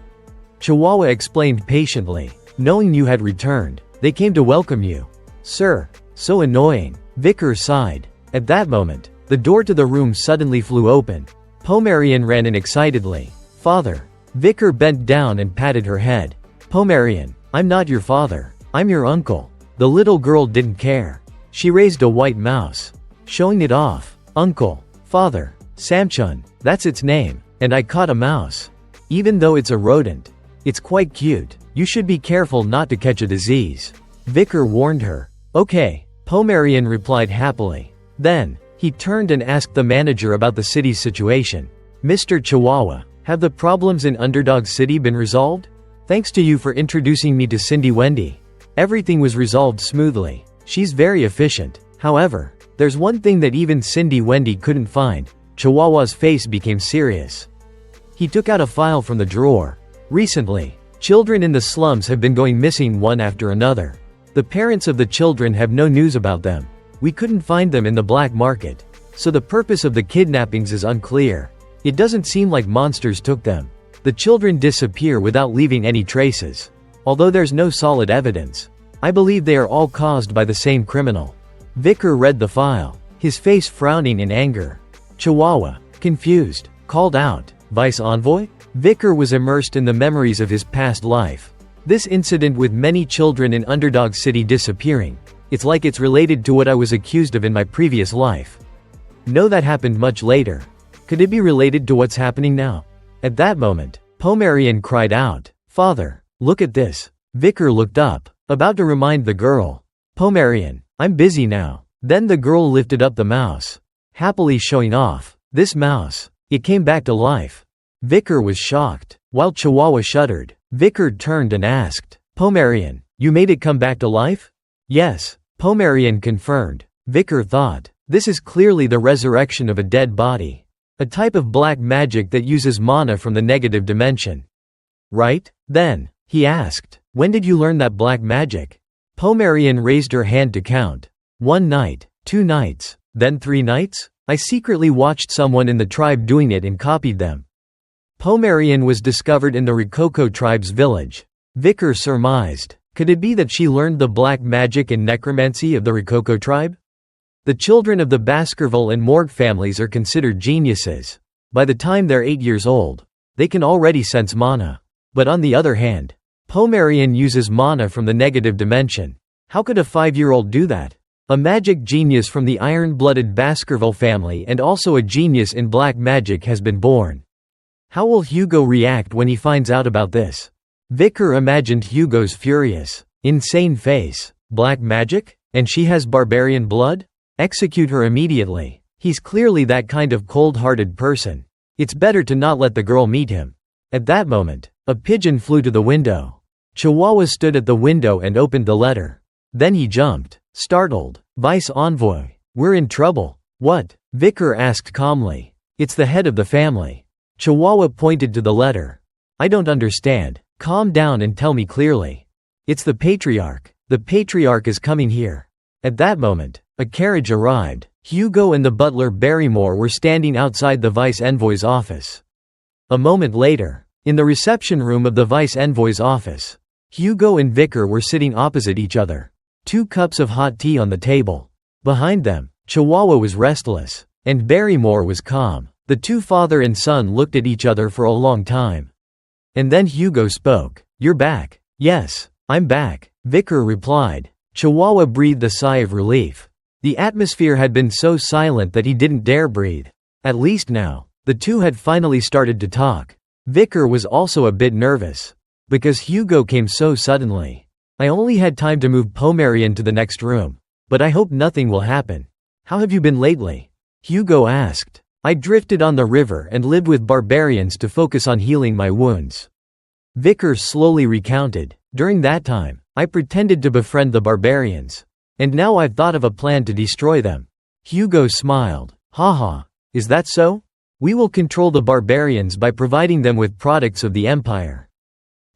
Chihuahua explained patiently. "Knowing you had returned, they came to welcome you." "Sir, so annoying," Vicar sighed. At that moment, the door to the room suddenly flew open. Pomerian ran in excitedly. "Father." Vicar bent down and patted her head. "Pomerian, I'm not your father. I'm your uncle." The little girl didn't care. She raised a white mouse, showing it off. "Uncle, father, Samchun, that's its name, and I caught a mouse. Even though it's a rodent, it's quite cute. You should be careful not to catch a disease," Vicar warned her. "Okay," Pomerian replied happily. Then, he turned and asked the manager about the city's situation. "Mr. Chihuahua, have the problems in Underdog City been resolved? Thanks to you for introducing me to Cindy Wendy. Everything was resolved smoothly. She's very efficient. However, there's one thing that even Cindy Wendy couldn't find." Chihuahua's face became serious. He took out a file from the drawer. "Recently, children in the slums have been going missing one after another. The parents of the children have no news about them. We couldn't find them in the black market. So the purpose of the kidnappings is unclear. It doesn't seem like monsters took them. The children disappear without leaving any traces. Although there's no solid evidence, I believe they are all caused by the same criminal. Vicar read the file, his face frowning in anger. Chihuahua, confused, called out, "Vice Envoy?" Vicar was immersed in the memories of his past life. This incident with many children in Underdog City disappearing, it's like it's related to what I was accused of in my previous life. No, that happened much later. Could it be related to what's happening now? At that moment, Pomerian cried out, "Father, look at this." Vicar looked up, about to remind the girl. "Pomerian, I'm busy now." Then the girl lifted up the mouse, happily showing off. This mouse, it came back to life. Vicar was shocked, while Chihuahua shuddered. Vicar turned and asked, "Pomerian, you made it come back to life?" "Yes," Pomerian confirmed. Vicar thought, this is clearly the resurrection of a dead body. A type of black magic that uses mana from the negative dimension. Right? Then, he asked, "When did you learn that black magic?" Pomerian raised her hand to count. 1 night, 2 nights, then 3 nights? I secretly watched someone in the tribe doing it and copied them. Pomerian was discovered in the Rococo tribe's village. Vicar surmised, could it be that she learned the black magic and necromancy of the Rococo tribe? The children of the Baskerville and Morgue families are considered geniuses. By the time they're 8 years old, they can already sense mana. But on the other hand, Pomerian uses mana from the negative dimension. How could a 5-year-old do that? A magic genius from the iron-blooded Baskerville family and also a genius in black magic has been born. How will Hugo react when he finds out about this? Vicar imagined Hugo's furious, insane face. Black magic? And she has barbarian blood? Execute her immediately. He's clearly that kind of cold-hearted person. It's better to not let the girl meet him. At that moment, a pigeon flew to the window. Chihuahua stood at the window and opened the letter. Then he jumped, startled. "Vice Envoy, we're in trouble." "What?" Vicar asked calmly. "It's the head of the family." Chihuahua pointed to the letter. "I don't understand. Calm down and tell me clearly." "It's the patriarch. The patriarch is coming here." At that moment, a carriage arrived. Hugo and the butler Barrymore were standing outside the vice envoy's office. A moment later, in the reception room of the vice envoy's office, Hugo and Vicar were sitting opposite each other. 2 cups of hot tea on the table. Behind them, Chihuahua was restless, and Barrymore was calm. The 2 father and son looked at each other for a long time. And then Hugo spoke. "You're back." "Yes, I'm back," Vicar replied. Chihuahua breathed a sigh of relief. The atmosphere had been so silent that he didn't dare breathe. At least now, the 2 had finally started to talk. Vicar was also a bit nervous. Because Hugo came so suddenly. "I only had time to move Pomerian to the next room. But I hope nothing will happen." "How have you been lately?" Hugo asked. "I drifted on the river and lived with barbarians to focus on healing my wounds." Vicar slowly recounted. "During that time, I pretended to befriend the barbarians. And now I've thought of a plan to destroy them." Hugo smiled. "Haha, is that so? We will control the barbarians by providing them with products of the empire.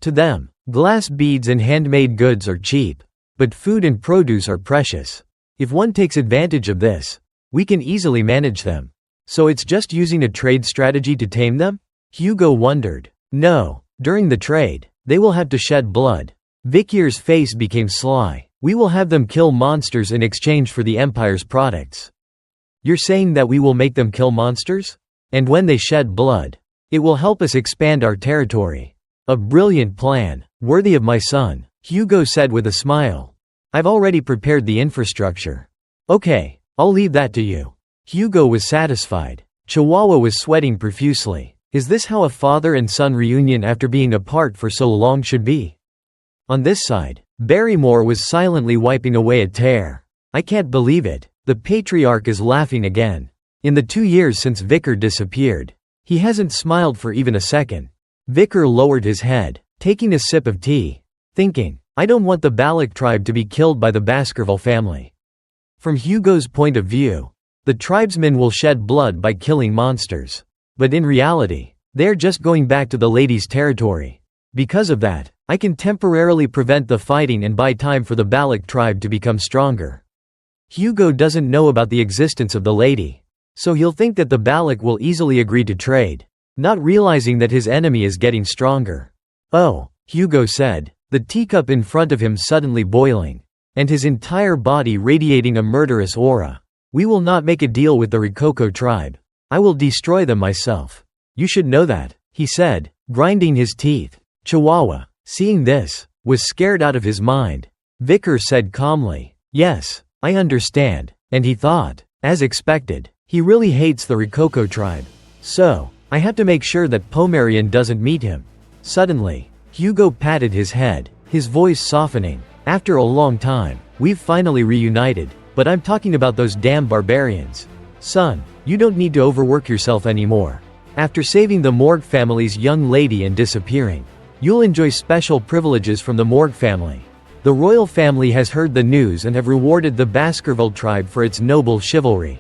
To them, glass beads and handmade goods are cheap. But food and produce are precious. If one takes advantage of this, we can easily manage them. So it's just using a trade strategy to tame them?" Hugo wondered. "No, during the trade, they will have to shed blood." Vicir's face became sly. "We will have them kill monsters in exchange for the Empire's products." "You're saying that we will make them kill monsters? And when they shed blood, it will help us expand our territory." "A brilliant plan, worthy of my son," Hugo said with a smile. "I've already prepared the infrastructure." "Okay, I'll leave that to you." Hugo was satisfied. Chihuahua was sweating profusely. Is this how a father and son reunion after being apart for so long should be? On this side, Barrymore was silently wiping away a tear. "I can't believe it. The patriarch is laughing again. In the 2 years since Vicar disappeared, he hasn't smiled for even a second." Vicar lowered his head, taking a sip of tea, thinking, I don't want the Balak tribe to be killed by the Baskerville family. From Hugo's point of view, the tribesmen will shed blood by killing monsters. But in reality, they're just going back to the lady's territory. Because of that, I can temporarily prevent the fighting and buy time for the Balak tribe to become stronger. Hugo doesn't know about the existence of the lady, so he'll think that the Balak will easily agree to trade, not realizing that his enemy is getting stronger. Oh, Hugo said, the teacup in front of him suddenly boiling, and his entire body radiating a murderous aura. We will not make a deal with the Rokoko tribe. I will destroy them myself. You should know that, he said, grinding his teeth. Chihuahua, seeing this, was scared out of his mind. Vicar said calmly, yes, I understand, and he thought, as expected, he really hates the Rokoko tribe. So, I have to make sure that Pomerian doesn't meet him. Suddenly, Hugo patted his head, his voice softening. After a long time, we've finally reunited, but I'm talking about those damn barbarians. Son, you don't need to overwork yourself anymore. After saving the Morgue family's young lady and disappearing, you'll enjoy special privileges from the Morgue family. The royal family has heard the news and have rewarded the Baskerville tribe for its noble chivalry.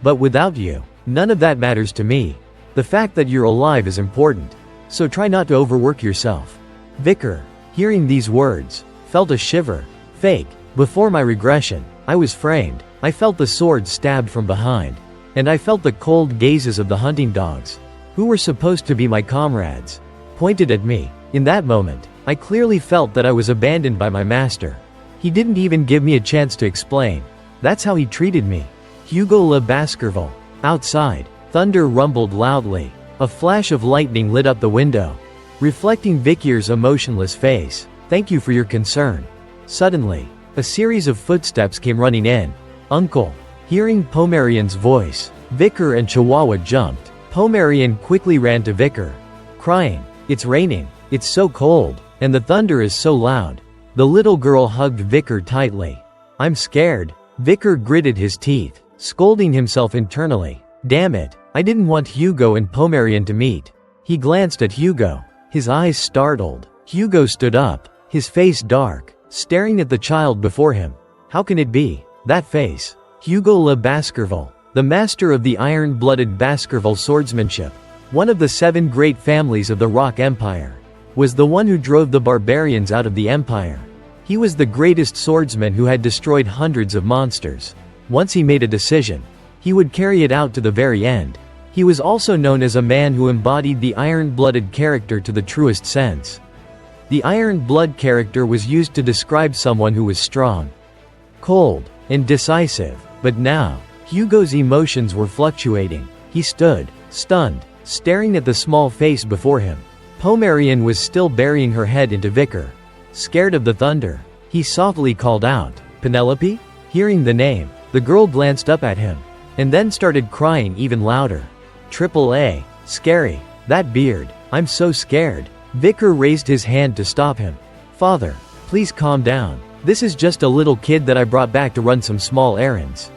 But without you, none of that matters to me. The fact that you're alive is important, so try not to overwork yourself. Vicar, hearing these words, felt a shiver. Fake. Before my regression, I was framed. I felt the sword stabbed from behind, and I felt the cold gazes of the hunting dogs, who were supposed to be my comrades, pointed at me. In that moment, I clearly felt that I was abandoned by my master. He didn't even give me a chance to explain. That's how he treated me. Hugo Le Baskerville. Outside, thunder rumbled loudly. A flash of lightning lit up the window, reflecting Vicier's emotionless face. Thank you for your concern. Suddenly, a series of footsteps came running in. Uncle. Hearing Pomerian's voice, Vicar and Chihuahua jumped. Pomerian quickly ran to Vicar, crying, it's raining, it's so cold, and the thunder is so loud. The little girl hugged Vicar tightly. I'm scared. Vicar gritted his teeth, scolding himself internally. Damn it, I didn't want Hugo and Pomerian to meet. He glanced at Hugo, his eyes startled. Hugo stood up, his face dark, staring at the child before him. How can it be? That face. Hugo Le Baskerville, the master of the iron-blooded Baskerville swordsmanship, one of the 7 great families of the Rock Empire, was the one who drove the barbarians out of the empire. He was the greatest swordsman who had destroyed hundreds of monsters. Once he made a decision, he would carry it out to the very end. He was also known as a man who embodied the iron-blooded character to the truest sense. The iron blood character was used to describe someone who was strong, cold, and decisive. But now, Hugo's emotions were fluctuating. He stood, stunned, staring at the small face before him. Pomerian was still burying her head into Vicar. Scared of the thunder, he softly called out, Penelope? Hearing the name, the girl glanced up at him, and then started crying even louder. Triple A. Scary. That beard. I'm so scared. Vicar raised his hand to stop him. Father, please calm down. This is just a little kid that I brought back to run some small errands.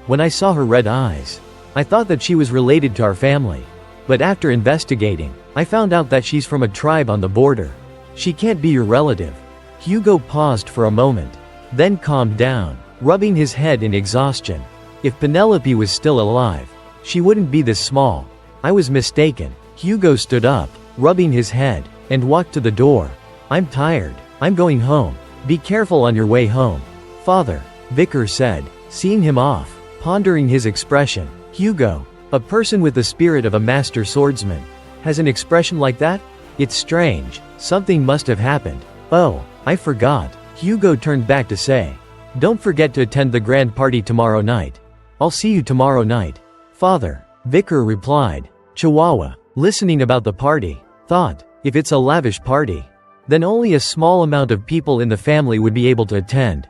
When I saw her red eyes, I thought that she was related to our family. But after investigating, I found out that she's from a tribe on the border. She can't be your relative. Hugo paused for a moment, then calmed down, rubbing his head in exhaustion. If Penelope was still alive, she wouldn't be this small. I was mistaken. Hugo stood up, rubbing his head, and walked to the door. I'm tired. I'm going home. Be careful on your way home. Father, Vicar said, seeing him off, pondering his expression. Hugo, a person with the spirit of a master swordsman, has an expression like that? It's strange. Something must have happened. Oh, I forgot. Hugo turned back to say, don't forget to attend the grand party tomorrow night. I'll see you tomorrow night. Father, Vicar replied. Chihuahua, listening about the party, thought, if it's a lavish party, then only a small amount of people in the family would be able to attend.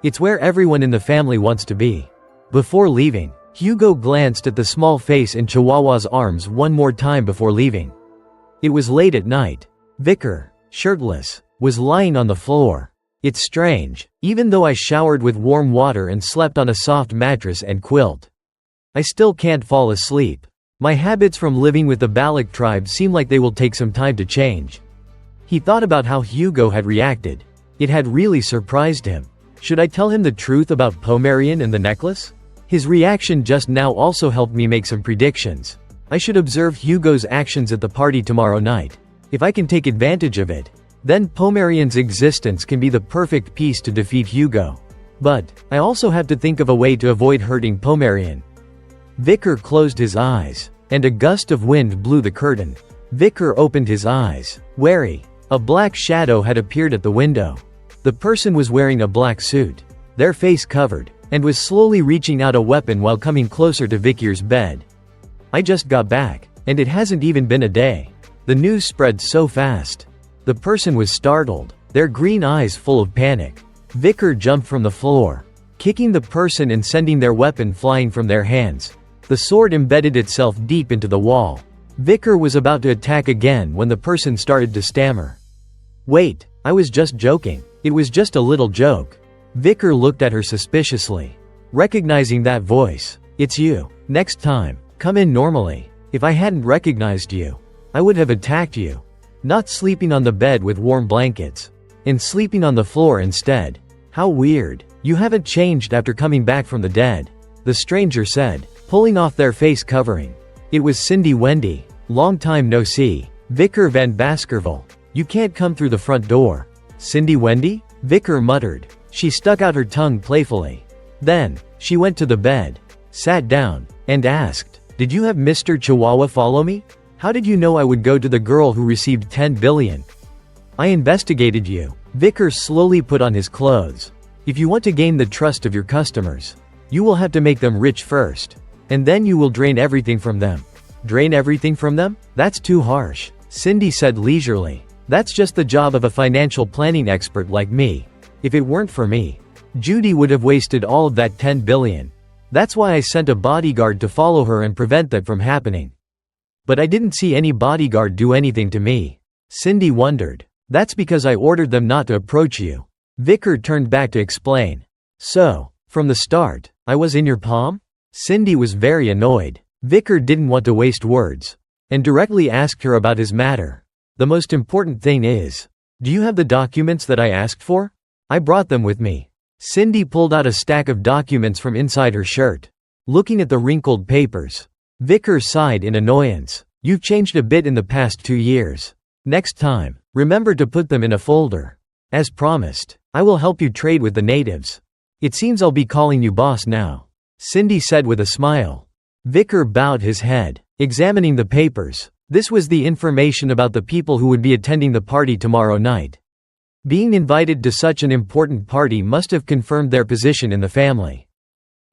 It's where everyone in the family wants to be. Before leaving, Hugo glanced at the small face in Chihuahua's arms one more time before leaving. It was late at night. Vicar, shirtless, was lying on the floor. It's strange, even though I showered with warm water and slept on a soft mattress and quilt, I still can't fall asleep. My habits from living with the Balak tribe seem like they will take some time to change. He thought about how Hugo had reacted. It had really surprised him. Should I tell him the truth about Pomerian and the necklace? His reaction just now also helped me make some predictions. I should observe Hugo's actions at the party tomorrow night. If I can take advantage of it, Then Pomerian's existence can be the perfect piece to defeat Hugo. But I also have to think of a way to avoid hurting Pomerian. Vicar closed his eyes, and a gust of wind blew the curtain. Vicar opened his eyes, wary. A black shadow had appeared at the window. The person was wearing a black suit, their face covered, and was slowly reaching out a weapon while coming closer to Vicar's bed. I just got back, and it hasn't even been a day. The news spread so fast. The person was startled, their green eyes full of panic. Vicar jumped from the floor, kicking the person and sending their weapon flying from their hands. The sword embedded itself deep into the wall. Vicar was about to attack again when the person started to stammer. "Wait, I was just joking. It was just a little joke." Vicar looked at her suspiciously. Recognizing that voice, "It's you. Next time, come in normally. If I hadn't recognized you, I would have attacked you. Not sleeping on the bed with warm blankets, and sleeping on the floor instead. How weird. You haven't changed after coming back from the dead," the stranger said, pulling off their face covering. It was Cindy Wendy. "Long time no see. Vicar van Baskerville. You can't come through the front door." "Cindy Wendy?" Vicar muttered. She stuck out her tongue playfully. Then, she went to the bed, sat down, and asked, "Did you have Mr. Chihuahua follow me? How did you know I would go to the girl who received 10 billion? "I investigated you." Vicar slowly put on his clothes. "If you want to gain the trust of your customers, you will have to make them rich first. And then you will drain everything from them." "Drain everything from them? That's too harsh," Cindy said leisurely. "That's just the job of a financial planning expert like me. If it weren't for me, Judy would have wasted all of that 10 billion. That's why I sent a bodyguard to follow her and prevent that from happening." "But I didn't see any bodyguard do anything to me." Cindy wondered. "That's because I ordered them not to approach you." Vicar turned back to explain. "So, from the start, I was in your palm?" Cindy was very annoyed. Vicar didn't want to waste words, and directly asked her about his matter. "The most important thing is, do you have the documents that I asked for?" "I brought them with me." Cindy pulled out a stack of documents from inside her shirt. Looking at the wrinkled papers, Vicar sighed in annoyance. "You've changed a bit in the past 2 years. Next time, remember to put them in a folder. As promised, I will help you trade with the natives. It seems I'll be calling you boss now," Cindy said with a smile. Vicar bowed his head, examining the papers. This was the information about the people who would be attending the party tomorrow night. Being invited to such an important party must have confirmed their position in the family.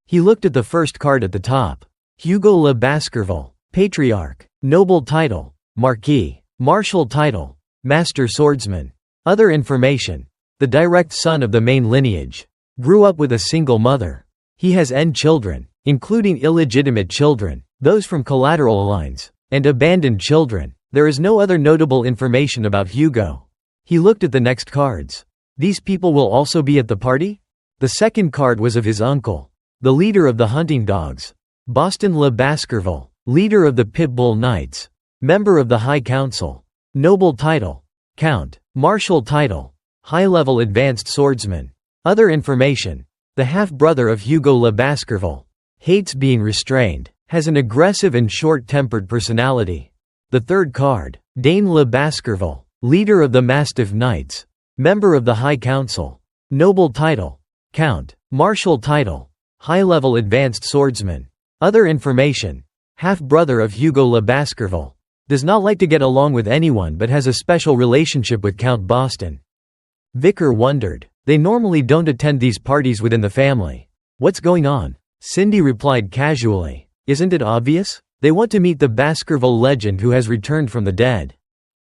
He looked at the first card at the top. Hugo Le Baskerville, Patriarch, Noble Title, Marquis, Martial Title, Master Swordsman. Other information. The direct son of the main lineage. Grew up with a single mother. He has n children, including illegitimate children, those from collateral lines, and abandoned children. There is no other notable information about Hugo. He looked at the next cards. These people will also be at the party? The second card was of his uncle, the leader of the hunting dogs. Boston Le Baskerville, leader of the Pitbull Knights, member of the High Council. Noble Title, Count, Martial Title, High-Level Advanced Swordsman. Other information. The half-brother of Hugo Le Baskerville. Hates being restrained, has an aggressive and short-tempered personality. The third card. Dane Le Baskerville, leader of the Mastiff Knights, member of the High Council. Noble Title, Count, Martial Title, High-Level Advanced Swordsman. Other information. Half-brother of Hugo Le Baskerville. Does not like to get along with anyone but has a special relationship with Count Boston. Vicar wondered. They normally don't attend these parties within the family. What's going on? Cindy replied casually. Isn't it obvious? They want to meet the Baskerville legend who has returned from the dead.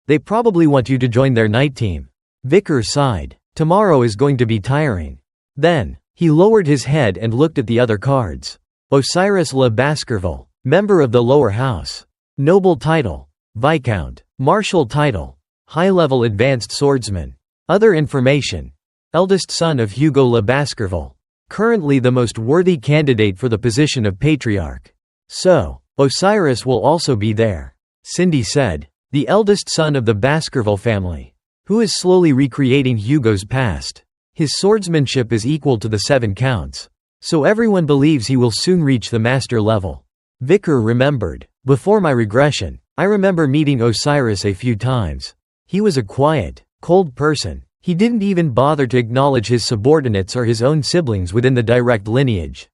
They probably want you to join their night team. Vicar sighed. Tomorrow is going to be tiring. Then, he lowered his head and looked at the other cards. Osiris Le Baskerville, member of the lower house. Noble Title, Viscount, Martial Title, High-Level Advanced Swordsman. Other information. Eldest son of Hugo Le Baskerville. Currently the most worthy candidate for the position of Patriarch. So, Osiris will also be there. Cindy said. The eldest son of the Baskerville family. Who is slowly recreating Hugo's past. His swordsmanship is equal to the 7 counts. So everyone believes he will soon reach the master level. Vicar remembered. Before my regression, I remember meeting Osiris a few times. He was a quiet, Cold person. He didn't even bother to acknowledge his subordinates or his own siblings within the direct lineage.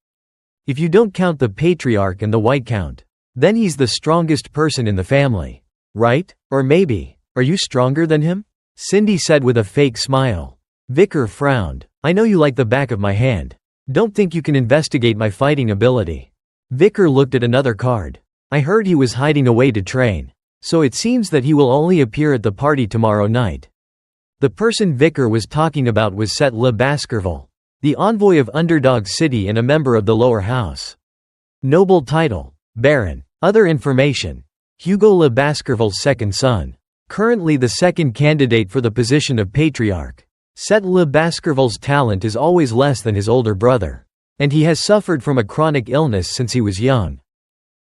If you don't count the patriarch and the white count, then he's the strongest person in the family. Right? Or maybe, are you stronger than him? Cindy said with a fake smile. Vicar frowned. I know you like the back of my hand. Don't think you can investigate my fighting ability. Vicar looked at another card. I heard he was hiding away to train. So it seems that he will only appear at the party tomorrow night. The person Vicar was talking about was Set Le Baskerville, the envoy of Underdog City and a member of the lower house. Noble title, Baron. Other information. Hugo Le Baskerville's second son. Currently the second candidate for the position of patriarch. Set Le Baskerville's talent is always less than his older brother, and he has suffered from a chronic illness since he was young.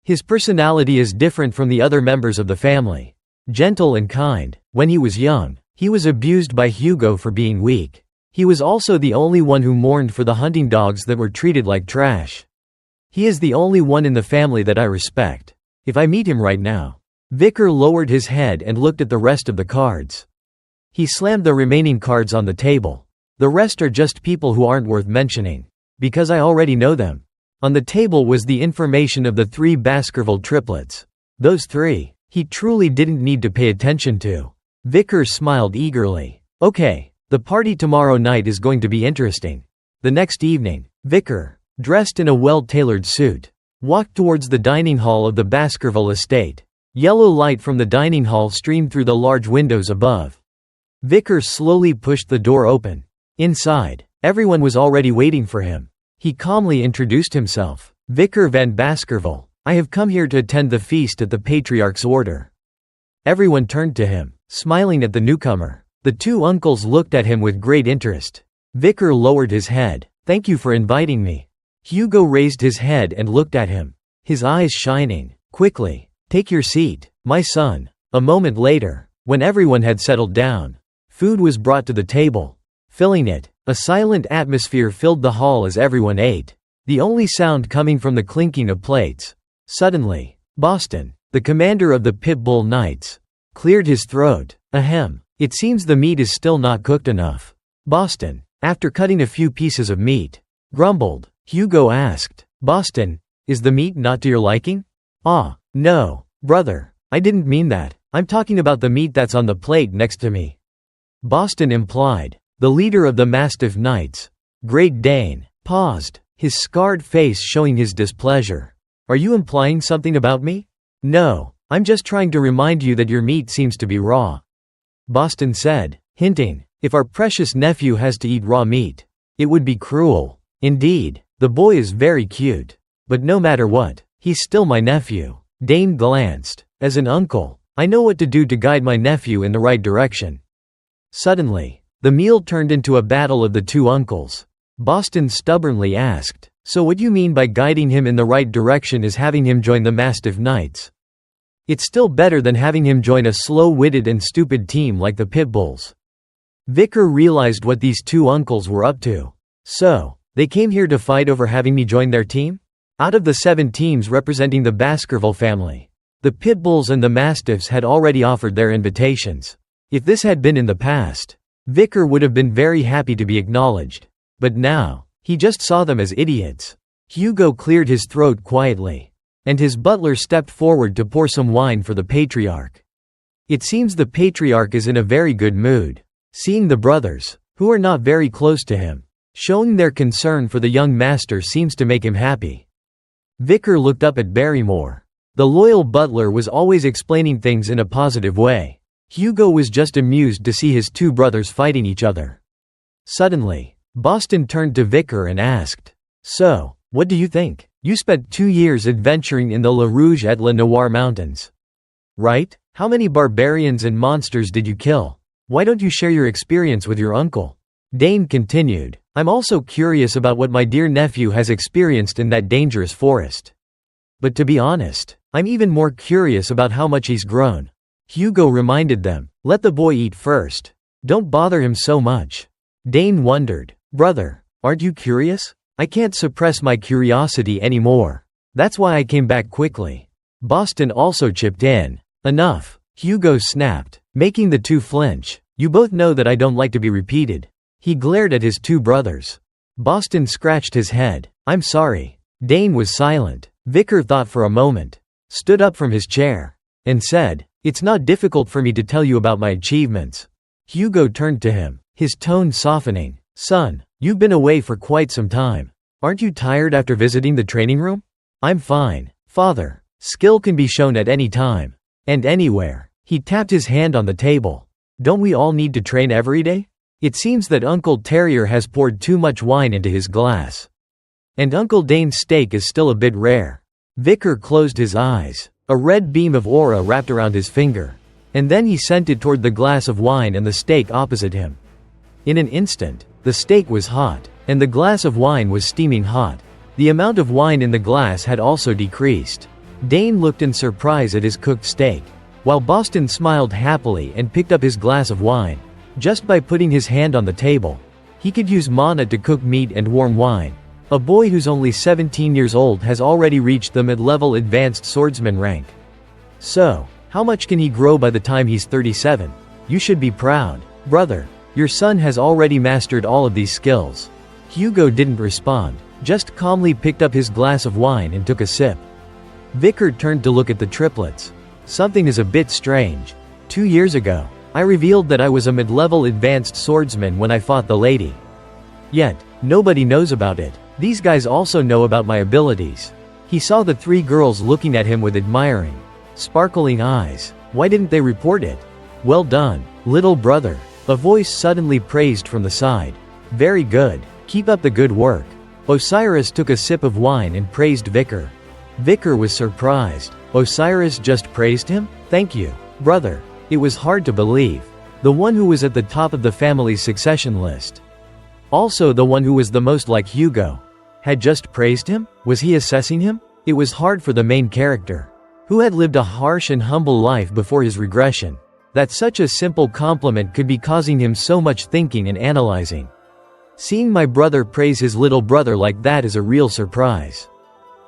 His personality is different from the other members of the family. Gentle and kind. When he was young, he was abused by Hugo for being weak. He was also the only one who mourned for the hunting dogs that were treated like trash. He is the only one in the family that I respect. If I meet him right now. Vicar lowered his head and looked at the rest of the cards. He slammed the remaining cards on the table. The rest are just people who aren't worth mentioning, because I already know them. On the table was the information of the 3 Baskerville triplets. Those 3, he truly didn't need to pay attention to. Vicar smiled eagerly. Okay, the party tomorrow night is going to be interesting. The next evening, Vicar, dressed in a well-tailored suit, walked towards the dining hall of the Baskerville estate. Yellow light from the dining hall streamed through the large windows above. Vicar slowly pushed the door open. Inside, everyone was already waiting for him. He calmly introduced himself. Vicar van Baskerville, I have come here to attend the feast at the Patriarch's order. Everyone turned to him, smiling at the newcomer. The 2 uncles looked at him with great interest. Vicar lowered his head. Thank you for inviting me. Hugo raised his head and looked at him, his eyes shining. Quickly, take your seat, my son. A moment later, when everyone had settled down, food was brought to the table. Filling it, a silent atmosphere filled the hall as everyone ate, the only sound coming from the clinking of plates. Suddenly, Boston, the commander of the Pit Bull Knights, cleared his throat. Ahem, it seems the meat is still not cooked enough. Boston, after cutting a few pieces of meat, grumbled. Hugo asked, Boston, is the meat not to your liking? Ah, no, brother, I didn't mean that. I'm talking about the meat that's on the plate next to me. Boston implied. The leader of the Mastiff Knights, Great Dane, paused, his scarred face showing his displeasure. Are you implying something about me? No, I'm just trying to remind you that your meat seems to be raw. Boston said, hinting, if our precious nephew has to eat raw meat, it would be cruel. Indeed, the boy is very cute. But no matter what, he's still my nephew. Dane glanced. As an uncle, I know what to do to guide my nephew in the right direction. Suddenly, the meal turned into a battle of the 2 uncles. Boston stubbornly asked, so what you mean by guiding him in the right direction is having him join the Mastiff Knights? It's still better than having him join a slow-witted and stupid team like the Pit Bulls. Vicar realized what these 2 uncles were up to. So, they came here to fight over having me join their team? Out of the 7 teams representing the Baskerville family, the Pit Bulls and the Mastiffs had already offered their invitations. If this had been in the past, Vicar would have been very happy to be acknowledged. But now, he just saw them as idiots. Hugo cleared his throat quietly, and his butler stepped forward to pour some wine for the patriarch. It seems the patriarch is in a very good mood. Seeing the brothers, who are not very close to him, showing their concern for the young master seems to make him happy. Vicar looked up at Barrymore. The loyal butler was always explaining things in a positive way. Hugo was just amused to see his 2 brothers fighting each other. Suddenly, Boston turned to Vicar and asked, so, what do you think? You spent 2 years adventuring in the La Rouge et La Noire mountains. Right? How many barbarians and monsters did you kill? Why don't you share your experience with your uncle? Dane continued, I'm also curious about what my dear nephew has experienced in that dangerous forest. But to be honest, I'm even more curious about how much he's grown. Hugo reminded them, let the boy eat first. Don't bother him so much. Dane wondered, brother, aren't you curious? I can't suppress my curiosity anymore. That's why I came back quickly. Boston also chipped in. Enough, Hugo snapped, making the 2 flinch. You both know that I don't like to be repeated." He glared at his two brothers. Boston scratched his head. "I'm sorry." Dane was silent. Vicar thought for a moment, stood up from his chair, and said, "It's not difficult for me to tell you about my achievements." Hugo turned to him, his tone softening. "Son, you've been away for quite some time. Aren't you tired after visiting the training room?" "I'm fine, father. Skill can be shown at any time. And anywhere." He tapped his hand on the table. "Don't we all need to train every day? It seems that Uncle Terrier has poured too much wine into his glass. And Uncle Dane's steak is still a bit rare." Vicar closed his eyes. A red beam of aura wrapped around his finger. And then he sent it toward the glass of wine and the steak opposite him. In an instant, the steak was hot, and the glass of wine was steaming hot. The amount of wine in the glass had also decreased. Dane looked in surprise at his cooked steak, while Boston smiled happily and picked up his glass of wine. Just by putting his hand on the table, he could use mana to cook meat and warm wine. A boy who's only 17 years old has already reached the mid-level advanced swordsman rank. So, how much can he grow by the time he's 37? You should be proud. Brother, your son has already mastered all of these skills. Hugo didn't respond, just calmly picked up his glass of wine and took a sip. Vicar turned to look at the triplets. Something is a bit strange. 2 years ago, I revealed that I was a mid-level advanced swordsman when I fought the lady. Yet, nobody knows about it. These guys also know about my abilities. He saw the 3 girls looking at him with admiring, sparkling eyes. Why didn't they report it? Well done, little brother. A voice suddenly praised from the side. Very good. Keep up the good work. Osiris took a sip of wine and praised Vicar. Vicar was surprised. Osiris just praised him? Thank you, brother. It was hard to believe. The one who was at the top of the family's succession list. Also the one who was the most like Hugo. Had just praised him? Was he assessing him? It was hard for the main character, who had lived a harsh and humble life before his regression, that such a simple compliment could be causing him so much thinking and analyzing. Seeing my brother praise his little brother like that is a real surprise.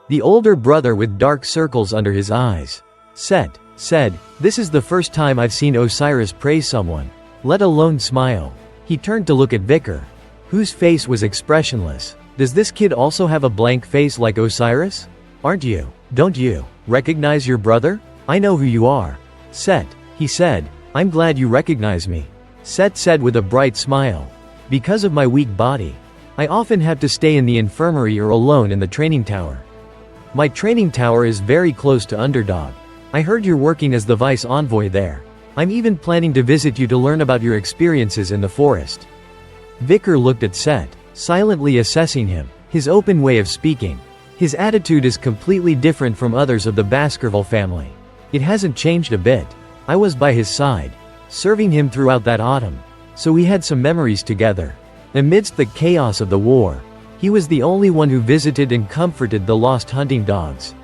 The older brother with dark circles under his eyes, Set, said, "This is the first time I've seen Osiris praise someone, let alone smile." He turned to look at Vicar, whose face was expressionless. "Does this kid also have a blank face like Osiris? Don't you recognize your brother? I know who you are." "Set," he said, "I'm glad you recognize me." Set said with a bright smile. "Because of my weak body, I often have to stay in the infirmary or alone in the training tower. My training tower is very close to Underdog. I heard you're working as the vice envoy there. I'm even planning to visit you to learn about your experiences in the forest." Vicar looked at Set, silently assessing him, his open way of speaking. His attitude is completely different from others of the Baskerville family. It hasn't changed a bit. I was by his side, serving him throughout that autumn, so we had some memories together. Amidst the chaos of the war, he was the only one who visited and comforted the lost hunting dogs.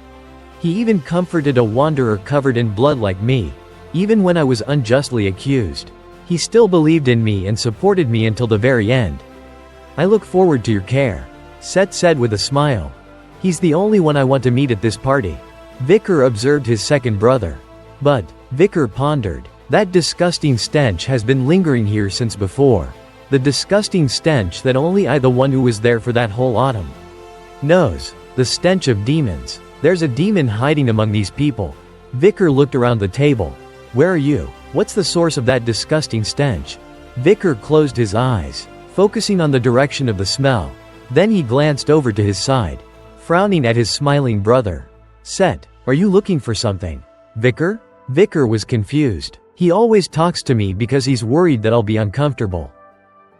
He even comforted a wanderer covered in blood like me. Even when I was unjustly accused, he still believed in me and supported me until the very end. "I look forward to your care," Set said with a smile. "He's the only one I want to meet at this party." Vicar observed his second brother. "But," Vicar pondered, "that disgusting stench has been lingering here since before. The disgusting stench that only I, the one who was there for that whole autumn, knows. The stench of demons. There's a demon hiding among these people." Vicar looked around the table. "Where are you? What's the source of that disgusting stench?" Vicar closed his eyes, focusing on the direction of the smell. Then he glanced over to his side, frowning at his smiling brother. "Set, are you looking for something, Vicar?" Vicar was confused. He always talks to me because he's worried that I'll be uncomfortable.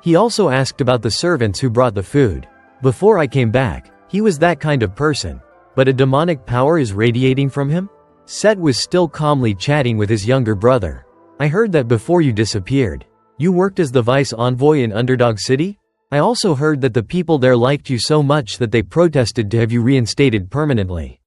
He also asked about the servants who brought the food. Before I came back, he was that kind of person. But a demonic power is radiating from him? Set was still calmly chatting with his younger brother. "I heard that before you disappeared, you worked as the vice envoy in Underdog City? I also heard that the people there liked you so much that they protested to have you reinstated permanently.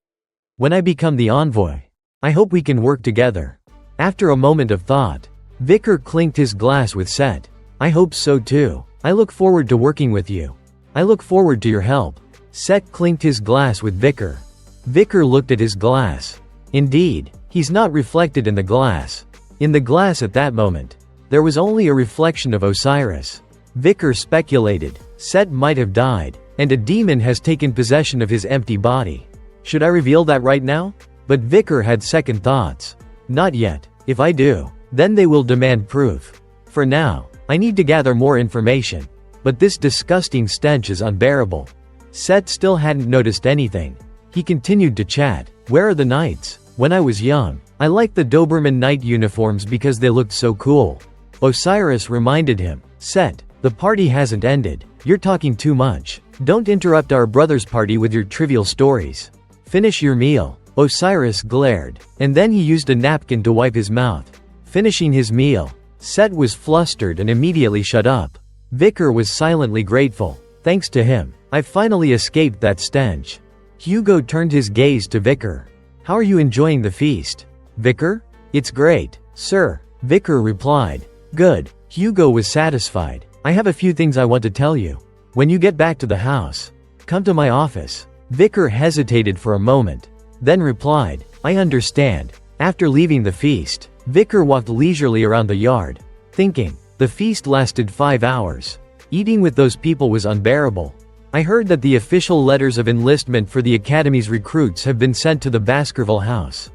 When I become the envoy, I hope we can work together." After a moment of thought, Vicar clinked his glass with Set. "I hope so too. I look forward to working with you. I look forward to your help." Set clinked his glass with Vicar. Vicar looked at his glass. Indeed, he's not reflected in the glass. In the glass at that moment, There was only a reflection of Osiris. Vicar speculated, Set might have died, and a demon has taken possession of his empty body. Should I reveal that right now? But Vicar had second thoughts. Not yet. If I do, then they will demand proof. For now, I need to gather more information. But this disgusting stench is unbearable. Set still hadn't noticed anything. He continued to chat. Where are the knights? When I was young, I liked the Doberman knight uniforms because they looked so cool. Osiris reminded him. Set, the party hasn't ended. You're talking too much. Don't interrupt our brother's party with your trivial stories. Finish your meal. Osiris glared, and then he used a napkin to wipe his mouth. Finishing his meal, Set was flustered and immediately shut up. Vicar was silently grateful. Thanks to him, I finally escaped that stench. Hugo turned his gaze to Vicar. How are you enjoying the feast? Vicar? It's great, sir, Vicar replied. Good. Hugo was satisfied. I have a few things I want to tell you. When you get back to the house, come to my office. Vicar hesitated for a moment, then replied, I understand. After leaving the feast, Vicar walked leisurely around the yard, thinking. The feast lasted 5 hours. Eating with those people was unbearable. I heard that the official letters of enlistment for the Academy's recruits have been sent to the Baskerville house.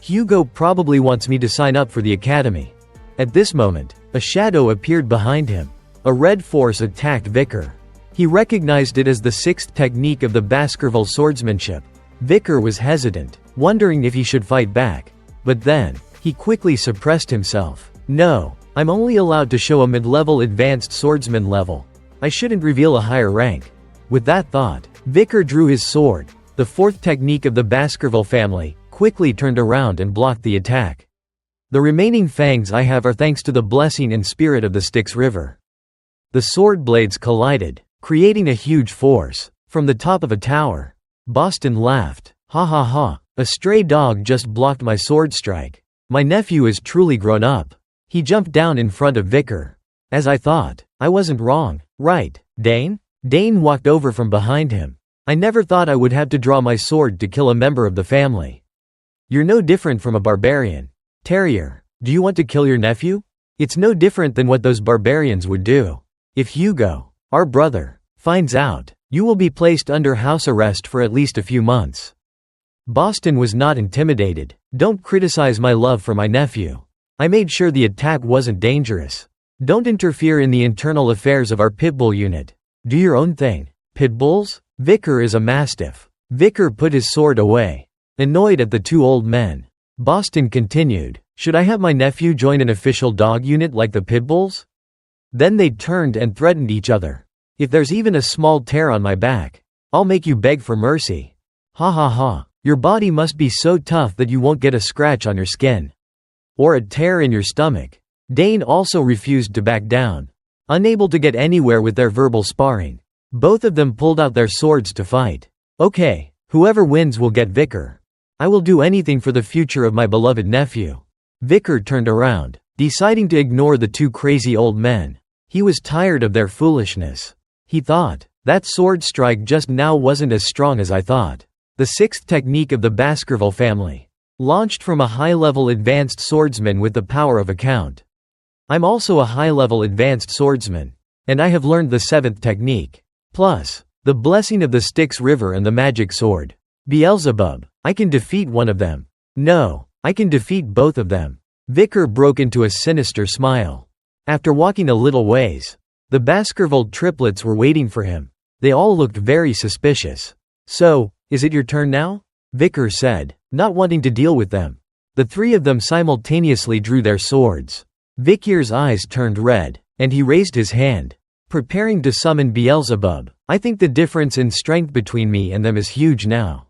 Hugo probably wants me to sign up for the Academy. At this moment, a shadow appeared behind him. A red force attacked Vicar. He recognized it as the 6th technique of the Baskerville swordsmanship. Vicar was hesitant, wondering if he should fight back. But then, he quickly suppressed himself. No, I'm only allowed to show a mid-level advanced swordsman level. I shouldn't reveal a higher rank. With that thought, Vicar drew his sword. The 4th technique of the Baskerville family quickly turned around and blocked the attack. The remaining fangs I have are thanks to the blessing and spirit of the Styx River. The sword blades collided, creating a huge force. From the top of a tower, Boston laughed. Ha ha ha, a stray dog just blocked my sword strike. My nephew is truly grown up. He jumped down in front of Vicar. As I thought, I wasn't wrong, right, Dane? Dane walked over from behind him. I never thought I would have to draw my sword to kill a member of the family. You're no different from a barbarian. Terrier, do you want to kill your nephew? It's no different than what those barbarians would do. If Hugo, our brother, finds out, you will be placed under house arrest for at least a few months. Boston was not intimidated. Don't criticize my love for my nephew. I made sure the attack wasn't dangerous. Don't interfere in the internal affairs of our pitbull unit. Do your own thing. Pitbulls? Vicar is a mastiff. Vicar put his sword away, annoyed at the two old men. Boston continued, should I have my nephew join an official dog unit like the pitbulls? Then they turned and threatened each other. If there's even a small tear on my back, I'll make you beg for mercy. Ha ha ha, your body must be so tough that you won't get a scratch on your skin. Or a tear in your stomach. Dane also refused to back down. Unable to get anywhere with their verbal sparring, both of them pulled out their swords to fight. Okay, whoever wins will get Vicar. I will do anything for the future of my beloved nephew. Vicar turned around, deciding to ignore the two crazy old men. He was tired of their foolishness. He thought, that sword strike just now wasn't as strong as I thought. The 6th technique of the Baskerville family. Launched from a high-level advanced swordsman with the power of account. I'm also a high-level advanced swordsman. And I have learned the 7th technique. Plus, the blessing of the Styx River and the magic sword. Beelzebub, I can defeat one of them. No, I can defeat both of them. Vicar broke into a sinister smile. After walking a little ways, the Baskerville triplets were waiting for him. They all looked very suspicious. So, is it your turn now? Vicar said, not wanting to deal with them. The three of them simultaneously drew their swords. Vicar's eyes turned red, and he raised his hand, preparing to summon Beelzebub. I think the difference in strength between me and them is huge now.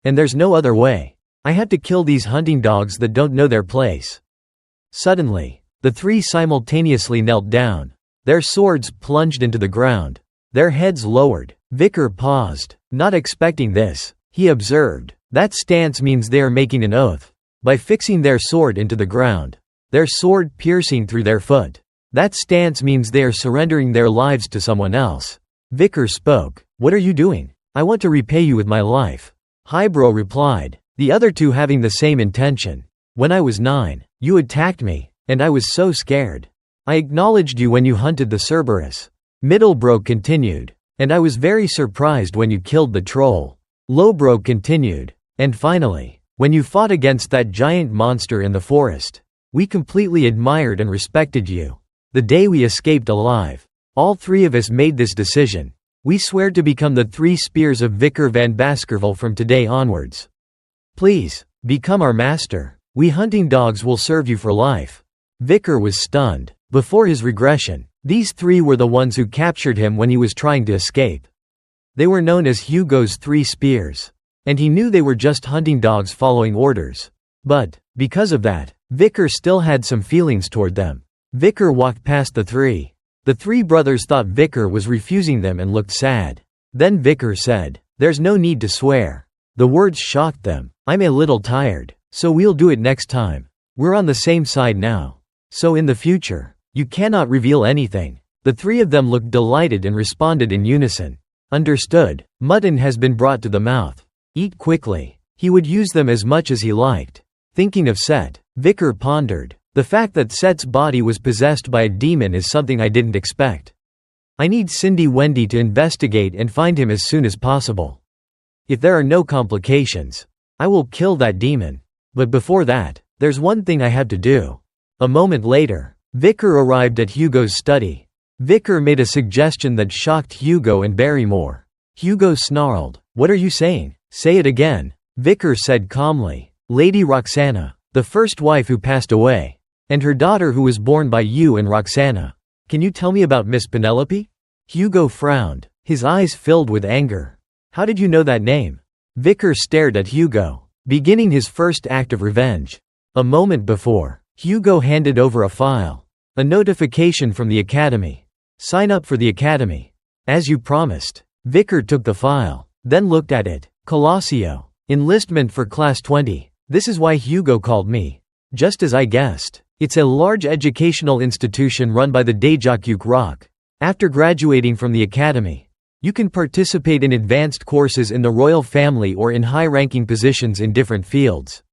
And there's no other way. I have to kill these hunting dogs that don't know their place. Suddenly, the three simultaneously knelt down. Their swords plunged into the ground. Their heads lowered. Vicar paused, not expecting this. He observed, that stance means they are making an oath. By fixing their sword into the ground, their sword piercing through their foot. That stance means they are surrendering their lives to someone else. Vicar spoke, what are you doing? I want to repay you with my life. Hybro replied, the other two having the same intention. When I was 9, you attacked me, and I was so scared. I acknowledged you when you hunted the Cerberus. Middlebroke continued. And I was very surprised when you killed the troll. Lowbroke continued. And finally, when you fought against that giant monster in the forest. We completely admired and respected you. The day we escaped alive. All three of us made this decision. We swear to become the 3 spears of Vicar van Baskerville from today onwards. Please, become our master. We hunting dogs will serve you for life. Vicar was stunned. Before his regression, these 3 were the ones who captured him when he was trying to escape. They were known as Hugo's 3 spears. And he knew they were just hunting dogs following orders. But, because of that, Vicar still had some feelings toward them. Vicar walked past the 3. The 3 brothers thought Vicar was refusing them and looked sad. Then Vicar said, "There's no need to swear." The words shocked them. "I'm a little tired, so we'll do it next time. We're on the same side now. So in the future, you cannot reveal anything." The 3 of them looked delighted and responded in unison. Understood. Mutton has been brought to the mouth. Eat quickly. He would use them as much as he liked. Thinking of Set, Vicar pondered. The fact that Set's body was possessed by a demon is something I didn't expect. I need Cindy Wendy to investigate and find him as soon as possible. If there are no complications, I will kill that demon. But before that, there's one thing I have to do. A moment later, Vicar arrived at Hugo's study. Vicar made a suggestion that shocked Hugo and Barrymore. Hugo snarled, "What are you saying? Say it again." Vicar said calmly, "Lady Roxana, the first wife who passed away. And her daughter who was born by you and Roxana. Can you tell me about Miss Penelope?" Hugo frowned. His eyes filled with anger. "How did you know that name?" Vicar stared at Hugo, beginning his first act of revenge. A moment before, Hugo handed over a file. A notification from the academy. "Sign up for the academy." "As you promised." Vicar took the file, then looked at it. "Colossio. Enlistment for Class 20. This is why Hugo called me. Just as I guessed. It's a large educational institution run by the Daejakuk Rock. After graduating from the academy, you can participate in advanced courses in the royal family or in high-ranking positions in different fields."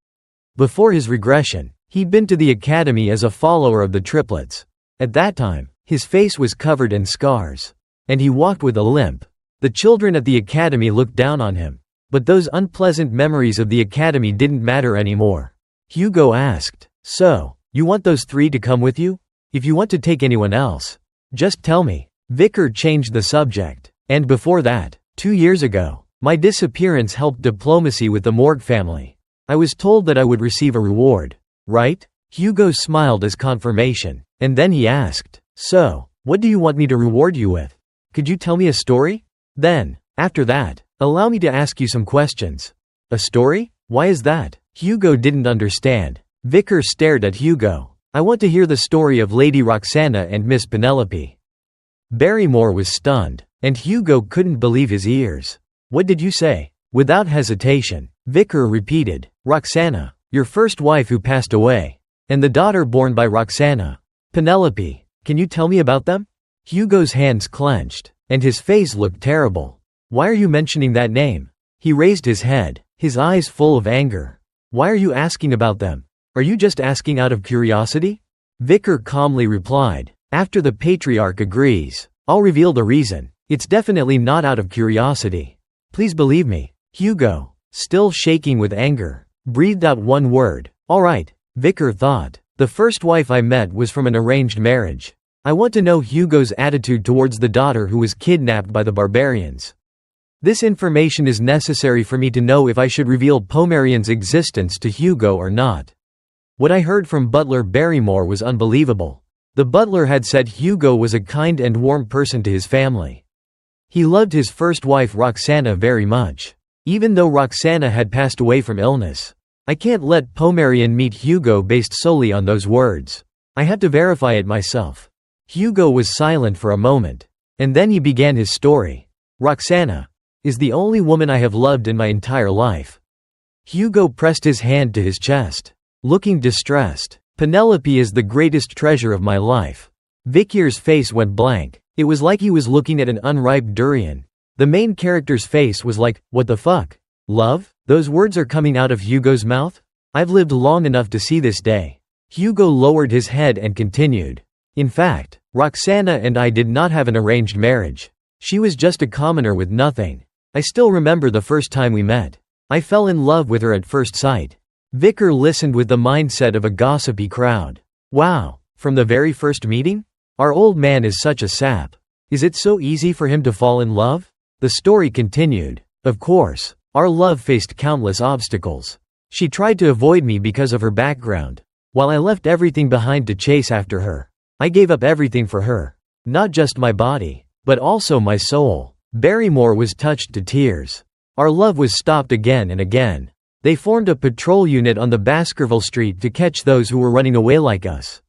Before his regression, he'd been to the academy as a follower of the triplets. At that time, his face was covered in scars. And he walked with a limp. The children at the academy looked down on him. But those unpleasant memories of the academy didn't matter anymore. Hugo asked, "So, you want those 3 to come with you? If you want to take anyone else, just tell me." Vicar changed the subject. "And before that, 2 years ago, my disappearance helped diplomacy with the Morgue family. I was told that I would receive a reward. Right?" Hugo smiled as confirmation. And then he asked, "So, what do you want me to reward you with? Could you tell me a story? Then, after that, allow me to ask you some questions." "A story? Why is that?" Hugo didn't understand. Vicar stared at Hugo. "I want to hear the story of Lady Roxana and Miss Penelope." Barrymore was stunned, and Hugo couldn't believe his ears. "What did you say?" Without hesitation, Vicar repeated, "Roxana, your first wife who passed away. And the daughter born by Roxana. Penelope. Can you tell me about them?" Hugo's hands clenched, and his face looked terrible. "Why are you mentioning that name?" He raised his head, his eyes full of anger. "Why are you asking about them? Are you just asking out of curiosity?" Vicar calmly replied, "After the patriarch agrees, I'll reveal the reason. It's definitely not out of curiosity. Please believe me." Hugo, still shaking with anger, breathed out one word, "All right." Vicar thought, "The first wife I met was from an arranged marriage. I want to know Hugo's attitude towards the daughter who was kidnapped by the barbarians. This information is necessary for me to know if I should reveal Pomerian's existence to Hugo or not." What I heard from Butler Barrymore was unbelievable. The butler had said Hugo was a kind and warm person to his family. He loved his first wife Roxana very much. Even though Roxana had passed away from illness. I can't let Pomerian meet Hugo based solely on those words. I have to verify it myself. Hugo was silent for a moment. And then he began his story. "Roxana is the only woman I have loved in my entire life." Hugo pressed his hand to his chest, looking distressed. "Penelope is the greatest treasure of my life." Vicier's face went blank. It was like he was looking at an unripe durian. The main character's face was like, "What the fuck? Love?" Those words are coming out of Hugo's mouth? I've lived long enough to see this day. Hugo lowered his head and continued. In fact, Roxana and I did not have an arranged marriage. She was just a commoner with nothing. I still remember the first time we met. I fell in love with her at first sight. Vicar listened with the mindset of a gossipy crowd. Wow, from the very first meeting? Our old man is such a sap. Is it so easy for him to fall in love? The story continued. Of course, our love faced countless obstacles. She tried to avoid me because of her background. While I left everything behind to chase after her, I gave up everything for her. Not just my body, but also my soul. Barrymore was touched to tears. Our love was stopped again and again. They formed a patrol unit on the Baskerville Street to catch those who were running away like us.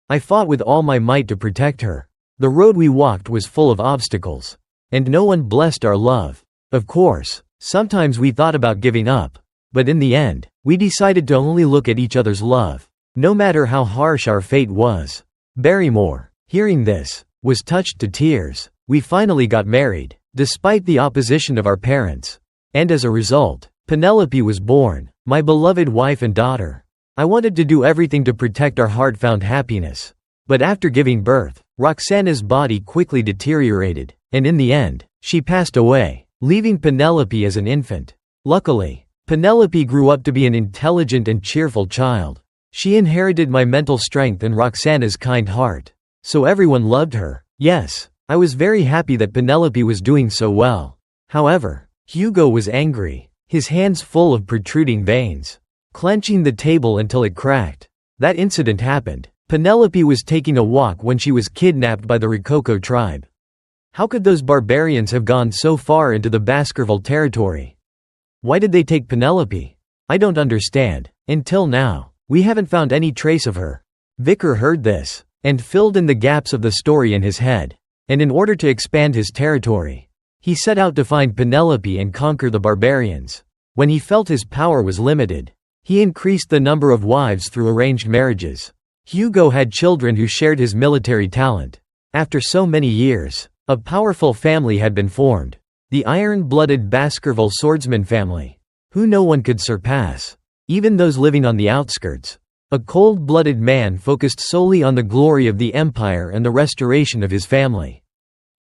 I fought with all my might to protect her. The road we walked was full of obstacles. And no one blessed our love. Of course, sometimes we thought about giving up. But in the end, we decided to only look at each other's love, no matter how harsh our fate was. Barrymore, hearing this, was touched to tears. We finally got married, despite the opposition of our parents. And as a result, Penelope was born, my beloved wife and daughter. I wanted to do everything to protect our hard-found happiness. But after giving birth, Roxana's body quickly deteriorated, and in the end, she passed away, leaving Penelope as an infant. Luckily, Penelope grew up to be an intelligent and cheerful child. She inherited my mental strength and Roxana's kind heart. So everyone loved her. Yes, I was very happy that Penelope was doing so well. However, Hugo was angry, his hands full of protruding veins, clenching the table until it cracked. That incident happened. Penelope was taking a walk when she was kidnapped by the Rococo tribe. How could those barbarians have gone so far into the Baskerville territory? Why did they take Penelope? I don't understand. Until now, we haven't found any trace of her. Vicar heard this, and filled in the gaps of the story in his head. And in order to expand his territory, he set out to find Penelope and conquer the barbarians. When he felt his power was limited, he increased the number of wives through arranged marriages. Hugo had children who shared his military talent. After so many years, a powerful family had been formed. The iron-blooded Baskerville swordsman family, who no one could surpass, even those living on the outskirts. A cold-blooded man focused solely on the glory of the empire and the restoration of his family.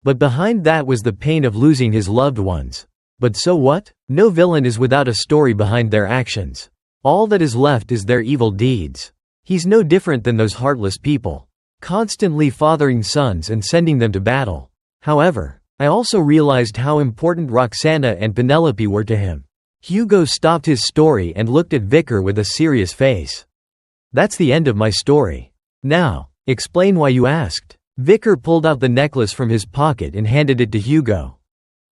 But behind that was the pain of losing his loved ones. But so what? No villain is without a story behind their actions. All that is left is their evil deeds. He's no different than those heartless people, constantly fathering sons and sending them to battle. However, I also realized how important Roxana and Penelope were to him. Hugo stopped his story and looked at Vicar with a serious face. That's the end of my story. Now, explain why you asked. Vicar pulled out the necklace from his pocket and handed it to Hugo.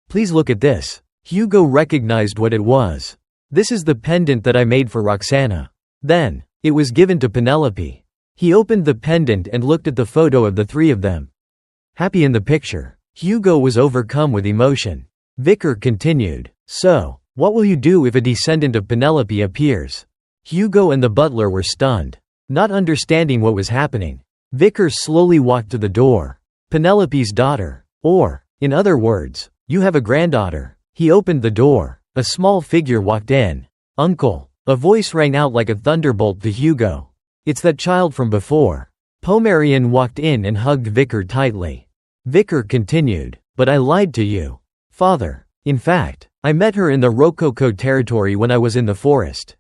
Please look at this. Hugo recognized what it was. This is the pendant that I made for Roxana. Then, it was given to Penelope. He opened the pendant and looked at the photo of the three of them. Happy in the picture. Hugo was overcome with emotion. Vicar continued. So, what will you do if a descendant of Penelope appears? Hugo and the butler were stunned, not understanding what was happening. Vicar slowly walked to the door. Penelope's daughter. Or, in other words, you have a granddaughter. He opened the door. A small figure walked in. Uncle. A voice rang out like a thunderbolt to Hugo. It's that child from before. Pomerian walked in and hugged Vicar tightly. Vicar continued. But I lied to you, father. In fact, I met her in the Rococo territory when I was in the forest.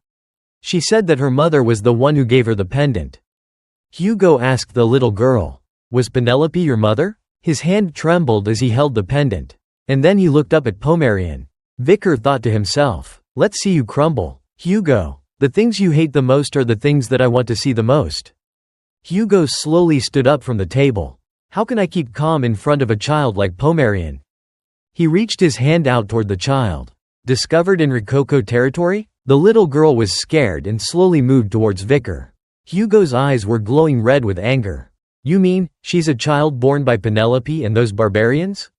She said that her mother was the one who gave her the pendant. Hugo asked the little girl, was Penelope your mother? His hand trembled as he held the pendant. And then he looked up at Pomerian. Vicar thought to himself, let's see you crumble. Hugo, the things you hate the most are the things that I want to see the most. Hugo slowly stood up from the table. How can I keep calm in front of a child like Pomerian? He reached his hand out toward the child. Discovered in Rococo territory? The little girl was scared and slowly moved towards Vicar. Hugo's eyes were glowing red with anger. You mean, she's a child born by Penelope and those barbarians?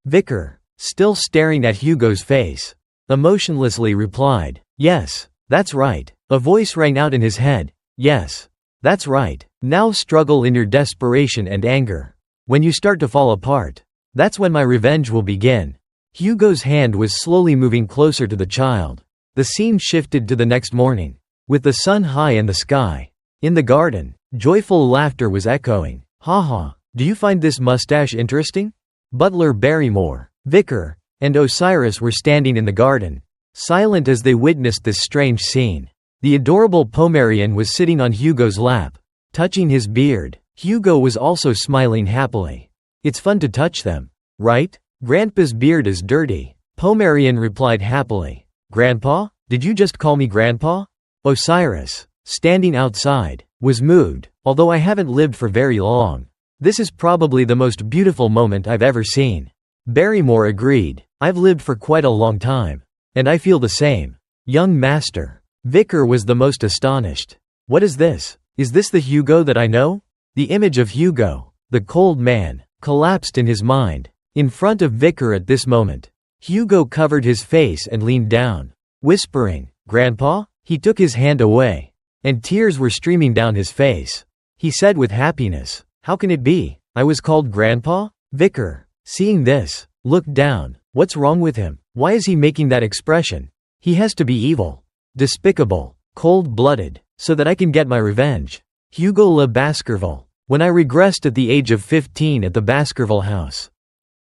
Vicar, still staring at Hugo's face, emotionlessly replied, yes, that's right. A voice rang out in his head. Yes, that's right. Now struggle in your desperation and anger. When you start to fall apart, that's when my revenge will begin. Hugo's hand was slowly moving closer to the child. The scene shifted to the next morning. With the sun high in the sky. In the garden, joyful laughter was echoing. Haha, do you find this mustache interesting? Butler Barrymore, Vicar, and Osiris were standing in the garden, silent as they witnessed this strange scene. The adorable Pomerian was sitting on Hugo's lap, touching his beard. Hugo was also smiling happily. It's fun to touch them, right? Grandpa's beard is dirty. Pomerian replied happily. Grandpa? Did you just call me Grandpa? Osiris, standing outside, was moved. Although I haven't lived for very long, this is probably the most beautiful moment I've ever seen. Barrymore agreed. I've lived for quite a long time. And I feel the same. Young master. Vicar was the most astonished. What is this? Is this the Hugo that I know? The image of Hugo, the cold man, collapsed in his mind. In front of Vicar at this moment, Hugo covered his face and leaned down, whispering, Grandpa? He took his hand away, and tears were streaming down his face. He said with happiness, How can it be? I was called Grandpa? Vicar, seeing this, looked down. What's wrong with him? Why is he making that expression? He has to be evil, despicable, cold-blooded, so that I can get my revenge. Hugo Le Baskerville. When I regressed at the age of 15 at the Baskerville house,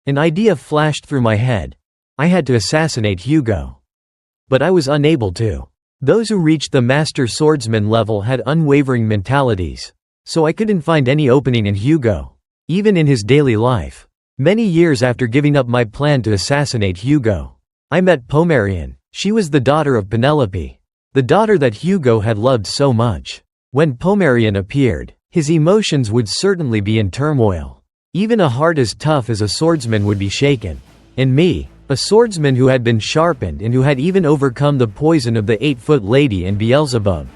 an idea flashed through my head. I had to assassinate Hugo. But I was unable to. Those who reached the master swordsman level had unwavering mentalities, so I couldn't find any opening in Hugo, even in his daily life. Many years after giving up my plan to assassinate Hugo, I met Pomerian. She was the daughter of Penelope, the daughter that Hugo had loved so much. When Pomerian appeared, his emotions would certainly be in turmoil. Even a heart as tough as a swordsman would be shaken. And me, a swordsman who had been sharpened and who had even overcome the poison of the 8-foot lady and Beelzebub.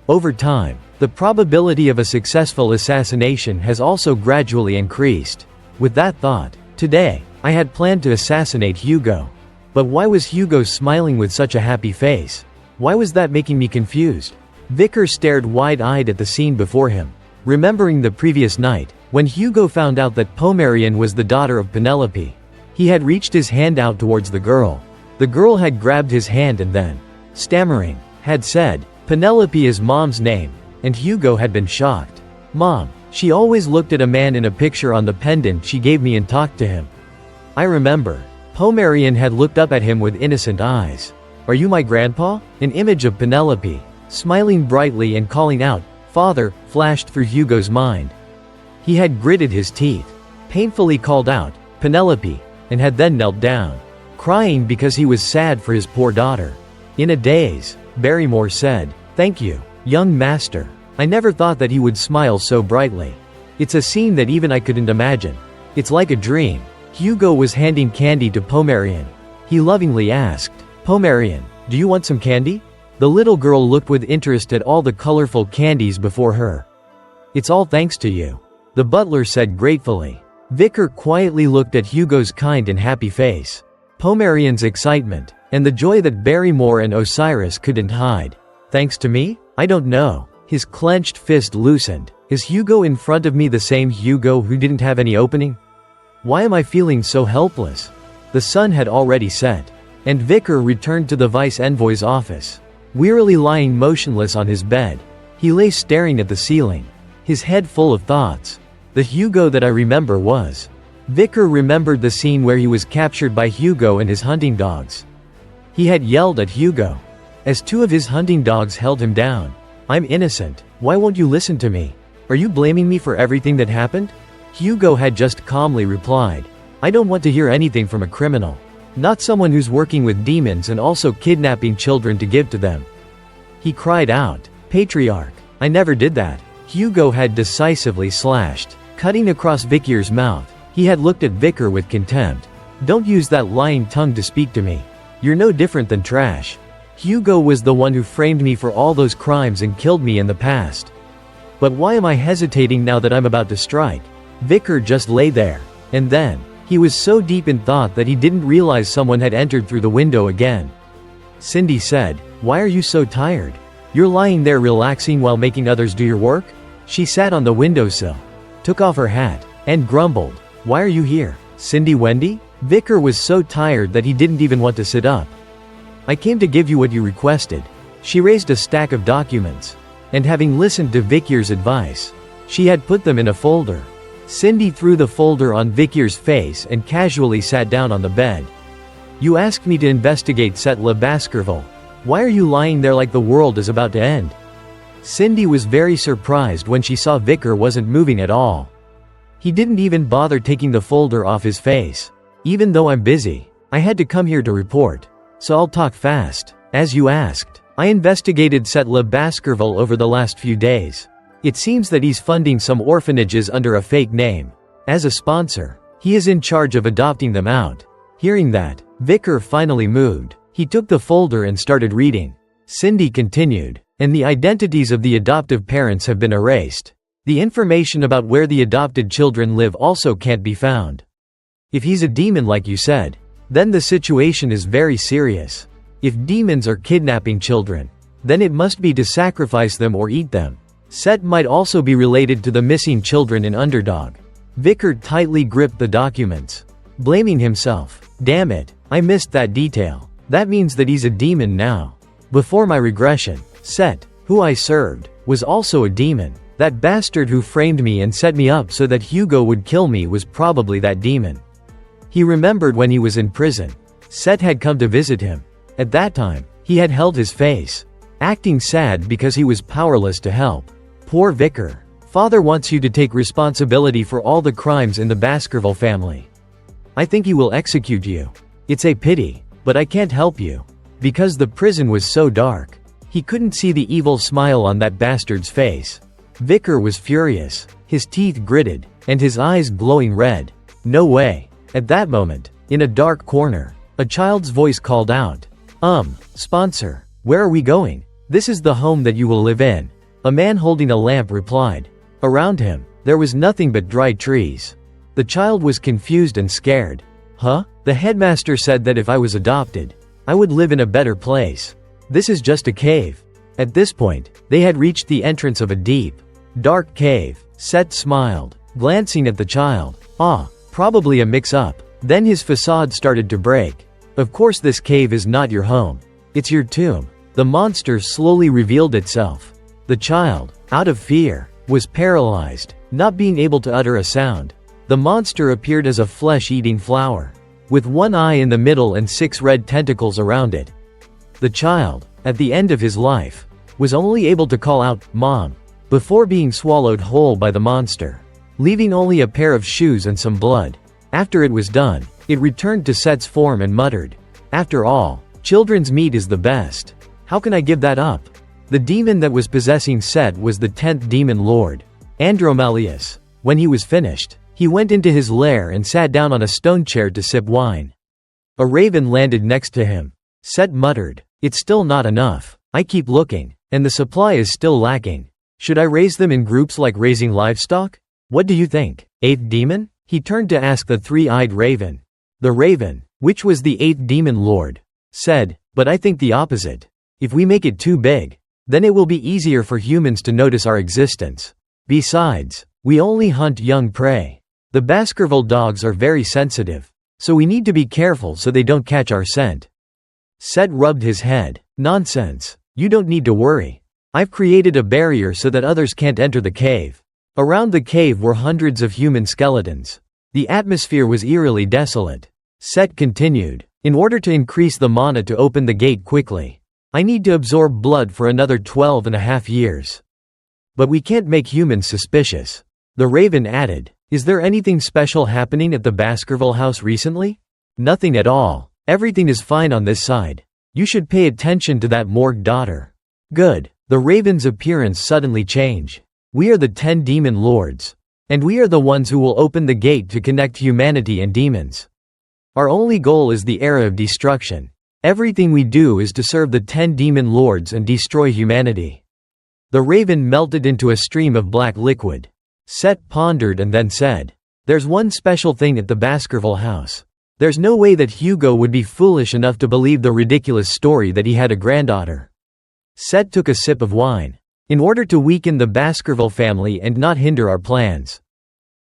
Over time, the probability of a successful assassination has also gradually increased. With that thought, today, I had planned to assassinate Hugo. But why was Hugo smiling with such a happy face? Why was that making me confused? Vicar stared wide-eyed at the scene before him, remembering the previous night, when Hugo found out that Pomerian was the daughter of Penelope. He had reached his hand out towards the girl. The girl had grabbed his hand and then, stammering, had said, Penelope is Mom's name, and Hugo had been shocked. Mom, she always looked at a man in a picture on the pendant she gave me and talked to him. I remember. Pomerian had looked up at him with innocent eyes. Are you my grandpa? An image of Penelope, smiling brightly and calling out, Father, flashed through Hugo's mind. He had gritted his teeth, painfully called out, Penelope, and had then knelt down, crying because he was sad for his poor daughter. In a daze, Barrymore said, Thank you, young master. I never thought that he would smile so brightly. It's a scene that even I couldn't imagine. It's like a dream. Hugo was handing candy to Pomerian. He lovingly asked, Pomerian, do you want some candy? The little girl looked with interest at all the colorful candies before her. It's all thanks to you, the butler said gratefully. Vicar quietly looked at Hugo's kind and happy face. Pomerian's excitement, and the joy that Barrymore and Osiris couldn't hide. Thanks to me? I don't know. His clenched fist loosened. Is Hugo in front of me the same Hugo who didn't have any opening? Why am I feeling so helpless? The sun had already set, and Vicar returned to the vice-envoy's office. Wearily lying motionless on his bed, he lay staring at the ceiling, his head full of thoughts. The Hugo that I remember was. Vicar remembered the scene where he was captured by Hugo and his hunting dogs. He had yelled at Hugo, as two of his hunting dogs held him down. I'm innocent. Why won't you listen to me? Are you blaming me for everything that happened? Hugo had just calmly replied, I don't want to hear anything from a criminal. Not someone who's working with demons and also kidnapping children to give to them. He cried out, Patriarch, I never did that. Hugo had decisively slashed, cutting across Vicar's mouth. He had looked at Vicar with contempt. Don't use that lying tongue to speak to me. You're no different than trash. Hugo was the one who framed me for all those crimes and killed me in the past. But why am I hesitating now that I'm about to strike? Vicar just lay there. And then, he was so deep in thought that he didn't realize someone had entered through the window again. Cindy said, Why are you so tired? You're lying there relaxing while making others do your work? She sat on the windowsill, took off her hat, and grumbled, Why are you here, Cindy Wendy? Vicar was so tired that he didn't even want to sit up. I came to give you what you requested. She raised a stack of documents, and having listened to Vicar's advice, She had put them in a folder. Cindy threw the folder on Vicky's face and casually sat down on the bed. "You asked me to investigate," said Le Baskerville. "Why are you lying there like the world is about to end?" Cindy was very surprised when she saw Vicar wasn't moving at all. He didn't even bother taking the folder off his face. "Even though I'm busy, I had to come here to report. So I'll talk fast. As you asked, I investigated," said Le Baskerville, "over the last few days. It seems that he's funding some orphanages under a fake name. As a sponsor, he is in charge of adopting them out." Hearing that, Vicar finally moved. He took the folder and started reading. Cindy continued, "And the identities of the adoptive parents have been erased. The information about where the adopted children live also can't be found. If he's a demon like you said, then the situation is very serious. If demons are kidnapping children, then it must be to sacrifice them or eat them. Set might also be related to the missing children in Underdog." Vicar tightly gripped the documents, blaming himself. "Damn it, I missed that detail. That means that he's a demon now. Before my regression, Set, who I served, was also a demon. That bastard who framed me and set me up so that Hugo would kill me was probably that demon." He remembered when he was in prison. Set had come to visit him. At that time, he had held his face, acting sad because he was powerless to help. Poor Vicar. "Father wants you to take responsibility for all the crimes in the Baskerville family. I think he will execute you. It's a pity, but I can't help you." Because the prison was so dark, he couldn't see the evil smile on that bastard's face. Vicar was furious, his teeth gritted, and his eyes glowing red. "No way." At that moment, in a dark corner, a child's voice called out, Sponsor, where are we going?" "This is the home that you will live in," a man holding a lamp replied. Around him, there was nothing but dry trees. The child was confused and scared. "Huh?" The headmaster said that if I was adopted, I would live in a better place. "This is just a cave." At this point, they had reached the entrance of a deep, dark cave. Set smiled, glancing at the child. Probably a mix-up. Then his facade started to break. "Of course this cave is not your home. It's your tomb." The monster slowly revealed itself. The child, out of fear, was paralyzed, not being able to utter a sound. The monster appeared as a flesh-eating flower, with one eye in the middle and 6 red tentacles around it. The child, at the end of his life, was only able to call out, "Mom," before being swallowed whole by the monster, leaving only a pair of shoes and some blood. After it was done, it returned to Set's form and muttered, "After all, children's meat is the best. How can I give that up?" The demon that was possessing Set was the 10th demon lord, Andromalius. When he was finished, he went into his lair and sat down on a stone chair to sip wine. A raven landed next to him. Set muttered, "It's still not enough. I keep looking, and the supply is still lacking. Should I raise them in groups like raising livestock? What do you think, 8th demon?" He turned to ask the 3-eyed raven. The raven, which was the 8th demon lord, said, "But I think the opposite. If we make it too big, then it will be easier for humans to notice our existence. Besides, we only hunt young prey. The Baskerville dogs are very sensitive, so we need to be careful so they don't catch our scent." Set rubbed his head. "Nonsense. You don't need to worry. I've created a barrier so that others can't enter the cave." Around the cave were hundreds of human skeletons. The atmosphere was eerily desolate. Set continued, "In order to increase the mana to open the gate quickly, I need to absorb blood for another 12.5 years. But we can't make humans suspicious." The raven added, "Is there anything special happening at the Baskerville house recently?" "Nothing at all. Everything is fine on this side. You should pay attention to that morgue daughter." "Good." The raven's appearance suddenly changed. "We are the 10 demon lords. And we are the ones who will open the gate to connect humanity and demons. Our only goal is the era of destruction. Everything we do is to serve the 10 demon lords and destroy humanity." The raven melted into a stream of black liquid. Set pondered and then said, "There's one special thing at the Baskerville house. There's no way that Hugo would be foolish enough to believe the ridiculous story that he had a granddaughter." Set took a sip of wine. "In order to weaken the Baskerville family and not hinder our plans,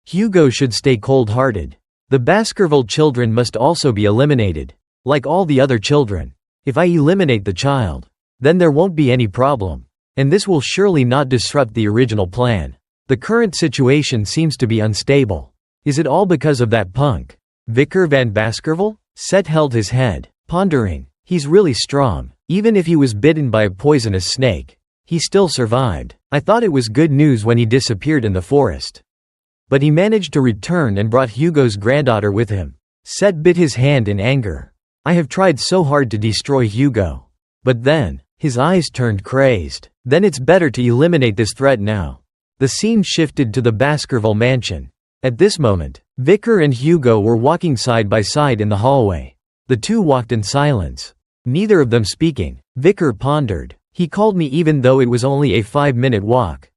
Hugo should stay cold-hearted. The Baskerville children must also be eliminated, like all the other children. If I eliminate the child, then there won't be any problem. And this will surely not disrupt the original plan." The current situation seems to be unstable. Is it all because of that punk? Vicar van Baskerville? Set held his head, pondering. He's really strong. Even if he was bitten by a poisonous snake, he still survived. I thought it was good news when he disappeared in the forest. But he managed to return and brought Hugo's granddaughter with him. Set bit his hand in anger. I have tried so hard to destroy Hugo. But then, his eyes turned crazed. Then it's better to eliminate this threat now. The scene shifted to the Baskerville mansion. At this moment, Vicar and Hugo were walking side by side in the hallway. The two walked in silence. Neither of them speaking. Vicar pondered. He called me even though it was only a 5-minute walk.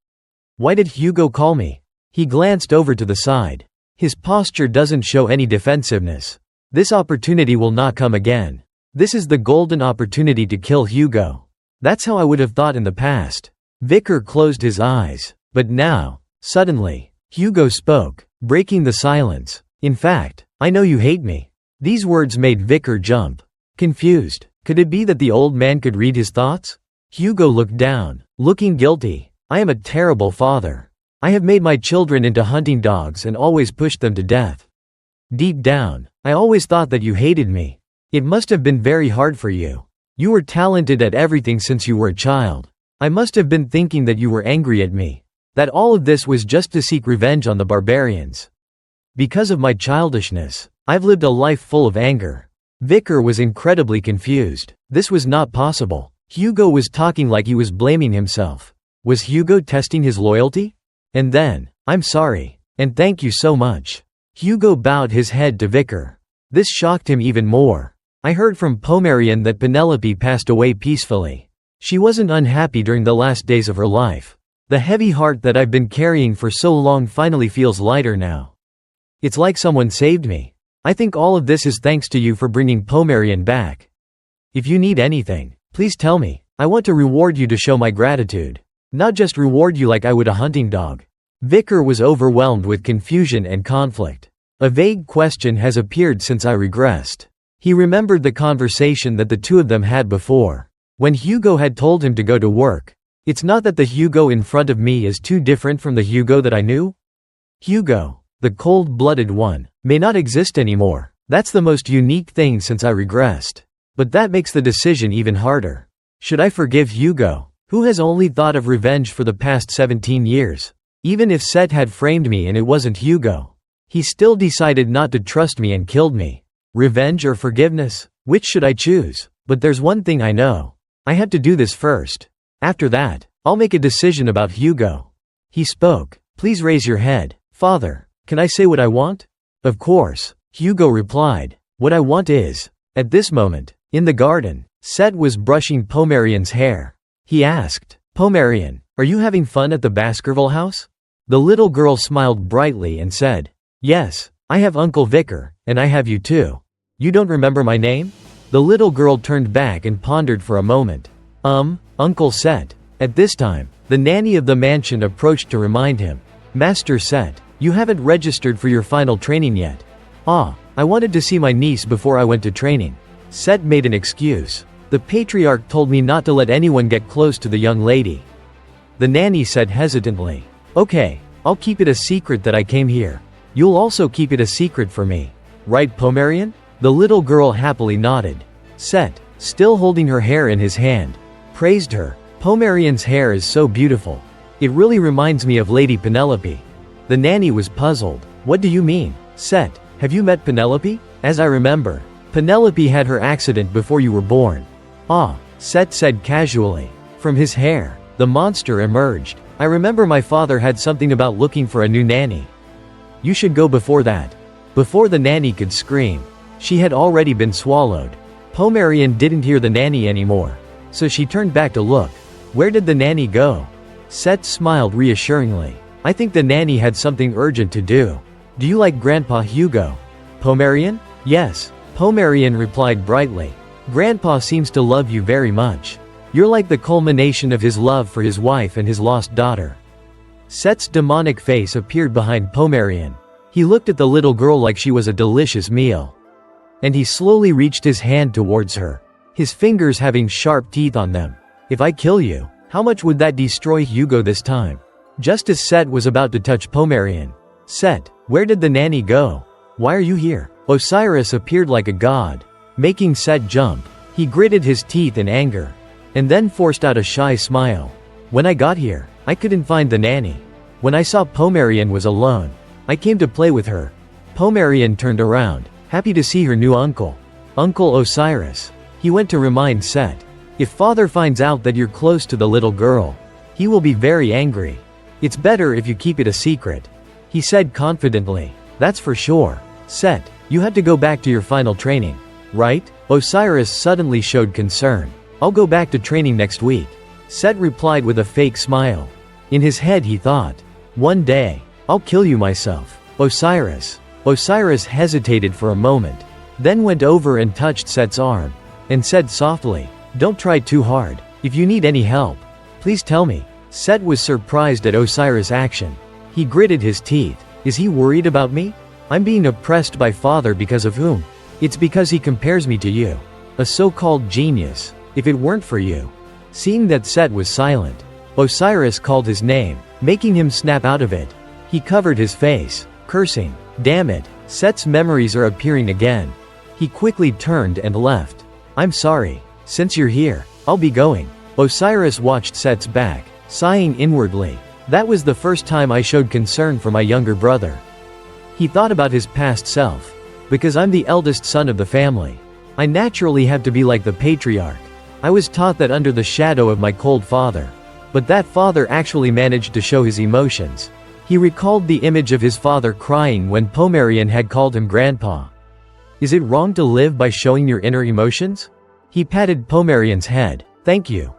Why did Hugo call me? He glanced over to the side. His posture doesn't show any defensiveness. This opportunity will not come again. This is the golden opportunity to kill Hugo. That's how I would have thought in the past. Vicar closed his eyes. But now, suddenly, Hugo spoke, breaking the silence. In fact, I know you hate me. These words made Vicar jump. Confused. Could it be that the old man could read his thoughts? Hugo looked down, looking guilty. I am a terrible father. I have made my children into hunting dogs and always pushed them to death. Deep down, I always thought that you hated me. It must have been very hard for you. You were talented at everything since you were a child. I must have been thinking that you were angry at me. That all of this was just to seek revenge on the barbarians. Because of my childishness, I've lived a life full of anger. Vicar was incredibly confused. This was not possible. Hugo was talking like he was blaming himself. Was Hugo testing his loyalty? And then, I'm sorry. And thank you so much. Hugo bowed his head to Vicar. This shocked him even more. I heard from Pomerian that Penelope passed away peacefully. She wasn't unhappy during the last days of her life. The heavy heart that I've been carrying for so long finally feels lighter now. It's like someone saved me. I think all of this is thanks to you for bringing Pomerian back. If you need anything, please tell me. I want to reward you to show my gratitude. Not just reward you like I would a hunting dog. Vicar was overwhelmed with confusion and conflict. A vague question has appeared since I regressed. He remembered the conversation that the two of them had before. When Hugo had told him to go to work. It's not that the Hugo in front of me is too different from the Hugo that I knew? Hugo, the cold-blooded one, may not exist anymore. That's the most unique thing since I regressed. But that makes the decision even harder. Should I forgive Hugo, who has only thought of revenge for the past 17 years? Even if Set had framed me and it wasn't Hugo, he still decided not to trust me and killed me. Revenge or forgiveness? Which should I choose? But there's one thing I know. I have to do this first. After that, I'll make a decision about Hugo. He spoke. Please raise your head. Father, can I say what I want? Of course, Hugo replied. What I want is. At this moment, in the garden, Set was brushing Pomerian's hair. He asked, Pomerian, are you having fun at the Baskerville house? The little girl smiled brightly and said, Yes, I have Uncle Vicar, and I have you too. You don't remember my name? The little girl turned back and pondered for a moment. Uncle Set. At this time, the nanny of the mansion approached to remind him. Master Set, you haven't registered for your final training yet. I wanted to see my niece before I went to training. Set made an excuse. The patriarch told me not to let anyone get close to the young lady. The nanny said hesitantly. Okay, I'll keep it a secret that I came here. You'll also keep it a secret for me. Right, Pomerian? The little girl happily nodded. Set, still holding her hair in his hand, praised her. Pomerian's hair is so beautiful. It really reminds me of Lady Penelope. The nanny was puzzled. What do you mean? Set, have you met Penelope? As I remember, Penelope had her accident before you were born. Set said casually. From his hair, the monster emerged. I remember my father had something about looking for a new nanny. You should go before that. Before the nanny could scream. She had already been swallowed. Pomerian didn't hear the nanny anymore. So she turned back to look. Where did the nanny go? Set smiled reassuringly. I think the nanny had something urgent to do. Do you like Grandpa Hugo? Pomerian? Yes, Pomerian replied brightly. Grandpa seems to love you very much. You're like the culmination of his love for his wife and his lost daughter. Set's demonic face appeared behind Pomerian. He looked at the little girl like she was a delicious meal. And he slowly reached his hand towards her, his fingers having sharp teeth on them. If I kill you, how much would that destroy Hugo this time? just as Set was about to touch Pomerian. "Set, where did the nanny go? Why are you here?" Osiris appeared like a god, making Set jump. He gritted his teeth in anger, and then forced out a shy smile. "When I got here, I couldn't find the nanny. When I saw Pomerian was alone, I came to play with her." Pomerian turned around, happy to see her new uncle. Uncle Osiris. He went to remind Set. "If father finds out that you're close to the little girl, he will be very angry. It's better if you keep it a secret," he said confidently. "That's for sure. Set, you had to go back to your final training, right?" Osiris suddenly showed concern. "I'll go back to training next week," Set replied with a fake smile. In his head he thought, "One day, I'll kill you myself." Osiris. Osiris hesitated for a moment, then went over and touched Set's arm, and said softly, "Don't try too hard. If you need any help, please tell me." Set was surprised at Osiris' action. He gritted his teeth. "Is he worried about me? I'm being oppressed by father because of whom? It's because he compares me to you, a so-called genius. If it weren't for you." Seeing that Set was silent, Osiris called his name, making him snap out of it. He covered his face, cursing. "Damn it, Set's memories are appearing again." He quickly turned and left. "I'm sorry. Since you're here, I'll be going." Osiris watched Set's back, sighing inwardly. "That was the first time I showed concern for my younger brother." He thought about his past self. "Because I'm the eldest son of the family, I naturally have to be like the patriarch. I was taught that under the shadow of my cold father. But that father actually managed to show his emotions." He recalled the image of his father crying when Pomerian had called him grandpa. "Is it wrong to live by showing your inner emotions?" He patted Pomerian's head. "Thank you.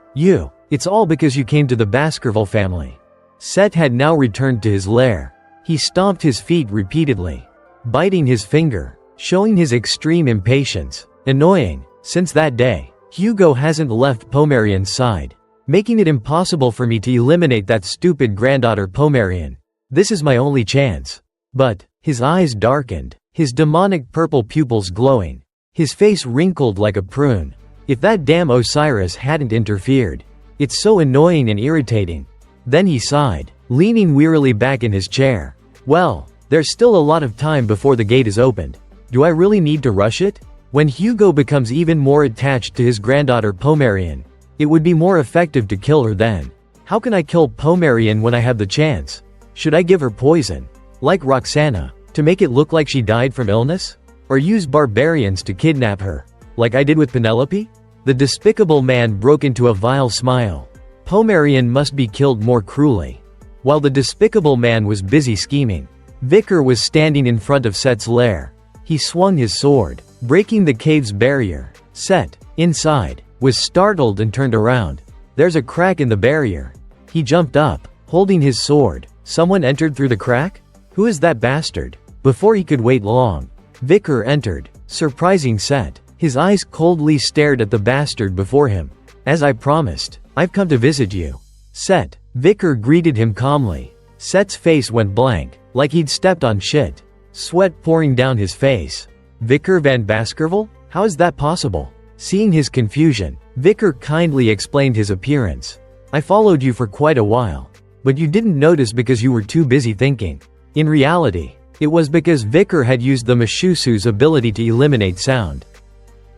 It's all because you came to the Baskerville family." Set had now returned to his lair. He stomped his feet repeatedly, biting his finger, showing his extreme impatience. Annoying. Since that day, Hugo hasn't left Pomerian's side, making it impossible for me to eliminate that stupid granddaughter Pomerian. This is my only chance. But, his eyes darkened, his demonic purple pupils glowing, his face wrinkled like a prune. If that damn Osiris hadn't interfered. It's so annoying and irritating. Then he sighed, leaning wearily back in his chair. "Well, there's still a lot of time before the gate is opened. Do I really need to rush it? When Hugo becomes even more attached to his granddaughter Pomerian, it would be more effective to kill her then. How can I kill Pomerian when I have the chance? Should I give her poison, like Roxana, to make it look like she died from illness? Or use barbarians to kidnap her, like I did with Penelope?" The despicable man broke into a vile smile. Pomerian must be killed more cruelly. While the despicable man was busy scheming, Vicar was standing in front of Set's lair. He swung his sword, breaking the cave's barrier. Set, inside, was startled and turned around. "There's a crack in the barrier." He jumped up, holding his sword. "Someone entered through the crack? Who is that bastard?" Before he could wait long, Vicar entered, surprising Set. His eyes coldly stared at the bastard before him. "As I promised, I've come to visit you." "Set." Vicar greeted him calmly. Set's face went blank, like he'd stepped on shit. Sweat pouring down his face. "Vicar Van Baskerville? How is that possible?" Seeing his confusion, Vicar kindly explained his appearance. "I followed you for quite a while, but you didn't notice because you were too busy thinking." In reality, it was because Vicar had used the Mashusu's ability to eliminate sound.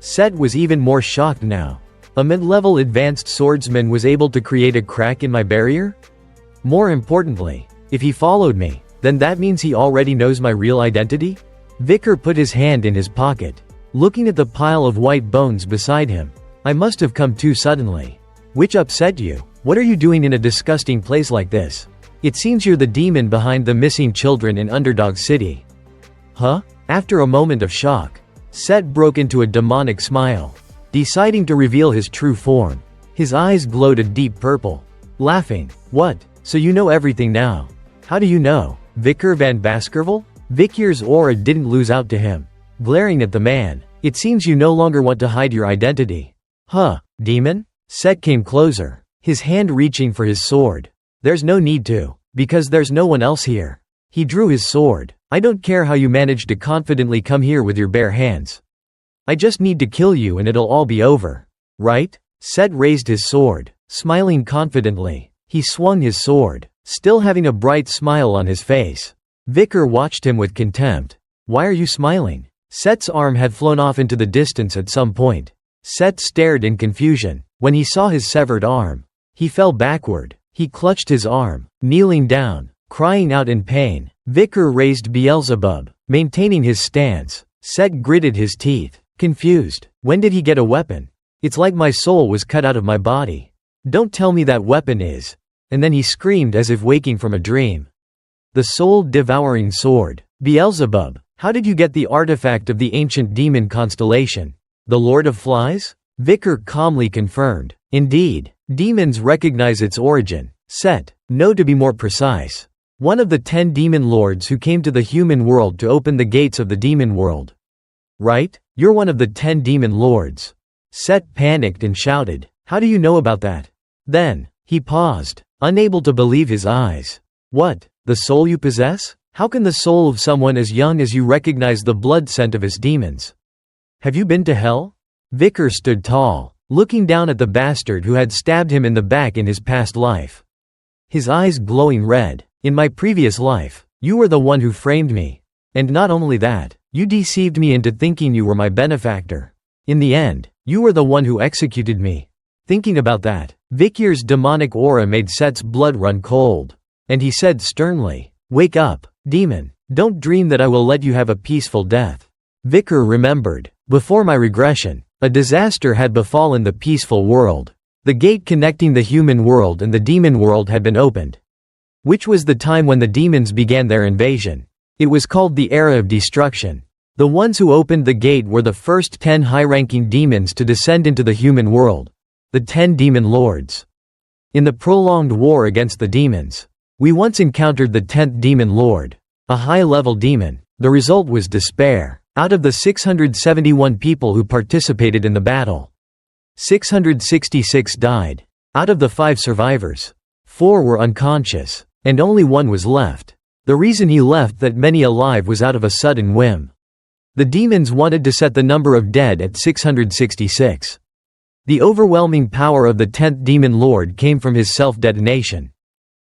Set was even more shocked now. A mid-level advanced swordsman was able to create a crack in my barrier? More importantly, if he followed me, then that means he already knows my real identity? Vicar put his hand in his pocket, looking at the pile of white bones beside him. "I must have come too suddenly. Which upset you? What are you doing in a disgusting place like this? It seems you're the demon behind the missing children in Underdog City." "Huh?" After a moment of shock, Set broke into a demonic smile, deciding to reveal his true form. His eyes glowed a deep purple. Laughing. "What? So you know everything now? How do you know? Vicar Van Baskerville?" Vicar's aura didn't lose out to him. Glaring at the man, "It seems you no longer want to hide your identity." "Huh, demon?" Set came closer, his hand reaching for his sword. "There's no need to, because there's no one else here." He drew his sword. "I don't care how you managed to confidently come here with your bare hands. I just need to kill you and it'll all be over. Right?" Set raised his sword, smiling confidently. He swung his sword, still having a bright smile on his face. Vicar watched him with contempt. Why are you smiling? Set's arm had flown off into the distance at some point. Set stared in confusion. When he saw his severed arm, he fell backward. He clutched his arm, kneeling down, crying out in pain. Vicar raised Beelzebub, maintaining his stance. Set gritted his teeth, confused. When did he get a weapon? It's like my soul was cut out of my body. Don't tell me that weapon is. And then he screamed as if waking from a dream. The soul-devouring sword. Beelzebub, how did you get the artifact of the ancient demon constellation? The Lord of Flies? Vicar calmly confirmed. Indeed, demons recognize its origin. Set, no, to be more precise. One of the 10 demon lords who came to the human world to open the gates of the demon world. Right? You're one of the 10 demon lords. Set panicked and shouted, how do you know about that? Then, he paused, unable to believe his eyes. What, the soul you possess? How can the soul of someone as young as you recognize the blood scent of his demons? Have you been to hell? Vicar stood tall, looking down at the bastard who had stabbed him in the back in his past life. His eyes glowing red. In my previous life, you were the one who framed me. And not only that, you deceived me into thinking you were my benefactor. In the end, you were the one who executed me. Thinking about that, Vicar's demonic aura made Set's blood run cold. And he said sternly, wake up, demon. Don't dream that I will let you have a peaceful death. Vicar remembered, before my regression, a disaster had befallen the peaceful world. The gate connecting the human world and the demon world had been opened. Which was the time when the demons began their invasion. It was called the Era of Destruction. The ones who opened the gate were the first 10 high-ranking demons to descend into the human world. The 10 demon lords. In the prolonged war against the demons, we once encountered the 10th demon lord, a high-level demon. The result was despair. Out of the 671 people who participated in the battle, 666 died. Out of the 5 survivors, 4 were unconscious, and only 1 was left. The reason he left that many alive was out of a sudden whim. The demons wanted to set the number of dead at 666. The overwhelming power of the 10th demon lord came from his self-detonation.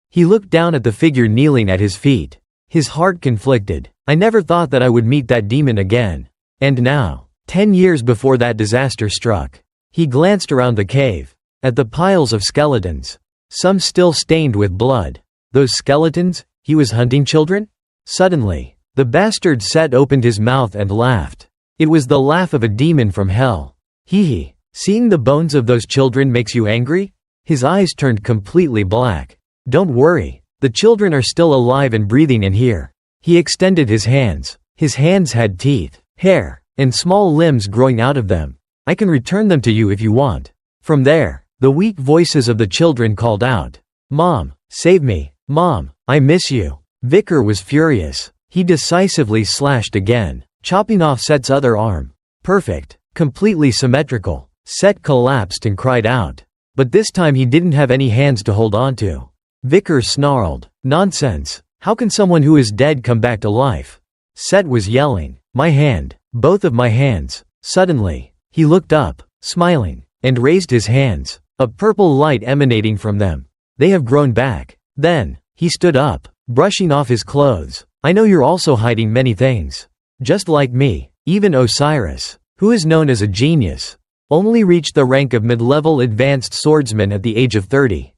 He looked down at the figure kneeling at his feet. His heart conflicted. I never thought that I would meet that demon again. And now, 10 years before that disaster struck, he glanced around the cave, at the piles of skeletons, some still stained with blood. Those skeletons? He was hunting children? Suddenly, the bastard Set opened his mouth and laughed. It was the laugh of a demon from hell. Hee. Seeing the bones of those children makes you angry? His eyes turned completely black. Don't worry, the children are still alive and breathing in here. He extended his hands. His hands had teeth, hair, and small limbs growing out of them. I can return them to you if you want. From there, the weak voices of the children called out, Mom, save me. Mom, I miss you. Vicar was furious. He decisively slashed again, chopping off Set's other arm. Perfect. Completely symmetrical. Set collapsed and cried out. But this time he didn't have any hands to hold onto. Vicar snarled. Nonsense. How can someone who is dead come back to life? Set was yelling. My hand. Both of my hands. Suddenly, he looked up, smiling, and raised his hands, a purple light emanating from them. They have grown back. Then, he stood up, brushing off his clothes. I know you're also hiding many things. Just like me, even Osiris, who is known as a genius, only reached the rank of mid-level advanced swordsman at the age of 30.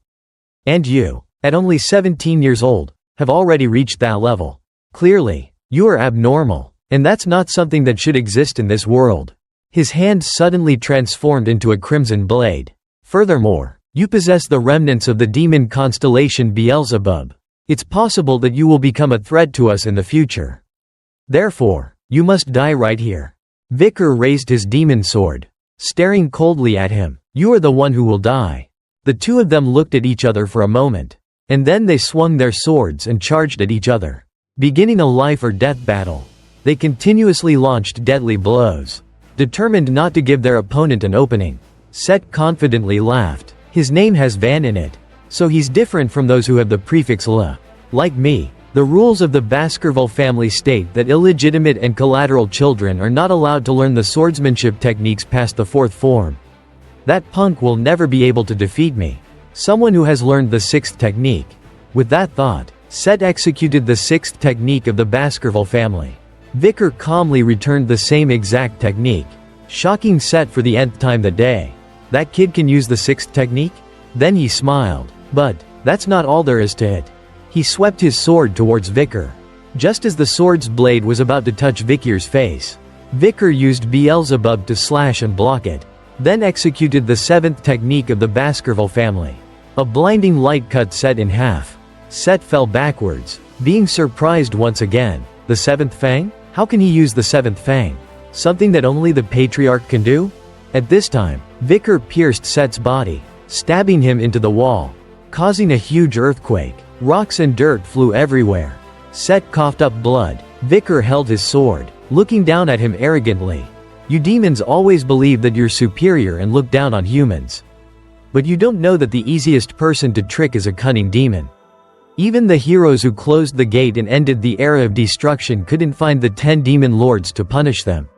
And you, at only 17 years old, have already reached that level. Clearly, you are abnormal, and that's not something that should exist in this world. His hand suddenly transformed into a crimson blade. Furthermore, you possess the remnants of the demon constellation Beelzebub. It's possible that you will become a threat to us in the future. Therefore, you must die right here. Vicar raised his demon sword, staring coldly at him. You are the one who will die. The two of them looked at each other for a moment, and then they swung their swords and charged at each other. Beginning a life or death battle, they continuously launched deadly blows, determined not to give their opponent an opening. Set confidently laughed. His name has Van in it, so he's different from those who have the prefix La. Like me, the rules of the Baskerville family state that illegitimate and collateral children are not allowed to learn the swordsmanship techniques past the 4th form. That punk will never be able to defeat me. Someone who has learned the 6th technique. With that thought, Set executed the sixth technique of the Baskerville family. Vicar calmly returned the same exact technique, shocking Set for the nth time that day. That kid can use the sixth technique? Then he smiled. But that's not all there is to it. He swept his sword towards Vicar. Just as the sword's blade was about to touch Vicar's face, Vicar used Beelzebub to slash and block it, then executed the seventh technique of the Baskerville family. A blinding light cut Set in half. Set fell backwards, being surprised once again. The seventh fang? How can he use the seventh fang? Something that only the patriarch can do? At this time, Vicar pierced Set's body, stabbing him into the wall, causing a huge earthquake. Rocks and dirt flew everywhere. Set coughed up blood. Vicar held his sword, looking down at him arrogantly. You demons always believe that you're superior and look down on humans. But you don't know that the easiest person to trick is a cunning demon. Even the heroes who closed the gate and ended the era of destruction couldn't find the 10 demon lords to punish them.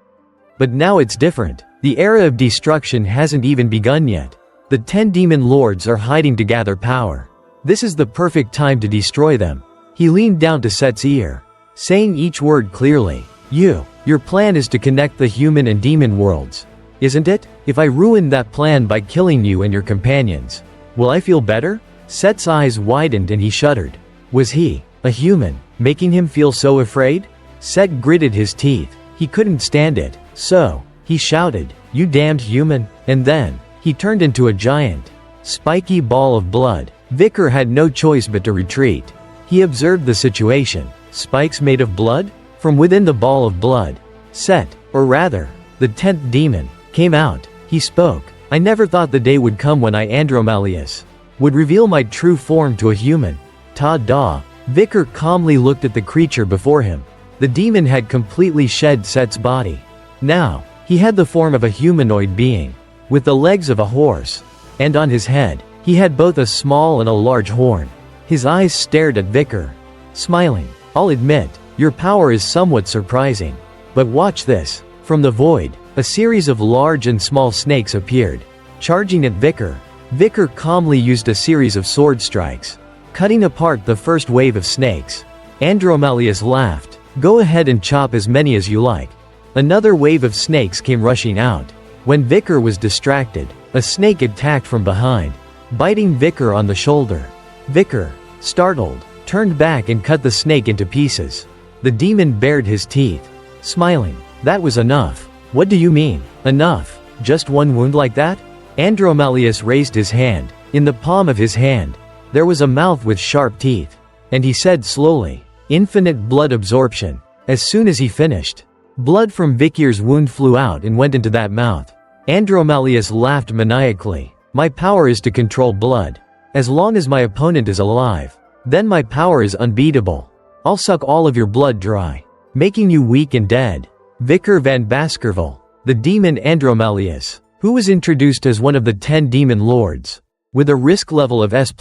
But now it's different. The era of destruction hasn't even begun yet. The 10 demon lords are hiding to gather power. This is the perfect time to destroy them. He leaned down to Set's ear, saying each word clearly. Your plan is to connect the human and demon worlds, isn't it? If I ruin that plan by killing you and your companions, will I feel better? Set's eyes widened and he shuddered. Was he, a human, making him feel so afraid? Set gritted his teeth. He couldn't stand it. So, he shouted, "You damned human," and then, he turned into a giant, spiky ball of blood. Vicar had no choice but to retreat. He observed the situation. Spikes made of blood? From within the ball of blood, Set, or rather, the 10th demon, came out. He spoke. I never thought the day would come when I, Andromalius, would reveal my true form to a human. Ta-da. Vicar calmly looked at the creature before him. The demon had completely shed Set's body. Now, he had the form of a humanoid being, with the legs of a horse, and on his head, he had both a small and a large horn. His eyes stared at Vicar, smiling. I'll admit, your power is somewhat surprising. But watch this. From the void, a series of large and small snakes appeared, charging at Vicar. Vicar calmly used a series of sword strikes, cutting apart the first wave of snakes. Andromalius laughed. Go ahead and chop as many as you like. Another wave of snakes came rushing out. When Vicar was distracted, a snake attacked from behind, biting Vicar on the shoulder. Vicar, startled, turned back and cut the snake into pieces. The demon bared his teeth, smiling. That was enough. What do you mean, enough? Just one wound like that? Andromalius raised his hand. In the palm of his hand, there was a mouth with sharp teeth. And he said slowly, infinite blood absorption. As soon as he finished, blood from Vicar's wound flew out and went into that mouth. Andromalius laughed maniacally. My power is to control blood. As long as my opponent is alive, then my power is unbeatable. I'll suck all of your blood dry, making you weak and dead. Vicar van Baskerville, the demon Andromalius, who was introduced as one of the 10 demon lords, with a risk level of S+,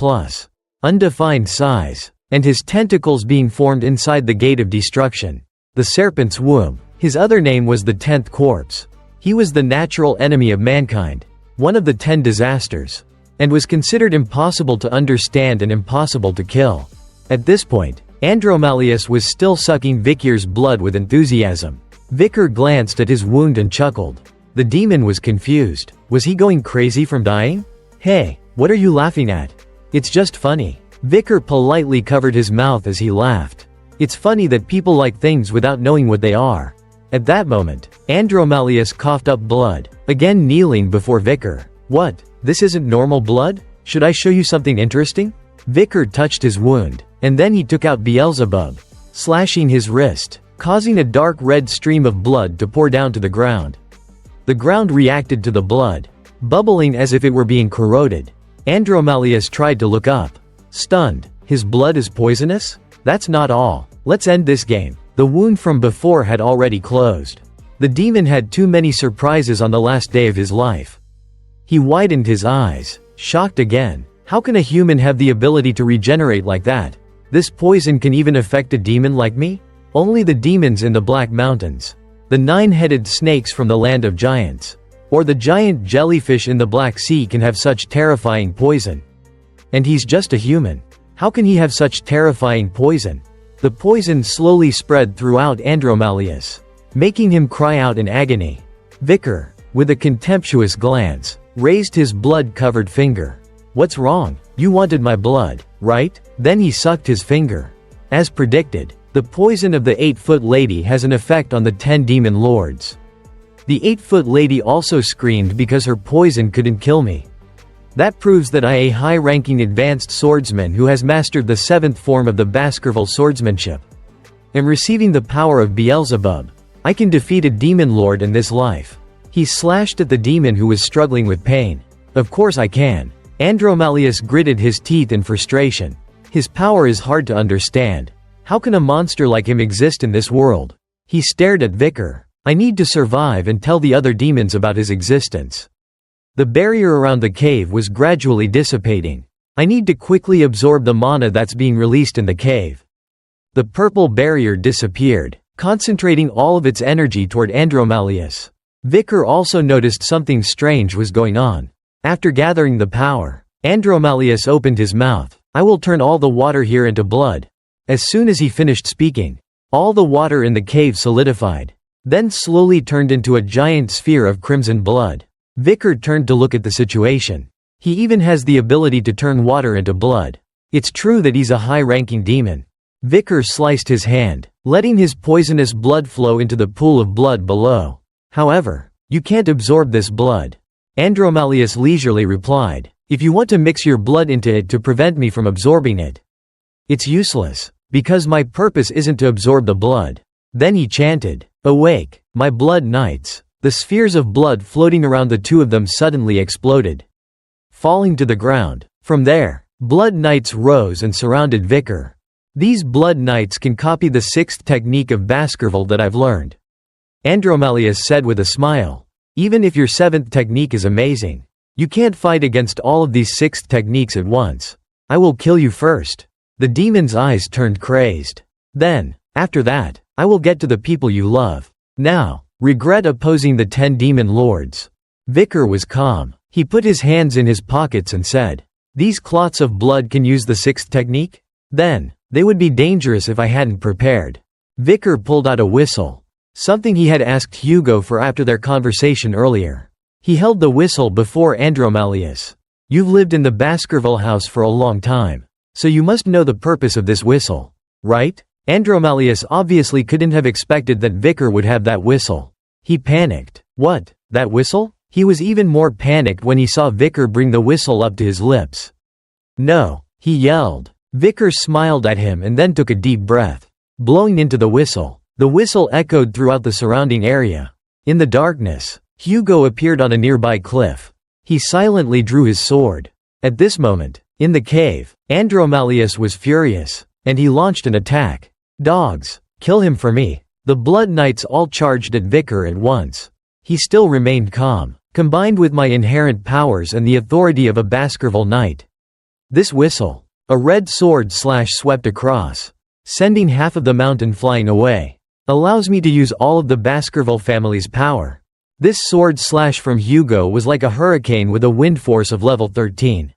undefined size, and his tentacles being formed inside the gate of destruction, the serpent's womb. His other name was the 10th corpse. He was the natural enemy of mankind, one of the 10 disasters, and was considered impossible to understand and impossible to kill. At this point, Andromalius was still sucking Vicar's blood with enthusiasm. Vicar glanced at his wound and chuckled. The demon was confused. Was he going crazy from dying? Hey, what are you laughing at? It's just funny. Vicar politely covered his mouth as he laughed. It's funny that people like things without knowing what they are. At that moment, Andromalius coughed up blood, again kneeling before Vicar. What? This isn't normal blood? Should I show you something interesting? Vicar touched his wound, and then he took out Beelzebub, slashing his wrist, causing a dark red stream of blood to pour down to the ground. The ground reacted to the blood, bubbling as if it were being corroded. Andromalius tried to look up. Stunned. His blood is poisonous? That's not all. Let's end this game. The wound from before had already closed. The demon had too many surprises on the last day of his life. He widened his eyes, shocked again. How can a human have the ability to regenerate like that? This poison can even affect a demon like me? Only the demons in the Black Mountains, the 9-headed snakes from the land of giants, or the giant jellyfish in the Black Sea can have such terrifying poison. And he's just a human. How can he have such terrifying poison? The poison slowly spread throughout Andromalius, making him cry out in agony. Vicar, with a contemptuous glance, raised his blood-covered finger. What's wrong? You wanted my blood, right? Then he sucked his finger. As predicted, the poison of the 8-foot lady has an effect on the 10 demon lords. The 8-foot lady also screamed because her poison couldn't kill me. That proves that I am a high-ranking advanced swordsman who has mastered the 7th form of the Baskerville swordsmanship. And receiving the power of Beelzebub, I can defeat a demon lord in this life. He slashed at the demon who was struggling with pain. Of course I can. Andromalius gritted his teeth in frustration. His power is hard to understand. How can a monster like him exist in this world? He stared at Vicar. I need to survive and tell the other demons about his existence. The barrier around the cave was gradually dissipating. I need to quickly absorb the mana that's being released in the cave. The purple barrier disappeared, concentrating all of its energy toward Andromalius. Vicar also noticed something strange was going on. After gathering the power, Andromalius opened his mouth. I will turn all the water here into blood. As soon as he finished speaking, all the water in the cave solidified, then slowly turned into a giant sphere of crimson blood. Vicar turned to look at the situation. He even has the ability to turn water into blood. It's true that he's a high-ranking demon. Vicar sliced his hand, letting his poisonous blood flow into the pool of blood below. However, you can't absorb this blood. Andromalius leisurely replied. If you want to mix your blood into it to prevent me from absorbing it, it's useless, because my purpose isn't to absorb the blood. Then he chanted, "Awake, my blood knights." The spheres of blood floating around the two of them suddenly exploded, falling to the ground. From there, blood knights rose and surrounded Vicar. These blood knights can copy the 6th technique of Baskerville that I've learned. Andromalius said with a smile. Even if your 7th technique is amazing, you can't fight against all of these 6th techniques at once. I will kill you first. The demon's eyes turned crazed. Then, after that, I will get to the people you love. Now, regret opposing the 10 demon lords. Vicar was calm. He put his hands in his pockets and said, "These clots of blood can use the 6th technique? Then, they would be dangerous if I hadn't prepared." Vicar pulled out a whistle, something he had asked Hugo for after their conversation earlier. He held the whistle before Andromalius. "You've lived in the Baskerville house for a long time, so you must know the purpose of this whistle, right?" Andromalius obviously couldn't have expected that Vicar would have that whistle. He panicked. What? That whistle? He was even more panicked when he saw Vicar bring the whistle up to his lips. "No," he yelled. Vicar smiled at him and then took a deep breath, blowing into the whistle. The whistle echoed throughout the surrounding area. In the darkness, Hugo appeared on a nearby cliff. He silently drew his sword. At this moment, in the cave, Andromalius was furious, and he launched an attack. "Dogs, kill him for me." The Blood Knights all charged at Vicar at once. He still remained calm, combined with my inherent powers and the authority of a Baskerville knight. This whistle, a red sword swept across, sending half of the mountain flying away, allows me to use all of the Baskerville family's power. This sword from Hugo was like a hurricane with a wind force of level 13.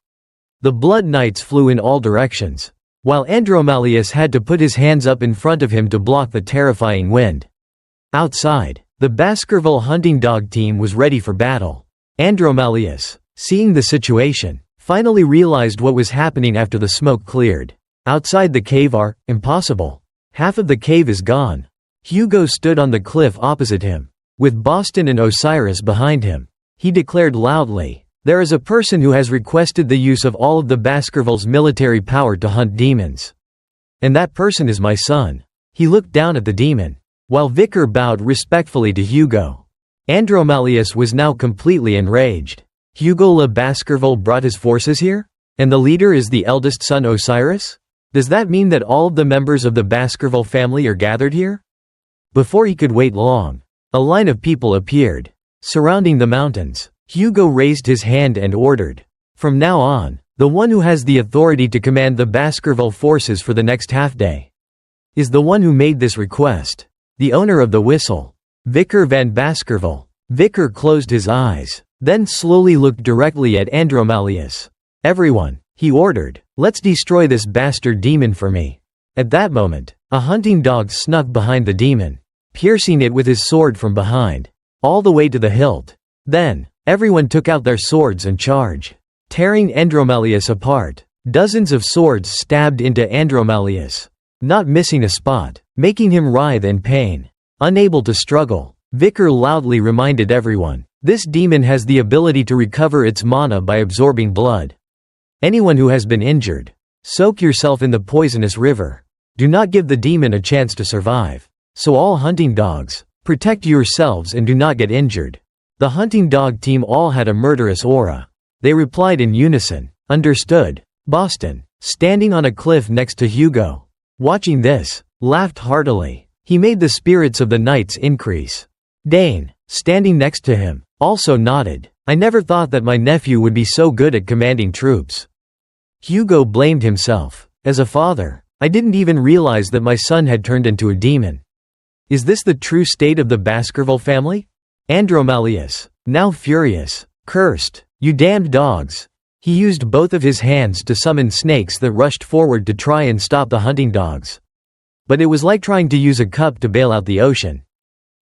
The Blood Knights flew in all directions, while Andromalius had to put his hands up in front of him to block the terrifying wind. Outside, the Baskerville hunting dog team was ready for battle. Andromalius, seeing the situation, finally realized what was happening after the smoke cleared. Outside the cave are impossible. Half of the cave is gone. Hugo stood on the cliff opposite him, with Boston and Osiris behind him. He declared loudly, "There is a person who has requested the use of all of the Baskerville's military power to hunt demons. And that person is my son." He looked down at the demon, while Vicar bowed respectfully to Hugo. Andromalius was now completely enraged. Hugo Le Baskerville brought his forces here? And the leader is the eldest son Osiris? Does that mean that all of the members of the Baskerville family are gathered here? Before he could wait long, a line of people appeared, surrounding the mountains. Hugo raised his hand and ordered, "From now on, the one who has the authority to command the Baskerville forces for the next half-day is the one who made this request. The owner of the whistle, Vicar van Baskerville." Vicar closed his eyes, then slowly looked directly at Andromalius. "Everyone," he ordered, Let's destroy this bastard demon for me." At that moment, a hunting dog snuck behind the demon, piercing it with his sword from behind, all the way to the hilt. Then, everyone took out their swords and charged, tearing Andromalius apart. Dozens of swords stabbed into Andromalius, not missing a spot, making him writhe in pain. Unable to struggle, Vicar loudly reminded everyone, "This demon has the ability to recover its mana by absorbing blood. Anyone who has been injured, soak yourself in the poisonous river. Do not give the demon a chance to survive. So all hunting dogs, protect yourselves and do not get injured." The hunting dog team all had a murderous aura. They replied in unison, "Understood." Boston, standing on a cliff next to Hugo, watching this, laughed heartily. He made the spirits of the knights increase. Dane, standing next to him, also nodded. "I never thought that my nephew would be so good at commanding troops." Hugo blamed himself. "As a father, I didn't even realize that my son had turned into a demon. Is this the true state of the Baskerville family?" Andromalius, now furious, cursed, "You damned dogs." He used both of his hands to summon snakes that rushed forward to try and stop the hunting dogs. But it was like trying to use a cup to bail out the ocean.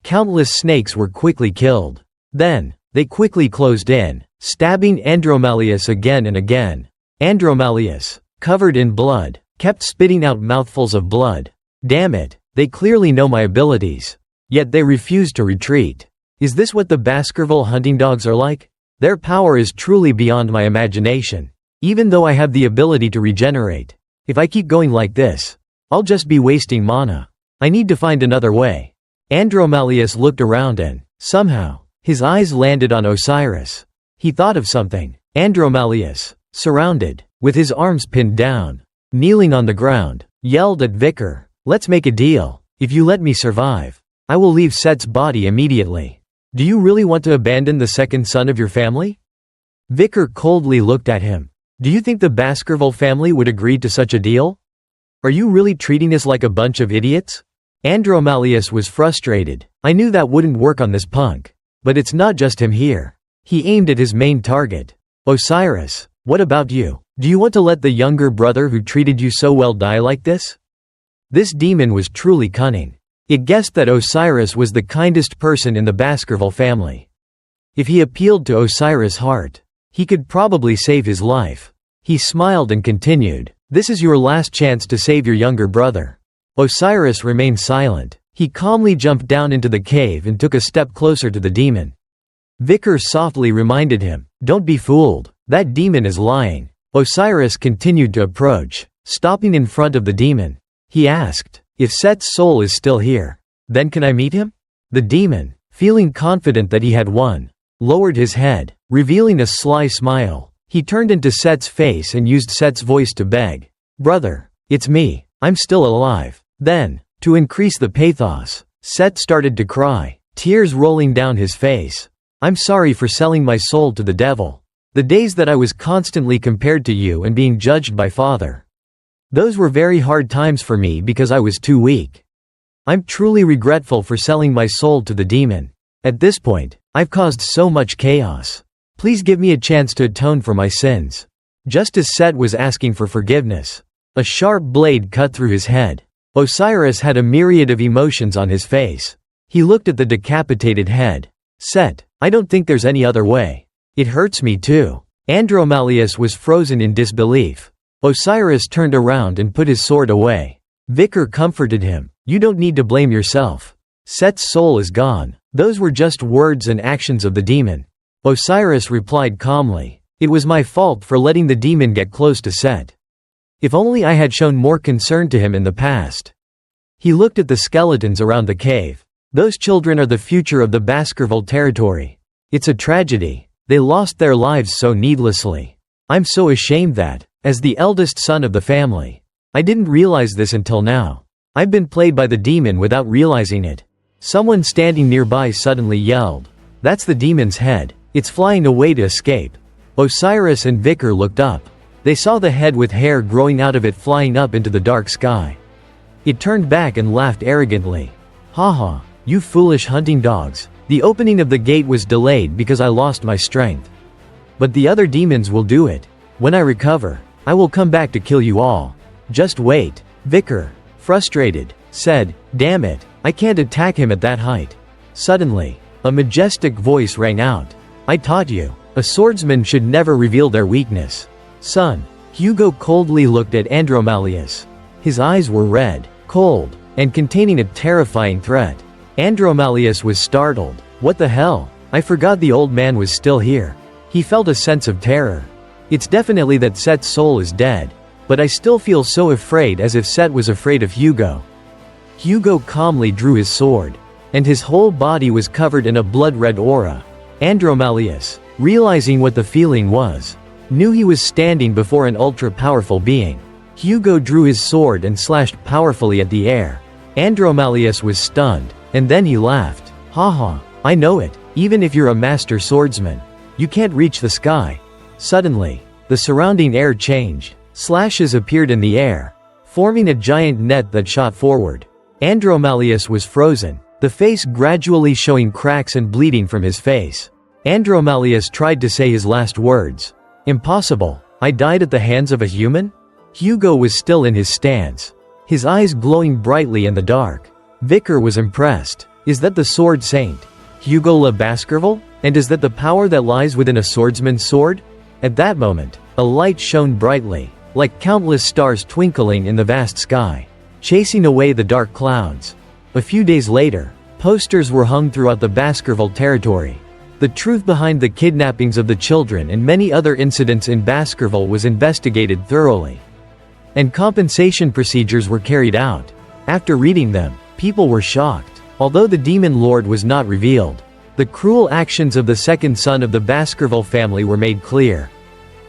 Countless snakes were quickly killed. Then, they quickly closed in, stabbing Andromalius again and again. Andromalius, covered in blood, kept spitting out mouthfuls of blood. "Damn it, they clearly know my abilities. Yet they refuse to retreat. Is this what the Baskerville hunting dogs are like? Their power is truly beyond my imagination. Even though I have the ability to regenerate, if I keep going like this, I'll just be wasting mana. I need to find another way." Andromalius looked around and, somehow, his eyes landed on Osiris. He thought of something. Andromalius, surrounded, with his arms pinned down, kneeling on the ground, yelled at Vicar, "Let's make a deal. If you let me survive, I will leave Set's body immediately. Do you really want to abandon the second son of your family?" Vicar coldly looked at him. "Do you think the Baskerville family would agree to such a deal? Are you really treating us like a bunch of idiots?" Andromalius was frustrated. "I knew that wouldn't work on this punk. But it's not just him here." He aimed at his main target. "Osiris, what about you? Do you want to let the younger brother who treated you so well die like this?" This demon was truly cunning. It guessed that Osiris was the kindest person in the Baskerville family. If he appealed to Osiris' heart, he could probably save his life. He smiled and continued, "This is your last chance to save your younger brother." Osiris remained silent. He calmly jumped down into the cave and took a step closer to the demon. Vicar softly reminded him, "Don't be fooled. That demon is lying." Osiris continued to approach, stopping in front of the demon. He asked, "If Set's soul is still here, then can I meet him?" The demon, feeling confident that he had won, lowered his head, revealing a sly smile. He turned into Set's face and used Set's voice to beg, "Brother, it's me. I'm still alive." Then, to increase the pathos, Set started to cry, tears rolling down his face. "I'm sorry for selling my soul to the devil. The days that I was constantly compared to you and being judged by Father. Those were very hard times for me because I was too weak. I'm truly regretful for selling my soul to the demon. At this point, I've caused so much chaos. Please give me a chance to atone for my sins." Just as Set was asking for forgiveness, a sharp blade cut through his head. Osiris had a myriad of emotions on his face. He looked at the decapitated head. "Set, I don't think there's any other way. It hurts me too." Andromalius was frozen in disbelief. Osiris turned around and put his sword away. Vicar comforted him, "You don't need to blame yourself. Set's soul is gone. Those were just words and actions of the demon." Osiris replied calmly, "It was my fault for letting the demon get close to Set. If only I had shown more concern to him in the past." He looked at the skeletons around the cave. "Those children are the future of the Baskerville territory. It's a tragedy. They lost their lives so needlessly. I'm so ashamed that, as the eldest son of the family, I didn't realize this until now. I've been played by the demon without realizing it." Someone standing nearby suddenly yelled, "That's the demon's head. It's flying away to escape." Osiris and Vicar looked up. They saw the head with hair growing out of it flying up into the dark sky. It turned back and laughed arrogantly. "Haha, you foolish hunting dogs. The opening of the gate was delayed because I lost my strength. But the other demons will do it. When I recover, I will come back to kill you all. Just wait. Vicar, frustrated, said, damn it, I can't attack him at that height. Suddenly, a majestic voice rang out. I taught you. A swordsman should never reveal their weakness. Son. Hugo coldly looked at Andromalius. His eyes were red, cold, and containing a terrifying threat. Andromalius was startled. What the hell? I forgot the old man was still here. He felt a sense of terror. It's definitely that Set's soul is dead, but I still feel so afraid, as if Set was afraid of Hugo. Hugo calmly drew his sword, and his whole body was covered in a blood-red aura. Andromalius, realizing what the feeling was, knew he was standing before an ultra-powerful being. Hugo drew his sword and slashed powerfully at the air. Andromalius was stunned, and then he laughed. Haha, I know it, even if you're a master swordsman, you can't reach the sky. Suddenly, the surrounding air changed. Slashes appeared in the air, forming a giant net that shot forward. Andromalius was frozen, the face gradually showing cracks and bleeding from his face. Andromalius tried to say his last words. Impossible. I died at the hands of a human? Hugo was still in his stance, his eyes glowing brightly in the dark. Vicar was impressed. Is that the sword saint, Hugo Le Baskerville? And is that the power that lies within a swordsman's sword? At that moment, a light shone brightly, like countless stars twinkling in the vast sky, chasing away the dark clouds. A few days later, posters were hung throughout the Baskerville territory. The truth behind the kidnappings of the children and many other incidents in Baskerville was investigated thoroughly, and compensation procedures were carried out. After reading them, people were shocked. Although the demon lord was not revealed, the cruel actions of the second son of the Baskerville family were made clear.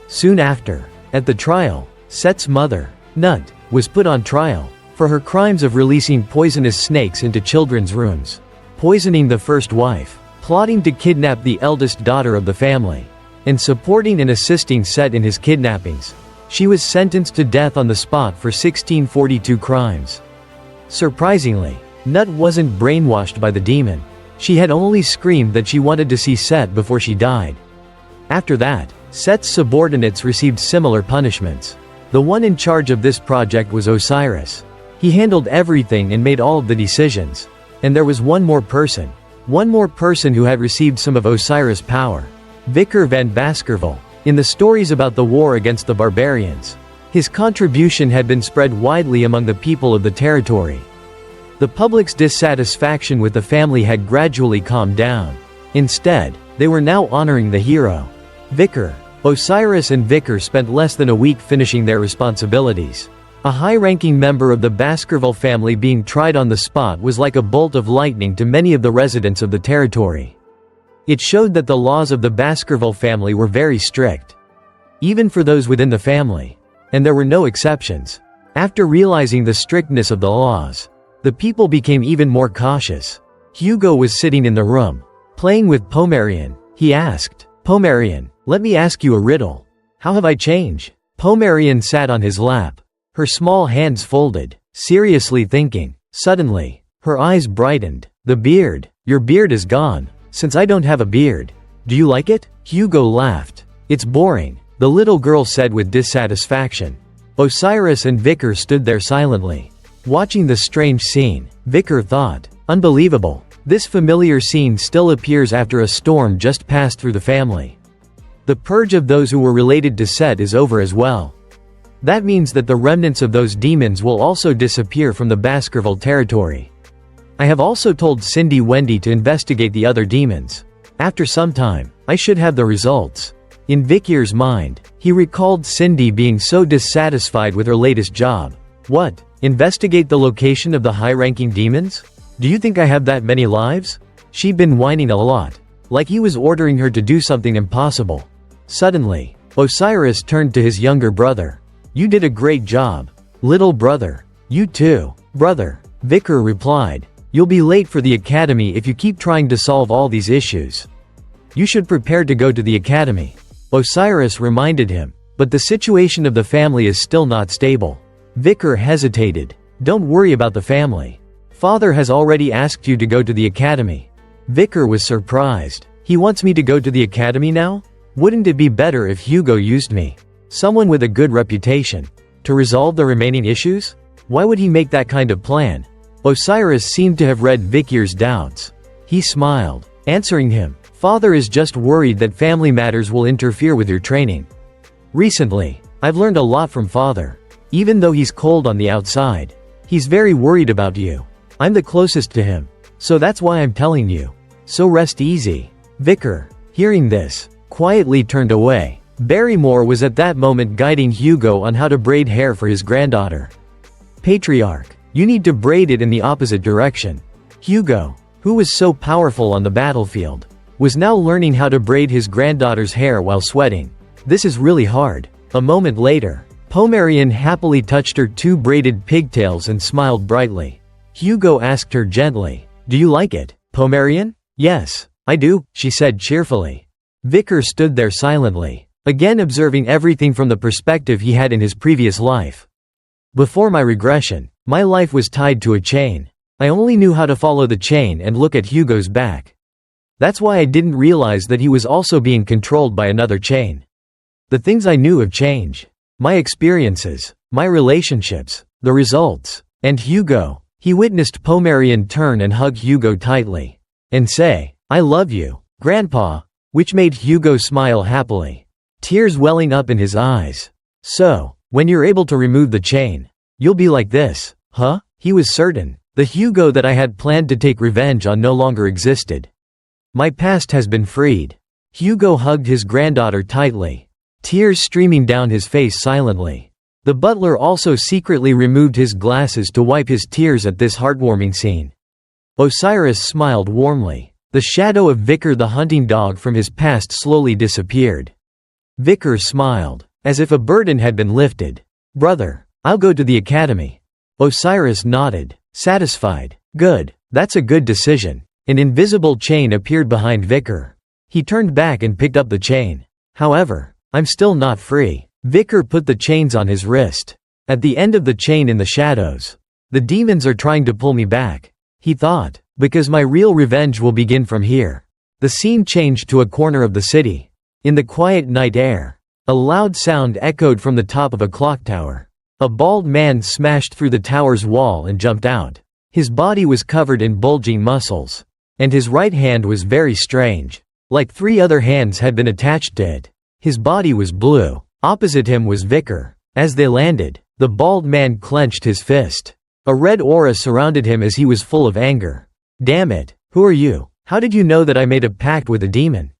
Soon after, at the trial, Set's mother, Nut, was put on trial for her crimes of releasing poisonous snakes into children's rooms, poisoning the first wife, plotting to kidnap the eldest daughter of the family, and supporting and assisting Set in his kidnappings. She was sentenced to death on the spot for 1642 crimes. Surprisingly, Nut wasn't brainwashed by the demon. She had only screamed that she wanted to see Set before she died. After that, Set's subordinates received similar punishments. The one in charge of this project was Osiris. He handled everything and made all of the decisions. And there was one more person who had received some of Osiris' power. Vicar van Baskerville. In the stories about the war against the barbarians, his contribution had been spread widely among the people of the territory. The public's dissatisfaction with the family had gradually calmed down. Instead, they were now honoring the hero. Vicar, Osiris and Vicar spent less than a week finishing their responsibilities. A high-ranking member of the Baskerville family being tried on the spot was like a bolt of lightning to many of the residents of the territory. It showed that the laws of the Baskerville family were very strict, even for those within the family. And there were no exceptions. After realizing the strictness of the laws, the people became even more cautious. Hugo was sitting in the room, playing with Pomerian. He asked, Pomerian, let me ask you a riddle. How have I changed? Pomerian sat on his lap, her small hands folded, seriously thinking. Suddenly, her eyes brightened. The beard. Your beard is gone. Since I don't have a beard. Do you like it? Hugo laughed. It's boring, the little girl said with dissatisfaction. Osiris and Vicar stood there silently, watching the strange scene. Vicar thought, unbelievable. This familiar scene still appears after a storm just passed through the family. The purge of those who were related to Set is over as well. That means that the remnants of those demons will also disappear from the Baskerville territory. I have also told Cindy Wendy to investigate the other demons. After some time, I should have the results. In Vicar's mind, he recalled Cindy being so dissatisfied with her latest job. What? Investigate the location of the high-ranking demons? Do you think I have that many lives? She'd been whining a lot, like he was ordering her to do something impossible. Suddenly, Osiris turned to his younger brother. You did a great job, little brother. You too, brother. Vicar replied. You'll be late for the academy if you keep trying to solve all these issues. You should prepare to go to the academy. Osiris reminded him. But the situation of the family is still not stable. Vicar hesitated. Don't worry about the family. Father has already asked you to go to the academy. Vicar was surprised. He wants me to go to the academy now? Wouldn't it be better if Hugo used me? Someone with a good reputation. To resolve the remaining issues? Why would he make that kind of plan? Osiris seemed to have read Vikir's doubts. He smiled, answering him. Father is just worried that family matters will interfere with your training. Recently, I've learned a lot from father. Even though he's cold on the outside, he's very worried about you. I'm the closest to him, so that's why I'm telling you. So rest easy. Vicar, hearing this, quietly turned away. Barrymore was at that moment guiding Hugo on how to braid hair for his granddaughter. Patriarch, you need to braid it in the opposite direction. Hugo, who was so powerful on the battlefield, was now learning how to braid his granddaughter's hair while sweating. This is really hard. A moment later, Pomerian happily touched her two braided pigtails and smiled brightly. Hugo asked her gently, "Do you like it, Pomerian?" "Yes, I do," she said cheerfully. Vicar stood there silently, again observing everything from the perspective he had in his previous life. Before my regression, my life was tied to a chain. I only knew how to follow the chain and look at Hugo's back. That's why I didn't realize that he was also being controlled by another chain. The things I knew of change. My experiences, my relationships, the results. And Hugo. He witnessed Pomerian turn and hug Hugo tightly. And say, "I love you, Grandpa," which made Hugo smile happily. Tears welling up in his eyes. "So, when you're able to remove the chain, you'll be like this, huh?" He was certain. The Hugo that I had planned to take revenge on no longer existed. My past has been freed. Hugo hugged his granddaughter tightly, tears streaming down his face silently. The butler also secretly removed his glasses to wipe his tears at this heartwarming scene. Osiris smiled warmly. The shadow of Vicar the hunting dog from his past slowly disappeared. Vicar smiled, as if a burden had been lifted. "Brother, I'll go to the academy." Osiris nodded, satisfied. "Good, that's a good decision." An invisible chain appeared behind Vicar. He turned back and picked up the chain. "However, I'm still not free." Vicar put the chains on his wrist. At the end of the chain in the shadows, "The demons are trying to pull me back," he thought, "because my real revenge will begin from here." The scene changed to a corner of the city. In the quiet night air, a loud sound echoed from the top of a clock tower. A bald man smashed through the tower's wall and jumped out. His body was covered in bulging muscles, and his right hand was very strange, like 3 other hands had been attached to it. His body was blue. Opposite him was Vicar. As they landed, the bald man clenched his fist. A red aura surrounded him as he was full of anger. "Damn it, who are you? How did you know that I made a pact with a demon?"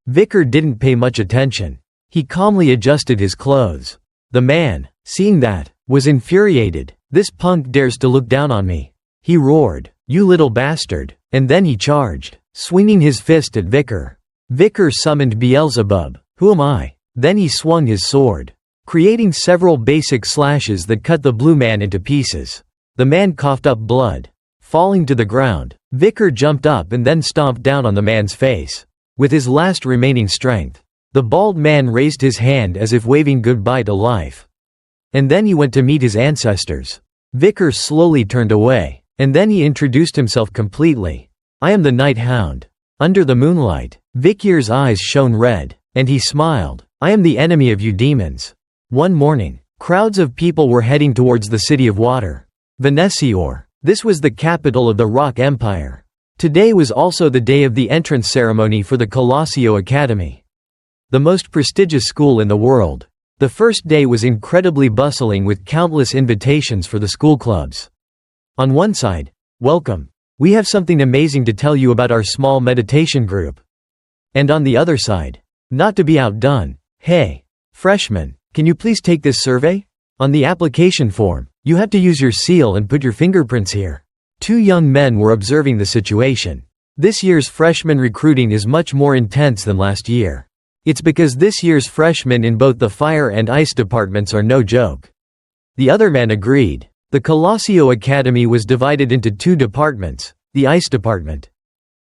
Vicar didn't pay much attention. He calmly adjusted his clothes. The man, seeing that, was infuriated. "This punk dares to look down on me," he roared. "You little bastard." And then he charged, swinging his fist at Vicar. Vicar summoned Beelzebub. "Who am I?" Then he swung his sword, creating several basic slashes that cut the blue man into pieces. The man coughed up blood. Falling to the ground, Vicar jumped up and then stomped down on the man's face. With his last remaining strength, the bald man raised his hand as if waving goodbye to life. And then he went to meet his ancestors. Vicar slowly turned away, and then he introduced himself completely. "I am the Night Hound." Under the moonlight, Vicar's eyes shone red, and he smiled. "I am the enemy of you demons." One morning, crowds of people were heading towards the city of water. Venesior. This was the capital of the Rock Empire. Today was also the day of the entrance ceremony for the Colossio Academy, the most prestigious school in the world. The first day was incredibly bustling with countless invitations for the school clubs. On one side, "Welcome. We have something amazing to tell you about our small meditation group." And on the other side, "Not to be outdone. Hey, freshmen, can you please take this survey? On the application form, you have to use your seal and put your fingerprints here." 2 young men were observing the situation. This year's freshman recruiting is much more intense than last year. It's because this year's freshmen in both the fire and ice departments are no joke. The other man agreed. The Colossio Academy was divided into 2 departments, the ice department,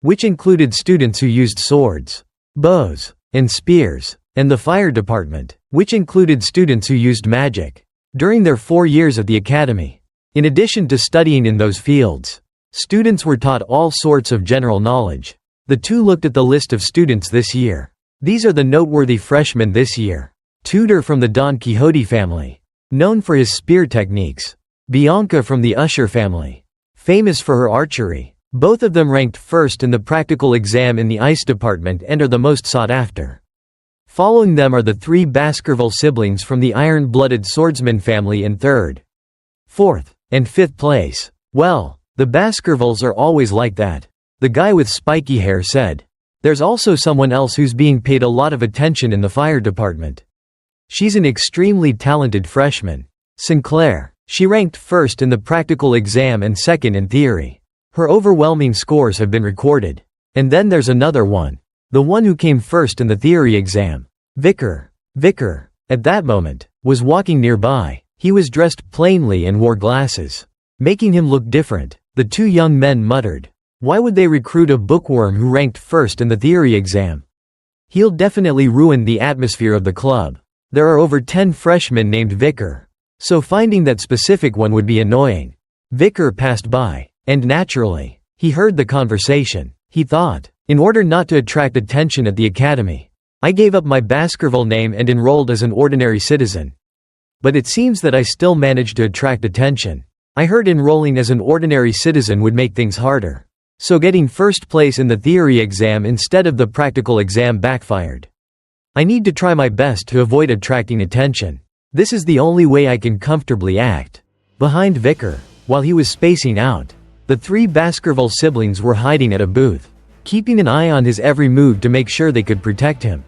which included students who used swords, bows, and spears, and the fire department, which included students who used magic. During their 4 years of the academy, in addition to studying in those fields, students were taught all sorts of general knowledge. The 2 looked at the list of students this year. These are the noteworthy freshmen this year. Tutor from the Don Quixote family, known for his spear techniques. Bianca from the Usher family, famous for her archery. Both of them ranked first in the practical exam in the ice department and are the most sought after. Following them are the 3 Baskerville siblings from the iron-blooded swordsman family in 3rd, 4th, and 5th place. Well, the Baskervilles are always like that, the guy with spiky hair said. There's also someone else who's being paid a lot of attention in the fire department. She's an extremely talented freshman. Sinclair. She ranked first in the practical exam and second in theory. Her overwhelming scores have been recorded. And then there's another one. The one who came first in the theory exam. Vicar. Vicar, at that moment, was walking nearby. He was dressed plainly and wore glasses, making him look different. The 2 young men muttered. Why would they recruit a bookworm who ranked first in the theory exam? He'll definitely ruin the atmosphere of the club. There are over 10 freshmen named Vicar, so finding that specific one would be annoying. Vicar passed by, and naturally, he heard the conversation. He thought, in order not to attract attention at the academy, I gave up my Baskerville name and enrolled as an ordinary citizen. But it seems that I still managed to attract attention. I heard enrolling as an ordinary citizen would make things harder. So getting first place in the theory exam instead of the practical exam backfired. I need to try my best to avoid attracting attention. This is the only way I can comfortably act. Behind Vicar, while he was spacing out, the 3 Baskerville siblings were hiding at a booth, keeping an eye on his every move to make sure they could protect him.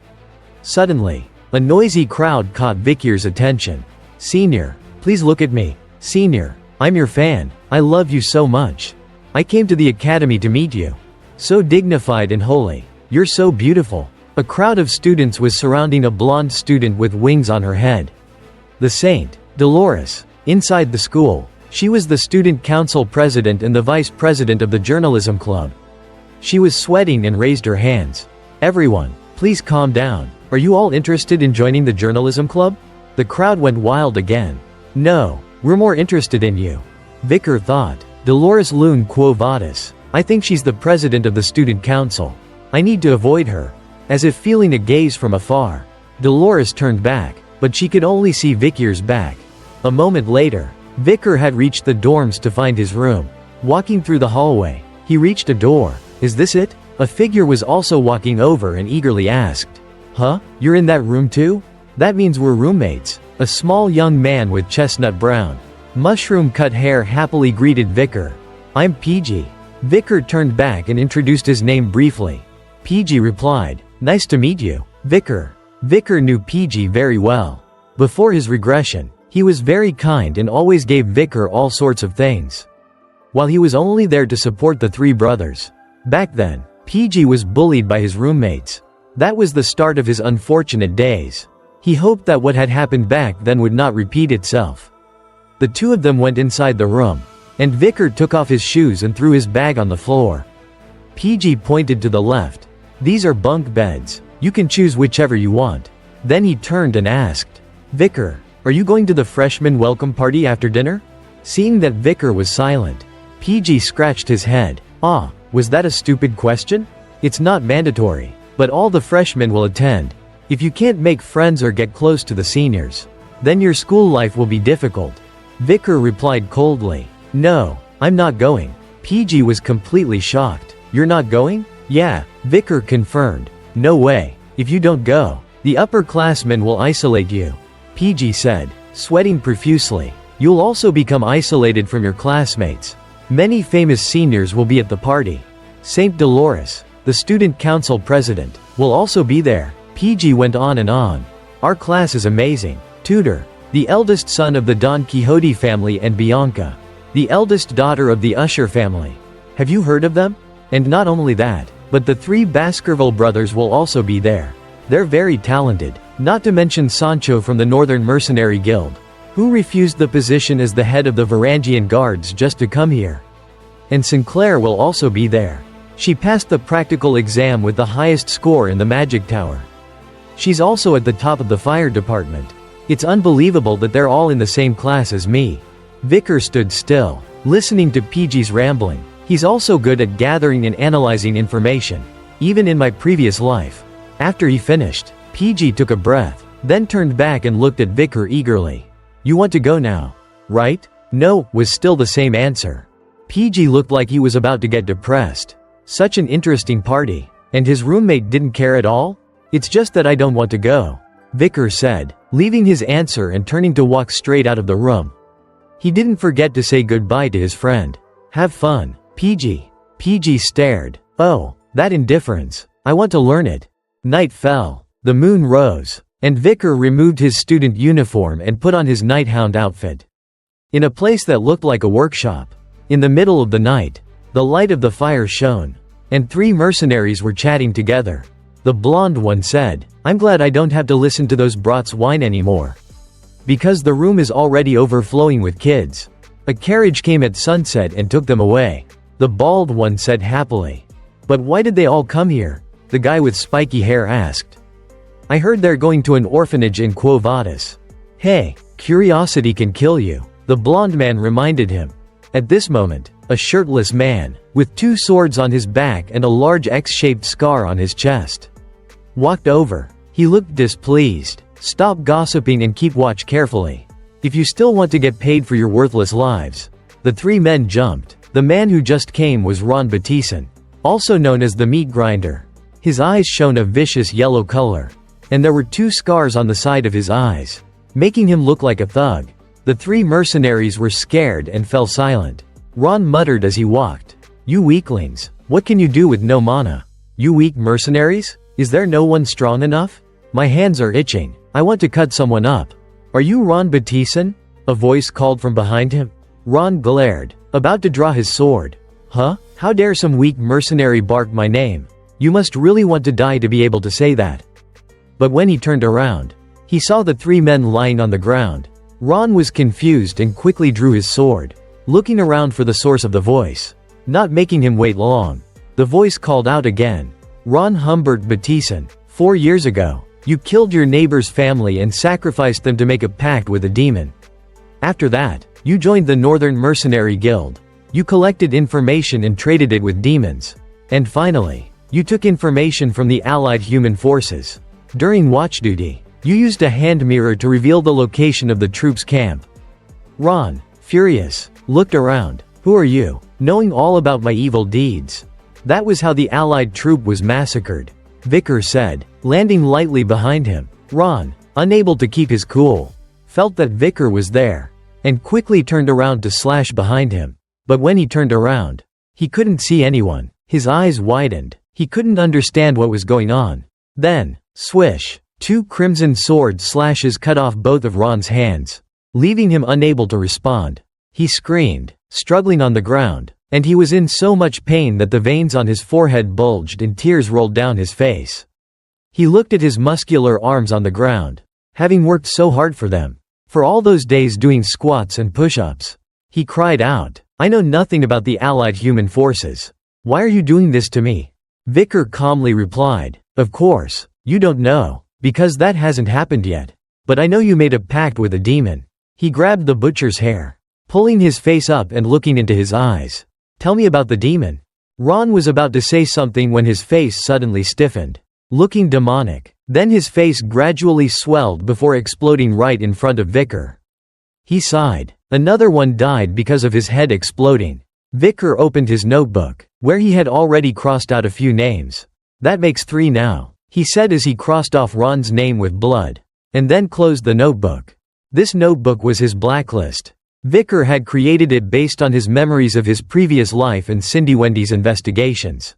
Suddenly, a noisy crowd caught Vicar's attention. Senior, please look at me. Senior, I'm your fan. I love you so much. I came to the academy to meet you. So dignified and holy. You're so beautiful. A crowd of students was surrounding a blonde student with wings on her head. The saint, Dolores. Inside the school, she was the student council president and the vice president of the journalism club. She was sweating and raised her hands. Everyone, please calm down. Are you all interested in joining the journalism club? The crowd went wild again. No, we're more interested in you. Vicar thought. Dolores Lune Quo Vadis. I think she's the president of the student council. I need to avoid her. As if feeling a gaze from afar, Dolores turned back, but she could only see Vicar's back. A moment later, Vicar had reached the dorms to find his room. Walking through the hallway, he reached a door. Is this it? A figure was also walking over and eagerly asked. Huh? You're in that room too? That means we're roommates. A small young man with chestnut brown, mushroom-cut hair happily greeted Vicar. I'm PG. Vicar turned back and introduced his name briefly. PG replied. Nice to meet you, Vicar. Vicar knew PG very well. Before his regression, he was very kind and always gave Vicar all sorts of things. While he was only there to support the 3 brothers. Back then, PG was bullied by his roommates. That was the start of his unfortunate days. He hoped that what had happened back then would not repeat itself. The 2 of them went inside the room, and Vicar took off his shoes and threw his bag on the floor. PG pointed to the left. These are bunk beds. You can choose whichever you want. Then he turned and asked, Vicar, are you going to the freshman welcome party after dinner? Seeing that Vicar was silent, PG scratched his head. Ah, was that a stupid question? It's not mandatory, but all the freshmen will attend. If you can't make friends or get close to the seniors, then your school life will be difficult. Vicar replied coldly. No, I'm not going. PG was completely shocked. You're not going? Yeah, Vicar confirmed. No way. If you don't go, the upperclassmen will isolate you. PG said, sweating profusely. You'll also become isolated from your classmates. Many famous seniors will be at the party. Saint Dolores, the student council president, will also be there. PG went on and on. Our class is amazing. Tutor, the eldest son of the Don Quixote family, and Bianca, the eldest daughter of the Usher family. Have you heard of them? And not only that, but the 3 Baskerville brothers will also be there. They're very talented, not to mention Sancho from the Northern Mercenary Guild, who refused the position as the head of the Varangian Guards just to come here. And Sinclair will also be there. She passed the practical exam with the highest score in the Magic Tower. She's also at the top of the fire department. It's unbelievable that they're all in the same class as me. Vicar stood still, listening to PG's rambling. He's also good at gathering and analyzing information, even in my previous life. After he finished, PG took a breath. then turned back and looked at Vicar eagerly. "You want to go now, right?" "No," was still the same answer. PG looked like he was about to get depressed. Such an interesting party. And his roommate didn't care at all? "It's just that I don't want to go," Vicar said, leaving his answer and turning to walk straight out of the room. He didn't forget to say goodbye to his friend. "Have fun, PG." PG stared. "Oh, that indifference. I want to learn it." Night fell. The moon rose. And Vicar removed his student uniform and put on his Nighthound outfit. In a place that looked like a workshop. In the middle of the night, the light of the fire shone. And 3 mercenaries were chatting together. The blonde one said, "I'm glad I don't have to listen to those brats whine anymore. Because the room is already overflowing with kids. A carriage came at sunset and took them away." The bald one said happily. "But why did they all come here?" the guy with spiky hair asked. "I heard they're going to an orphanage in Quo Vadis." "Hey, curiosity can kill you," the blonde man reminded him. At this moment, a shirtless man, with 2 swords on his back and a large X-shaped scar on his chest, walked over. He looked displeased. "Stop gossiping and keep watch carefully. If you still want to get paid for your worthless lives." The 3 men jumped. The man who just came was Ron Battison, also known as the meat grinder. His eyes shone a vicious yellow color. And there were 2 scars on the side of his eyes, making him look like a thug. The 3 mercenaries were scared and fell silent. Ron muttered as he walked. "You weaklings, what can you do with no mana? You weak mercenaries? Is there no one strong enough? My hands are itching. I want to cut someone up." "Are you Ron Battison?" a voice called from behind him. Ron glared, about to draw his sword. "Huh? How dare some weak mercenary bark my name? You must really want to die to be able to say that." But when he turned around, he saw the 3 men lying on the ground. Ron was confused and quickly drew his sword, looking around for the source of the voice. Not making him wait long, the voice called out again. "Ron Humbert Battison, 4 years ago, you killed your neighbor's family and sacrificed them to make a pact with a demon. After that, you joined the Northern Mercenary Guild. You collected information and traded it with demons. And finally, you took information from the Allied human forces. During watch duty, you used a hand mirror to reveal the location of the troops' camp." Ron, furious, looked around. "Who are you, knowing all about my evil deeds?" "That was how the Allied troop was massacred," Vicar said, landing lightly behind him. Ron, unable to keep his cool, felt that Vicar was there, and quickly turned around to slash behind him. But when he turned around, he couldn't see anyone. His eyes widened. He couldn't understand what was going on. Then, swish, 2 crimson sword slashes cut off both of Ron's hands, leaving him unable to respond. He screamed, struggling on the ground, and he was in so much pain that the veins on his forehead bulged and tears rolled down his face. He looked at his muscular arms on the ground, having worked so hard for them, for all those days doing squats and push-ups. He cried out, "I know nothing about the Allied human forces. Why are you doing this to me?" Vicar calmly replied, "Of course, you don't know, because that hasn't happened yet. But I know you made a pact with a demon." He grabbed the butcher's hair, pulling his face up and looking into his eyes. "Tell me about the demon." Ron was about to say something when his face suddenly stiffened, looking demonic. Then his face gradually swelled before exploding right in front of Vicar. He sighed. Another one died because of his head exploding. Vicar opened his notebook, where he had already crossed out a few names. "That makes 3 now," he said as he crossed off Ron's name with blood, and then closed the notebook. This notebook was his blacklist. Vicar had created it based on his memories of his previous life and Cindy Wendy's investigations.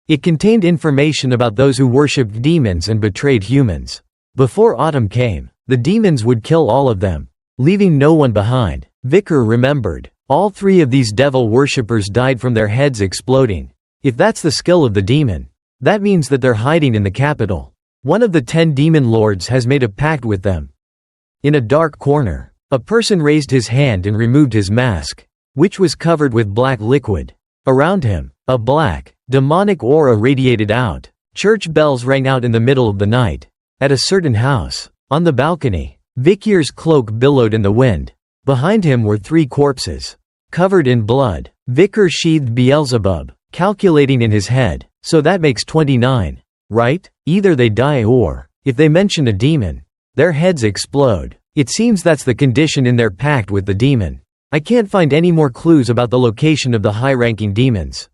It contained information about those who worshipped demons and betrayed humans. Before autumn came, the demons would kill all of them, leaving no one behind. Vicar remembered. All 3 of these devil worshippers died from their heads exploding. If that's the skill of the demon, that means that they're hiding in the capital. One of the 10 demon lords has made a pact with them. In a dark corner, a person raised his hand and removed his mask, which was covered with black liquid. Around him, a black, demonic aura radiated out. Church bells rang out in the middle of the night. At a certain house, on the balcony, Vicar's cloak billowed in the wind. Behind him were 3 corpses, covered in blood. Vicar sheathed Beelzebub, calculating in his head, "So that makes 29, right? Either they die or, if they mention a demon, Their heads explode. It seems that's the condition in their pact with the demon. I can't find any more clues about the location of the high-ranking demons.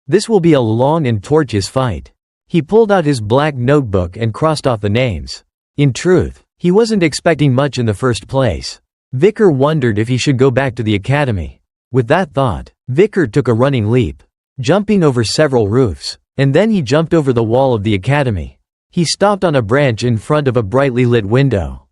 This will be a long and tortuous fight. He pulled out his black notebook and crossed off the names. In truth, he wasn't expecting much in the first place. Vicar wondered if he should go back to the academy. With that thought, Vicar took a running leap, jumping over several roofs, and then he jumped over the wall of the academy. He stopped on a branch in front of a brightly lit window.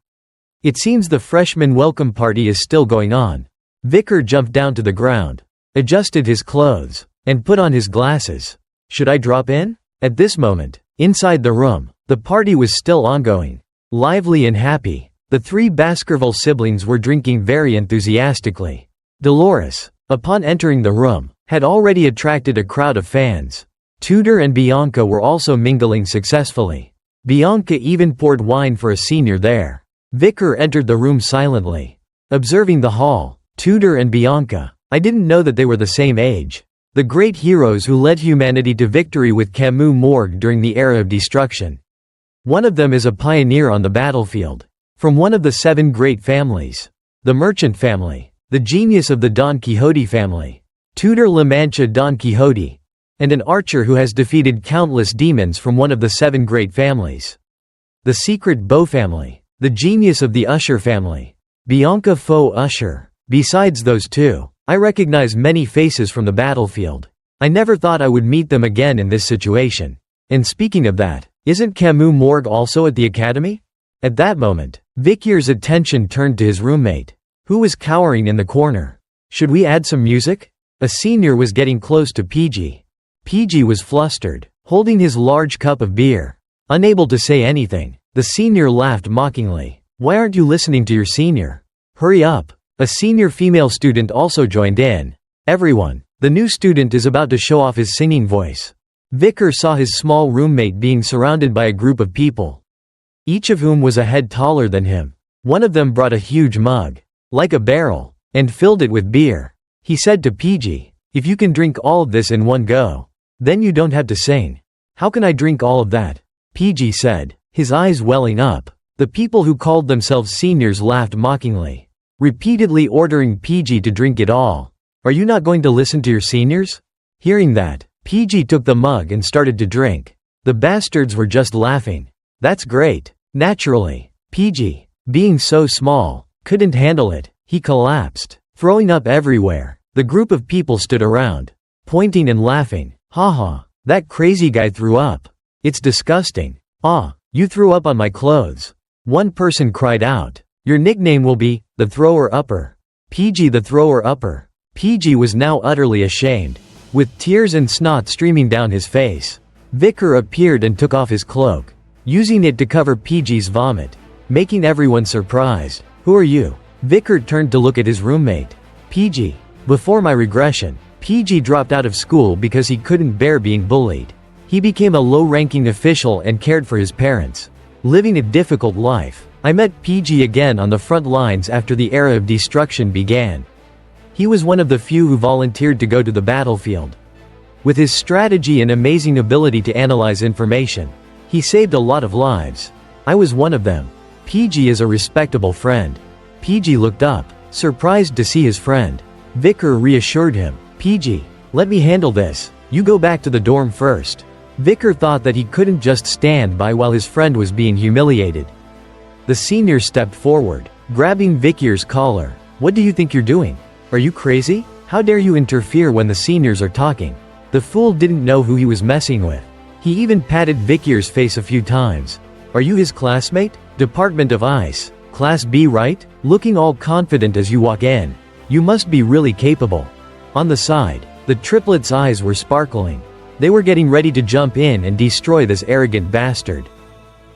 It seems the freshman welcome party is still going on. Vicar jumped down to the ground, adjusted his clothes, and put on his glasses. Should I drop in? At this moment, inside the room, the party was still ongoing. Lively and happy, the three Baskerville siblings were drinking very enthusiastically. Dolores, upon entering the room, had already attracted a crowd of fans. Tudor and Bianca were also mingling successfully. Bianca even poured wine for a senior there. Vicar entered the room silently. Observing the hall, Tudor and Bianca, I didn't know that they were the same age. The great heroes who led humanity to victory with Camus Morgue during the era of destruction. One of them is a pioneer on the battlefield. From one of the 7 great families. The merchant family. The genius of the Don Quixote family. Tudor La Mancha Don Quixote. And an archer who has defeated countless demons from one of the 7 great families. The secret Beau family. The genius of the Usher family. Bianca Faux Usher. Besides those two, I recognize many faces from the battlefield. I never thought I would meet them again in this situation. And speaking of that, isn't Camus Morgue also at the academy? At that moment, Vicier's attention turned to his roommate, who was cowering in the corner. Should we add some music? A senior was getting close to PG. PG was flustered, holding his large cup of beer. Unable to say anything, the senior laughed mockingly. Why aren't you listening to your senior? Hurry up. A senior female student also joined in. Everyone, the new student is about to show off his singing voice. Vicar saw his small roommate being surrounded by a group of people, each of whom was a head taller than him. One of them brought a huge mug, like a barrel, and filled it with beer. He said to PG, if you can drink all of this in one go, then you don't have to sing. How can I drink all of that? PG said, his eyes welling up. The people who called themselves seniors laughed mockingly, repeatedly ordering PG to drink it all. Are you not going to listen to your seniors? Hearing that, PG took the mug and started to drink. The bastards were just laughing. That's great. Naturally, PG, being so small, couldn't handle it. He collapsed, throwing up everywhere. The group of people stood around, pointing and laughing. Haha, that crazy guy threw up. It's disgusting. Ah, you threw up on my clothes. One person cried out. Your nickname will be, the Thrower Upper. PG the Thrower Upper. PG was now utterly ashamed, with tears and snot streaming down his face. Vicar appeared and took off his cloak, using it to cover PG's vomit, making everyone surprised. Who are you? Vicar turned to look at his roommate. PG. Before my regression, PG dropped out of school because he couldn't bear being bullied. He became a low-ranking official and cared for his parents, living a difficult life. I met PG again on the front lines after the era of destruction began. He was one of the few who volunteered to go to the battlefield. With his strategy and amazing ability to analyze information, he saved a lot of lives. I was one of them. PG is a respectable friend. PG looked up, surprised to see his friend. Vicar reassured him. PG, let me handle this. You go back to the dorm first. Vicar thought that he couldn't just stand by while his friend was being humiliated. The senior stepped forward, grabbing Vicier's collar. What do you think you're doing? Are you crazy? How dare you interfere when the seniors are talking? The fool didn't know who he was messing with. He even patted Vicier's face a few times. Are you his classmate? Department of Ice. Class B, right? Looking all confident as you walk in. You must be really capable. On the side, the triplets' eyes were sparkling. They were getting ready to jump in and destroy this arrogant bastard.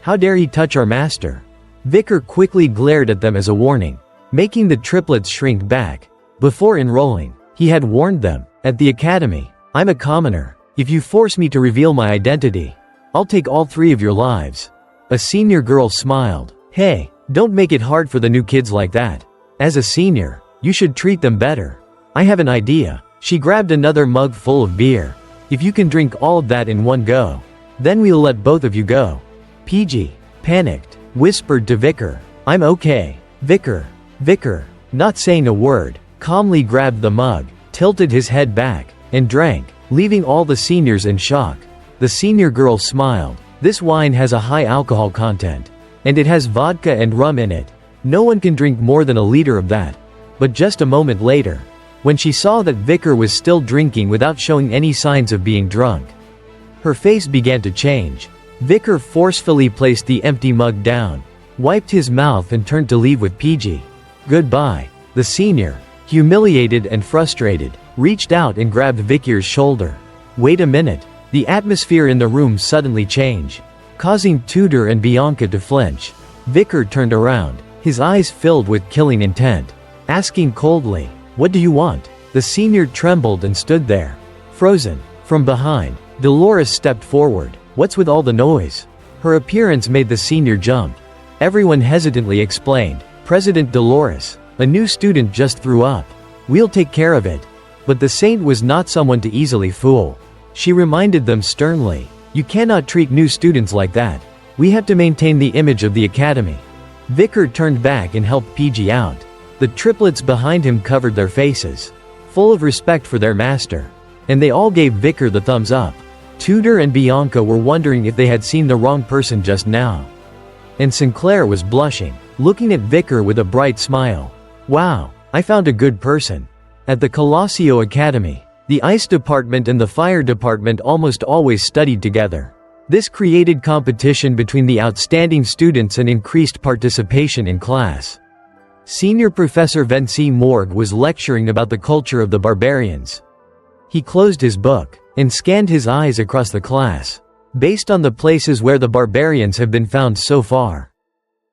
How dare he touch our master? Vicar quickly glared at them as a warning, making the triplets shrink back. Before enrolling, he had warned them, at the academy, I'm a commoner. If you force me to reveal my identity, I'll take all 3 of your lives. A senior girl smiled. Hey, don't make it hard for the new kids like that. As a senior, you should treat them better. I have an idea. She grabbed another mug full of beer. If you can drink all of that in one go, then we'll let both of you go. PG, panicked, whispered to Vicar. "I'm okay." Vicar, not saying a word, calmly grabbed the mug, tilted his head back, and drank, leaving all the seniors in shock. The senior girl smiled. "This wine has a high alcohol content. And it has vodka and rum in it. No one can drink more than a liter of that." But just a moment later, when she saw that Vicar was still drinking without showing any signs of being drunk, her face began to change. Vicar forcefully placed the empty mug down, wiped his mouth and turned to leave with PG. "Goodbye." The senior, humiliated and frustrated, reached out and grabbed Vicar's shoulder. "Wait a minute." The atmosphere in the room suddenly changed, causing Tudor and Bianca to flinch. Vicar turned around, his eyes filled with killing intent, asking coldly, "What do you want?" The senior trembled and stood there, frozen. From behind, Dolores stepped forward. "What's with all the noise?" Her appearance made the senior jump. Everyone hesitantly explained, "President Dolores, a new student just threw up. We'll take care of it." But the saint was not someone to easily fool. She reminded them sternly, "You cannot treat new students like that. We have to maintain the image of the academy." Vicar turned back and helped PG out. The triplets behind him covered their faces, full of respect for their master, and they all gave Vicar the thumbs up. Tudor and Bianca were wondering if they had seen the wrong person just now. And Sinclair was blushing, looking at Vicar with a bright smile. "Wow, I found a good person." At the Colosio Academy, the ice department and the fire department almost always studied together. This created competition between the outstanding students and increased participation in class. Senior Professor Vinci Morgue was lecturing about the culture of the barbarians. He closed his book and scanned his eyes across the class. "Based on the places where the barbarians have been found so far,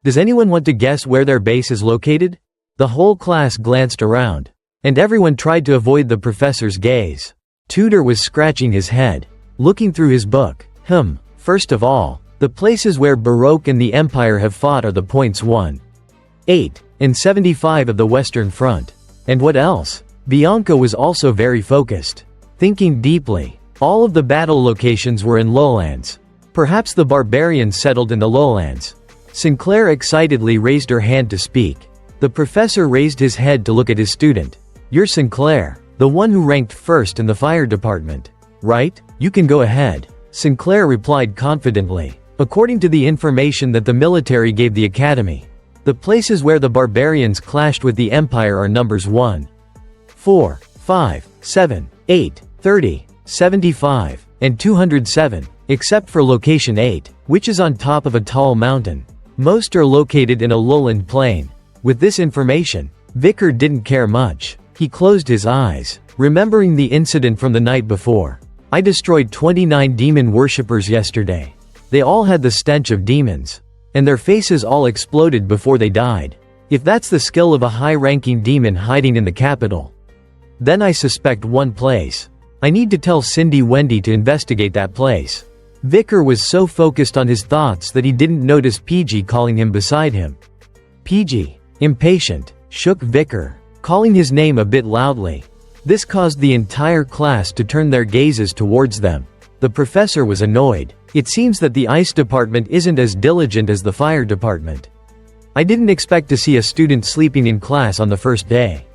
does anyone want to guess where their base is located?" The whole class glanced around, and everyone tried to avoid the professor's gaze. Tudor was scratching his head, looking through his book. First of all, the places where Baroque and the Empire have fought are the points 1, 8, and 75 of the Western Front. And what else? Bianca was also very focused, thinking deeply. All of the battle locations were in lowlands. Perhaps the barbarians settled in the lowlands. Sinclair excitedly raised her hand to speak. The professor raised his head to look at his student. "You're Sinclair, the one who ranked first in the fire department, right? You can go ahead." Sinclair replied confidently. According to the information that the military gave the academy, the places where the barbarians clashed with the Empire are numbers 1, 4, 5, 7, 8, 30, 75, and 207, except for location 8, which is on top of a tall mountain. Most are located in a lowland plain. With this information, Vicar didn't care much. He closed his eyes, remembering the incident from the night before. "I destroyed 29 demon worshippers yesterday. They all had the stench of demons, and their faces all exploded before they died. If that's the skill of a high-ranking demon hiding in the capital, then I suspect one place. I need to tell Cindy Wendy to investigate that place." Vicar was so focused on his thoughts that he didn't notice PG calling him beside him. PG, impatient, shook Vicar, calling his name a bit loudly. This caused the entire class to turn their gazes towards them. The professor was annoyed. "It seems that the ice department isn't as diligent as the fire department. I didn't expect to see a student sleeping in class on the first day."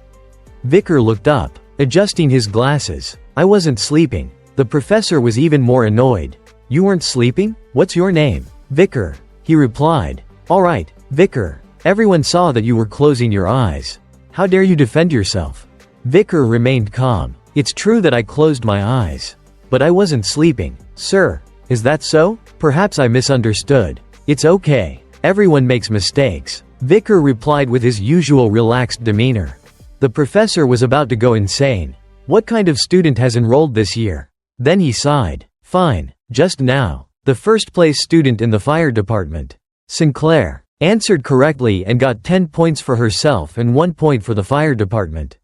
Vicar looked up, adjusting his glasses. "I wasn't sleeping." The professor was even more annoyed. "You weren't sleeping? What's your name?" "Vicar," he replied. "All right, Vicar. Everyone saw that you were closing your eyes. How dare you defend yourself?" Vicar remained calm. "It's true that I closed my eyes, but I wasn't sleeping, sir." "Is that so? Perhaps I misunderstood." "It's okay. Everyone makes mistakes," Vicar replied with his usual relaxed demeanor. The professor was about to go insane. What kind of student has enrolled this year? Then he sighed. "Fine, just now. The first place student in the fire department. Sinclair answered correctly and got 10 points for herself and 1 point for the fire department.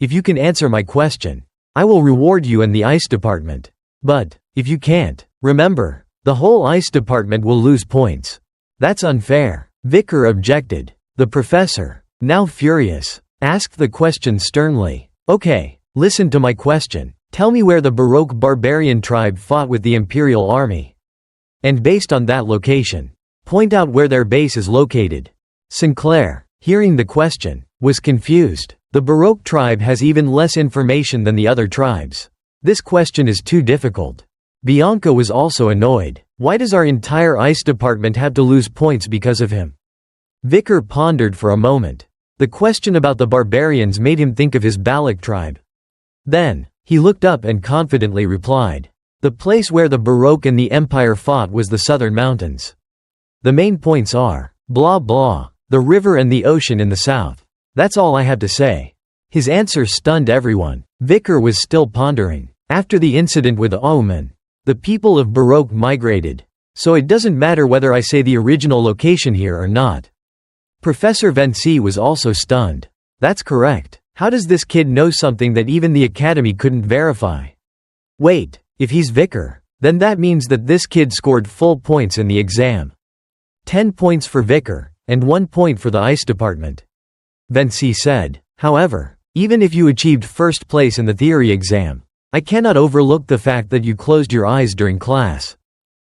If you can answer my question, I will reward you and the ice department. But if you can't, remember, the whole ice department will lose points. That's unfair." Vicar objected. The professor, now furious, asked the question sternly. "Okay, listen to my question. Tell me where the Baroque barbarian tribe fought with the Imperial Army. And based on that location, Point out where their base is located. Sinclair, hearing the question, was confused. The Baroque tribe has even less information than the other tribes. This question is too difficult. Bianca was also annoyed. Why does our entire ice department have to lose points because of him? Vicar pondered for a moment. The question about the barbarians made him think of his Balak tribe. Then, he looked up and confidently replied. The place where the Baroque and the Empire fought was the southern mountains. The main points are, blah blah, the river and the ocean in the south. That's all I have to say. His answer stunned everyone. Vicar was still pondering. After the incident with Omen, the people of Baroque migrated. So it doesn't matter whether I say the original location here or not. Professor Vinci was also stunned. That's correct. How does this kid know something that even the academy couldn't verify? Wait, if he's Vicar, then that means that this kid scored full points in the exam. 10 points for Vicar, and 1 point for the ice department. Vinci said. However, even if you achieved first place in the theory exam, I cannot overlook the fact that you closed your eyes during class.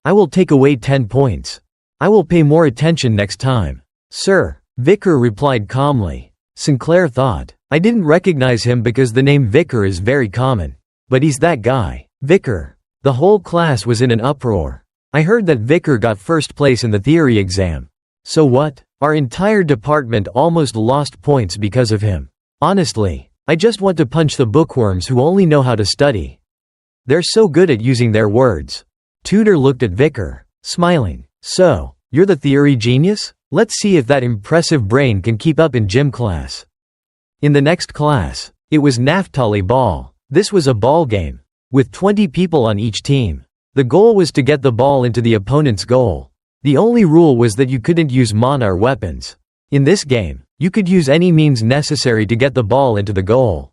I will take away 10 points. I will pay more attention next time. Sir, Vicar replied calmly. Sinclair thought. I didn't recognize him because the name Vicar is very common. But he's that guy. Vicar. The whole class was in an uproar. I heard that Vicar got first place in the theory exam. So what? Our entire department almost lost points because of him. Honestly, I just want to punch the bookworms who only know how to study. They're so good at using their words. Tutor looked at Vicar, smiling. So, you're the theory genius? Let's see if that impressive brain can keep up in gym class. In the next class, it was Naphtali ball. This was a ball game, with 20 people on each team. The goal was to get the ball into the opponent's goal. The only rule was that you couldn't use mana or weapons. In this game, you could use any means necessary to get the ball into the goal.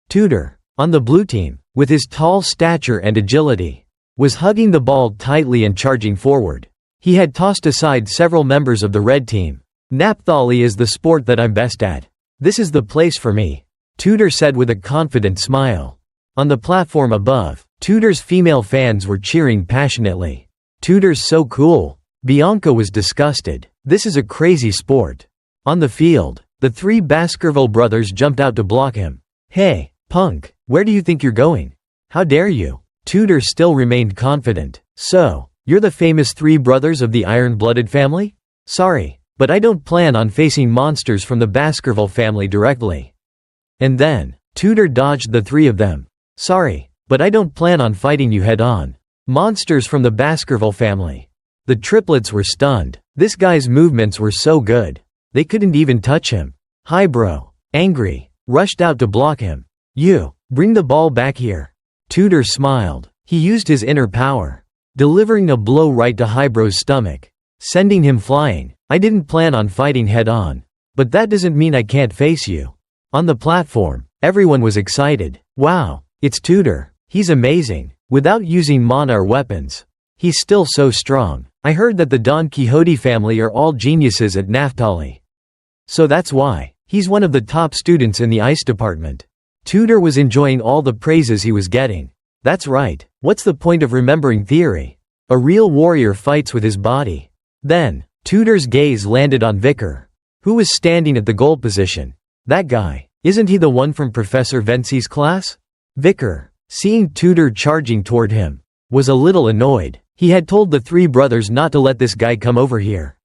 Tutor, on the blue team, with his tall stature and agility, was hugging the ball tightly and charging forward. He had tossed aside several members of the red team. Naphtali is the sport that I'm best at. This is the place for me, Tutor said with a confident smile. On the platform above, Tutor's female fans were cheering passionately. Tutor's so cool. Bianca was disgusted. This is a crazy sport. On the field, the 3 Baskerville brothers jumped out to block him. Hey, punk, where do you think you're going? How dare you? Tutor still remained confident. So, you're the famous 3 brothers of the iron-blooded family? Sorry, but I don't plan on facing monsters from the Baskerville family directly. And then, Tutor dodged the 3 of them. Sorry, but I don't plan on fighting you head-on. Monsters from the Baskerville family. The triplets were stunned. This guy's movements were so good. They couldn't even touch him. Hybro, angry, rushed out to block him. You, bring the ball back here. Tutor smiled. He used his inner power, delivering a blow right to Hybro's stomach, sending him flying. I didn't plan on fighting head-on. But that doesn't mean I can't face you. On the platform, everyone was excited. Wow, it's Tutor. He's amazing. Without using mana or weapons. He's still so strong. I heard that the Don Quixote family are all geniuses at Naphtali. So that's why. He's one of the top students in the ice department. Tutor was enjoying all the praises he was getting. That's right. What's the point of remembering theory? A real warrior fights with his body. Then, Tutor's gaze landed on Vicar, who was standing at the goal position. That guy. Isn't he the one from Professor Vinci's class? Vicar, seeing Tutor charging toward him, was a little annoyed. He had told the 3 brothers not to let this guy come over here.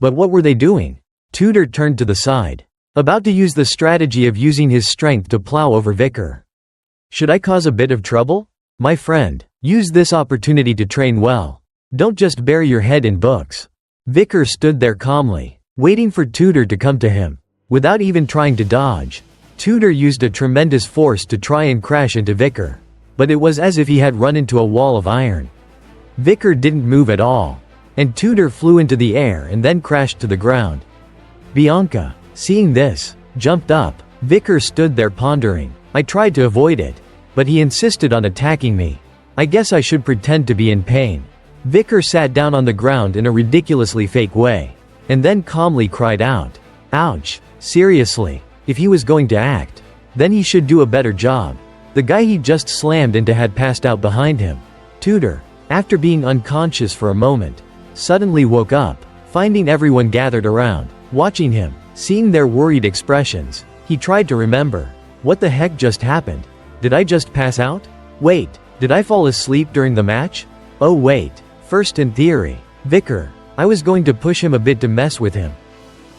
But what were they doing? Tutor turned to the side, about to use the strategy of using his strength to plow over Vicar. Should I cause a bit of trouble? My friend, use this opportunity to train well. Don't just bury your head in books. Vicar stood there calmly, waiting for Tutor to come to him. Without even trying to dodge, Tutor used a tremendous force to try and crash into Vicar. But it was as if he had run into a wall of iron. Vicar didn't move at all, and Tutor flew into the air and then crashed to the ground. Bianca, seeing this, jumped up. Vicar stood there pondering. I tried to avoid it, but he insisted on attacking me. I guess I should pretend to be in pain. Vicar sat down on the ground in a ridiculously fake way, and then calmly cried out. Ouch, seriously, if he was going to act, then he should do a better job. The guy he just slammed into had passed out behind him. Tutor, after being unconscious for a moment, suddenly woke up. Finding everyone gathered around, watching him, seeing their worried expressions, he tried to remember. What the heck just happened? Did I just pass out? Wait, did I fall asleep during the match? Oh wait, first in theory, Vicar. I was going to push him a bit to mess with him.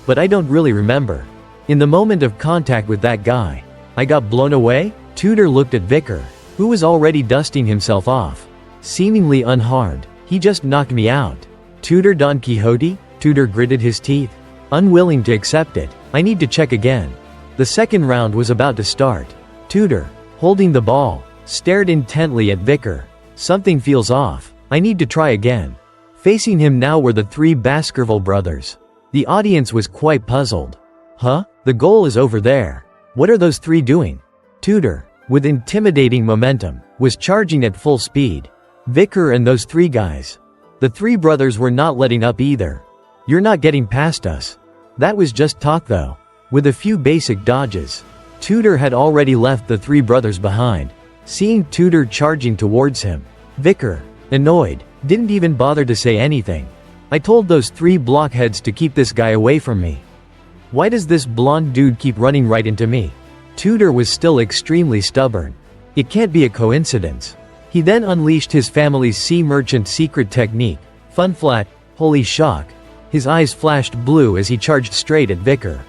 But I don't really remember. In the moment of contact with that guy, I got blown away? Tutor looked at Vicar, who was already dusting himself off. Seemingly unharmed, he just knocked me out. Tutor Don Quixote? Tutor gritted his teeth, unwilling to accept it. I need to check again. The second round was about to start. Tutor, holding the ball, stared intently at Vicar. Something feels off. I need to try again. Facing him now were the three Baskerville brothers. The audience was quite puzzled. Huh? The goal is over there. What are those three doing? Tutor, with intimidating momentum, was charging at full speed. Vicar and those three guys. The three brothers were not letting up either. You're not getting past us. That was just talk though. With a few basic dodges, Tutor had already left the three brothers behind. Seeing Tutor charging towards him, Vicar, annoyed, didn't even bother to say anything. I told those three blockheads to keep this guy away from me. Why does this blonde dude keep running right into me? Tutor was still extremely stubborn. It can't be a coincidence. He then unleashed his family's sea merchant secret technique, Fun Flat, Holy Shock. His eyes flashed blue as he charged straight at Vicar.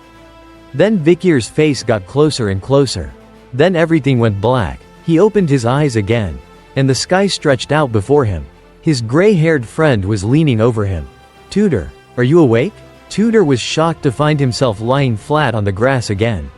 Then Vicar's face got closer and closer. Then everything went black. He opened his eyes again, and the sky stretched out before him. His gray-haired friend was leaning over him. Tutor, are you awake? Tutor was shocked to find himself lying flat on the grass again,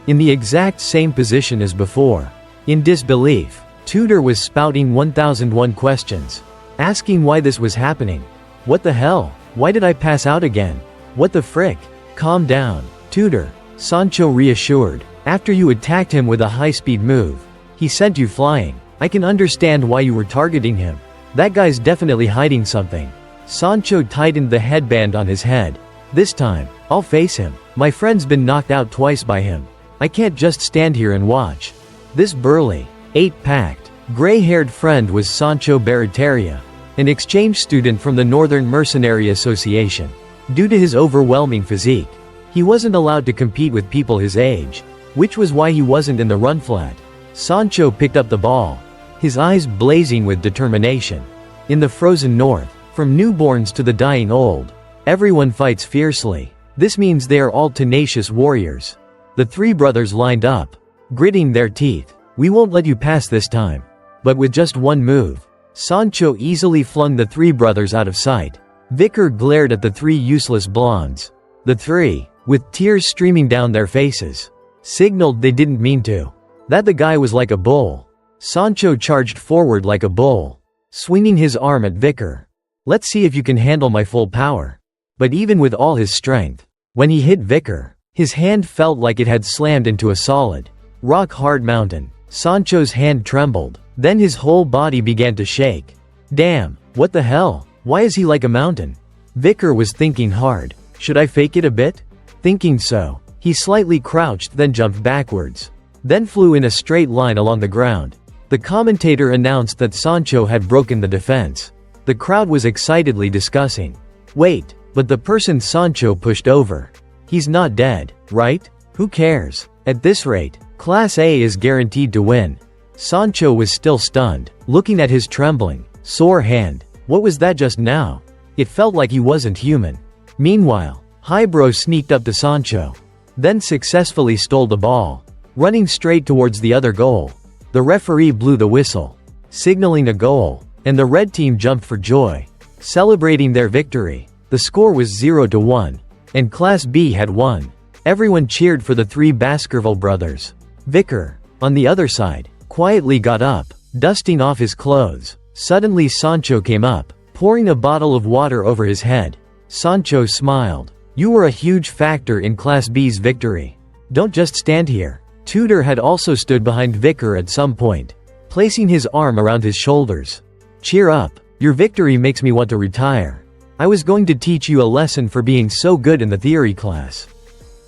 in the exact same position as before. In disbelief, Tutor was spouting 1001 questions, asking why this was happening. What the hell? Why did I pass out again? What the frick? Calm down, Tutor, Sancho reassured. After you attacked him with a high-speed move, he sent you flying. I can understand why you were targeting him. That guy's definitely hiding something. Sancho tightened the headband on his head. This time, I'll face him. My friend's been knocked out twice by him. I can't just stand here and watch. This burly, eight-packed, gray-haired friend was Sancho Barataria, an exchange student from the Northern Mercenary Association. Due to his overwhelming physique, he wasn't allowed to compete with people his age, which was why he wasn't in the run flat. Sancho picked up the ball, his eyes blazing with determination. In the frozen north, from newborns to the dying old, everyone fights fiercely. This means they are all tenacious warriors. The three brothers lined up, gritting their teeth. We won't let you pass this time. But with just one move, Sancho easily flung the three brothers out of sight. Vicar glared at the three useless blondes. The three, with tears streaming down their faces, signaled they didn't mean to. That the guy was like a bull. Sancho charged forward like a bull, swinging his arm at Vicar. Let's see if you can handle my full power. But even with all his strength, when he hit Vicar, his hand felt like it had slammed into a solid, rock-hard mountain. Sancho's hand trembled, then his whole body began to shake. Damn, what the hell? Why is he like a mountain? Vicar was thinking hard. Should I fake it a bit? Thinking so, he slightly crouched then jumped backwards, then flew in a straight line along the ground. The commentator announced that Sancho had broken the defense. The crowd was excitedly discussing. Wait, but the person Sancho pushed over. He's not dead, right? Who cares? At this rate, Class A is guaranteed to win. Sancho was still stunned, looking at his trembling, sore hand. What was that just now? It felt like he wasn't human. Meanwhile, Highbrow sneaked up to Sancho, then successfully stole the ball, running straight towards the other goal. The referee blew the whistle, signaling a goal, and the red team jumped for joy, celebrating their victory. The score was 0-1, and Class B had won. Everyone cheered for the three Baskerville brothers. Vicar, on the other side, quietly got up, dusting off his clothes. Suddenly Sancho came up, pouring a bottle of water over his head. Sancho smiled. You were a huge factor in Class B's victory. Don't just stand here. Tutor had also stood behind Vicar at some point, placing his arm around his shoulders. Cheer up. Your victory makes me want to retire. I was going to teach you a lesson for being so good in the theory class.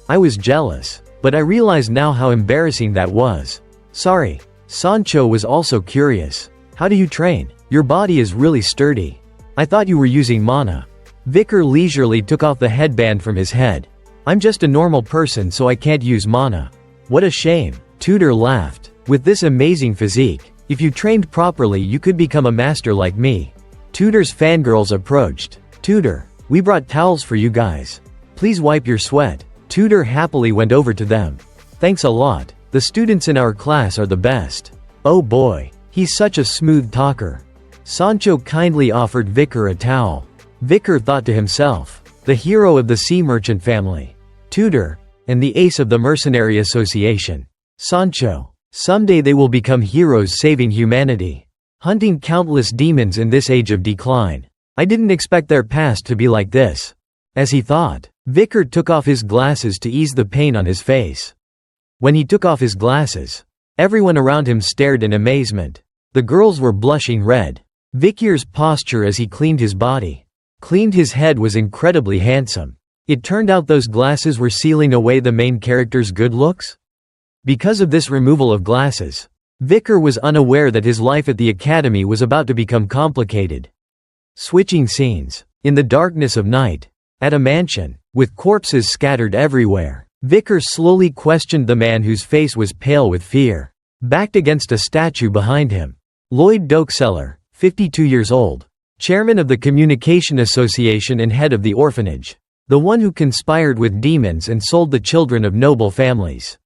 I was jealous, but I realize now how embarrassing that was. Sorry. Sancho was also curious. How do you train? Your body is really sturdy. I thought you were using mana. Vicar leisurely took off the headband from his head. I'm just a normal person, so I can't use mana. What a shame. Tutor laughed. With this amazing physique, if you trained properly you could become a master like me. Tutor's fangirls approached. Tutor, we brought towels for you guys. Please wipe your sweat. Tutor happily went over to them. Thanks a lot. The students in our class are the best. Oh boy, he's such a smooth talker. Sancho kindly offered Vicar a towel. Vicar thought to himself, the hero of the sea merchant family, Tutor, and the ace of the mercenary association. Sancho. Someday they will become heroes saving humanity, hunting countless demons in this age of decline. I didn't expect their past to be like this. As he thought, Vicar took off his glasses to ease the pain on his face. When he took off his glasses, everyone around him stared in amazement. The girls were blushing red. Vicar's posture as he cleaned his head was incredibly handsome. It turned out those glasses were sealing away the main character's good looks? Because of this removal of glasses, Vicar was unaware that his life at the academy was about to become complicated. Switching scenes. In the darkness of night, at a mansion, with corpses scattered everywhere, Vicar slowly questioned the man whose face was pale with fear. Backed against a statue behind him, Lloyd Dokeseller, 52 years old, chairman of the Communication Association and head of the orphanage, the one who conspired with demons and sold the children of noble families.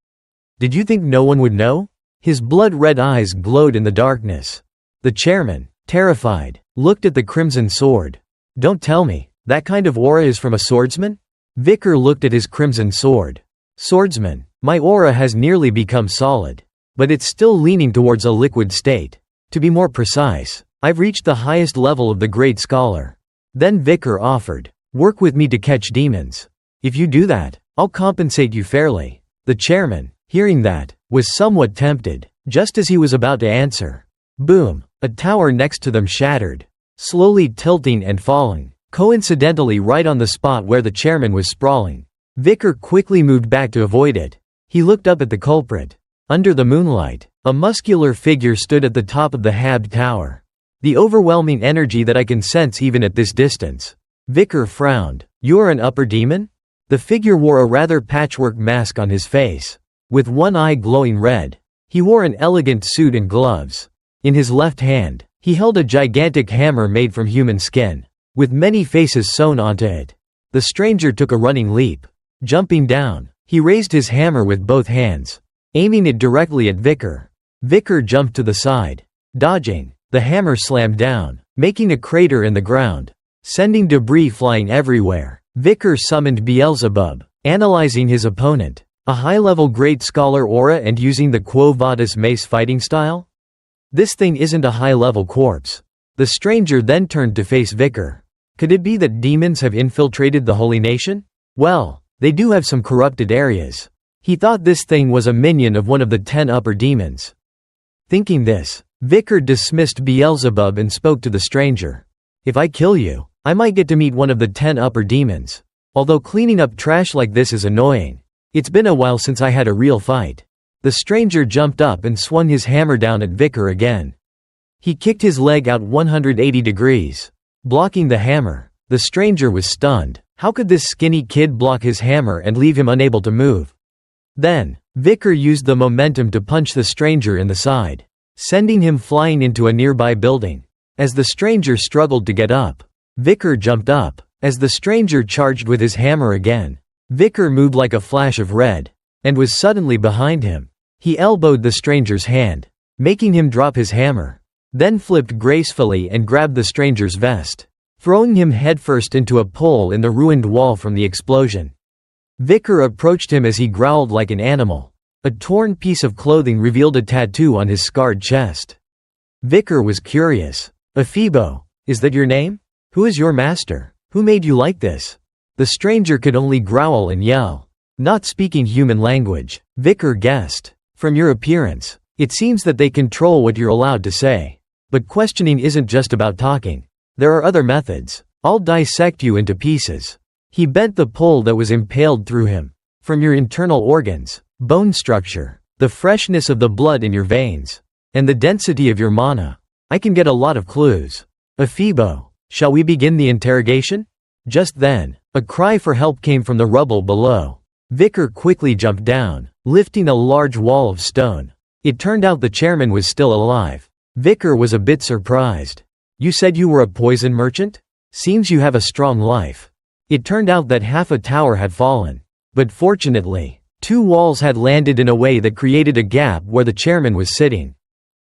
Did you think no one would know? His blood-red eyes glowed in the darkness. The chairman, terrified, looked at the crimson sword. Don't tell me, that kind of aura is from a swordsman? Vicar looked at his crimson sword. Swordsman, my aura has nearly become solid. But it's still leaning towards a liquid state. To be more precise, I've reached the highest level of the great scholar. Then Vicar offered, work with me to catch demons. If you do that, I'll compensate you fairly. The chairman, hearing that, was somewhat tempted. Just as he was about to answer, boom, a tower next to them shattered, slowly tilting and falling, coincidentally right on the spot where the chairman was sprawling. Vicar quickly moved back to avoid it. He looked up at the culprit. Under the moonlight, a muscular figure stood at the top of the halved tower. The overwhelming energy that I can sense even at this distance. Vicar frowned. You're an upper demon? The figure wore a rather patchwork mask on his face. With one eye glowing red, he wore an elegant suit and gloves. In his left hand, he held a gigantic hammer made from human skin, with many faces sewn onto it. The stranger took a running leap. Jumping down, he raised his hammer with both hands, aiming it directly at Vicar. Vicar jumped to the side. Dodging, the hammer slammed down, making a crater in the ground, sending debris flying everywhere. Vicar summoned Beelzebub, analyzing his opponent. A high-level great scholar aura and using the Quo Vadis mace fighting style? This thing isn't a high-level corpse. The stranger then turned to face Vicar. Could it be that demons have infiltrated the holy nation? Well, they do have some corrupted areas. He thought this thing was a minion of one of the 10 upper demons. Thinking this, Vicar dismissed Beelzebub and spoke to the stranger. If I kill you, I might get to meet one of the 10 upper demons. Although cleaning up trash like this is annoying. It's been a while since I had a real fight. The stranger jumped up and swung his hammer down at Vicar again. He kicked his leg out 180 degrees, blocking the hammer. The stranger was stunned. How could this skinny kid block his hammer and leave him unable to move? Then, Vicar used the momentum to punch the stranger in the side, sending him flying into a nearby building. As the stranger struggled to get up, Vicar jumped up. As the stranger charged with his hammer again, Vicar moved like a flash of red, and was suddenly behind him. He elbowed the stranger's hand, making him drop his hammer, then flipped gracefully and grabbed the stranger's vest, throwing him headfirst into a pole in the ruined wall from the explosion. Vicar approached him as he growled like an animal. A torn piece of clothing revealed a tattoo on his scarred chest. Vicar was curious. Ephibo, is that your name? Who is your master? Who made you like this? The stranger could only growl and yell. Not speaking human language, Vicar guessed. From your appearance, it seems that they control what you're allowed to say. But questioning isn't just about talking. There are other methods. I'll dissect you into pieces. He bent the pole that was impaled through him. From your internal organs, bone structure, the freshness of the blood in your veins, and the density of your mana, I can get a lot of clues. Ephibo, shall we begin the interrogation? Just then, a cry for help came from the rubble below. Vicar quickly jumped down, lifting a large wall of stone. It turned out the chairman was still alive. Vicar was a bit surprised. "You said you were a poison merchant? Seems you have a strong life." It turned out that half a tower had fallen. But fortunately, 2 walls had landed in a way that created a gap where the chairman was sitting.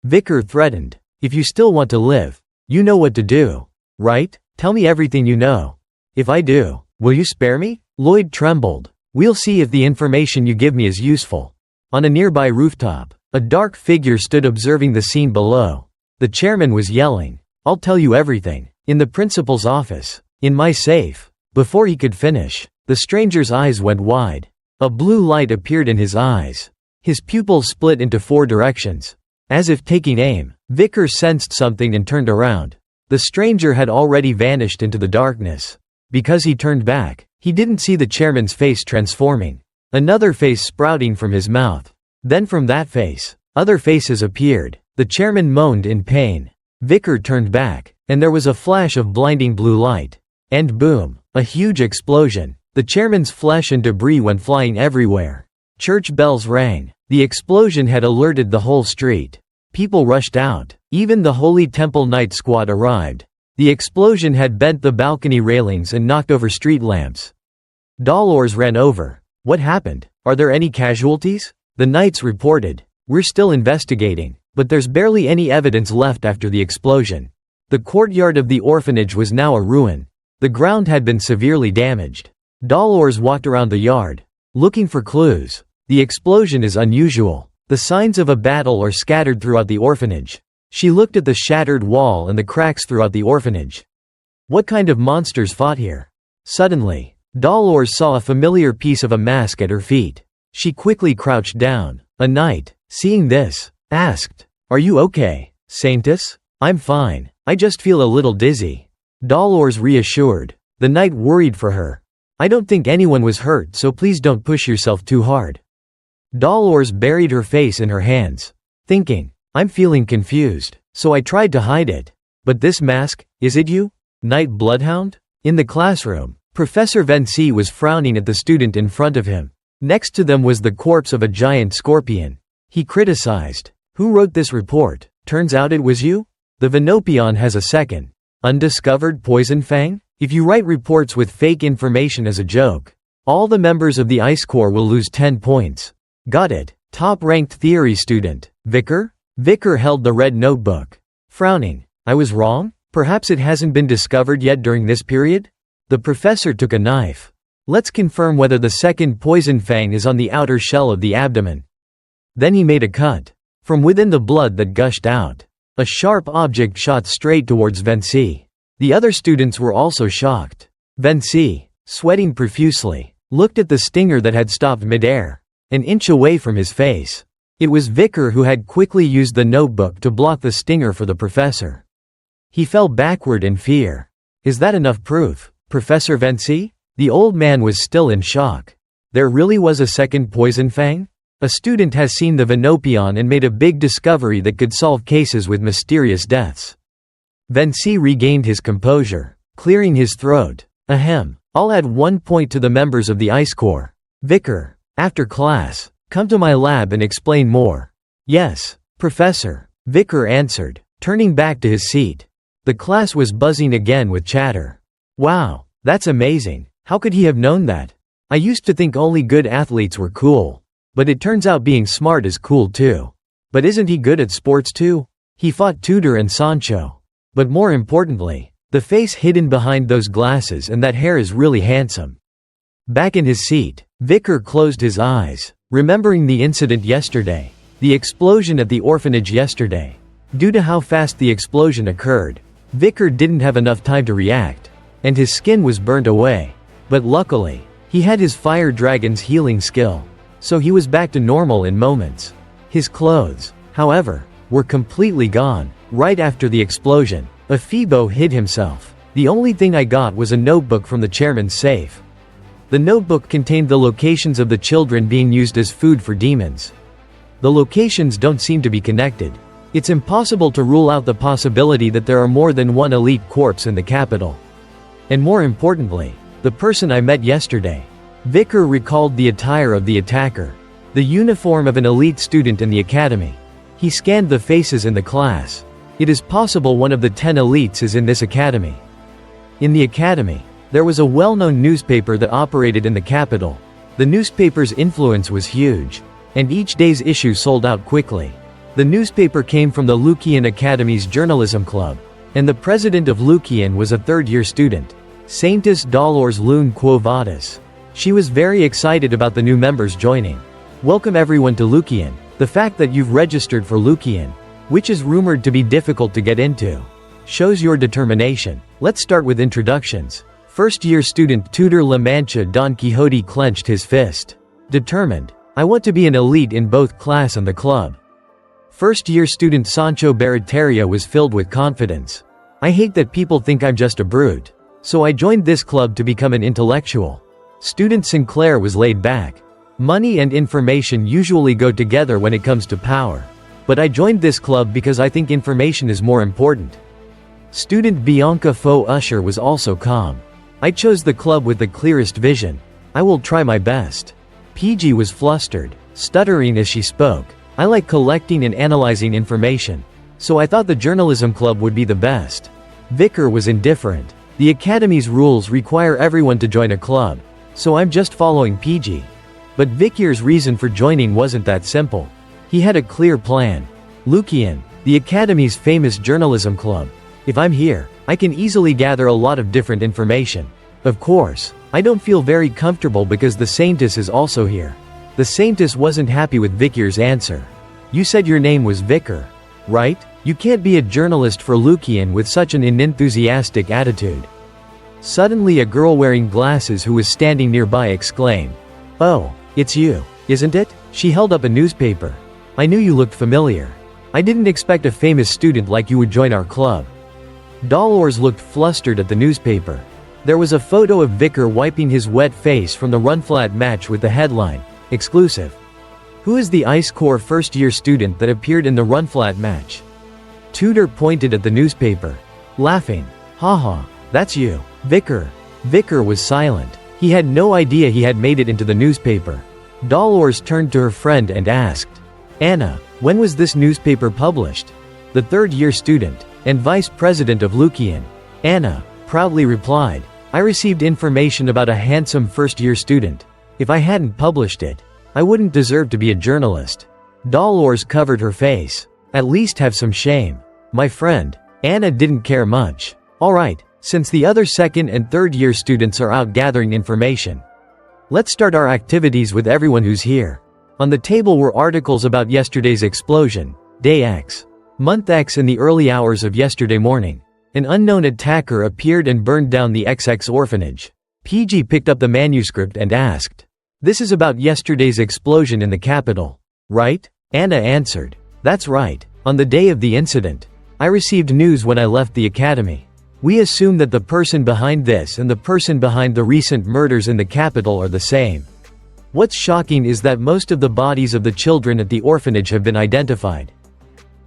Vicar threatened, "If you still want to live, you know what to do, right? Tell me everything you know. If I do, will you spare me?" Lloyd trembled. "We'll see if the information you give me is useful." On a nearby rooftop, a dark figure stood observing the scene below. The chairman was yelling, "I'll tell you everything. In the principal's office. In my safe." Before he could finish, the stranger's eyes went wide. A blue light appeared in his eyes. His pupils split into 4 directions. As if taking aim, Vicar sensed something and turned around. The stranger had already vanished into the darkness. Because he turned back, he didn't see the chairman's face transforming. Another face sprouting from his mouth. Then from that face, other faces appeared. The chairman moaned in pain. Vicar turned back, and there was a flash of blinding blue light. And boom, a huge explosion. The chairman's flesh and debris went flying everywhere. Church bells rang. The explosion had alerted the whole street. People rushed out. Even the Holy Temple Night Squad arrived. The explosion had bent the balcony railings and knocked over street lamps. Dolores ran over. "What happened? Are there any casualties?" The knights reported. "We're still investigating, but there's barely any evidence left after the explosion." The courtyard of the orphanage was now a ruin. The ground had been severely damaged. Dolores walked around the yard, looking for clues. The explosion is unusual. The signs of a battle are scattered throughout the orphanage. She looked at the shattered wall and the cracks throughout the orphanage. What kind of monsters fought here? Suddenly, Dolores saw a familiar piece of a mask at her feet. She quickly crouched down. A knight, seeing this, asked, "Are you okay, Saintess?" "I'm fine. I just feel a little dizzy." Dolores reassured. The knight worried for her. "I don't think anyone was hurt, so please don't push yourself too hard." Dolores buried her face in her hands, thinking, "I'm feeling confused, so I tried to hide it. But this mask, is it you, Knight Bloodhound?" In the classroom, Professor Vinci was frowning at the student in front of him. Next to them was the corpse of a giant scorpion. He criticized, "Who wrote this report? Turns out it was you? The Venopion has a second, undiscovered poison fang? If you write reports with fake information as a joke, all the members of the Ice Corps will lose 10 points. Got it, top-ranked theory student, Vicar?" Vicar held the red notebook, frowning. "I was wrong? Perhaps it hasn't been discovered yet during this period?" The professor took a knife. "Let's confirm whether the second poison fang is on the outer shell of the abdomen." Then he made a cut. From within the blood that gushed out, a sharp object shot straight towards Vinci. The other students were also shocked. Vinci, sweating profusely, looked at the stinger that had stopped midair, an inch away from his face. It was Vicar who had quickly used the notebook to block the stinger for the professor. He fell backward in fear. "Is that enough proof, Professor Vinci?" The old man was still in shock. There really was a second poison fang? A student has seen the Venopion and made a big discovery that could solve cases with mysterious deaths. Vinci regained his composure, clearing his throat. "Ahem, I'll add 1 point to the members of the Ice Corps. Vicar, after class, come to my lab and explain more." "Yes, Professor," Vicar answered, turning back to his seat. The class was buzzing again with chatter. "Wow, that's amazing. How could he have known that? I used to think only good athletes were cool. But it turns out being smart is cool too. But isn't he good at sports too? He fought Tudor and Sancho. But more importantly, the face hidden behind those glasses and that hair is really handsome." Back in his seat, Vicar closed his eyes, remembering the incident yesterday. The explosion at the orphanage yesterday. Due to how fast the explosion occurred, Vicar didn't have enough time to react, and his skin was burnt away. But luckily, he had his fire dragon's healing skill, so he was back to normal in moments. His clothes, however, were completely gone. Right after the explosion, Ephibo hid himself. "The only thing I got was a notebook from the chairman's safe." The notebook contained the locations of the children being used as food for demons. The locations don't seem to be connected. It's impossible to rule out the possibility that there are more than one elite corpse in the capital. And more importantly, the person I met yesterday. Vicar recalled the attire of the attacker. The uniform of an elite student in the academy. He scanned the faces in the class. It is possible one of the 10 elites is in this academy. In the academy, there was a well-known newspaper that operated in the capital. The newspaper's influence was huge, and each day's issue sold out quickly. The newspaper came from the Lucian Academy's journalism club, and the president of Lucian was a third-year student, Saintus Dolores Lune Quo Vadis. She was very excited about the new members joining. Welcome everyone to Lucian. The fact that you've registered for Lucian, which is rumored to be difficult to get into, shows your determination. Let's start with introductions. First-year student Tutor La Mancha Don Quixote clenched his fist. Determined. I want to be an elite in both class and the club. First-year student Sancho Barreteria was filled with confidence. I hate that people think I'm just a brute. So I joined this club to become an intellectual. Student Sinclair was laid back. Money and information usually go together when it comes to power. But I joined this club because I think information is more important. Student Bianca Faux Usher was also calm. I chose the club with the clearest vision. I will try my best. PG was flustered, stuttering as she spoke. I like collecting and analyzing information. So I thought the journalism club would be the best. Vicar was indifferent. The academy's rules require everyone to join a club. So I'm just following PG. But Vicar's reason for joining wasn't that simple. He had a clear plan. Lucian, the academy's famous journalism club. If I'm here, I can easily gather a lot of different information. Of course, I don't feel very comfortable because the Saintus is also here. The Saintus wasn't happy with Vicar's answer. You said your name was Vicar, right? You can't be a journalist for Lucian with such an unenthusiastic attitude. Suddenly a girl wearing glasses who was standing nearby exclaimed, "Oh, it's you, isn't it?" She held up a newspaper. "I knew you looked familiar. I didn't expect a famous student like you would join our club." Dolores looked flustered at the newspaper. There was a photo of Vicar wiping his wet face from the run-flat match with the headline, "Exclusive." Who is the Ice Corps first-year student that appeared in the run-flat match? Tutor pointed at the newspaper, laughing. "Haha, that's you, Vicar." Vicar was silent. He had no idea he had made it into the newspaper. Dolores turned to her friend and asked, "Anna, when was this newspaper published?" The third-year student and vice president of Lucian, Anna, proudly replied, "I received information about a handsome first-year student. If I hadn't published it, I wouldn't deserve to be a journalist." Dolores covered her face. "At least have some shame, my friend." Anna didn't care much. "Alright, since the other second and third-year students are out gathering information, let's start our activities with everyone who's here." On the table were articles about yesterday's explosion, Day X. Month X. In the early hours of yesterday morning, an unknown attacker appeared and burned down the XX orphanage. PG picked up the manuscript and asked, "This is about yesterday's explosion in the capital, right?" Anna answered, "That's right. On the day of the incident, I received news when I left the academy. We assume that the person behind this and the person behind the recent murders in the capital are the same. What's shocking is that most of the bodies of the children at the orphanage have been identified."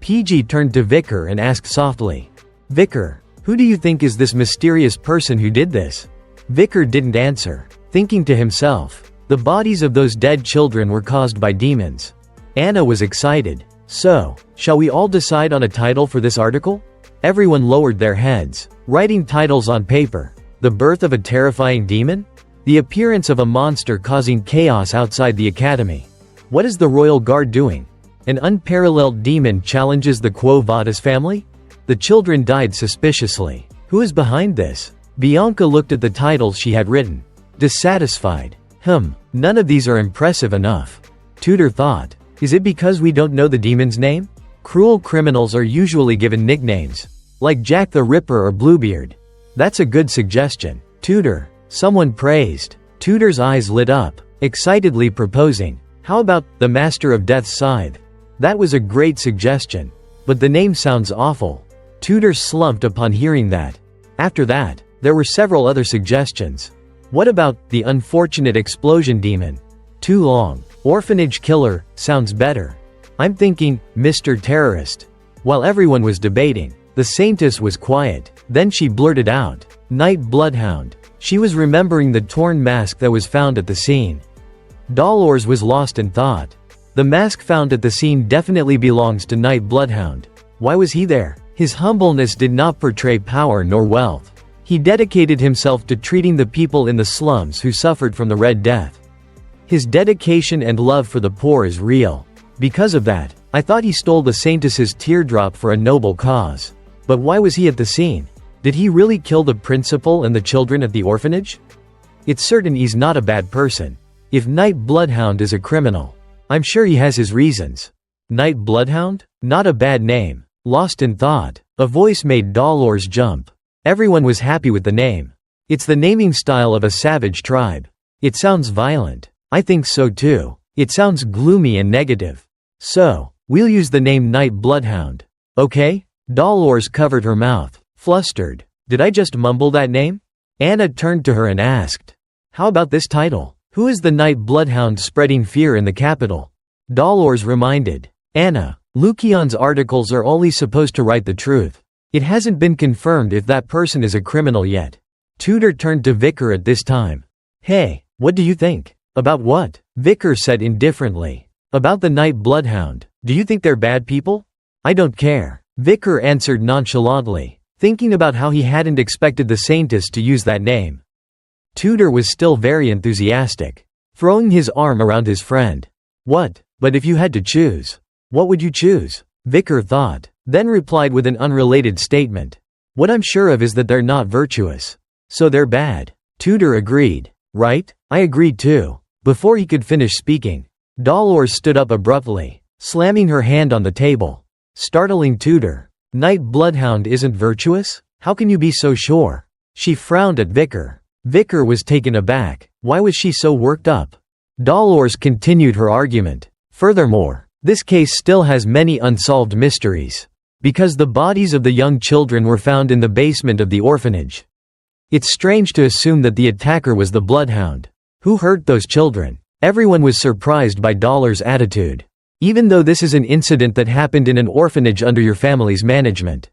PG turned to Vicar and asked softly, "Vicar, who do you think is this mysterious person who did this?" Vicar didn't answer, thinking to himself, the bodies of those dead children were caused by demons. Anna was excited. "So, shall we all decide on a title for this article?" Everyone lowered their heads, writing titles on paper. The birth of a terrifying demon? The appearance of a monster causing chaos outside the academy. What is the royal guard doing? An unparalleled demon challenges the Quo Vadis family? The children died suspiciously. Who is behind this? Bianca looked at the titles she had written, dissatisfied. None of these are impressive enough. Tutor thought, is it because we don't know the demon's name? Cruel criminals are usually given nicknames, like Jack the Ripper or Bluebeard. That's a good suggestion. Tutor, someone praised. Tutor's eyes lit up, excitedly proposing, how about the Master of Death's Scythe? That was a great suggestion, but the name sounds awful. Tutor slumped upon hearing that. After that, there were several other suggestions. What about the unfortunate explosion demon? Too long. Orphanage killer sounds better. I'm thinking Mr. Terrorist. While everyone was debating, the Saintess was quiet. Then she blurted out, Night Bloodhound. She was remembering the torn mask that was found at the scene. Dolores was lost in thought. The mask found at the scene definitely belongs to Night Bloodhound. Why was he there? His humbleness did not portray power nor wealth. He dedicated himself to treating the people in the slums who suffered from the Red Death. His dedication and love for the poor is real. Because of that, I thought he stole the Saintess's teardrop for a noble cause. But why was he at the scene? Did he really kill the principal and the children at the orphanage? It's certain he's not a bad person. If Night Bloodhound is a criminal, I'm sure he has his reasons. Night Bloodhound? Not a bad name. Lost in thought. A voice made Dolores jump. Everyone was happy with the name. It's the naming style of a savage tribe. It sounds violent. I think so too. It sounds gloomy and negative. So, we'll use the name Night Bloodhound. Okay? Dolores covered her mouth. Flustered. Did I just mumble that name? Anna turned to her and asked, "How about this title? Who is the Night Bloodhound spreading fear in the capital?" Dolores reminded Anna, "Lucion's articles are only supposed to write the truth. It hasn't been confirmed if that person is a criminal yet." Tudor turned to Vicar at this time. "Hey, what do you think?" "About what?" Vicar said indifferently. "About the Night Bloodhound. Do you think they're bad people?" "I don't care," Vicar answered nonchalantly, thinking about how he hadn't expected the Saintess to use that name. Tudor was still very enthusiastic, throwing his arm around his friend. "What? But if you had to choose, what would you choose?" Vicar thought, then replied with an unrelated statement. "What I'm sure of is that they're not virtuous. So they're bad." Tudor agreed. "Right? I agreed too." Before he could finish speaking, Dolores stood up abruptly, slamming her hand on the table, startling Tudor. "Night Bloodhound isn't virtuous? How can you be so sure?" She frowned at Vicar. Vicar was taken aback. Why was she so worked up? Dolores continued her argument. "Furthermore, this case still has many unsolved mysteries. Because the bodies of the young children were found in the basement of the orphanage. It's strange to assume that the attacker was the Bloodhound. Who hurt those children?" Everyone was surprised by Dolores' attitude. "Even though this is an incident that happened in an orphanage under your family's management,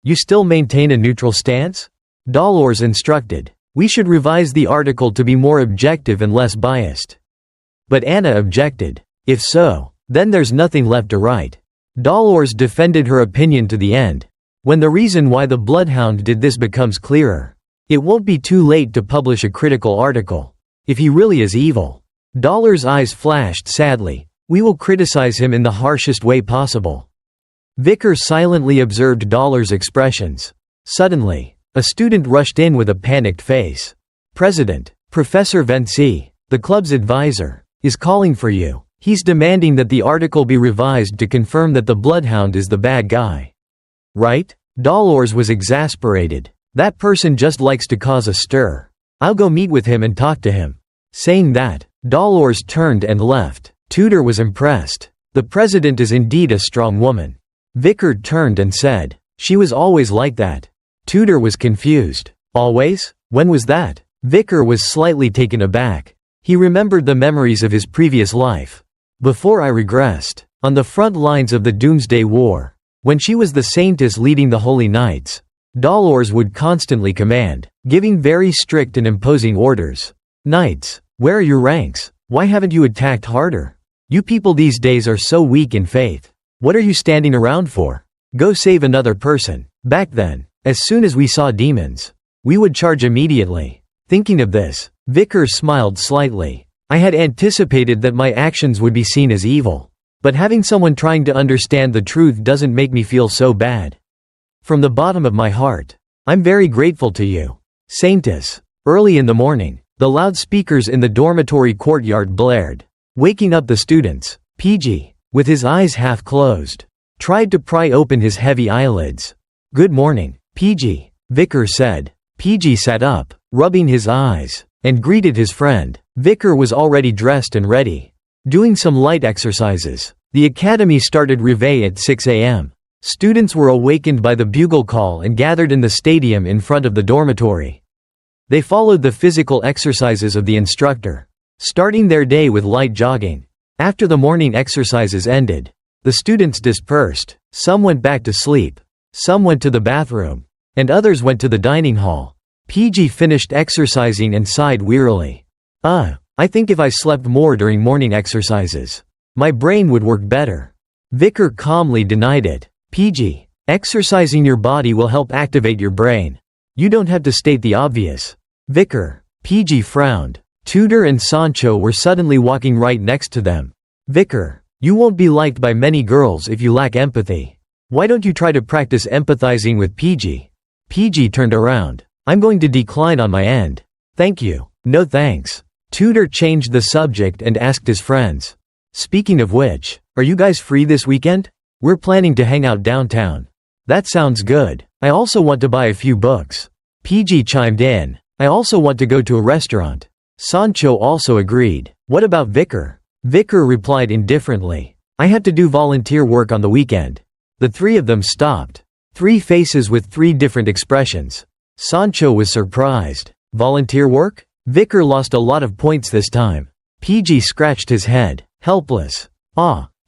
you still maintain a neutral stance?" Dolores instructed. "We should revise the article to be more objective and less biased." But Anna objected. "If so, then there's nothing left to write." Dolores defended her opinion to the end. "When the reason why the Bloodhound did this becomes clearer, it won't be too late to publish a critical article. If he really is evil." Dolores' eyes flashed sadly. "We will criticize him in the harshest way possible." Vicar silently observed Dolores' expressions. Suddenly, a student rushed in with a panicked face. "President, Professor Vinci, the club's advisor, is calling for you. He's demanding that the article be revised to confirm that the Bloodhound is the bad guy." "Right?" Dolores was exasperated. "That person just likes to cause a stir. I'll go meet with him and talk to him." Saying that, Dolores turned and left. Tudor was impressed. "The president is indeed a strong woman." Vicar turned and said, "She was always like that." Tudor was confused. "Always? When was that?" Vicar was slightly taken aback. He remembered the memories of his previous life. "Before I regressed, on the front lines of the Doomsday War, when she was the Saintess leading the Holy Knights, Dolores would constantly command, giving very strict and imposing orders. 'Knights, where are your ranks? Why haven't you attacked harder? You people these days are so weak in faith. What are you standing around for? Go save another person.' Back then, as soon as we saw demons, we would charge immediately." Thinking of this, Vicar smiled slightly. "I had anticipated that my actions would be seen as evil. But having someone trying to understand the truth doesn't make me feel so bad. From the bottom of my heart, I'm very grateful to you, Saintess." Early in the morning, the loudspeakers in the dormitory courtyard blared, waking up the students. PG, with his eyes half closed, tried to pry open his heavy eyelids. "Good morning, PG," Vicar said. PG sat up, rubbing his eyes, and greeted his friend. Vicar was already dressed and ready, doing some light exercises. The academy started réveil at 6 a.m. Students were awakened by the bugle call and gathered in the stadium in front of the dormitory. They followed the physical exercises of the instructor, starting their day with light jogging. After the morning exercises ended, the students dispersed. Some went back to sleep, some went to the bathroom, and others went to the dining hall. PG finished exercising and sighed wearily. I think if I slept more during morning exercises, my brain would work better. Vicar calmly denied it. PG, exercising your body will help activate your brain. You don't have to state the obvious. Vicar. PG frowned. Tudor and Sancho were suddenly walking right next to them. Vicar, you won't be liked by many girls if you lack empathy. Why don't you try to practice empathizing with PG? PG turned around. I'm going to decline on my end. Thank you. No thanks. Tudor changed the subject and asked his friends. Speaking of which, are you guys free this weekend? We're planning to hang out downtown. That sounds good. I also want to buy a few books. PG chimed in. I also want to go to a restaurant. Sancho also agreed. What about Vicar? Vicar replied indifferently. I had to do volunteer work on the weekend. The three of them stopped. Three faces with three different expressions. Sancho was surprised. Volunteer work? Vicar lost a lot of points this time. PG scratched his head. Helpless.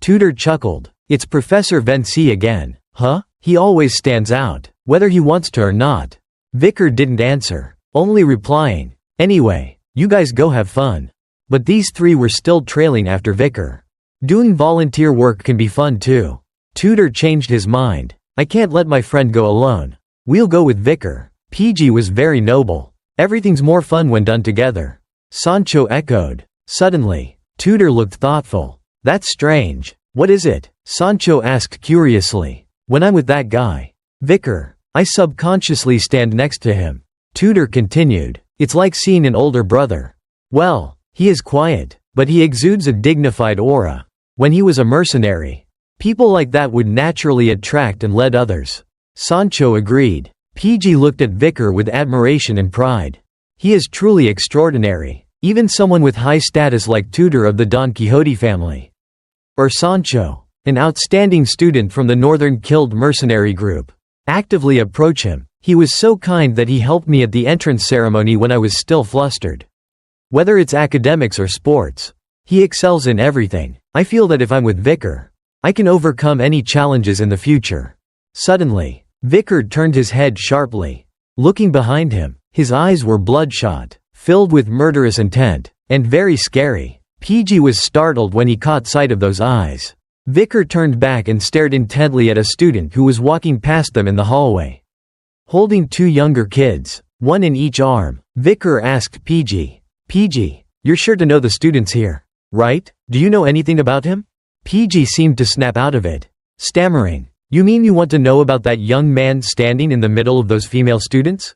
Tudor chuckled. It's Professor Vinci again. Huh? He always stands out, whether he wants to or not. Vicar didn't answer, only replying, anyway, you guys go have fun. But these three were still trailing after Vicar. Doing volunteer work can be fun too. Tudor changed his mind. I can't let my friend go alone. We'll go with Vicar. PG was very noble. Everything's more fun when done together. Sancho echoed. Suddenly, Tudor looked thoughtful. That's strange. What is it? Sancho asked curiously. When I'm with that guy, Vicar, I subconsciously stand next to him. Tudor continued. It's like seeing an older brother. Well, he is quiet, but he exudes a dignified aura. When he was a mercenary, people like that would naturally attract and lead others. Sancho agreed. PG looked at Vicar with admiration and pride. He is truly extraordinary, even someone with high status like Tudor of the Don Quixote family. Or Sancho, an outstanding student from the Northern Guild mercenary group. Actively approach him. He was so kind that he helped me at the entrance ceremony when I was still flustered. Whether it's academics or sports, he excels in everything. I feel that if I'm with Vicar, I can overcome any challenges in the future. Suddenly, Vicar turned his head sharply. Looking behind him, his eyes were bloodshot, filled with murderous intent, and very scary. PG was startled when he caught sight of those eyes. Vicar turned back and stared intently at a student who was walking past them in the hallway. Holding two younger kids, one in each arm, Vicar asked PG, PG, you're sure to know the students here, right? Do you know anything about him? PG seemed to snap out of it, stammering, you mean you want to know about that young man standing in the middle of those female students?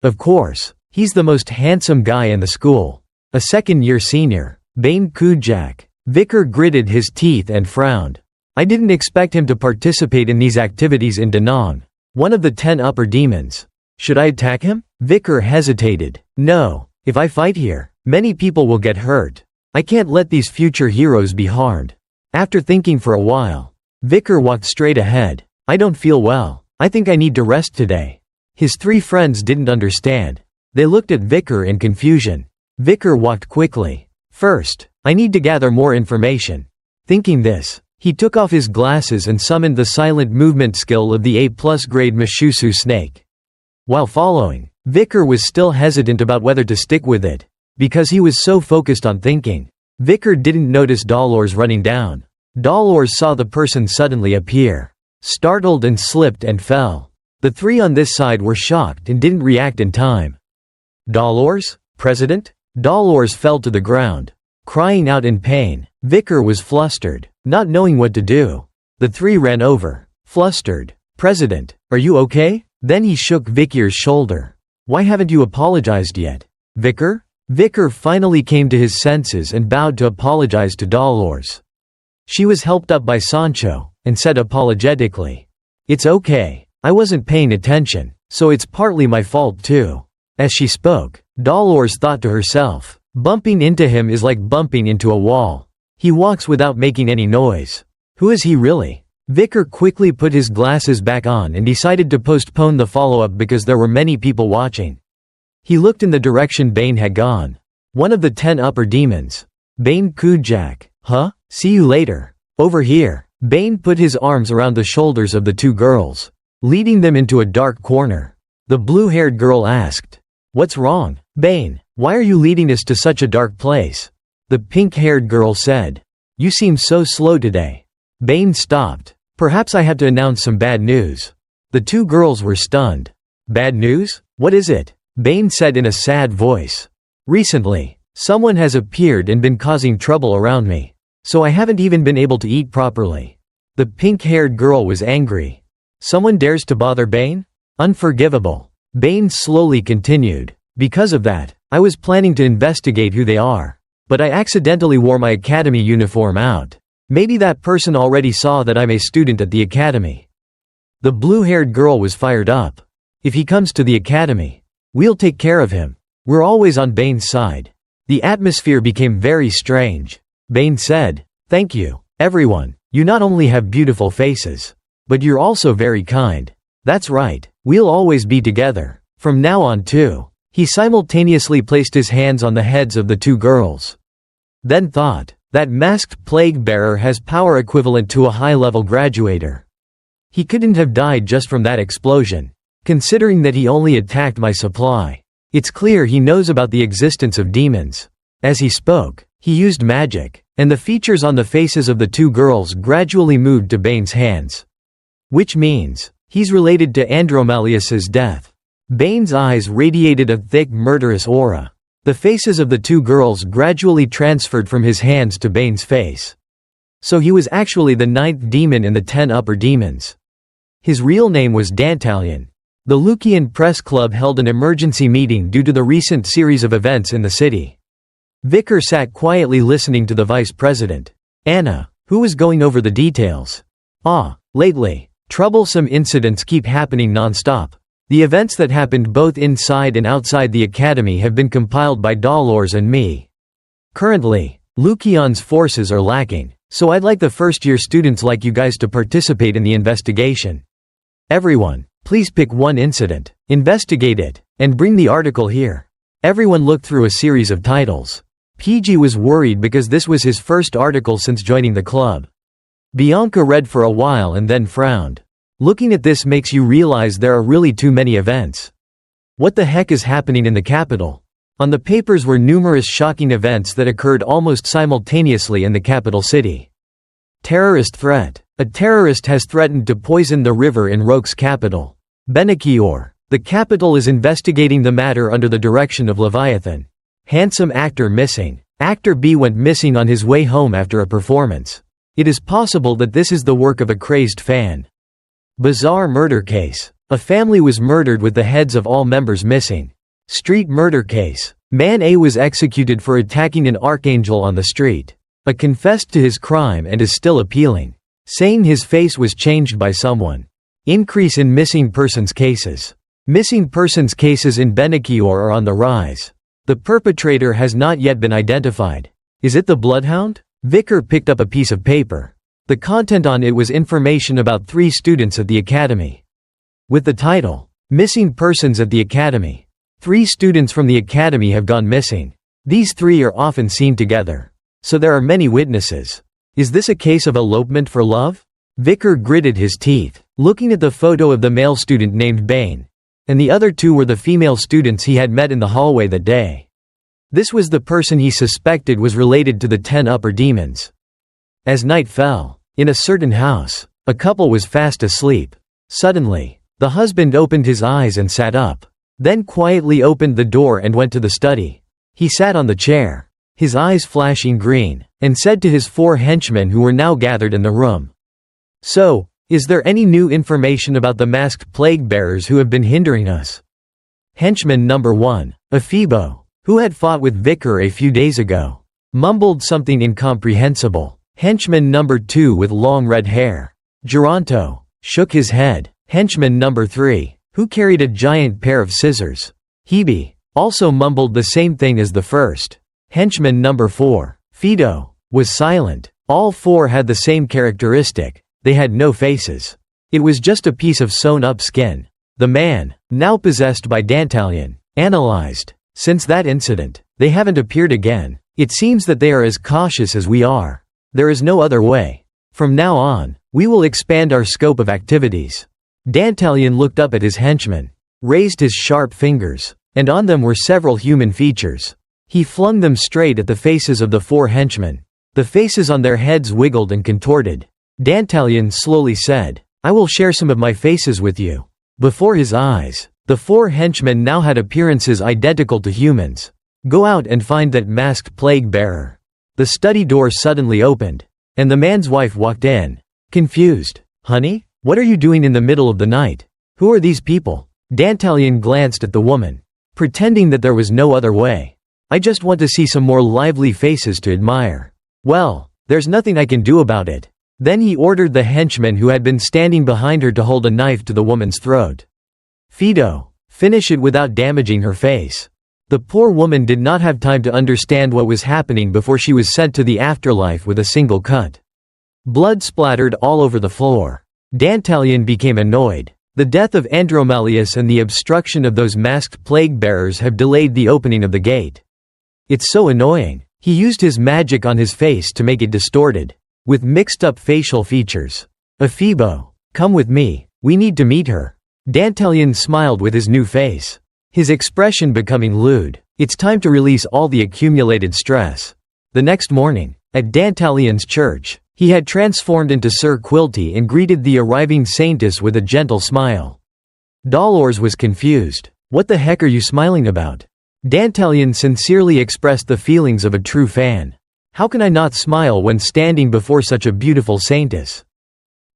Of course, he's the most handsome guy in the school. A second-year senior, Bane Kujak. Vicar gritted his teeth and frowned. I didn't expect him to participate in these activities in Da Nang, one of the 10 upper demons. Should I attack him? Vicar hesitated. No, if I fight here, many people will get hurt. I can't let these future heroes be harmed. After thinking for a while, Vicar walked straight ahead. I don't feel well. I think I need to rest today. His three friends didn't understand. They looked at Vicar in confusion. Vicar walked quickly. First, I need to gather more information. Thinking this, he took off his glasses and summoned the silent movement skill of the A+ grade Mishusu snake. While following, Vicar was still hesitant about whether to stick with it, because he was so focused on thinking. Vicar didn't notice Dolores running down. Dolores saw the person suddenly appear, startled and slipped and fell. The three on this side were shocked and didn't react in time. Dolores? President? Dolores fell to the ground, crying out in pain. Vicar was flustered, not knowing what to do. The three ran over, flustered. President, are you okay? Then he shook Vicar's shoulder. Why haven't you apologized yet? Vicar? Vicar finally came to his senses and bowed to apologize to Dolores. She was helped up by Sancho, and said apologetically, it's okay, I wasn't paying attention, so it's partly my fault too. As she spoke, Dolores thought to herself, bumping into him is like bumping into a wall. He walks without making any noise. Who is he really? Vicar quickly put his glasses back on and decided to postpone the follow-up because there were many people watching. He looked in the direction Bane had gone. One of the 10 upper demons. Bane Kujak. Huh? See you later. Over here. Bane put his arms around the shoulders of the two girls, leading them into a dark corner. The blue-haired girl asked, What's wrong, Bane? Why are you leading us to such a dark place? The pink-haired girl said. You seem so slow today. Bane stopped. Perhaps I have to announce some bad news. The two girls were stunned. Bad news? What is it? Bane said in a sad voice. Recently, someone has appeared and been causing trouble around me. So I haven't even been able to eat properly. The pink-haired girl was angry. Someone dares to bother Bane? Unforgivable. Bane slowly continued. Because of that, I was planning to investigate who they are. But I accidentally wore my academy uniform out. Maybe that person already saw that I'm a student at the academy. The blue-haired girl was fired up. If he comes to the academy, we'll take care of him. We're always on Bane's side. The atmosphere became very strange. Bane said, Thank you, everyone. You not only have beautiful faces, but you're also very kind. That's right, we'll always be together. From now on too. He simultaneously placed his hands on the heads of the two girls. Then thought, that masked plague bearer has power equivalent to a high-level graduator. He couldn't have died just from that explosion, considering that he only attacked my supply. It's clear he knows about the existence of demons. As he spoke, he used magic, and the features on the faces of the two girls gradually moved to Bane's hands. Which means, he's related to Andromalius's death. Bane's eyes radiated a thick murderous aura. The faces of the two girls gradually transferred from his hands to Bane's face. So he was actually the 9th demon in the 10 upper demons. His real name was Dantalion. The Lucian Press Club held an emergency meeting due to the recent series of events in the city. Vicar sat quietly listening to the vice president, Anna, who was going over the details. Lately, troublesome incidents keep happening non-stop. The events that happened both inside and outside the academy have been compiled by Dolores and me. Currently, Lucian's forces are lacking, so I'd like the first-year students like you guys to participate in the investigation. Everyone, please pick one incident, investigate it, and bring the article here. Everyone looked through a series of titles. PG was worried because this was his first article since joining the club. Bianca read for a while and then frowned. Looking at this makes you realize there are really too many events. What the heck is happening in the capital? On the papers were numerous shocking events that occurred almost simultaneously in the capital city. Terrorist threat. A terrorist has threatened to poison the river in Roque's capital, Benakior. The capital is investigating the matter under the direction of Leviathan. Handsome actor missing. Actor B went missing on his way home after a performance. It is possible that this is the work of a crazed fan. Bizarre murder case. A family was murdered with the heads of all members missing. Street murder case. Man A was executed for attacking an archangel on the street. A confessed to his crime and is still appealing, saying his face was changed by someone. Increase in missing persons cases. Missing persons cases in Benakior are on the rise. The perpetrator has not yet been identified. Is it the Bloodhound? Vicar picked up a piece of paper. The content on it was information about 3 students at the academy. With the title, Missing Persons at the Academy. 3 students from the academy have gone missing. These 3 are often seen together. So there are many witnesses. Is this a case of elopement for love? Vicar gritted his teeth, looking at the photo of the male student named Bane. And the other 2 were the female students he had met in the hallway that day. This was the person he suspected was related to the 10 upper demons. As night fell, in a certain house, a couple was fast asleep. Suddenly, the husband opened his eyes and sat up. Then quietly opened the door and went to the study. He sat on the chair, his eyes flashing green, and said to his 4 henchmen who were now gathered in the room, So, is there any new information about the masked plague bearers who have been hindering us? Henchman number 1, Ephibo, who had fought with Vicar a few days ago, mumbled something incomprehensible. Henchman number 2 with long red hair, Geronto, shook his head. Henchman number 3, who carried a giant pair of scissors, Hebe, also mumbled the same thing as the first. Henchman number 4, Fido, was silent. All 4 had the same characteristic. They had no faces. It was just a piece of sewn-up skin. The man, now possessed by Dantalion, analyzed. Since that incident, they haven't appeared again. It seems that they are as cautious as we are. There is no other way. From now on, we will expand our scope of activities. Dantalion looked up at his henchman, raised his sharp fingers, and on them were several human features. He flung them straight at the faces of the 4 henchmen. The faces on their heads wiggled and contorted. Dantalion slowly said, "I will share some of my faces with you." Before his eyes, the 4 henchmen now had appearances identical to humans. "Go out and find that masked plague bearer." The study door suddenly opened, and the man's wife walked in. Confused. "Honey? What are you doing in the middle of the night? Who are these people?" Dantalion glanced at the woman, pretending that there was no other way. "I just want to see some more lively faces to admire." "Well, there's nothing I can do about it." Then he ordered the henchman who had been standing behind her to hold a knife to the woman's throat. "Fido, finish it without damaging her face." The poor woman did not have time to understand what was happening before she was sent to the afterlife with a single cut. Blood splattered all over the floor. Dantalion became annoyed. The death of Andromalius and the obstruction of those masked plague bearers have delayed the opening of the gate. It's so annoying. He used his magic on his face to make it distorted, with mixed-up facial features. "Ephibo, come with me. We need to meet her." Dantalion smiled with his new face, his expression becoming lewd. It's time to release all the accumulated stress. The next morning, at Dantalion's church, he had transformed into Sir Quilty and greeted the arriving saintess with a gentle smile. Dolores was confused. "What the heck are you smiling about?" Dantalion sincerely expressed the feelings of a true fan. "How can I not smile when standing before such a beautiful saintess?"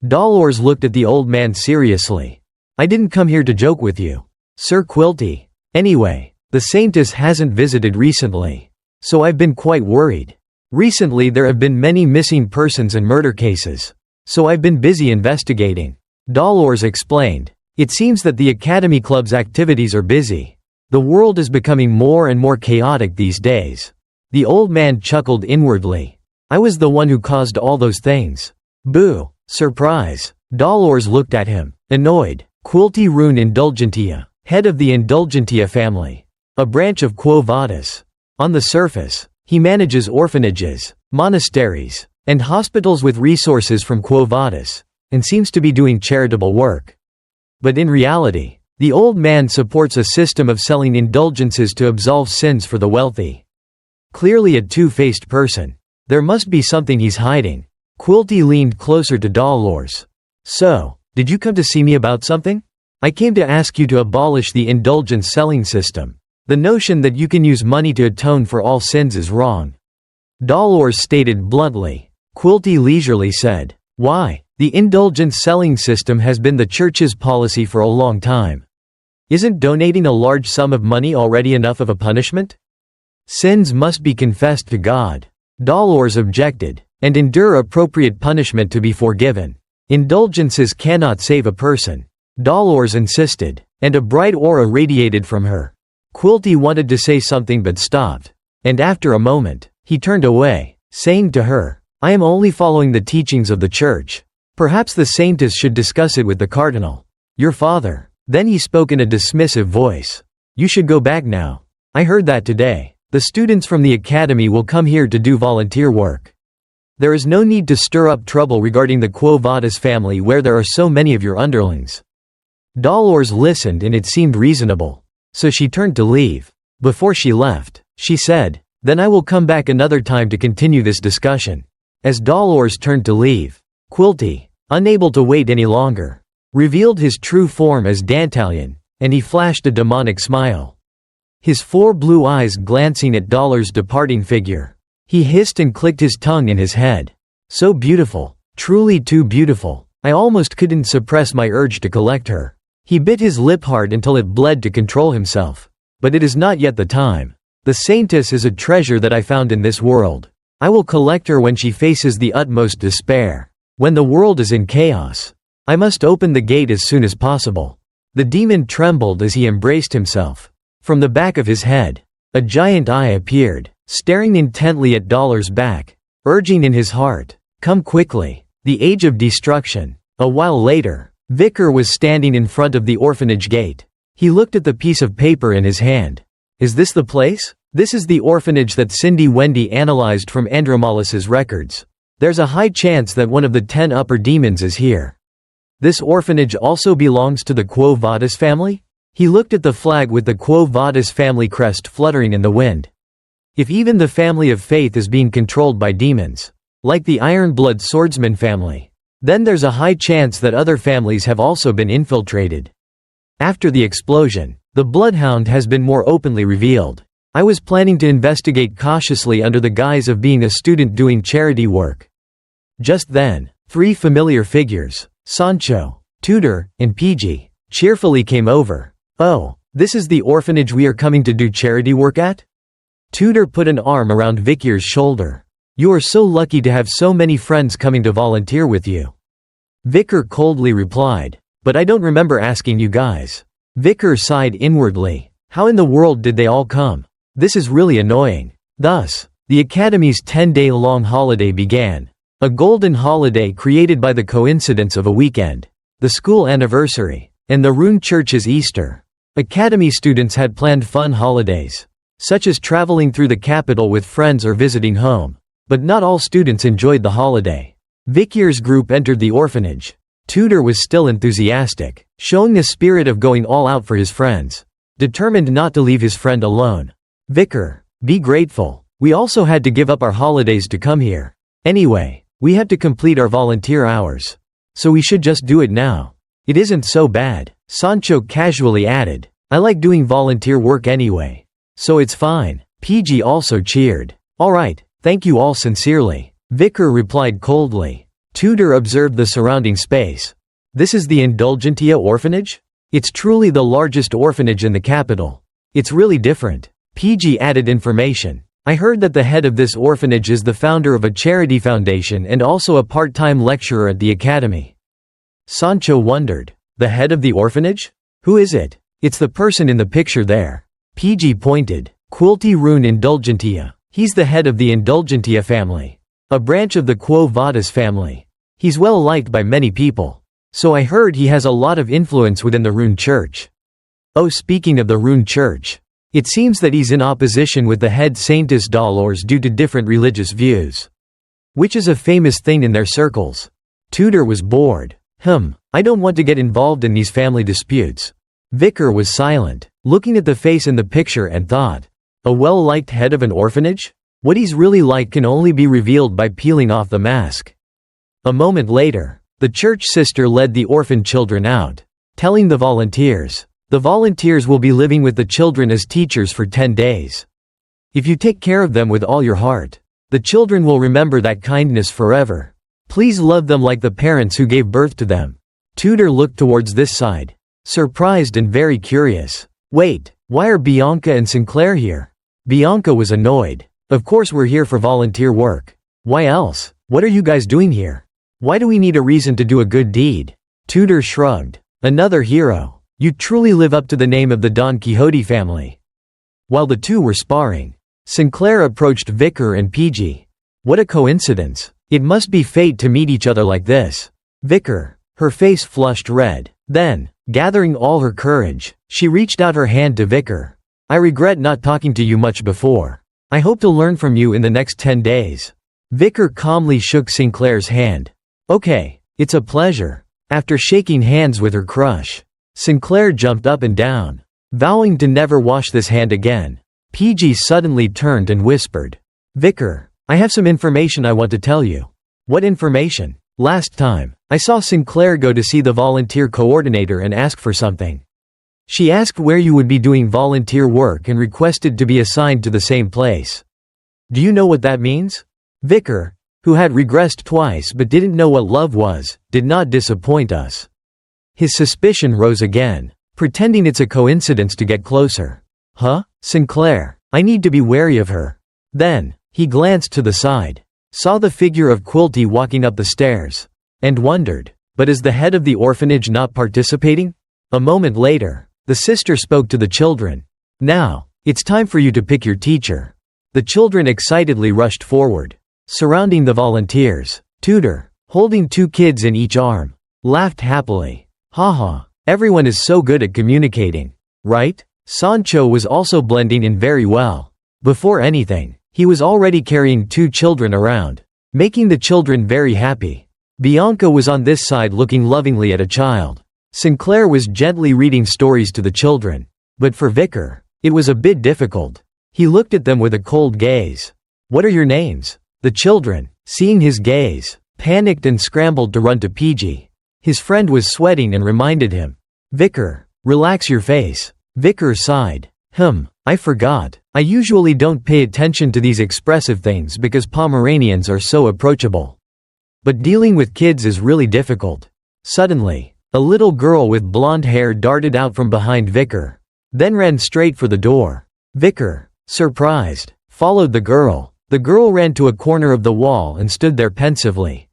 Dolores looked at the old man seriously. "I didn't come here to joke with you, Sir Quilty. Anyway, the saintess hasn't visited recently, so I've been quite worried. Recently there have been many missing persons and murder cases, so I've been busy investigating." Dolores explained. "It seems that the Academy Club's activities are busy. The world is becoming more and more chaotic these days." The old man chuckled inwardly. "I was the one who caused all those things." "Boo! Surprise!" Dolores looked at him, annoyed. Quilty Rune Indulgentia, head of the Indulgentia family, a branch of Quo Vadis. On the surface, he manages orphanages, monasteries, and hospitals with resources from Quo Vadis, and seems to be doing charitable work. But in reality, the old man supports a system of selling indulgences to absolve sins for the wealthy. Clearly a two-faced person. There must be something he's hiding. Quilty leaned closer to Dolores. "So, did you come to see me about something?" "I came to ask you to abolish the indulgence selling system. The notion that you can use money to atone for all sins is wrong," Dolores stated bluntly. Quilty leisurely said, "Why? The indulgence selling system has been the church's policy for a long time. Isn't donating a large sum of money already enough of a punishment? Sins must be confessed to God," Dolores objected, "and endure appropriate punishment to be forgiven. Indulgences cannot save a person." Dolores insisted, and a bright aura radiated from her. Quilty wanted to say something but stopped, and after a moment, he turned away, saying to her, "I am only following the teachings of the church. Perhaps the saintess should discuss it with the cardinal. Your father." Then he spoke in a dismissive voice. "You should go back now. I heard that today the students from the academy will come here to do volunteer work. There is no need to stir up trouble regarding the Quo Vadis family where there are so many of your underlings." Dolores listened and it seemed reasonable, so she turned to leave. Before she left, she said, "Then I will come back another time to continue this discussion." As Dolores turned to leave, Quilty, unable to wait any longer, revealed his true form as Dantalion, and he flashed a demonic smile, his 4 blue eyes glancing at Dolores' departing figure. He hissed and clicked his tongue in his head. "So beautiful, truly too beautiful. I almost couldn't suppress my urge to collect her." He bit his lip hard until it bled to control himself. "But it is not yet the time. The saintess is a treasure that I found in this world. I will collect her when she faces the utmost despair. When the world is in chaos, I must open the gate as soon as possible." The demon trembled as he embraced himself. From the back of his head, a giant eye appeared, staring intently at Dolores' back, urging in his heart, "Come quickly. The age of destruction." A while later, Vicar was standing in front of the orphanage gate. He looked at the piece of paper in his hand. "Is this the place? This is the orphanage that Cindy Wendy analyzed from Andromalius's records. There's a high chance that one of the 10 upper demons is here. This orphanage also belongs to the Quo Vadis family?" He looked at the flag with the Quo Vadis family crest fluttering in the wind. If even the family of faith is being controlled by demons, like the Iron-Blood swordsman family, then there's a high chance that other families have also been infiltrated. After the explosion, the Bloodhound has been more openly revealed. I was planning to investigate cautiously under the guise of being a student doing charity work. Just then, 3 familiar figures, Sancho, Tutor, and PG, cheerfully came over. "Oh, this is the orphanage we are coming to do charity work at?" Tutor put an arm around Vikir's shoulder. "You are so lucky to have so many friends coming to volunteer with you." Vikir coldly replied, "But I don't remember asking you guys." Vikir sighed inwardly. How in the world did they all come? This is really annoying. Thus, the Academy's 10-day-long holiday began. A golden holiday created by the coincidence of a weekend, the school anniversary, and the Rune Church's Easter. Academy students had planned fun holidays, such as traveling through the capital with friends or visiting home. But not all students enjoyed the holiday. Vikir's group entered the orphanage. Tutor was still enthusiastic, showing the spirit of going all out for his friends, determined not to leave his friend alone. "Vikir, be grateful. We also had to give up our holidays to come here. Anyway, we have to complete our volunteer hours. So we should just do it now. It isn't so bad," Sancho casually added. "I like doing volunteer work anyway. So it's fine." PG also cheered. "Alright, thank you all sincerely," Vikir replied coldly. Tutor observed the surrounding space. "This is the Indulgentia orphanage? It's truly the largest orphanage in the capital. It's really different." PG added information. "I heard that the head of this orphanage is the founder of a charity foundation and also a part-time lecturer at the academy." Sancho wondered. "The head of the orphanage? Who is it?" "It's the person in the picture there." PG pointed. "Quilty Rune Indulgentia. He's the head of the Indulgentia family, a branch of the Quo Vadis family. He's well liked by many people. So I heard he has a lot of influence within the Rune Church." "Oh, speaking of the Rune Church. It seems that he's in opposition with the head Saintess Dolores due to different religious views, which is a famous thing in their circles." Tutor was bored. I don't want to get involved in these family disputes." Vikir was silent, looking at the face in the picture and thought, a well-liked head of an orphanage? What he's really like can only be revealed by peeling off the mask. A moment later, the church sister led the orphan children out, telling the volunteers will be living with the children as teachers for 10 days. If you take care of them with all your heart, the children will remember that kindness forever. Please love them like the parents who gave birth to them. Tutor looked towards this side, surprised and very curious. "Wait, why are Bianca and Sinclair here?" Bianca was annoyed. "Of course we're here for volunteer work. Why else? What are you guys doing here? Why do we need a reason to do a good deed?" Tutor shrugged. "Another hero. You truly live up to the name of the Don Quixote family." While the two were sparring, Sinclair approached Vikir and PG. "What a coincidence. It must be fate to meet each other like this." Vikir, her face flushed red. Then, gathering all her courage, she reached out her hand to Vikir. "I regret not talking to you much before. I hope to learn from you in the next 10 days." Vikir calmly shook Sinclair's hand. "Okay, it's a pleasure." After shaking hands with her crush, Sinclair jumped up and down, vowing to never wash this hand again. PG suddenly turned and whispered, "Vikir, I have some information I want to tell you." "What information?" "Last time, I saw Sinclair go to see the volunteer coordinator and ask for something. She asked where you would be doing volunteer work and requested to be assigned to the same place. Do you know what that means?" Vikir, who had regressed twice but didn't know what love was, did not disappoint us. His suspicion rose again, pretending it's a coincidence to get closer. "Huh? Sinclair, I need to be wary of her." Then, he glanced to the side, saw the figure of Quilty walking up the stairs, and wondered, but is the head of the orphanage not participating? A moment later, the sister spoke to the children. "Now, it's time for you to pick your teacher." The children excitedly rushed forward, surrounding the volunteers. Tutor, holding 2 kids in each arm, laughed happily. "Haha, everyone is so good at communicating, right?" Sancho was also blending in very well. Before anything, he was already carrying 2 children around, making the children very happy. Bianca was on this side looking lovingly at a child. Sinclair was gently reading stories to the children. But for Vicar, it was a bit difficult. He looked at them with a cold gaze. "What are your names?" The children, seeing his gaze, panicked and scrambled to run to PG. His friend was sweating and reminded him. "Vicar, relax your face." Vicar sighed. I forgot. I usually don't pay attention to these expressive things because Pomeranians are so approachable. But dealing with kids is really difficult." Suddenly, a little girl with blonde hair darted out from behind Vicar, then ran straight for the door. Vicar, surprised, followed the girl. The girl ran to a corner of the wall and stood there pensively.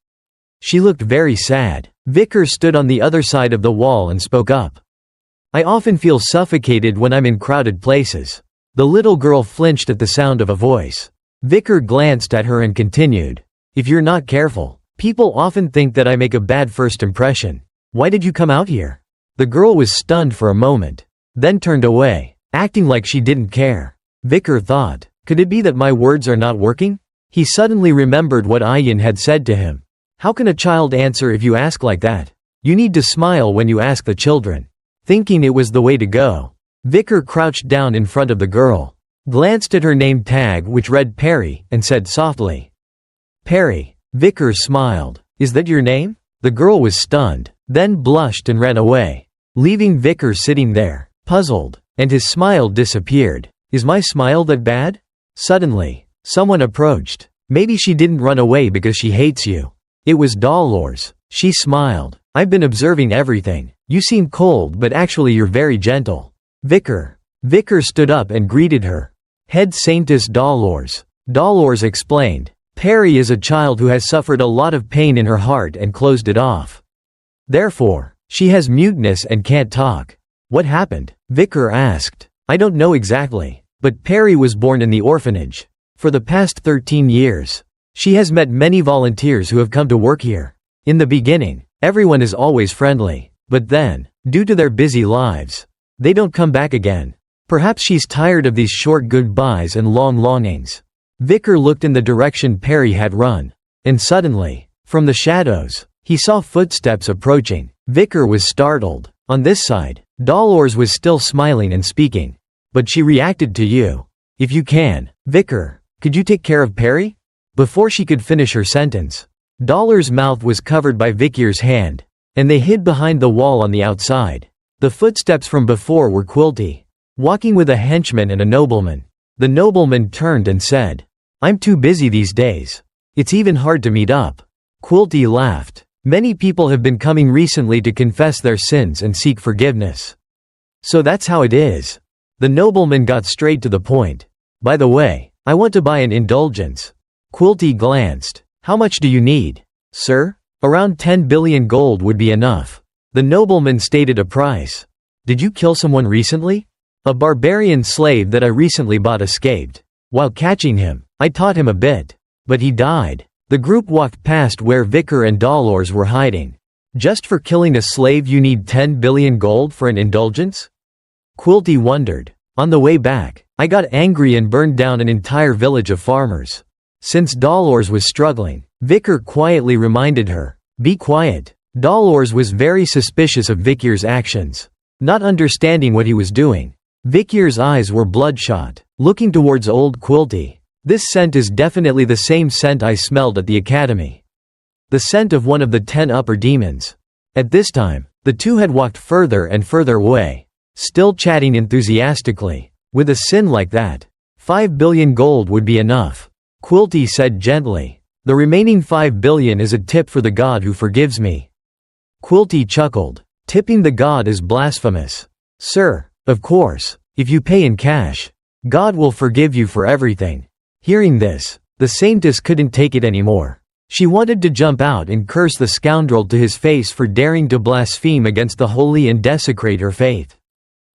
She looked very sad. Vicar stood on the other side of the wall and spoke up. "I often feel suffocated when I'm in crowded places." The little girl flinched at the sound of a voice. Vicar glanced at her and continued. "If you're not careful, people often think that I make a bad first impression. Why did you come out here?" The girl was stunned for a moment, then turned away, acting like she didn't care. Vicar thought, could it be that my words are not working? He suddenly remembered what Ayin had said to him. How can a child answer if you ask like that? You need to smile when you ask the children. Thinking it was the way to go, Vicar crouched down in front of the girl, glanced at her name tag which read Perry, and said softly, "Perry." Vicar smiled. "Is that your name?" The girl was stunned, then blushed and ran away, leaving Vicar sitting there, puzzled, and his smile disappeared. "Is my smile that bad?" Suddenly, someone approached. "Maybe she didn't run away because she hates you." It was Dolores. She smiled. "I've been observing everything. You seem cold but actually you're very gentle." Vicar stood up and greeted her. "Head Saintess Dolores." Dolores explained. "Perry is a child who has suffered a lot of pain in her heart and closed it off. Therefore, she has muteness and can't talk." "What happened?" Vicar asked. "I don't know exactly, but Perry was born in the orphanage. For the past 13 years, she has met many volunteers who have come to work here. In the beginning, everyone is always friendly, but then, due to their busy lives, they don't come back again. Perhaps she's tired of these short goodbyes and long longings." Vicar looked in the direction Perry had run, and suddenly, from the shadows, he saw footsteps approaching. Vicar was startled. On this side, Dolores was still smiling and speaking. "But she reacted to you. If you can, Vicar, could you take care of Perry?" Before she could finish her sentence, Dolores' mouth was covered by Vicar's hand, and they hid behind the wall on the outside. The footsteps from before were Quilty, walking with a henchman and a nobleman. The nobleman turned and said, "I'm too busy these days. It's even hard to meet up." Quilty laughed. "Many people have been coming recently to confess their sins and seek forgiveness. So that's how it is." The nobleman got straight to the point. "By the way, I want to buy an indulgence." Quilty glanced. "How much do you need?" "Sir? Around 10 billion gold would be enough." The nobleman stated a price. "Did you kill someone recently?" "A barbarian slave that I recently bought escaped. While catching him, I taught him a bit. But he died." The group walked past where Vicar and Dolores were hiding. "Just for killing a slave you need 10 billion gold for an indulgence?" Quilty wondered. "On the way back, I got angry and burned down an entire village of farmers." Since Dolores was struggling, Vicar quietly reminded her, "Be quiet." Dolores was very suspicious of Vicar's actions, not understanding what he was doing. Vicar's eyes were bloodshot, looking towards old Quilty. "This scent is definitely the same scent I smelled at the academy. The scent of one of the 10 upper demons." At this time, the two had walked further and further away, still chatting enthusiastically. "With a sin like that, 5 billion gold would be enough," Quilty said gently. "The remaining 5 billion is a tip for the god who forgives me." Quilty chuckled. "Tipping the god is blasphemous." "Sir, of course, if you pay in cash, God will forgive you for everything." Hearing this, the saintess couldn't take it anymore. She wanted to jump out and curse the scoundrel to his face for daring to blaspheme against the holy and desecrate her faith.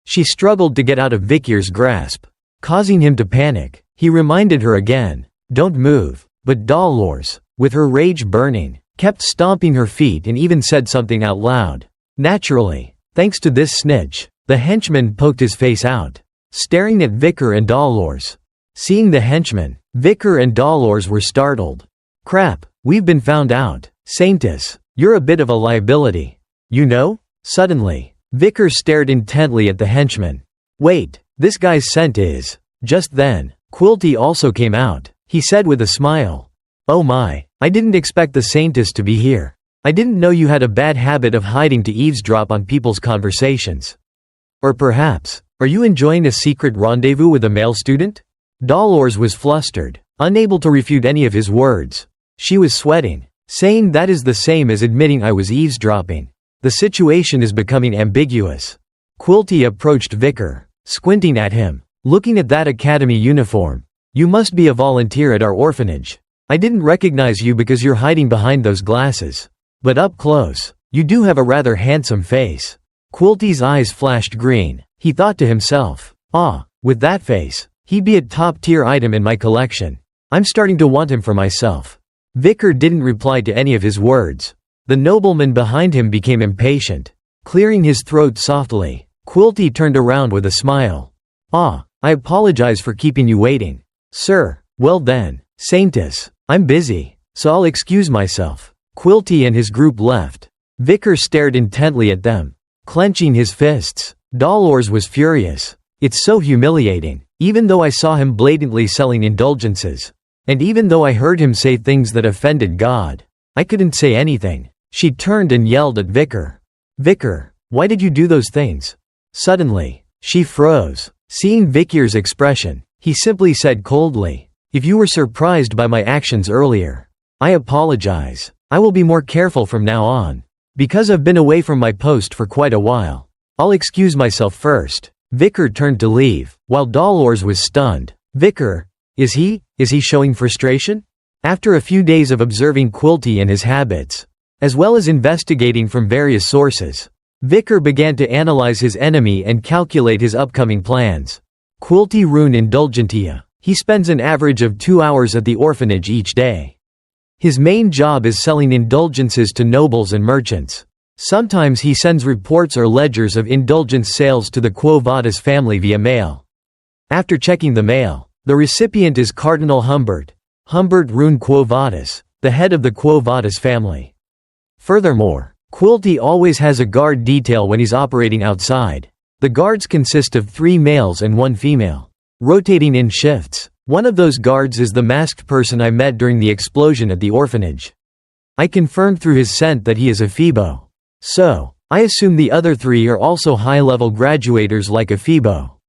She struggled to get out of Vicar's grasp, causing him to panic. He reminded her again, "Don't move." But Dolores, with her rage burning, kept stomping her feet and even said something out loud. Naturally, thanks to this snitch, the henchman poked his face out, staring at Vicar and Dolores. Seeing the henchman, Vicar and Dolores were startled. "Crap, we've been found out. Saintess, you're a bit of a liability. You know?" Suddenly, Vickers stared intently at the henchman. "Wait, this guy's scent is—" Just then, Quilty also came out. He said with a smile, "Oh my, I didn't expect the Saintess to be here. I didn't know you had a bad habit of hiding to eavesdrop on people's conversations. Or perhaps, are you enjoying a secret rendezvous with a male student?" Dolores was flustered, unable to refute any of his words. She was sweating, saying that is the same as admitting I was eavesdropping. The situation is becoming ambiguous. Quilty approached Vicker, squinting at him. "Looking at that academy uniform. You must be a volunteer at our orphanage. I didn't recognize you because you're hiding behind those glasses. But up close, you do have a rather handsome face." Quilty's eyes flashed green. He thought to himself, "Ah, with that face, he'd be a top-tier item in my collection. I'm starting to want him for myself." Vicker didn't reply to any of his words. The nobleman behind him became impatient. Clearing his throat softly, Quilty turned around with a smile. "Ah, I apologize for keeping you waiting. Sir, well then, Saintess, I'm busy, so I'll excuse myself." Quilty and his group left. Vicker stared intently at them, clenching his fists. Dolores was furious. "It's so humiliating, even though I saw him blatantly selling indulgences. And even though I heard him say things that offended God, I couldn't say anything." She turned and yelled at Vicker. "Vicker, why did you do those things?" Suddenly, she froze. Seeing Vicker's expression, he simply said coldly, "If you were surprised by my actions earlier, I apologize. I will be more careful from now on. Because I've been away from my post for quite a while. I'll excuse myself first." Vicker turned to leave, while Dolores was stunned. "Vicker, is he showing frustration?" After a few days of observing Quilty and his habits, as well as investigating from various sources, Vicker began to analyze his enemy and calculate his upcoming plans. Quilty Rune Indulgentia. He spends an average of 2 hours at the orphanage each day. His main job is selling indulgences to nobles and merchants. Sometimes he sends reports or ledgers of indulgence sales to the Quo Vadis family via mail. After checking the mail, the recipient is Cardinal Humbert Rune Quo Vadis, the head of the Quo Vadis family. Furthermore, Quilty always has a guard detail when he's operating outside. The guards consist of 3 males and 1 female, rotating in shifts. One of those guards is the masked person I met during the explosion at the orphanage. I confirmed through his scent that he is a Phoebo. So, I assume the other 3 are also high-level graduators like a Phoebo.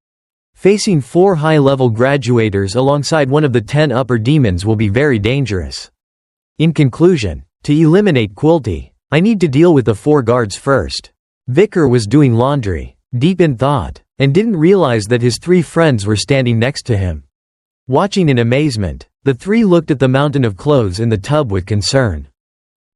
Facing 4 high-level graduators alongside one of the 10 upper demons will be very dangerous. In conclusion, to eliminate Quilty, I need to deal with the 4 guards first." Vicker was doing laundry, deep in thought, and didn't realize that his 3 friends were standing next to him. Watching in amazement, the 3 looked at the mountain of clothes in the tub with concern.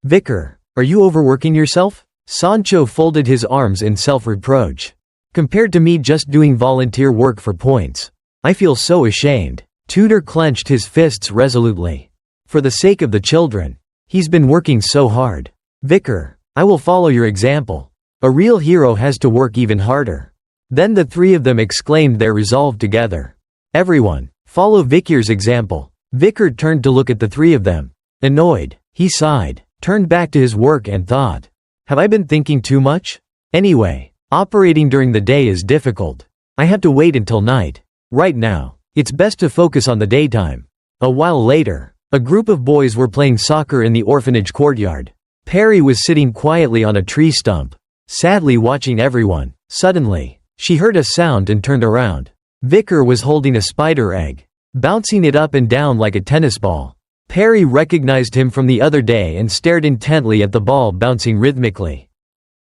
"Vicker, are you overworking yourself?" Sancho folded his arms in self-reproach. "Compared to me just doing volunteer work for points, I feel so ashamed." Tudor clenched his fists resolutely. For the sake of the children, he's been working so hard. "Vicker, I will follow your example. A real hero has to work even harder." Then the 3 of them exclaimed their resolve together. "Everyone, follow Vicker's example." Vicker turned to look at the 3 of them. Annoyed, he sighed, turned back to his work and thought, "Have I been thinking too much? Anyway, operating during the day is difficult. I have to wait until night. Right now, it's best to focus on the daytime." A while later, a group of boys were playing soccer in the orphanage courtyard. Perry was sitting quietly on a tree stump, sadly watching everyone. Suddenly, she heard a sound and turned around. Vicker was holding a spider egg, bouncing it up and down like a tennis ball. Perry recognized him from the other day and stared intently at the ball bouncing rhythmically.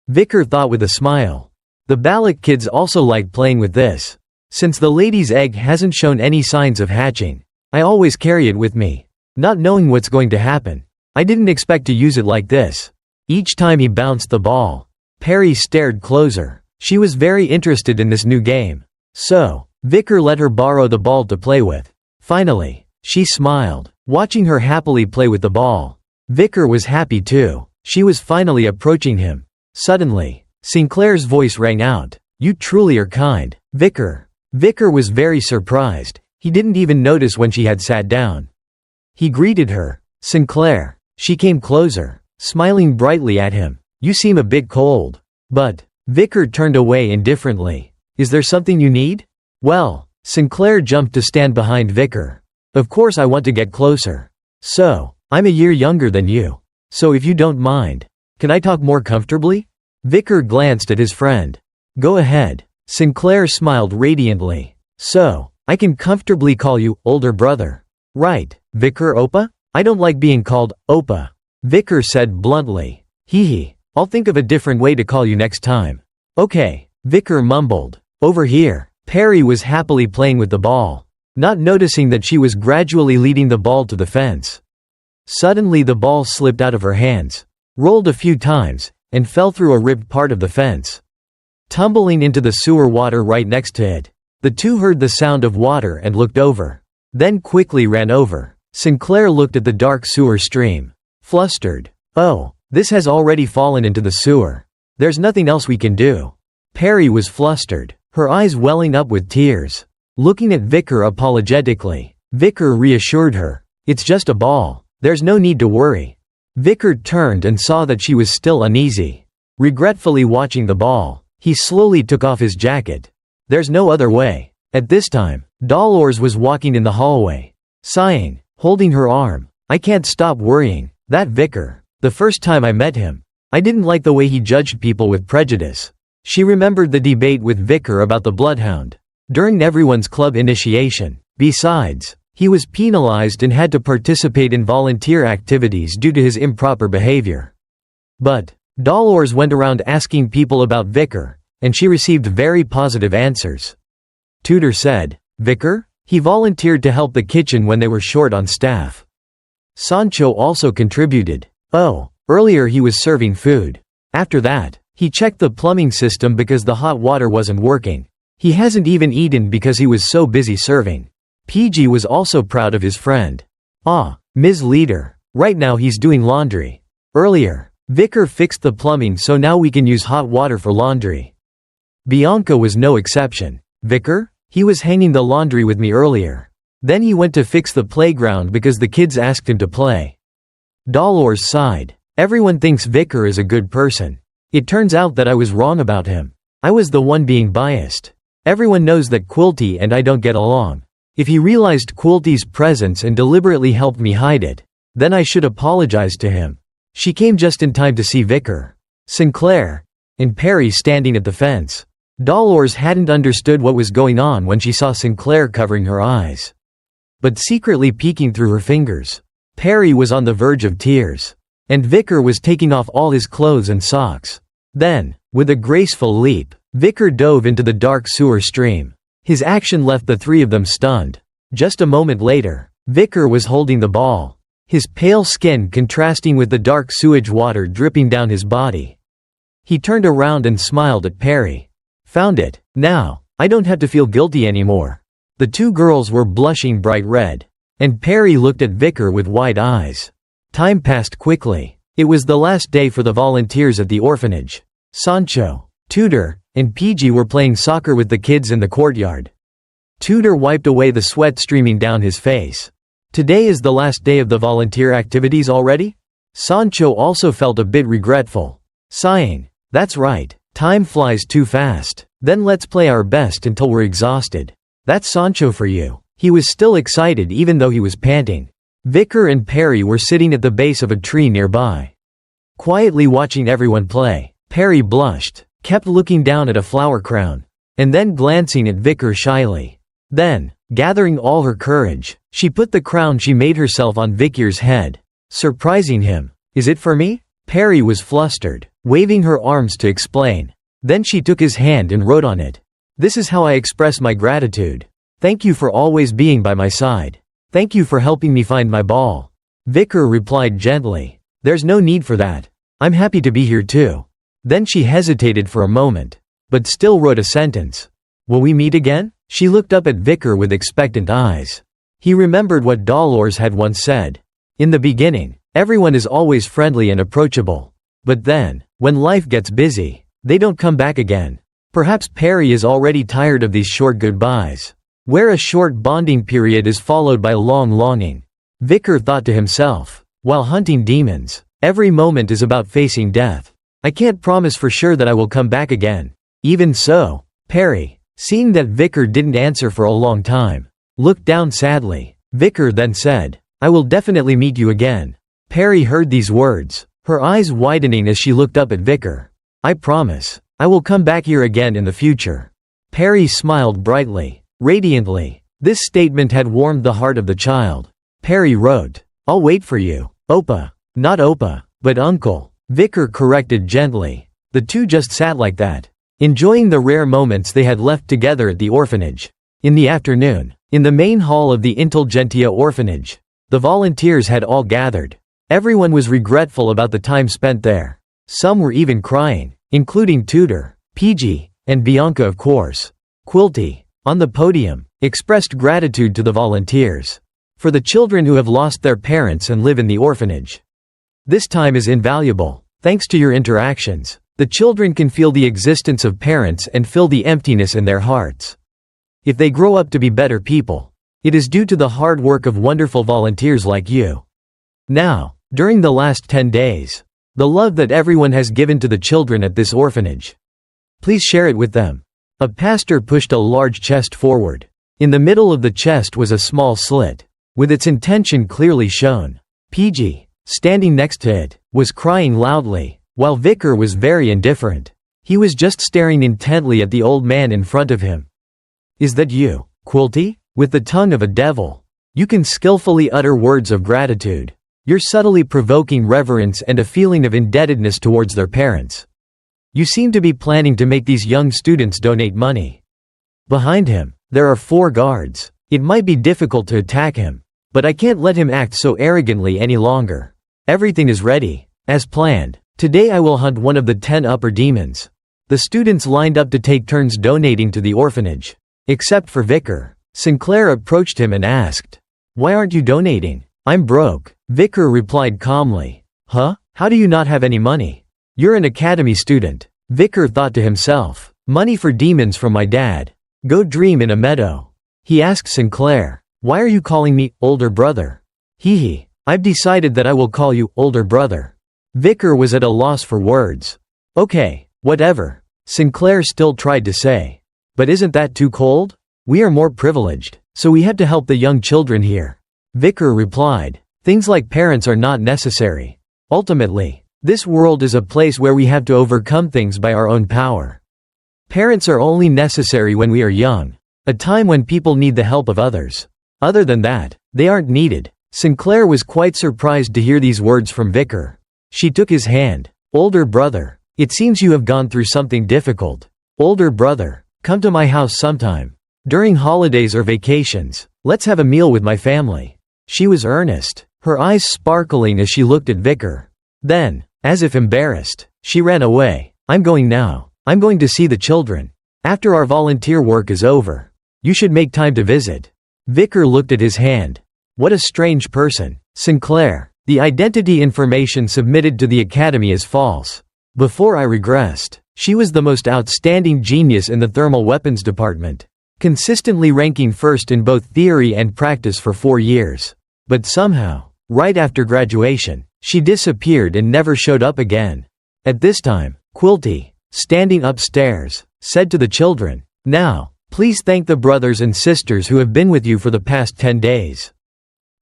Vicker thought with a smile, "The Balak kids also like playing with this. Since the lady's egg hasn't shown any signs of hatching, I always carry it with me, not knowing what's going to happen. I didn't expect to use it like this." Each time he bounced the ball, Perry stared closer. She was very interested in this new game. So, Vicker let her borrow the ball to play with. Finally, she smiled, watching her happily play with the ball. Vicker was happy too. She was finally approaching him. Suddenly, Sinclair's voice rang out. "You truly are kind, Vicker." Vicker was very surprised. He didn't even notice when she had sat down. He greeted her. "Sinclair." She came closer, smiling brightly at him. "You seem a bit cold." But Vicar turned away indifferently. "Is there something you need?" "Well," Sinclair jumped to stand behind Vicar. "Of course I want to get closer. So, I'm a year younger than you. So if you don't mind, can I talk more comfortably?" Vicar glanced at his friend. "Go ahead." Sinclair smiled radiantly. "So, I can comfortably call you older brother. Right, Vicar Oppa?" "I don't like being called Oppa," Vicar said bluntly. "Hee, I'll think of a different way to call you next time." "Okay," Vicar mumbled. Over here, Perry was happily playing with the ball, not noticing that she was gradually leading the ball to the fence. Suddenly the ball slipped out of her hands, rolled a few times, and fell through a ripped part of the fence, tumbling into the sewer water right next to it. The two heard the sound of water and looked over, then quickly ran over. Sinclair looked at the dark sewer stream, flustered. "Oh, this has already fallen into the sewer. There's nothing else we can do." Perry was flustered, her eyes welling up with tears. Looking at Vicar apologetically, Vicar reassured her, "It's just a ball. There's no need to worry." Vicar turned and saw that she was still uneasy. Regretfully watching the ball, he slowly took off his jacket. There's no other way. At this time, Dolores was walking in the hallway, sighing, holding her arm. "I can't stop worrying. That Vicar. The first time I met him, I didn't like the way he judged people with prejudice." She remembered the debate with Vicar about the Bloodhound during everyone's club initiation. Besides, he was penalized and had to participate in volunteer activities due to his improper behavior. But Dolores went around asking people about Vicar, and she received very positive answers. Tudor said, "Vicar? He volunteered to help the kitchen when they were short on staff." Sancho also contributed. "Oh, earlier he was serving food. After that, he checked the plumbing system because the hot water wasn't working. He hasn't even eaten because he was so busy serving." PG was also proud of his friend. "Ah, Ms. Leader. Right now he's doing laundry. Earlier, Vicar fixed the plumbing so now we can use hot water for laundry." Bianca was no exception. "Vicar? He was hanging the laundry with me earlier. Then he went to fix the playground because the kids asked him to play." Dolores sighed. "Everyone thinks Vicar is a good person. It turns out that I was wrong about him. I was the one being biased. Everyone knows that Quilty and I don't get along. If he realized Quilty's presence and deliberately helped me hide it, then I should apologize to him." She came just in time to see Vicar, Sinclair, and Perry standing at the fence. Dolores hadn't understood what was going on when she saw Sinclair covering her eyes, but secretly peeking through her fingers. Perry was on the verge of tears, and Vicar was taking off all his clothes and socks. Then, with a graceful leap, Vicar dove into the dark sewer stream. His action left the three of them stunned. Just a moment later, Vicar was holding the ball, his pale skin contrasting with the dark sewage water dripping down his body. He turned around and smiled at Perry. "Found it. Now, I don't have to feel guilty anymore." The two girls were blushing bright red, and Perry looked at Vicar with wide eyes. Time passed quickly. It was the last day for the volunteers at the orphanage. Sancho, Tudor, and PG were playing soccer with the kids in the courtyard. Tudor wiped away the sweat streaming down his face. "Today is the last day of the volunteer activities already?" Sancho also felt a bit regretful, sighing. "That's right. Time flies too fast. Then let's play our best until we're exhausted." That's Sancho for you. He was still excited even though he was panting. Vicar and Perry were sitting at the base of a tree nearby, quietly watching everyone play. Perry blushed, kept looking down at a flower crown, and then glancing at Vicar shyly. Then, gathering all her courage, she put the crown she made herself on Vicar's head, surprising him. "Is it for me?" Perry was flustered, waving her arms to explain. Then she took his hand and wrote on it, "This is how I express my gratitude. Thank you for always being by my side. Thank you for helping me find my ball." Vicar replied gently, "There's no need for that. I'm happy to be here too." Then she hesitated for a moment, but still wrote a sentence. "Will we meet again?" She looked up at Vicar with expectant eyes. He remembered what Dolores had once said. In the beginning, everyone is always friendly and approachable. But then, when life gets busy, they don't come back again. Perhaps Perry is already tired of these short goodbyes, where a short bonding period is followed by long longing. Vicar thought to himself, while hunting demons, every moment is about facing death. I can't promise for sure that I will come back again. Even so, Perry, seeing that Vicar didn't answer for a long time, looked down sadly. Vicar then said, I will definitely meet you again. Perry heard these words, her eyes widening as she looked up at Vicar. I promise. I will come back here again in the future. Perry smiled brightly, radiantly. This statement had warmed the heart of the child. Perry wrote, I'll wait for you. Oppa. Not Oppa, but Uncle. Vicar corrected gently. The two just sat like that, enjoying the rare moments they had left together at the orphanage. In the afternoon, in the main hall of the Intelligentsia orphanage, the volunteers had all gathered. Everyone was regretful about the time spent there. Some were even crying, including Tutor, PG, and Bianca of course. Quilty, on the podium, expressed gratitude to the volunteers for the children who have lost their parents and live in the orphanage. This time is invaluable. Thanks to your interactions, the children can feel the existence of parents and fill the emptiness in their hearts. If they grow up to be better people, it is due to the hard work of wonderful volunteers like you. Now, during the last 10 days, the love that everyone has given to the children at this orphanage, please share it with them. A pastor pushed a large chest forward. In the middle of the chest was a small slit, with its intention clearly shown. PG, standing next to it, was crying loudly, while Vicar was very indifferent. He was just staring intently at the old man in front of him. Is that you, Quilty? With the tongue of a devil, you can skillfully utter words of gratitude. You're subtly provoking reverence and a feeling of indebtedness towards their parents. You seem to be planning to make these young students donate money. Behind him, there are 4 guards. It might be difficult to attack him, but I can't let him act so arrogantly any longer. Everything is ready, as planned. Today I will hunt one of the 10 upper demons. The students lined up to take turns donating to the orphanage. Except for Vicar. Sinclair approached him and asked, why aren't you donating? I'm broke. Vicar replied calmly. Huh? How do you not have any money? You're an academy student. Vicar thought to himself. Money for demons from my dad. Go dream in a meadow. He asked Sinclair, why are you calling me older brother? Hee. I've decided that I will call you older brother. Vicar was at a loss for words. Okay, whatever. Sinclair still tried to say. But isn't that too cold? We are more privileged, so we had to help the young children here. Vicar replied, things like parents are not necessary. Ultimately, this world is a place where we have to overcome things by our own power. Parents are only necessary when we are young, a time when people need the help of others. Other than that, they aren't needed. Sinclair was quite surprised to hear these words from Vicar. She took his hand. Older brother, it seems you have gone through something difficult. Older brother, come to my house sometime. During holidays or vacations, let's have a meal with my family. She was earnest, her eyes sparkling as she looked at Vicar. Then, as if embarrassed, she ran away. I'm going now. I'm going to see the children. After our volunteer work is over, you should make time to visit. Vicar looked at his hand. What a strange person. Sinclair, the identity information submitted to the academy is false. Before I regressed, she was the most outstanding genius in the thermal weapons department, consistently ranking first in both theory and practice for 4 years. But somehow, right after graduation, she disappeared and never showed up again. At this time, Quilty, standing upstairs, said to the children, now, please thank the brothers and sisters who have been with you for the past 10 days.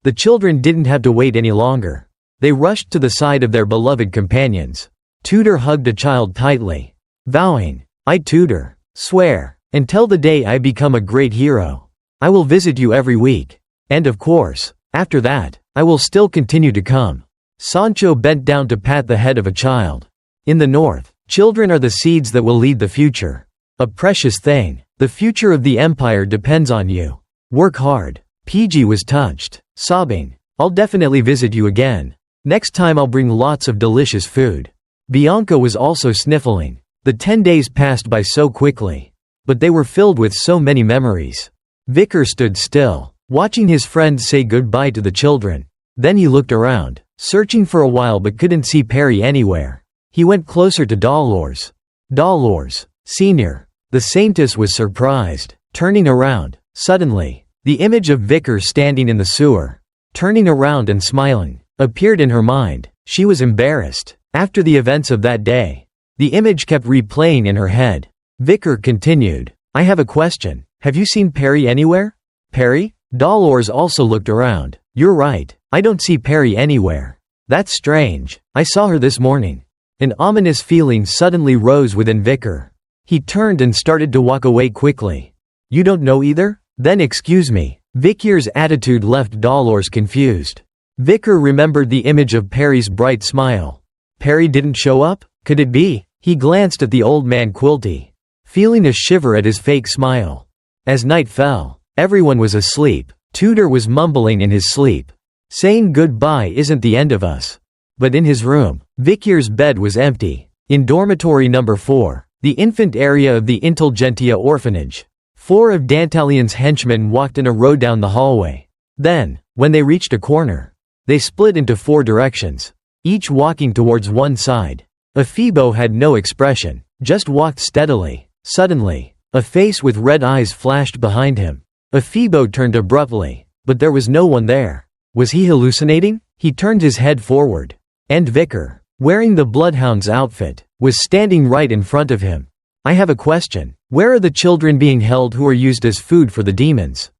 The children didn't have to wait any longer. They rushed to the side of their beloved companions. Tutor hugged a child tightly, vowing, I Tutor, swear, until the day I become a great hero, I will visit you every week. And of course, after that, I will still continue to come. Sancho bent down to pat the head of a child. In the north, children are the seeds that will lead the future. A precious thing. The future of the empire depends on you. Work hard. PG was touched, sobbing, I'll definitely visit you again. Next time I'll bring lots of delicious food. Bianca was also sniffling. The 10 days passed by so quickly, but they were filled with so many memories. Vicar stood still, watching his friends say goodbye to the children. Then he looked around, searching for a while but couldn't see Perry anywhere. He went closer to Dolores. Dolores, Sr. The Saintess was surprised, turning around. Suddenly, the image of Vicar standing in the sewer, turning around and smiling, appeared in her mind. She was embarrassed. After the events of that day, The image kept replaying in her head. Vicar continued. I have a question. Have you seen Perry anywhere? Perry? Dolores also looked around. You're right. I don't see Perry anywhere. That's strange. I saw her this morning. An ominous feeling suddenly rose within Vicar. He turned and started to walk away quickly. You don't know either? Then excuse me. Vicar's attitude left Dolores confused. Vicar remembered the image of Perry's bright smile. Perry didn't show up? Could it be? He glanced at the old man Quilty, feeling a shiver at his fake smile. As night fell, everyone was asleep. Tudor was mumbling in his sleep. Saying goodbye isn't the end of us. But in his room, Vicar's bed was empty. In dormitory number 4, the infant area of the Intelligentsia orphanage, 4 of Dantalion's henchmen walked in a row down the hallway. Then, when they reached a corner, they split into 4 directions, each walking towards one side. Ephibo had no expression, just walked steadily. Suddenly, a face with red eyes flashed behind him. Ephibo turned abruptly, but there was no one there. Was he hallucinating? He turned his head forward. And Vicar, wearing the Bloodhound's outfit, was standing right in front of him. I have a question. Where are the children being held who are used as food for the demons?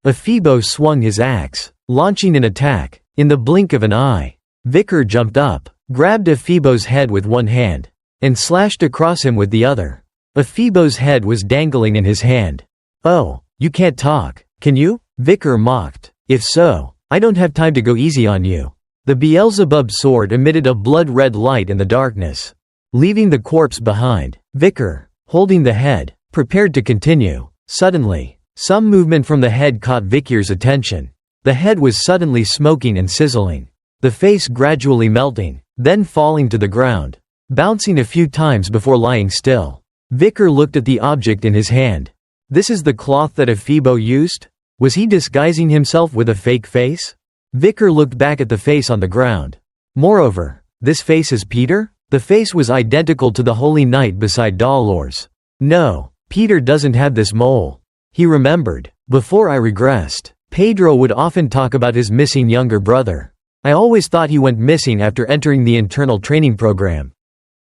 Ephibo swung his axe, launching an attack. In the blink of an eye, Vicar jumped up, grabbed Ephibo's head with one hand, and slashed across him with the other. Ephibo's head was dangling in his hand. Oh, you can't talk, can you? Vicar mocked. If so, I don't have time to go easy on you. The Beelzebub sword emitted a blood-red light in the darkness, leaving the corpse behind. Vicar, holding the head, prepared to continue. Suddenly, some movement from the head caught Vicar's attention. The head was suddenly smoking and sizzling, the face gradually melting, then falling to the ground, bouncing a few times before lying still. Vicar looked at the object in his hand. This is the cloth that Ephibo used? Was he disguising himself with a fake face? Vicar looked back at the face on the ground. Moreover, this face is Peter? The face was identical to the Holy Knight beside Dolores. No, Peter doesn't have this mole. He remembered. Before I regressed, Pedro would often talk about his missing younger brother. I always thought he went missing after entering the internal training program.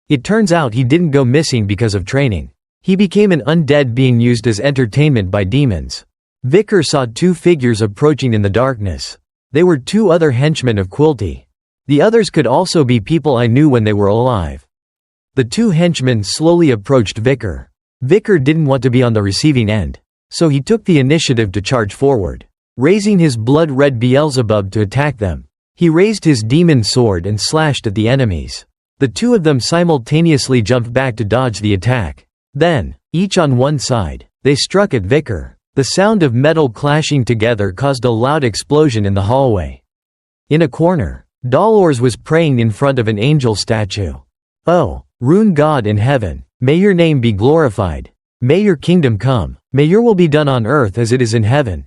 It turns out he didn't go missing because of training. He became an undead being used as entertainment by demons. Vicar saw 2 figures approaching in the darkness. They were 2 other henchmen of Quilty. The others could also be people I knew when they were alive. The 2 henchmen slowly approached Vicar. Vicar didn't want to be on the receiving end, so he took the initiative to charge forward, raising his blood-red Beelzebub to attack them. He raised his demon sword and slashed at the enemies. The 2 of them simultaneously jumped back to dodge the attack. Then, each on one side, they struck at Vicar. The sound of metal clashing together caused a loud explosion in the hallway. In a corner, Dolores was praying in front of an angel statue. Oh, rune God in heaven, may your name be glorified. May your kingdom come. May your will be done on earth as it is in heaven.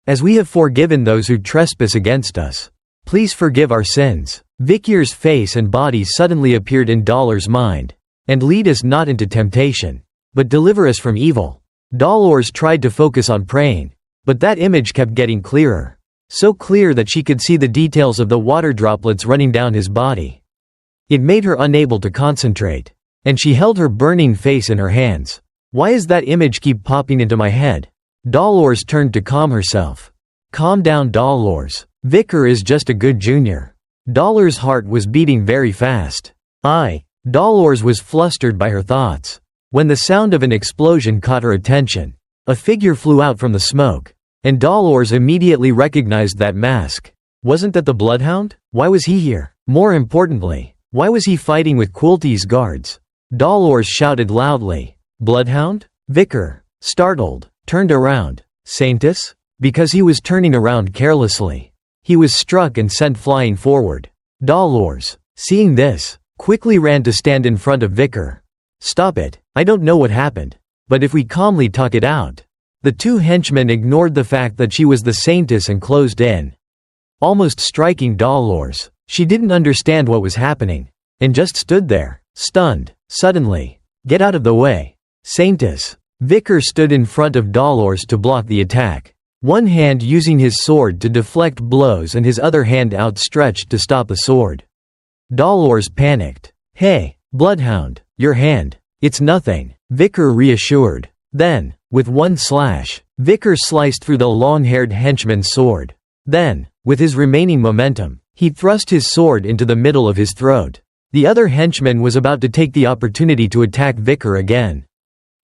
As we have forgiven those who trespass against us, please forgive our sins. Vicar's face and body suddenly appeared in Dolores' mind. And lead us not into temptation, but deliver us from evil. Dolores tried to focus on praying, but that image kept getting clearer. So clear that she could see the details of the water droplets running down his body. It made her unable to concentrate, and she held her burning face in her hands. Why is that image keep popping into my head? Dolores turned to calm herself. Calm down, Dolores. Vicar is just a good junior. Dolores' heart was beating very fast. Dolores was flustered by her thoughts. When the sound of an explosion caught her attention, a figure flew out from the smoke, and Dolores immediately recognized that mask. Wasn't that the Bloodhound? Why was he here? More importantly, why was he fighting with Quilty's guards? Dolores shouted loudly. Bloodhound? Vicar, startled, turned around. Saintus? Because he was turning around carelessly. He was struck and sent flying forward. Dolores, seeing this, quickly ran to stand in front of Vicar. Stop it, I don't know what happened. But if we calmly talk it out. The 2 henchmen ignored the fact that she was the Saintess and closed in, almost striking Dolores. She didn't understand what was happening, and just stood there, stunned. Suddenly, get out of the way. Saintess. Vicar stood in front of Dolores to block the attack, one hand using his sword to deflect blows and his other hand outstretched to stop the sword. Dolores panicked. Hey, Bloodhound, Your hand. It's nothing, Vicar reassured. Then, with one slash, Vicar sliced through the long-haired henchman's sword. Then, with his remaining momentum, he thrust his sword into the middle of his throat. The other henchman was about to take the opportunity to attack Vicar again.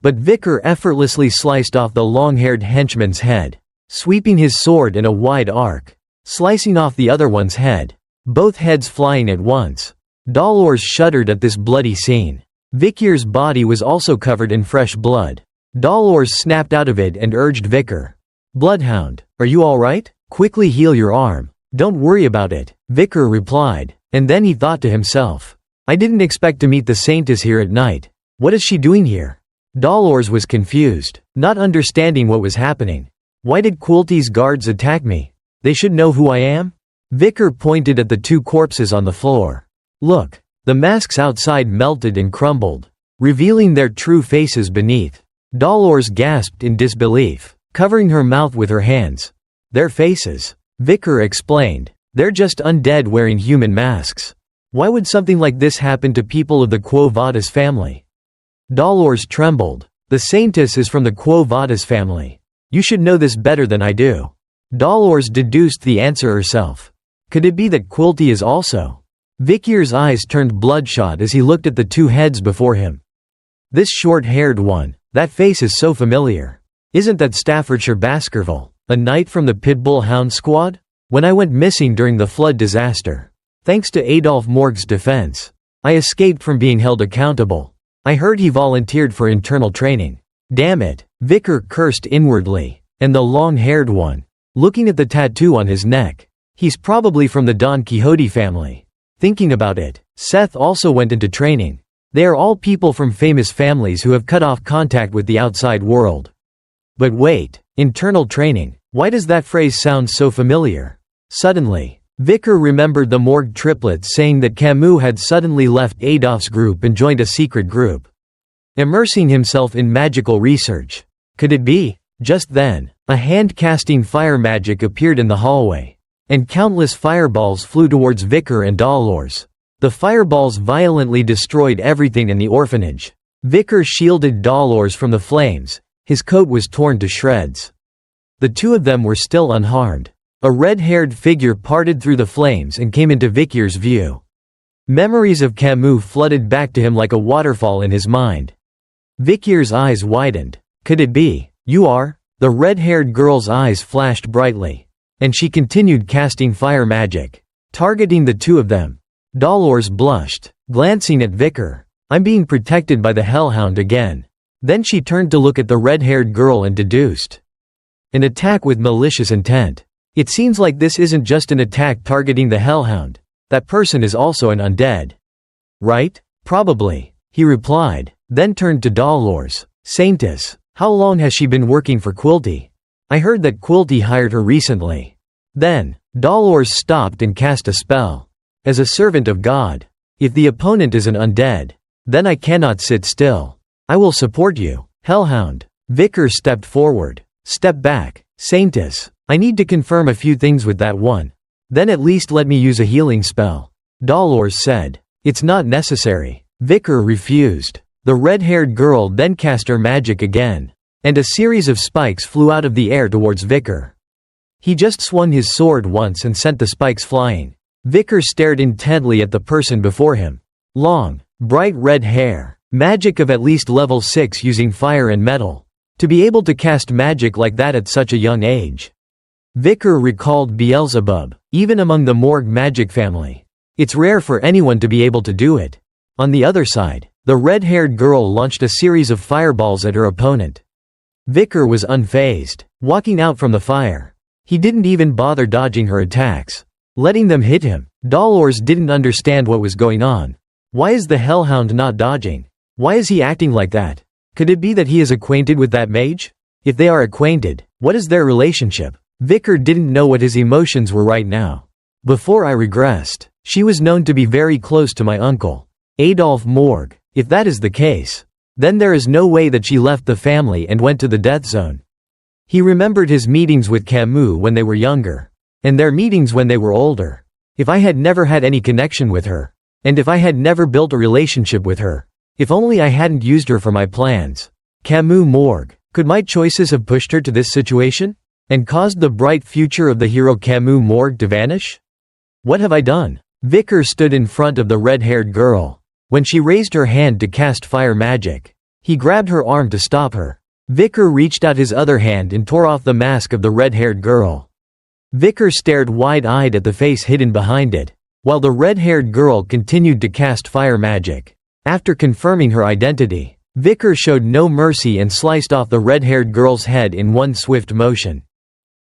But Vicar effortlessly sliced off the long-haired henchman's head, sweeping his sword in a wide arc, slicing off the other one's head, both heads flying at once. Dolores shuddered at this bloody scene. Vicar's body was also covered in fresh blood. Dolores snapped out of it and urged Vicar. "Bloodhound, are you alright? Quickly heal your arm. Don't worry about it," Vicar replied, and then he thought to himself, "I didn't expect to meet the Saintess here at night. What is she doing here?" Dolores was confused, not understanding what was happening. "Why did Quilty's guards attack me? They should know who I am?" Vicar pointed at the two corpses on the floor. "Look." The masks outside melted and crumbled, revealing their true faces beneath. Dolores gasped in disbelief, covering her mouth with her hands. "Their faces," Vicar explained. "They're just undead wearing human masks. Why would something like this happen to people of the Quo Vadis family?" Dolores trembled. "The Saintess is from the Quo Vadis family. You should know this better than I do." Dolores deduced the answer herself. Could it be that Quilty is also? Vicar's eyes turned bloodshot as he looked at the two heads before him. "This short-haired one, that face is so familiar. Isn't that Staffordshire Baskerville, a knight from the Pitbull Hound Squad? When I went missing during the flood disaster, thanks to Adolphe Morgue's defense, I escaped from being held accountable. I heard he volunteered for internal training. Damn it," Vicar cursed inwardly. "And the long-haired one, looking at the tattoo on his neck. He's probably from the Don Quixote family." Thinking about it, Seth also went into training. They are all people from famous families who have cut off contact with the outside world. But wait, internal training, why does that phrase sound so familiar? Suddenly, Vicar remembered the Morgue triplets saying that Camus had suddenly left Adolphe's group and joined a secret group, immersing himself in magical research. Could it be? Just then, a hand casting fire magic appeared in the hallway, and countless fireballs flew towards Vicar and Dolores. The fireballs violently destroyed everything in the orphanage. Vicar shielded Dolores from the flames. His coat was torn to shreds. The two of them were still unharmed. A red-haired figure parted through the flames and came into Vicar's view. Memories of Camus flooded back to him like a waterfall in his mind. Vicar's eyes widened. Could it be? "You are?" The red-haired girl's eyes flashed brightly, and she continued casting fire magic, targeting the two of them. Dolores blushed, glancing at Vicar. "I'm being protected by the Hellhound again." Then she turned to look at the red-haired girl and deduced, "An attack with malicious intent. It seems like this isn't just an attack targeting the Hellhound. That person is also an undead. Right? Probably," he replied, then turned to Dolores. "Saintess, how long has she been working for Quilty? I heard that Quilty hired her recently." Then, Dolores stopped and cast a spell. "As a servant of God. If the opponent is an undead, then I cannot sit still. I will support you, Hellhound." Vicar stepped forward. "Step back, Saintess. I need to confirm a few things with that one. Then at least let me use a healing spell." Dolores said. "It's not necessary." Vicar refused. The red-haired girl then cast her magic again, and a series of spikes flew out of the air towards Vicar. He just swung his sword once and sent the spikes flying. Vicar stared intently at the person before him. Long, bright red hair, magic of at least level 6 using fire and metal. To be able to cast magic like that at such a young age. Vicar recalled Beelzebub, even among the Morgue magic family. It's rare for anyone to be able to do it. On the other side, the red-haired girl launched a series of fireballs at her opponent. Vicar was unfazed, walking out from the fire. He didn't even bother dodging her attacks, letting them hit him. Dolores didn't understand what was going on. Why is the Hellhound not dodging? Why is he acting like that? Could it be that he is acquainted with that mage? If they are acquainted, what is their relationship? Vicar didn't know what his emotions were right now. Before I regressed, she was known to be very close to my uncle, Adolphe Morgue. If that is the case, then there is no way that she left the family and went to the death zone. He remembered his meetings with Camus when they were younger, and their meetings when they were older. If I had never had any connection with her, and if I had never built a relationship with her, If only I hadn't used her for my plans. Camus morgue. Could my choices have pushed her to this situation? And caused the bright future of the hero Camus morgue to vanish? What have I done? Vicar stood in front of the red-haired girl. When she raised her hand to cast fire magic, he grabbed her arm to stop her. Vicar reached out his other hand and tore off the mask of the red-haired girl. Vicar stared wide-eyed at the face hidden behind it, while the red-haired girl continued to cast fire magic. After confirming her identity, Vicar showed no mercy and sliced off the red-haired girl's head in one swift motion.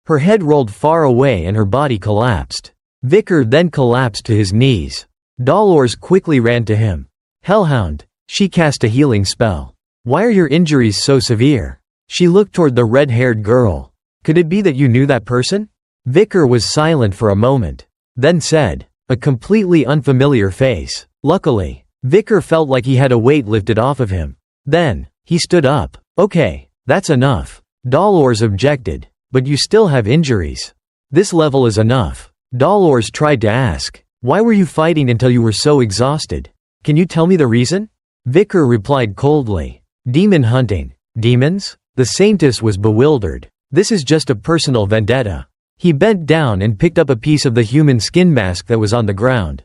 Her head rolled far away and her body collapsed. Vicar then collapsed to his knees. Dolores quickly ran to him. Hellhound, she cast a healing spell. Why are your injuries so severe? She looked toward the red-haired girl. Could it be that you knew that person? Vicar was silent for a moment, then said, a completely unfamiliar face. Luckily, Vicar felt like he had a weight lifted off of him. Then, he stood up. Okay, that's enough. Dolores objected. But you still have injuries. This level is enough. Dolores tried to ask, why were you fighting until you were so exhausted? Can you tell me the reason? Vicar replied coldly. Demon hunting. Demons? The Saintess was bewildered. This is just a personal vendetta. He bent down and picked up a piece of the human skin mask that was on the ground.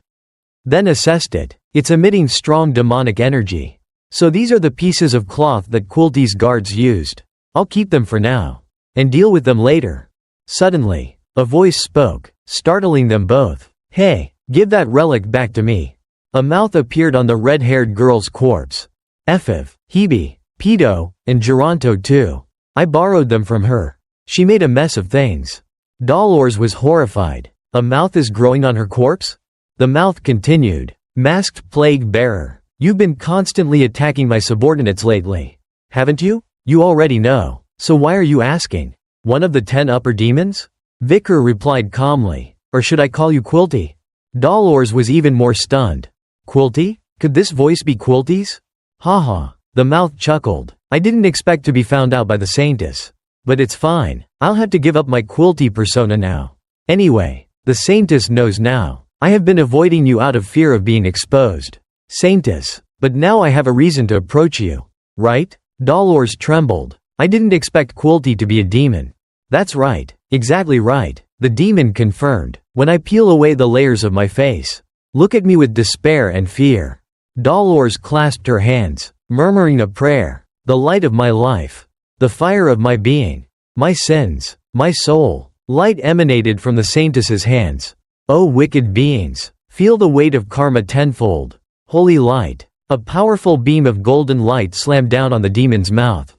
Then assessed it. It's emitting strong demonic energy. So these are the pieces of cloth that Quilty's guards used. I'll keep them for now. And deal with them later. Suddenly, a voice spoke, startling them both. Hey, give that relic back to me. A mouth appeared on the red-haired girl's corpse. Effiv, Hebe, Pedo, and Geronto too. I borrowed them from her. She made a mess of things. Dolores was horrified. A mouth is growing on her corpse? The mouth continued. Masked plague bearer, you've been constantly attacking my subordinates lately. Haven't you? You already know. So why are you asking? One of the 10 upper demons? Vicar replied calmly. Or should I call you Quilty? Dolores was even more stunned. Quilty? Could this voice be Quilty's? Haha. The mouth chuckled. I didn't expect to be found out by the Saintess. But it's fine. I'll have to give up my Quilty persona now. Anyway, the Saintess knows now. I have been avoiding you out of fear of being exposed. Saintess. But now I have a reason to approach you. Right? Dolores trembled. I didn't expect Quilty to be a demon. That's right. Exactly right. The demon confirmed. When I peel away the layers of my face, look at me with despair and fear. Dolores clasped her hands, murmuring a prayer. The light of my life. The fire of my being. My sins. My soul. Light emanated from the Saintess's hands. O wicked beings, feel the weight of karma tenfold. Holy light. A powerful beam of golden light slammed down on the demon's mouth,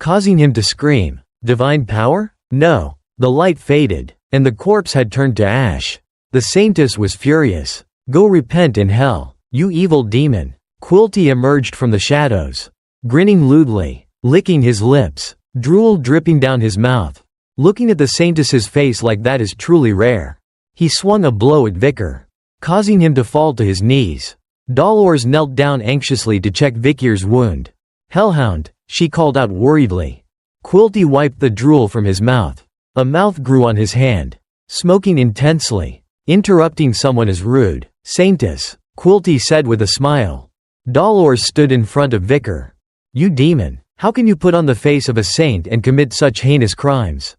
causing him to scream. Divine power? No. The light faded, and the corpse had turned to ash. The Saintess was furious. Go repent in hell, you evil demon. Quilty emerged from the shadows, grinning lewdly, licking his lips, drool dripping down his mouth. Looking at the Saintess's face like that is truly rare. He swung a blow at Vicar, causing him to fall to his knees. Dolores knelt down anxiously to check Vicar's wound. Hellhound, she called out worriedly. Quilty wiped the drool from his mouth. A mouth grew on his hand, smoking intensely. Interrupting someone is rude. Saintess, Quilty said with a smile. Dolores stood in front of Vicar. You demon, how can you put on the face of a saint and commit such heinous crimes?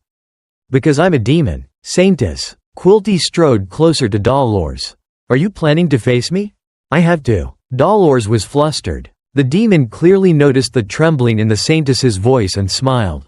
Because I'm a demon. Saintess. Quilty strode closer to Dolores. Are you planning to face me? I have to. Dolores was flustered. The demon clearly noticed the trembling in the Saintess's voice and smiled.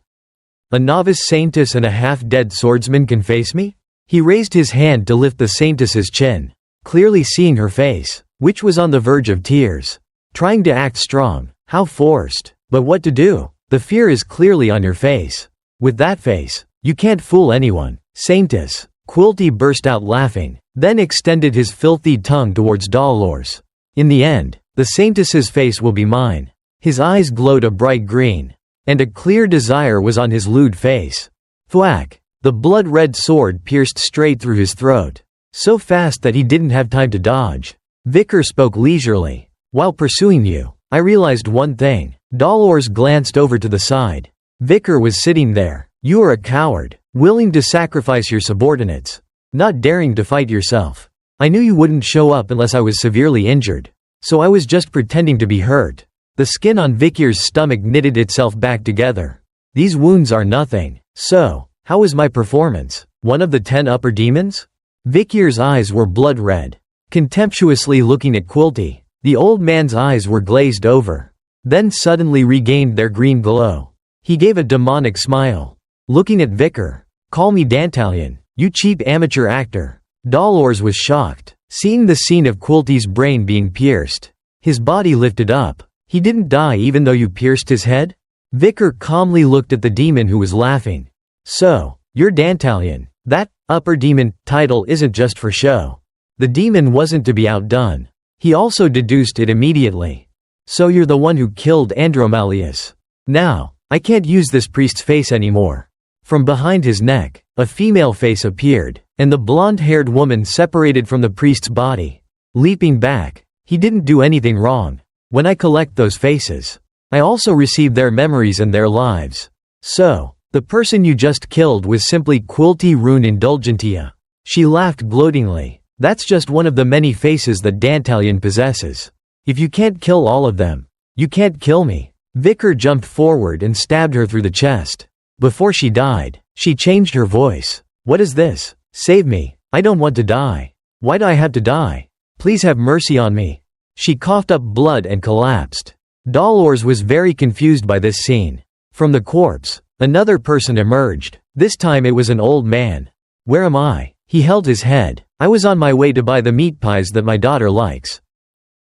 A novice Saintess and a half-dead swordsman can face me? He raised his hand to lift the Saintess's chin, clearly seeing her face, which was on the verge of tears. Trying to act strong. How forced. But what to do? The fear is clearly on your face. With that face, you can't fool anyone. Saintess. Quilty burst out laughing, then extended his filthy tongue towards Dolores. In the end, the Saintess's face will be mine. His eyes glowed a bright green, and a clear desire was on his lewd face. Thwack! The blood-red sword pierced straight through his throat, so fast that he didn't have time to dodge. Vicar spoke leisurely. While pursuing you, I realized one thing. Dolores glanced over to the side. Vicar was sitting there. You are a coward, willing to sacrifice your subordinates, not daring to fight yourself. I knew you wouldn't show up unless I was severely injured. So I was just pretending to be hurt. The skin on Vikir's stomach knitted itself back together. These wounds are nothing. So, how was my performance? One of the 10 upper demons? Vikir's eyes were blood red. Contemptuously looking at Quilty, the old man's eyes were glazed over. Then suddenly regained their green glow. He gave a demonic smile. Looking at Vikir. Call me Dantalion, you cheap amateur actor. Dolores was shocked, seeing the scene of Quilty's brain being pierced. His body lifted up. He didn't die even though you pierced his head? Vikir calmly looked at the demon who was laughing. So, you're Dantalion. That upper demon title isn't just for show. The demon wasn't to be outdone. He also deduced it immediately. So you're the one who killed Andromalius. Now, I can't use this priest's face anymore. From behind his neck, a female face appeared, and the blonde-haired woman separated from the priest's body. Leaping back, he didn't do anything wrong. When I collect those faces, I also receive their memories and their lives. So, the person you just killed was simply Quilty Rune Indulgentia. She laughed gloatingly. That's just one of the many faces that Dantalion possesses. If you can't kill all of them, you can't kill me. Vikir jumped forward and stabbed her through the chest. Before she died, she changed her voice. What is this? Save me. I don't want to die. Why do I have to die? Please have mercy on me. She coughed up blood and collapsed. Dolores was very confused by this scene. From the corpse, another person emerged. This time it was an old man. Where am I? He held his head. I was on my way to buy the meat pies that my daughter likes.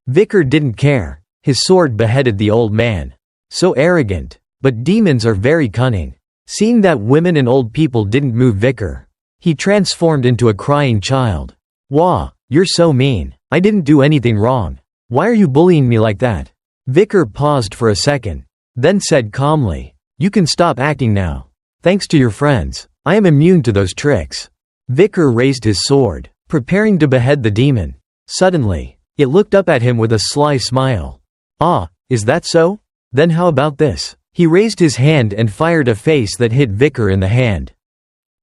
Vikir didn't care. His sword beheaded the old man. So arrogant. But demons are very cunning. Seeing that women and old people didn't move Vikir, he transformed into a crying child. Wah, you're so mean. I didn't do anything wrong. Why are you bullying me like that? Vikir paused for a second, then said calmly, you can stop acting now. Thanks to your friends, I am immune to those tricks. Vikir raised his sword, preparing to behead the demon. Suddenly, it looked up at him with a sly smile. Ah, is that so? Then how about this? He raised his hand and fired a face that hit Vikir in the hand.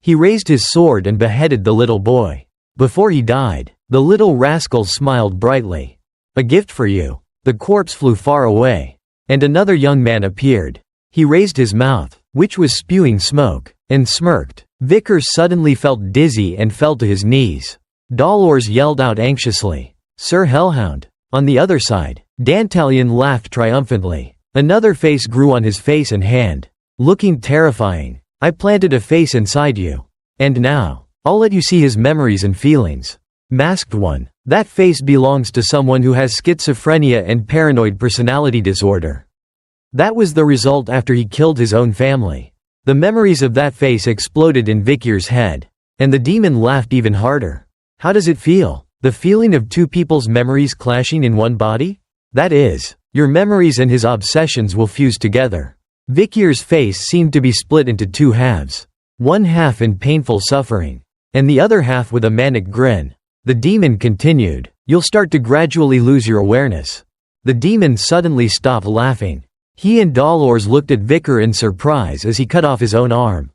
He raised his sword and beheaded the little boy. Before he died, the little rascal smiled brightly. A gift for you. The corpse flew far away. And another young man appeared. He raised his mouth, which was spewing smoke, and smirked. Vikir suddenly felt dizzy and fell to his knees. Dolores yelled out anxiously, Sir Hellhound. On the other side, Dantalion laughed triumphantly. Another face grew on his face and hand. Looking terrifying. I planted a face inside you. And now, I'll let you see his memories and feelings. Masked one. That face belongs to someone who has schizophrenia and paranoid personality disorder. That was the result after he killed his own family. The memories of that face exploded in Vikir's head. And the demon laughed even harder. How does it feel? The feeling of two people's memories clashing in one body? That is, your memories and his obsessions will fuse together. Vikir's face seemed to be split into two halves. One half in painful suffering, and the other half with a manic grin. The demon continued, you'll start to gradually lose your awareness. The demon suddenly stopped laughing. He and Dolores looked at Vikir in surprise as he cut off his own arm.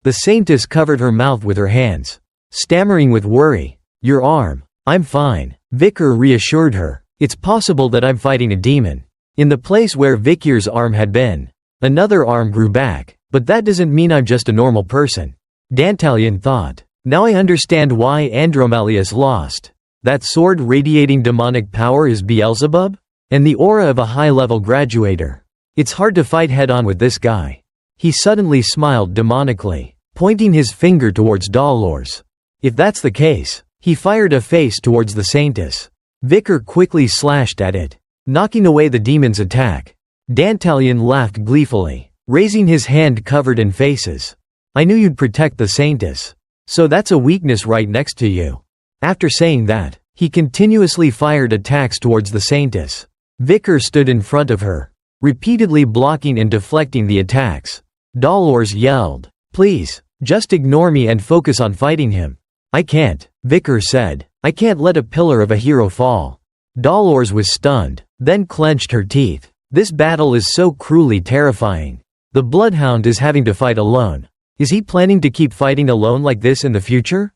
The saintess covered her mouth with her hands, stammering with worry. Your arm. I'm fine. Vikir reassured her. It's possible that I'm fighting a demon. In the place where Vikir's arm had been, another arm grew back, but that doesn't mean I'm just a normal person. Dantalion thought. Now I understand why Andromalius lost. That sword radiating demonic power is Beelzebub? And the aura of a high-level graduator. It's hard to fight head-on with this guy. He suddenly smiled demonically, pointing his finger towards Dolores. If that's the case, he fired a face towards the saintess. Vikir quickly slashed at it, knocking away the demon's attack. Dantalion laughed gleefully, raising his hand covered in faces. I knew you'd protect the saintess. So that's a weakness right next to you. After saying that, he continuously fired attacks towards the saintess. Vikir stood in front of her, repeatedly blocking and deflecting the attacks. Dolores yelled, please, just ignore me and focus on fighting him. I can't, Vikir said. I can't let a pillar of a hero fall. Dolores was stunned, then clenched her teeth. This battle is so cruelly terrifying. The Bloodhound is having to fight alone. Is he planning to keep fighting alone like this in the future?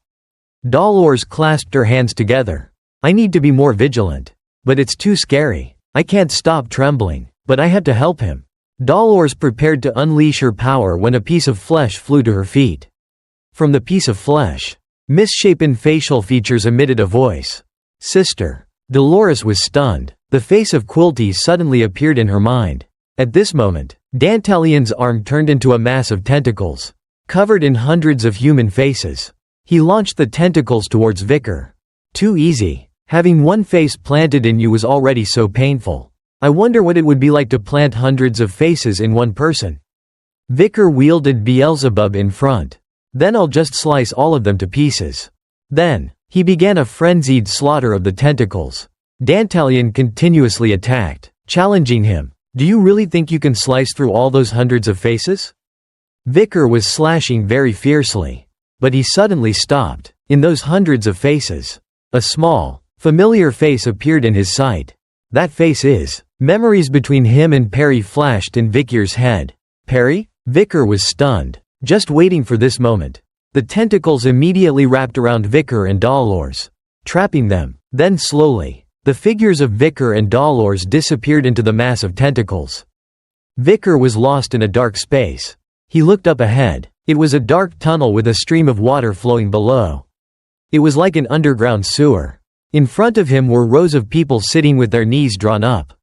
Dolores clasped her hands together. I need to be more vigilant. But it's too scary. I can't stop trembling. But I had to help him. Dolores prepared to unleash her power when a piece of flesh flew to her feet. From the piece of flesh, misshapen facial features emitted a voice. Sister. Dolores was stunned. The face of Quilty suddenly appeared in her mind. At this moment, Dantalion's arm turned into a mass of tentacles, covered in hundreds of human faces. He launched the tentacles towards Vicar. Too easy. Having one face planted in you was already so painful. I wonder what it would be like to plant hundreds of faces in one person. Vicar wielded Beelzebub in front. Then I'll just slice all of them to pieces. Then, he began a frenzied slaughter of the tentacles. Dantalion continuously attacked, challenging him. Do you really think you can slice through all those hundreds of faces? Vicar was slashing very fiercely. But he suddenly stopped. In those hundreds of faces, a small, familiar face appeared in his sight. That face is. Memories between him and Perry flashed in Vicar's head. Perry? Vicar was stunned, just waiting for this moment. The tentacles immediately wrapped around Vicar and Dolores, trapping them. Then slowly, the figures of Vicar and Dolores disappeared into the mass of tentacles. Vicar was lost in a dark space. He looked up ahead. It was a dark tunnel with a stream of water flowing below. It was like an underground sewer. In front of him were rows of people sitting with their knees drawn up.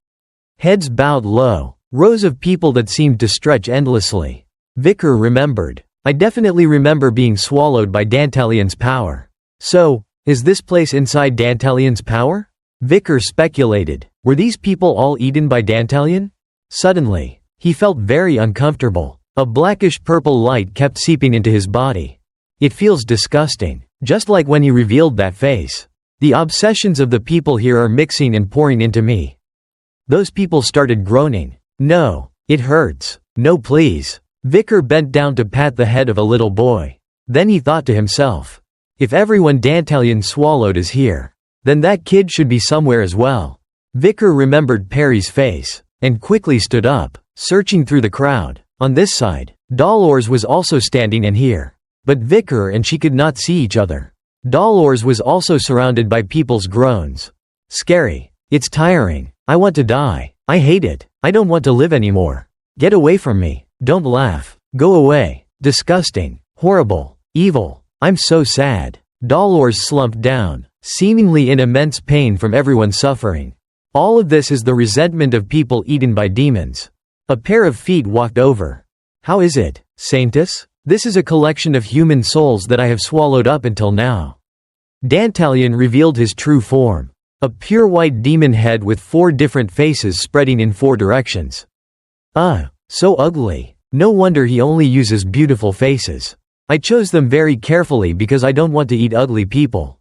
Heads bowed low. Rows of people that seemed to stretch endlessly. Vicar remembered. I definitely remember being swallowed by Dantalion's power. So, is this place inside Dantalion's power? Vicar speculated. Were these people all eaten by Dantalion? Suddenly, he felt very uncomfortable. A blackish-purple light kept seeping into his body. It feels disgusting, just like when he revealed that face. The obsessions of the people here are mixing and pouring into me. Those people started groaning. No, it hurts. No, please. Vicar bent down to pat the head of a little boy. Then he thought to himself, if everyone Dantalion swallowed is here, then that kid should be somewhere as well. Vicar remembered Perry's face, and quickly stood up, searching through the crowd. On this side, Dolores was also standing in here. But Vicar and she could not see each other. Dolores was also surrounded by people's groans. Scary. It's tiring. I want to die. I hate it. I don't want to live anymore. Get away from me. Don't laugh. Go away. Disgusting. Horrible. Evil. I'm so sad. Dolores slumped down, seemingly in immense pain from everyone's suffering. All of this is the resentment of people eaten by demons. A pair of feet walked over. How is it, Saintess? This is a collection of human souls that I have swallowed up until now. Dantalion revealed his true form. A pure white demon head with 4 different faces spreading in 4 directions. So ugly. No wonder he only uses beautiful faces. I chose them very carefully because I don't want to eat ugly people.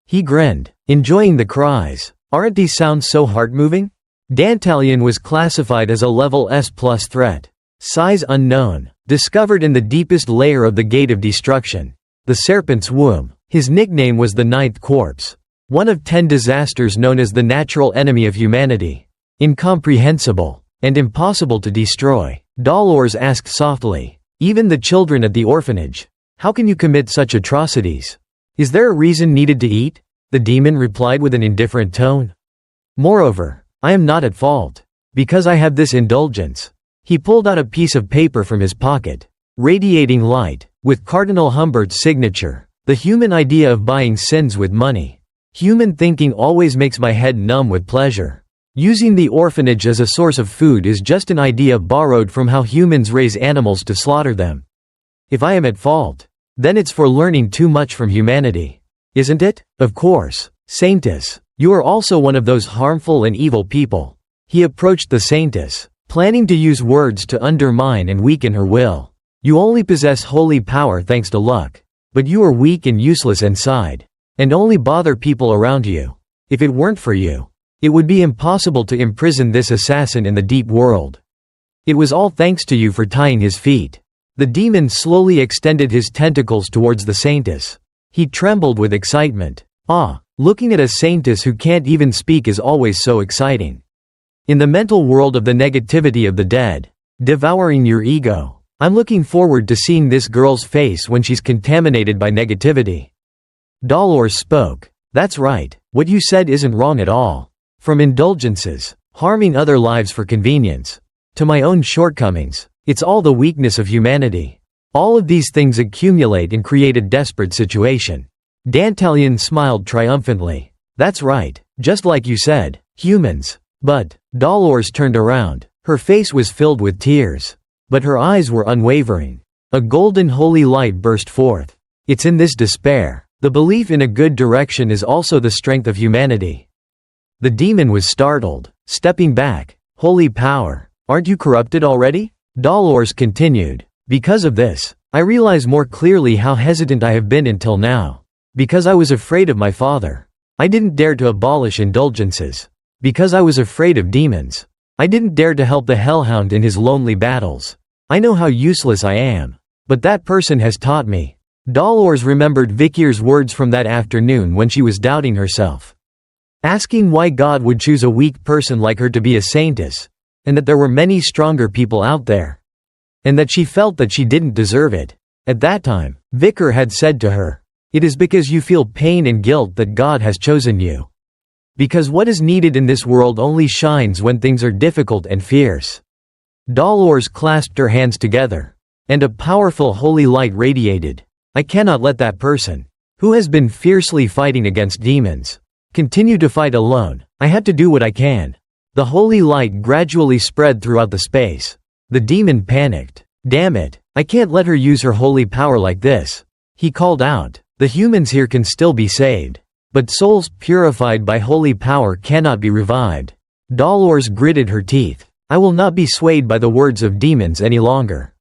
He grinned, enjoying the cries. Aren't these sounds so heart-moving? Dantalion was classified as a level S+ threat. Size unknown. Discovered in the deepest layer of the Gate of Destruction. The Serpent's Womb. His nickname was the Ninth Corpse. One of 10 disasters known as the natural enemy of humanity. Incomprehensible. And impossible to destroy. Dolores asked softly. Even the children at the orphanage. How can you commit such atrocities? Is there a reason needed to eat? The demon replied with an indifferent tone. Moreover, I am not at fault. Because I have this indulgence. He pulled out a piece of paper from his pocket. Radiating light, with Cardinal Humbert's signature. The human idea of buying sins with money. Human thinking always makes my head numb with pleasure. Using the orphanage as a source of food is just an idea borrowed from how humans raise animals to slaughter them. If I am at fault, then it's for learning too much from humanity. Isn't it? Of course. Saintess, you are also one of those harmful and evil people. He approached the Saintess, planning to use words to undermine and weaken her will. You only possess holy power thanks to luck. But you are weak and useless inside. And only bother people around you. If it weren't for you, it would be impossible to imprison this assassin in the deep world. It was all thanks to you for tying his feet. The demon slowly extended his tentacles towards the Saintess. He trembled with excitement. Looking at a Saintess who can't even speak is always so exciting. In the mental world of the negativity of the dead, devouring your ego, I'm looking forward to seeing this girl's face when she's contaminated by negativity. Dolores spoke. That's right, what you said isn't wrong at all. From indulgences, harming other lives for convenience, to my own shortcomings, it's all the weakness of humanity. All of these things accumulate and create a desperate situation. Dantalion smiled triumphantly. That's right, just like you said, humans. But, Dolores turned around. Her face was filled with tears. But her eyes were unwavering. A golden holy light burst forth. It's in this despair. The belief in a good direction is also the strength of humanity. The demon was startled, stepping back. Holy power. Aren't you corrupted already? Dolores continued. Because of this, I realize more clearly how hesitant I have been until now. Because I was afraid of my father. I didn't dare to abolish indulgences. Because I was afraid of demons. I didn't dare to help the Hellhound in his lonely battles. I know how useless I am. But that person has taught me. Dolores remembered Vikir's words from that afternoon when she was doubting herself. Asking why God would choose a weak person like her to be a saintess. And that there were many stronger people out there. And that she felt that she didn't deserve it. At that time, Vikir had said to her, "It is because you feel pain and guilt that God has chosen you. Because what is needed in this world only shines when things are difficult and fierce." Dolores clasped her hands together. And a powerful holy light radiated. I cannot let that person, who has been fiercely fighting against demons, continue to fight alone. I have to do what I can. The holy light gradually spread throughout the space. The demon panicked. Damn it, I can't let her use her holy power like this. He called out. The humans here can still be saved. But souls purified by holy power cannot be revived. Dolores gritted her teeth. I will not be swayed by the words of demons any longer.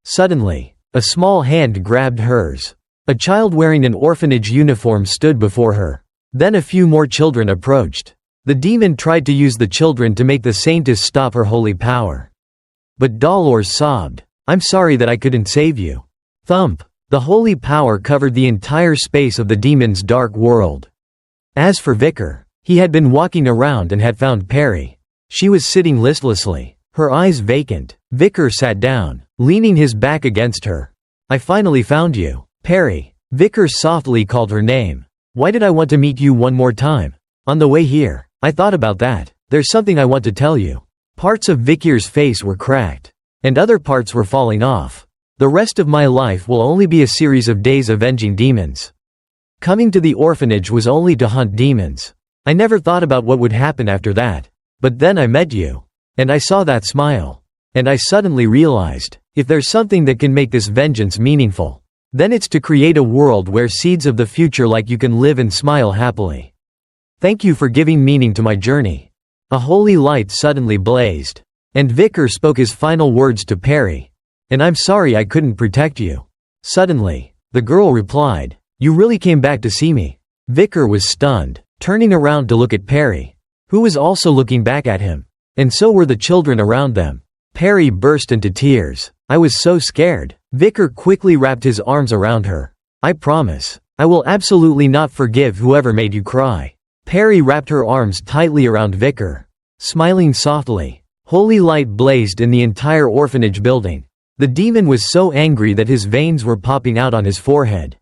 Suddenly, a small hand grabbed hers. A child wearing an orphanage uniform stood before her. Then a few more children approached. The demon tried to use the children to make the saintess stop her holy power. But Dolores sobbed. I'm sorry that I couldn't save you. Thump. The holy power covered the entire space of the demon's dark world. As for Vikir, he had been walking around and had found Perry. She was sitting listlessly, her eyes vacant. Vikir sat down, leaning his back against her. I finally found you, Perry. Vikir softly called her name. Why did I want to meet you one more time? On the way here, I thought about that. There's something I want to tell you. Parts of Vikir's face were cracked, and other parts were falling off. The rest of my life will only be a series of days avenging demons. Coming to the orphanage was only to hunt demons. I never thought about what would happen after that. But then I met you. And I saw that smile. And I suddenly realized, if there's something that can make this vengeance meaningful, then it's to create a world where seeds of the future like you can live and smile happily. Thank you for giving meaning to my journey. A holy light suddenly blazed. And Vikir spoke his final words to Perry. And I'm sorry I couldn't protect you. Suddenly, the girl replied, You really came back to see me. Vikir was stunned, turning around to look at Perry, who was also looking back at him. And so were the children around them. Perry burst into tears. I was so scared. Vikir quickly wrapped his arms around her. I promise, I will absolutely not forgive whoever made you cry. Perry wrapped her arms tightly around Vikir. Smiling softly, holy light blazed in the entire orphanage building. The demon was so angry that his veins were popping out on his forehead.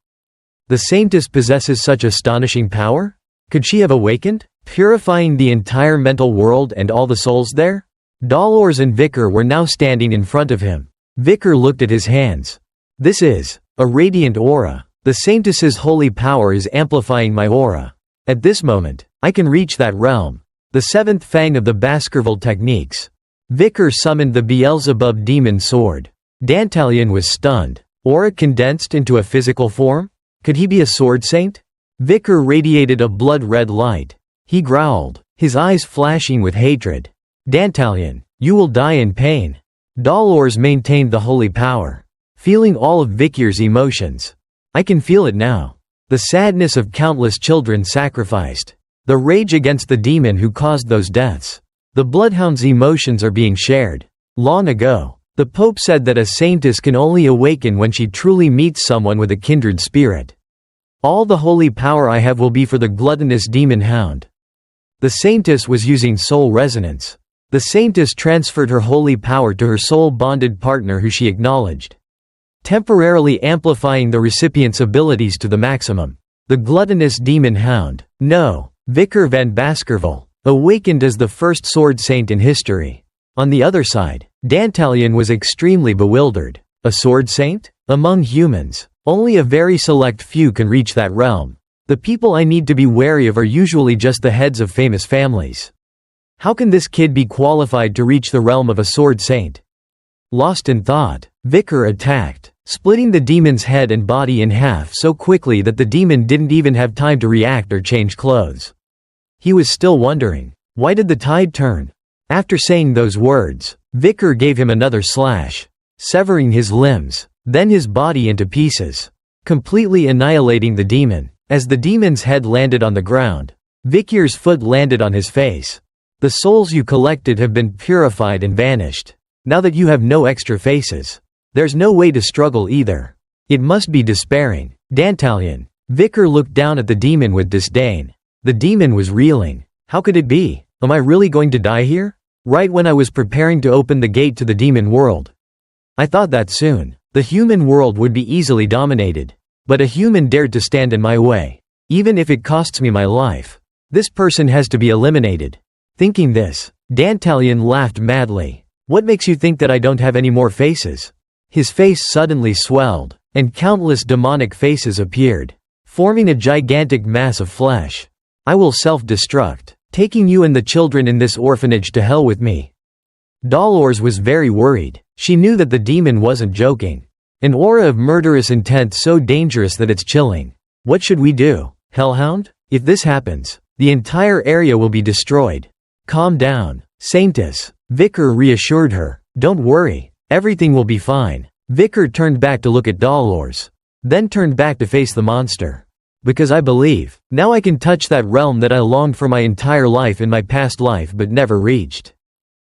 The saintess possesses such astonishing power? Could she have awakened, purifying the entire mental world and all the souls there? Dolores and Vikir were now standing in front of him. Vikir looked at his hands. This is a radiant aura. The saintess's holy power is amplifying my aura. At this moment, I can reach that realm. The seventh fang of the Baskerville techniques. Vikir summoned the Beelzebub demon sword. Dantalion was stunned. Aura condensed into a physical form? Could he be a sword saint? Vikir radiated a blood-red light. He growled, his eyes flashing with hatred. Dantalion, you will die in pain. Dolores maintained the holy power, feeling all of Vikir's emotions. I can feel it now. The sadness of countless children sacrificed. The rage against the demon who caused those deaths. The Bloodhound's emotions are being shared. Long ago, the Pope said that a saintess can only awaken when she truly meets someone with a kindred spirit. All the holy power I have will be for the gluttonous demon hound. The saintess was using soul resonance. The saintess transferred her holy power to her soul-bonded partner who she acknowledged, temporarily amplifying the recipient's abilities to the maximum. The gluttonous demon hound. No, Vikir van Baskerville. awakened as the first sword saint in history. On the other side, Dantalion was extremely bewildered. A sword saint? Among humans, only a very select few can reach that realm. The people I need to be wary of are usually just the heads of famous families. How can this kid be qualified to reach the realm of a sword saint? Lost in thought, Vicar attacked, splitting the demon's head and body in half so quickly that the demon didn't even have time to react or change clothes. He was still wondering, why did the tide turn? After saying those words, Vicar gave him another slash, severing his limbs, then his body into pieces, completely annihilating the demon. As the demon's head landed on the ground, Vicar's foot landed on his face. The souls you collected have been purified and vanished. Now that you have no extra faces, there's no way to struggle either. It must be despairing. Dantalion. Vicar looked down at the demon with disdain. The demon was reeling. How could it be? Am I really going to die here? Right when I was preparing to open the gate to the demon world. I thought that soon, the human world would be easily dominated. But a human dared to stand in my way. Even if it costs me my life. This person has to be eliminated. Thinking this, Dantalion laughed madly. What makes you think that I don't have any more faces? His face suddenly swelled, and countless demonic faces appeared, forming a gigantic mass of flesh. I will self-destruct, taking you and the children in this orphanage to hell with me. Dolores was very worried. She knew that the demon wasn't joking. An aura of murderous intent so dangerous that it's chilling. What should we do, Hellhound? If this happens, the entire area will be destroyed. Calm down, Saintess. Vicar reassured her. Don't worry, everything will be fine. Vicar turned back to look at Dolores, then turned back to face the monster. Because I believe, now I can touch that realm that I longed for my entire life in my past life but never reached.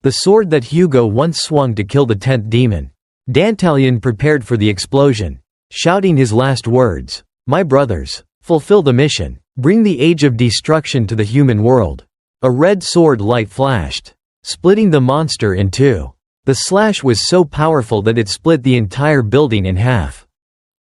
The sword that Hugo once swung to kill the 10th demon. Dantalion prepared for the explosion, shouting his last words. My brothers, fulfill the mission. Bring the age of destruction to the human world. A red sword light flashed, splitting the monster in two. The slash was so powerful that it split the entire building in half,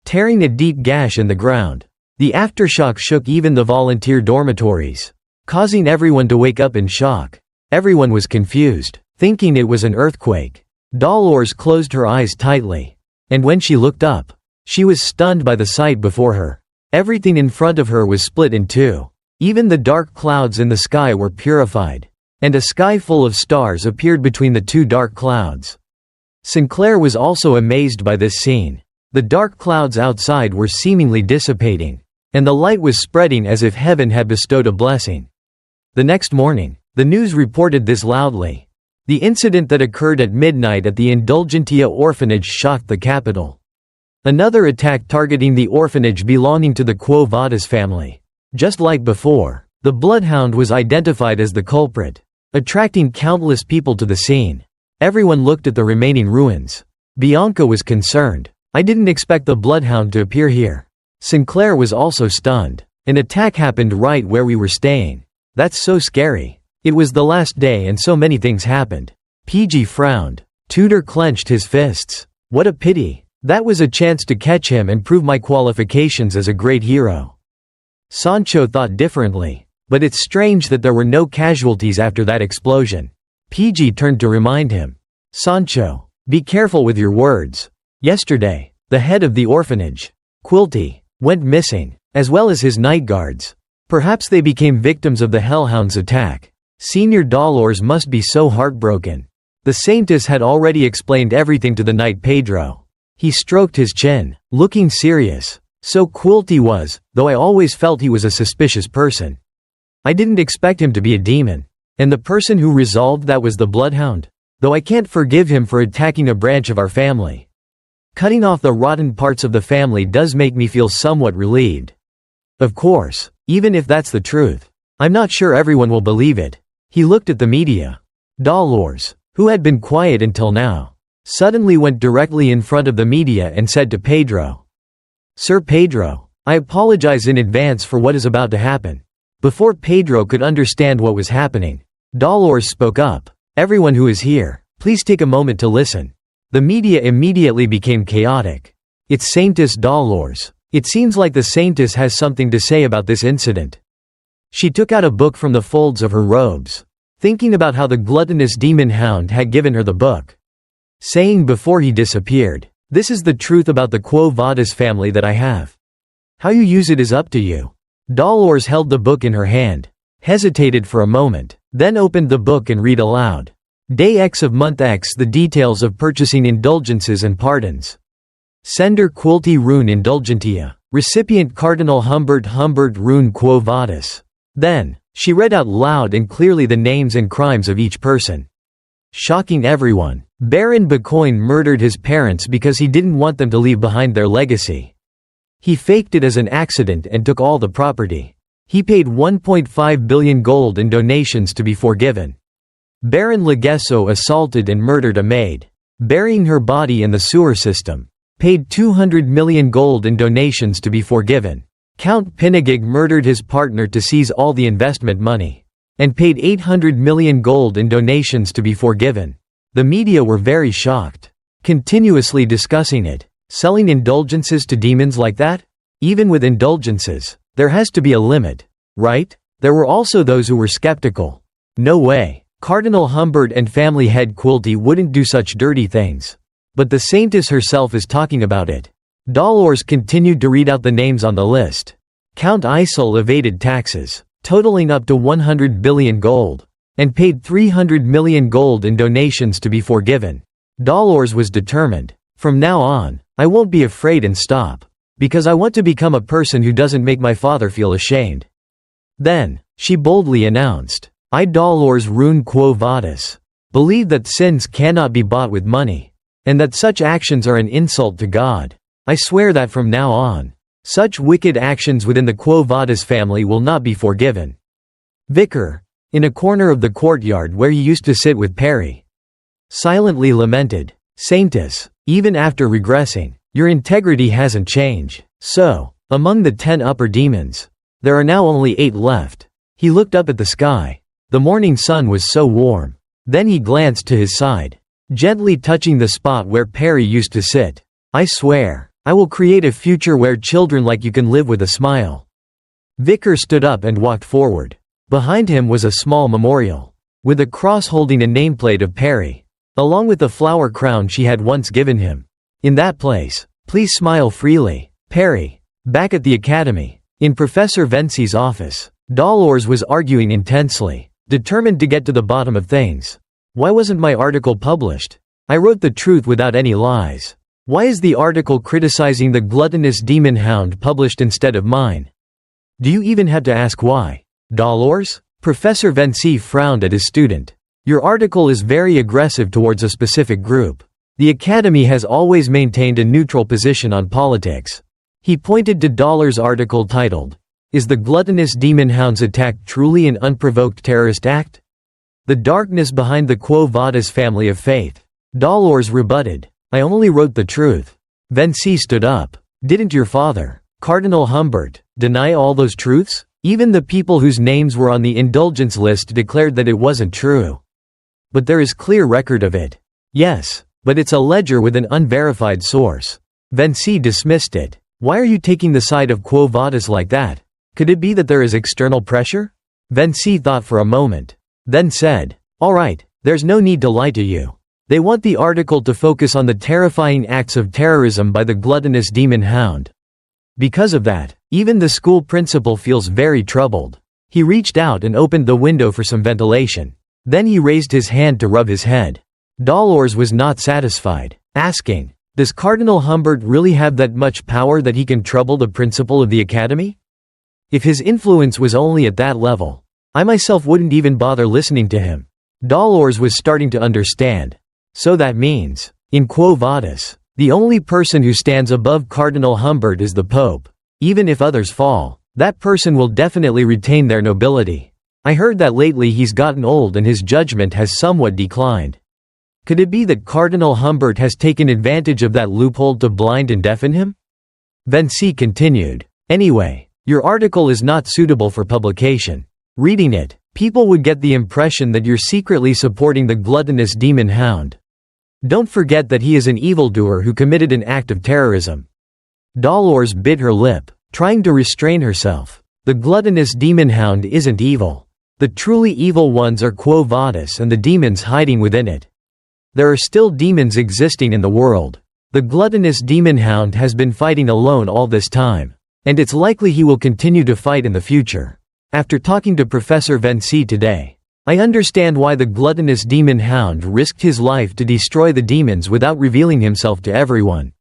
tearing a deep gash in the ground. The aftershock shook even the volunteer dormitories, causing everyone to wake up in shock. Everyone was confused, thinking it was an earthquake. Dolores closed her eyes tightly, and when she looked up, she was stunned by the sight before her. Everything in front of her was split in two. Even the dark clouds in the sky were purified, and a sky full of stars appeared between the two dark clouds. Sinclair was also amazed by this scene. The dark clouds outside were seemingly dissipating, and the light was spreading as if heaven had bestowed a blessing. The next morning, the news reported this loudly. The incident that occurred at midnight at the Indulgentia orphanage shocked the capital. Another attack targeting the orphanage belonging to the Quo Vadis family. Just like before, the Bloodhound was identified as the culprit, attracting countless people to the scene. Everyone looked at the remaining ruins. Bianca was concerned. I didn't expect the Bloodhound to appear here. Sinclair was also stunned. An attack happened right where we were staying. That's so scary. It was the last day and so many things happened. PG frowned. Tudor clenched his fists. What a pity. That was a chance to catch him and prove my qualifications as a great hero. Sancho thought differently. But it's strange that there were no casualties after that explosion. PG turned to remind him. Sancho, be careful with your words. Yesterday, the head of the orphanage, Quilty, went missing, as well as his night guards. Perhaps they became victims of the Hellhound's attack. Senior Dolores must be so heartbroken. The Saintess had already explained everything to the Knight Pedro. He stroked his chin, looking serious. So Quilty was, though I always felt he was a suspicious person. I didn't expect him to be a demon. And the person who resolved that was the Bloodhound? Though I can't forgive him for attacking a branch of our family. Cutting off the rotten parts of the family does make me feel somewhat relieved. Of course, even if that's the truth, I'm not sure everyone will believe it. He looked at the media. Dolores, who had been quiet until now, suddenly went directly in front of the media and said to Pedro, Sir Pedro, I apologize in advance for what is about to happen. Before Pedro could understand what was happening, Dolores spoke up. Everyone who is here, please take a moment to listen. The media immediately became chaotic. It's Saintess Dolores. It seems like the Saintess has something to say about this incident. She took out a book from the folds of her robes, thinking about how the gluttonous demon hound had given her the book, saying before he disappeared, "This is the truth about the Quo Vadis family that I have. How you use it is up to you." Dolores held the book in her hand, hesitated for a moment, then opened the book and read aloud. Day X of month X, the details of purchasing indulgences and pardons. Sender Quilty Rune Indulgentia. Recipient Cardinal Humbert Rune Quo Vadis. Then, she read out loud and clearly the names and crimes of each person. Shocking everyone. Baron Bacoin murdered his parents because he didn't want them to leave behind their legacy. He faked it as an accident and took all the property. He paid 1.5 billion gold in donations to be forgiven. Baron Legesso assaulted and murdered a maid, burying her body in the sewer system. Paid 200 million gold in donations to be forgiven. Count Pinagig murdered his partner to seize all the investment money, and paid 800 million gold in donations to be forgiven. The media were very shocked, continuously discussing it. Selling indulgences to demons like that? Even with indulgences, there has to be a limit, right? There were also those who were skeptical. No way. Cardinal Humbert and family head Quilty wouldn't do such dirty things. But the saintess herself is talking about it. Dolores continued to read out the names on the list. Count Isol evaded taxes, totaling up to 100 billion gold, and paid 300 million gold in donations to be forgiven. Dolores was determined. From now on, I won't be afraid and stop. Because I want to become a person who doesn't make my father feel ashamed. Then, she boldly announced, I Dolores Rune Quo Vadis. Believe that sins cannot be bought with money. And that such actions are an insult to God. I swear that from now on, such wicked actions within the Quo Vadis family will not be forgiven. Vicar, in a corner of the courtyard where he used to sit with Perry, silently lamented, Saintess, even after regressing, your integrity hasn't changed. So, among the 10 upper demons, there are now only 8 left. He looked up at the sky. The morning sun was so warm. Then he glanced to his side, gently touching the spot where Perry used to sit. I swear, I will create a future where children like you can live with a smile. Vicar stood up and walked forward. Behind him was a small memorial, with a cross holding a nameplate of Perry, along with the flower crown she had once given him. In that place, please smile freely, Perry. Back at the academy, in Professor Vency's office, Dolores was arguing intensely, determined to get to the bottom of things. Why wasn't my article published? I wrote the truth without any lies. Why is the article criticizing the gluttonous demon hound published instead of mine? Do you even have to ask why? Dolores? Professor Vency frowned at his student. Your article is very aggressive towards a specific group. The Academy has always maintained a neutral position on politics. He pointed to Dollar's article titled, Is the gluttonous demon hound's attack truly an unprovoked terrorist act? The darkness behind the Quo Vadis family of faith. Dolores rebutted, I only wrote the truth. Vency stood up. Didn't your father, Cardinal Humbert, deny all those truths? Even the people whose names were on the indulgence list declared that it wasn't true. But there is clear record of it. Yes, but it's a ledger with an unverified source. Vency dismissed it. Why are you taking the side of Quo Vadis like that? Could it be that there is external pressure? Vency thought for a moment, then said, all right, there's no need to lie to you. They want the article to focus on the terrifying acts of terrorism by the gluttonous demon hound. Because of that, even the school principal feels very troubled. He reached out and opened the window for some ventilation. Then he raised his hand to rub his head. Dolores was not satisfied, asking, does Cardinal Humbert really have that much power that he can trouble the principal of the academy? If his influence was only at that level, I myself wouldn't even bother listening to him. Dolores was starting to understand. So that means, in Quo Vadis, the only person who stands above Cardinal Humbert is the Pope. Even if others fall, that person will definitely retain their nobility. I heard that lately he's gotten old and his judgment has somewhat declined. Could it be that Cardinal Humbert has taken advantage of that loophole to blind and deafen him? Vency continued. Anyway, your article is not suitable for publication. Reading it, people would get the impression that you're secretly supporting the gluttonous demon hound. Don't forget that he is an evildoer who committed an act of terrorism. Dolores bit her lip, trying to restrain herself. The gluttonous demon hound isn't evil. The truly evil ones are Quo Vadis and the demons hiding within it. There are still demons existing in the world. The gluttonous demon hound has been fighting alone all this time. And it's likely he will continue to fight in the future. After talking to Professor Vinci today, I understand why the gluttonous demon hound risked his life to destroy the demons without revealing himself to everyone.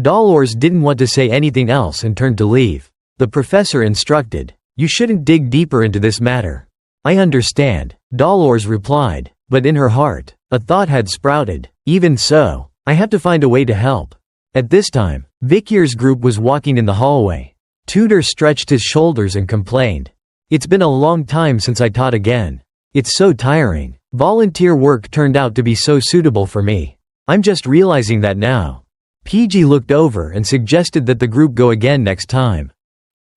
Dolores didn't want to say anything else and turned to leave. The professor instructed, "You shouldn't dig deeper into this matter." "I understand," Dolores replied, but in her heart, a thought had sprouted. "Even so, I have to find a way to help." At this time, Vikir's group was walking in the hallway. Tudor stretched his shoulders and complained, "It's been a long time since I taught again. It's so tiring. Volunteer work turned out to be so suitable for me. I'm just realizing that now." PG looked over and suggested that the group go again next time.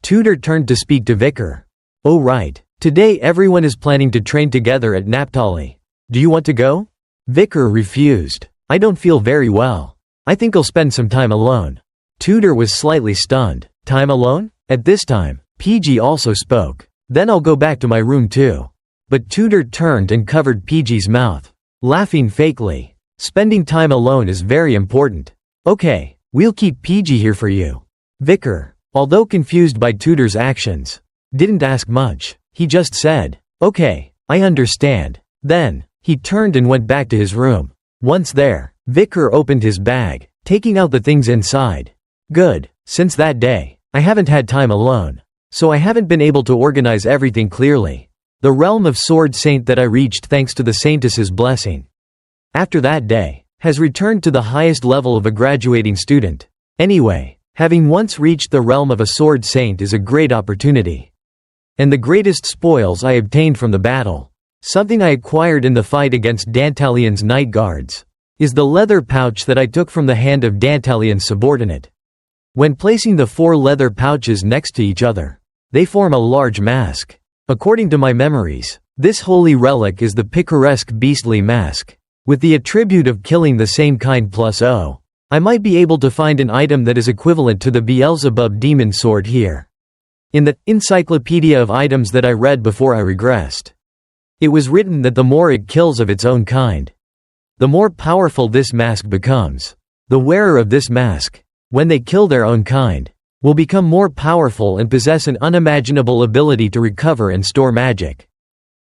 Tudor turned to speak to Vicar. "Oh right. Today everyone is planning to train together at Naphtali. Do you want to go?" Vicar refused. "I don't feel very well. I think I'll spend some time alone." Tudor was slightly stunned. "Time alone?" At this time, PG also spoke. "Then I'll go back to my room too." But Tudor turned and covered PG's mouth, laughing fakely. "Spending time alone is very important. Okay, we'll keep PG here for you." Vicar, although confused by Tudor's actions, didn't ask much. He just said, "Okay, I understand." Then, he turned and went back to his room. Once there, Vicar opened his bag, taking out the things inside. "Good. Since that day, I haven't had time alone. So I haven't been able to organize everything clearly. The realm of Sword Saint that I reached thanks to the Saintess's blessing, after that day, has returned to the highest level of a graduating student. Anyway, having once reached the realm of a Sword Saint is a great opportunity. And the greatest spoils I obtained from the battle, something I acquired in the fight against Dantalion's Night Guards, is the leather pouch that I took from the hand of Dantalion's subordinate. When placing the 4 leather pouches next to each other, they form a large mask. According to my memories, this holy relic is the picaresque beastly mask. With the attribute of killing the same kind plus O, I might be able to find an item that is equivalent to the Beelzebub demon sword here. In the encyclopedia of items that I read before I regressed, it was written that the more it kills of its own kind, the more powerful this mask becomes. The wearer of this mask, when they kill their own kind, will become more powerful and possess an unimaginable ability to recover and store magic.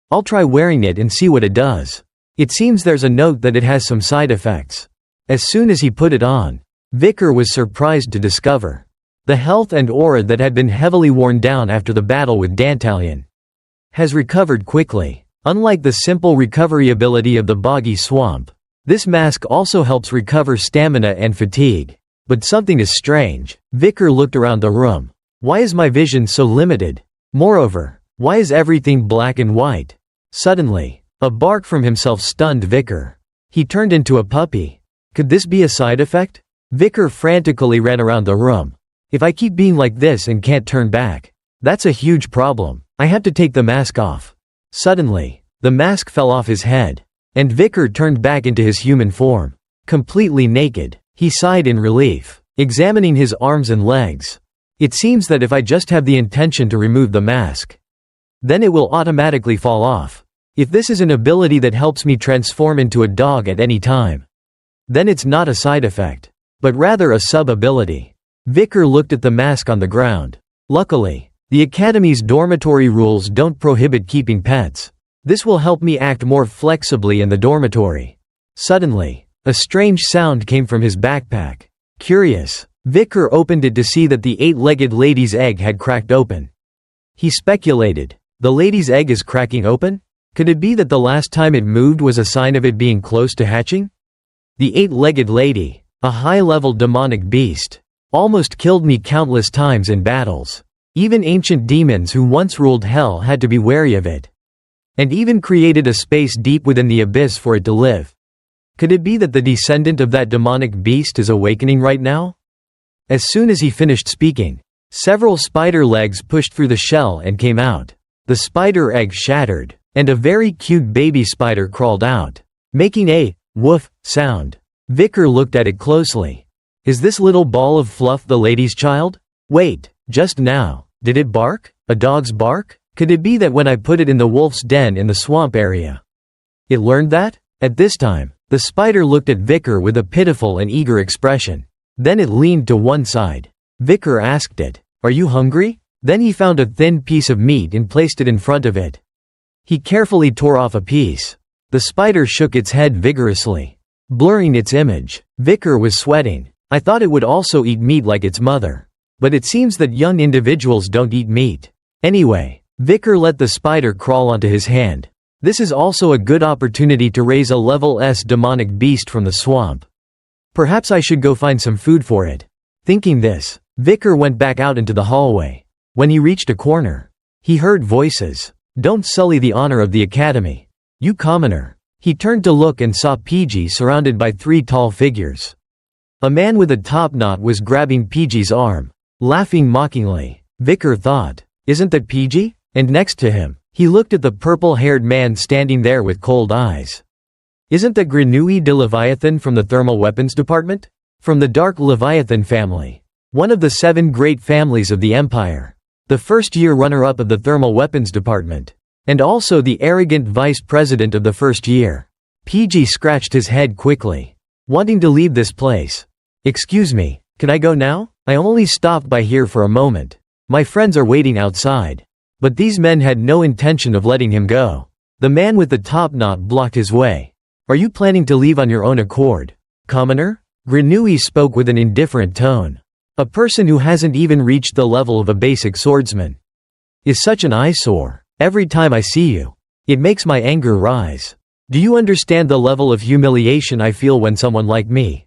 I'll try wearing it and see what it does. It seems there's a note that it has some side effects. As soon as he put it on, Vicar was surprised to discover the health and aura that had been heavily worn down after the battle with Dantalion has recovered quickly. Unlike the simple recovery ability of the boggy swamp, this mask also helps recover stamina and fatigue. But something is strange. Vicar looked around the room. Why is my vision so limited? Moreover, why is everything black and white? Suddenly, a bark from himself stunned Vicar. He turned into a puppy. Could this be a side effect? Vicar frantically ran around the room. If I keep being like this and can't turn back, that's a huge problem. I have to take the mask off. Suddenly, the mask fell off his head, and Vicar turned back into his human form. Completely naked, he sighed in relief, examining his arms and legs. It seems that if I just have the intention to remove the mask, then it will automatically fall off. If this is an ability that helps me transform into a dog at any time, then it's not a side effect, but rather a sub-ability. Vicar looked at the mask on the ground. Luckily, the Academy's dormitory rules don't prohibit keeping pets. This will help me act more flexibly in the dormitory. Suddenly, a strange sound came from his backpack. Curious, Vicar opened it to see that the 8-legged lady's egg had cracked open. He speculated, the lady's egg is cracking open? Could it be that the last time it moved was a sign of it being close to hatching? The 8-legged lady, a high-level demonic beast, almost killed me countless times in battles. Even ancient demons who once ruled hell had to be wary of it, and even created a space deep within the abyss for it to live. Could it be that the descendant of that demonic beast is awakening right now? As soon as he finished speaking, several spider legs pushed through the shell and came out. The spider egg shattered, and a very cute baby spider crawled out, making a woof sound. Vicar looked at it closely. Is this little ball of fluff the lady's child? Wait, just now, did it bark? A dog's bark? Could it be that when I put it in the wolf's den in the swamp area, it learned that? At this time, the spider looked at Vicar with a pitiful and eager expression. Then it leaned to one side. Vicar asked it, "Are you hungry?" Then he found a thin piece of meat and placed it in front of it. He carefully tore off a piece. The spider shook its head vigorously, blurring its image. Vicar was sweating. I thought it would also eat meat like its mother. But it seems that young individuals don't eat meat. Anyway, Vicar let the spider crawl onto his hand. This is also a good opportunity to raise a level S demonic beast from the swamp. Perhaps I should go find some food for it. Thinking this, Vicar went back out into the hallway. When he reached a corner, he heard voices. "Don't sully the honor of the academy, you commoner." He turned to look and saw PG surrounded by 3 tall figures. A man with a top knot was grabbing PG's arm, laughing mockingly. Vicar thought, "Isn't that PG?" And next to him, he looked at the purple-haired man standing there with cold eyes. "Isn't that Grenouille de Leviathan from the Thermal Weapons Department? From the Dark Leviathan family. One of the 7 great families of the Empire. The first-year runner-up of the Thermal Weapons Department. And also the arrogant vice president of the first year." PG scratched his head quickly, wanting to leave this place. "Excuse me, can I go now? I only stopped by here for a moment. My friends are waiting outside." But these men had no intention of letting him go. The man with the top knot blocked his way. "Are you planning to leave on your own accord, commoner?" Grenouille spoke with an indifferent tone. "A person who hasn't even reached the level of a basic swordsman is such an eyesore. Every time I see you, it makes my anger rise. Do you understand the level of humiliation I feel when someone like me,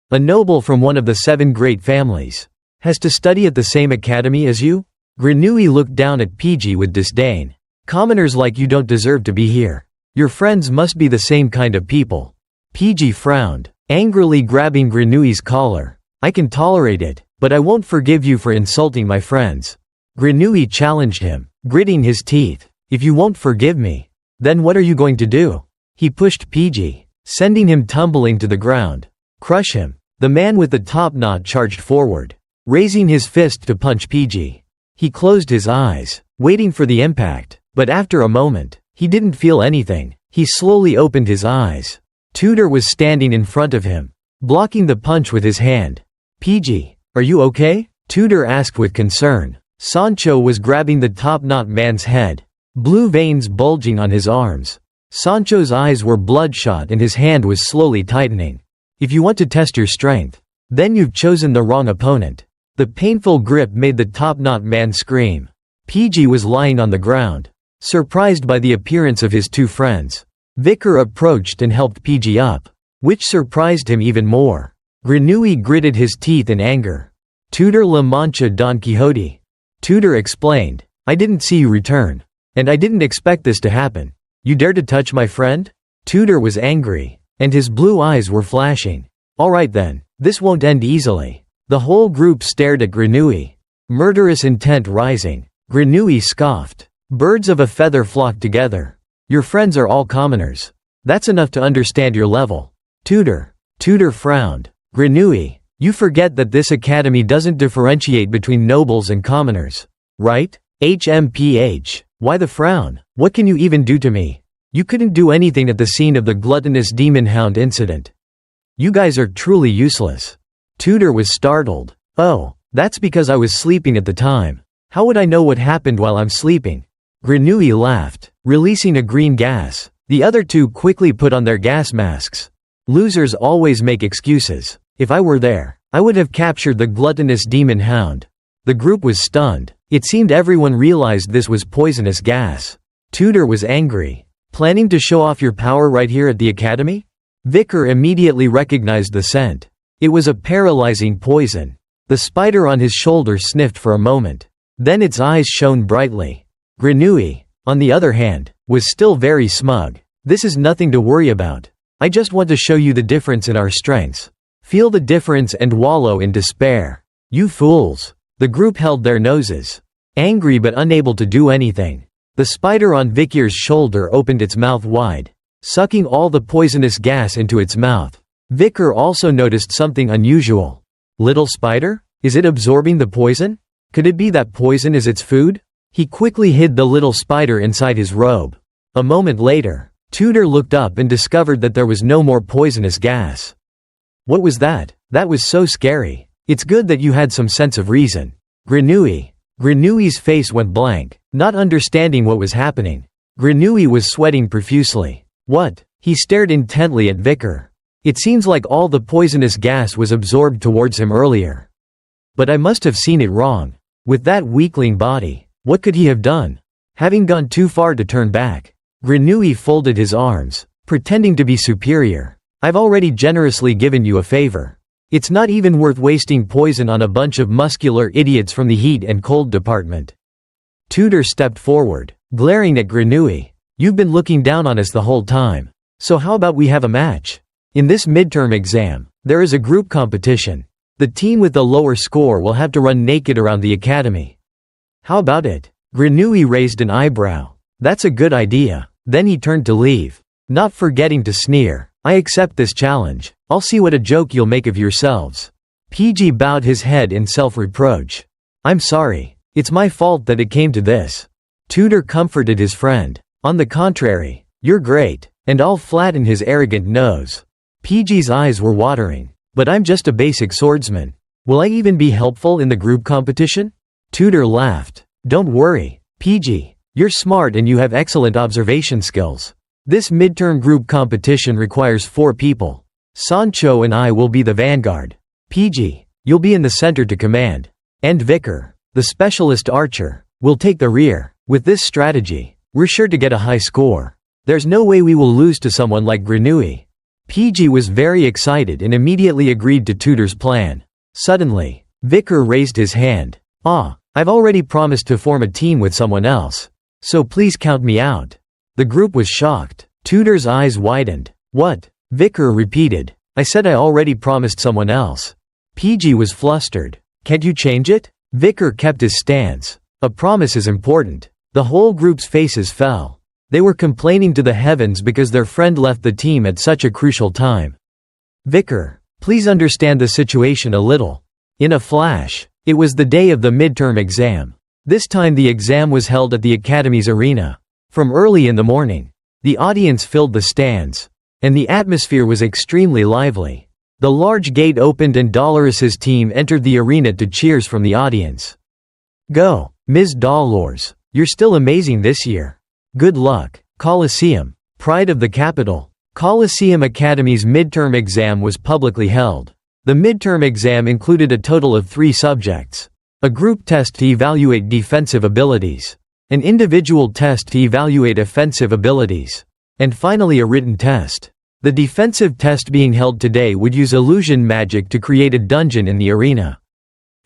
a noble from one of the 7 great families, has to study at the same academy as you?" Grenouille looked down at PG with disdain. "Commoners like you don't deserve to be here. Your friends must be the same kind of people." PG frowned, angrily grabbing Grenouille's collar. "I can tolerate it, but I won't forgive you for insulting my friends." Grenouille challenged him, gritting his teeth. "If you won't forgive me, then what are you going to do?" He pushed PG, sending him tumbling to the ground. "Crush him." The man with the top knot charged forward, raising his fist to punch PG. He closed his eyes, waiting for the impact, but after a moment, he didn't feel anything. He slowly opened his eyes. Tudor was standing in front of him, blocking the punch with his hand. "PG, are you okay?" Tudor asked with concern. Sancho was grabbing the top knot man's head, blue veins bulging on his arms. Sancho's eyes were bloodshot and his hand was slowly tightening. "If you want to test your strength, then you've chosen the wrong opponent." The painful grip made the top knot man scream. PG was lying on the ground, surprised by the appearance of his 2 friends. Vicar approached and helped PG up, which surprised him even more. Grenouille gritted his teeth in anger. "Tudor La Mancha Don Quixote," Tudor explained. "I didn't see you return. And I didn't expect this to happen. You dare to touch my friend?" Tudor was angry, and his blue eyes were flashing. "All right then, this won't end easily." The whole group stared at Grenouille, murderous intent rising. Grenouille scoffed. "Birds of a feather flock together. Your friends are all commoners. That's enough to understand your level." Tudor frowned. "Grenouille, you forget that this academy doesn't differentiate between nobles and commoners, right? HMPH. Why the frown? What can you even do to me? You couldn't do anything at the scene of the gluttonous demon hound incident. You guys are truly useless." Tudor was startled. "Oh, that's because I was sleeping at the time. How would I know what happened while I'm sleeping?" Grenouille laughed, releasing a green gas. The other 2 quickly put on their gas masks. Losers always make excuses. "If I were there, I would have captured the gluttonous demon hound." The group was stunned. It seemed everyone realized this was poisonous gas. Tudor was angry. "Planning to show off your power right here at the academy?" Vicar immediately recognized the scent. It was a paralyzing poison. The spider on his shoulder sniffed for a moment. Then its eyes shone brightly. Grenouille, on the other hand, was still very smug. "This is nothing to worry about. I just want to show you the difference in our strengths. Feel the difference and wallow in despair. You fools." The group held their noses, angry but unable to do anything. The spider on Vicar's shoulder opened its mouth wide, sucking all the poisonous gas into its mouth. Vicar also noticed something unusual. "Little spider? Is it absorbing the poison? Could it be that poison is its food?" He quickly hid the little spider inside his robe. A moment later, Tutor looked up and discovered that there was no more poisonous gas. What was that? That was so scary. It's good that you had some sense of reason. Grenouille's face went blank, not understanding what was happening. Grenouille was sweating profusely. What? He stared intently at Vicar. It seems like all the poisonous gas was absorbed towards him earlier. But I must have seen it wrong. With that weakling body, what could he have done? Having gone too far to turn back, Grenouille folded his arms, pretending to be superior. I've already generously given you a favor. It's not even worth wasting poison on a bunch of muscular idiots from the heat and cold department. Tutor stepped forward, glaring at Grenouille. You've been looking down on us the whole time. So how about we have a match? In this midterm exam, there is a group competition. The team with the lower score will have to run naked around the academy. How about it? Grenouille raised an eyebrow. That's a good idea. Then he turned to leave, not forgetting to sneer. I accept this challenge. I'll see what a joke you'll make of yourselves. PG bowed his head in self-reproach. I'm sorry. It's my fault that it came to this. Tutor comforted his friend. On the contrary, you're great. And I'll flatten his arrogant nose. PG's eyes were watering. But I'm just a basic swordsman. Will I even be helpful in the group competition? Tutor laughed. Don't worry, PG. You're smart and you have excellent observation skills. This midterm group competition requires 4 people. Sancho and I will be the vanguard. PG, you'll be in the center to command. And Vicar, the specialist archer, will take the rear. With this strategy, we're sure to get a high score. There's no way we will lose to someone like Grenouille. PG was very excited and immediately agreed to Tutor's plan. Suddenly, Vicar raised his hand. I've already promised to form a team with someone else. So please count me out. The group was shocked. Tutor's eyes widened. What? Vicar repeated. I said I already promised someone else. PG was flustered. Can't you change it? Vicar kept his stance. A promise is important. The whole group's faces fell. They were complaining to the heavens because their friend left the team at such a crucial time. Vicar, please understand the situation a little. In a flash, it was the day of the midterm exam. This time the exam was held at the academy's arena. From early in the morning, the audience filled the stands, and the atmosphere was extremely lively. The large gate opened and Dolores's team entered the arena to cheers from the audience. Go, Ms. Dolores, you're still amazing this year. Good luck. Coliseum, pride of the capital. Coliseum Academy's midterm exam was publicly held. The midterm exam included a total of 3 subjects. A group test to evaluate defensive abilities. An individual test to evaluate offensive abilities. And finally a written test. The defensive test being held today would use illusion magic to create a dungeon in the arena.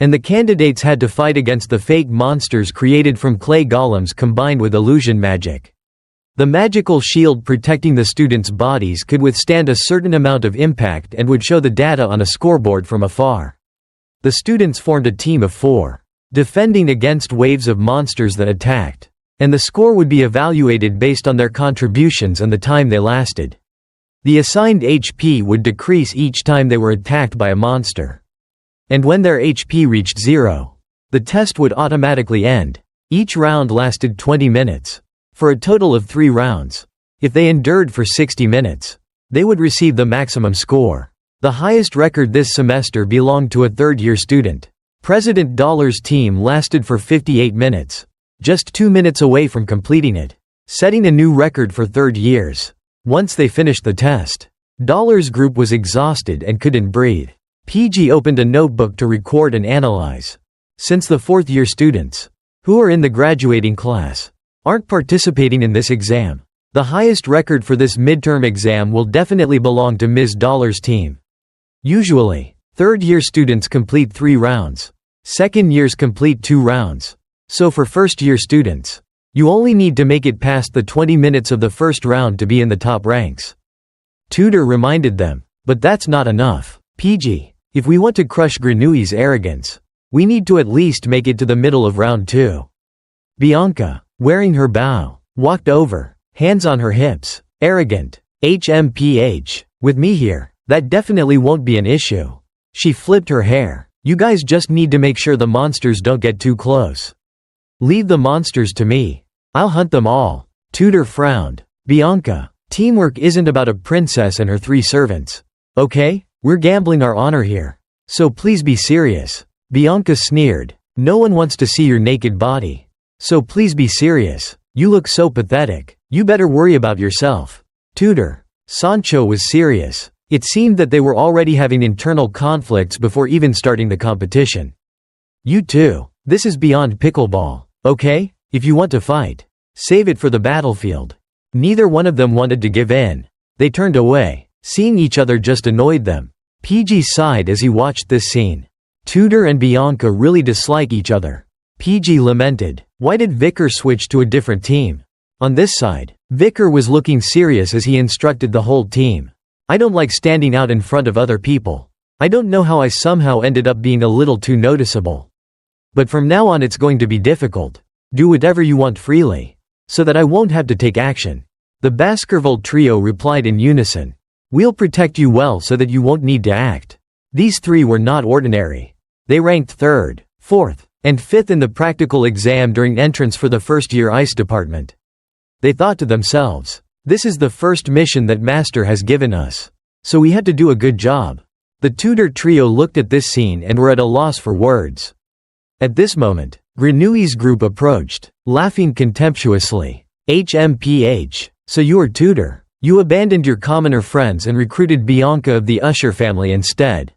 And the candidates had to fight against the fake monsters created from clay golems combined with illusion magic. The magical shield protecting the students' bodies could withstand a certain amount of impact and would show the data on a scoreboard from afar. The students formed a team of 4, defending against waves of monsters that attacked, and the score would be evaluated based on their contributions and the time they lasted. The assigned HP would decrease each time they were attacked by a monster. And when their HP reached 0, the test would automatically end. Each round lasted 20 minutes. For a total of 3 rounds. If they endured for 60 minutes, they would receive the maximum score. The highest record this semester belonged to a third-year student. President Dollar's team lasted for 58 minutes. Just 2 minutes away from completing it, setting a new record for third years. Once they finished the test, Dollar's group was exhausted and couldn't breathe. PG opened a notebook to record and analyze. Since the fourth-year students, who are in the graduating class, aren't participating in this exam, the highest record for this midterm exam will definitely belong to Ms. Dollar's team. Usually, third-year students complete 3 rounds. Second years complete 2 rounds. So for first-year students, you only need to make it past the 20 minutes of the first round to be in the top ranks. Tutor reminded them, but that's not enough. PG, if we want to crush Grenouille's arrogance, we need to at least make it to the middle of round 2. Bianca, wearing her bow, walked over, hands on her hips. Arrogant. HMPH. With me here, that definitely won't be an issue. She flipped her hair. You guys just need to make sure the monsters don't get too close. Leave the monsters to me. I'll hunt them all. Tutor frowned. Bianca, teamwork isn't about a princess and her 3 servants. Okay? We're gambling our honor here. So please be serious. Bianca sneered. No one wants to see your naked body. So please be serious. You look so pathetic. You better worry about yourself. Tutor. Sancho was serious. It seemed that they were already having internal conflicts before even starting the competition. You two. This is beyond pickleball. Okay? If you want to fight, save it for the battlefield. Neither one of them wanted to give in. They turned away. Seeing each other just annoyed them. PG sighed as he watched this scene. Tutor and Bianca really dislike each other. PG lamented. Why did Vicar switch to a different team? On this side, Vicar was looking serious as he instructed the whole team. I don't like standing out in front of other people. I don't know how I somehow ended up being a little too noticeable. But from now on it's going to be difficult. Do whatever you want freely. So that I won't have to take action. The Baskerville trio replied in unison. We'll protect you well so that you won't need to act. These 3 were not ordinary. They ranked 3rd, 4th, and 5th in the practical exam during entrance for the first-year ICE department. They thought to themselves, this is the first mission that Master has given us. So we had to do a good job. The tutor trio looked at this scene and were at a loss for words. At this moment, Grenouille's group approached, laughing contemptuously. HMPH. So you are tutor. You abandoned your commoner friends and recruited Bianca of the Usher family instead.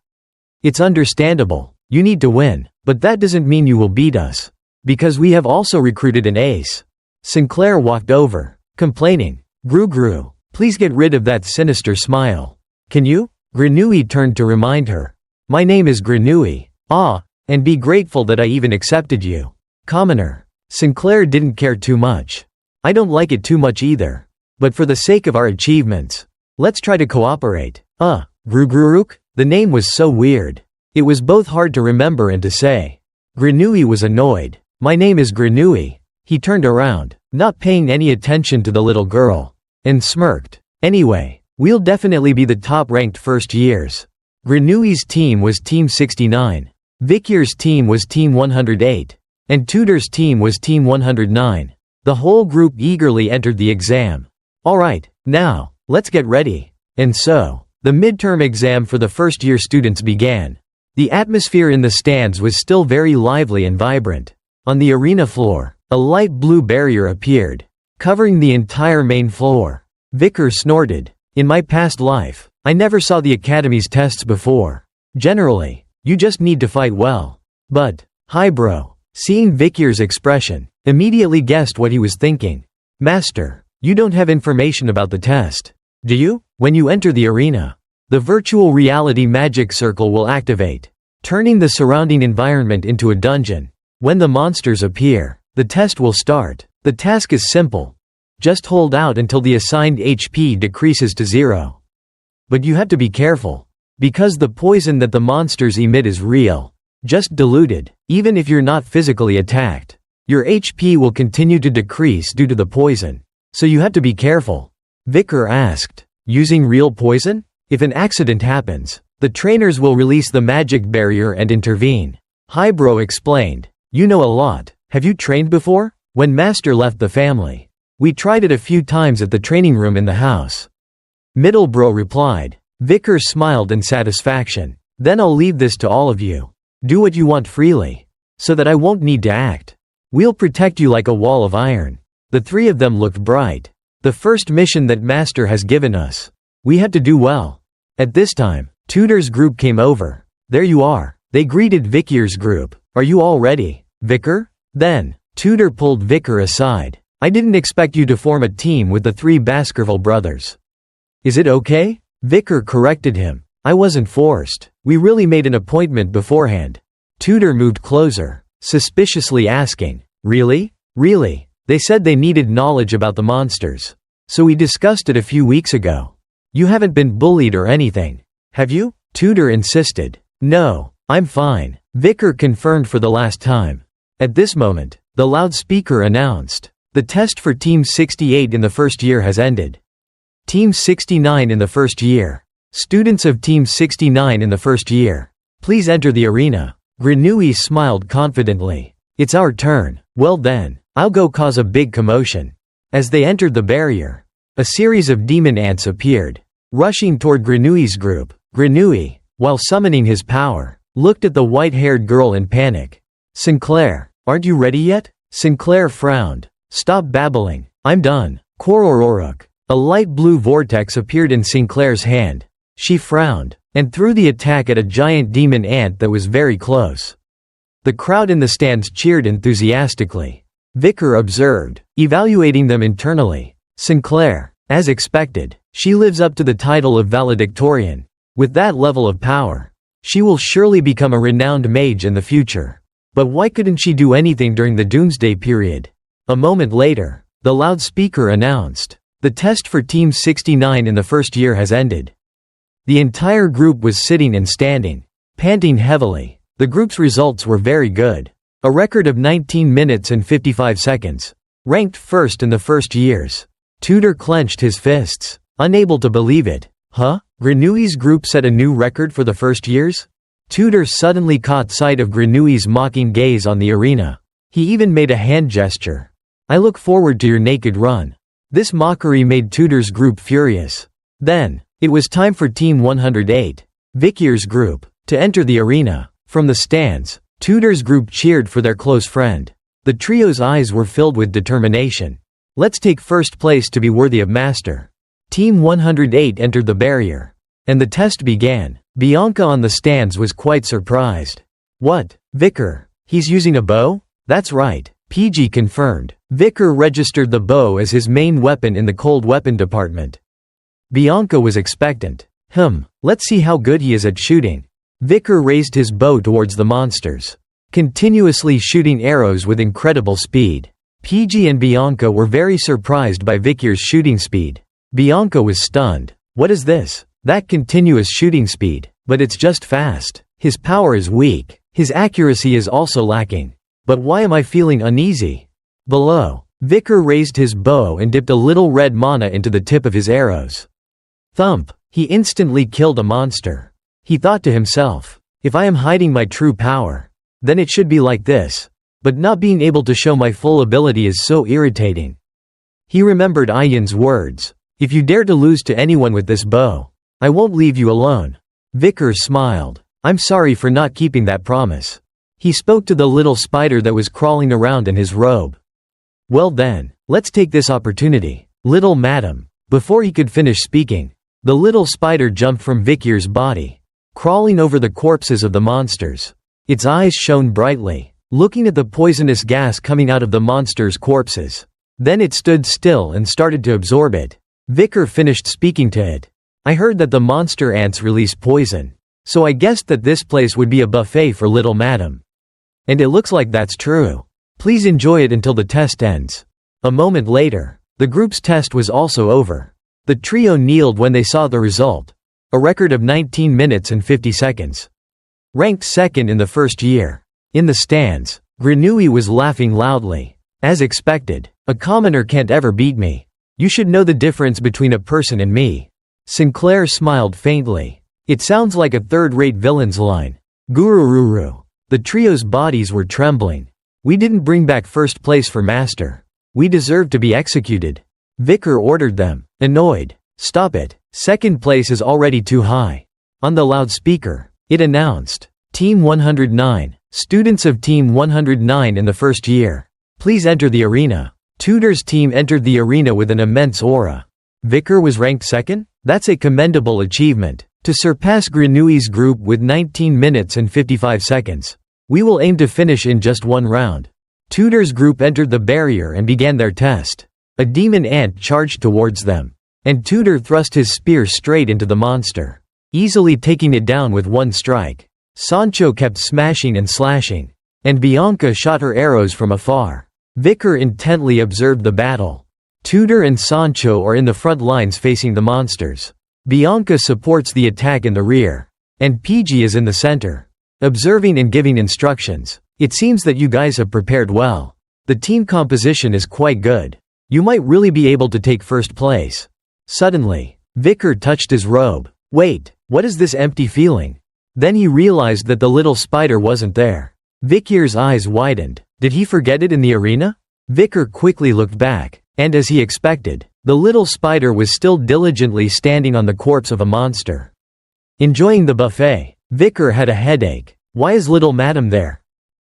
It's understandable. You need to win. But that doesn't mean you will beat us. Because we have also recruited an ace. Sinclair walked over, complaining. Gru, please get rid of that sinister smile. Can you? Grenouille turned to remind her. My name is Grenouille. And be grateful that I even accepted you. Commoner. Sinclair didn't care too much. I don't like it too much either. But for the sake of our achievements, let's try to cooperate. Gruguruk? The name was so weird. It was both hard to remember and to say. Grenouille was annoyed. My name is Grenouille. He turned around, not paying any attention to the little girl, and smirked. Anyway, we'll definitely be the top-ranked first years. Grenouille's team was Team 69. Vicier's team was Team 108. And Tutor's team was Team 109. The whole group eagerly entered the exam. Alright, now, let's get ready. And so, the midterm exam for the first-year students began. The atmosphere in the stands was still very lively and vibrant. On the arena floor, a light blue barrier appeared, covering the entire main floor. Vicar snorted. In my past life, I never saw the Academy's tests before. Generally, you just need to fight well. But, hi bro. Seeing Vicier's expression, immediately guessed what he was thinking. Master, you don't have information about the test. Do you? When you enter the arena, the virtual reality magic circle will activate, turning the surrounding environment into a dungeon. When the monsters appear, the test will start. The task is simple. Just hold out until the assigned HP decreases to 0. But you have to be careful. Because the poison that the monsters emit is real. Just diluted. Even if you're not physically attacked, your HP will continue to decrease due to the poison. So you have to be careful. Vicar asked, using real poison? If an accident happens, the trainers will release the magic barrier and intervene. Hybro explained. You know a lot. Have you trained before? When Master left the family, we tried it a few times at the training room in the house. Middlebro replied. Vicar smiled in satisfaction. Then I'll leave this to all of you. Do what you want freely. So that I won't need to act. We'll protect you like a wall of iron. The 3 of them looked bright. The first mission that Master has given us. We had to do well. At this time, Tutor's group came over. There you are. They greeted Vicier's group. Are you all ready, Vicar? Then, Tutor pulled Vicar aside. I didn't expect you to form a team with the 3 Baskerville brothers. Is it okay? Vicar corrected him. I wasn't forced. We really made an appointment beforehand. Tutor moved closer, suspiciously asking, Really? Really? They said they needed knowledge about the monsters. So we discussed it a few weeks ago. You haven't been bullied or anything, have you? Tutor insisted. No, I'm fine. Vicar confirmed for the last time. At this moment, the loudspeaker announced, the test for Team 68 in the first year has ended. Team 69 in the first year. Students of Team 69 in the first year, please enter the arena. Grenouille smiled confidently. It's our turn. Well then, I'll go cause a big commotion. As they entered the barrier, a series of demon ants appeared, rushing toward Granui's group. Granui, while summoning his power, looked at the white-haired girl in panic. Sinclair, aren't you ready yet? Sinclair frowned. Stop babbling. I'm done. Korororuk. A light blue vortex appeared in Sinclair's hand. She frowned, and threw the attack at a giant demon ant that was very close. The crowd in the stands cheered enthusiastically. Vicar observed, evaluating them internally. Sinclair, as expected, she lives up to the title of valedictorian. With that level of power, she will surely become a renowned mage in the future. But why couldn't she do anything during the Doomsday period? A moment later, the loudspeaker announced, the test for Team 69 in the first year has ended. The entire group was sitting and standing, panting heavily. The group's results were very good. A record of 19 minutes and 55 seconds. Ranked first in the first years. Tudor clenched his fists, unable to believe it. Huh? Granui's group set a new record for the first years? Tudor suddenly caught sight of Granui's mocking gaze on the arena. He even made a hand gesture. I look forward to your naked run. This mockery made Tudor's group furious. Then, it was time for Team 108, Vikir's group, to enter the arena. From the stands, Tudor's group cheered for their close friend. The trio's eyes were filled with determination. Let's take first place to be worthy of Master. Team 108 entered the barrier, and the test began. Bianca on the stands was quite surprised. What? Vicar? He's using a bow? That's right, PG confirmed. Vicar registered the bow as his main weapon in the cold weapon department. Bianca was expectant. Let's see how good he is at shooting. Vicar raised his bow towards the monsters, continuously shooting arrows with incredible speed. PG and Bianca were very surprised by Vicar's shooting speed. Bianca was stunned. What is this? That continuous shooting speed. But it's just fast. His power is weak. His accuracy is also lacking. But why am I feeling uneasy? Below, Vicar raised his bow and dipped a little red mana into the tip of his arrows. Thump! He instantly killed a monster. He thought to himself, if I am hiding my true power, then it should be like this. But not being able to show my full ability is so irritating. He remembered Ayan's words. If you dare to lose to anyone with this bow, I won't leave you alone. Vicar smiled. I'm sorry for not keeping that promise. He spoke to the little spider that was crawling around in his robe. Well then, let's take this opportunity, little madam. Before he could finish speaking, the little spider jumped from Vicar's body, crawling over the corpses of the monsters. Its eyes shone brightly, looking at the poisonous gas coming out of the monsters' corpses. Then it stood still and started to absorb it. Vicar finished speaking to it. I heard that the monster ants release poison, so I guessed that this place would be a buffet for little madam. And it looks like that's true. Please enjoy it until the test ends. A moment later, the group's test was also over. The trio kneeled when they saw the result. A record of 19 minutes and 50 seconds. Ranked second in the first year. In the stands, Granui was laughing loudly. As expected, a commoner can't ever beat me. You should know the difference between a person and me. Sinclair smiled faintly. It sounds like a third-rate villain's line. Gurururu. The trio's bodies were trembling. We didn't bring back first place for Master. We deserve to be executed. Vicar ordered them, annoyed. Stop it. Second place is already too high. On the loudspeaker, it announced, Team 109, students of Team 109 in the first year, please enter the arena. Tudor's team entered the arena with an immense aura. Vicar was ranked second? That's a commendable achievement. To surpass Granui's group with 19 minutes and 55 seconds. We will aim to finish in just one round. Tudor's group entered the barrier and began their test. A demon ant charged towards them, and Tudor thrust his spear straight into the monster, easily taking it down with one strike. Sancho kept smashing and slashing, and Bianca shot her arrows from afar. Vicar intently observed the battle. Tudor and Sancho are in the front lines facing the monsters. Bianca supports the attack in the rear, and PG is in the center, observing and giving instructions. It seems that you guys have prepared well. The team composition is quite good. You might really be able to take first place. Suddenly, Vicar touched his robe. Wait, what is this empty feeling? Then he realized that the little spider wasn't there. Vicar's eyes widened. Did he forget it in the arena? Vicar quickly looked back, and as he expected, the little spider was still diligently standing on the corpse of a monster. Enjoying the buffet, Vicar had a headache. Why is little madam there?